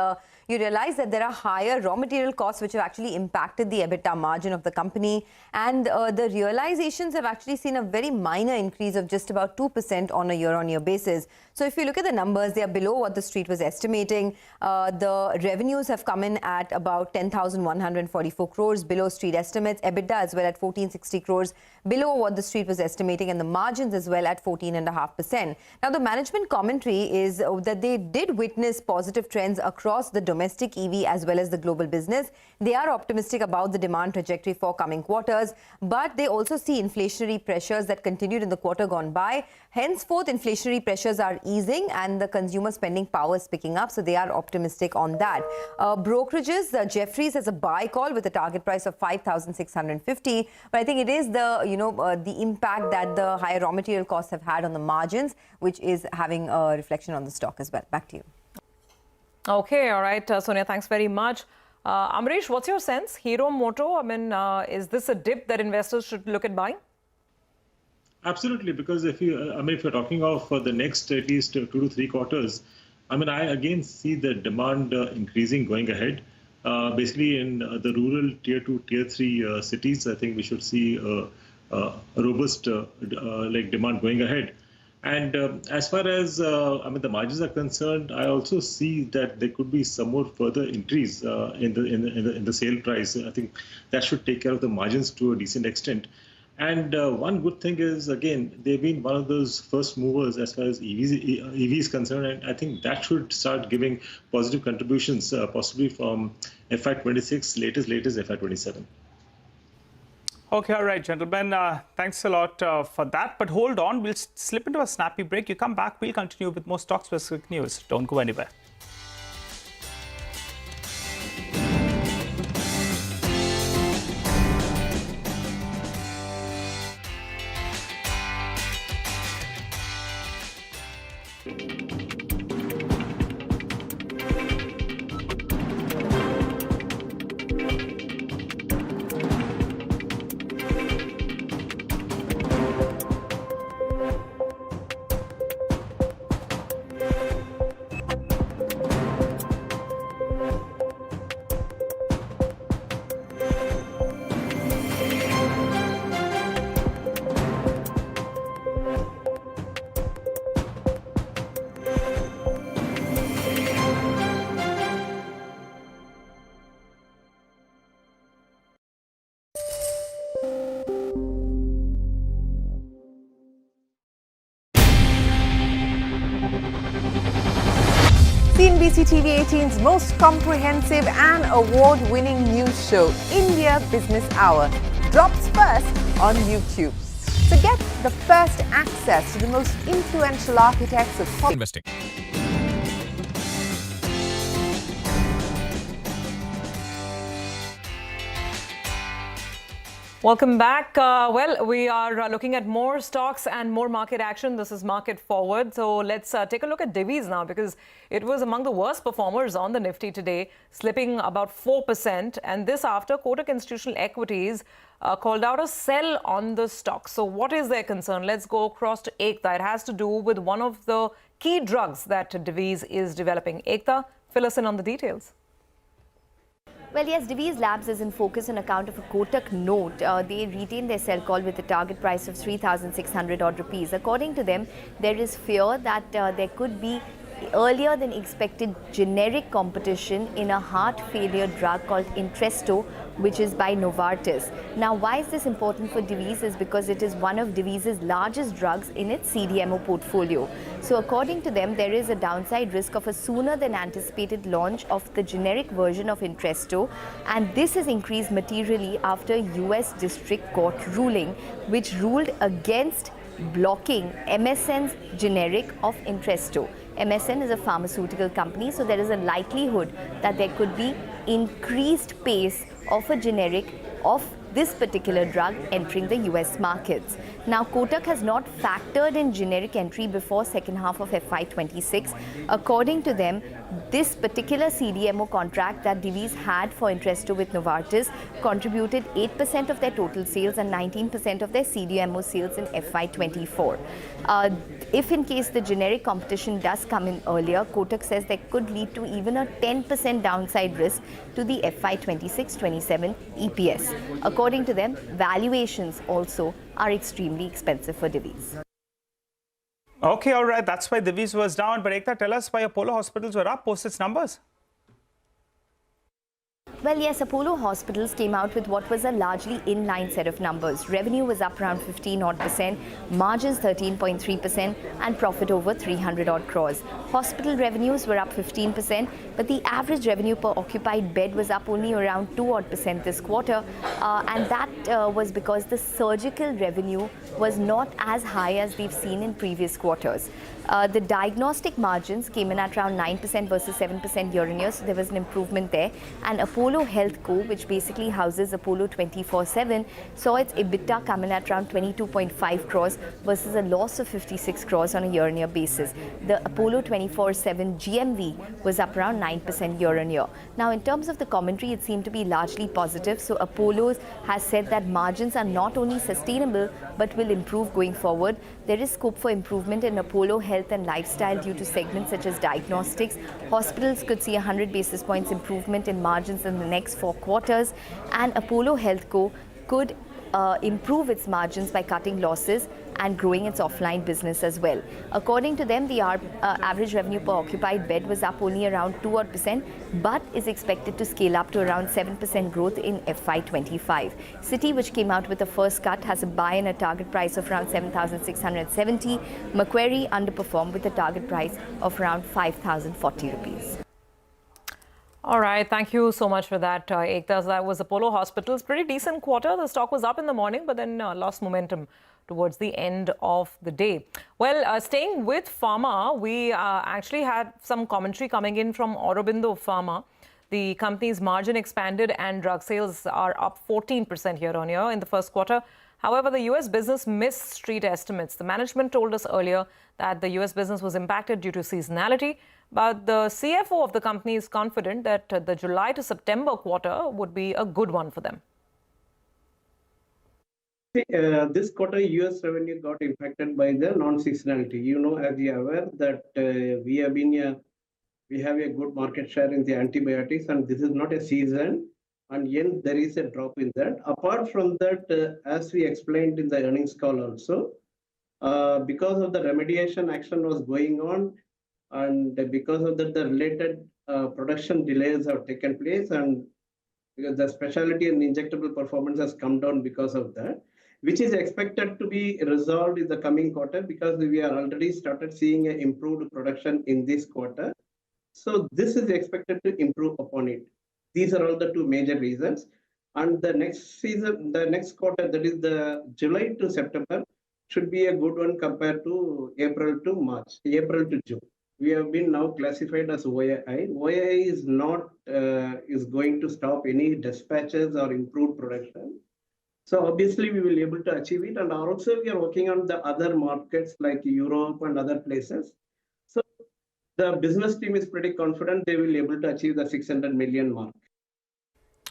you realize that there are higher raw material costs which have actually impacted the EBITDA margin of the company. And the realizations have actually seen a very minor increase of just about 2% on a year-on-year basis. So if you look at the numbers, they are below what the street was estimating. The revenues have come in at about 10,144 crores, below street estimates. EBITDA as well at 1,460 crores, below what the street was estimating. And the margins as well at 14.5%. Now, the management commentary is that they did witness positive trends across the domestic EV as well as the global business. They are optimistic about the demand trajectory for coming quarters, but they also see inflationary pressures that continued in the quarter gone by. Henceforth, inflationary pressures are easing and the consumer spending power is picking up, so they are optimistic on that. Brokerages, Jefferies has a buy call with a target price of 5,650, but I think it is the impact that the higher raw material costs have had on the margins, which is having a reflection on the stock as well. Back to you. Okay, all right, Sonia, thanks very much. Amrish, what's your sense? Hero Moto, is this a dip that investors should look at buying? Absolutely, because if you're talking of the next at least 2 to 3 quarters, I again see the demand increasing going ahead. Basically, in the rural tier 2, tier 3 cities, I think we should see a robust demand going ahead. And as far as the margins are concerned, I also see that there could be some more further increase in the sale price. I think that should take care of the margins to a decent extent. And one good thing is, again, they've been one of those first movers as far as EV is concerned, and I think that should start giving positive contributions, possibly from FY26, latest FY27. Okay, all right, gentlemen. Thanks a lot for that. But hold on, we'll slip into a snappy break. You come back, we'll continue with more stock-specific news. Don't go anywhere. CNBC TV18's most comprehensive and award-winning news show, India Business Hour, drops first on YouTube. So get the first access to the most influential architects of investing. Welcome back. Well, we are looking at more stocks and more market action. This is Market Forward. So let's take a look at Divi's now, because it was among the worst performers on the Nifty today, slipping about 4%. And this after Kotak Institutional Equities called out a sell on the stock. So what is their concern? Let's go across to Ekta. It has to do with one of the key drugs that Divi's is developing. Ekta, fill us in on the details. Well, yes, Divi's Labs is in focus on account of a Kotak note. They retained their sell call with a target price of 3,600 odd rupees. According to them, there is fear that there could be earlier than expected generic competition in a heart failure drug called Entresto, which is by Novartis. Now, why is this important for Divi's? Is because it is one of Divi's largest drugs in its CDMO portfolio. So according to them, there is a downside risk of a sooner than anticipated launch of the generic version of Entresto, and this has increased materially after US District Court ruling, which ruled against blocking MSN's generic of Entresto. MSN is a pharmaceutical company, so there is a likelihood that there could be increased pace of a generic of this particular drug entering the US markets. Now, Kotak has not factored in generic entry before second half of FY26. According to them, this particular CDMO contract that Divi's had for Entresto with Novartis contributed 8% of their total sales and 19% of their CDMO sales in FY24. If in case the generic competition does come in earlier, Kotak says that could lead to even a 10% downside risk to the FY26-27 EPS. According to them, valuations also are extremely expensive for Divi's. Okay, all right. That's why Divi's was down. But Ekta, tell us why Apollo Hospitals were up post its numbers. Well, yes, Apollo Hospitals came out with what was a largely in-line set of numbers. Revenue was up around 15%, margins 13.3%, and profit over 300 odd crores. Hospital revenues were up 15%, but the average revenue per occupied bed was up only around 2% this quarter, and that was because the surgical revenue was not as high as we've seen in previous quarters. The diagnostic margins came in at around 9% versus 7% year on year, so there was an improvement there. And Apollo Health Co, which basically houses Apollo 24/7, saw its EBITDA come in at around 22.5 crores versus a loss of 56 crores on a year on year basis. The Apollo 24/7 GMV was up around 9% year on year. Now, in terms of the commentary, it seemed to be largely positive. So Apollo has said that margins are not only sustainable but will improve going forward. There is scope for improvement in Apollo Health and Lifestyle due to segments such as diagnostics. Hospitals could see 100 basis points improvement in margins in the next 4 quarters, and Apollo Health Co could improve its margins by cutting losses and growing its offline business as well. According to them, the average revenue per occupied bed was up only around 2%, but is expected to scale up to around 7% growth in FY25. Citi, which came out with the first cut, has a buy and a target price of around 7,670. Macquarie underperformed with a target price of around 5,040 rupees. All right. Thank you so much for that, Ekta. That was Apollo Hospitals. Pretty decent quarter. The stock was up in the morning, but then lost momentum towards the end of the day. Well, staying with pharma, we actually had some commentary coming in from Aurobindo Pharma. The company's margin expanded and drug sales are up 14% year on year in the first quarter. However, the US business missed street estimates. The management told us earlier that the US business was impacted due to seasonality, but the CFO of the company is confident that the July to September quarter would be a good one for them. This quarter, US revenue got impacted by the non-seasonality. You know, as you are aware, that we have a good market share in the antibiotics, and this is not a season, and yet there is a drop in that. Apart from that, as we explained in the earnings call also, because of the remediation action was going on, and because of that, the related production delays have taken place, and because the specialty and injectable performance has come down because of that, which is expected to be resolved in the coming quarter, because we are already started seeing an improved production in this quarter. So this is expected to improve upon it. These are all the two major reasons. And the next season, the next quarter, that is the July to September, should be a good one compared to April to March, April to June. We have been now classified as OAI. OAI is not is going to stop any dispatches or improve production. So obviously we will be able to achieve it. And also we are working on the other markets like Europe and other places. So the business team is pretty confident they will be able to achieve the 600 million mark.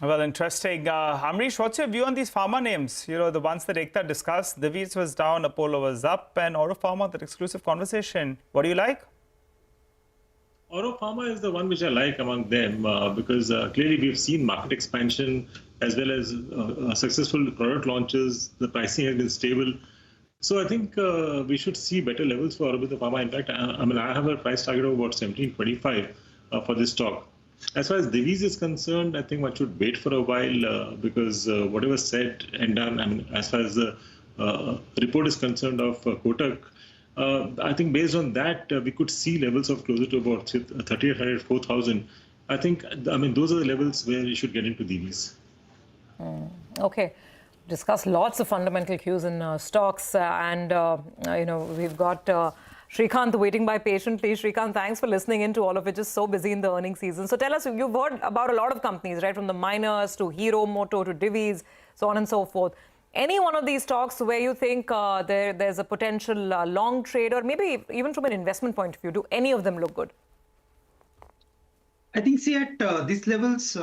Well, interesting. Amrish, what's your view on these pharma names? You know, the ones that Ekta discussed. Divi's was down, Apollo was up, and Oro Pharma, that exclusive conversation. What do you like? Oro Pharma is the one which I like among them because clearly we've seen market expansion as well as successful product launches. The pricing has been stable. So I think we should see better levels for Aurobindo Pharma. In fact, I have a price target of about 1725 for this stock. As far as Divi's is concerned, I think one should wait for a while because whatever said and done, I mean, as far as the report is concerned of Kotak, I think based on that, we could see levels of closer to about 3,800, 4,000. I think, I mean, those are the levels where you should get into Divi's. Okay. Discuss lots of fundamental cues in stocks and, you know, we've got Srikanth waiting by patiently. Srikanth, thanks for listening in to all of it. Just so busy in the earnings season. So tell us, you've heard about a lot of companies, right? From the miners to Hero, Moto to Divi's, so on and so forth. Any one of these stocks where you think there's a potential long trade, or maybe even from an investment point of view, do any of them look good? I think, see, at these levels,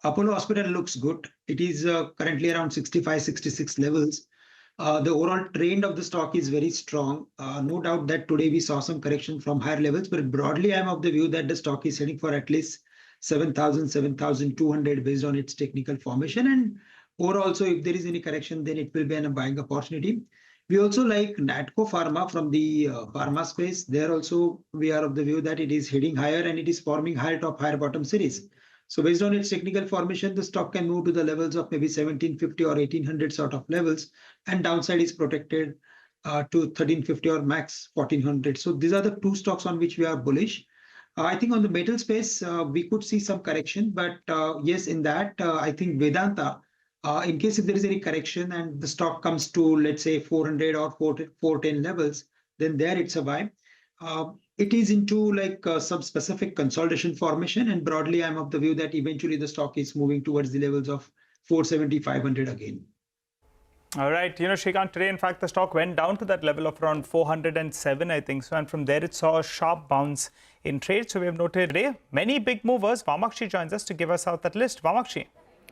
Apollo Hospital looks good. It is currently around 65, 66 levels. The overall trend of the stock is very strong. No doubt that today we saw some correction from higher levels, but broadly I'm of the view that the stock is heading for at least 7,000, 7,200 based on its technical formation. And overall, so if there is any correction, then it will be a buying opportunity. We also like Natco Pharma from the pharma space. There also we are of the view that it is heading higher and it is forming higher top, higher bottom series. So based on its technical formation, the stock can move to the levels of maybe 1750 or 1800 sort of levels, and downside is protected to 1350 or max 1400. So these are the two stocks on which we are bullish. I think on the metal space, we could see some correction, but yes, in that, I think Vedanta, in case if there is any correction and the stock comes to, let's say, 400 or 410 levels, then there it's a buy. It is into like some specific consolidation formation, and broadly I'm of the view that eventually the stock is moving towards the levels of 470, 500 again. All right. You know, Srikanth, today, in fact, the stock went down to that level of around 407, I think so. And from there, it saw a sharp bounce in trade. So we have noted today many big movers. Vamakshi joins us to give us out that list. Vamakshi.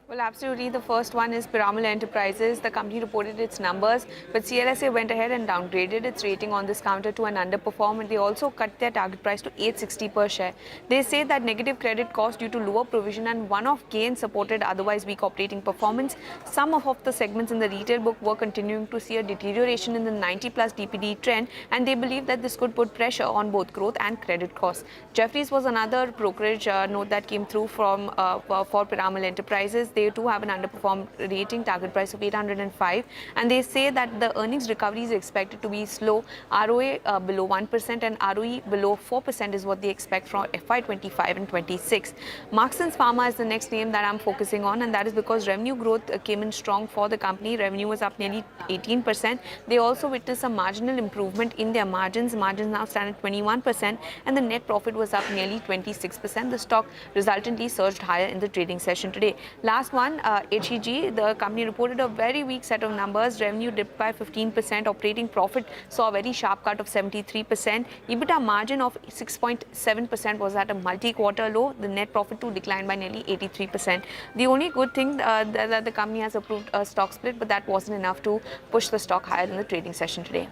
Well, absolutely. The first one is Piramal Enterprises. The company reported its numbers, but CLSA went ahead and downgraded its rating on this counter to an underperform, and they also cut their target price to 860 per share. They say that negative credit cost due to lower provision and one-off gains supported otherwise weak operating performance. Some of the segments in the retail book were continuing to see a deterioration in the 90-plus DPD trend, and they believe that this could put pressure on both growth and credit costs. Jefferies was another brokerage note that came through from for Piramal Enterprises. They too have an underperformed rating, target price of 805, and they say that the earnings recovery is expected to be slow. ROA below 1% and ROE below 4% is what they expect from FY25 and 26. Marksans Pharma is the next name that I'm focusing on, and that is because revenue growth came in strong for the company. Revenue was up nearly 18%. They also witnessed a marginal improvement in their margins. Margins now stand at 21%, and the net profit was up nearly 26%. The stock resultantly surged higher in the trading session today. Last one, HEG, the company reported a very weak set of numbers. Revenue dipped by 15%. Operating profit saw a very sharp cut of 73%. EBITDA margin of 6.7% was at a multi-quarter low. The net profit too declined by nearly 83%. The only good thing that the company has approved a stock split, but that wasn't enough to push the stock higher in the trading session today.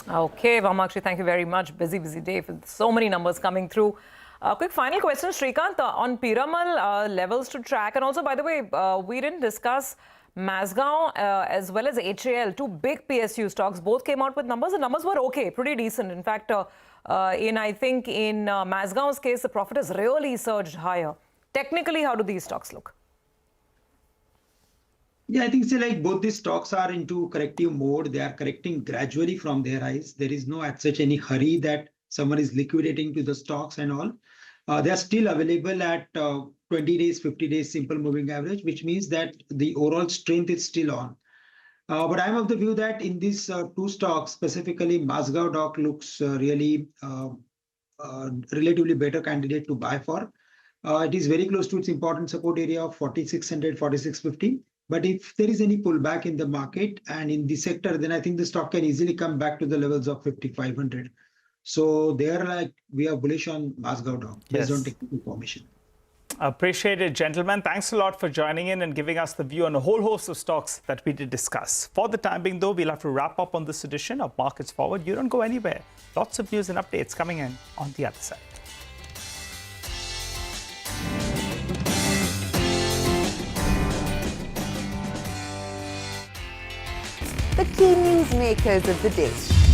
Okay, Vamakshi, thank you very much. Busy day with so many numbers coming through. Quick final question, Srikanth, on Piramal levels to track. And also, by the way, we didn't discuss Mazgaon as well as HAL, two big PSU stocks. Both came out with numbers. The numbers were okay, pretty decent. In fact, I think in Mazgaon's case, the profit has really surged higher. Technically, how do these stocks look? Yeah, I think say like both these stocks are into corrective mode. They are correcting gradually from their highs. There is no as such any hurry that someone is liquidating to the stocks and all. They are still available at 20 days, 50 days simple moving average, which means that the overall strength is still on. But I'm of the view that in these two stocks, specifically Mazgaon Dock looks really relatively better candidate to buy for. It is very close to its important support area of 4600, 4650. But if there is any pullback in the market and in the sector, then I think the stock can easily come back to the levels of 5500. So there, we are bullish on Mazgaon Dock based on technical formation. Appreciate it, gentlemen. Thanks a lot for joining in and giving us the view on a whole host of stocks that we did discuss. For the time being, though, we'll have to wrap up on this edition of Markets Forward. You don't go anywhere. Lots of news and updates coming in on the other side. The key news makers of the day.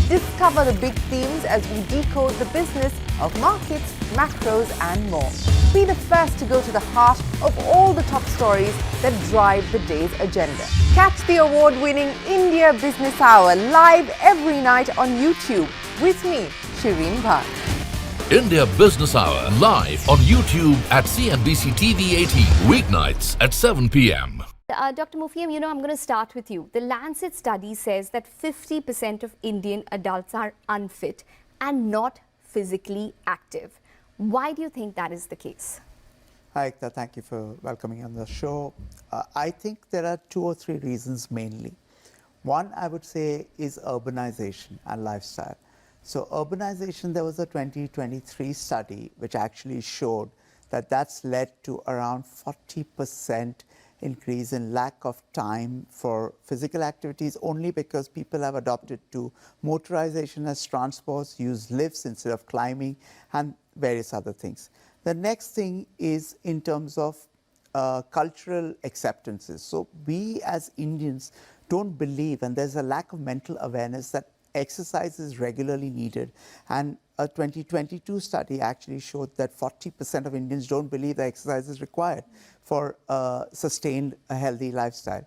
Discover the big themes as we decode the business of markets, macros and more. Be the first to go to the heart of all the top stories that drive the day's agenda. Catch the award-winning India Business Hour live every night on YouTube with me, Shireen Bhatt. India Business Hour live on YouTube at CNBC TV18 weeknights at 7 p.m. Dr. Mufiam, I'm going to start with you. The Lancet study says that 50% of Indian adults are unfit and not physically active. Why do you think that is the case? Hi, Ekta. Thank you for welcoming me on the show. I think there are 2 or 3 reasons mainly. One, I would say, is urbanization and lifestyle. So urbanization, there was a 2023 study which actually showed that that's led to around 40% increase in lack of time for physical activities only because people have adopted to motorization as transports, use lifts instead of climbing and various other things. The next thing is in terms of cultural acceptances. So we as Indians don't believe, and there's a lack of mental awareness that exercise is regularly needed. And a 2022 study actually showed that 40% of Indians don't believe that exercise is required for sustained a healthy lifestyle.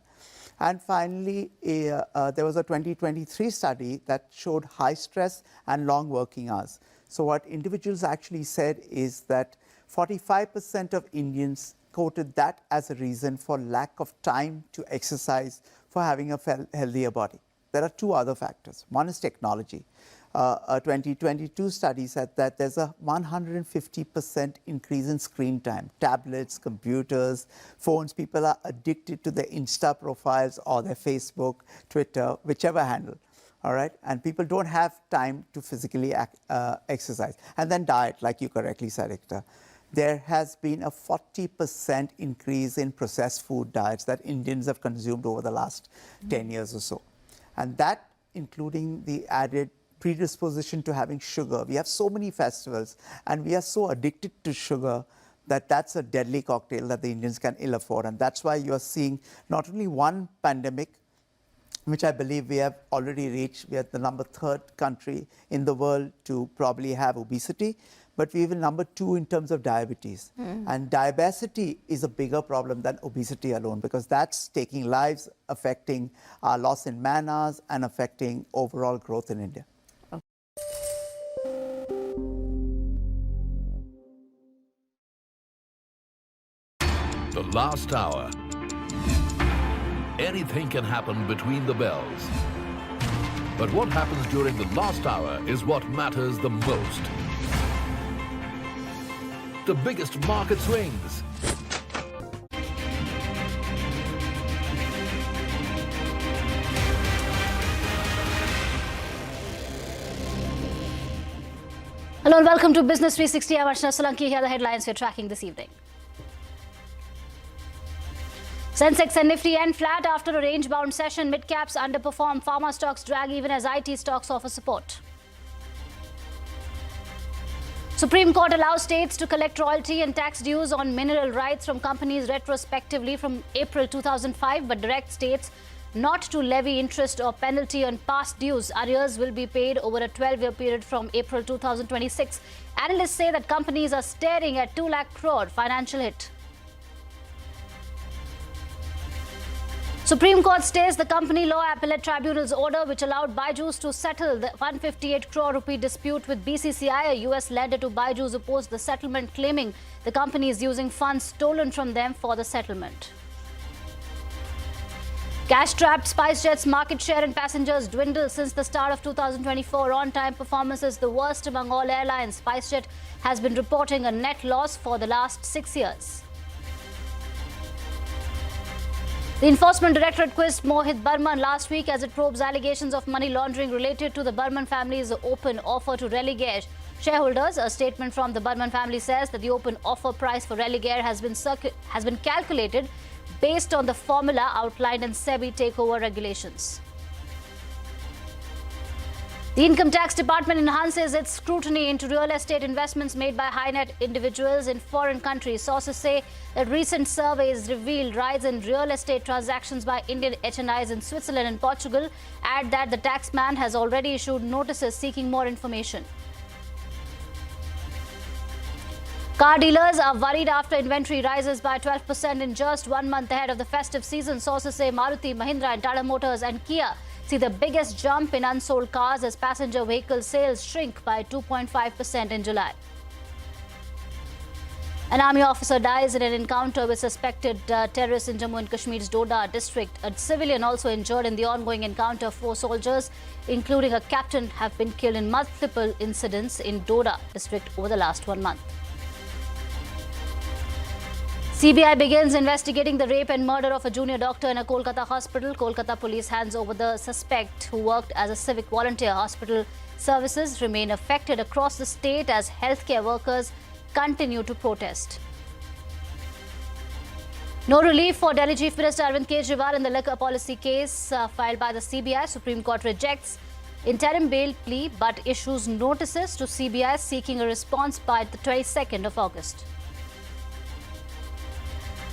And finally, there was a 2023 study that showed high stress and long working hours. So what individuals actually said is that 45% of Indians quoted that as a reason for lack of time to exercise for having a healthier body. There are 2 other factors. One is technology. A 2022 study said that there's a 150% increase in screen time. Tablets, computers, phones, people are addicted to their Insta profiles or their Facebook, Twitter, whichever handle. All right, and people don't have time to physically exercise. And then diet, like you correctly said, Ekta. There has been a 40% increase in processed food diets that Indians have consumed over the last 10 years or so. And that including the added predisposition to having sugar. We have so many festivals and we are so addicted to sugar that that's a deadly cocktail that the Indians can ill afford. And that's why you are seeing not only one pandemic, which I believe we have already reached. We are the number 3rd country in the world to probably have obesity, but we are number 2 in terms of diabetes. And diabesity is a bigger problem than obesity alone because that's taking lives, affecting our loss in man hours and affecting overall growth in India. The last hour. Anything can happen between the bells. But what happens during the last hour is what matters the most. The biggest market swings. Hello and welcome to Business 360. I'm Archana Solanki. Here are the headlines we're tracking this evening. Sensex and Nifty end flat after a range-bound session. Mid-caps underperform. Pharma stocks drag even as IT stocks offer support. Supreme Court allows states to collect royalty and tax dues on mineral rights from companies retrospectively from April 2005, but directs states not to levy interest or penalty on past dues. Arrears will be paid over a 12-year period from April 2026. Analysts say that companies are staring at 2 lakh crore financial hit. Supreme Court stays the company law appellate tribunal's order which allowed Byju's to settle the 158 crore rupee dispute with BCCI. A US lender to Byju's opposed the settlement, claiming the company is using funds stolen from them for the settlement. Cash-strapped SpiceJet's market share in passengers dwindled since the start of 2024. On-time performance is the worst among all airlines. SpiceJet has been reporting a net loss for the last 6 years. The Enforcement Directorate quizzed Mohit Burman last week as it probes allegations of money laundering related to the Burman family's open offer to Religare shareholders. A statement from the Burman family says that the open offer price for Religare has been calculated based on the formula outlined in SEBI takeover regulations. The Income Tax Department enhances its scrutiny into real estate investments made by high-net individuals in foreign countries. Sources say that recent surveys revealed rise in real estate transactions by Indian HNIs in Switzerland and Portugal. Add that the taxman has already issued notices seeking more information. Car dealers are worried after inventory rises by 12% in just 1 month ahead of the festive season. Sources say Maruti, Mahindra and Tata Motors and Kia see the biggest jump in unsold cars as passenger vehicle sales shrink by 2.5% in July. An army officer dies in an encounter with suspected terrorists in Jammu and Kashmir's Doda district. A civilian also injured in the ongoing encounter. 4 soldiers, including a captain, have been killed in multiple incidents in Doda district over the last 1 month. CBI begins investigating the rape and murder of a junior doctor in a Kolkata hospital. Kolkata police hands over the suspect who worked as a civic volunteer. Hospital services remain affected across the state as healthcare workers continue to protest. No relief for Delhi Chief Minister Arvind Kejriwal in the liquor policy case filed by the CBI. Supreme Court rejects interim bail plea but issues notices to CBI seeking a response by the 22nd of August.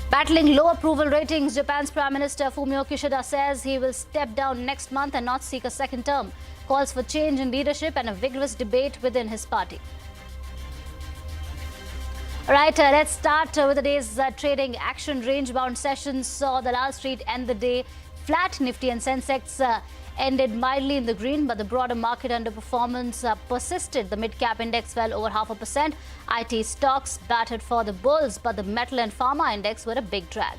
Battling low approval ratings, Japan's Prime Minister Fumio Kishida says he will step down next month and not seek a second term. Calls for change in leadership and a vigorous debate within his party. All right, let's start with the day's trading action. Range-bound sessions saw the Wall Street end the day flat. Nifty and Sensex ended mildly in the green, but the broader market underperformance persisted. The mid-cap index fell over 0.5%. IT stocks battered for the bulls, but the metal and pharma index were a big drag.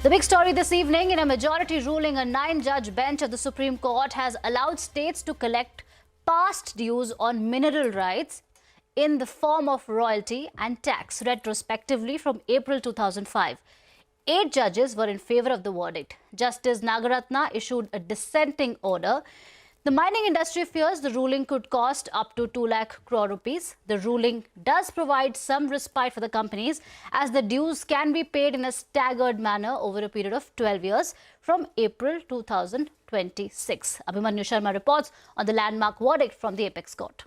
The big story this evening, in a majority ruling, a 9-judge bench of the Supreme Court has allowed states to collect past dues on mineral rights in the form of royalty and tax retrospectively from April 2005. 8 judges were in favor of the verdict. Justice Nagaratna issued a dissenting order. The mining industry fears the ruling could cost up to 2 lakh crore rupees. The ruling does provide some respite for the companies as the dues can be paid in a staggered manner over a period of 12 years from April 2026. Abhimanyu Sharma reports on the landmark verdict from the Apex Court.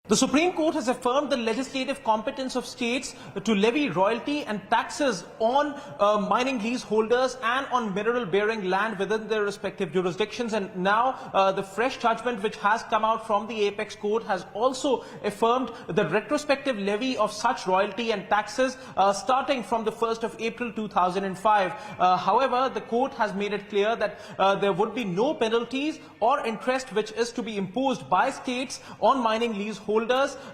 The Supreme Court has affirmed the legislative competence of states to levy royalty and taxes on mining leaseholders and on mineral-bearing land within their respective jurisdictions. And now the fresh judgment which has come out from the Apex Court has also affirmed the retrospective levy of such royalty and taxes starting from the 1st of April 2005. However, the court has made it clear that there would be no penalties or interest which is to be imposed by states on mining leaseholders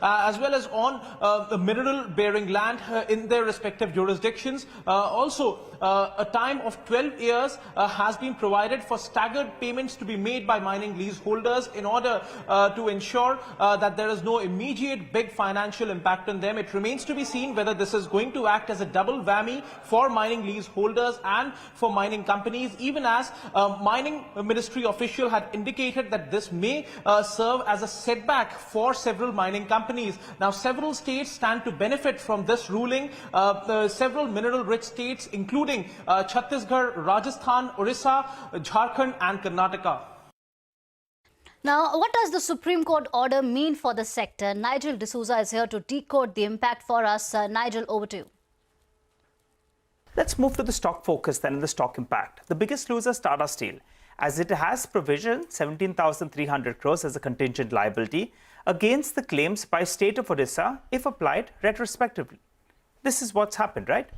as well as on the mineral-bearing land in their respective jurisdictions. Also, a time of 12 years has been provided for staggered payments to be made by mining leaseholders in order to ensure that there is no immediate big financial impact on them. It remains to be seen whether this is going to act as a double whammy for mining leaseholders and for mining companies, even as mining ministry official had indicated that this may serve as a setback for several mining companies. Now, several states stand to benefit from this ruling. Several mineral-rich states, including Chhattisgarh, Rajasthan, Orissa, Jharkhand and Karnataka. Now, what does the Supreme Court order mean for the sector? Nigel D'Souza is here to decode the impact for us. Nigel, over to you. Let's move to the stock focus then and the stock impact. The biggest loser, Tata Steel, as it has provisioned 17,300 crores as a contingent liability against the claims by state of Odisha if applied retrospectively. This is what's happened, right?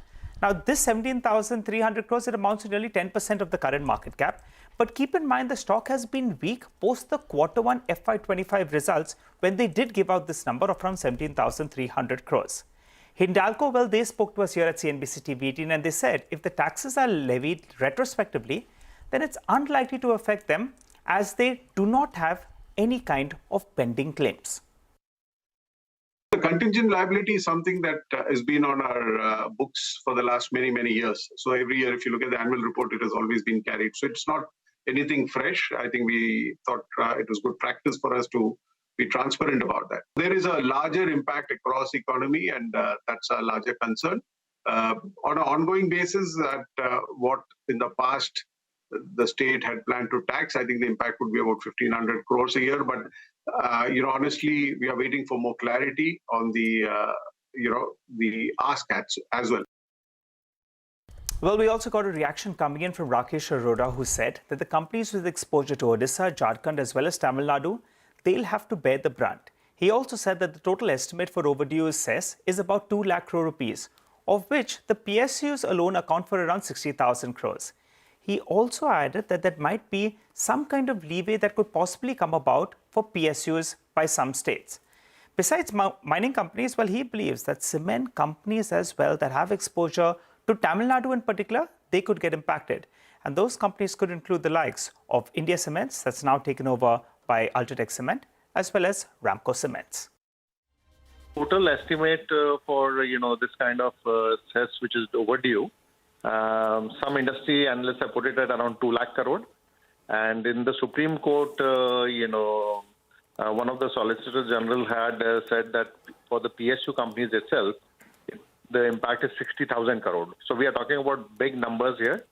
Now, this 17,300 crores, it amounts to nearly 10% of the current market cap. But keep in mind, the stock has been weak post the Q1 FY25 results when they did give out this number of around 17,300 crores. Hindalco, well, they spoke to us here at CNBC TV18 and they said if the taxes are levied retrospectively, then it's unlikely to affect them as they do not have any kind of pending claims. The contingent liability is something that has been on our books for the last many, many years. So every year, if you look at the annual report, it has always been carried. So it's not anything fresh. I think we thought it was good practice for us to be transparent about that. There is a larger impact across the economy, and that's a larger concern. On an ongoing basis, that what in the past the state had planned to tax, I think the impact would be about 1,500 crores a year. But honestly, we are waiting for more clarity on the the ask as well. Well, we also got a reaction coming in from Rakesh Arora, who said that the companies with exposure to Odisha, Jharkhand, as well as Tamil Nadu, they'll have to bear the brunt. He also said that the total estimate for overdue cess is about 2 lakh crore rupees, of which the PSUs alone account for around 60,000 crores. He also added that there might be some kind of leeway that could possibly come about for PSUs by some states. Besides mining companies, well, he believes that cement companies as well that have exposure to Tamil Nadu in particular, they could get impacted. And those companies could include the likes of India Cements, that's now taken over by Ultratech Cement, as well as Ramco Cements. Total estimate for this kind of cess which is overdue, some industry analysts have put it at around 2 lakh crore. And in the Supreme Court, one of the Solicitor General had said that for the PSU companies itself, the impact is 60,000 crore. So we are talking about big numbers here.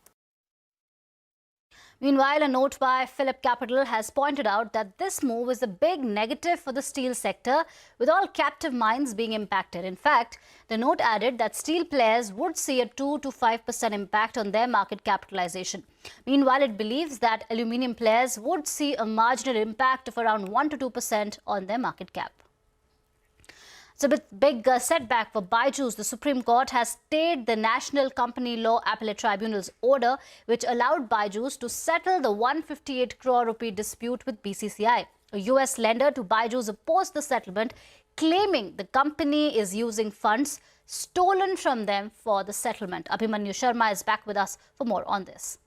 Meanwhile, a note by Phillip Capital has pointed out that this move is a big negative for the steel sector, with all captive mines being impacted. In fact, the note added that steel players would see a 2 to 5% impact on their market capitalization. Meanwhile, it believes that aluminium players would see a marginal impact of around 1 to 2% on their market cap. It's a big setback for Byju's. The Supreme Court has stayed the National Company Law Appellate Tribunal's order, which allowed Byju's to settle the 158 crore rupee dispute with BCCI. A US lender to Byju's opposed the settlement, claiming the company is using funds stolen from them for the settlement. Abhimanyu Sharma is back with us for more on this.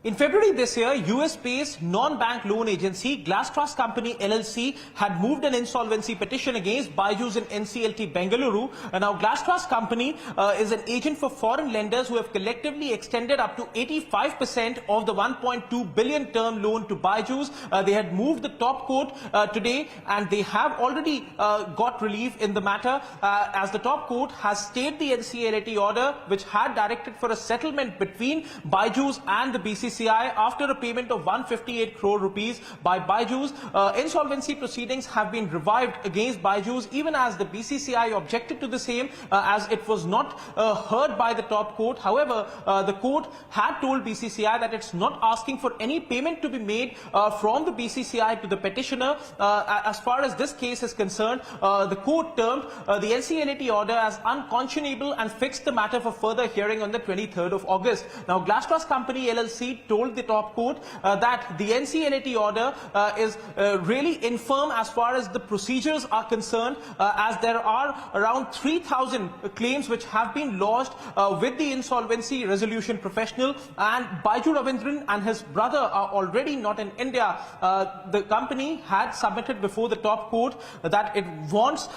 In February this year, US-based non-bank loan agency Glass Trust Company LLC had moved an insolvency petition against Byju's in NCLT Bengaluru. Now, Glass Trust Company is an agent for foreign lenders who have collectively extended up to 85% of the 1.2 billion term loan to Byju's. They had moved the top court today, and they have already got relief in the matter as the top court has stayed the NCLT order, which had directed for a settlement between Byju's and the BCCI after a payment of 158 crore rupees by Byju's. Insolvency proceedings have been revived against Byju's, even as the BCCI objected to the same, as it was not heard by the top court. However, the court had told BCCI that it's not asking for any payment to be made from the BCCI to the petitioner. As far as this case is concerned, the court termed the NCLT order as unconscionable and fixed the matter for further hearing on the 23rd of August. Now, Glass Trust Company LLC told the top court that the NCLT order is really infirm as far as the procedures are concerned, as there are around 3,000 claims which have been lodged with the insolvency resolution professional, and Byju Ravindran and his brother are already not in India. The company had submitted before the top court that it wants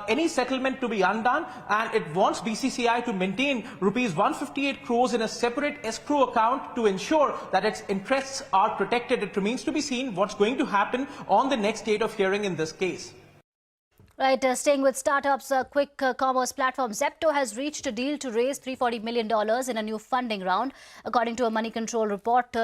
any settlement to be undone, and it wants BCCI to maintain rupees 158 crores in a separate escrow account to ensure that its interests are protected. It remains to be seen what's going to happen on the next date of hearing in this case. Right, staying with startups, quick commerce platform Zepto has reached a deal to raise $340 million in a new funding round. According to a money control report,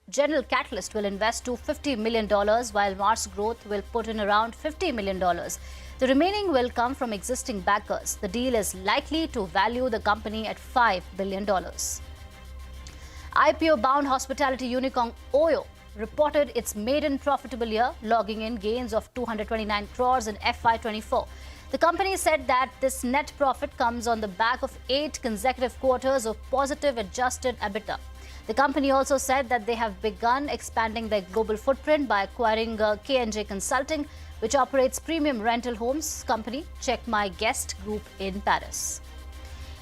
General Catalyst will invest $250 million, while Mars Growth will put in around $50 million. The remaining will come from existing backers. The deal is likely to value the company at $5 billion. IPO-bound hospitality unicorn Oyo reported its maiden profitable year, logging in gains of 229 crores in FY24. The company said that this net profit comes on the back of 8 consecutive quarters of positive adjusted EBITDA. The company also said that they have begun expanding their global footprint by acquiring K&J Consulting, which operates premium rental homes company Check My Guest Group in Paris.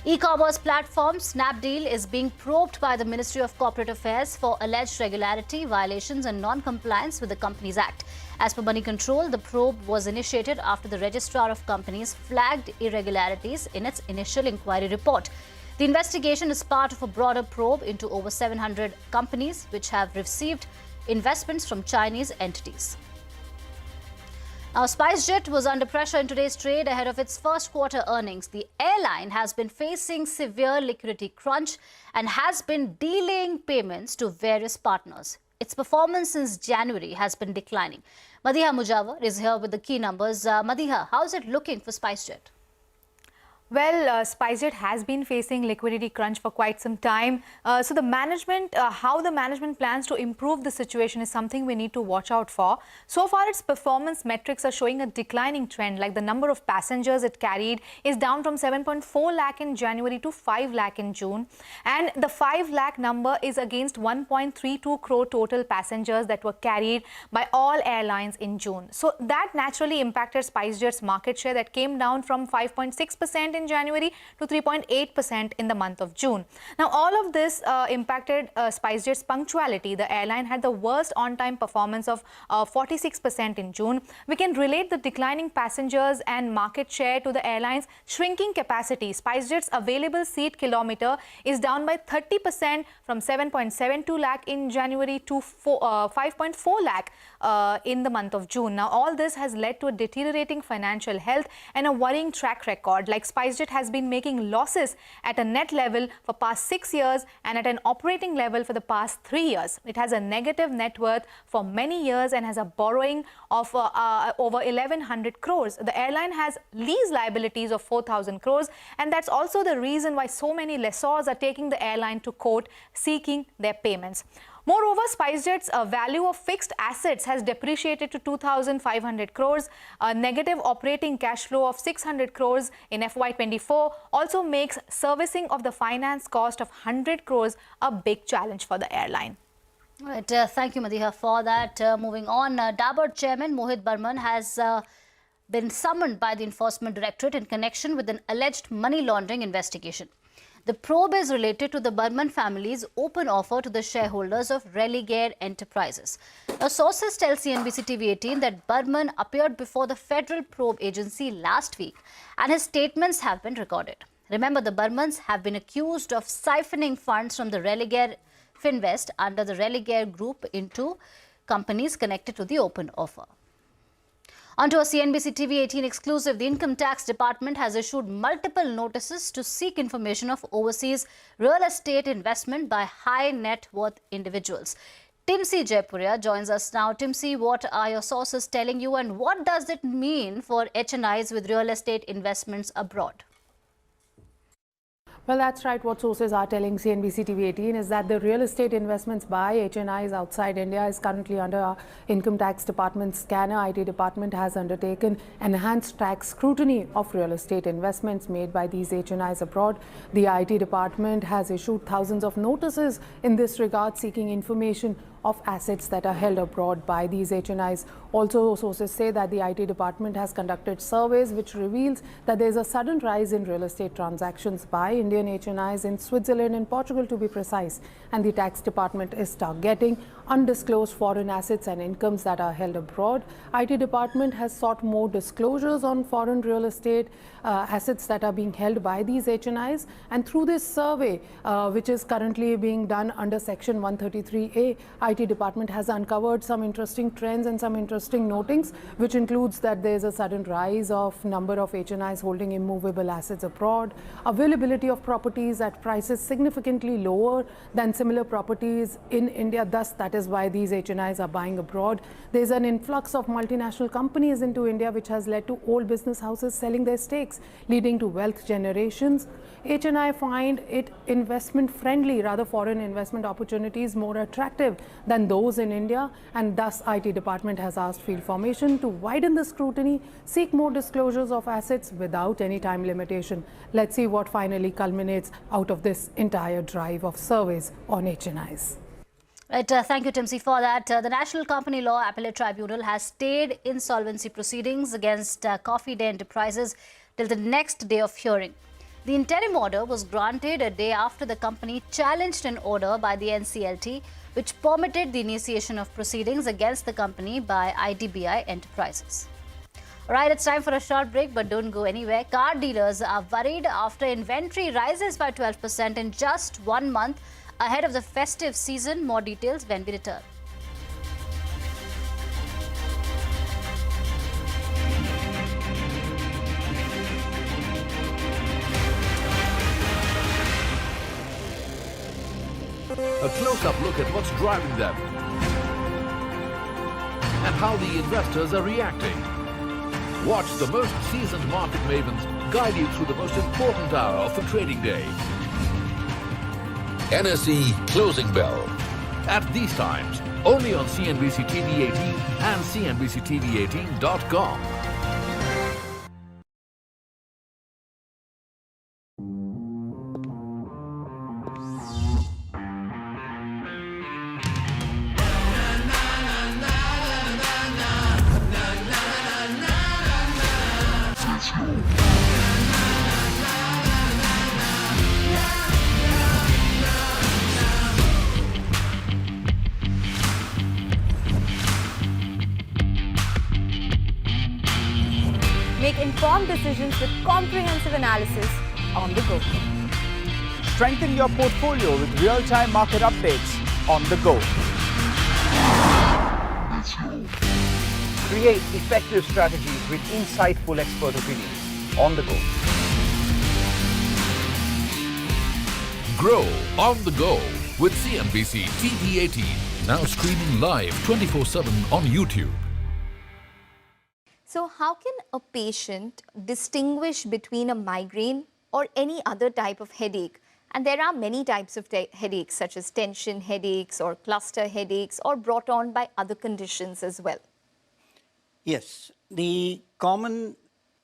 E-commerce platform Snapdeal is being probed by the Ministry of Corporate Affairs for alleged regularity violations and non-compliance with the Companies Act. As per Money Control, the probe was initiated after the Registrar of Companies flagged irregularities in its initial inquiry report. The investigation is part of a broader probe into over 700 companies which have received investments from Chinese entities. Now, SpiceJet was under pressure in today's trade ahead of its first quarter earnings. The airline has been facing severe liquidity crunch and has been delaying payments to various partners. Its performance since January has been declining. Madiha Mujawar is here with the key numbers. Madiha, how is it looking for SpiceJet? Well, SpiceJet has been facing liquidity crunch for quite some time. So the management, how the management plans to improve the situation is something we need to watch out for. So far, its performance metrics are showing a declining trend, like the number of passengers it carried is down from 7.4 lakh in January to 5 lakh in June. And the 5 lakh number is against 1.32 crore total passengers that were carried by all airlines in June. So that naturally impacted SpiceJet's market share that came down from 5.6% in January to 3.8% in the month of June. Now, all of this impacted SpiceJet's punctuality. The airline had the worst on-time performance of 46% in June. We can relate the declining passengers and market share to the airline's shrinking capacity. SpiceJet's available seat kilometer is down by 30% from 7.72 lakh in January to 5.4 lakh in the month of June. Now, all this has led to a deteriorating financial health and a worrying track record. Like SpiceJet has been making losses at a net level for past 6 years and at an operating level for the past 3 years. It has a negative net worth for many years and has a borrowing of over 1,100 crores. The airline has lease liabilities of 4,000 crores, and that's also the reason why so many lessors are taking the airline to court seeking their payments. Moreover, SpiceJet's value of fixed assets has depreciated to 2,500 crores. A negative operating cash flow of 600 crores in FY24 also makes servicing of the finance cost of 100 crores a big challenge for the airline. All right, thank you, Madiha, for that. Moving on, Dabur chairman Mohit Burman has been summoned by the Enforcement Directorate in connection with an alleged money laundering investigation. The probe is related to the Burman family's open offer to the shareholders of Religare Enterprises. Now, sources tell CNBC TV18 that Burman appeared before the Federal Probe Agency last week and his statements have been recorded. Remember, the Burmans have been accused of siphoning funds from the Religare Finvest under the Religare Group into companies connected to the open offer. Onto a CNBC TV18 exclusive, the Income Tax Department has issued multiple notices to seek information of overseas real estate investment by high net worth individuals. Timsi Jaipuria joins us now. Timsi, what are your sources telling you and what does it mean for HNIs with real estate investments abroad? Well, that's right. What sources are telling CNBC TV18 is that the real estate investments by HNIs outside India is currently under our Income Tax Department scanner. IT department has undertaken enhanced tax scrutiny of real estate investments made by these HNIs abroad. The IT department has issued thousands of notices in this regard, seeking information of assets that are held abroad by these HNIs. Also, sources say that the IT department has conducted surveys which reveals that there is a sudden rise in real estate transactions by Indian HNIs in Switzerland and Portugal, to be precise. And the tax department is targeting undisclosed foreign assets and incomes that are held abroad. IT department has sought more disclosures on foreign real estate assets that are being held by these HNIs. And through this survey, which is currently being done under Section 133A, IT department has uncovered some interesting trends and some interesting notings, which includes that there is a sudden rise of number of HNIs holding immovable assets abroad, availability of properties at prices significantly lower than similar properties in India. Thus, that that is why these HNIs are buying abroad. There's an influx of multinational companies into India, which has led to old business houses selling their stakes, leading to wealth generations. HNI find it investment friendly, rather foreign investment opportunities more attractive than those in India, and thus IT department has asked field formation to widen the scrutiny, seek more disclosures of assets without any time limitation. Let's see what finally culminates out of this entire drive of surveys on HNIs. Right, thank you, Timsy, for that. The National Company Law Appellate Tribunal has stayed insolvency proceedings against Coffee Day Enterprises till the next day of hearing. The interim order was granted a day after the company challenged an order by the NCLT, which permitted the initiation of proceedings against the company by IDBI Enterprises. All right, it's time for a short break, but don't go anywhere. Car dealers are worried after inventory rises by 12% in just 1 month ahead of the festive season. More details when we return. A close-up look at what's driving them and how the investors are reacting. Watch the most seasoned market mavens guide you through the most important hour of the trading day. NSE Closing Bell. At these times, only on CNBC TV18 and CNBCTV18.com. Make informed decisions with comprehensive analysis on the go. Strengthen your portfolio with real-time market updates on the go. Create effective strategies with insightful expert opinions on the go. Grow on the go with CNBC TV18. Now streaming live 24/7 on YouTube. So how can a patient distinguish between a migraine or any other type of headache? And there are many types of headaches, such as tension headaches or cluster headaches, or brought on by other conditions as well. Yes, the common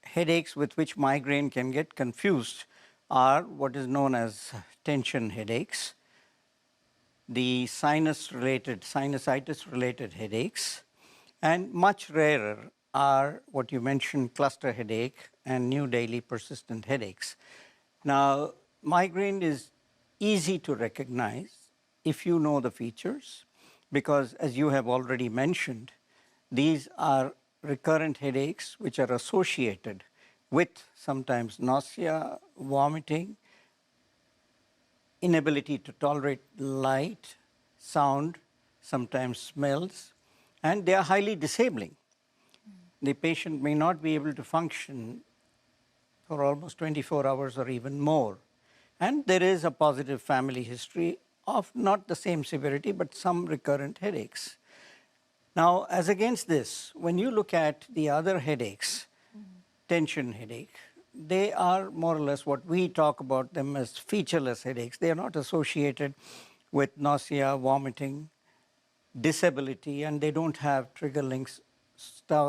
headaches with which migraine can get confused are what is known as tension headaches, the sinusitis-related headaches, and much rarer are what you mentioned, cluster headache and new daily persistent headaches. Now, migraine is easy to recognize if you know the features, because as you have already mentioned, these are recurrent headaches which are associated with sometimes nausea, vomiting, inability to tolerate light, sound, sometimes smells, and they are highly disabling. The patient may not be able to function for almost 24 hours or even more. And there is a positive family history of not the same severity, but some recurrent headaches. Now, as against this, when you look at the other headaches, tension headache, they are more or less what we talk about them as featureless headaches. They are not associated with nausea, vomiting, disability, and they don't have trigger links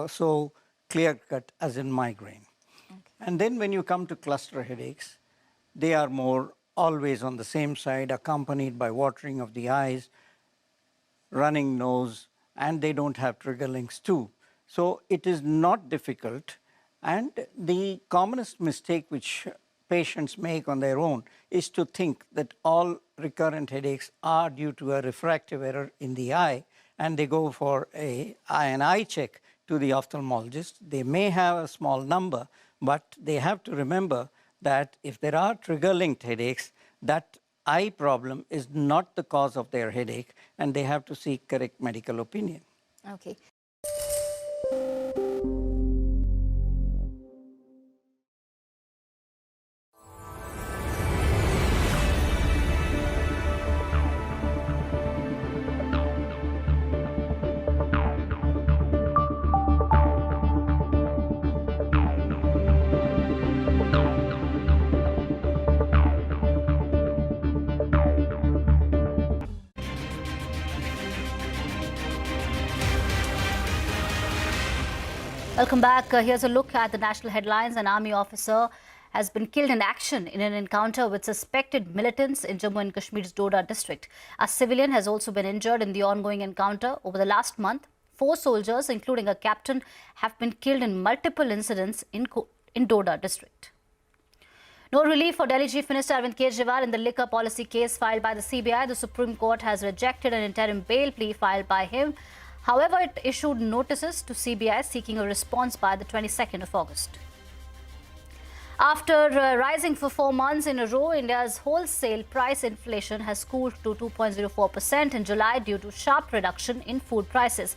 so clear-cut as in migraine. Okay. And then when you come to cluster headaches, they are more always on the same side, accompanied by watering of the eyes, running nose, and they don't have trigger links too. So it is not difficult, and the commonest mistake which patients make on their own is to think that all recurrent headaches are due to a refractive error in the eye, and they go for an eye check to the ophthalmologist. They may have a small number, but they have to remember that if there are trigger-linked headaches, that eye problem is not the cause of their headache, and they have to seek correct medical opinion. Okay. Welcome back. Here's a look at the national headlines. An army officer has been killed in action in an encounter with suspected militants in Jammu and Kashmir's Doda district. A civilian has also been injured in the ongoing encounter. Over the last month, 4 soldiers, including a captain, have been killed in multiple incidents in Doda district. No relief for Delhi Chief Minister Arvind Kejriwal in the liquor policy case filed by the CBI. The Supreme Court has rejected an interim bail plea filed by him. However, it issued notices to CBI seeking a response by the 22nd of August. After rising for 4 months in a row, India's wholesale price inflation has cooled to 2.04% in July due to sharp reduction in food prices.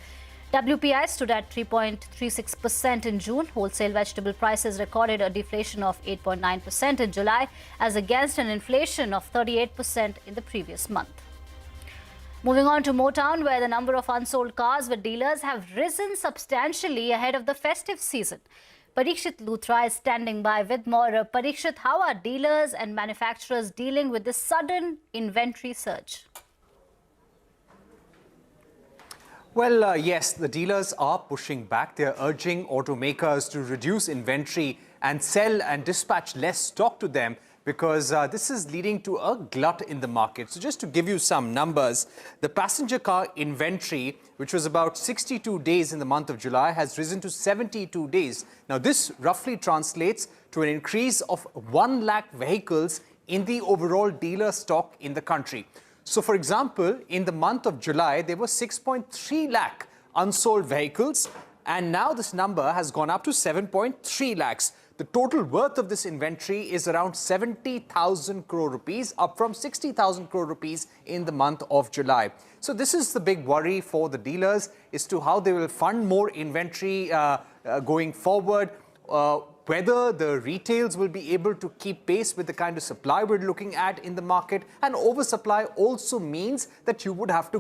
WPI stood at 3.36% in June. Wholesale vegetable prices recorded a deflation of 8.9% in July, as against an inflation of 38% in the previous month. Moving on to Motown, where the number of unsold cars with dealers have risen substantially ahead of the festive season. Parikshit Luthra is standing by with more. Parikshit, how are dealers and manufacturers dealing with this sudden inventory surge? Well, yes, the dealers are pushing back. They're urging automakers to reduce inventory and sell and dispatch less stock to them, because this is leading to a glut in the market. So just to give you some numbers, the passenger car inventory, which was about 62 days in the month of July, has risen to 72 days. Now, this roughly translates to an increase of 1 lakh vehicles in the overall dealer stock in the country. So, for example, in the month of July, there were 6.3 lakh unsold vehicles, and now this number has gone up to 7.3 lakhs. The total worth of this inventory is around 70,000 crore rupees, up from 60,000 crore rupees in the month of July. So this is the big worry for the dealers as to how they will fund more inventory going forward, whether the retails will be able to keep pace with the kind of supply we're looking at in the market. And oversupply also means that you would have to